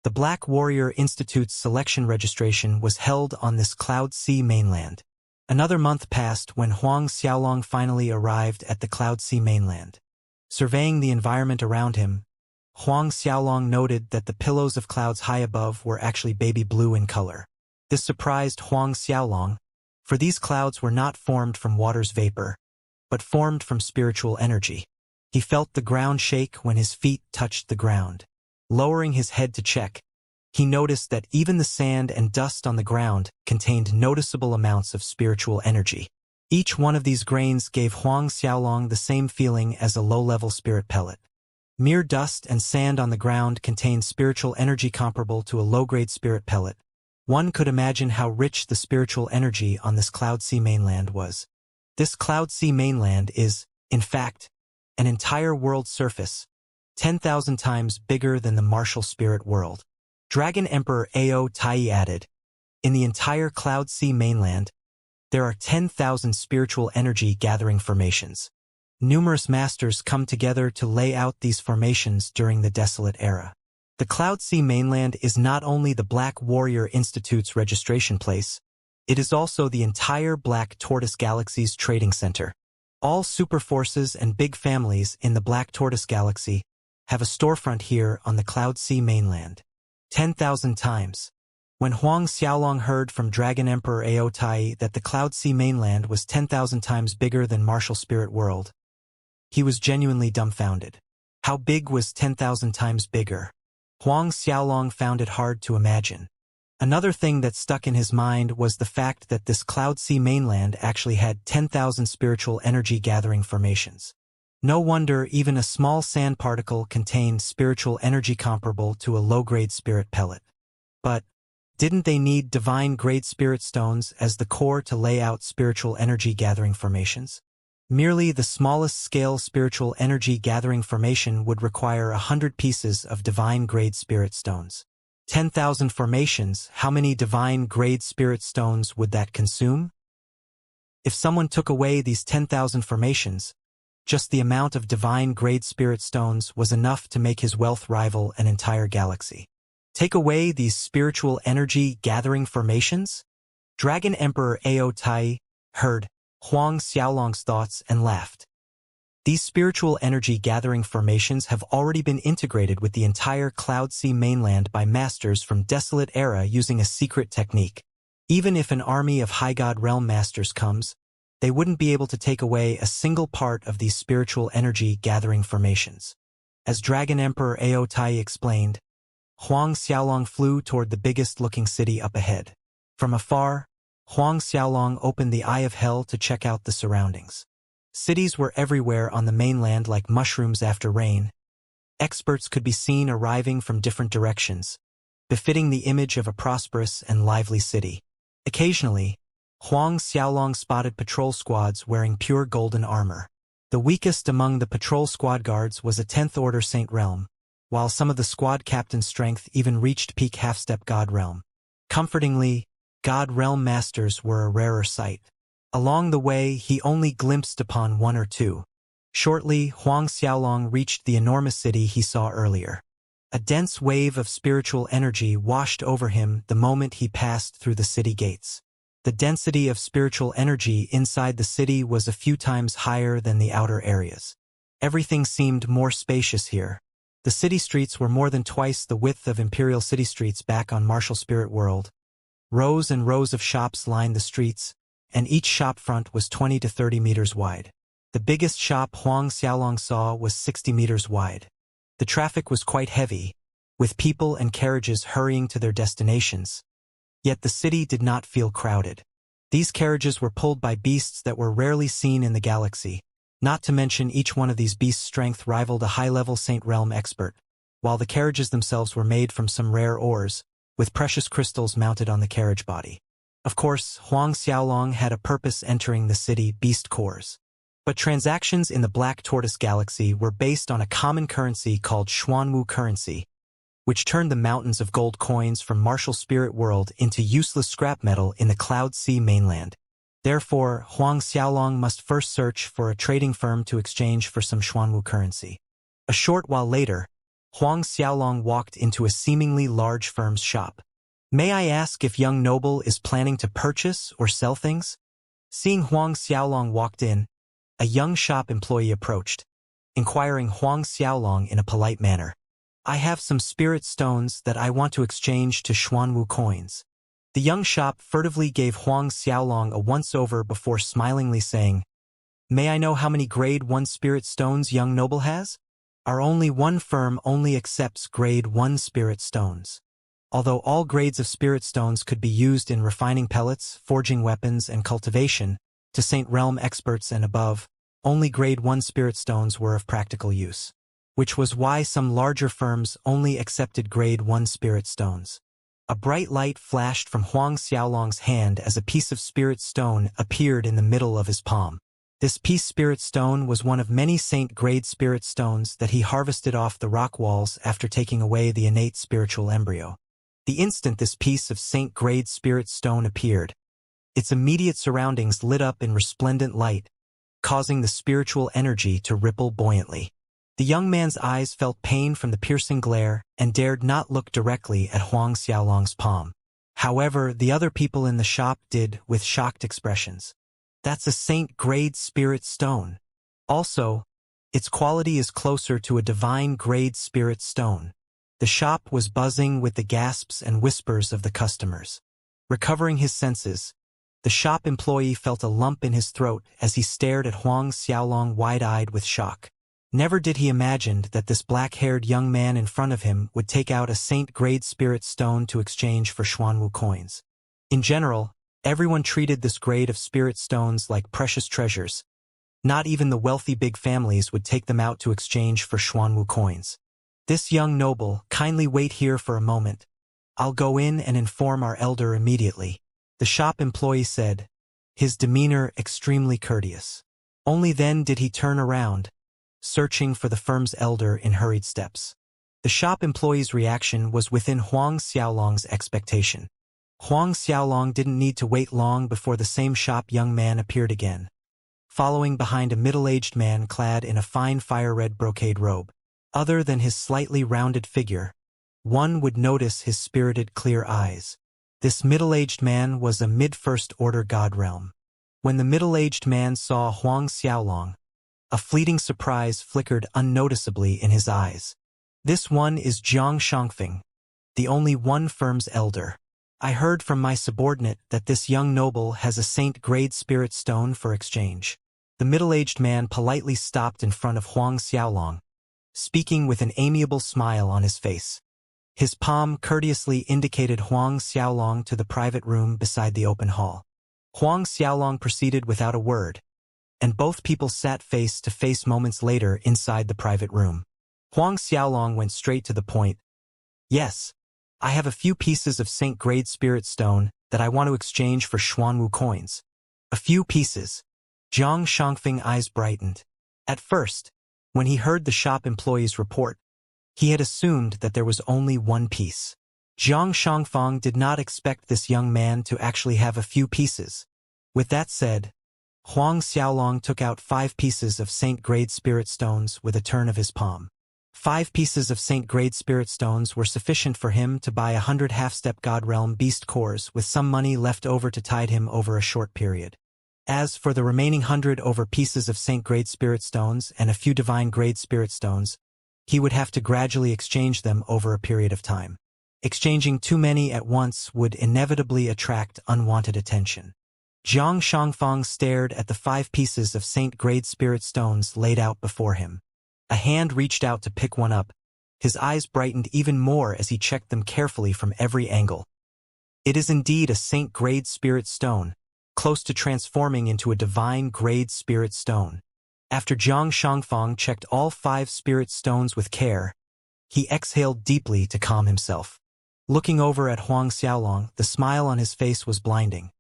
The Black Warrior Institute's selection registration was held on this Cloud Sea mainland. Another month passed when Huang Xiaolong finally arrived at the Cloud Sea mainland. Surveying the environment around him, Huang Xiaolong noted that the pillows of clouds high above were actually baby blue in color. This surprised Huang Xiaolong, for these clouds were not formed from water's vapor, but formed from spiritual energy. He felt the ground shake when his feet touched the ground. Lowering his head to check, he noticed that even the sand and dust on the ground contained noticeable amounts of spiritual energy. Each one of these grains gave Huang Xiaolong the same feeling as a low-level spirit pellet. Mere dust and sand on the ground contained spiritual energy comparable to a low-grade spirit pellet. One could imagine how rich the spiritual energy on this Cloud Sea mainland was. This Cloud Sea mainland is, in fact, an entire world surface, 10,000 times bigger than the martial spirit world. Dragon Emperor Ao Tai added, in the entire Cloud Sea mainland, there are 10,000 spiritual energy gathering formations. Numerous masters come together to lay out these formations during the Desolate Era. The Cloud Sea mainland is not only the Black Warrior Institute's registration place, it is also the entire Black Tortoise Galaxy's trading center. All superforces and big families in the Black Tortoise Galaxy have a storefront here on the Cloud Sea mainland. 10,000 times. When Huang Xiaolong heard from Dragon Emperor Ao Tai that the Cloud Sea mainland was 10,000 times bigger than Martial Spirit World, he was genuinely dumbfounded. How big was 10,000 times bigger? Huang Xiaolong found it hard to imagine. Another thing that stuck in his mind was the fact that this Cloud Sea mainland actually had 10,000 spiritual energy gathering formations. No wonder even a small sand particle contained spiritual energy comparable to a low-grade spirit pellet. But didn't they need divine-grade spirit stones as the core to lay out spiritual energy gathering formations? Merely the smallest scale spiritual energy gathering formation would require 100 pieces of divine-grade spirit stones. 10,000 formations, how many divine-grade spirit stones would that consume? If someone took away these 10,000 formations, just the amount of divine-grade spirit stones was enough to make his wealth rival an entire galaxy. Take away these spiritual energy-gathering formations? Dragon Emperor Ao Tai heard Huang Xiaolong's thoughts and laughed. These spiritual energy-gathering formations have already been integrated with the entire Cloud Sea mainland by masters from Desolate Era using a secret technique. Even if an army of High God Realm masters comes, they wouldn't be able to take away a single part of these spiritual energy-gathering formations. As Dragon Emperor Ao Tai explained, Huang Xiaolong flew toward the biggest-looking city up ahead. From afar, Huang Xiaolong opened the Eye of Hell to check out the surroundings. Cities were everywhere on the mainland like mushrooms after rain. Experts could be seen arriving from different directions, befitting the image of a prosperous and lively city. Occasionally, Huang Xiaolong spotted patrol squads wearing pure golden armor. The weakest among the patrol squad guards was a 10th Order Saint Realm, while some of the squad captain's strength even reached peak half-step God Realm. Comfortingly, God Realm masters were a rarer sight. Along the way, he only glimpsed upon one or two. Shortly, Huang Xiaolong reached the enormous city he saw earlier. A dense wave of spiritual energy washed over him the moment he passed through the city gates. The density of spiritual energy inside the city was a few times higher than the outer areas. Everything seemed more spacious here. The city streets were more than twice the width of Imperial city streets back on Martial Spirit World. Rows and rows of shops lined the streets, and each shop front was 20 to 30 meters wide. The biggest shop Huang Xiaolong saw was 60 meters wide. The traffic was quite heavy, with people and carriages hurrying to their destinations. Yet the city did not feel crowded. These carriages were pulled by beasts that were rarely seen in the galaxy, not to mention each one of these beasts' strength rivaled a high-level Saint Realm expert, while the carriages themselves were made from some rare ores, with precious crystals mounted on the carriage body. Of course, Huang Xiaolong had a purpose entering the city beast cores. But transactions in the Black Tortoise Galaxy were based on a common currency called Xuanwu currency, which turned the mountains of gold coins from Martial Spirit World into useless scrap metal in the Cloud Sea mainland. Therefore, Huang Xiaolong must first search for a trading firm to exchange for some Xuanwu currency. A short while later, Huang Xiaolong walked into a seemingly large firm's shop. "May I ask if young noble is planning to purchase or sell things?" Seeing Huang Xiaolong walked in, a young shop employee approached, inquiring Huang Xiaolong in a polite manner. "I have some spirit stones that I want to exchange to Xuanwu coins." The young shop furtively gave Huang Xiaolong a once-over before smilingly saying, "May I know how many Grade 1 spirit stones young noble has? Our only one firm only accepts Grade 1 spirit stones. Although all grades of spirit stones could be used in refining pellets, forging weapons, and cultivation, to Saint Realm experts and above, only Grade 1 spirit stones were of practical use. Which was why some larger firms only accepted Grade 1 spirit stones. A bright light flashed from Huang Xiaolong's hand as a piece of spirit stone appeared in the middle of his palm. This piece spirit stone was one of many Saint-grade spirit stones that he harvested off the rock walls after taking away the innate spiritual embryo. The instant this piece of Saint-grade spirit stone appeared, its immediate surroundings lit up in resplendent light, causing the spiritual energy to ripple buoyantly. The young man's eyes felt pain from the piercing glare and dared not look directly at Huang Xiaolong's palm. However, the other people in the shop did with shocked expressions. "That's a Saint-grade spirit stone. Also, its quality is closer to a divine-grade spirit stone." The shop was buzzing with the gasps and whispers of the customers. Recovering his senses, the shop employee felt a lump in his throat as he stared at Huang Xiaolong wide-eyed with shock. Never did he imagine that this black-haired young man in front of him would take out a Saint-grade spirit stone to exchange for Xuanwu coins. In general, everyone treated this grade of spirit stones like precious treasures. Not even the wealthy big families would take them out to exchange for Xuanwu coins. "This young noble, kindly wait here for a moment. I'll go in and inform our elder immediately," the shop employee said, his demeanor extremely courteous. Only then did he turn around, searching for the firm's elder in hurried steps. The shop employee's reaction was within Huang Xiaolong's expectation. Huang Xiaolong didn't need to wait long before the same shop young man appeared again, following behind a middle-aged man clad in a fine fire-red brocade robe. Other than his slightly rounded figure, one would notice his spirited clear eyes. This middle-aged man was a mid-first order god realm. When the middle-aged man saw Huang Xiaolong, a fleeting surprise flickered unnoticeably in his eyes. This one is Jiang Shangfeng, the only one firm's elder. I heard from my subordinate that this young noble has a saint-grade spirit stone for exchange. The middle-aged man politely stopped in front of Huang Xiaolong, speaking with an amiable smile on his face. His palm courteously indicated Huang Xiaolong to the private room beside the open hall. Huang Xiaolong proceeded without a word, and both people sat face to face moments later inside the private room. Huang Xiaolong went straight to the point. Yes, I have a few pieces of saint-grade spirit stone that I want to exchange for Xuanwu coins. A few pieces. Jiang Shangfeng eyes brightened. At first, when he heard the shop employee's report, he had assumed that there was only one piece. Jiang Shangfeng did not expect this young man to actually have a few pieces. With that said, Huang Xiaolong took out 5 pieces of saint-grade spirit stones with a turn of his palm. 5 pieces of saint-grade spirit stones were sufficient for him to buy 100 half-step God Realm beast cores with some money left over to tide him over a short period. As for the remaining 100 over pieces of saint-grade spirit stones and a few divine-grade spirit stones, he would have to gradually exchange them over a period of time. Exchanging too many at once would inevitably attract unwanted attention. Jiang Shangfeng stared at the 5 pieces of saint-grade spirit stones laid out before him. A hand reached out to pick one up. His eyes brightened even more as he checked them carefully from every angle. It is indeed a saint-grade spirit stone, close to transforming into a divine-grade spirit stone. After Jiang Shangfeng checked all 5 spirit stones with care, he exhaled deeply to calm himself. Looking over at Huang Xiaolong, the smile on his face was blinding.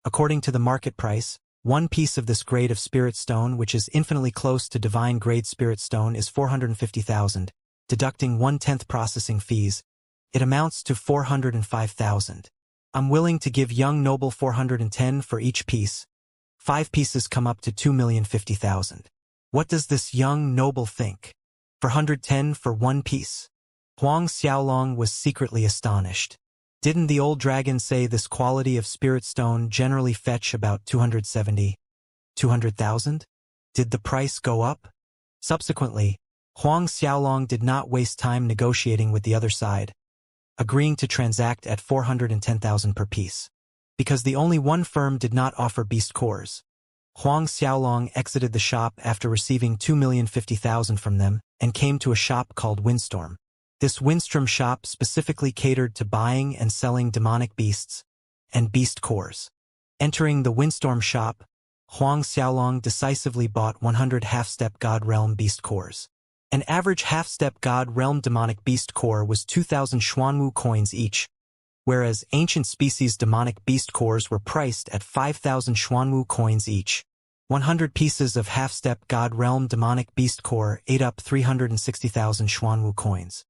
According to the market price, one piece of this grade of spirit stone, which is infinitely close to divine grade spirit stone, is 450,000. Deducting 1/10 processing fees, it amounts to 405,000. I'm willing to give young noble 410 for each piece. 5 pieces come up to 2,050,000. What does this young noble think? 410 for 1 piece? Huang Xiaolong was secretly astonished. Didn't the old dragon say this quality of spirit stone generally fetch about 200,000? Did the price go up? Subsequently, Huang Xiaolong did not waste time negotiating with the other side, agreeing to transact at 410,000 per piece. Because the only one firm did not offer beast cores, Huang Xiaolong exited the shop after receiving 2,050,000 from them and came to a shop called Windstorm. This Windstorm shop specifically catered to buying and selling demonic beasts and beast cores. Entering the Windstorm shop, Huang Xiaolong decisively bought 100 half-step God Realm beast cores. An average half-step God Realm demonic beast core was 2,000 Xuanwu coins each, whereas ancient species demonic beast cores were priced at 5,000 Xuanwu coins each. 100 pieces of half-step God Realm demonic beast core ate up 360,000 Xuanwu coins.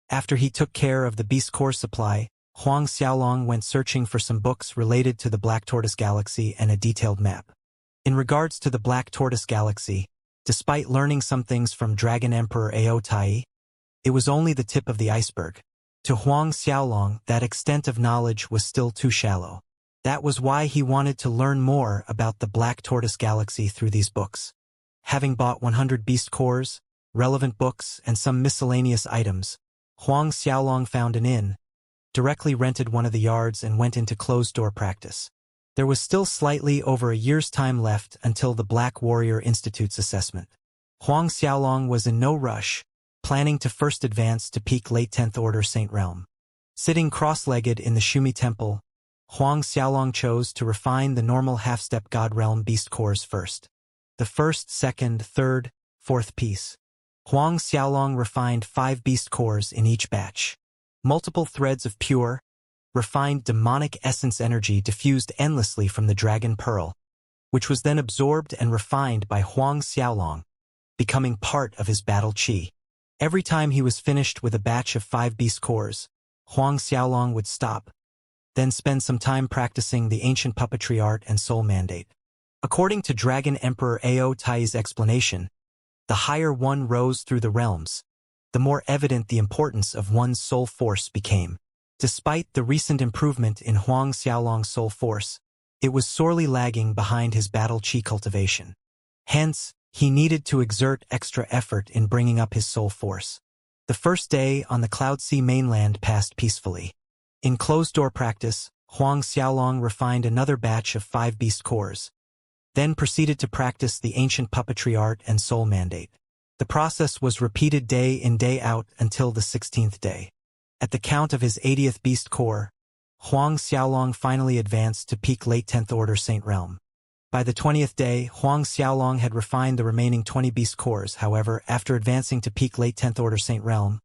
After he took care of the beast core supply, Huang Xiaolong went searching for some books related to the Black Tortoise Galaxy and a detailed map. In regards to the Black Tortoise Galaxy, despite learning some things from Dragon Emperor Ao Tai, it was only the tip of the iceberg. To Huang Xiaolong, that extent of knowledge was still too shallow. That was why he wanted to learn more about the Black Tortoise Galaxy through these books. Having bought 100 beast cores, relevant books, and some miscellaneous items, Huang Xiaolong found an inn, directly rented one of the yards, and went into closed-door practice. There was still slightly over a year's time left until the Black Warrior Institute's assessment. Huang Xiaolong was in no rush, planning to first advance to peak late 10th Order Saint Realm. Sitting cross-legged in the Shumi Temple, Huang Xiaolong chose to refine the normal half-step God Realm beast cores first. The first, second, third, fourth piece. Huang Xiaolong refined 5 beast cores in each batch. Multiple threads of pure, refined demonic essence energy diffused endlessly from the Dragon Pearl, which was then absorbed and refined by Huang Xiaolong, becoming part of his battle chi. Every time he was finished with a batch of 5 beast cores, Huang Xiaolong would stop, then spend some time practicing the ancient puppetry art and soul mandate. According to Dragon Emperor Ao Tai's explanation, the higher one rose through the realms, the more evident the importance of one's soul force became. Despite the recent improvement in Huang Xiaolong's soul force, it was sorely lagging behind his battle chi cultivation. Hence, he needed to exert extra effort in bringing up his soul force. The first day on the Cloud Sea mainland passed peacefully. In closed-door practice, Huang Xiaolong refined another batch of 5 beast cores, then proceeded to practice the ancient puppetry art and soul mandate. The process was repeated day in day out until the 16th day. At the count of his 80th beast core, Huang Xiaolong finally advanced to peak late 10th order Saint Realm. By the 20th day, Huang Xiaolong had refined the remaining 20 beast cores. However, after advancing to peak late 10th order Saint Realm,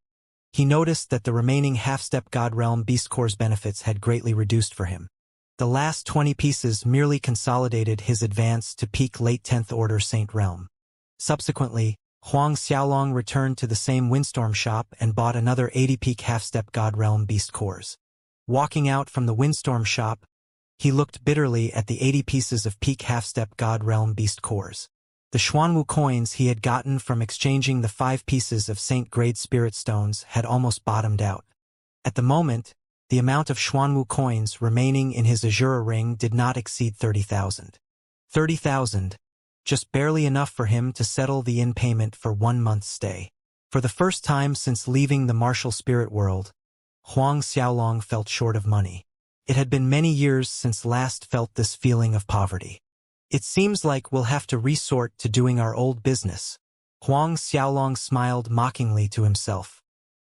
he noticed that the remaining half-step God Realm beast cores benefits had greatly reduced for him. The last 20 pieces merely consolidated his advance to peak late 10th order Saint Realm. Subsequently, Huang Xiaolong returned to the same Windstorm shop and bought another 80 peak half-step God Realm beast cores. Walking out from the Windstorm shop, he looked bitterly at the 80 pieces of peak half-step God Realm beast cores. The Xuanwu coins he had gotten from exchanging the 5 pieces of Saint-grade spirit stones had almost bottomed out. At the moment, the amount of Xuanwu coins remaining in his Azura ring did not exceed 30,000. 30,000, just barely enough for him to settle the in-payment for 1 month's stay. For the first time since leaving the martial spirit world, Huang Xiaolong felt short of money. It had been many years since last felt this feeling of poverty. It seems like we'll have to resort to doing our old business. Huang Xiaolong smiled mockingly to himself.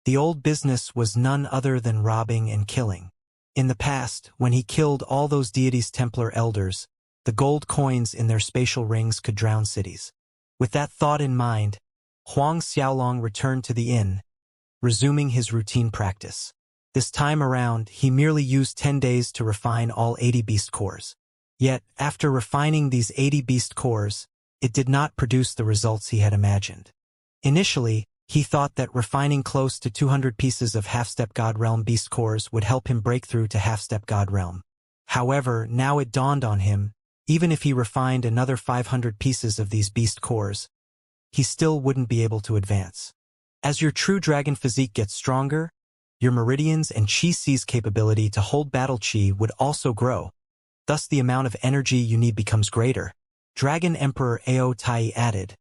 The old business was none other than robbing and killing. In the past, when he killed all those deities' Templar elders, the gold coins in their spatial rings could drown cities. With that thought in mind, Huang Xiaolong returned to the inn, resuming his routine practice. This time around, he merely used 10 days to refine all 80 beast cores. Yet, after refining these 80 beast cores, it did not produce the results he had imagined. Initially, he thought that refining close to 200 pieces of half-step God Realm beast cores would help him break through to half-step God Realm. However, now it dawned on him, even if he refined another 500 pieces of these beast cores, he still wouldn't be able to advance. As your true dragon physique gets stronger, your meridians and chi C's capability to hold battle chi would also grow. Thus the amount of energy you need becomes greater. Dragon Emperor Ao Tai added,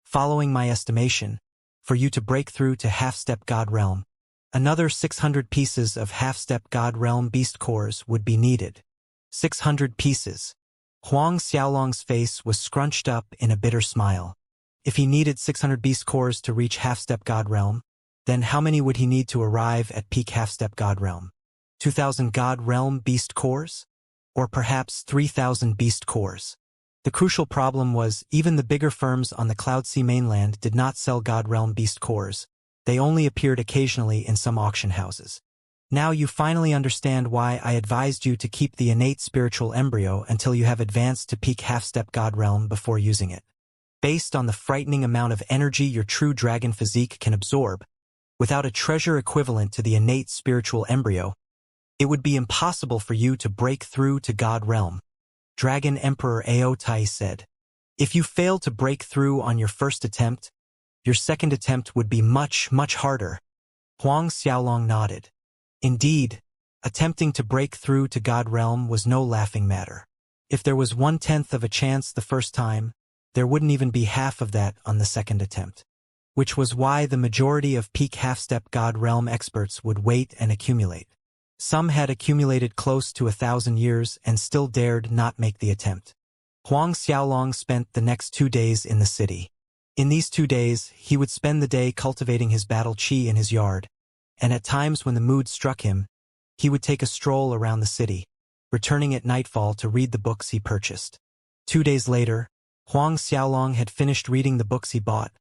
following my estimation, for you to break through to half-step God Realm, another 600 pieces of half-step God Realm beast cores would be needed. 600 pieces. Huang Xiaolong's face was scrunched up in a bitter smile. If he needed 600 beast cores to reach half-step God Realm, then how many would he need to arrive at peak half-step God Realm? 2,000 God Realm beast cores? Or perhaps 3,000 beast cores? The crucial problem was, even the bigger firms on the Cloud Sea mainland did not sell God Realm beast cores. They only appeared occasionally in some auction houses. Now you finally understand why I advised you to keep the innate spiritual embryo until you have advanced to peak half-step God Realm before using it. Based on the frightening amount of energy your true dragon physique can absorb, without a treasure equivalent to the innate spiritual embryo, it would be impossible for you to break through to God Realm. Dragon Emperor Ao Tai said, if you fail to break through on your first attempt, your second attempt would be much, much harder. Huang Xiaolong nodded. Indeed, attempting to break through to God Realm was no laughing matter. If there was 1/10 of a chance the first time, there wouldn't even be half of that on the second attempt. Which was why the majority of peak half-step God Realm experts would wait and accumulate. Some had accumulated close to 1,000 years and still dared not make the attempt. Huang Xiaolong spent the next 2 days in the city. In these 2 days, he would spend the day cultivating his battle chi in his yard, and at times when the mood struck him, he would take a stroll around the city, returning at nightfall to read the books he purchased. 2 days later, Huang Xiaolong had finished reading the books he bought,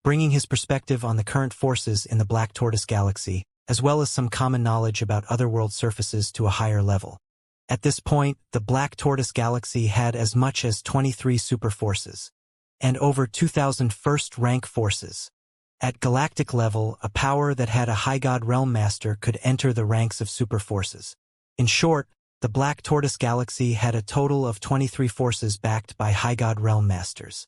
bringing his perspective on the current forces in the Black Tortoise Galaxy, as well as some common knowledge about otherworld surfaces to a higher level. At this point, the Black Tortoise Galaxy had as much as 23 super forces, and over 2,000 first-rank forces. At galactic level, a power that had a high God Realm master could enter the ranks of super forces. In short, the Black Tortoise Galaxy had a total of 23 forces backed by High God Realm Masters.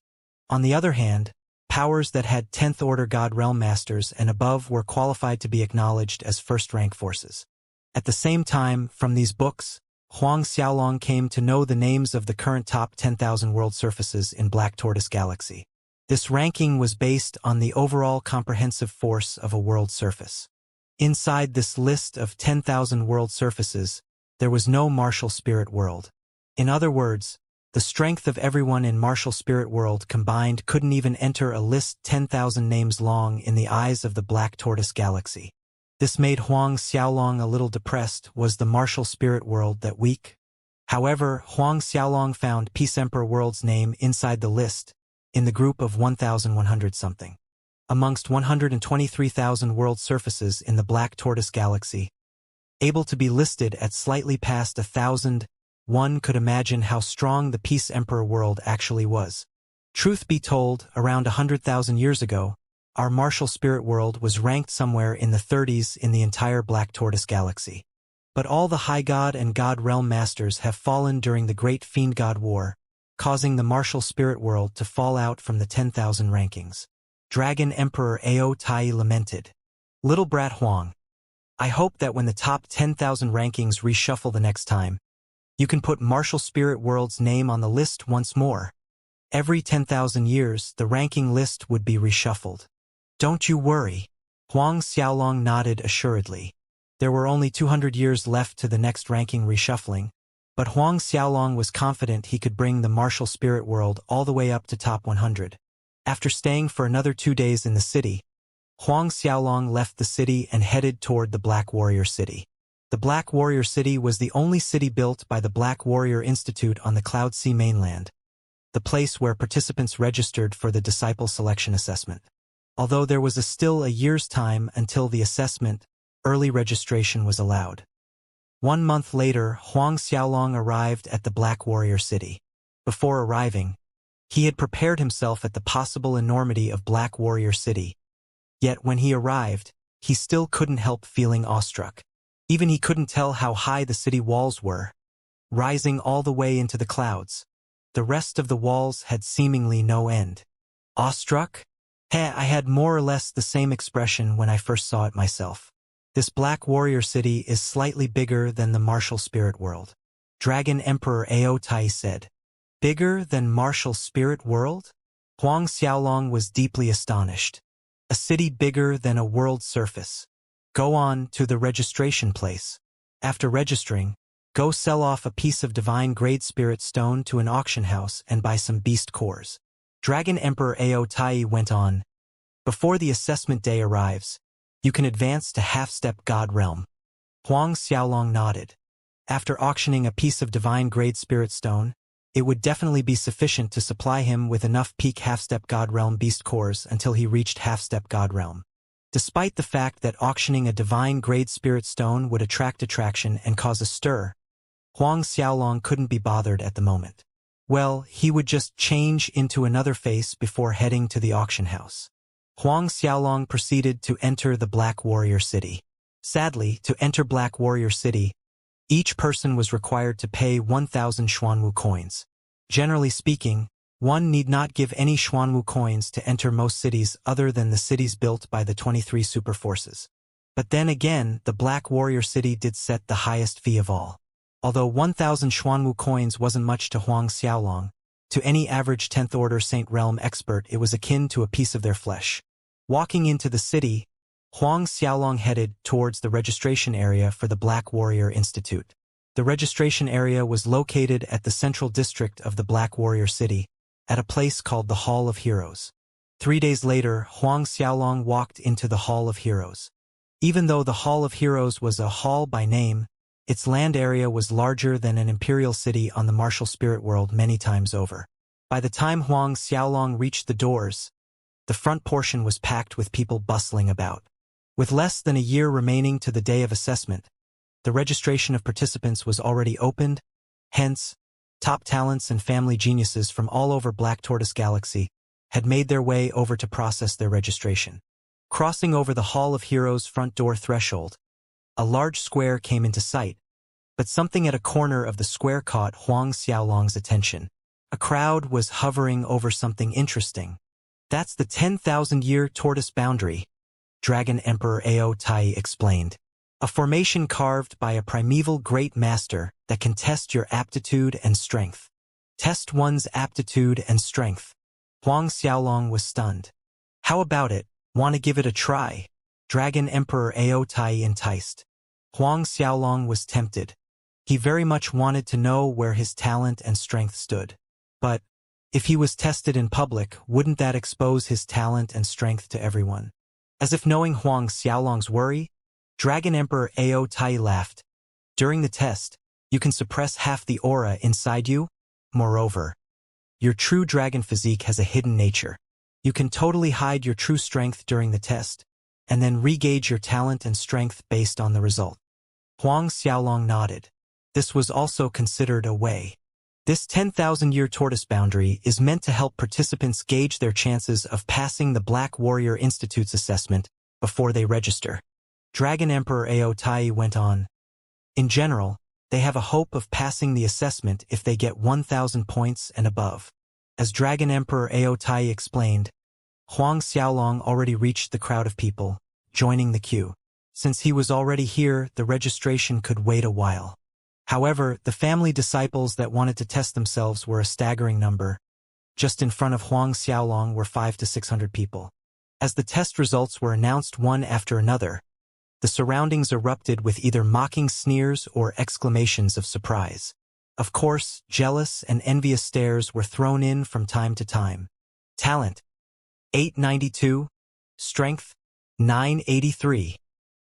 On the other hand, powers that had 10th Order God Realm Masters and above were qualified to be acknowledged as first-rank forces. At the same time, from these books, Huang Xiaolong came to know the names of the current top 10,000 world surfaces in Black Tortoise Galaxy. This ranking was based on the overall comprehensive force of a world surface. Inside this list of 10,000 world surfaces, there was no martial spirit world. In other words, the strength of everyone in martial spirit world combined couldn't even enter a list 10,000 names long in the eyes of the Black Tortoise Galaxy. This made Huang Xiaolong a little depressed. Was the martial spirit world that weak? However, Huang Xiaolong found Peace Emperor World's name inside the list, in the group of 1,100-something. Amongst 123,000 world surfaces in the Black Tortoise Galaxy, able to be listed at slightly past 1,000, one could imagine how strong the Peace Emperor world actually was. Truth be told, around 100,000 years ago, our martial spirit world was ranked somewhere in the 30s in the entire Black Tortoise Galaxy. But all the High God and God Realm Masters have fallen during the Great Fiend God War, causing the martial spirit world to fall out from the 10,000 rankings. Dragon Emperor Ao Tai lamented. Little brat Huang, I hope that when the top 10,000 rankings reshuffle the next time, you can put martial spirit world's name on the list once more. Every 10,000 years, the ranking list would be reshuffled. Don't you worry. Huang Xiaolong nodded assuredly. There were only 200 years left to the next ranking reshuffling, but Huang Xiaolong was confident he could bring the martial spirit world all the way up to top 100. After staying for another 2 days in the city, Huang Xiaolong left the city and headed toward the Black Warrior City. The Black Warrior City was the only city built by the Black Warrior Institute on the Cloud Sea mainland, the place where participants registered for the disciple selection assessment. Although there was still a year's time until the assessment, early registration was allowed. 1 month later, Huang Xiaolong arrived at the Black Warrior City. Before arriving, he had prepared himself at the possible enormity of Black Warrior City. Yet when he arrived, he still couldn't help feeling awestruck. Even he couldn't tell how high the city walls were, rising all the way into the clouds. The rest of the walls had seemingly no end. Awestruck? I had more or less the same expression when I first saw it myself. This Black Warrior City is slightly bigger than the martial spirit world. Dragon Emperor Ao Tai said. Bigger than martial spirit world? Huang Xiaolong was deeply astonished. A city bigger than a world surface. Go on to the registration place. After registering, go sell off a piece of divine grade spirit stone to an auction house and buy some beast cores. Dragon Emperor Ao Tai went on. Before the assessment day arrives, you can advance to half-step God Realm. Huang Xiaolong nodded. After auctioning a piece of divine grade spirit stone, it would definitely be sufficient to supply him with enough peak half-step God Realm beast cores until he reached half-step God Realm. Despite the fact that auctioning a divine grade spirit stone would attract attraction and cause a stir, Huang Xiaolong couldn't be bothered at the moment. Well, he would just change into another face before heading to the auction house. Huang Xiaolong proceeded to enter the Black Warrior City. Sadly, to enter Black Warrior City, each person was required to pay 1,000 Xuanwu coins. Generally speaking, one need not give any Xuanwu coins to enter most cities other than the cities built by the 23 super forces. But then again, the Black Warrior City did set the highest fee of all. Although 1,000 Xuanwu coins wasn't much to Huang Xiaolong, to any average 10th Order Saint Realm expert it was akin to a piece of their flesh. Walking into the city, Huang Xiaolong headed towards the registration area for the Black Warrior Institute. The registration area was located at the central district of the Black Warrior City, at a place called the Hall of Heroes. 3 days later, Huang Xiaolong walked into the Hall of Heroes. Even though the Hall of Heroes was a hall by name, its land area was larger than an imperial city on the martial spirit world many times over. By the time Huang Xiaolong reached the doors, the front portion was packed with people bustling about. With less than a year remaining to the day of assessment, the registration of participants was already opened, hence, top talents and family geniuses from all over Black Tortoise Galaxy had made their way over to process their registration. Crossing over the Hall of Heroes' front door threshold, a large square came into sight, But something at a corner of the square caught Huang Xiaolong's attention. A crowd was hovering over something interesting. That's the 10,000-year tortoise boundary, Dragon Emperor Ao Tai explained. A formation carved by a primeval great master that can test your aptitude and strength. Test one's aptitude and strength. Huang Xiaolong was stunned. How about it? Want to give it a try? Dragon Emperor Ao Tai enticed. Huang Xiaolong was tempted. He very much wanted to know where his talent and strength stood. But, if he was tested in public, wouldn't that expose his talent and strength to everyone? As if knowing Huang Xiaolong's worry, Dragon Emperor Ao Tai laughed. During the test, you can suppress half the aura inside you. Moreover, your true dragon physique has a hidden nature. You can totally hide your true strength during the test, and then re-gauge your talent and strength based on the result. Huang Xiaolong nodded. This was also considered a way. This 10,000-year tortoise boundary is meant to help participants gauge their chances of passing the Black Warrior Institute's assessment before they register. Dragon Emperor Ao Tai went on. In general, they have a hope of passing the assessment if they get 1,000 points and above. As Dragon Emperor Ao Tai explained, Huang Xiaolong already reached the crowd of people, joining the queue. Since he was already here, the registration could wait a while. However, the family disciples that wanted to test themselves were a staggering number. Just in front of Huang Xiaolong were 500 to 600 people. As the test results were announced one after another, the surroundings erupted with either mocking sneers or exclamations of surprise. Of course, jealous and envious stares were thrown in from time to time. Talent: 892. Strength: 983.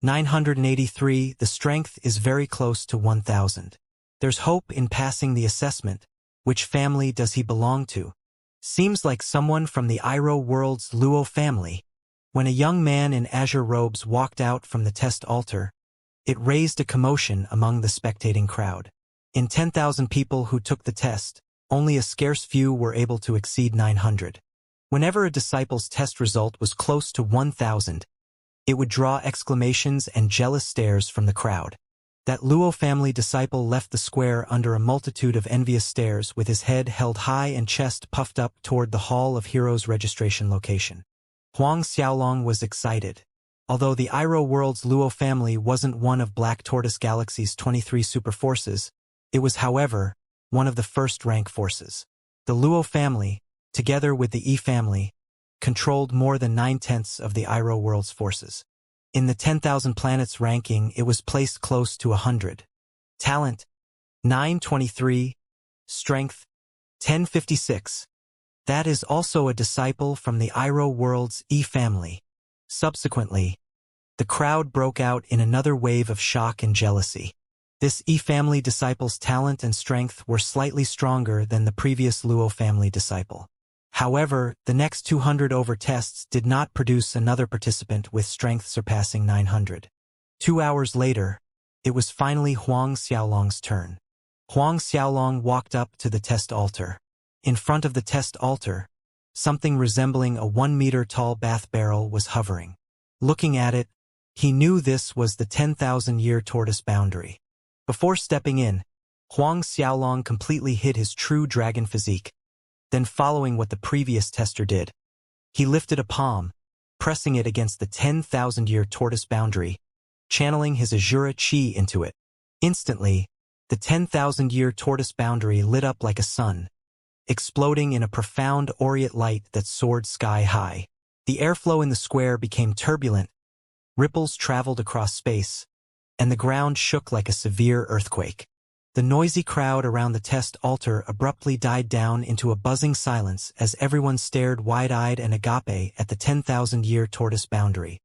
983. The strength is very close to 1,000. There's hope in passing the assessment. Which family does he belong to? Seems like someone from the Iroh world's Luo family. When a young man in azure robes walked out from the test altar, it raised a commotion among the spectating crowd. In 10,000 people who took the test, only a scarce few were able to exceed 900. Whenever a disciple's test result was close to 1,000, it would draw exclamations and jealous stares from the crowd. That Luo family disciple left the square under a multitude of envious stares with his head held high and chest puffed up toward the Hall of Heroes registration location. Huang Xiaolong was excited. Although the Iroh world's Luo family wasn't one of Black Tortoise Galaxy's 23 super forces, it was, however, one of the first-rank forces. The Luo family, together with the Yi family, controlled more than 9/10 of the Iroh world's forces. In the 10,000 planets ranking, it was placed close to 100. Talent: 923. Strength: 1056. That is also a disciple from the Iroh world's Yi family. Subsequently, the crowd broke out in another wave of shock and jealousy. This Yi family disciple's talent and strength were slightly stronger than the previous Luo family disciple. However, the next 200 over tests did not produce another participant with strength surpassing 900. 2 hours later, it was finally Huang Xiaolong's turn. Huang Xiaolong walked up to the test altar. In front of the test altar, something resembling a 1-meter-tall bath barrel was hovering. Looking at it, he knew this was the 10,000-year tortoise boundary. Before stepping in, Huang Xiaolong completely hid his true dragon physique. Then, following what the previous tester did, he lifted a palm, pressing it against the 10,000-year tortoise boundary, channeling his Azura Chi into it. Instantly, the 10,000-year tortoise boundary lit up like a sun, exploding in a profound aureate light that soared sky-high. The airflow in the square became turbulent, ripples traveled across space, and the ground shook like a severe earthquake. The noisy crowd around the test altar abruptly died down into a buzzing silence as everyone stared wide-eyed and agape at the 10,000-year tortoise boundary.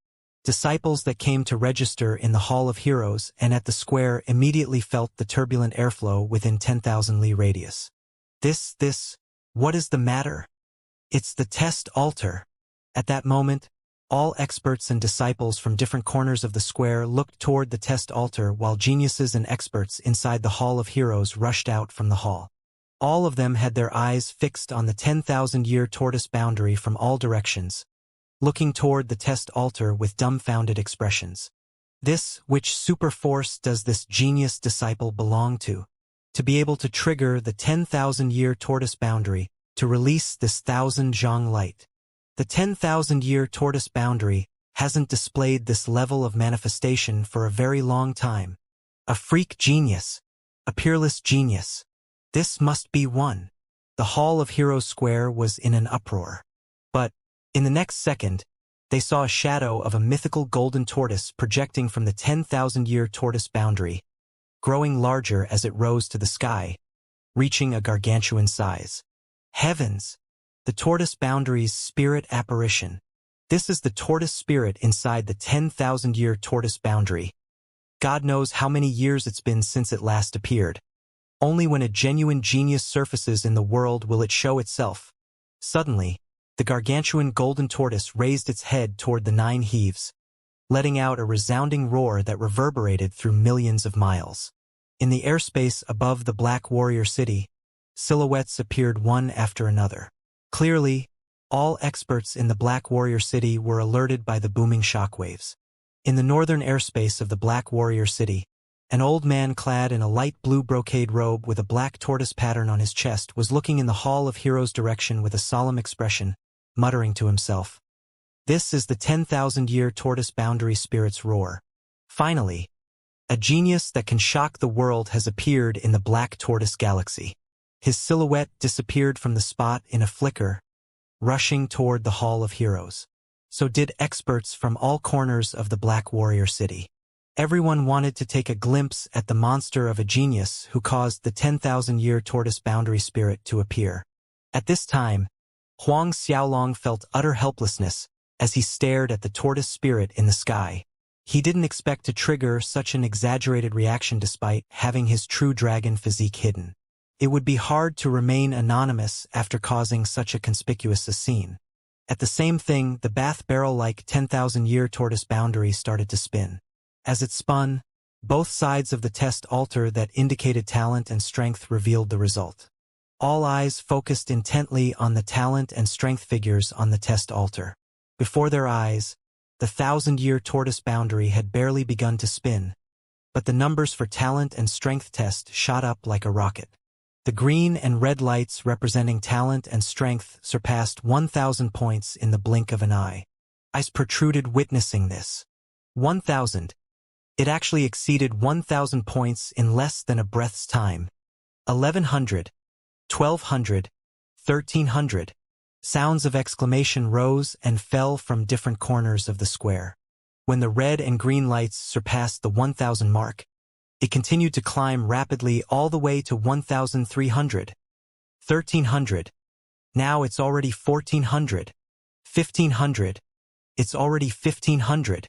Disciples that came to register in the Hall of Heroes and at the square immediately felt the turbulent airflow within 10,000 li radius. What is the matter? It's the test altar. At that moment, all experts and disciples from different corners of the square looked toward the test altar while geniuses and experts inside the Hall of Heroes rushed out from the hall. All of them had their eyes fixed on the 10,000-year tortoise boundary from all directions, looking toward the test altar with dumbfounded expressions. Which super force does this genius disciple belong to? To be able to trigger the 10,000-year tortoise boundary to release this 1,000 light. The 10,000-year tortoise boundary hasn't displayed this level of manifestation for a very long time. A freak genius. A peerless genius. This must be one. The Hall of Heroes Square was in an uproar. But, in the next second, they saw a shadow of a mythical golden tortoise projecting from the 10,000-year tortoise boundary, growing larger as it rose to the sky, reaching a gargantuan size. Heavens! The tortoise boundary's spirit apparition. This is the tortoise spirit inside the 10,000-year tortoise boundary. God knows how many years it's been since it last appeared. Only when a genuine genius surfaces in the world will it show itself. Suddenly, the gargantuan golden tortoise raised its head toward the 9 heaves, letting out a resounding roar that reverberated through millions of miles. In the airspace above the Black Warrior City, silhouettes appeared one after another. Clearly, all experts in the Black Warrior City were alerted by the booming shockwaves. In the northern airspace of the Black Warrior City, an old man clad in a light blue brocade robe with a black tortoise pattern on his chest was looking in the Hall of Heroes' direction with a solemn expression, muttering to himself. This is the 10,000-year tortoise boundary spirit's roar. Finally, a genius that can shock the world has appeared in the Black Tortoise Galaxy. His silhouette disappeared from the spot in a flicker, rushing toward the Hall of Heroes. So did experts from all corners of the Black Warrior City. Everyone wanted to take a glimpse at the monster of a genius who caused the 10,000-year tortoise boundary spirit to appear. At this time, Huang Xiaolong felt utter helplessness as he stared at the tortoise spirit in the sky. He didn't expect to trigger such an exaggerated reaction despite having his true dragon physique hidden. It would be hard to remain anonymous after causing such a conspicuous scene. At the same thing, the bath barrel-like 10,000-year tortoise boundary started to spin. As it spun, both sides of the test altar that indicated talent and strength revealed the result. All eyes focused intently on the talent and strength figures on the test altar. Before their eyes, the 1,000-year tortoise boundary had barely begun to spin, but the numbers for talent and strength test shot up like a rocket. The green and red lights representing talent and strength surpassed 1,000 points in the blink of an eye. Eyes protruded witnessing this. 1,000. It actually exceeded 1,000 points in less than a breath's time. 1,100. 1,200. 1,300. Sounds of exclamation rose and fell from different corners of the square. When the red and green lights surpassed the 1,000 mark, it continued to climb rapidly all the way to 1,300. 1,300. Now it's already 1,400. 1,500. It's already 1,500.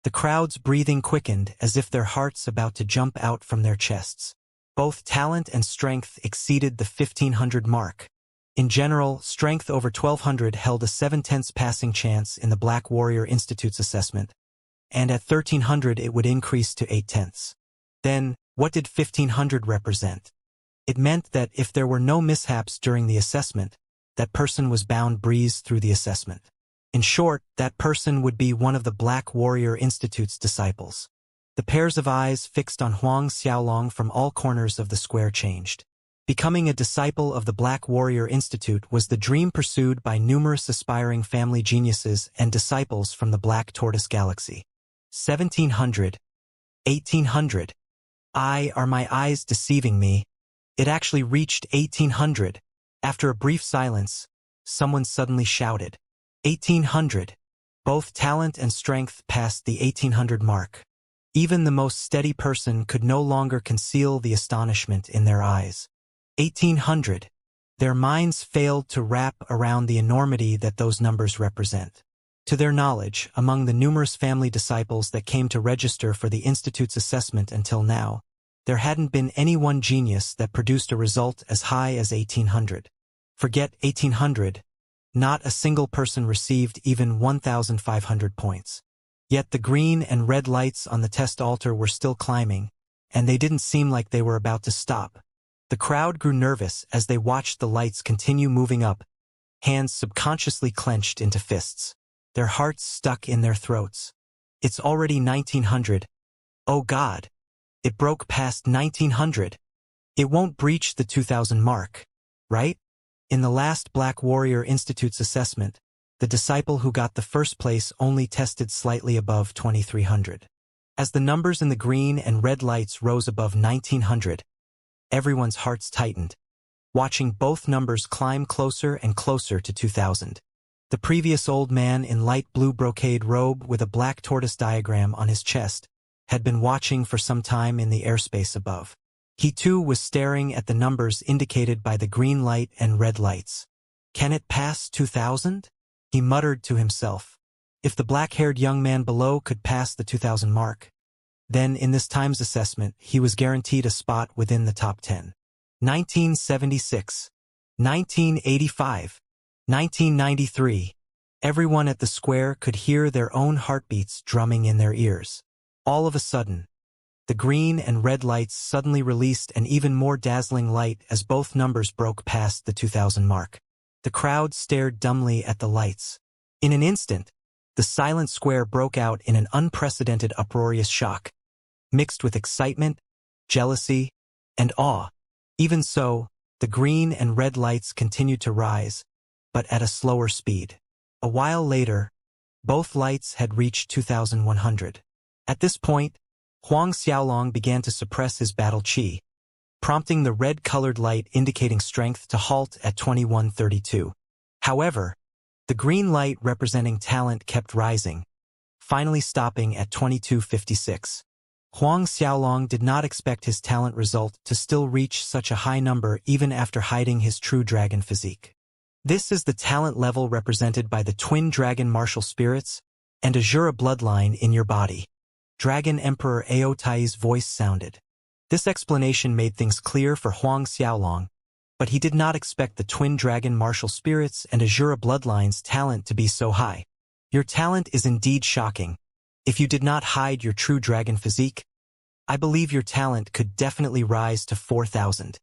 The crowd's breathing quickened as if their hearts about to jump out from their chests. Both talent and strength exceeded the 1,500 mark. In general, strength over 1,200 held a 7/10 passing chance in the Black Warrior Institute's assessment, and at 1,300 it would increase to 8/10. Then, what did 1,500 represent? It meant that if there were no mishaps during the assessment, that person was bound breeze through the assessment. In short, that person would be one of the Black Warrior Institute's disciples. The pairs of eyes fixed on Huang Xiaolong from all corners of the square changed. Becoming a disciple of the Black Warrior Institute was the dream pursued by numerous aspiring family geniuses and disciples from the Black Tortoise Galaxy. 1,700. 1,800. Are my eyes deceiving me? It actually reached 1,800. After a brief silence, someone suddenly shouted, 1,800. Both talent and strength passed the 1,800 mark. Even the most steady person could no longer conceal the astonishment in their eyes. 1,800. Their minds failed to wrap around the enormity that those numbers represent. To their knowledge, among the numerous family disciples that came to register for the Institute's assessment until now, there hadn't been any one genius that produced a result as high as 1,800. Forget 1,800. Not a single person received even 1,500 points. Yet the green and red lights on the test altar were still climbing, and they didn't seem like they were about to stop. The crowd grew nervous as they watched the lights continue moving up, hands subconsciously clenched into fists. Their hearts stuck in their throats. It's already 1900. Oh God. It broke past 1900. It won't breach the 2000 mark, right? In the last Black Warrior Institute's assessment, the disciple who got the first place only tested slightly above 2300. As the numbers in the green and red lights rose above 1900, everyone's hearts tightened, watching both numbers climb closer and closer to 2000. The previous old man in light blue brocade robe with a black tortoise diagram on his chest had been watching for some time in the airspace above. He too was staring at the numbers indicated by the green light and red lights. Can it pass 2000? He muttered to himself. If the black-haired young man below could pass the 2000 mark, then in this time's assessment he was guaranteed a spot within the top 10. 1976, 1985, 1993. Everyone at the square could hear their own heartbeats drumming in their ears. All of a sudden, the green and red lights suddenly released an even more dazzling light as both numbers broke past the 2000 mark. The crowd stared dumbly at the lights. In an instant, the silent square broke out in an unprecedented uproarious shock, mixed with excitement, jealousy, and awe. Even so, the green and red lights continued to rise, but at a slower speed. A while later, both lights had reached 2100. At this point, Huang Xiaolong began to suppress his battle chi, prompting the red-colored light indicating strength to halt at 2132. However, the green light representing talent kept rising, finally stopping at 2256. Huang Xiaolong did not expect his talent result to still reach such a high number even after hiding his true dragon physique. This is the talent level represented by the twin dragon martial spirits and Azura bloodline in your body. Dragon Emperor Aotai's voice sounded. This explanation made things clear for Huang Xiaolong, but he did not expect the twin dragon martial spirits and Azura bloodline's talent to be so high. Your talent is indeed shocking. If you did not hide your true dragon physique, I believe your talent could definitely rise to 4000.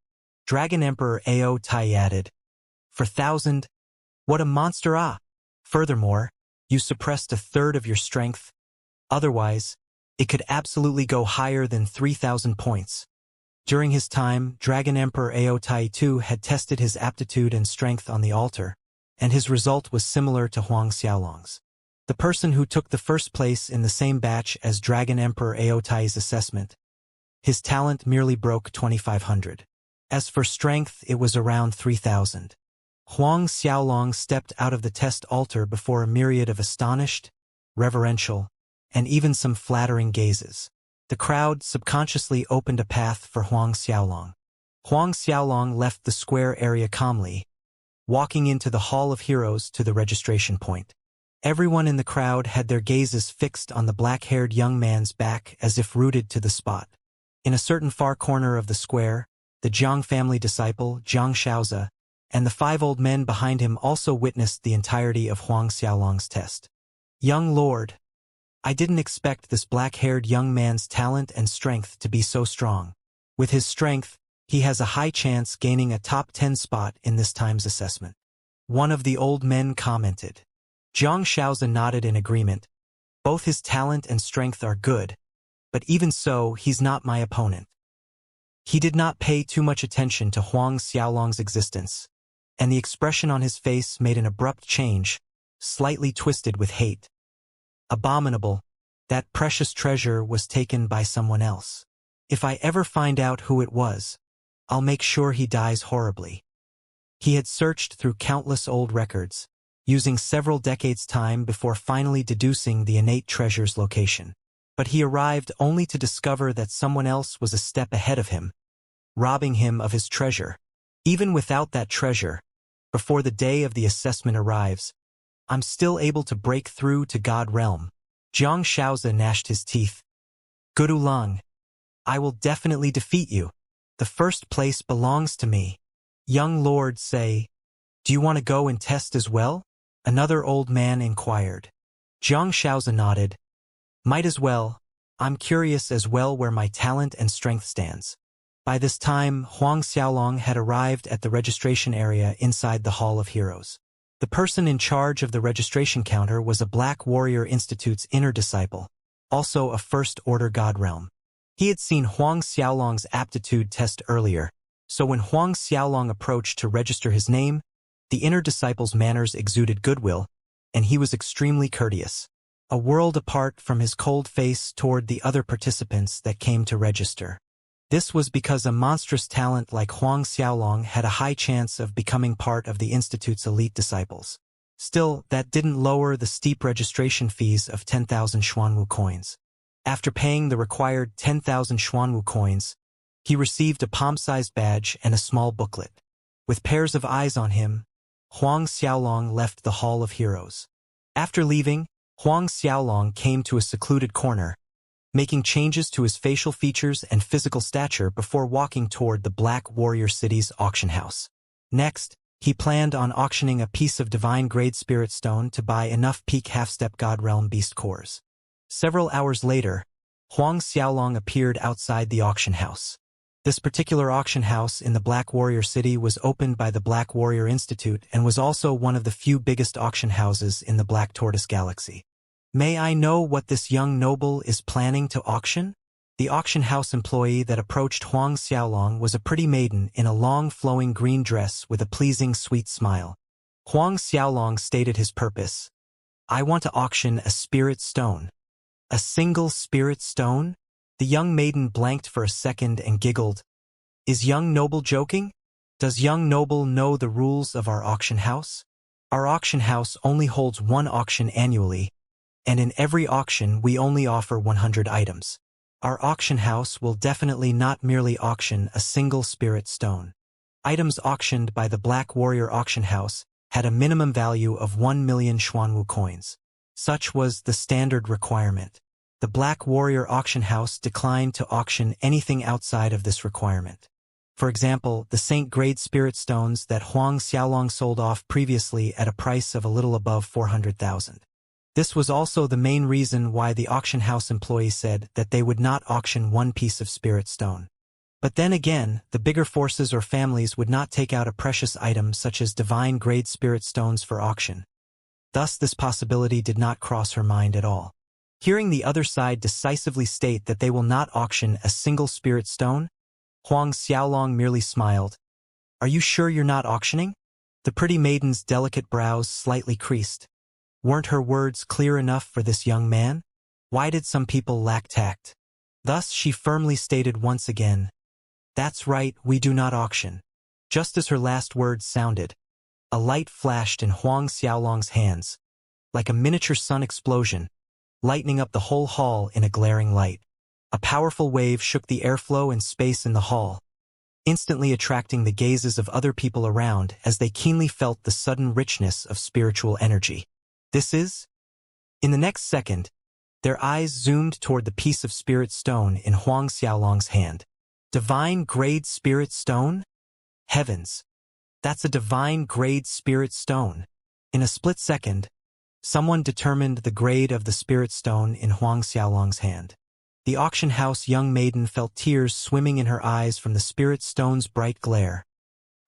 Dragon Emperor Aotai added. 4000? What a monster, ah! Furthermore, you suppressed a third of your strength. Otherwise, it could absolutely go higher than 3000 points. During his time, Dragon Emperor Aotai too had tested his aptitude and strength on the altar, and his result was similar to Huang Xiaolong's. The person who took the first place in the same batch as Dragon Emperor Aotai's assessment, his talent merely broke 2500. As for strength, it was around 3000. Huang Xiaolong stepped out of the test altar before a myriad of astonished, reverential, and even some flattering gazes. The crowd subconsciously opened a path for Huang Xiaolong. Huang Xiaolong left the square area calmly, walking into the Hall of Heroes to the registration point. Everyone in the crowd had their gazes fixed on the black-haired young man's back as if rooted to the spot. In a certain far corner of the square, the Jiang family disciple, Xianxia, and the 5 old men behind him also witnessed the entirety of Huang Xiaolong's test. Young lord, I didn't expect this black-haired young man's talent and strength to be so strong. With his strength, he has a high chance gaining a top 10 spot in this time's assessment. One of the old men commented. Jiang Xiaozi nodded in agreement. Both his talent and strength are good, but even so, he's not my opponent. He did not pay too much attention to Huang Xiaolong's existence, and the expression on his face made an abrupt change, slightly twisted with hate. Abominable, that precious treasure was taken by someone else. If I ever find out who it was, I'll make sure he dies horribly. He had searched through countless old records, using several decades' time before finally deducing the innate treasure's location. But he arrived only to discover that someone else was a step ahead of him, robbing him of his treasure. Even without that treasure, before the day of the assessment arrives, I'm still able to break through to God realm. Jiang Xiaozi gnashed his teeth. Good Oolong, I will definitely defeat you. The first place belongs to me. Young lord say, do you want to go and test as well? Another old man inquired. Jiang Xiaozi nodded. Might as well. I'm curious as well where my talent and strength stands. By this time, Huang Xiaolong had arrived at the registration area inside the Hall of Heroes. The person in charge of the registration counter was a Black Warrior Institute's inner disciple, also a first-order god realm. He had seen Huang Xiaolong's aptitude test earlier, so when Huang Xiaolong approached to register his name, the inner disciple's manners exuded goodwill, and he was extremely courteous, a world apart from his cold face toward the other participants that came to register. This was because a monstrous talent like Huang Xiaolong had a high chance of becoming part of the Institute's elite disciples. Still, that didn't lower the steep registration fees of 10,000 Xuanwu coins. After paying the required 10,000 Xuanwu coins, he received a palm-sized badge and a small booklet. With pairs of eyes on him, Huang Xiaolong left the Hall of Heroes. After leaving, Huang Xiaolong came to a secluded corner, making changes to his facial features and physical stature before walking toward the Black Warrior City's auction house. Next, he planned on auctioning a piece of divine-grade spirit stone to buy enough peak half-step God Realm beast cores. Several hours later, Huang Xiaolong appeared outside the auction house. This particular auction house in the Black Warrior City was opened by the Black Warrior Institute and was also one of the few biggest auction houses in the Black Tortoise Galaxy. "May I know what this young noble is planning to auction?" The auction house employee that approached Huang Xiaolong was a pretty maiden in a long flowing green dress with a pleasing sweet smile. Huang Xiaolong stated his purpose. "I want to auction a spirit stone." "A single spirit stone?" The young maiden blanked for a second and giggled. "Is young noble joking? Does young noble know the rules of our auction house? Our auction house only holds one auction annually, and in every auction we only offer 100 items. Our auction house will definitely not merely auction a single spirit stone. Items auctioned by the Black Warrior Auction House had a minimum value of 1 million Xuanwu coins. Such was the standard requirement. The Black Warrior Auction House declined to auction anything outside of this requirement. For example, the Saint-grade spirit stones that Huang Xiaolong sold off previously at a price of a little above 400,000. This was also the main reason why the auction house employee said that they would not auction one piece of spirit stone. But then again, the bigger forces or families would not take out a precious item such as divine-grade spirit stones for auction. Thus this possibility did not cross her mind at all. Hearing the other side decisively state that they will not auction a single spirit stone, Huang Xiaolong merely smiled. "Are you sure you're not auctioning?" The pretty maiden's delicate brows slightly creased. Weren't her words clear enough for this young man? Why did some people lack tact? Thus she firmly stated once again, "That's right, we do not auction." Just as her last words sounded, a light flashed in Huang Xiaolong's hands, like a miniature sun explosion, lightening up the whole hall in a glaring light. A powerful wave shook the airflow and space in the hall, instantly attracting the gazes of other people around as they keenly felt the sudden richness of spiritual energy. "This is?" In the next second, their eyes zoomed toward the piece of spirit stone in Huang Xiaolong's hand. Divine-grade spirit stone? Heavens! That's a divine-grade spirit stone. In a split second, someone determined the grade of the spirit stone in Huang Xiaolong's hand. The auction house young maiden felt tears swimming in her eyes from the spirit stone's bright glare.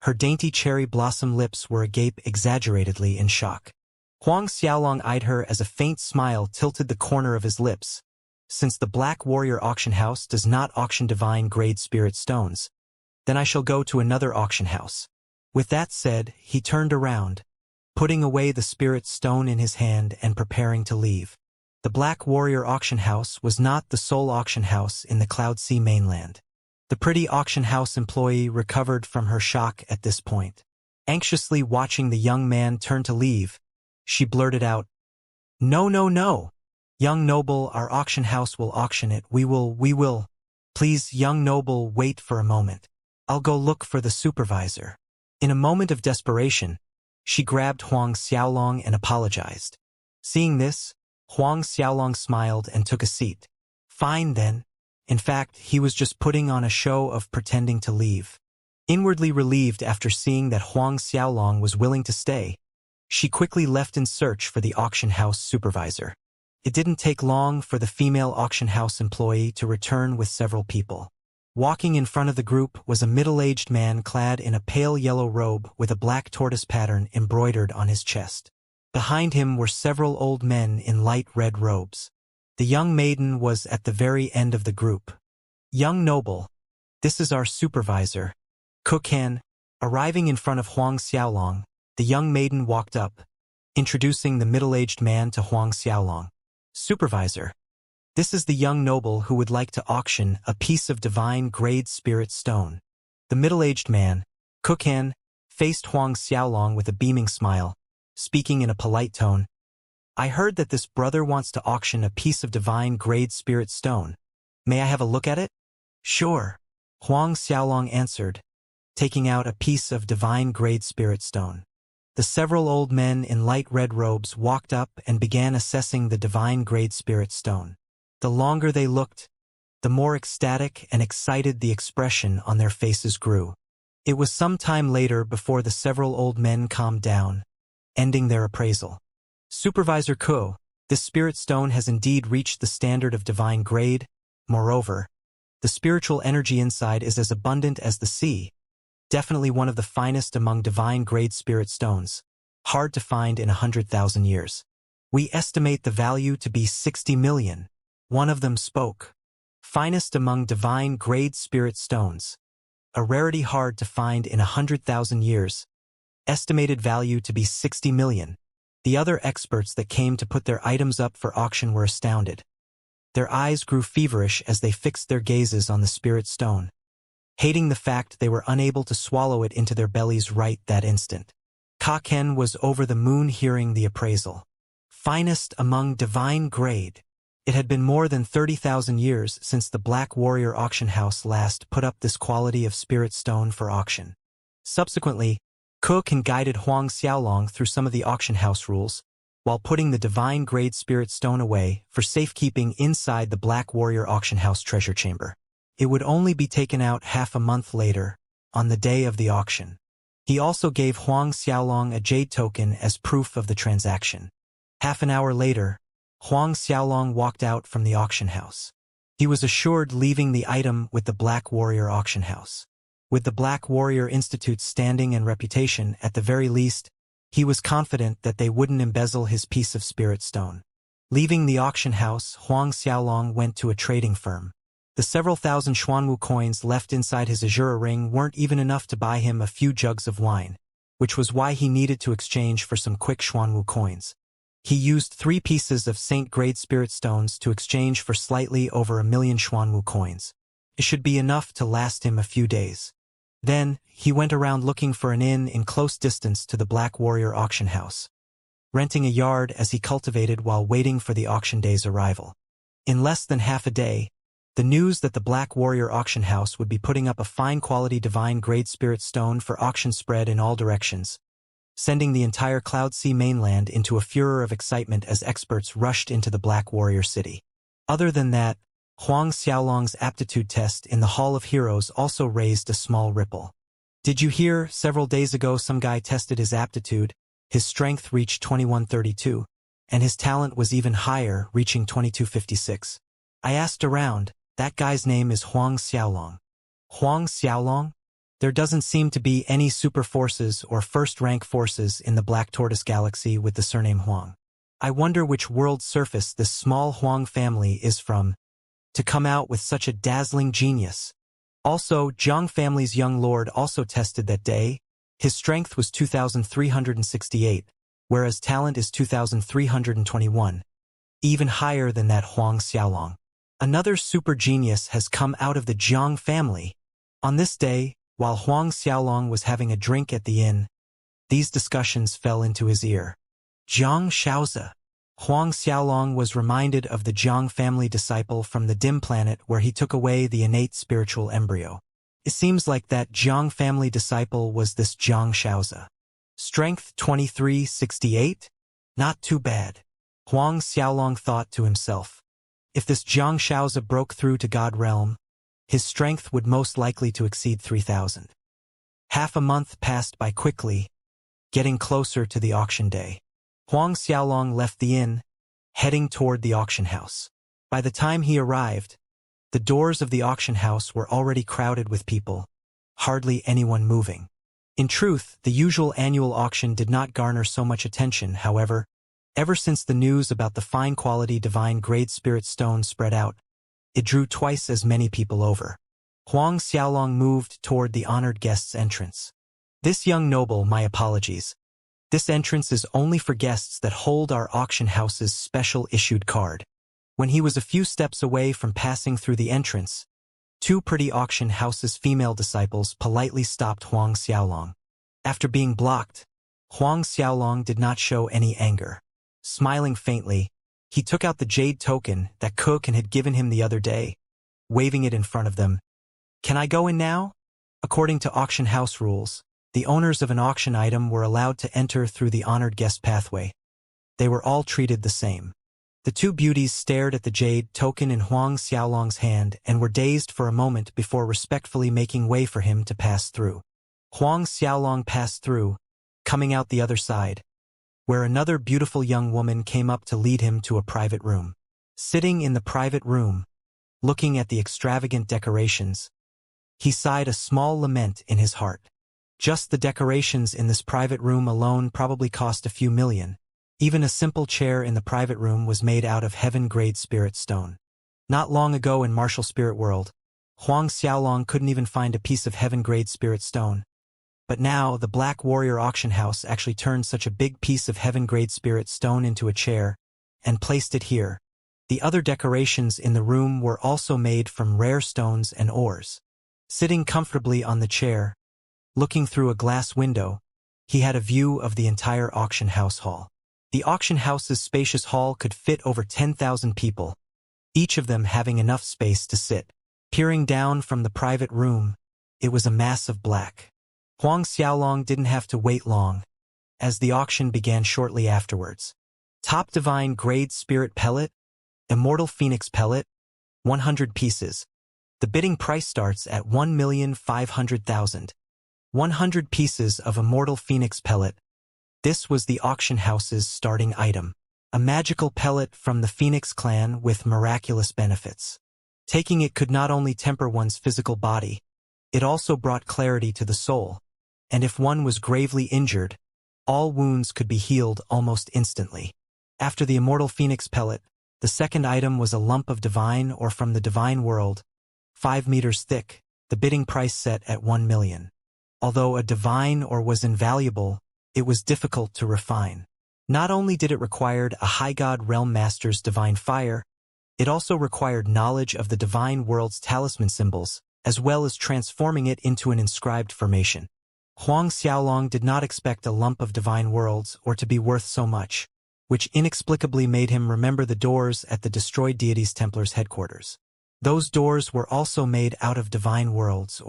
Her dainty cherry blossom lips were agape exaggeratedly in shock. Huang Xiaolong eyed her as a faint smile tilted the corner of his lips. "Since the Black Warrior Auction House does not auction divine-grade spirit stones, then I shall go to another auction house." With that said, he turned around, putting away the spirit stone in his hand and preparing to leave. The Black Warrior Auction House was not the sole auction house in the Cloud Sea mainland. The pretty auction house employee recovered from her shock at this point. Anxiously watching the young man turn to leave, she blurted out, "No, no, no. Young noble, our auction house will auction it. We will. Please, young noble, wait for a moment. I'll go look for the supervisor." In a moment of desperation, she grabbed Huang Xiaolong and apologized. Seeing this, Huang Xiaolong smiled and took a seat. Fine then. In fact, he was just putting on a show of pretending to leave. Inwardly relieved after seeing that Huang Xiaolong was willing to stay, she quickly left in search for the auction house supervisor. It didn't take long for the female auction house employee to return with several people. Walking in front of the group was a middle-aged man clad in a pale yellow robe with a black tortoise pattern embroidered on his chest. Behind him were several old men in light red robes. The young maiden was at the very end of the group. Young noble, this is our supervisor, Kukan. Arriving in front of Huang Xiaolong, the young maiden walked up, introducing the middle-aged man to Huang Xiaolong. Supervisor, this is the young noble who would like to auction a piece of divine-grade spirit stone. The middle-aged man, Kukan, faced Huang Xiaolong with a beaming smile, speaking in a polite tone. I heard that this brother wants to auction a piece of divine-grade spirit stone. May I have a look at it? Sure, Huang Xiaolong answered, taking out a piece of divine-grade spirit stone. The several old men in light red robes walked up and began assessing the divine-grade spirit stone. The longer they looked, the more ecstatic and excited the expression on their faces grew. It was some time later before the several old men calmed down, ending their appraisal. Supervisor Ko, this spirit stone has indeed reached the standard of divine grade. Moreover, the spiritual energy inside is as abundant as the sea. Definitely one of the finest among divine-grade spirit stones, hard to find in 100,000 years. We estimate the value to be 60 million. One of them spoke. Finest among divine-grade spirit stones. A rarity hard to find in 100,000 years. Estimated value to be 60 million. The other experts that came to put their items up for auction were astounded. Their eyes grew feverish as they fixed their gazes on the spirit stone, hating the fact they were unable to swallow it into their bellies right that instant. Ka Ken was over the moon hearing the appraisal. Finest among divine grade. It had been more than 30,000 years since the Black Warrior auction house last put up this quality of spirit stone for auction. Subsequently, Ko Ken guided Huang Xiaolong through some of the auction house rules, while putting the divine grade spirit stone away for safekeeping inside the Black Warrior auction house treasure chamber. It would only be taken out half a month later, on the day of the auction. He also gave Huang Xiaolong a jade token as proof of the transaction. Half an hour later, Huang Xiaolong walked out from the auction house. He was assured leaving the item with the Black Warrior auction house. With the Black Warrior Institute's standing and reputation, at the very least, he was confident that they wouldn't embezzle his piece of spirit stone. Leaving the auction house, Huang Xiaolong went to a trading firm. The several thousand Xuanwu coins left inside his Azura ring weren't even enough to buy him a few jugs of wine, which was why he needed to exchange for some quick Xuanwu coins. He used 3 pieces of Saint-grade spirit stones to exchange for slightly over 1 million Xuanwu coins. It should be enough to last him a few days. Then, he went around looking for an inn in close distance to the Black Warrior auction house, renting a yard as he cultivated while waiting for the auction day's arrival. In less than half a day, the news that the Black Warrior auction house would be putting up a fine-quality divine-grade spirit stone for auction spread in all directions, sending the entire Cloud Sea mainland into a furor of excitement as experts rushed into the Black Warrior city. Other than that, Huang Xiaolong's aptitude test in the Hall of Heroes also raised a small ripple. Did you hear, several days ago some guy tested his aptitude, his strength reached 2132, and his talent was even higher, reaching 2256. I asked around, that guy's name is Huang Xiaolong. Huang Xiaolong? There doesn't seem to be any super forces or first-rank forces in the Black Tortoise Galaxy with the surname Huang. I wonder which world surface this small Huang family is from, to come out with such a dazzling genius. Also, Zhang family's young lord also tested that day. His strength was 2,368, whereas talent is 2,321, even higher than that Huang Xiaolong. Another super genius has come out of the Zhang family. On this day, while Huang Xiaolong was having a drink at the inn, these discussions fell into his ear. Zhang Xiaozi. Huang Xiaolong was reminded of the Zhang family disciple from the dim planet where he took away the innate spiritual embryo. It seems like that Zhang family disciple was this Zhang Xiaozi. Strength 2368? Not too bad. Huang Xiaolong thought to himself. If this Zhang Xiaozi broke through to God realm, his strength would most likely to exceed 3,000. Half a month passed by quickly, getting closer to the auction day. Huang Xiaolong left the inn, heading toward the auction house. By the time he arrived, the doors of the auction house were already crowded with people, hardly anyone moving. In truth, the usual annual auction did not garner so much attention. However, Ever since the news about the fine-quality divine-grade spirit stone spread out, it drew twice as many people over. Huang Xiaolong moved toward the honored guest's entrance. "This young noble, my apologies. This entrance is only for guests that hold our auction house's special issued card." When he was a few steps away from passing through the entrance, two pretty auction house's female disciples politely stopped Huang Xiaolong. After being blocked, Huang Xiaolong did not show any anger. Smiling faintly, he took out the jade token that Kukin had given him the other day, waving it in front of them. "Can I go in now?" According to auction house rules, the owners of an auction item were allowed to enter through the honored guest pathway. They were all treated the same. The two beauties stared at the jade token in Huang Xiaolong's hand and were dazed for a moment before respectfully making way for him to pass through. Huang Xiaolong passed through, coming out the other side, where another beautiful young woman came up to lead him to a private room. Sitting in the private room, looking at the extravagant decorations, he sighed a small lament in his heart. Just the decorations in this private room alone probably cost a few million. Even a simple chair in the private room was made out of heaven-grade spirit stone. Not long ago in Martial Spirit World, Huang Xiaolong couldn't even find a piece of heaven-grade spirit stone. But now, the Black Warrior auction house actually turned such a big piece of heaven-grade spirit stone into a chair and placed it here. The other decorations in the room were also made from rare stones and ores. Sitting comfortably on the chair, looking through a glass window, he had a view of the entire auction house hall. The auction house's spacious hall could fit over 10,000 people, each of them having enough space to sit. Peering down from the private room, it was a mass of black. Huang Xiaolong didn't have to wait long, as the auction began shortly afterwards. Top Divine Grade Spirit Pellet, Immortal Phoenix Pellet, 100 pieces. The bidding price starts at 1,500,000. 100 pieces of Immortal Phoenix Pellet. This was the auction house's starting item. A magical pellet from the Phoenix clan with miraculous benefits. Taking it could not only temper one's physical body, it also brought clarity to the soul, and if one was gravely injured, all wounds could be healed almost instantly. After the Immortal Phoenix Pellet, the second item was a lump of divine or from the divine world, 5 meters thick, the bidding price set at 1 million. Although a divine ore was invaluable, it was difficult to refine. Not only did it require a high god realm master's divine fire, it also required knowledge of the divine world's talisman symbols, as well as transforming it into an inscribed formation. Huang Xiaolong did not expect a lump of divine worlds or to be worth so much, which inexplicably made him remember the doors at the destroyed deity's Templar's headquarters. Those doors were also made out of divine worlds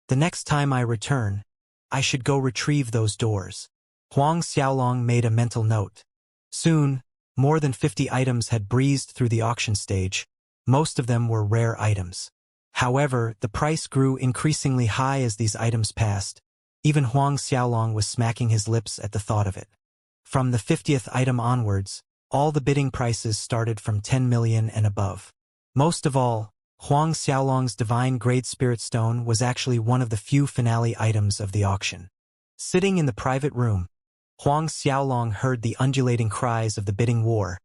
the next time I return, I should go retrieve those doors. Huang Xiaolong made a mental note. Soon, more than 50 items had breezed through the auction stage. Most of them were rare items. However, the price grew increasingly high as these items passed. Even Huang Xiaolong was smacking his lips at the thought of it. From the 50th item onwards, all the bidding prices started from 10 million and above. Most of all, Huang Xiaolong's divine grade spirit stone was actually one of the few finale items of the auction. Sitting in the private room, Huang Xiaolong heard the undulating cries of the bidding war,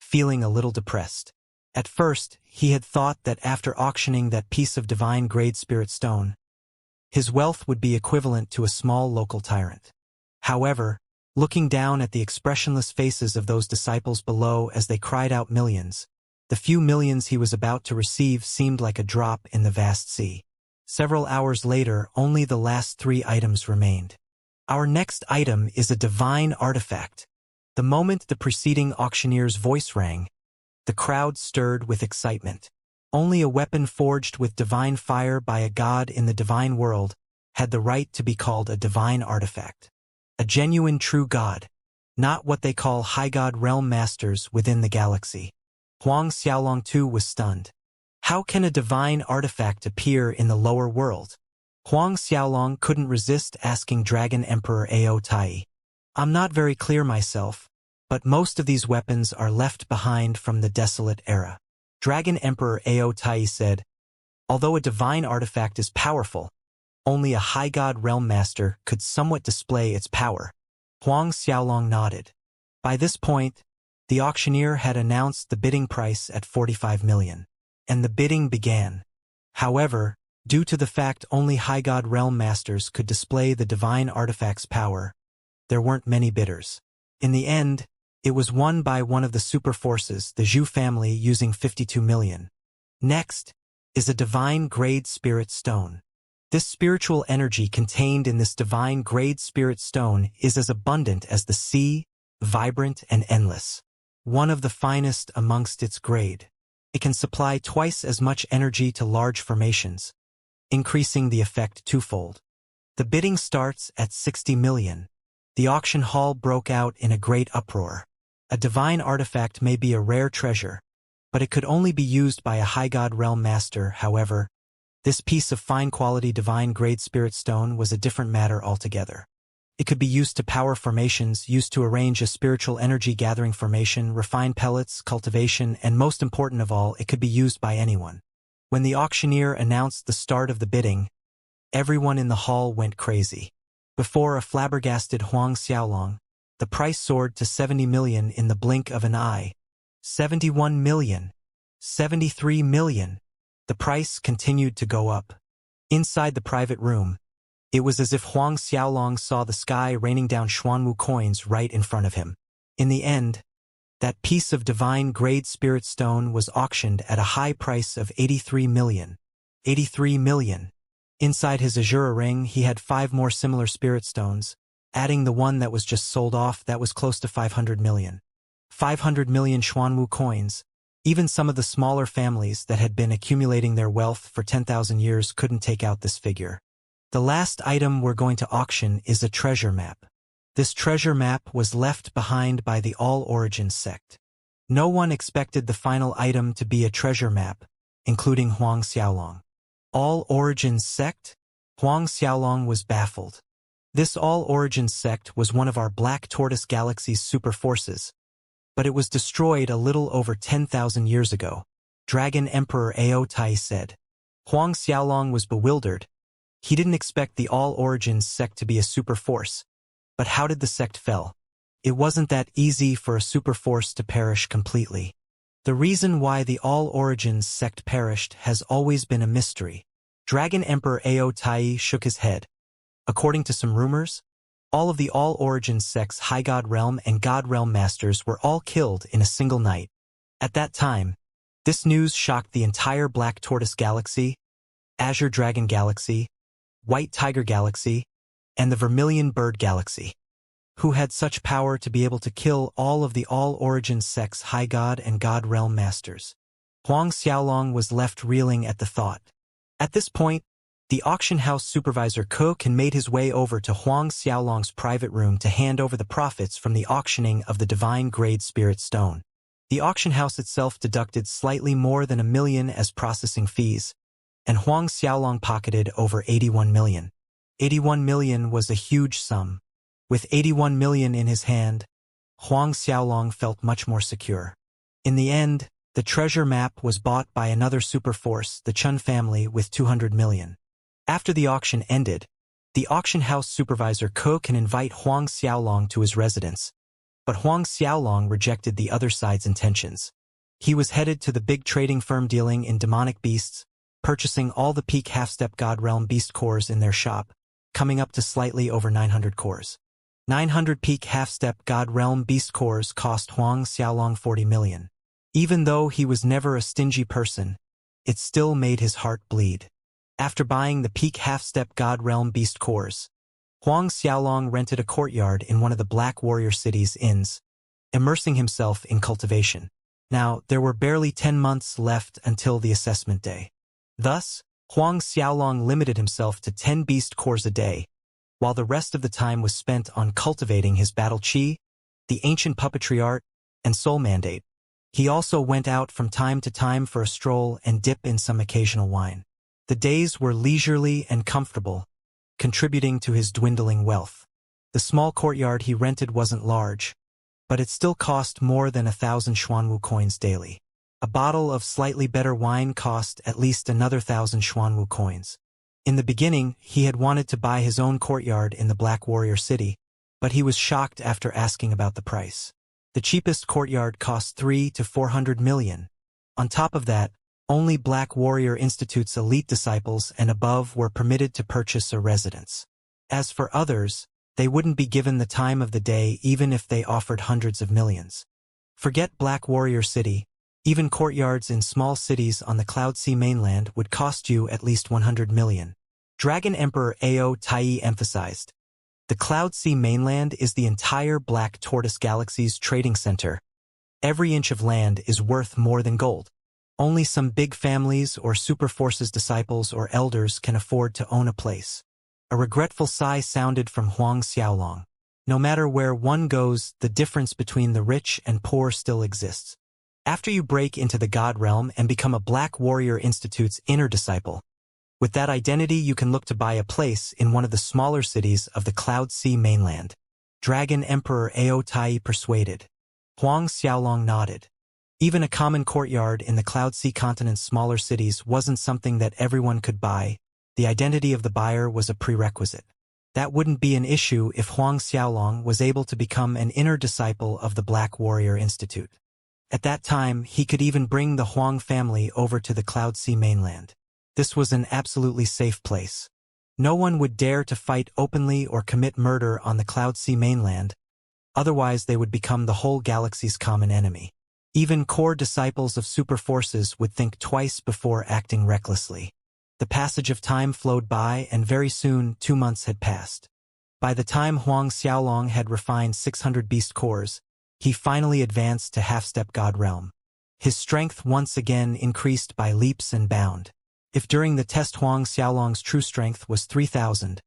feeling a little depressed. At first, he had thought that after auctioning that piece of divine grade spirit stone, his wealth would be equivalent to a small local tyrant. However, looking down at the expressionless faces of those disciples below as they cried out millions, the few millions he was about to receive seemed like a drop in the vast sea. Several hours later, only the last 3 items remained. Our next item is a divine artifact. The moment the preceding auctioneer's voice rang, the crowd stirred with excitement. Only a weapon forged with divine fire by a god in the divine world had the right to be called a divine artifact. A genuine true god, not what they call high god realm masters within the galaxy. Huang Xiaolong too was stunned. How can a divine artifact appear in the lower world? Huang Xiaolong couldn't resist asking Dragon Emperor Ao Tai. I'm not very clear myself, but most of these weapons are left behind from the desolate era. Dragon Emperor Ao Tai said, although a divine artifact is powerful, only a high god realm master could somewhat display its power. Huang Xiaolong nodded. By this point, the auctioneer had announced the bidding price at 45 million. And the bidding began. However, due to the fact only High God Realm Masters could display the divine artifact's power, there weren't many bidders. In the end, it was won by one of the super forces, the Zhu family, using 52 million. Next is a divine grade spirit stone. This spiritual energy contained in this divine grade spirit stone is as abundant as the sea, vibrant and endless. One of the finest amongst its grade. It can supply twice as much energy to large formations, increasing the effect twofold. The bidding starts at 60 million. The auction hall broke out in a great uproar. A divine artifact may be a rare treasure, but it could only be used by a High God Realm Master. However, this piece of fine-quality divine grade spirit stone was a different matter altogether. It could be used to power formations, used to arrange a spiritual energy-gathering formation, refine pellets, cultivation, and most important of all, it could be used by anyone. When the auctioneer announced the start of the bidding, everyone in the hall went crazy. Before a flabbergasted Huang Xiaolong, the price soared to 70 million in the blink of an eye. 71 million. 73 million. The price continued to go up. Inside the private room, it was as if Huang Xiaolong saw the sky raining down Xuanwu coins right in front of him. In the end, that piece of divine grade spirit stone was auctioned at a high price of 83 million. 83 million. Inside his azure ring, he had 5 more similar spirit stones, adding the one that was just sold off that was close to 500 million. 500 million Xuanwu coins. Even some of the smaller families that had been accumulating their wealth for 10,000 years couldn't take out this figure. The last item we're going to auction is a treasure map. This treasure map was left behind by the All Origins sect. No one expected the final item to be a treasure map, including Huang Xiaolong. All Origins sect? Huang Xiaolong was baffled. This All Origins sect was one of our Black Tortoise Galaxy's super forces, but it was destroyed a little over 10,000 years ago, Dragon Emperor Ao Tai said. Huang Xiaolong was bewildered. He didn't expect the All Origins sect to be a super force. But how did the sect fell? It wasn't that easy for a super force to perish completely. The reason why the All Origins sect perished has always been a mystery. Dragon Emperor Ao Tai shook his head. According to some rumors, all of the All Origins sect's High God Realm and God Realm Masters were all killed in a single night. At that time, this news shocked the entire Black Tortoise Galaxy, Azure Dragon Galaxy, White Tiger Galaxy, and the Vermilion Bird Galaxy. Who had such power to be able to kill all of the All Origins sect's High God and God Realm Masters? Huang Xiaolong was left reeling at the thought. At this point, the auction house supervisor Cook made his way over to Huang Xiaolong's private room to hand over the profits from the auctioning of the divine grade spirit stone. The auction house itself deducted slightly more than 1 million as processing fees, and Huang Xiaolong pocketed over 81 million. 81 million was a huge sum. With 81 million in his hand, Huang Xiaolong felt much more secure. In the end, the treasure map was bought by another super force, the Chun family, with 200 million. After the auction ended, the auction house supervisor Ko can invite Huang Xiaolong to his residence, but Huang Xiaolong rejected the other side's intentions. He was headed to the big trading firm dealing in demonic beasts, purchasing all the peak half-step God Realm beast cores in their shop, coming up to slightly over 900 cores. 900 peak half-step God Realm beast cores cost Huang Xiaolong 40 million. Even though he was never a stingy person, it still made his heart bleed. After buying the peak half-step God Realm beast cores, Huang Xiaolong rented a courtyard in one of the Black Warrior City's inns, immersing himself in cultivation. Now, there were barely 10 months left until the assessment day. Thus, Huang Xiaolong limited himself to 10 beast cores a day, while the rest of the time was spent on cultivating his battle chi, the ancient puppetry art, and soul mandate. He also went out from time to time for a stroll and dip in some occasional wine. The days were leisurely and comfortable, contributing to his dwindling wealth. The small courtyard he rented wasn't large, but it still cost more than 1,000 Xuanwu coins daily. A bottle of slightly better wine cost at least another 1,000 Xuanwu coins. In the beginning, he had wanted to buy his own courtyard in the Black Warrior City, but he was shocked after asking about the price. The cheapest courtyard cost 3 to 400 million. On top of that, only Black Warrior Institute's elite disciples and above were permitted to purchase a residence. As for others, they wouldn't be given the time of the day even if they offered hundreds of millions. Forget Black Warrior City, even courtyards in small cities on the Cloud Sea mainland would cost you at least 100 million. Dragon Emperor Ao Tai emphasized. The Cloud Sea mainland is the entire Black Tortoise Galaxy's trading center. Every inch of land is worth more than gold. Only some big families or super forces disciples or elders can afford to own a place. A regretful sigh sounded from Huang Xiaolong. No matter where one goes, the difference between the rich and poor still exists. After you break into the God Realm and become a Black Warrior Institute's inner disciple, with that identity you can look to buy a place in one of the smaller cities of the Cloud Sea mainland. Dragon Emperor Ao Tai persuaded. Huang Xiaolong nodded. Even a common courtyard in the Cloud Sea continent's smaller cities wasn't something that everyone could buy. The identity of the buyer was a prerequisite. That wouldn't be an issue if Huang Xiaolong was able to become an inner disciple of the Black Warrior Institute. At that time, he could even bring the Huang family over to the Cloud Sea mainland. This was an absolutely safe place. No one would dare to fight openly or commit murder on the Cloud Sea mainland, otherwise they would become the whole galaxy's common enemy. Even core disciples of super forces would think twice before acting recklessly. The passage of time flowed by and very soon 2 months had passed. By the time Huang Xiaolong had refined 600 beast cores, he finally advanced to half-step God Realm. His strength once again increased by leaps and bounds. If during the test Huang Xiaolong's true strength was 3,000,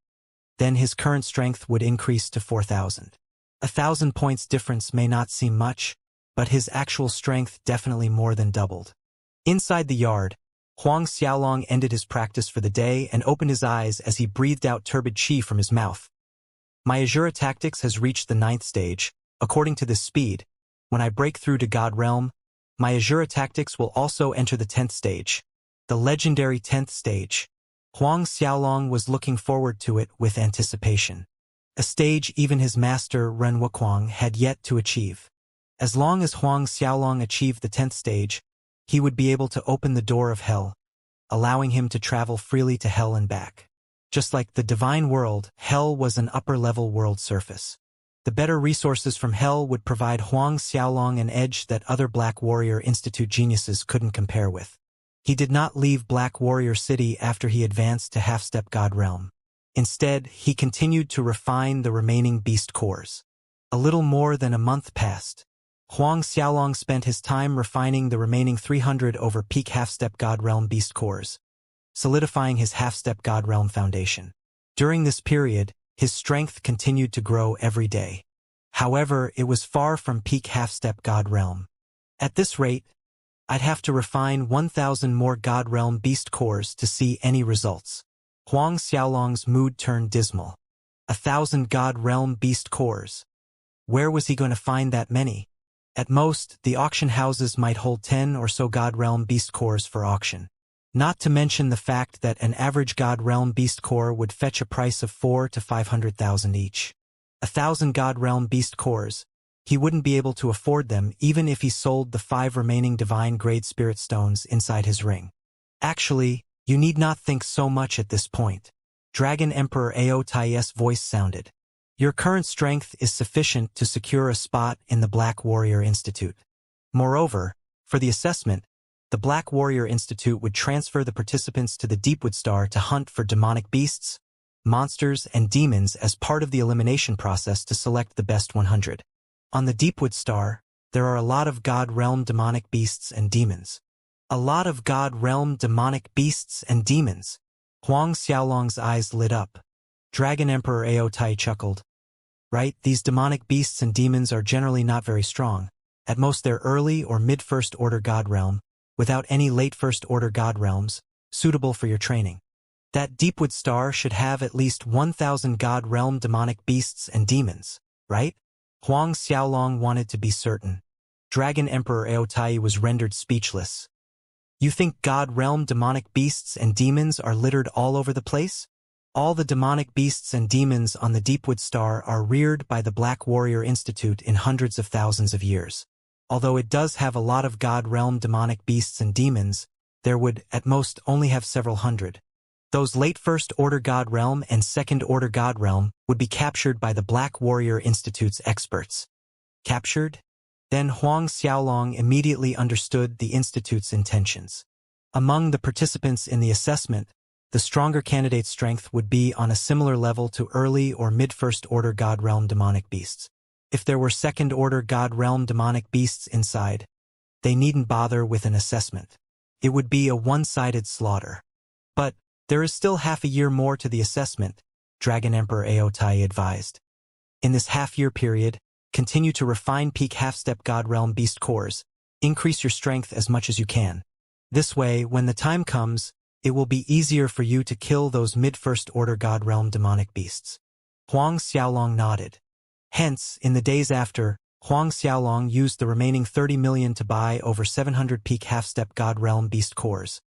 then his current strength would increase to 4,000. 1,000 points difference may not seem much, but his actual strength definitely more than doubled. Inside the yard, Huang Xiaolong ended his practice for the day and opened his eyes as he breathed out turbid qi from his mouth. My Azura tactics has reached the 9th stage. According to this speed, when I break through to God Realm, my Azura tactics will also enter the 10th stage. The legendary 10th stage. Huang Xiaolong was looking forward to it with anticipation. A stage even his master Ren Wuquang had yet to achieve. As long as Huang Xiaolong achieved the 10th stage, he would be able to open the door of hell, allowing him to travel freely to hell and back. Just like the divine world, hell was an upper-level world surface. The better resources from hell would provide Huang Xiaolong an edge that other Black Warrior Institute geniuses couldn't compare with. He did not leave Black Warrior City after he advanced to half-step God Realm. Instead, he continued to refine the remaining beast cores. A little more than a month passed. Huang Xiaolong spent his time refining the remaining 300 over peak half-step God Realm beast cores, solidifying his half-step God Realm foundation. During this period, his strength continued to grow every day. However, it was far from peak half-step God Realm. At this rate, I'd have to refine 1,000 more God Realm beast cores to see any results. Huang Xiaolong's mood turned dismal. 1,000 God Realm beast cores. Where was he going to find that many? At most, the auction houses might hold 10 or so God Realm beast cores for auction. Not to mention the fact that an average God Realm beast core would fetch a price of 4 to 500,000 each. 1,000 God Realm beast cores. He wouldn't be able to afford them even if he sold the 5 remaining divine-grade spirit stones inside his ring. Actually, you need not think so much at this point. Dragon Emperor Ao Tai's voice sounded. Your current strength is sufficient to secure a spot in the Black Warrior Institute. Moreover, for the assessment, the Black Warrior Institute would transfer the participants to the Deepwood Star to hunt for demonic beasts, monsters, and demons as part of the elimination process to select the best 100. On the Deepwood Star, there are a lot of God Realm demonic beasts and demons. A lot of God Realm demonic beasts and demons. Huang Xiaolong's eyes lit up. Dragon Emperor Ao Tai chuckled. Right, these demonic beasts and demons are generally not very strong. At most they're early or mid-first order God Realm, without any late first order God Realms, suitable for your training. That Deepwood Star should have at least 1,000 God Realm demonic beasts and demons, right? Huang Xiaolong wanted to be certain. Dragon Emperor Ao Tai was rendered speechless. You think God Realm demonic beasts and demons are littered all over the place? All the demonic beasts and demons on the Deepwood Star are reared by the Black Warrior Institute in hundreds of thousands of years. Although it does have a lot of God Realm demonic beasts and demons, there would, at most, only have several hundred. Those late First Order God Realm and Second Order God Realm would be captured by the Black Warrior Institute's experts. Captured? Then Huang Xiaolong immediately understood the Institute's intentions. Among the participants in the assessment, the stronger candidate's strength would be on a similar level to early or mid-First Order God Realm demonic beasts. If there were Second Order God Realm demonic beasts inside, they needn't bother with an assessment. It would be a one-sided slaughter. But there is still half a year more to the assessment, Dragon Emperor Aotai advised. In this half-year period, continue to refine peak half-step God Realm beast cores, increase your strength as much as you can. This way, when the time comes, it will be easier for you to kill those mid-First Order God Realm demonic beasts. Huang Xiaolong nodded. Hence, in the days after, Huang Xiaolong used the remaining 30 million to buy over 700 peak half-step God Realm beast cores,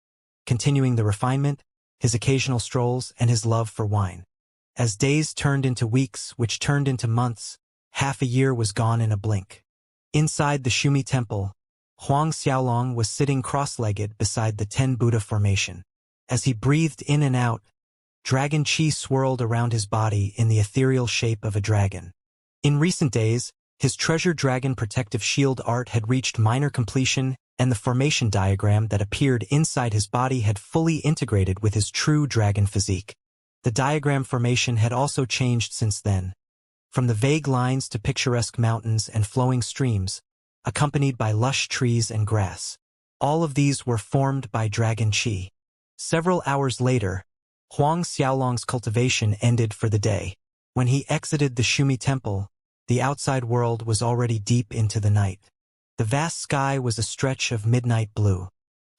continuing the refinement, his occasional strolls, and his love for wine. As days turned into weeks, which turned into months, half a year was gone in a blink. Inside the Shumi Temple, Huang Xiaolong was sitting cross-legged beside the Ten Buddha formation. As he breathed in and out, dragon chi swirled around his body in the ethereal shape of a dragon. In recent days, his treasure dragon protective shield art had reached minor completion, and the formation diagram that appeared inside his body had fully integrated with his true dragon physique. The diagram formation had also changed since then, from the vague lines to picturesque mountains and flowing streams, accompanied by lush trees and grass. All of these were formed by dragon chi. Several hours later, Huang Xiaolong's cultivation ended for the day. When he exited the Shumi Temple, the outside world was already deep into the night. The vast sky was a stretch of midnight blue.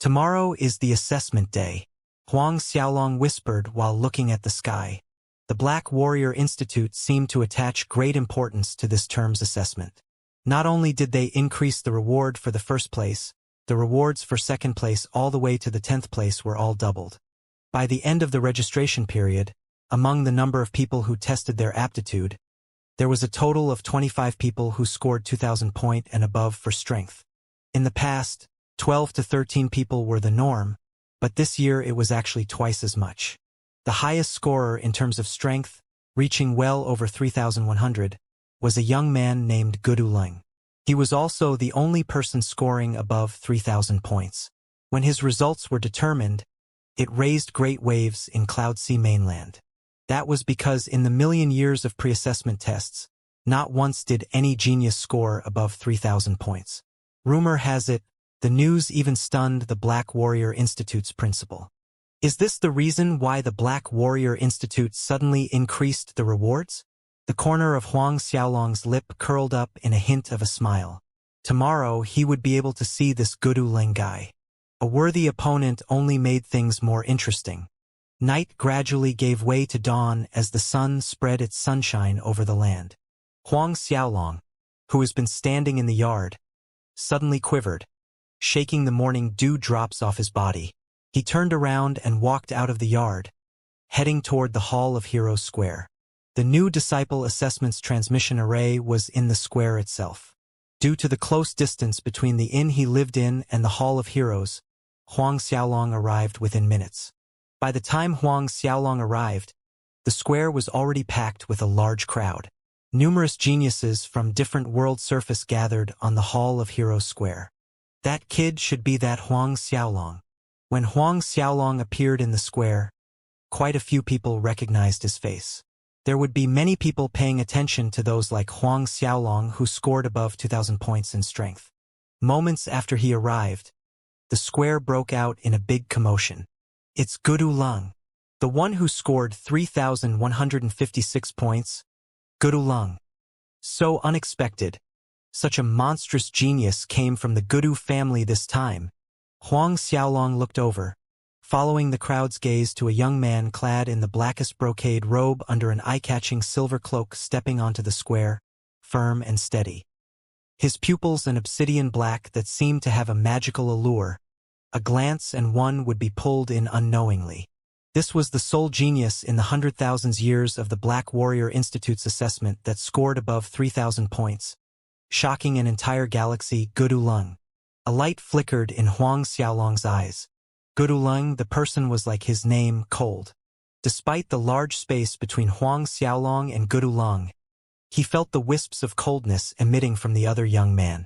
Tomorrow is the assessment day, Huang Xiaolong whispered while looking at the sky. The Black Warrior Institute seemed to attach great importance to this term's assessment. Not only did they increase the reward for the first place, the rewards for second place all the way to the 10th place were all doubled. By the end of the registration period, among the number of people who tested their aptitude, there was a total of 25 people who scored 2,000 point and above for strength. In the past, 12 to 13 people were the norm, but this year it was actually twice as much. The highest scorer in terms of strength, reaching well over 3,100, was a young man named Gudu Ling. He was also the only person scoring above 3,000 points. When his results were determined, it raised great waves in Cloud Sea mainland. That was because in the million years of pre-assessment tests, not once did any genius score above 3,000 points. Rumor has it, the news even stunned the Black Warrior Institute's principal. Is this the reason why the Black Warrior Institute suddenly increased the rewards? The corner of Huang Xiaolong's lip curled up in a hint of a smile. Tomorrow he would be able to see this Gudu Ling guy. A worthy opponent only made things more interesting. Night gradually gave way to dawn as the sun spread its sunshine over the land. Huang Xiaolong, who has been standing in the yard, suddenly quivered, shaking the morning dew drops off his body. He turned around and walked out of the yard, heading toward the Hall of Heroes Square. The new Disciple Assessments transmission array was in the square itself. Due to the close distance between the inn he lived in and the Hall of Heroes, Huang Xiaolong arrived within minutes. By the time Huang Xiaolong arrived, the square was already packed with a large crowd. Numerous geniuses from different world surface gathered on the Hall of Heroes Square. That kid should be that Huang Xiaolong. When Huang Xiaolong appeared in the square, quite a few people recognized his face. There would be many people paying attention to those like Huang Xiaolong who scored above 2,000 points in strength. Moments after he arrived, the square broke out in a big commotion. It's Gudu Ling, the one who scored 3,156 points. Gudu Ling. So unexpected. Such a monstrous genius came from the Gudu family this time. Huang Xiaolong looked over, following the crowd's gaze to a young man clad in the blackest brocade robe under an eye-catching silver cloak stepping onto the square, firm and steady. His pupils an obsidian black that seemed to have a magical allure. A glance and one would be pulled in unknowingly. This was the sole genius in the 100,000 years of the Black Warrior Institute's assessment that scored above 3,000 points, shocking an entire galaxy. Gudu Lung. A light flickered in Huang Xiaolong's eyes. Gudu Lung, the person was like his name, cold. Despite the large space between Huang Xiaolong and Gudu Lung, he felt the wisps of coldness emitting from the other young man.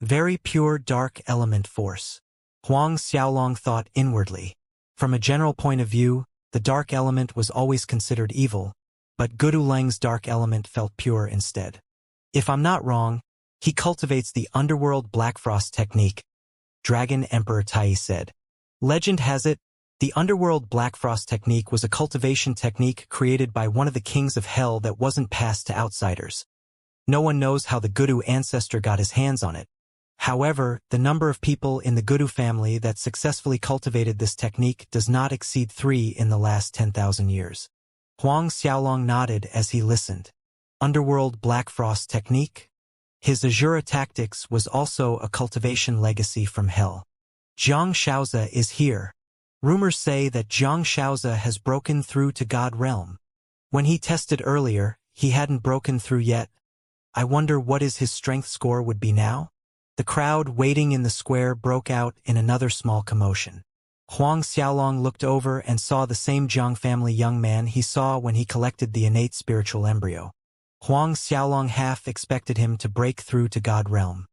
Very pure dark element force. Huang Xiaolong thought inwardly. From a general point of view, the dark element was always considered evil, but Gudu Leng's dark element felt pure instead. If I'm not wrong, he cultivates the underworld Black Frost technique, Dragon Emperor Tai said. Legend has it, the underworld Black Frost technique was a cultivation technique created by one of the kings of hell that wasn't passed to outsiders. No one knows how the Gudu ancestor got his hands on it. However, the number of people in the Gudu family that successfully cultivated this technique does not exceed 3 in the last 10,000 years. Huang Xiaolong nodded as he listened. Underworld Black Frost technique? His Azura tactics was also a cultivation legacy from hell. Zhang Shaozi is here. Rumors say that Zhang Shaozi has broken through to God Realm. When he tested earlier, he hadn't broken through yet. I wonder what his strength score would be now? The crowd waiting in the square broke out in another small commotion. Huang Xiaolong looked over and saw the same Zhang family young man he saw when he collected the innate spiritual embryo. Huang Xiaolong half expected him to break through to God Realm.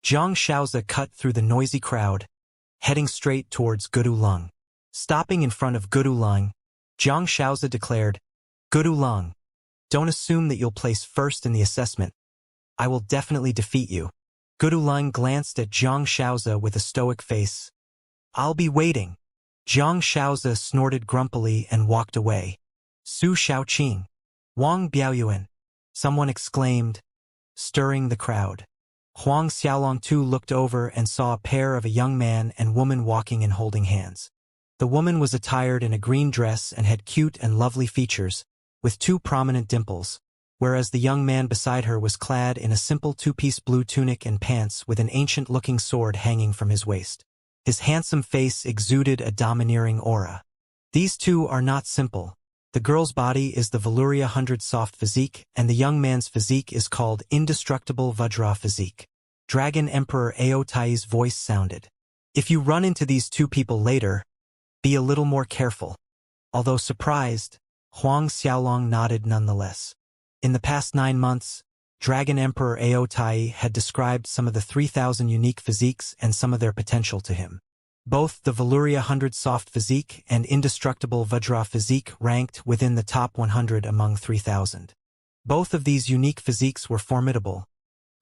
Zhang Shaozi cut through the noisy crowd, heading straight towards Gudu Lung. Stopping in front of Gudu Lung, Zhang Shaozi declared, Gudu Lung, don't assume that you'll place first in the assessment. I will definitely defeat you. Gudu Lung glanced at Zhang Shaozi with a stoic face. I'll be waiting. Zhang Shaozi snorted grumpily and walked away. Su Shaoqing. Wang Biaoyuan. Someone exclaimed, stirring the crowd. Huang Xiaolong too looked over and saw a pair of a young man and woman walking and holding hands. The woman was attired in a green dress and had cute and lovely features, with 2 prominent dimples, whereas the young man beside her was clad in a simple 2-piece blue tunic and pants with an ancient-looking sword hanging from his waist. His handsome face exuded a domineering aura. These two are not simple. The girl's body is the Valuria 100 soft physique, and the young man's physique is called indestructible Vajra physique. Dragon Emperor Aotai's voice sounded. If you run into these 2 people later, be a little more careful. Although surprised, Huang Xiaolong nodded nonetheless. In the past 9 months, Dragon Emperor Aotai had described some of the 3,000 unique physiques and some of their potential to him. Both the Valuria 100 soft physique and indestructible Vajra physique ranked within the top 100 among 3,000. Both of these unique physiques were formidable.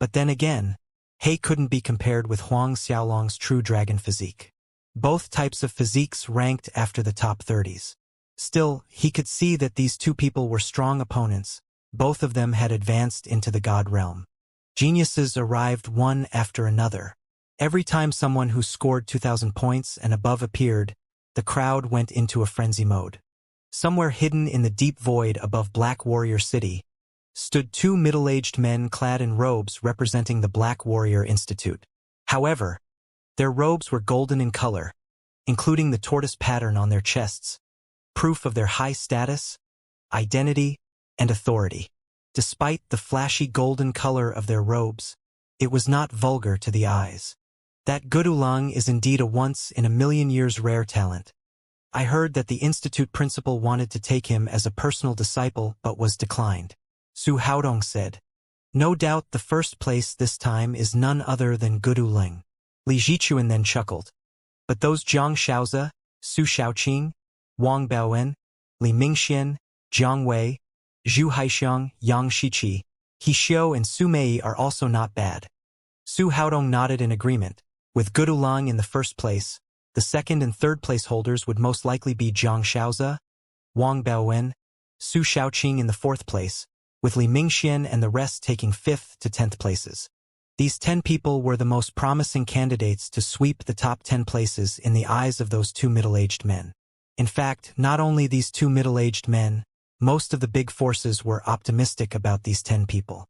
But then again, He couldn't be compared with Huang Xiaolong's true dragon physique. Both types of physiques ranked after the top 30s. Still, he could see that these 2 people were strong opponents. Both of them had advanced into the god realm. Geniuses arrived one after another. Every time someone who scored 2,000 points and above appeared, the crowd went into a frenzy mode. Somewhere hidden in the deep void above Black Warrior City, stood 2 middle-aged men clad in robes representing the Black Warrior Institute. However, their robes were golden in color, including the tortoise pattern on their chests, proof of their high status, identity, and authority. Despite the flashy golden color of their robes, it was not vulgar to the eyes. That Gudulang is indeed a once-in-a-million-years rare talent. I heard that the institute principal wanted to take him as a personal disciple but was declined. Su Haodong said. No doubt the first place this time is none other than Gudulang. Li Jichuan then chuckled. But those Zhang Shaozi, Su Shaoqing, Wang Baowen, Li Mingxian, Jiang Wei, Zhu Haixiang, Yang Shiqi, He Xiu and Su Mei are also not bad. Su Haodong nodded in agreement. With Gudulang in the first place, the second and third place holders would most likely be Zhang Shaozi, Wang Baowen, Su Shaoqing in the fourth place, with Li Mingxian and the rest taking 5th to 10th places. These 10 people were the most promising candidates to sweep the top 10 places in the eyes of those 2 middle-aged men. In fact, not only these 2 middle-aged men, most of the big forces were optimistic about these 10 people.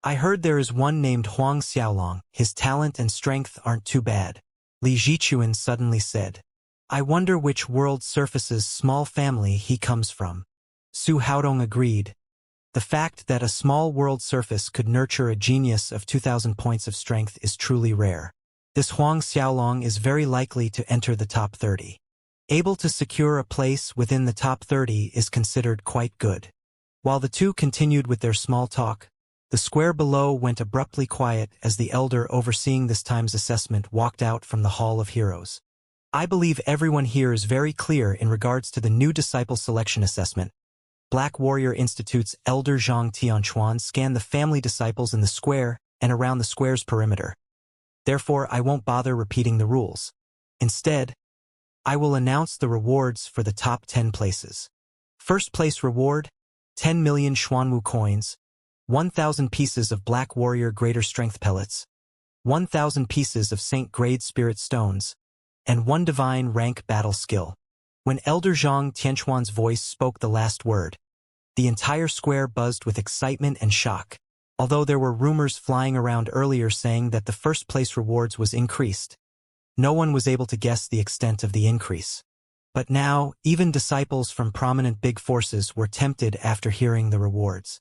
I heard there is one named Huang Xiaolong. His talent and strength aren't too bad. Li Jichuan suddenly said. I wonder which world surface's small family he comes from. Su Haodong agreed. The fact that a small world surface could nurture a genius of 2,000 points of strength is truly rare. This Huang Xiaolong is very likely to enter the top 30. Able to secure a place within the top 30 is considered quite good. While the two continued with their small talk, the square below went abruptly quiet as the elder overseeing this time's assessment walked out from the Hall of Heroes. I believe everyone here is very clear in regards to the new disciple selection assessment. Black Warrior Institute's elder Zhang Tianquan scanned the family disciples in the square and around the square's perimeter. Therefore, I won't bother repeating the rules. Instead, I will announce the rewards for the top 10 places. First place reward, 10 million Xuanwu coins, 1,000 pieces of Black Warrior Greater Strength pellets, 1,000 pieces of Saint Grade Spirit stones, and 1 divine rank battle skill. When Elder Zhang Tianquan's voice spoke the last word, the entire square buzzed with excitement and shock. Although there were rumors flying around earlier saying that the first place rewards was increased, no one was able to guess the extent of the increase. But now, even disciples from prominent big forces were tempted after hearing the rewards.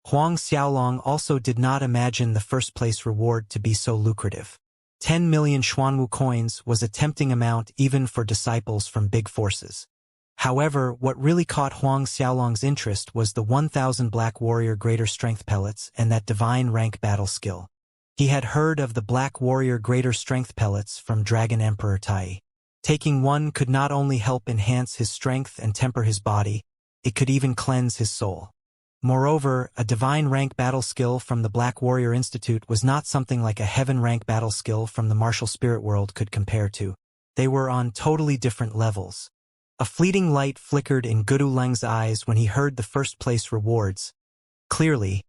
Huang Xiaolong also did not imagine the first place reward to be so lucrative. 10 million Xuanwu coins was a tempting amount even for disciples from big forces. However, what really caught Huang Xiaolong's interest was the 1,000 Black Warrior Greater Strength pellets and that divine rank battle skill. He had heard of the Black Warrior Greater Strength pellets from Dragon Emperor Tai. Taking one could not only help enhance his strength and temper his body, it could even cleanse his soul. Moreover, a divine rank battle skill from the Black Warrior Institute was not something like a heaven rank battle skill from the martial spirit world could compare to. They were on totally different levels. A fleeting light flickered in Gudu Leng's eyes when he heard the first place rewards. Clearly,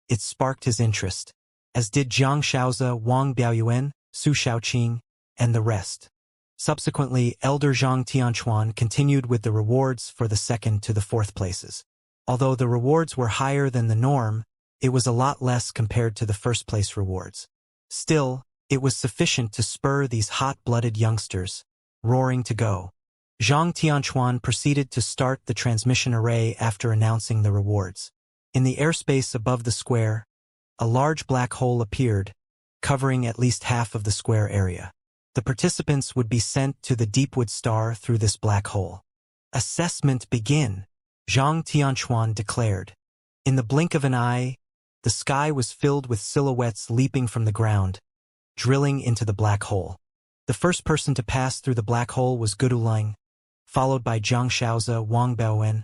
it sparked his interest, as did Jiang Shaozi, Wang Biaoyuan, Su Shaoqing, and the rest. Subsequently, Elder Zhang Tianquan continued with the rewards for the second to the fourth places. Although the rewards were higher than the norm, it was a lot less compared to the first place rewards. Still, it was sufficient to spur these hot-blooded youngsters, roaring to go. Zhang Tianquan proceeded to start the transmission array after announcing the rewards. In the airspace above the square, a large black hole appeared, covering at least half of the square area. The participants would be sent to the Deepwood Star through this black hole. Assessment begin, Zhang Tianquan declared. In the blink of an eye, the sky was filled with silhouettes leaping from the ground, drilling into the black hole. The first person to pass through the black hole was Gudu Leng, followed by Jiang Shaozi, Wang Biaowen.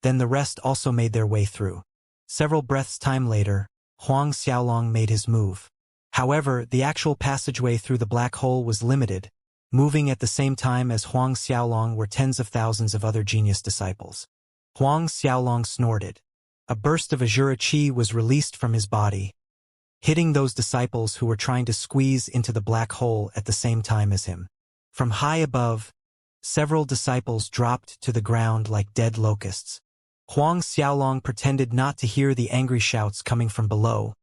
Then the rest also made their way through. Several breaths' time later, Huang Xiaolong made his move. However, the actual passageway through the black hole was limited. Moving at the same time as Huang Xiaolong were tens of thousands of other genius disciples. Huang Xiaolong snorted. A burst of Azura Qi was released from his body, hitting those disciples who were trying to squeeze into the black hole at the same time as him. From high above, several disciples dropped to the ground like dead locusts. Huang Xiaolong pretended not to hear the angry shouts coming from below,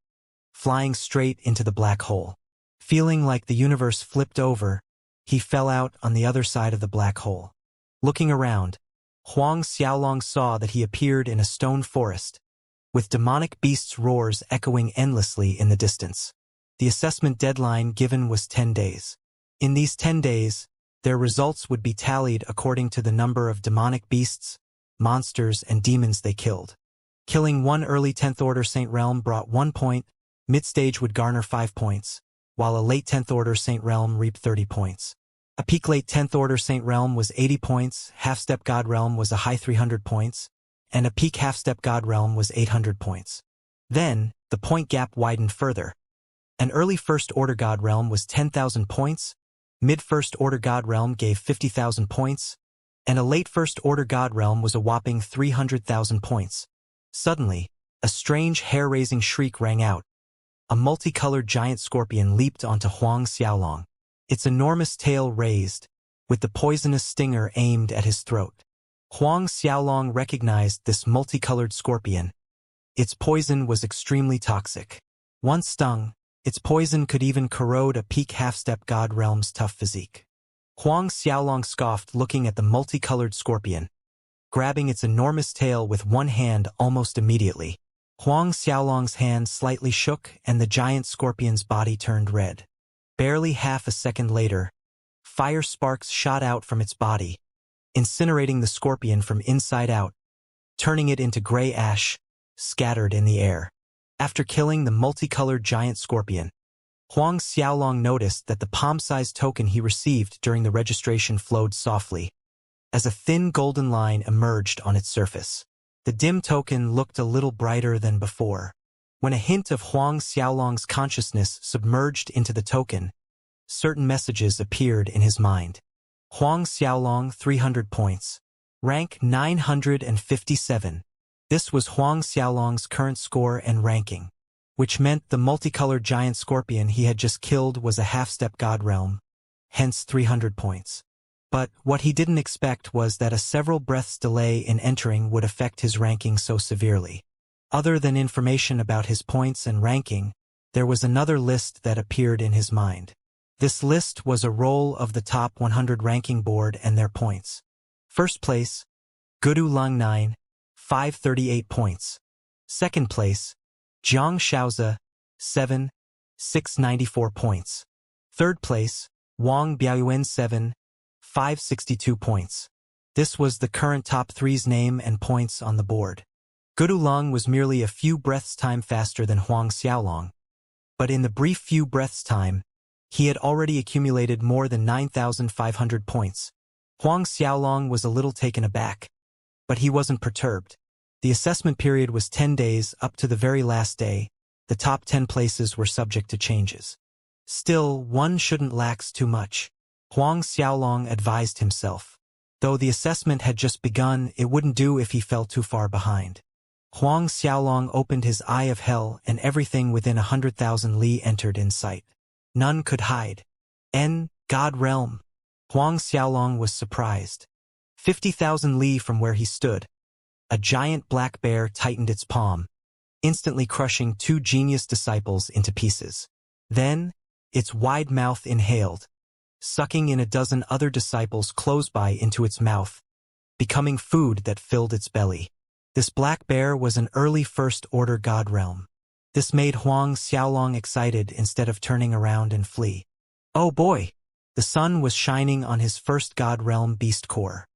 flying straight into the black hole. Feeling like the universe flipped over, he fell out on the other side of the black hole. Looking around, Huang Xiaolong saw that he appeared in a stone forest, with demonic beasts' roars echoing endlessly in the distance. The assessment deadline given was 10 days. In these 10 days, their results would be tallied according to the number of demonic beasts, monsters, and demons they killed. Killing one early 10th Order Saint Realm brought 1 point, mid-stage would garner 5 points, while a late 10th Order Saint Realm reaped 30 points. A peak late 10th Order Saint Realm was 80 points, half-step God Realm was a high 300 points, and a peak half-step God Realm was 800 points. Then, the point gap widened further. An early First Order God Realm was 10,000 points, mid-First Order God Realm gave 50,000 points, and a late First Order God Realm was a whopping 300,000 points. Suddenly, a strange hair-raising shriek rang out. A multicolored giant scorpion leaped onto Huang Xiaolong, its enormous tail raised, with the poisonous stinger aimed at his throat. Huang Xiaolong recognized this multicolored scorpion. Its poison was extremely toxic. Once stung, its poison could even corrode a peak half-step God Realm's tough physique. Huang Xiaolong scoffed, looking at the multicolored scorpion, grabbing its enormous tail with one hand almost immediately. Huang Xiaolong's hand slightly shook and the giant scorpion's body turned red. Barely half a second later, fire sparks shot out from its body, incinerating the scorpion from inside out, turning it into gray ash, scattered in the air. After killing the multicolored giant scorpion, Huang Xiaolong noticed that the palm-sized token he received during the registration flowed softly, as a thin golden line emerged on its surface. The dim token looked a little brighter than before. When a hint of Huang Xiaolong's consciousness submerged into the token, certain messages appeared in his mind. Huang Xiaolong, 300 points. Rank 957. This was Huang Xiaolong's current score and ranking, which meant the multicolored giant scorpion he had just killed was a half-step god realm, hence 300 points. But what he didn't expect was that a several breaths delay in entering would affect his ranking so severely. Other than information about his points and ranking, there was another list that appeared in his mind. This list was a roll of the top 100 ranking board and their points. First place, Gudu Lung 9, 538 points. Second place, Jiang Shaozi, 7, 694 points. Third place, Wang Biaoyuan 7, 562 points. This was the current top three's name and points on the board. Gudu Lung was merely a few breaths time faster than Huang Xiaolong, but in the brief few breaths time, he had already accumulated more than 9,500 points. Huang Xiaolong was a little taken aback, but he wasn't perturbed. The assessment period was 10 days. Up to the very last day, the top 10 places were subject to changes. Still, one shouldn't lax too much, Huang Xiaolong advised himself. Though the assessment had just begun, it wouldn't do if he fell too far behind. Huang Xiaolong opened his eye of hell and everything within 100,000 li entered in sight. None could hide. God realm. Huang Xiaolong was surprised. 50,000 li from where he stood, a giant black bear tightened its palm, instantly crushing two genius disciples into pieces. Then, its wide mouth inhaled, sucking in a dozen other disciples close by into its mouth, becoming food that filled its belly. This black bear was an early first-order god realm. This made Huang Xiaolong excited instead of turning around and flee. Oh boy! The sun was shining on his first god realm beast core.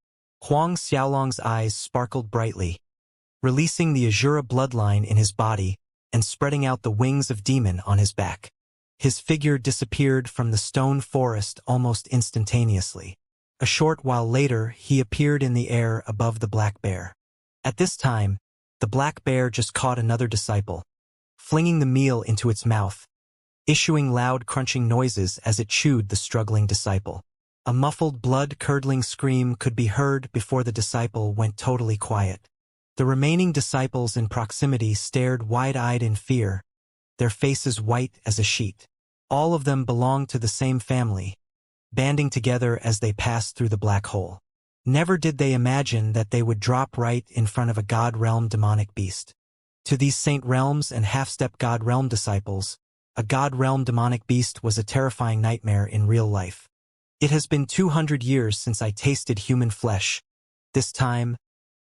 Huang Xiaolong's eyes sparkled brightly, releasing the Azura bloodline in his body and spreading out the wings of demon on his back. His figure disappeared from the stone forest almost instantaneously. A short while later, he appeared in the air above the black bear. At this time, the black bear just caught another disciple, flinging the meal into its mouth, issuing loud crunching noises as it chewed the struggling disciple. A muffled blood-curdling scream could be heard before the disciple went totally quiet. The remaining disciples in proximity stared wide-eyed in fear, their faces white as a sheet. All of them belonged to the same family, banding together as they passed through the black hole. Never did they imagine that they would drop right in front of a god realm demonic beast. To these saint realms and half-step god realm disciples, a god realm demonic beast was a terrifying nightmare in real life. It has been 200 years since I tasted human flesh. This time,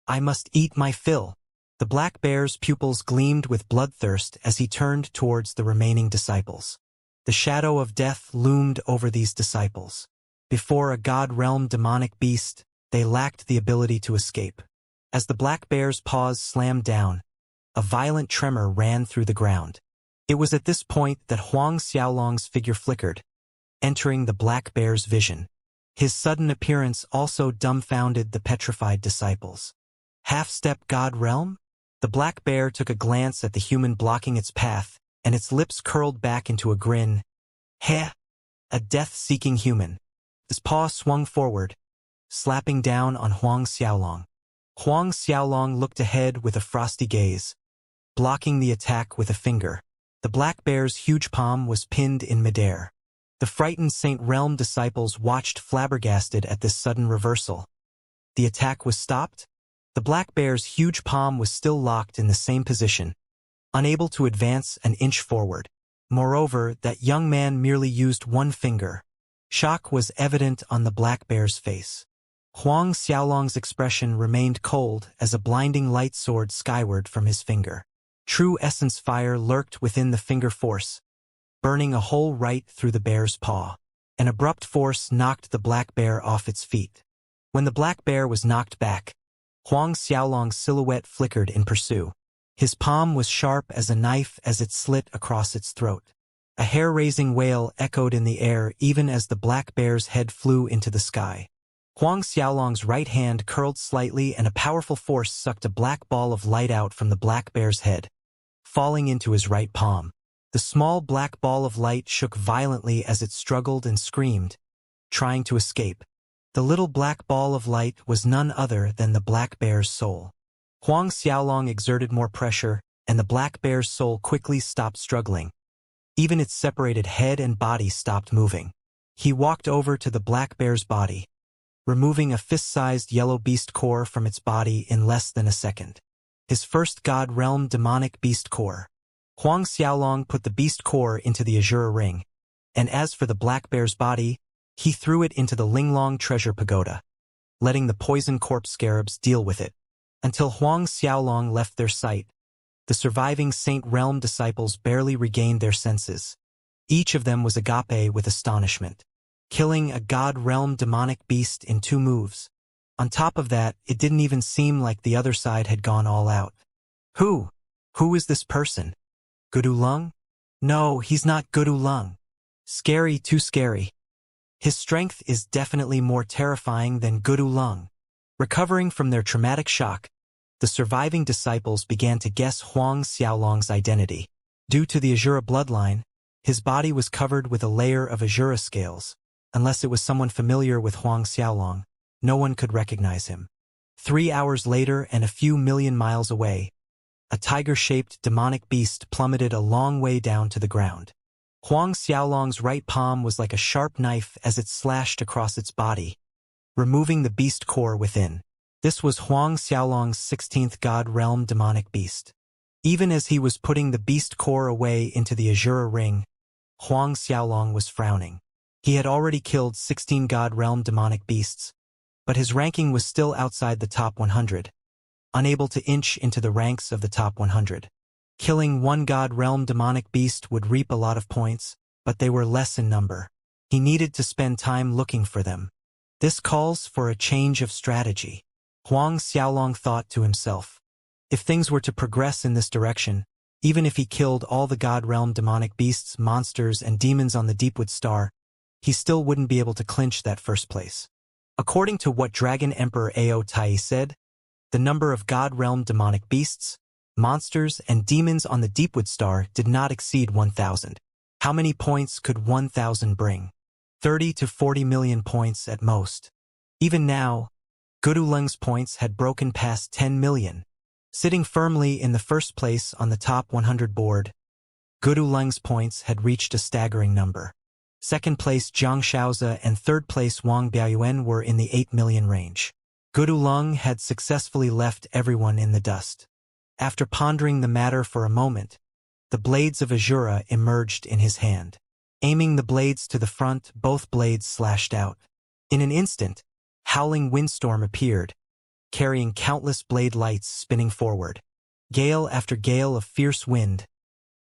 I must eat my fill. The black bear's pupils gleamed with bloodthirst as he turned towards the remaining disciples. The shadow of death loomed over these disciples. Before a god realm demonic beast, they lacked the ability to escape. As the black bear's paws slammed down, a violent tremor ran through the ground. It was at this point that Huang Xiaolong's figure flickered, entering the black bear's vision. His sudden appearance also dumbfounded the petrified disciples. Half-step god realm? The black bear took a glance at the human blocking its path, and its lips curled back into a grin. Heh! A death-seeking human. His paw swung forward, slapping down on Huang Xiaolong. Huang Xiaolong looked ahead with a frosty gaze, blocking the attack with a finger. The black bear's huge palm was pinned in midair. The frightened Saint Realm disciples watched flabbergasted at this sudden reversal. The attack was stopped. The black bear's huge palm was still locked in the same position, unable to advance an inch forward. Moreover, that young man merely used one finger, Shock was evident on the black bear's face. Huang Xiaolong's expression remained cold as a blinding light soared skyward from his finger. True essence fire lurked within the finger force, burning a hole right through the bear's paw. An abrupt force knocked the black bear off its feet. When the black bear was knocked back, Huang Xiaolong's silhouette flickered in pursuit. His palm was sharp as a knife as it slit across its throat. A hair-raising wail echoed in the air even as the black bear's head flew into the sky. Huang Xiaolong's right hand curled slightly and a powerful force sucked a black ball of light out from the black bear's head, falling into his right palm. The small black ball of light shook violently as it struggled and screamed, trying to escape. The little black ball of light was none other than the black bear's soul. Huang Xiaolong exerted more pressure, and the black bear's soul quickly stopped struggling. Even its separated head and body stopped moving. He walked over to the black bear's body, removing a fist-sized yellow beast core from its body in less than a second. His first God Realm demonic beast core. Huang Xiaolong put the beast core into the azure ring, and as for the black bear's body, he threw it into the Linglong treasure pagoda, letting the poison corpse scarabs deal with it. Until Huang Xiaolong left their sight, the surviving Saint Realm disciples barely regained their senses. Each of them was agape with astonishment, killing a God Realm demonic beast in 2 moves. On top of that, it didn't even seem like the other side had gone all out. Who is this person? Gudu Lung? No, he's not Gudu Lung. Scary, too scary. His strength is definitely more terrifying than Gudu Lung. Recovering from their traumatic shock, the surviving disciples began to guess Huang Xiaolong's identity. Due to the Azura bloodline, his body was covered with a layer of Azura scales. Unless it was someone familiar with Huang Xiaolong, no one could recognize him. 3 hours later and a few million miles away, a tiger-shaped demonic beast plummeted a long way down to the ground. Huang Xiaolong's right palm was like a sharp knife as it slashed across its body, removing the beast core within. This was Huang Xiaolong's 16th God Realm demonic beast. Even as he was putting the beast core away into the Azura ring, Huang Xiaolong was frowning. He had already killed 16 God Realm demonic beasts, but his ranking was still outside the top 100, unable to inch into the ranks of the top 100. Killing 1 God Realm demonic beast would reap a lot of points, but they were less in number. He needed to spend time looking for them. This calls for a change of strategy, Huang Xiaolong thought to himself. If things were to progress in this direction, even if he killed all the God Realm demonic beasts, monsters, and demons on the Deepwood Star, he still wouldn't be able to clinch that first place. According to what Dragon Emperor Ao Tai said, the number of God Realm demonic beasts, monsters, and demons on the Deepwood Star did not exceed 1,000. How many points could 1,000 bring? 30 to 40 million points at most. Even now, Gudu Lung's points had broken past 10 million. Sitting firmly in the first place on the top 100 board, Gudu Lung's points had reached a staggering number. Second place Zhang Shaozi and third place Wang Biaoyuan were in the 8 million range. Gudu Lung had successfully left everyone in the dust. After pondering the matter for a moment, the blades of Azura emerged in his hand. Aiming the blades to the front, both blades slashed out. In an instant, howling windstorm appeared, carrying countless blade lights spinning forward. Gale after gale of fierce wind,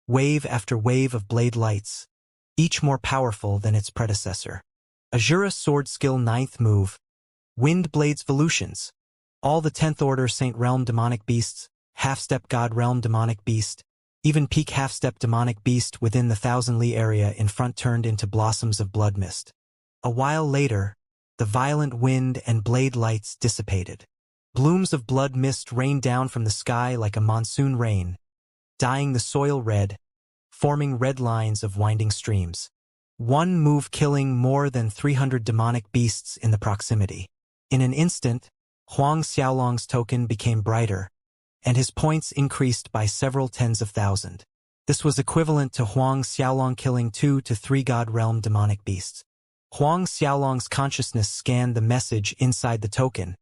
wave after wave of blade lights, each more powerful than its predecessor. Azura sword skill 9th move, Wind Blades Volutions. All the 10th order Saint Realm demonic beasts, half-step God Realm demonic beast, even peak half-step demonic beast within the 1,000 li area in front turned into blossoms of blood mist. A while later, the violent wind and blade lights dissipated. Blooms of blood mist rained down from the sky like a monsoon rain, dyeing the soil red, forming red lines of winding streams. One move killing more than 300 demonic beasts in the proximity. In an instant, Huang Xiaolong's token became brighter, and his points increased by several tens of thousand. This was equivalent to Huang Xiaolong killing 2 to 3 God Realm demonic beasts. Huang Xiaolong's consciousness scanned the message inside the token.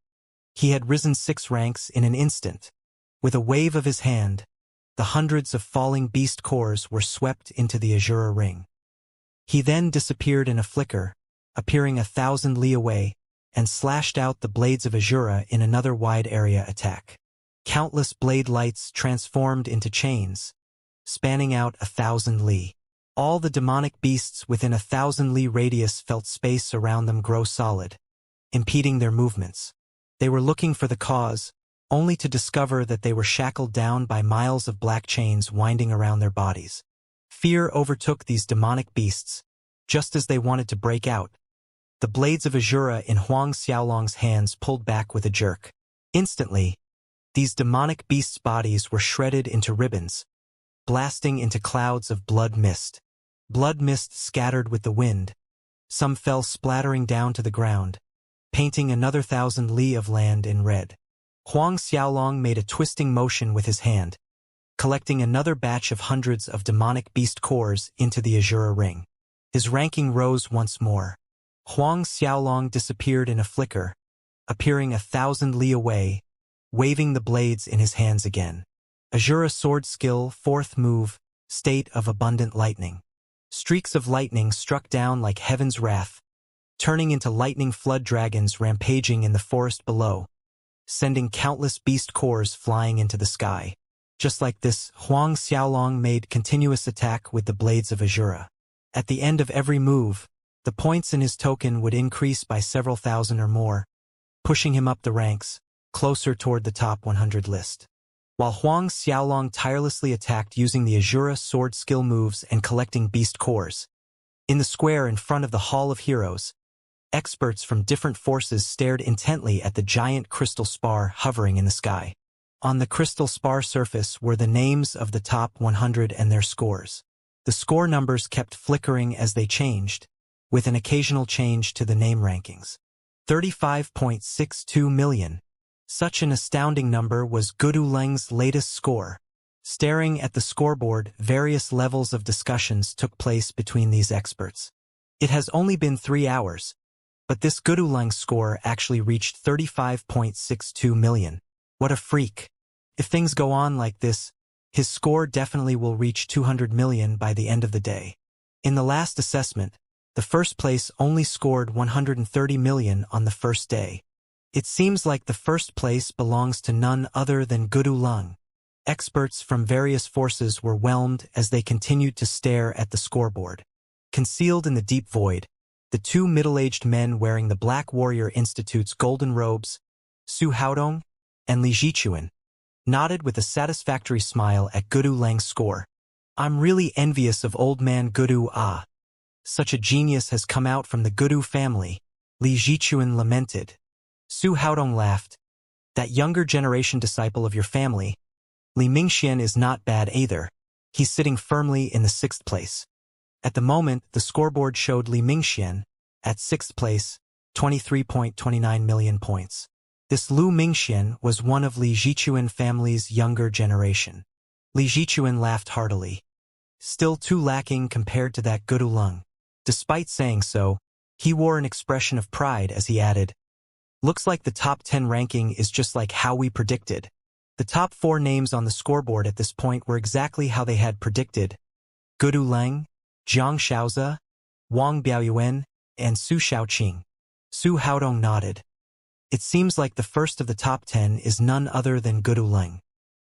He had risen 6 ranks in an instant. With a wave of his hand, the hundreds of falling beast cores were swept into the Azura ring. He then disappeared in a flicker, appearing 1,000 li away, and slashed out the blades of Azura in another wide-area attack. Countless blade lights transformed into chains, spanning out 1,000 li. All the demonic beasts within 1,000 li radius felt space around them grow solid, impeding their movements. They were looking for the cause, only to discover that they were shackled down by miles of black chains winding around their bodies. Fear overtook these demonic beasts, just as they wanted to break out. The blades of Azura in Huang Xiaolong's hands pulled back with a jerk. Instantly, these demonic beasts' bodies were shredded into ribbons, blasting into clouds of blood mist. Blood mist scattered with the wind. Some fell splattering down to the ground, painting another 1,000 li of land in red. Huang Xiaolong made a twisting motion with his hand, collecting another batch of hundreds of demonic beast cores into the Azura ring. His ranking rose once more. Huang Xiaolong disappeared in a flicker, appearing 1,000 li away, waving the blades in his hands again. Azura sword skill, 4th move, state of abundant lightning. Streaks of lightning struck down like heaven's wrath, turning into lightning flood dragons rampaging in the forest below, sending countless beast cores flying into the sky. Just like this, Huang Xiaolong made continuous attack with the blades of Azura. At the end of every move, the points in his token would increase by several thousand or more, pushing him up the ranks, closer toward the top 100 list. While Huang Xiaolong tirelessly attacked using the Azura sword skill moves and collecting beast cores, in the square in front of the Hall of Heroes, experts from different forces stared intently at the giant crystal spar hovering in the sky. On the crystal spar surface were the names of the top 100 and their scores. The score numbers kept flickering as they changed, with an occasional change to the name rankings. 35.62 million. Such an astounding number was Gudu Leng's latest score. Staring at the scoreboard, various levels of discussions took place between these experts. It has only been 3 hours, but this Gudu Leng's score actually reached 35.62 million. What a freak. If things go on like this, his score definitely will reach 200 million by the end of the day. In the last assessment, the first place only scored 130 million on the first day. It seems like the first place belongs to none other than Gudu Leng. Experts from various forces were whelmed as they continued to stare at the scoreboard. Concealed in the deep void, the 2 middle-aged men wearing the Black Warrior Institute's golden robes, Su Haodong and Li Jichuan, nodded with a satisfactory smile at Gudu Leng's score. I'm really envious of old man Gudu. Such a genius has come out from the Gudu family, Li Jichuan lamented. Su Haodong laughed. That younger generation disciple of your family, Li Mingxian, is not bad either. He's sitting firmly in the 6th place. At the moment, the scoreboard showed Li Mingxian, at 6th place, 23.29 million points. This Lu Mingxian was one of Li Jichuan family's younger generation. Li Jichuan laughed heartily. Still too lacking compared to that Gudu Leng. Despite saying so, he wore an expression of pride as he added, looks like the top 10 ranking is just like how we predicted. The top 4 names on the scoreboard at this point were exactly how they had predicted. Gudu Leng, Jiang Shaoze, Wang Biaoyuan, and Su Shaoqing. Su Haodong nodded. It seems like the first of the top 10 is none other than Gudu Leng.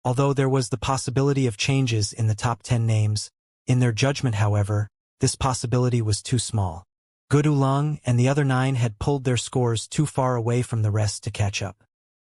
Although there was the possibility of changes in the top 10 names, in their judgment, however, this possibility was too small. Gudu Leng and the other 9 had pulled their scores too far away from the rest to catch up.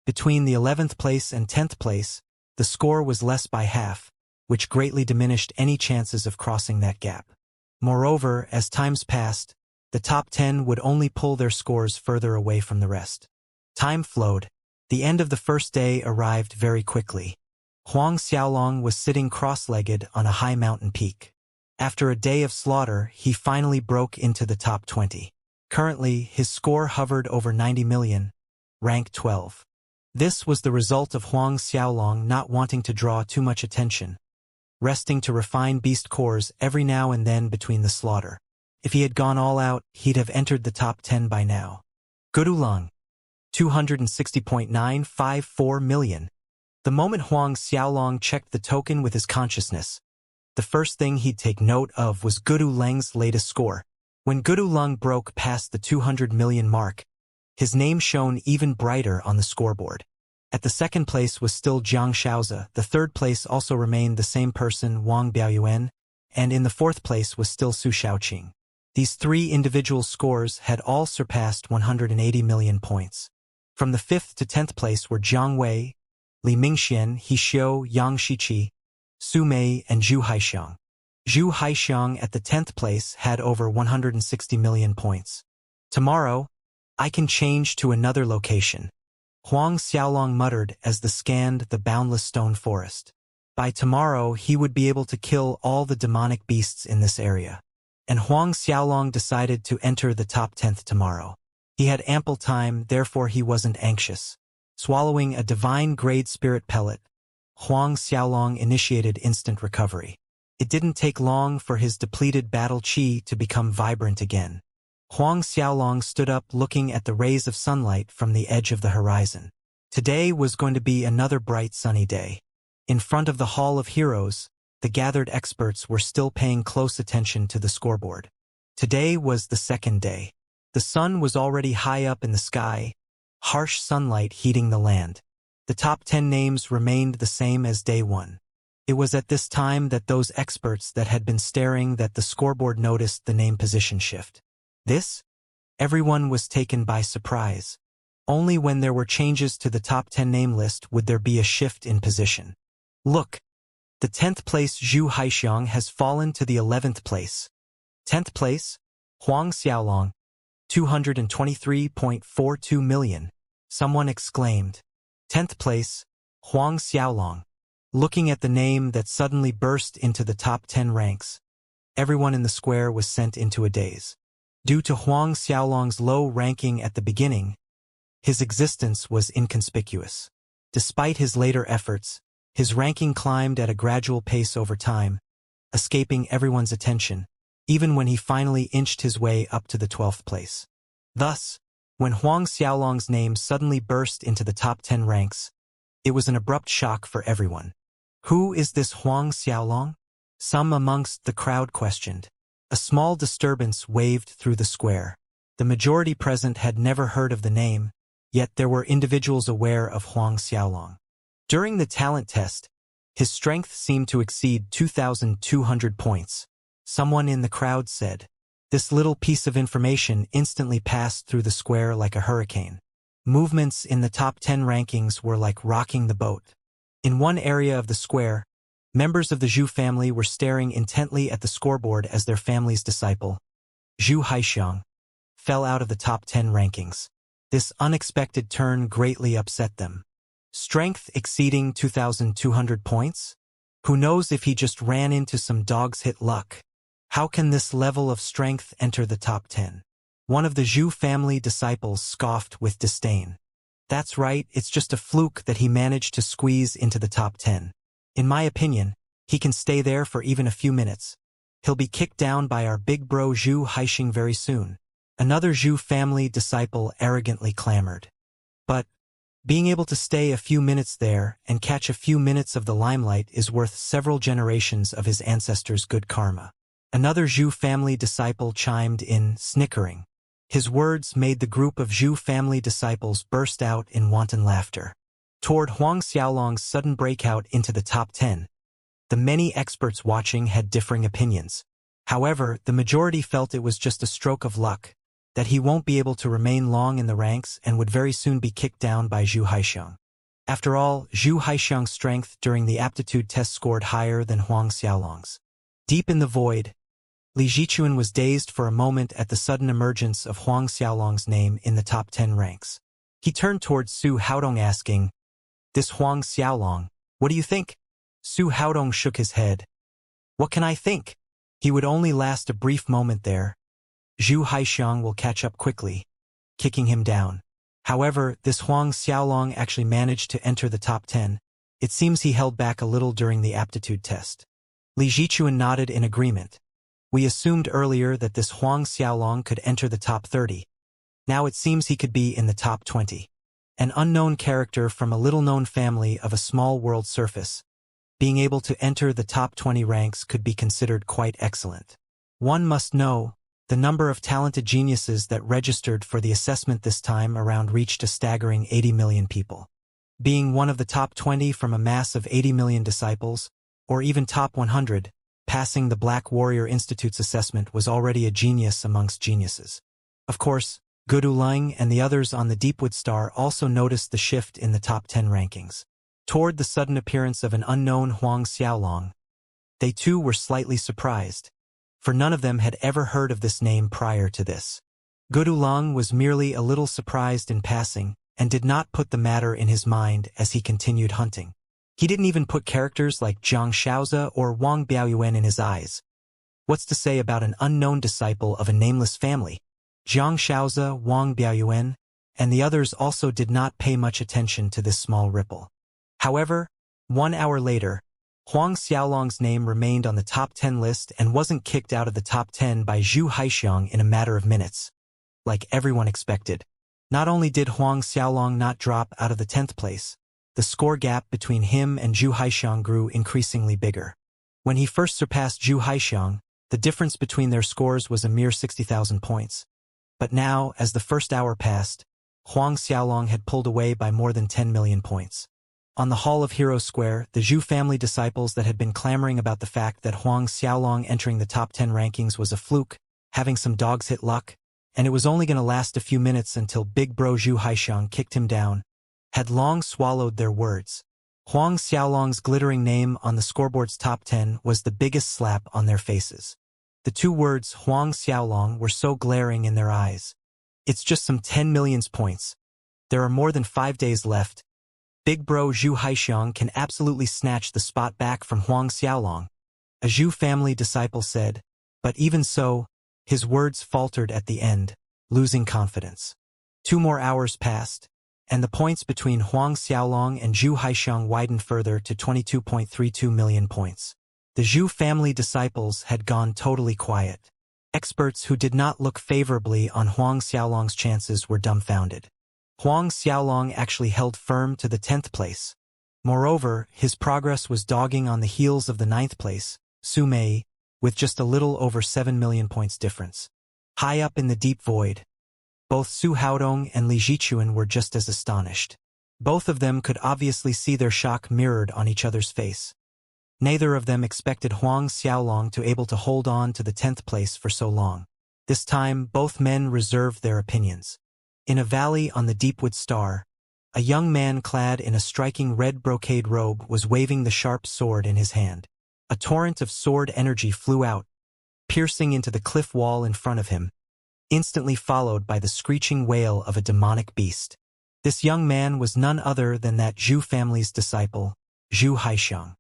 Between the 11th place and 10th place, the score was less by half, which greatly diminished any chances of crossing that gap. Moreover, as times passed, the top 10 would only pull their scores further away from the rest. Time flowed. The end of the first day arrived very quickly. Huang Xiaolong was sitting cross-legged on a high mountain peak. After a day of slaughter, he finally broke into the top 20. Currently, his score hovered over 90 million, rank 12. This was the result of Huang Xiaolong not wanting to draw too much attention, resting to refine beast cores every now and then between the slaughter. If he had gone all out, he'd have entered the top 10 by now. Gudu Leng, 260.954 million. The moment Huang Xiaolong checked the token with his consciousness, the first thing he'd take note of was Gudu Leng's latest score. When Gudu Lung broke past the 200 million mark, his name shone even brighter on the scoreboard. At the second place was still Jiang Shaozi, the third place also remained the same person, Wang Biaoyuan, and in the fourth place was still Su Shaoqing. These three individual scores had all surpassed 180 million points. From the 5th to 10th place were Jiang Wei, Li Mingxian, He Xiu, Yang Shiqi, Su Mei, and Zhu Haixiang. Zhu Haixiang at the 10th place had over 160 million points. Tomorrow, I can change to another location, Huang Xiaolong muttered as they scanned the boundless stone forest. By tomorrow, he would be able to kill all the demonic beasts in this area. And Huang Xiaolong decided to enter the top 10th tomorrow. He had ample time, therefore he wasn't anxious. Swallowing a divine-grade spirit pellet, Huang Xiaolong initiated instant recovery. It didn't take long for his depleted battle chi to become vibrant again. Huang Xiaolong stood up looking at the rays of sunlight from the edge of the horizon. Today was going to be another bright sunny day. In front of the Hall of Heroes, the gathered experts were still paying close attention to the scoreboard. Today was the second day. The sun was already high up in the sky, harsh sunlight heating the land. The top 10 names remained the same as day 1. It was at this time that those experts that had been staring at the scoreboard noticed the name position shift. Everyone was taken by surprise. Only when there were changes to the top 10 name list would there be a shift in position. Look, the 10th place Zhu Haixiang has fallen to the 11th place. 10th place, Huang Xiaolong, 223.42 million. Someone exclaimed. 10th place, Huang Xiaolong. Looking at the name that suddenly burst into the top 10 ranks, everyone in the square was sent into a daze. Due to Huang Xiaolong's low ranking at the beginning, his existence was inconspicuous. Despite his later efforts, his ranking climbed at a gradual pace over time, escaping everyone's attention, even when he finally inched his way up to the 12th place. Thus, when Huang Xiaolong's name suddenly burst into the top 10 ranks, it was an abrupt shock for everyone. Who is this Huang Xiaolong? Some amongst the crowd questioned. A small disturbance waved through the square. The majority present had never heard of the name, yet there were individuals aware of Huang Xiaolong. During the talent test, his strength seemed to exceed 2,200 points. Someone in the crowd said. This little piece of information instantly passed through the square like a hurricane. Movements in the top 10 rankings were like rocking the boat. In one area of the square, members of the Zhu family were staring intently at the scoreboard as their family's disciple, Zhu Haixiang, fell out of the top 10 rankings. This unexpected turn greatly upset them. Strength exceeding 2,200 points? Who knows if he just ran into some dog's hit luck? How can this level of strength enter the top 10? One of the Zhu family disciples scoffed with disdain. That's right, it's just a fluke that he managed to squeeze into the top 10. In my opinion, he can stay there for even a few minutes. He'll be kicked down by our big bro Zhu Haixiang very soon. Another Zhu family disciple arrogantly clamored. But being able to stay a few minutes there and catch a few minutes of the limelight is worth several generations of his ancestors' good karma. Another Zhu family disciple chimed in, snickering. His words made the group of Zhu family disciples burst out in wanton laughter. Toward Huang Xiaolong's sudden breakout into the top 10, the many experts watching had differing opinions. However, the majority felt it was just a stroke of luck, that he won't be able to remain long in the ranks and would very soon be kicked down by Zhu Haixiang. After all, Zhu Haixiang's strength during the aptitude test scored higher than Huang Xiaolong's. Deep in the void, Li Zichuan was dazed for a moment at the sudden emergence of Huang Xiaolong's name in the top 10 ranks. He turned towards Su Haodong asking, "This Huang Xiaolong, what do you think?" Su Haodong shook his head. "What can I think? He would only last a brief moment there. Zhu Haixiang will catch up quickly, kicking him down." However, this Huang Xiaolong actually managed to enter the top 10. It seems he held back a little during the aptitude test. Li Zichuan nodded in agreement. We assumed earlier that this Huang Xiaolong could enter the top 30. Now it seems he could be in the top 20. An unknown character from a little-known family of a small world surface. Being able to enter the top 20 ranks could be considered quite excellent. One must know The number of talented geniuses that registered for the assessment this time around reached a staggering 80 million people. Being one of the top 20 from a mass of 80 million disciples, or even top 100, passing the Black Warrior Institute's assessment was already a genius amongst geniuses. Of course, Gudu Ling and the others on the Deepwood Star also noticed the shift in the top 10 rankings. Toward the sudden appearance of an unknown Huang Xiaolong, they too were slightly surprised, for none of them had ever heard of this name prior to this. Gudu Ling was merely a little surprised in passing, and did not put the matter in his mind as he continued hunting. He didn't even put characters like Xianxia or Wang Biaoyuan in his eyes. What's to say about an unknown disciple of a nameless family? Xianxia, Wang Biaoyuan, and the others also did not pay much attention to this small ripple. However, 1 hour later, Huang Xiaolong's name remained on the top 10 list and wasn't kicked out of the top 10 by Zhu Haixiang in a matter of minutes. Like everyone expected. Not only did Huang Xiaolong not drop out of the 10th place, the score gap between him and Zhu Haixiang grew increasingly bigger. When he first surpassed Zhu Haixiang, the difference between their scores was a mere 60,000 points. But now, as the first hour passed, Huang Xiaolong had pulled away by more than 10 million points. On the Hall of Heroes Square, the Zhu family disciples that had been clamoring about the fact that Huang Xiaolong entering the top 10 rankings was a fluke, having some dogs hit luck, and it was only going to last a few minutes until big bro Zhu Haixiang kicked him down, had long swallowed their words. Huang Xiaolong's glittering name on the scoreboard's top 10 was the biggest slap on their faces. The two words Huang Xiaolong were so glaring in their eyes. It's just some 10 million points. There are more than 5 days left. Big bro Zhu Haixiang can absolutely snatch the spot back from Huang Xiaolong, a Zhu family disciple said, but even so, his words faltered at the end, losing confidence. 2 more hours passed, and the points between Huang Xiaolong and Zhu Haixiang widened further to 22.32 million points. The Zhu family disciples had gone totally quiet. Experts who did not look favorably on Huang Xiaolong's chances were dumbfounded. Huang Xiaolong actually held firm to the 10th place. Moreover, his progress was dogging on the heels of the 9th place, Su Mei, with just a little over 7 million points difference. High up in the deep void, both Su Haodong and Li Jichuan were just as astonished. Both of them could obviously see their shock mirrored on each other's face. Neither of them expected Huang Xiaolong to able to hold on to the 10th place for so long. This time, both men reserved their opinions. In a valley on the Deepwood Star, a young man clad in a striking red brocade robe was waving the sharp sword in his hand. A torrent of sword energy flew out, piercing into the cliff wall in front of him, instantly followed by the screeching wail of a demonic beast. This young man was none other than that Zhu family's disciple, Zhu Haixiang.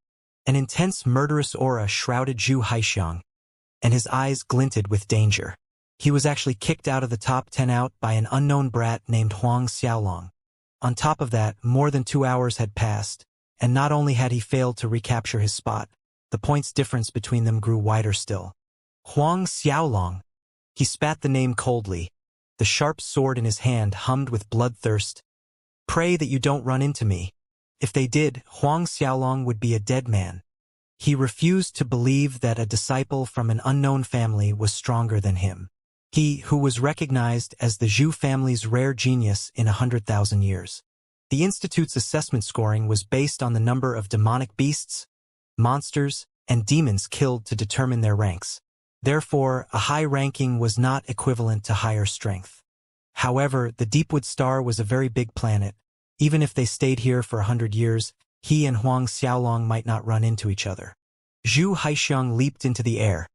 An intense murderous aura shrouded Zhu Haixiang, and his eyes glinted with danger. He was actually kicked out of the top 10 out by an unknown brat named Huang Xiaolong. On top of that, more than 2 hours had passed, and not only had he failed to recapture his spot, the points difference between them grew wider still. Huang Xiaolong. He spat the name coldly. The sharp sword in his hand hummed with bloodthirst. Pray that you don't run into me. If they did, Huang Xiaolong would be a dead man. He refused to believe that a disciple from an unknown family was stronger than him. He who was recognized as the Zhu family's rare genius in 100,000 years. The Institute's assessment scoring was based on the number of demonic beasts, monsters, and demons killed to determine their ranks. Therefore, a high ranking was not equivalent to higher strength. However, the Deepwood Star was a very big planet. Even if they stayed here for 100 years, he and Huang Xiaolong might not run into each other. Zhu Haixiang leaped into the air.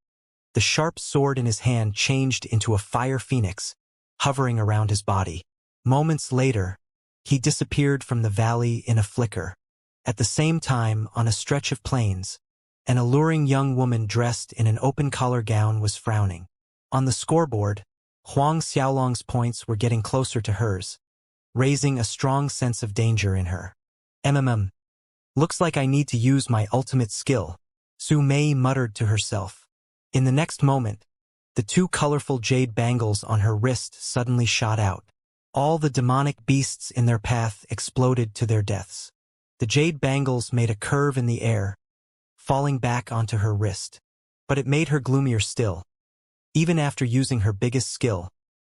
The sharp sword in his hand changed into a fire phoenix, hovering around his body. Moments later, he disappeared from the valley in a flicker. At the same time, on a stretch of plains, an alluring young woman dressed in an open-collar gown was frowning. On the scoreboard, Huang Xiaolong's points were getting closer to hers, raising a strong sense of danger in her. Looks like I need to use my ultimate skill, Su Mei muttered to herself. In the next moment, the 2 colorful jade bangles on her wrist suddenly shot out. All the demonic beasts in their path exploded to their deaths. The jade bangles made a curve in the air, falling back onto her wrist. But it made her gloomier still. Even after using her biggest skill,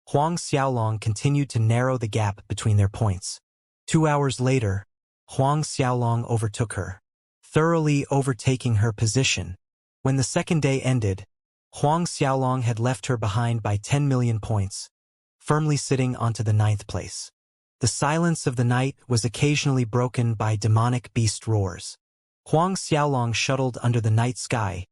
Huang Xiaolong continued to narrow the gap between their points. 2 hours later, Huang Xiaolong overtook her, thoroughly overtaking her position. When the second day ended, Huang Xiaolong had left her behind by 10 million points, firmly sitting onto the 9th place. The silence of the night was occasionally broken by demonic beast roars. Huang Xiaolong shuttled under the night sky,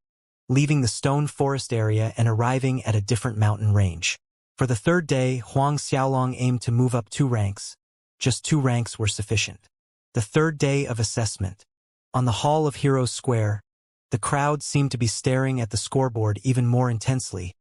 leaving the stone forest area and arriving at a different mountain range. For the third day, Huang Xiaolong aimed to move up 2 ranks. Just 2 ranks were sufficient. The third day of assessment. On the Hall of Heroes Square, the crowd seemed to be staring at the scoreboard even more intensely,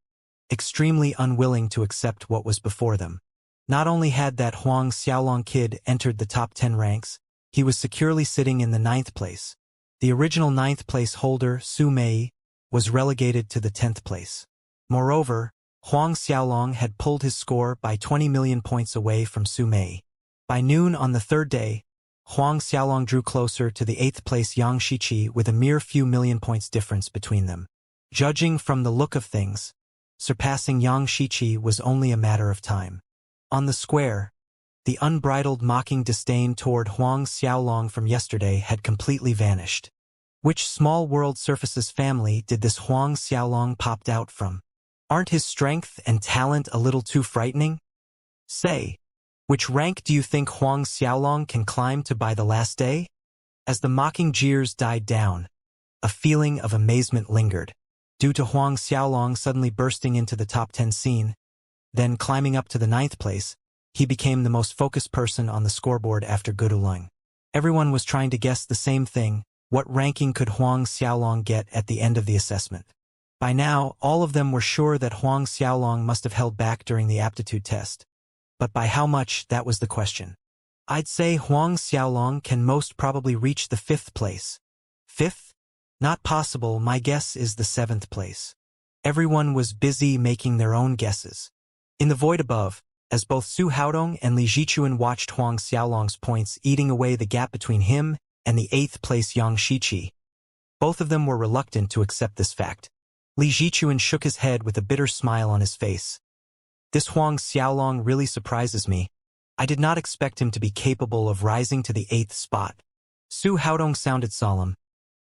extremely unwilling to accept what was before them. Not only had that Huang Xiaolong kid entered the top 10 ranks, he was securely sitting in the 9th place. The original 9th place holder, Su Mei, was relegated to the 10th place. Moreover, Huang Xiaolong had pulled his score by 20 million points away from Su Mei. By noon on the third day, Huang Xiaolong drew closer to the 8th place Xianxia with a mere few million points difference between them. Judging from the look of things, surpassing Xianxia was only a matter of time. On the square, the unbridled mocking disdain toward Huang Xiaolong from yesterday had completely vanished. Which small world surfaces family did this Huang Xiaolong popped out from? Aren't his strength and talent a little too frightening? Say, which rank do you think Huang Xiaolong can climb to by the last day? As the mocking jeers died down, a feeling of amazement lingered, due to Huang Xiaolong suddenly bursting into the top 10 scene. Then climbing up to the 9th place, he became the most focused person on the scoreboard after Gudulung. Everyone was trying to guess the same thing: what ranking could Huang Xiaolong get at the end of the assessment? By now, all of them were sure that Huang Xiaolong must have held back during the aptitude test. But by how much, that was the question. I'd say Huang Xiaolong can most probably reach the 5th place. 5th? Not possible, my guess is the 7th place. Everyone was busy making their own guesses. In the void above, as both Su Haodong and Li Jichuan watched Huang Xiaolong's points eating away the gap between him and the 8th place Xianxia, both of them were reluctant to accept this fact. Li Jichuan shook his head with a bitter smile on his face. This Huang Xiaolong really surprises me. I did not expect him to be capable of rising to the 8th spot. Su Haodong sounded solemn.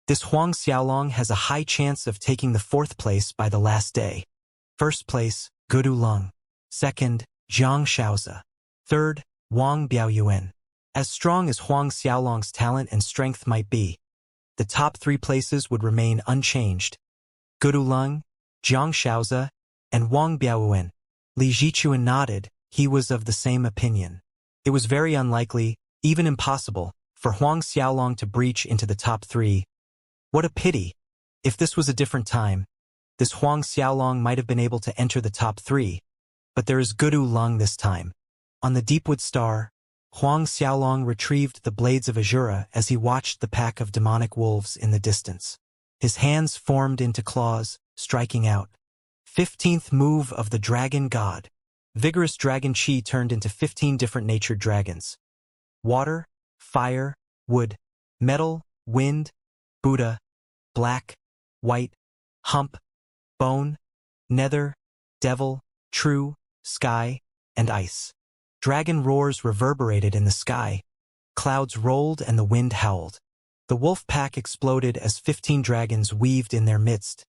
This Huang Xiaolong has a high chance of taking the 4th place by the last day. 1st place, Gudulung. 2nd, Zhang Shaozi. 3rd, Wang Biaoyuan. As strong as Huang Xiaolong's talent and strength might be, the top 3 places would remain unchanged. Gudulung, Zhang Shaozi, and Wang Biaoyuan. Li Jichuan nodded. He was of the same opinion. It was very unlikely, even impossible, for Huang Xiaolong to breach into the top 3. What a pity! If this was a different time, this Huang Xiaolong might have been able to enter the top 3. But there is Gudulung this time. On the Deepwood Star, Huang Xiaolong retrieved the blades of Azura as he watched the pack of demonic wolves in the distance. His hands formed into claws, striking out. 15th move of the Dragon God. Vigorous dragon chi turned into 15 different natured dragons. Water, fire, wood, metal, wind, Buddha, black, white, hump, bone, nether, devil, true, sky, and ice. Dragon roars reverberated in the sky. Clouds rolled and the wind howled. The wolf pack exploded as 15 dragons weaved in their midst,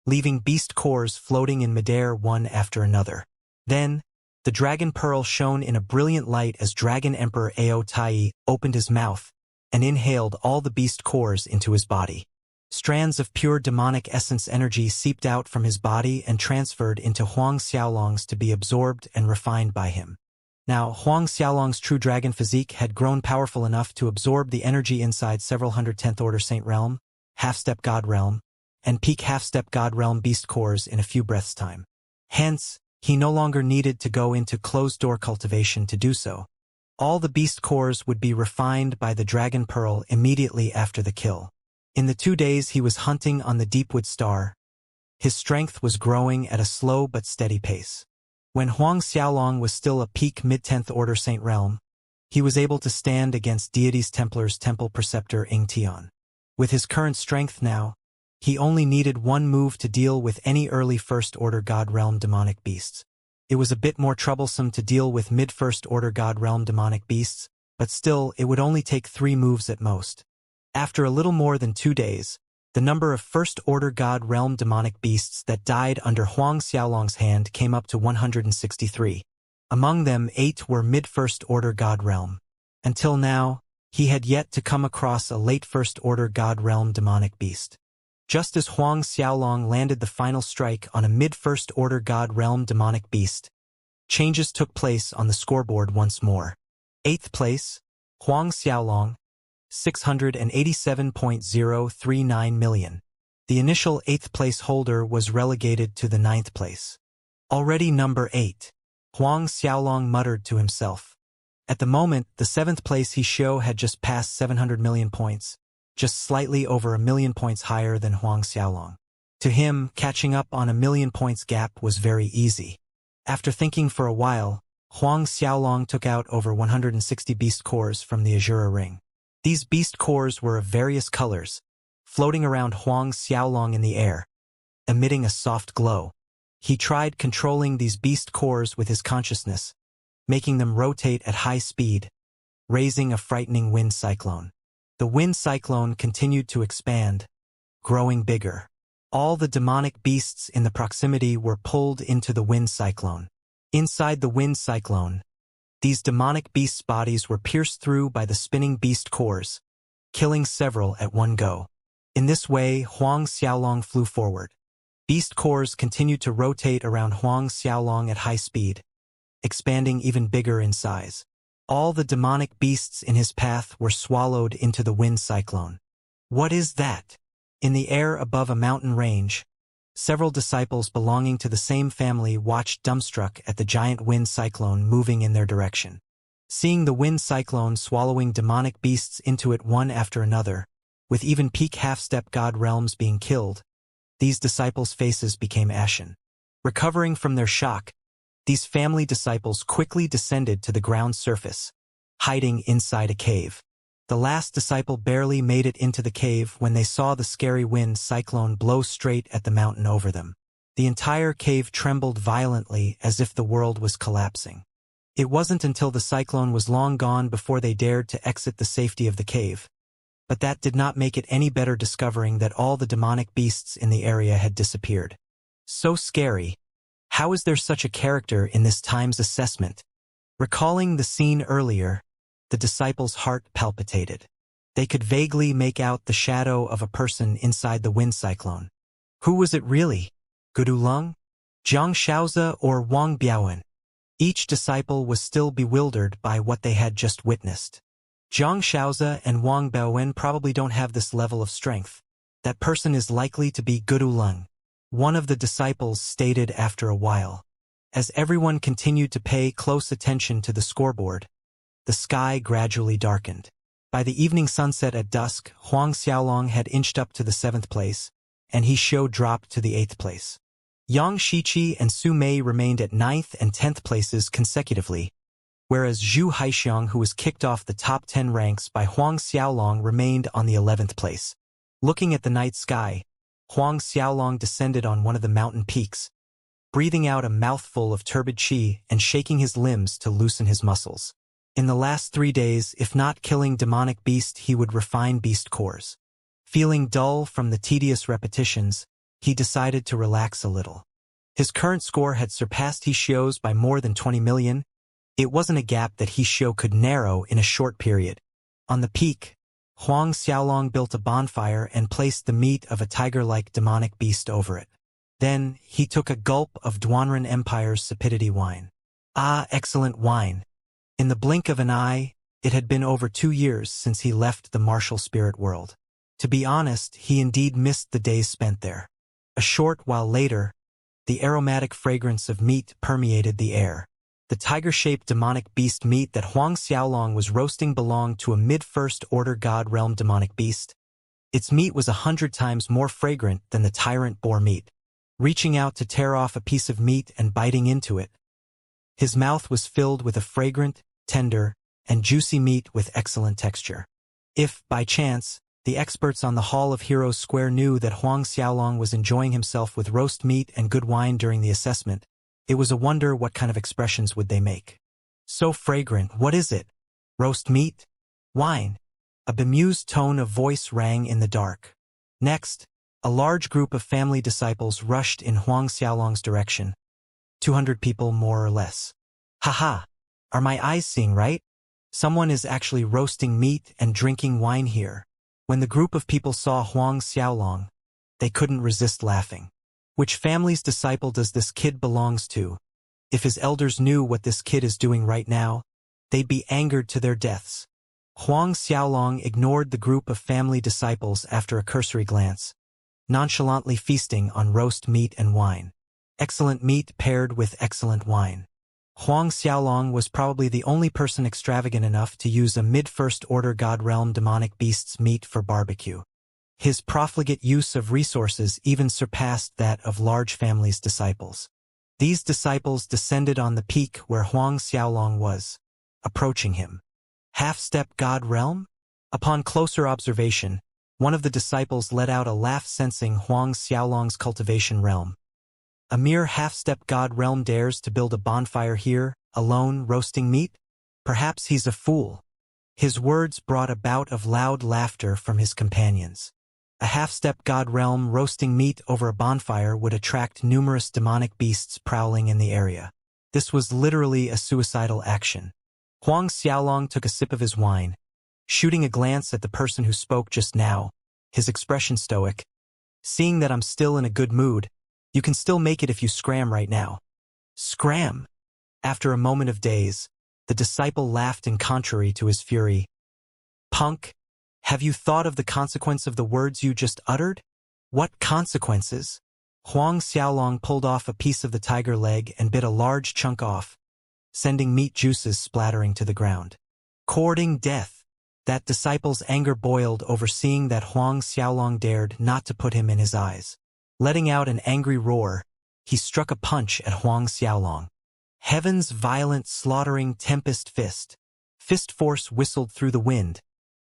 leaving beast cores floating in midair one after another. Then, the dragon pearl shone in a brilliant light as Dragon Emperor Ao Tai opened his mouth and inhaled all the beast cores into his body. Strands of pure demonic essence energy seeped out from his body and transferred into Huang Xiaolong's to be absorbed and refined by him. Now, Huang Xiaolong's true dragon physique had grown powerful enough to absorb the energy inside several hundred 10th Order Saint Realm, Half-Step God Realm, and Peak Half-Step God Realm beast cores in a few breaths' time. Hence, he no longer needed to go into closed-door cultivation to do so. All the beast cores would be refined by the Dragon Pearl immediately after the kill. In the 2 days he was hunting on the Deepwood Star, his strength was growing at a slow but steady pace. When Huang Xiaolong was still a peak mid-10th Order Saint Realm, he was able to stand against Deities Templar's Temple Preceptor Ing Tian. With his current strength now, He only needed one move to deal with any early First-Order God Realm demonic beasts. It was a bit more troublesome to deal with mid-First-Order God Realm demonic beasts, but still, it would only take 3 moves at most. After a little more than 2 days, the number of First-Order God Realm demonic beasts that died under Huang Xiaolong's hand came up to 163. Among them, 8 were mid-First-Order God Realm. Until now, he had yet to come across a late First-Order God Realm demonic beast. Just as Huang Xiaolong landed the final strike on a mid-First-Order God Realm demonic beast, changes took place on the scoreboard once more. 8th place, Huang Xiaolong, 687.039 million. The initial 8th place holder was relegated to the 9th place. Already number 8, Huang Xiaolong muttered to himself. At the moment, the 7th place he had just passed 700 million points, just slightly over 1 million points higher than Huang Xiaolong. To him, catching up on a 1 million points gap was very easy. After thinking for a while, Huang Xiaolong took out over 160 beast cores from the Azura ring. These beast cores were of various colors, floating around Huang Xiaolong in the air, emitting a soft glow. He tried controlling these beast cores with his consciousness, making them rotate at high speed, raising a frightening wind cyclone. The wind cyclone continued to expand, growing bigger. All the demonic beasts in the proximity were pulled into the wind cyclone. Inside the wind cyclone, these demonic beasts' bodies were pierced through by the spinning beast cores, killing several at one go. In this way, Huang Xiaolong flew forward. Beast cores continued to rotate around Huang Xiaolong at high speed, expanding even bigger in size. All the demonic beasts in his path were swallowed into the wind cyclone. What is that? In the air above a mountain range, several disciples belonging to the same family watched dumbstruck at the giant wind cyclone moving in their direction. Seeing the wind cyclone swallowing demonic beasts into it one after another, with even peak half-step god realms being killed, these disciples' faces became ashen. Recovering from their shock, these family disciples quickly descended to the ground surface, hiding inside a cave. The last disciple barely made it into the cave when they saw the scary wind cyclone blow straight at the mountain over them. The entire cave trembled violently as if the world was collapsing. It wasn't until the cyclone was long gone before they dared to exit the safety of the cave. But that did not make it any better discovering that all the demonic beasts in the area had disappeared. So scary. How is there such a character in this time's assessment? Recalling the scene earlier, the disciples' heart palpitated. They could vaguely make out the shadow of a person inside the wind cyclone. Who was it really? Gudu Lung? Zhang Xiaozi or Wang Biaowen? Each disciple was still bewildered by what they had just witnessed. Zhang Xiaozi and Wang Biaowen probably don't have this level of strength. That person is likely to be Gudu Lung, one of the disciples stated after a while. As everyone continued to pay close attention to the scoreboard, the sky gradually darkened. By the evening sunset at dusk, Huang Xiaolong had inched up to the 7th place, and he dropped to the 8th place. Yang Shiqi and Su Mei remained at 9th and 10th places consecutively, whereas Zhu Haixiang, who was kicked off the top 10 ranks by Huang Xiaolong, remained on the 11th place. Looking at the night sky, Huang Xiaolong descended on one of the mountain peaks, breathing out a mouthful of turbid qi and shaking his limbs to loosen his muscles. In the last 3 days, if not killing demonic beast, he would refine beast cores. Feeling dull from the tedious repetitions, he decided to relax a little. His current score had surpassed Hixio's by more than 20 million. It wasn't a gap that Hixio could narrow in a short period. On the peak, Huang Xiaolong built a bonfire and placed the meat of a tiger-like demonic beast over it. Then, he took a gulp of Duanren Empire's sapidity wine. Ah, excellent wine. In the blink of an eye, it had been over 2 years since he left the martial spirit world. To be honest, he indeed missed the days spent there. A short while later, the aromatic fragrance of meat permeated the air. The tiger-shaped demonic beast meat that Huang Xiaolong was roasting belonged to a mid-first order god realm demonic beast. Its meat was 100 times more fragrant than the tyrant boar meat. Reaching out to tear off a piece of meat and biting into it, his mouth was filled with a fragrant, tender, and juicy meat with excellent texture. If, by chance, The experts on the Hall of Heroes Square knew that Huang Xiaolong was enjoying himself with roast meat and good wine during the assessment. It was a wonder what kind of expressions would they make. So fragrant, what is it? Roast meat? Wine? A bemused tone of voice rang in the dark. Next, a large group of family disciples rushed in Huang Xiaolong's direction. 200 people more or less. Haha! Are my eyes seeing right? Someone is actually roasting meat and drinking wine here. When the group of people saw Huang Xiaolong, they couldn't resist laughing. Which family's disciple does this kid belongs to? If his elders knew what this kid is doing right now, they'd be angered to their deaths. Huang Xiaolong ignored the group of family disciples after a cursory glance, nonchalantly feasting on roast meat and wine. Excellent meat paired with excellent wine. Huang Xiaolong was probably the only person extravagant enough to use a mid-first order god realm demonic beast's meat for barbecue. His profligate use of resources even surpassed that of large families' disciples. These disciples descended on the peak where Huang Xiaolong was, approaching him. Half-step god realm? Upon closer observation, one of the disciples let out a laugh sensing Huang Xiaolong's cultivation realm. A mere half-step god realm dares to build a bonfire here, alone, roasting meat? Perhaps he's a fool. His words brought a bout of loud laughter from his companions. A half-step god realm roasting meat over a bonfire would attract numerous demonic beasts prowling in the area. This was literally a suicidal action. Huang Xiaolong took a sip of his wine, shooting a glance at the person who spoke just now, his expression stoic. Seeing that I'm still in a good mood, you can still make it if you scram right now. Scram? After a moment of daze, the disciple laughed in contrary to his fury. Punk, have you thought of the consequence of the words you just uttered? What consequences? Huang Xiaolong pulled off a piece of the tiger leg and bit a large chunk off, sending meat juices splattering to the ground. Courting death. That disciple's anger boiled over seeing that Huang Xiaolong dared not to put him in his eyes. Letting out an angry roar, he struck a punch at Huang Xiaolong. Heaven's violent, slaughtering tempest fist. Fist force whistled through the wind,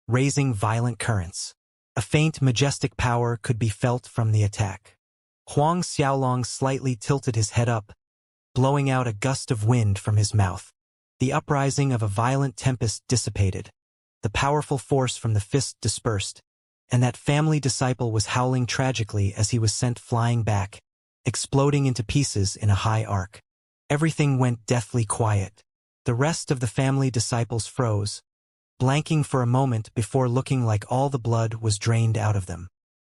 raising violent currents. A faint, majestic power could be felt from the attack. Huang Xiaolong slightly tilted his head up, blowing out a gust of wind from his mouth. The uprising of a violent tempest dissipated. The powerful force from the fist dispersed, and that family disciple was howling tragically as he was sent flying back, exploding into pieces in a high arc. Everything went deathly quiet. The rest of the family disciples froze, blanking for a moment before looking like all the blood was drained out of them.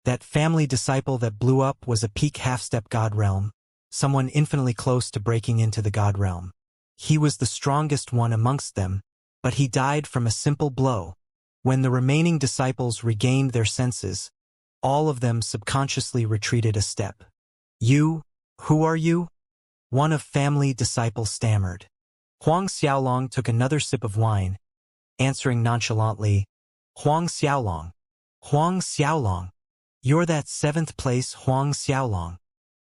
That family disciple that blew up was a peak half-step god realm, someone infinitely close to breaking into the god realm. He was the strongest one amongst them, but he died from a simple blow. When the remaining disciples regained their senses, all of them subconsciously retreated a step. You? Who are you? One of family disciples stammered. Huang Xiaolong took another sip of wine, answering nonchalantly, Huang Xiaolong. Huang Xiaolong. You're that 7th place Huang Xiaolong.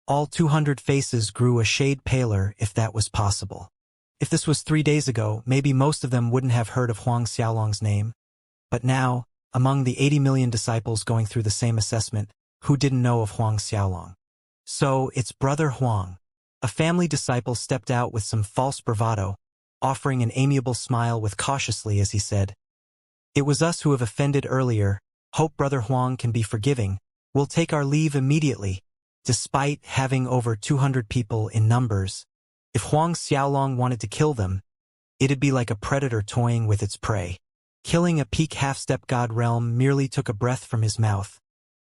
All 200 faces grew a shade paler if that was possible. If this was 3 days ago, maybe most of them wouldn't have heard of Huang Xiaolong's name. But now, among the 80 million disciples going through the same assessment, who didn't know of Huang Xiaolong? So, it's Brother Huang. A family disciple stepped out with some false bravado, offering an amiable smile with cautiously as he said, It was us who have offended earlier. Hope Brother Huang can be forgiving. We'll take our leave immediately. Despite having over 200 people in numbers, if Huang Xiaolong wanted to kill them, it'd be like a predator toying with its prey. Killing a peak half-step god realm merely took a breath from his mouth.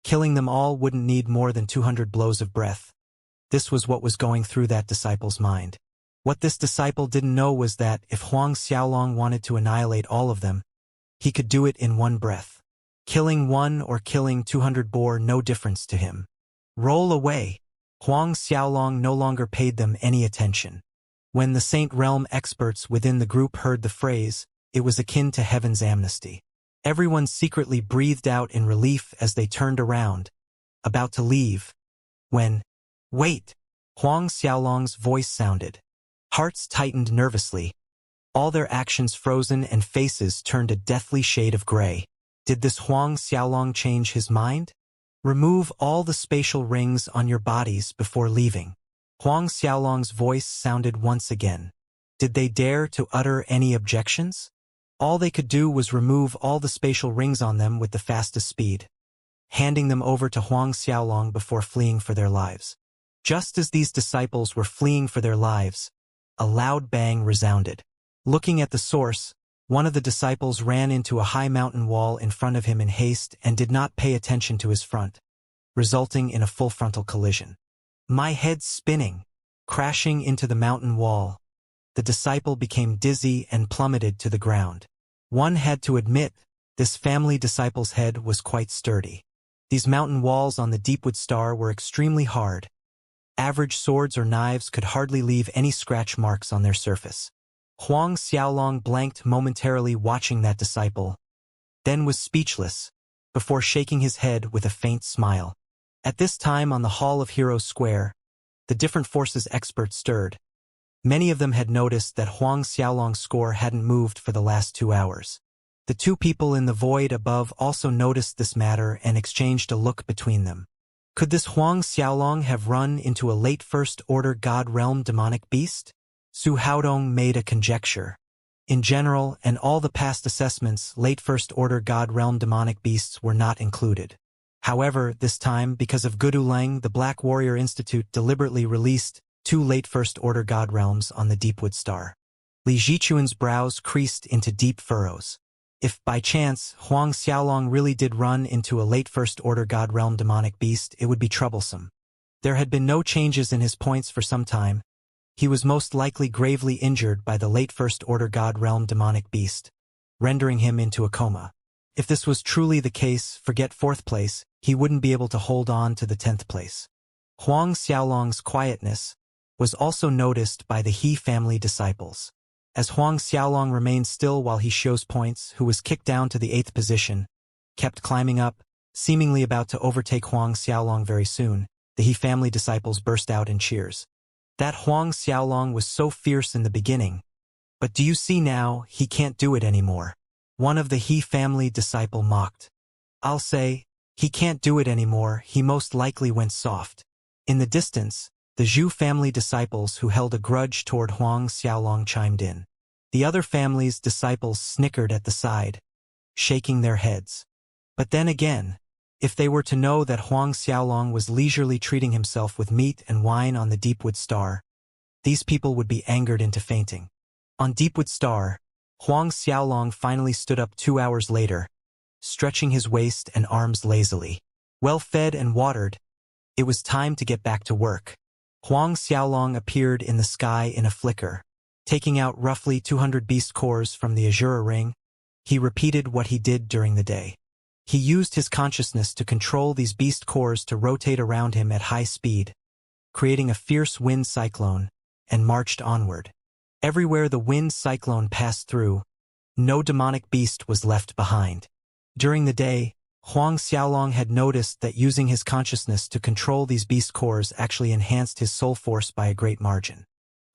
Killing them all wouldn't need more than 200 blows of breath. This was what was going through that disciple's mind. What this disciple didn't know was that if Huang Xiaolong wanted to annihilate all of them, he could do it in one breath. Killing one or killing 200 bore no difference to him. Roll away. Huang Xiaolong no longer paid them any attention. When the Saint Realm experts within the group heard the phrase, it was akin to heaven's amnesty. Everyone secretly breathed out in relief as they turned around, about to leave, when, wait, Huang Xiaolong's voice sounded. Hearts tightened nervously, all their actions frozen and faces turned a deathly shade of gray. Did this Huang Xiaolong change his mind? Remove all the spatial rings on your bodies before leaving. Huang Xiaolong's voice sounded once again. Did they dare to utter any objections? All they could do was remove all the spatial rings on them with the fastest speed, handing them over to Huang Xiaolong before fleeing for their lives. Just as these disciples were fleeing for their lives, a loud bang resounded. Looking at the source, one of the disciples ran into a high mountain wall in front of him in haste and did not pay attention to his front, resulting in a full frontal collision. My head spinning, crashing into the mountain wall. The disciple became dizzy and plummeted to the ground. One had to admit, this family disciple's head was quite sturdy. These mountain walls on the Deepwood Star were extremely hard. Average swords or knives could hardly leave any scratch marks on their surface. Huang Xiaolong blanked momentarily watching that disciple, then was speechless, before shaking his head with a faint smile. At this time on the Hall of Heroes Square, the different forces experts stirred. Many of them had noticed that Huang Xiaolong's score hadn't moved for the last 2 hours. The two people in the void above also noticed this matter and exchanged a look between them. Could this Huang Xiaolong have run into a late First Order God Realm demonic beast? Su Haodong made a conjecture. In general, and all the past assessments, late First Order God Realm demonic beasts were not included. However, this time, because of Guduleng, the Black Warrior Institute deliberately released 2 late First Order God Realms on the Deepwood Star. Li Zichuan's brows creased into deep furrows. If, by chance, Huang Xiaolong really did run into a late First Order God Realm demonic beast, it would be troublesome. There had been no changes in his points for some time. He was most likely gravely injured by the late First Order God Realm demonic beast, rendering him into a coma. If this was truly the case, forget 4th place, he wouldn't be able to hold on to the 10th place. Huang Xiaolong's quietness was also noticed by the He family disciples. As Huang Xiaolong remained still while he shows points, who was kicked down to the 8th position, kept climbing up, seemingly about to overtake Huang Xiaolong very soon, the He family disciples burst out in cheers. That Huang Xiaolong was so fierce in the beginning, but do you see now, he can't do it anymore. One of the He family disciple mocked. I'll say, he can't do it anymore, he most likely went soft. In the distance, the Zhu family disciples who held a grudge toward Huang Xiaolong chimed in. The other family's disciples snickered at the side, shaking their heads. But then again, if they were to know that Huang Xiaolong was leisurely treating himself with meat and wine on the Deepwood Star, these people would be angered into fainting. On Deepwood Star, Huang Xiaolong finally stood up 2 hours later, stretching his waist and arms lazily. Well fed and watered, it was time to get back to work. Huang Xiaolong appeared in the sky in a flicker. Taking out roughly 200 beast cores from the Azura ring, he repeated what he did during the day. He used his consciousness to control these beast cores to rotate around him at high speed, creating a fierce wind cyclone, and marched onward. Everywhere the wind cyclone passed through, no demonic beast was left behind. During the day, Huang Xiaolong had noticed that using his consciousness to control these beast cores actually enhanced his soul force by a great margin.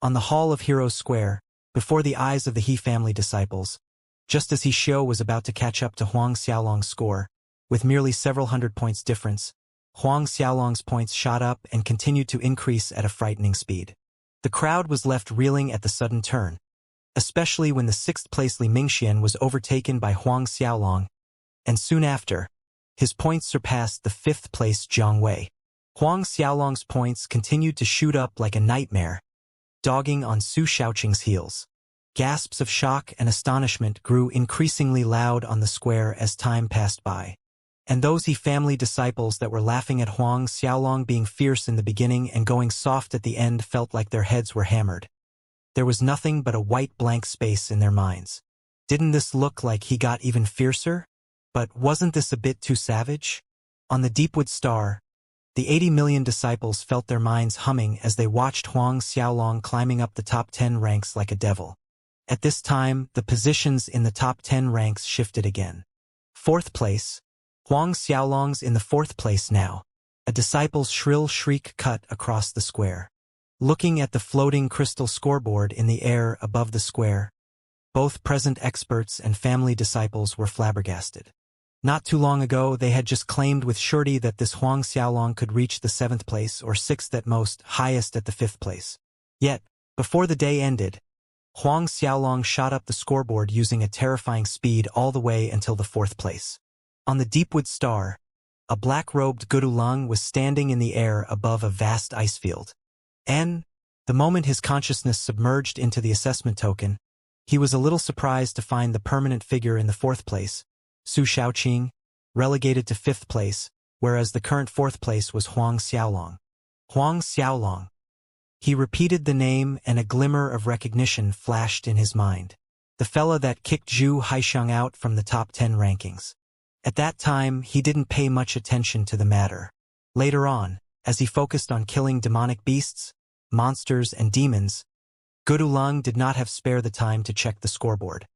On the Hall of Heroes Square, before the eyes of the He family disciples, just as He Xiao was about to catch up to Huang Xiaolong's score, with merely several hundred points difference, Huang Xiaolong's points shot up and continued to increase at a frightening speed. The crowd was left reeling at the sudden turn, especially when the 6th place Li Mingxian was overtaken by Huang Xiaolong, and soon after, his points surpassed the 5th place Jiang Wei. Huang Xiaolong's points continued to shoot up like a nightmare, dogging on Su Shaoqing's heels. Gasps of shock and astonishment grew increasingly loud on the square as time passed by. And those He family disciples that were laughing at Huang Xiaolong being fierce in the beginning and going soft at the end felt like their heads were hammered. There was nothing but a white blank space in their minds. Didn't this look like he got even fiercer? But wasn't this a bit too savage? On the Deepwood Star, the 80 million disciples felt their minds humming as they watched Huang Xiaolong climbing up the top 10 ranks like a devil. At this time, the positions in the top 10 ranks shifted again. 4th place, Huang Xiaolong's in the 4th place now. A disciple's shrill shriek cut across the square. Looking at the floating crystal scoreboard in the air above the square, both present experts and family disciples were flabbergasted. Not too long ago, they had just claimed with surety that this Huang Xiaolong could reach the 7th place, or 6th at most, highest at the 5th place. Yet, before the day ended, Huang Xiaolong shot up the scoreboard using a terrifying speed all the way until the 4th place. On the Deepwood Star, a black-robed Gudulong was standing in the air above a vast ice field. And, the moment his consciousness submerged into the assessment token, he was a little surprised to find the permanent figure in the 4th place, Su Shaoqing, relegated to 5th place, whereas the current 4th place was Huang Xiaolong. Huang Xiaolong. He repeated the name, and a glimmer of recognition flashed in his mind. The fella that kicked Zhu Haisheng out from the top 10 rankings. At that time, he didn't pay much attention to the matter. Later on, as he focused on killing demonic beasts, monsters, and demons, Gudulong did not have spare the time to check the scoreboard.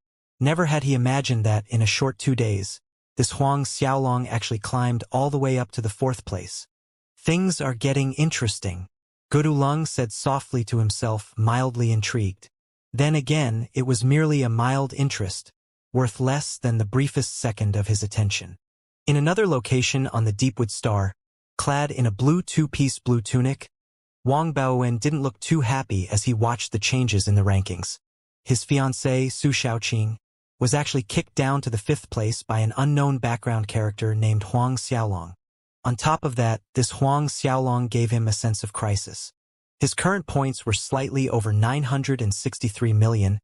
Never had he imagined that, in a short 2 days, this Huang Xiaolong actually climbed all the way up to the 4th place. Things are getting interesting, Gudulong said softly to himself, mildly intrigued. Then again, it was merely a mild interest, worth less than the briefest second of his attention. In another location on the Deepwood Star, clad in a blue 2-piece blue tunic, Wang Baowen didn't look too happy as he watched the changes in the rankings. His fiancée, Su Shaoqing, was actually kicked down to the 5th place by an unknown background character named Huang Xiaolong. On top of that, this Huang Xiaolong gave him a sense of crisis. His current points were slightly over 963 million,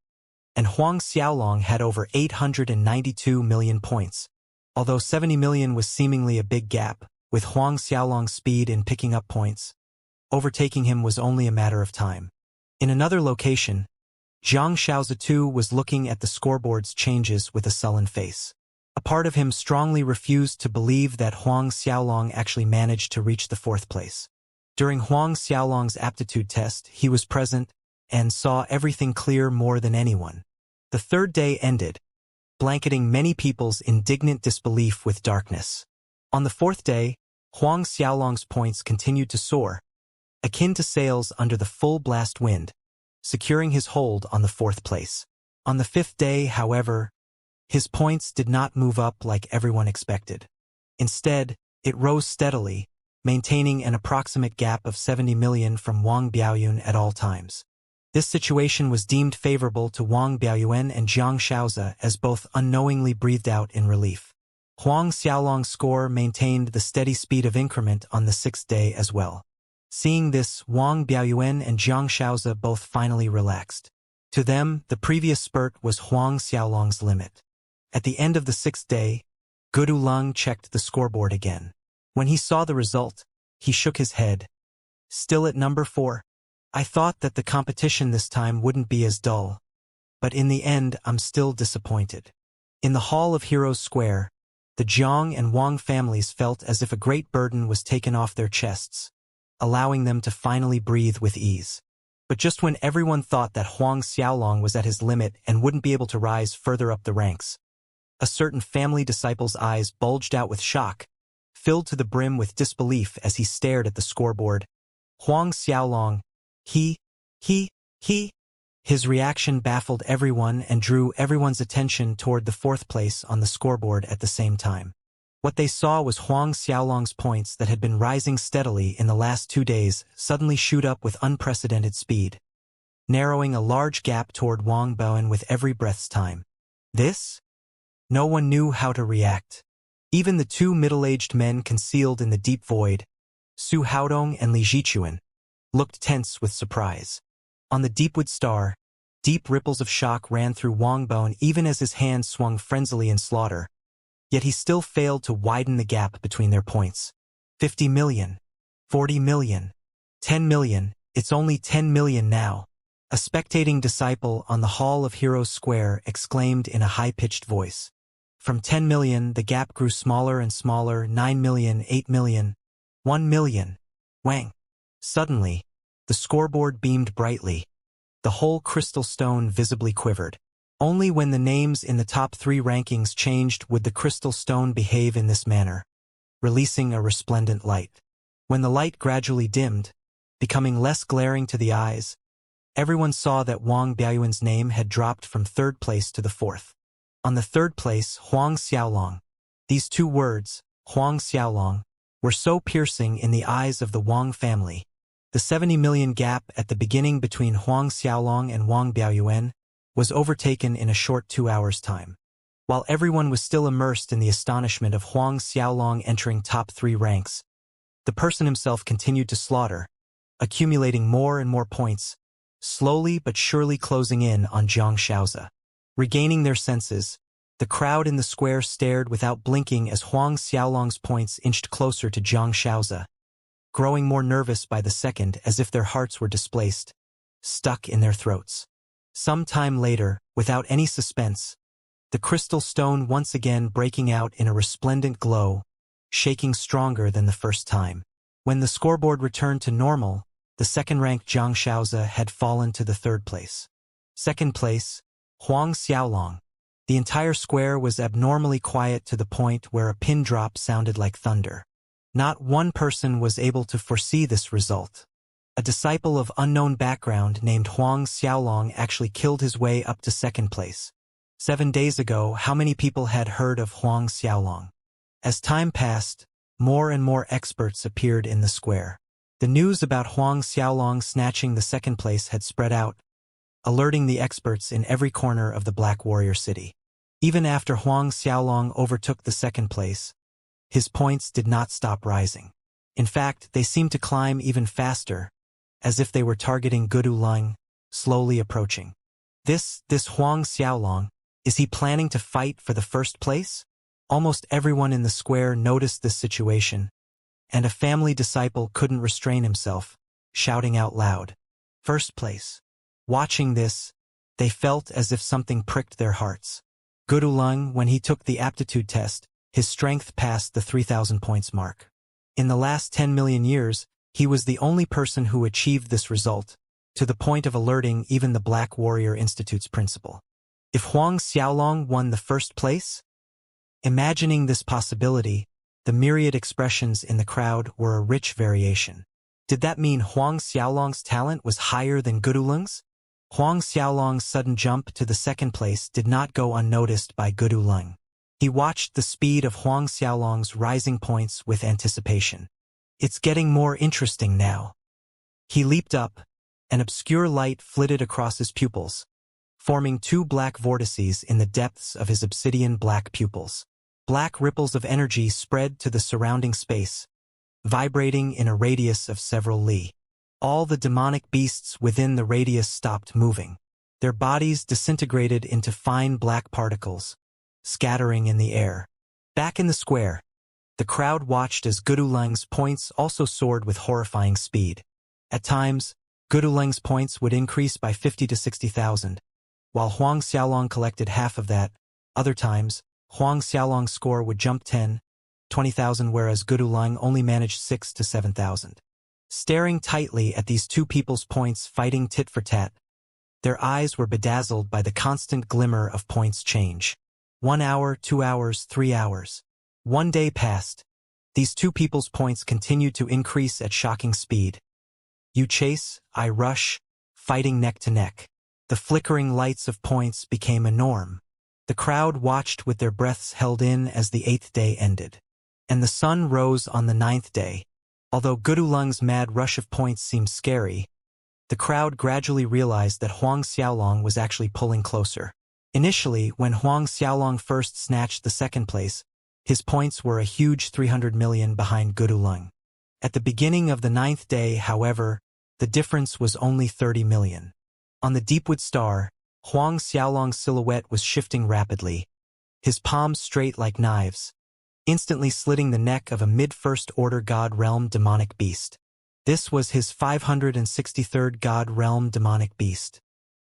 and Huang Xiaolong had over 892 million points. Although 70 million was seemingly a big gap, with Huang Xiaolong's speed in picking up points, overtaking him was only a matter of time. In another location, Zhang Xiaozi too was looking at the scoreboard's changes with a sullen face. A part of him strongly refused to believe that Huang Xiaolong actually managed to reach the 4th place. During Huang Xiaolong's aptitude test, he was present and saw everything clear more than anyone. The 3rd day ended, blanketing many people's indignant disbelief with darkness. On the 4th day, Huang Xiaolong's points continued to soar, akin to sails under the full blast wind, securing his hold on the 4th place. On the 5th day, however, his points did not move up like everyone expected. Instead, it rose steadily, maintaining an approximate gap of 70 million from Wang Biaoyun at all times. This situation was deemed favorable to Wang Biaoyuan and Zhang Xiaozi, as both unknowingly breathed out in relief. Huang Xiaolong's score maintained the steady speed of increment on the 6th day as well. Seeing this, Wang Biaoyuan and Zhang Xiaozi both finally relaxed. To them, the previous spurt was Huang Xiaolong's limit. At the end of the 6th day, Gudulong checked the scoreboard again. When he saw the result, he shook his head. Still at number 4. I thought that the competition this time wouldn't be as dull. But in the end, I'm still disappointed. In the Hall of Heroes Square, the Zhang and Wang families felt as if a great burden was taken off their chests, allowing them to finally breathe with ease. But just when everyone thought that Huang Xiaolong was at his limit and wouldn't be able to rise further up the ranks, a certain family disciple's eyes bulged out with shock, filled to the brim with disbelief as he stared at the scoreboard. Huang Xiaolong, he. His reaction baffled everyone and drew everyone's attention toward the 4th place on the scoreboard at the same time. What they saw was Huang Xiaolong's points that had been rising steadily in the last 2 days suddenly shoot up with unprecedented speed, narrowing a large gap toward Wang Baowen with every breath's time. This? No one knew how to react. Even the 2 middle-aged men concealed in the deep void, Su Haodong and Li Zhichuan, looked tense with surprise. On the Deepwood Star, deep ripples of shock ran through Wang Baowen even as his hands swung frenziedly in slaughter. Yet he still failed to widen the gap between their points. 50 million. 40 million. 10 million. It's only 10 million now. A spectating disciple on the Hall of Heroes Square exclaimed in a high-pitched voice. From 10 million, the gap grew smaller and smaller. 9 million, 8 million, 1 million. Wang. Suddenly, the scoreboard beamed brightly. The whole crystal stone visibly quivered. Only when the names in the top 3 rankings changed would the crystal stone behave in this manner, releasing a resplendent light. When the light gradually dimmed, becoming less glaring to the eyes, everyone saw that Wang Biaoyuan's name had dropped from 3rd place to the 4th. On the 3rd place, Huang Xiaolong, These two words, Huang Xiaolong, were so piercing in the eyes of the Wang family. The 70 million gap at the beginning between Huang Xiaolong and Wang Biaoyuan was overtaken in a short 2 hours' time. While everyone was still immersed in the astonishment of Huang Xiaolong entering top 3 ranks, the person himself continued to slaughter, accumulating more and more points, slowly but surely closing in on Xianxia. Regaining their senses, the crowd in the square stared without blinking as Huang Xiaolong's points inched closer to Xianxia, growing more nervous by the second as if their hearts were displaced, stuck in their throats. Some time later, without any suspense, the crystal stone once again breaking out in a resplendent glow, shaking stronger than the first time. When the scoreboard returned to normal, the second-ranked Xianxia had fallen to the third place. Second place, Huang Xiaolong. The entire square was abnormally quiet to the point where a pin drop sounded like thunder. Not one person was able to foresee this result. A disciple of unknown background named Huang Xiaolong actually killed his way up to second place. 7 days ago, how many people had heard of Huang Xiaolong? As time passed, more and more experts appeared in the square. The news about Huang Xiaolong snatching the second place had spread out, alerting the experts in every corner of the Black Warrior City. Even after Huang Xiaolong overtook the second place, his points did not stop rising. In fact, they seemed to climb even faster, as if they were targeting Gudu Lung, slowly approaching. This Huang Xiaolong, is he planning to fight for the first place? Almost everyone in the square noticed this situation, and a family disciple couldn't restrain himself, shouting out loud, "First place." Watching this, they felt as if something pricked their hearts. Gudu Lung, when he took the aptitude test, his strength passed the 3,000 points mark. In the last 10 million years, he was the only person who achieved this result, to the point of alerting even the Black Warrior Institute's principal. If Huang Xiaolong won the first place? Imagining this possibility, the myriad expressions in the crowd were a rich variation. Did that mean Huang Xiaolong's talent was higher than Gudu Lung's? Huang Xiaolong's sudden jump to the second place did not go unnoticed by Gudu Lung. He watched the speed of Huang Xiaolong's rising points with anticipation. It's getting more interesting now. He leaped up, an obscure light flitted across his pupils, forming 2 black vortices in the depths of his obsidian black pupils. Black ripples of energy spread to the surrounding space, vibrating in a radius of several li. All the demonic beasts within the radius stopped moving. Their bodies disintegrated into fine black particles, scattering in the air. Back in the square, the crowd watched as Gudu Lung's points also soared with horrifying speed. At times, Gudu Lung's points would increase by 50 to 60,000, while Huang Xiaolong collected half of that. Other times, Huang Xiaolong's score would jump 10, 20,000 whereas Gudu Lung only managed 6 to 7,000. Staring tightly at these two people's points fighting tit for tat, their eyes were bedazzled by the constant glimmer of points change. 1 hour, 2 hours, 3 hours. 1 day passed. These two people's points continued to increase at shocking speed. You chase, I rush, fighting neck to neck. The flickering lights of points became a norm. The crowd watched with their breaths held in as the 8th day ended. And the sun rose on the 9th day. Although Gudu Lung's mad rush of points seemed scary, the crowd gradually realized that Huang Xiaolong was actually pulling closer. Initially, when Huang Xiaolong first snatched the second place, his points were a huge 300 million behind Gudu Lung. At the beginning of the 9th day, however, the difference was only 30 million. On the Deepwood Star, Huang Xiaolong's silhouette was shifting rapidly, his palms straight like knives, instantly slitting the neck of a mid-first order God Realm demonic beast. This was his 563rd God Realm demonic beast.